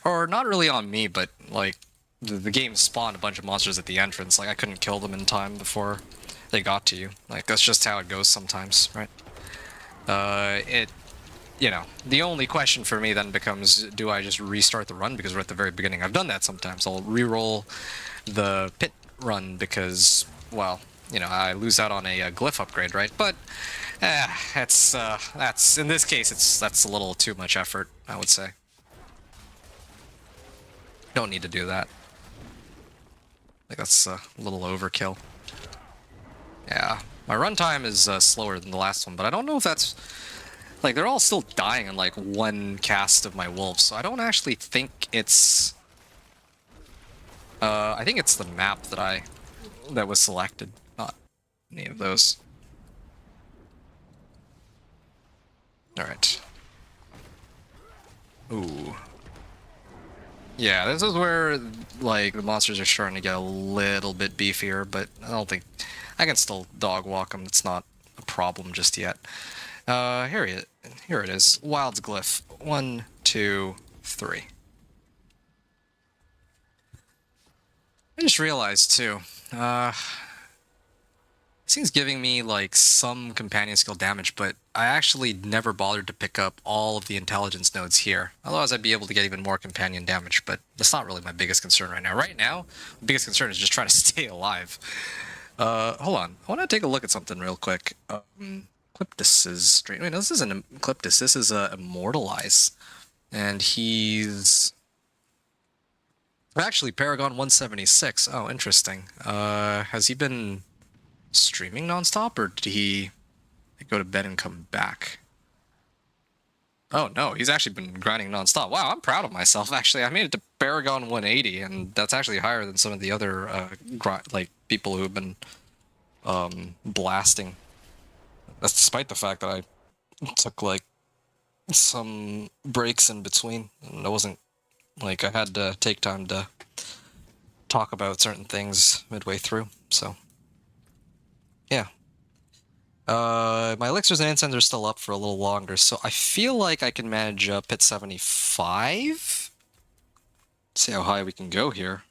Or not really on me, but, like... The game spawned a bunch of monsters at the entrance. Like, I couldn't kill them in time before they got to you. Like, that's just how it goes sometimes, right? You know, the only question for me then becomes, do I just restart the run? Because we're at the very beginning. I've done that sometimes. I'll re-roll the pit run because, well... You know, I lose out on a glyph upgrade, right? But that's in this case, that's a little too much effort, I would say. Don't need to do that. Like that's a little overkill. Yeah, my runtime is slower than the last one, but I don't know if that's like they're all still dying in like one cast of my wolves, so I don't actually think it's. I think it's the map that was selected. Any of those. Alright. Ooh. Yeah, this is where, like, the monsters are starting to get a little bit beefier, but I don't think... I can still dog walk them, it's not a problem just yet. Here it is. Wild's Glyph. 1, 2, 3. I just realized, too, this thing's giving me, like, some companion skill damage, but I actually never bothered to pick up all of the intelligence nodes here. Otherwise, I'd be able to get even more companion damage, but that's not really my biggest concern right now. Right now, the biggest concern is just trying to stay alive. Hold on. I want to take a look at something real quick. Cliptus's stream. Wait, no, this isn't Cliptus. This is Immortalize. And he's... Actually, Paragon 176. Oh, interesting. Has he been... streaming nonstop, or did he go to bed and come back? Oh no, he's actually been grinding nonstop. Wow, I'm proud of myself. Actually, I made it to Paragon 180, and that's actually higher than some of the other like people who have been blasting. That's despite the fact that I took like some breaks in between, and I wasn't like I had to take time to talk about certain things midway through. So. Yeah. My elixirs and incense are still up for a little longer, so I feel like I can manage pit 75? See how high we can go here.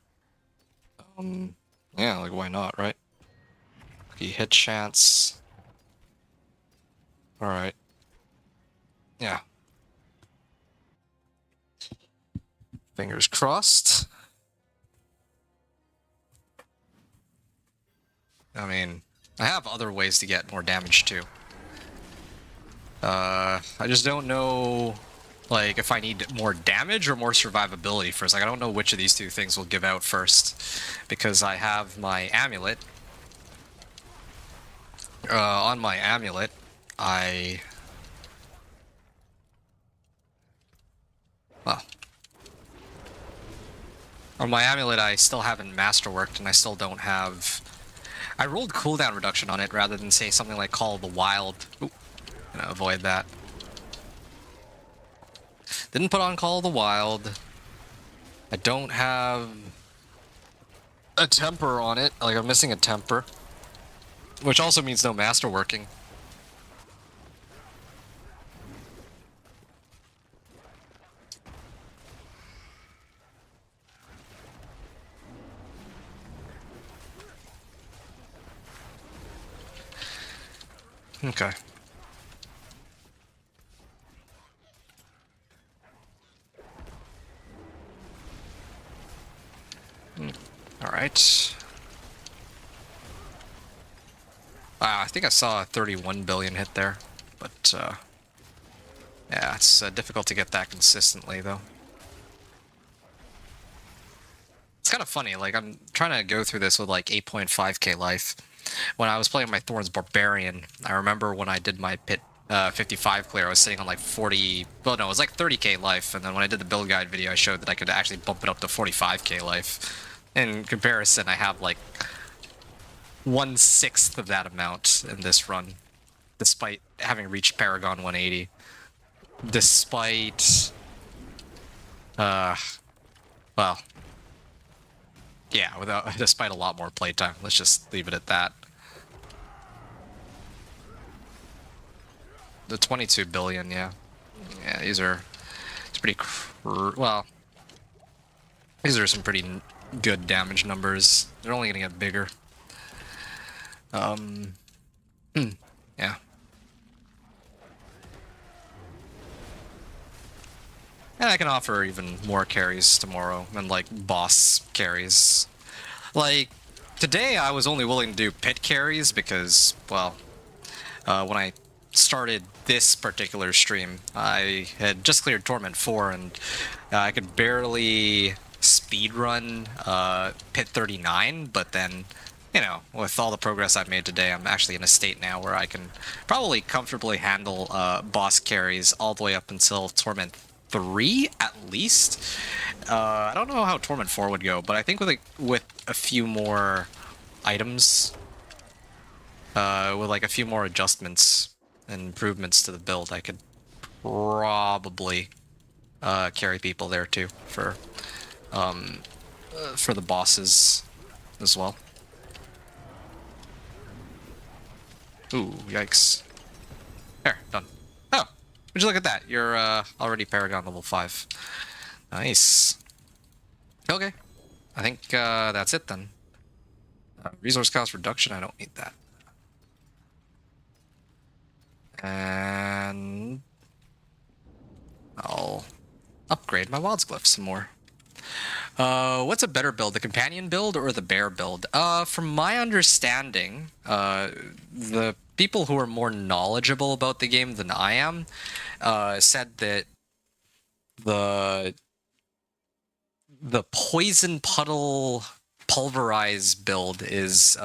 Yeah, like why not, right? Okay, hit chance. Alright. Yeah. Fingers crossed. I mean... I have other ways to get more damage too. I just don't know Like, if I need more damage or more survivability first. Like, I don't know which of these two things will give out first. Because I have my amulet. On my amulet, well, on my amulet, I still haven't masterworked, and I still don't have... I rolled cooldown reduction on it rather than say something like Call of the Wild. Ooh, gonna avoid that. Didn't put on Call of the Wild. I don't have a temper on it. Like, I'm missing a temper. Which also means no masterworking. Okay. Alright. I think I saw a 31 billion hit there, but yeah, it's difficult to get that consistently, though. It's kind of funny, like, I'm trying to go through this with, like, 8.5k life. When I was playing my Thorns Barbarian, I remember when I did my Pit 55 clear, I was sitting on, like, 40... Well, no, it was, like, 30k life, and then when I did the build guide video, I showed that I could actually bump it up to 45k life. In comparison, I have, like, 1/6 of that amount in this run, despite having reached Paragon 180. Despite... well... Yeah, despite a lot more playtime. Let's just leave it at that. The 22 billion, yeah. Yeah, these are... It's pretty... Well... These are some pretty good damage numbers. They're only gonna get bigger. Yeah. And I can offer even more carries tomorrow, and like boss carries. Like, today I was only willing to do pit carries because, well, when I started this particular stream, I had just cleared Torment 4 and I could barely speedrun pit 39, but then, you know, with all the progress I've made today, I'm actually in a state now where I can probably comfortably handle boss carries all the way up until Torment 3 at least. I don't know how Torment 4 would go, but I think with a few more items, with like a few more adjustments and improvements to the build, I could probably carry people there too for the bosses as well. Ooh, yikes. There, done. Oh, would you look at that? You're already Paragon level 5. Nice. Okay. I think that's it then. Resource cost reduction, I don't need that. And I'll upgrade my Wild's Glyph some more. What's a better build, the companion build or the bear build? From my understanding, the people who are more knowledgeable about the game than I am said that the poison puddle pulverize build is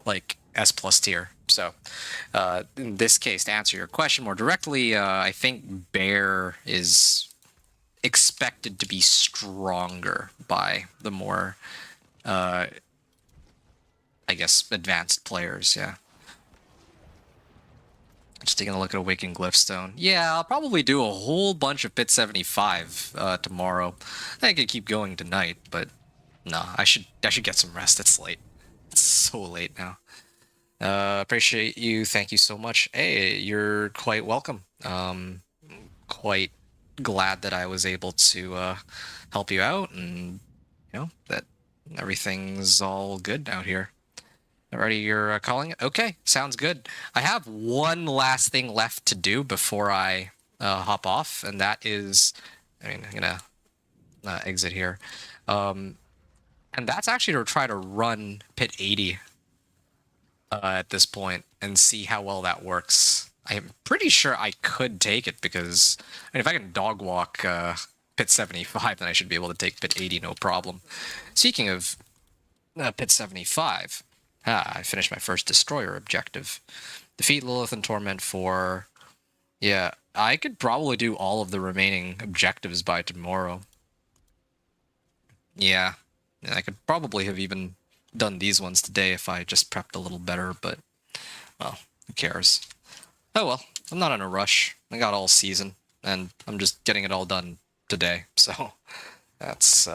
like S+ tier. So in this case, to answer your question more directly, I think bear is expected to be stronger by the more, I guess, advanced players, yeah. Just taking a look at Awakened Glyphstone. Yeah, I'll probably do a whole bunch of Pit 75 tomorrow. I could keep going tonight, but no, I should get some rest. It's late. It's so late now. Appreciate you. Thank you so much. Hey, you're quite welcome. Quite glad that I was able to help you out, and you know that everything's all good out here. Already, you're calling it? Okay, sounds good. I have one last thing left to do before I hop off, and that is, I'm gonna exit here, and that's actually to try to run Pit 80 at this point and see how well that works. I'm pretty sure I could take it because I mean, if I can dog walk pit 75, then I should be able to take pit 80 no problem. Speaking of pit 75, I finished my first destroyer objective. Defeat Lilith and Torment 4. Yeah, I could probably do all of the remaining objectives by tomorrow. Yeah, I could probably have even done these ones today if I just prepped a little better, but, well, who cares? Oh well, I'm not in a rush. I got all season, and I'm just getting it all done today, so that's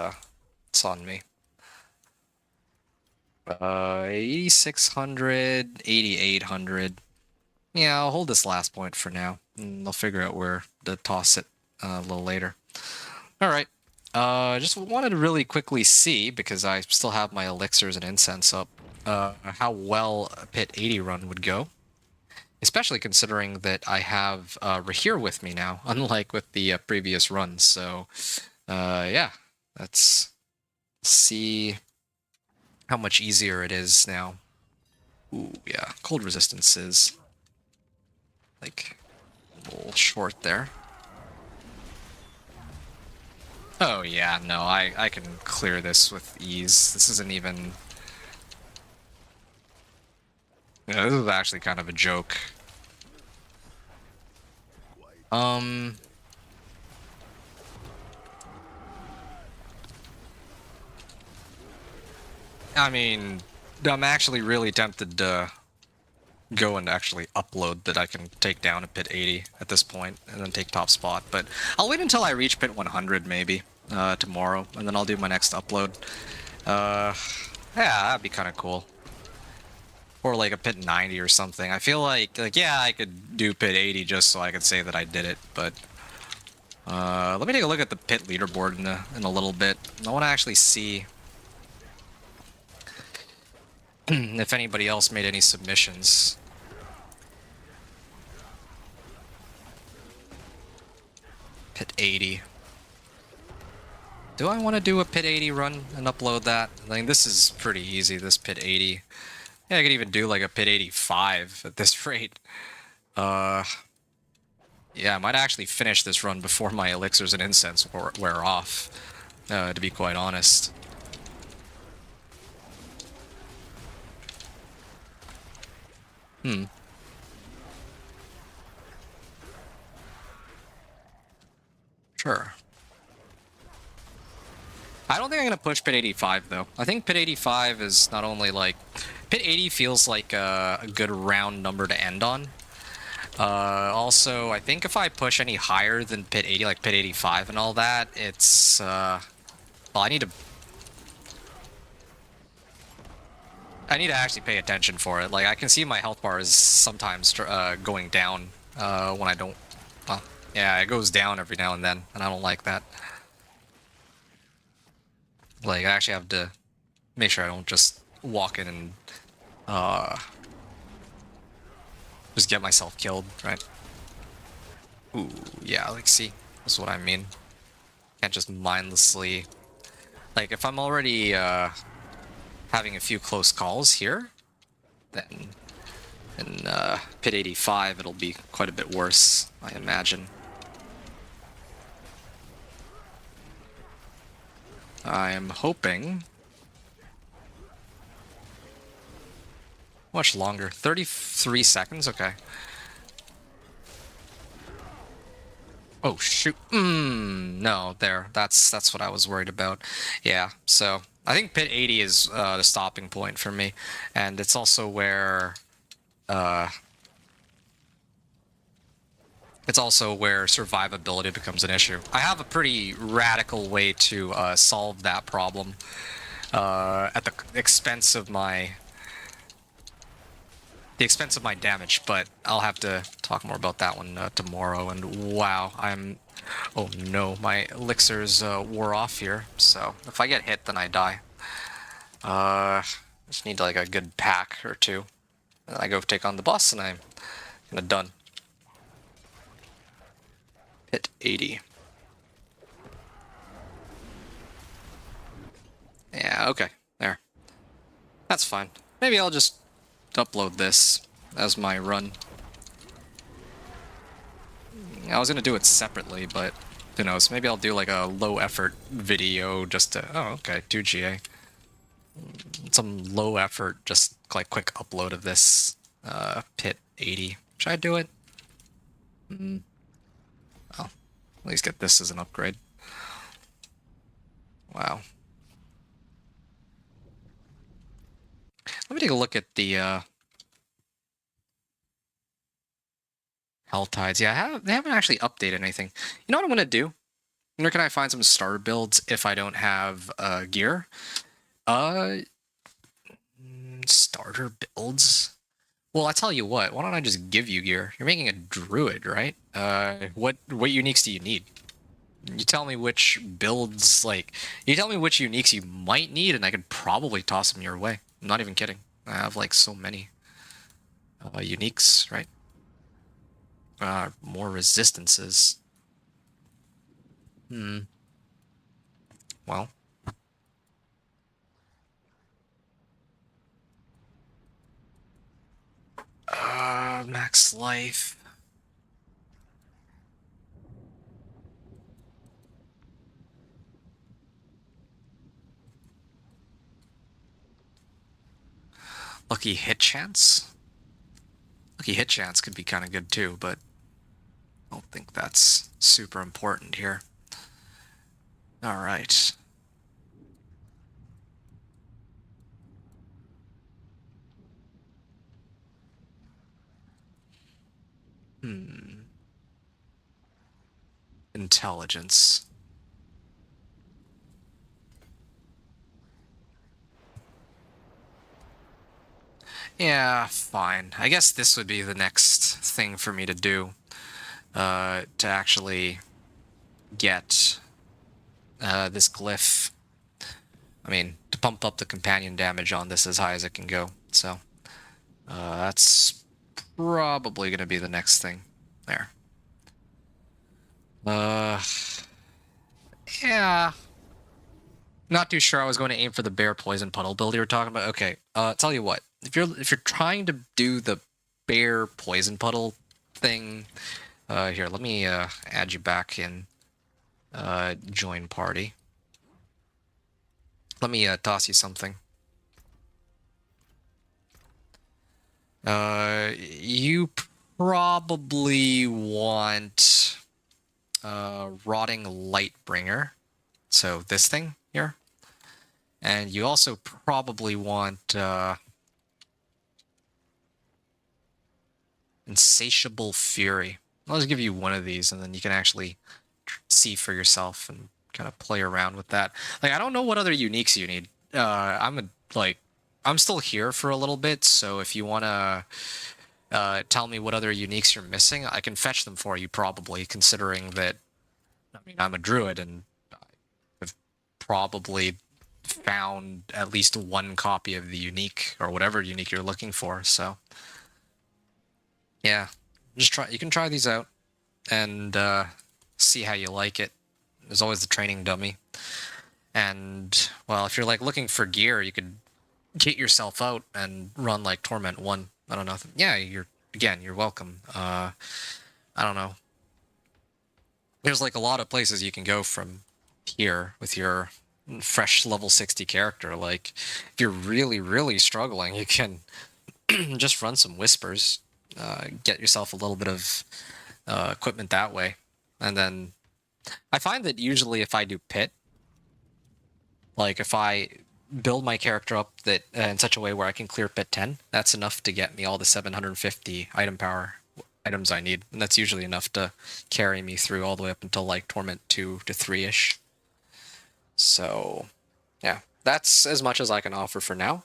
it's on me. 8,600, 8,800. Yeah, I'll hold this last point for now, and I'll figure out where to toss it a little later. Alright, just wanted to really quickly see, because I still have my elixirs and incense up, how well a pit 80 run would go. Especially considering that I have Rahir with me now, unlike with the previous runs. So, yeah, let's see how much easier it is now. Ooh, yeah, cold resistance is like a little short there. Oh yeah, no, I can clear this with ease. This isn't even... Yeah, this is actually kind of a joke. I mean, I'm actually really tempted to go and actually upload that I can take down a pit 80 at this point and then take top spot, but I'll wait until I reach pit 100 maybe tomorrow, and then I'll do my next upload. Yeah, that'd be kind of cool. Or like a pit 90 or something. I feel like yeah, I could do pit 80 just so I could say that I did it, but let me take a look at the pit leaderboard in a little bit. I want to actually see if anybody else made any submissions. Pit 80. Do I want to do a pit 80 run and upload that? I think this is pretty easy, this pit 80. Yeah, I could even do like a pit 85 at this rate. Yeah, I might actually finish this run before my elixirs and incense wear off, to be quite honest. Sure. I don't think I'm going to push pit 85, though. I think pit 85 is not only like... Pit 80 feels like a good round number to end on. Also, I think if I push any higher than pit 80, like pit 85 and all that, it's... well, I need to actually pay attention for it. Like, I can see my health bar is sometimes going down when I don't... Well, yeah, it goes down every now and then, and I don't like that. Like, I actually have to make sure I don't just walk in and just get myself killed, right? Ooh, yeah, like, see, that's what I mean. Can't just mindlessly... Like, if I'm already having a few close calls here, then in pit 85 it'll be quite a bit worse, I imagine. I am hoping... Much longer. 33 seconds? Okay. Oh, shoot. No, there. That's what I was worried about. Yeah, so... I think pit 80 is the stopping point for me. And it's also where... It's also where survivability becomes an issue. I have a pretty radical way to solve that problem at the expense of my damage, but I'll have to talk more about that one tomorrow. And wow, oh no, my elixirs wore off here, so if I get hit, then I die. Just need like a good pack or two. And I go take on the boss, and I'm kind of done. Hit 80. Yeah, okay, there. That's fine. Maybe I'll just upload this as my run. I was gonna do it separately, but who knows? Maybe I'll do like a low effort video just to. Oh, okay, 2 GA. Some low effort, just like quick upload of this pit 80. Should I do it? Well, at least get this as an upgrade. Wow. Let me take a look at the Hell Tides. Yeah, they haven't actually updated anything. You know what I'm gonna do? Where can I find some starter builds if I don't have gear? Starter builds? Well, I tell you what. Why don't I just give you gear? You're making a druid, right? What uniques do you need? You tell me which builds, like, you tell me which uniques you might need, and I could probably toss them your way. I'm not even kidding. I have, like, so many uniques, right? More resistances. Well. Max life. Lucky hit chance? Lucky hit chance could be kind of good too, but I don't think that's super important here. Alright. Intelligence. Yeah, fine. I guess this would be the next thing for me to do. To actually get this glyph. I mean, to pump up the companion damage on this as high as it can go. So, that's probably going to be the next thing. There. Yeah. Not too sure I was going to aim for the bear poison puddle build you were talking about. Okay, tell you what. If you're trying to do the bear poison puddle thing, here, let me add you back in join party. Let me toss you something. You probably want Rotting Lightbringer. So this thing here. And you also probably want Insatiable Fury. I'll just give you one of these, and then you can actually see for yourself and kind of play around with that. Like, I don't know what other uniques you need. I'm still here for a little bit, so if you want to tell me what other uniques you're missing, I can fetch them for you probably, considering that, I mean, I'm a druid and I've probably found at least one copy of the unique or whatever unique you're looking for. So yeah, just try. You can try these out and see how you like it. There's always the training dummy, and well, if you're like looking for gear, you could kit yourself out and run like Torment 1. I don't know. Yeah, you're welcome. I don't know. There's like a lot of places you can go from here with your fresh level 60 character. Like, if you're really, really struggling, you can just run some Whispers, get yourself a little bit of equipment that way. And then I find that usually if I do pit, like if I build my character up that in such a way where I can clear pit 10, that's enough to get me all the 750 item power items I need. And that's usually enough to carry me through all the way up until like Torment 2 to 3-ish. So, yeah, that's as much as I can offer for now.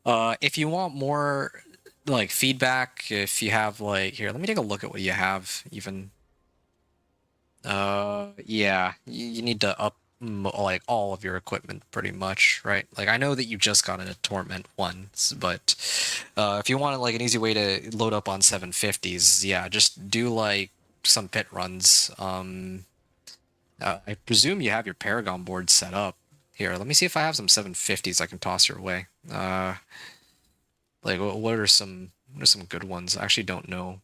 If you want more, like, feedback, if you have, like, here, let me take a look at what you have, even. Yeah, you need to up, like, all of your equipment, pretty much, right? Like, I know that you just got into Torment once, but if you want, like, an easy way to load up on 750s, yeah, just do, like, some pit runs. I presume you have your Paragon board set up. Here, let me see if I have some 750s I can toss your way. Like, what are some good ones? I actually don't know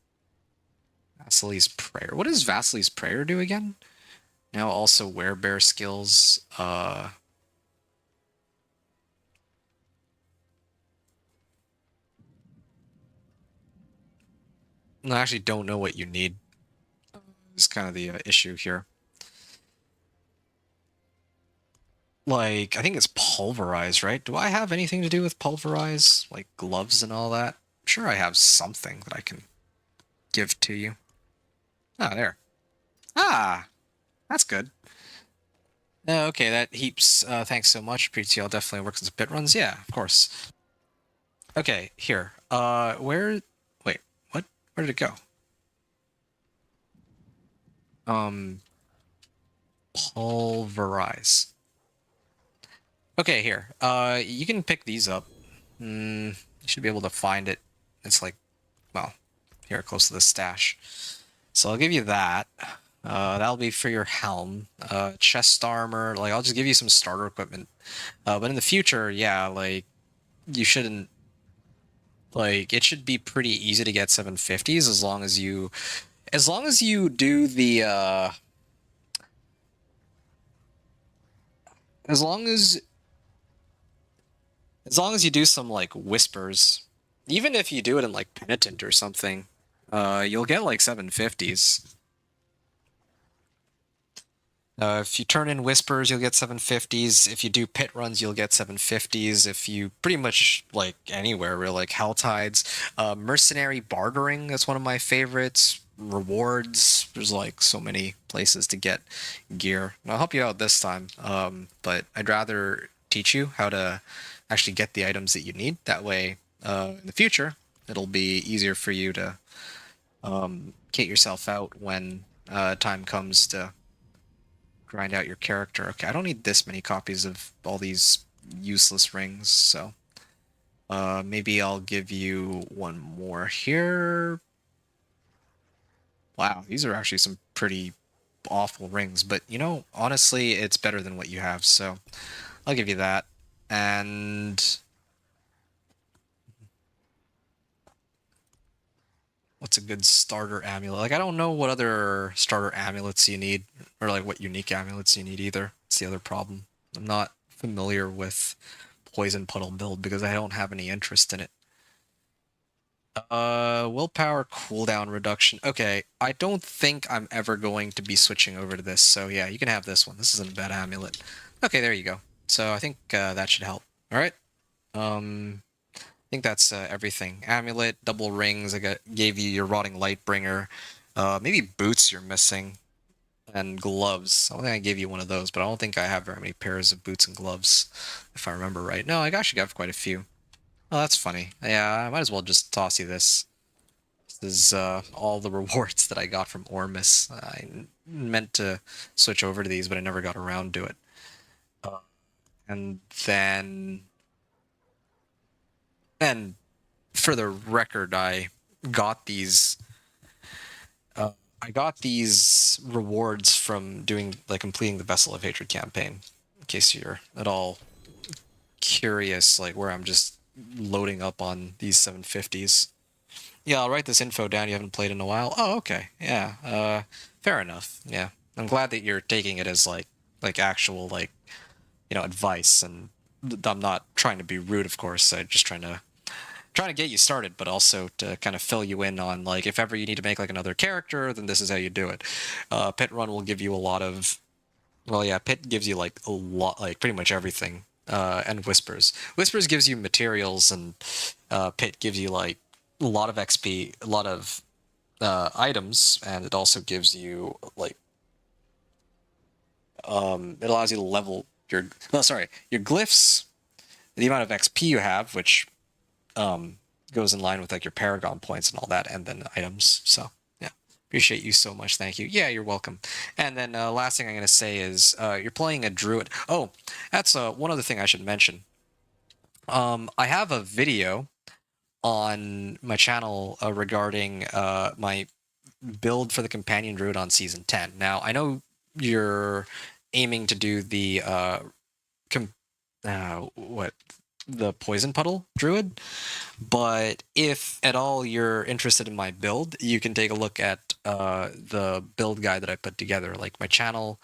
Vasili's Prayer. What does Vasili's Prayer do again? Now also werebear skills. I actually don't know what you need. Is kind of the issue here. Like, I think it's pulverize, right? Do I have anything to do with pulverize? Like gloves and all that? I'm sure I have something that I can give to you. Ah, there. Ah, that's good. Okay, that heaps. Thanks so much. PTL definitely works as pit runs. Yeah, of course. Okay, here. Where? Wait, what? Where did it go? Pulverize. Okay, here. You can pick these up. You should be able to find it. It's like, well, here, close to the stash. So I'll give you that. That'll be for your helm. Chest armor. Like, I'll just give you some starter equipment. But in the future, yeah, like, you shouldn't... Like, it should be pretty easy to get 750s as long as you... As long as you do the, As long as you do some, like, whispers, even if you do it in, like, Penitent or something, you'll get, like, 750s. If you turn in whispers, you'll get 750s. If you do pit runs, you'll get 750s. If you pretty much, like, anywhere, really, like Hell Tides. Mercenary bartering, that's one of my favorites. Rewards, there's, like, so many places to get gear. And I'll help you out this time, but I'd rather teach you how to actually get the items that you need. That way, in the future, it'll be easier for you to kit yourself out when time comes to grind out your character. Okay, I don't need this many copies of all these useless rings, so maybe I'll give you one more here. Wow, these are actually some pretty awful rings, but you know, honestly, it's better than what you have, so I'll give you that. And what's a good starter amulet? Like, I don't know what other starter amulets you need, or like what unique amulets you need either. It's the other problem. I'm not familiar with Poison Puddle build because I don't have any interest in it. Willpower cooldown reduction. Okay, I don't think I'm ever going to be switching over to this, so yeah, you can have this one. This isn't a bad amulet. Okay, there you go. So I think that should help. All right. I think that's everything. Amulet, double rings. Gave you your Rotting Lightbringer. Maybe boots you're missing, and gloves. I don't think I gave you one of those, but I don't think I have very many pairs of boots and gloves, if I remember right. No, I actually got quite a few. Oh, that's funny. Yeah, I might as well just toss you this. This is all the rewards that I got from Ormus. I meant to switch over to these, but I never got around to it. And then... And for the record, I got these rewards from doing, like, completing the Vessel of Hatred campaign. In case you're at all curious, like, where I'm just loading up on these 750s. Yeah, I'll write this info down. You haven't played in a while. Oh, okay. Yeah. Fair enough. Yeah. I'm glad that you're taking it as like actual, like, you know, advice, and I'm not trying to be rude, of course. I'm just trying to get you started, but also to kind of fill you in on, like, if ever you need to make, like, another character, then this is how you do it. Pit Run will give you a lot of... Well, yeah, Pit gives you, like, a lot, like, pretty much everything. And Whispers. Whispers gives you materials, and Pit gives you, like, a lot of XP, a lot of items, and it also gives you, like... it allows you to level your... No, sorry, your glyphs, the amount of XP you have, which... goes in line with, like, your Paragon points and all that, and then items. So yeah, appreciate you so much. Thank you. Yeah, you're welcome. And then last thing I'm going to say is you're playing a Druid. Oh, that's one other thing I should mention. I have a video on my channel regarding my build for the Companion Druid on Season 10. Now, I know you're aiming to do the the Poison Puddle Druid, but if at all you're interested in my build, you can take a look at the build guide that I put together, like my channel.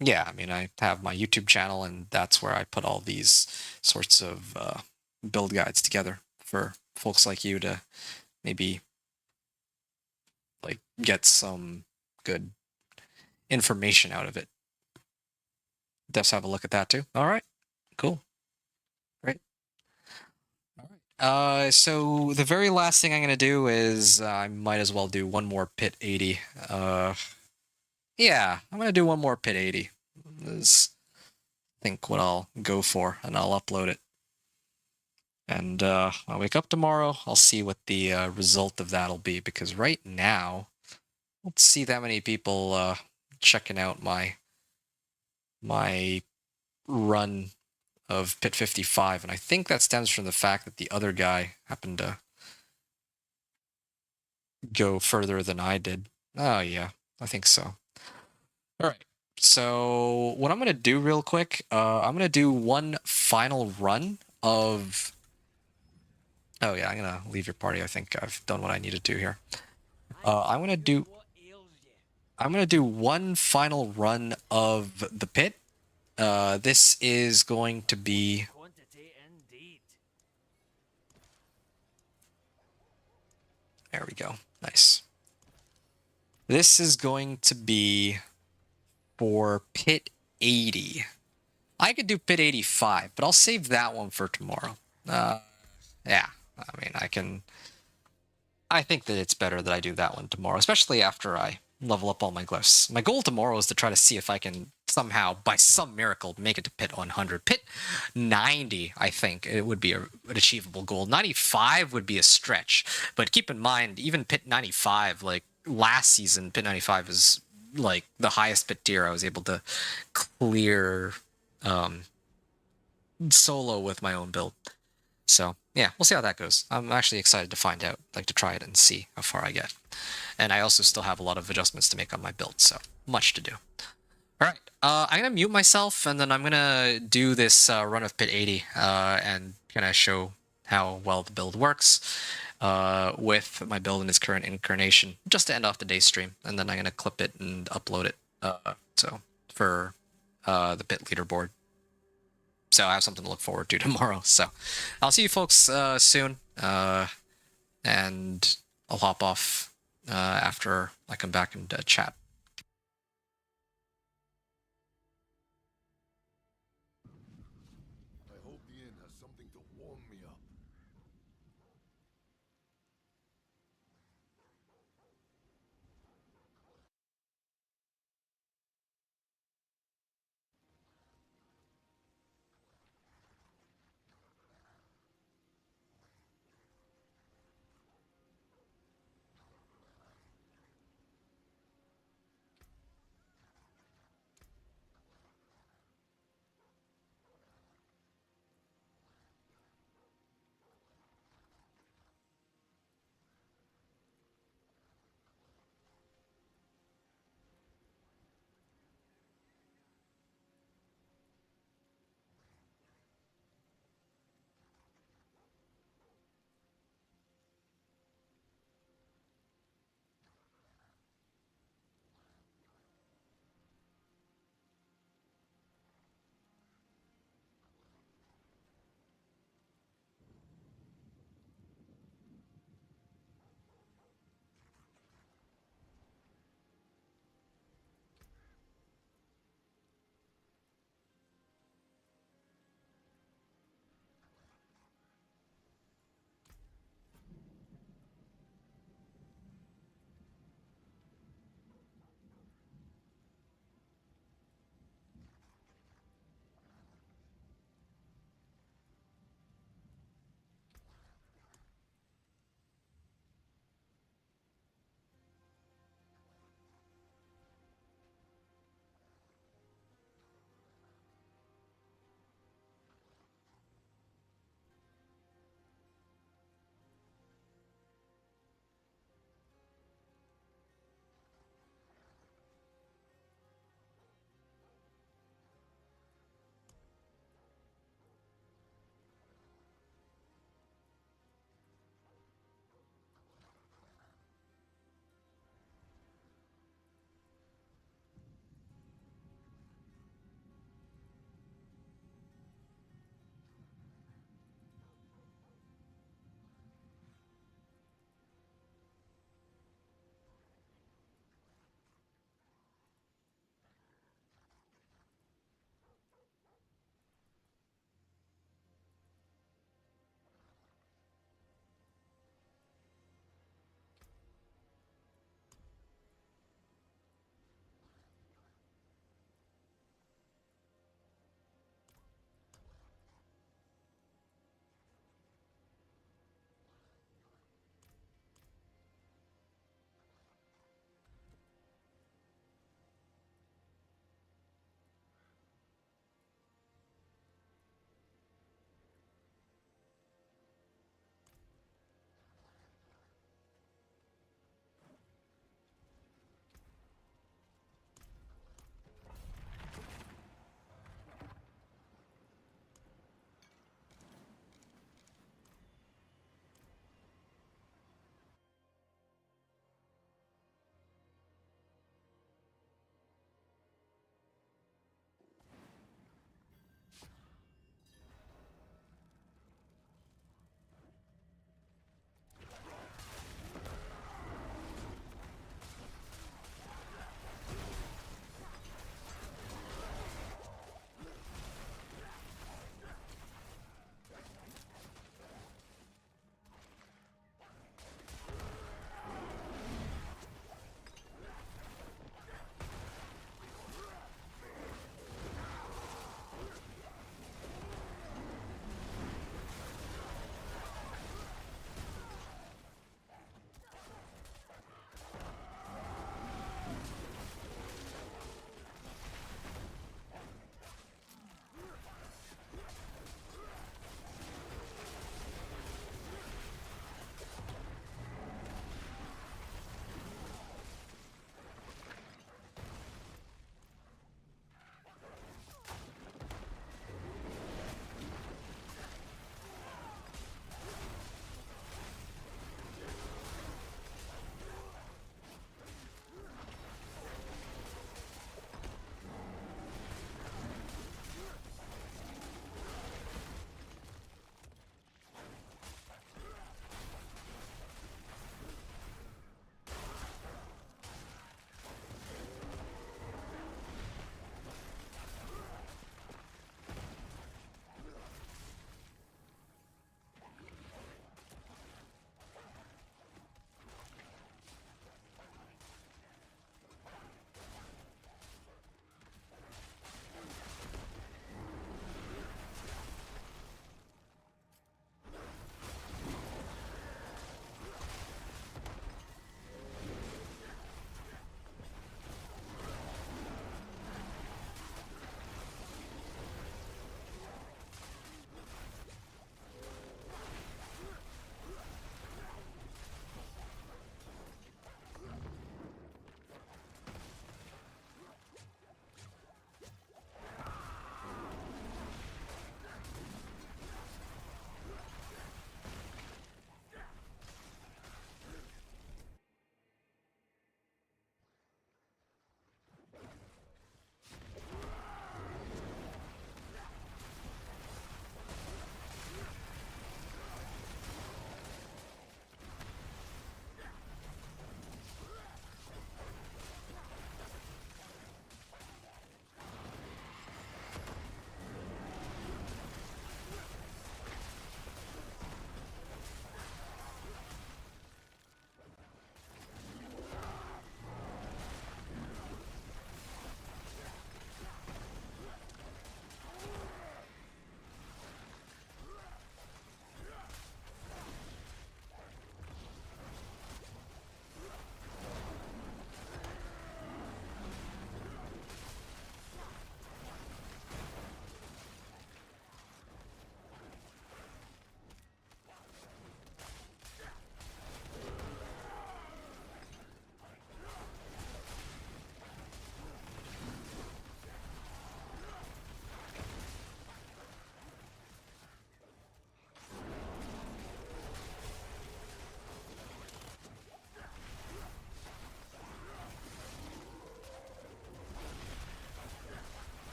Yeah, I mean, I have my YouTube channel, and that's where I put all these sorts of build guides together for folks like you to maybe like get some good information out of it. Let's have a look at that too. All right, cool, great. All right. So the very last thing I'm gonna do is I might as well do one more pit 80. Yeah, I'm gonna do one more pit 80. Is I think what I'll go for, and I'll upload it. And I'll wake up tomorrow. I'll see what the result of that'll be, because right now, I don't see that many people checking out my run of Pit 55, and I think that stems from the fact that the other guy happened to go further than I did. Oh yeah, I think so. All right. So what I'm gonna do real quick, I'm gonna do one final run of. Oh yeah, I'm gonna leave your party. I think I've done what I need to do here. I'm gonna do one final run of the pit. This is going to be. There we go. Nice. This is going to be for pit 80. I could do pit 85, but I'll save that one for tomorrow. Yeah, I mean, I think that it's better that I do that one tomorrow, especially after I level up all my glyphs. My goal tomorrow is to try to see if I can somehow, by some miracle, make it to pit 100. Pit 90, I think, it would be an achievable goal. 95 would be a stretch, but keep in mind, even pit 95, like last season, pit 95 is like the highest pit tier I was able to clear solo with my own build. So yeah, we'll see how that goes. I'm actually excited to find out, like to try it and see how far I get. And I also still have a lot of adjustments to make on my build, so much to do. All right, I'm gonna mute myself, and then I'm gonna do this run of pit 80 and kind of show how well the build works with my build in its current incarnation, just to end off the day stream. And then I'm gonna clip it and upload it. So for the pit leaderboard. So I have something to look forward to tomorrow. So I'll see you folks soon. And I'll hop off after I come back and chat. I hope the inn has something to warm me up.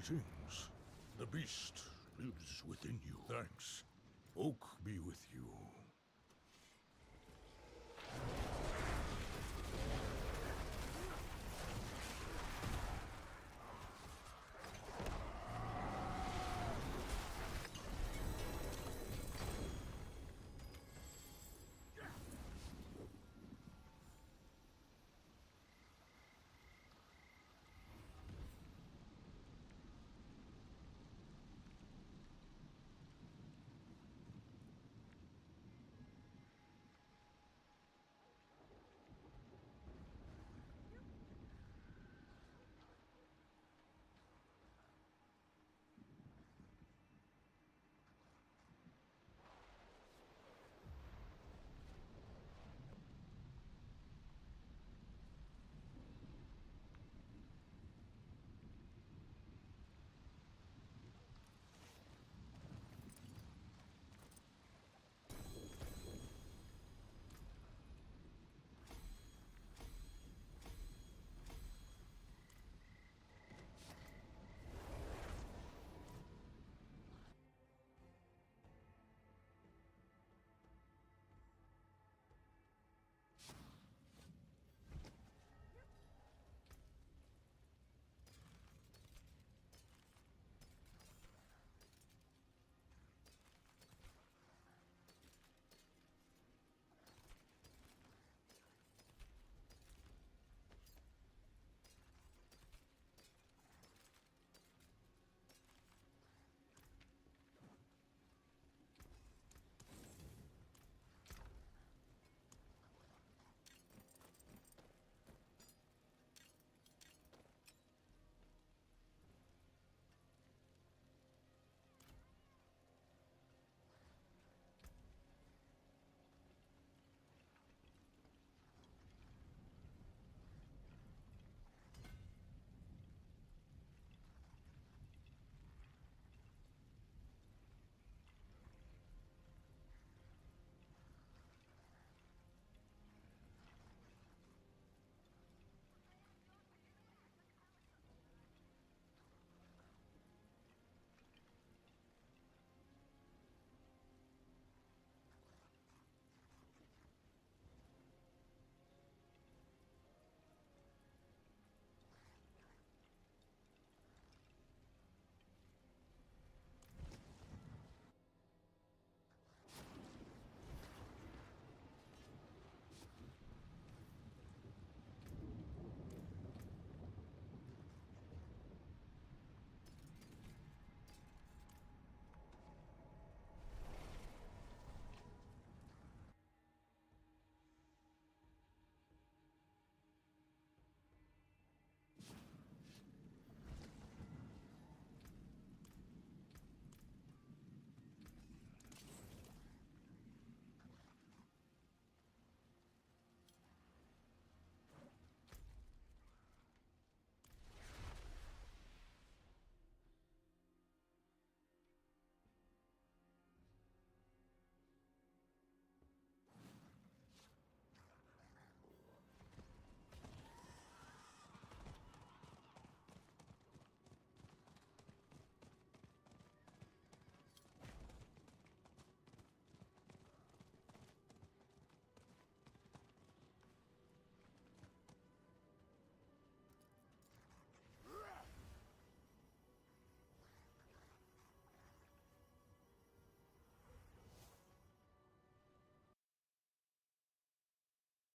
Greetings. The beast lives within you. Thanks. Oak be with you.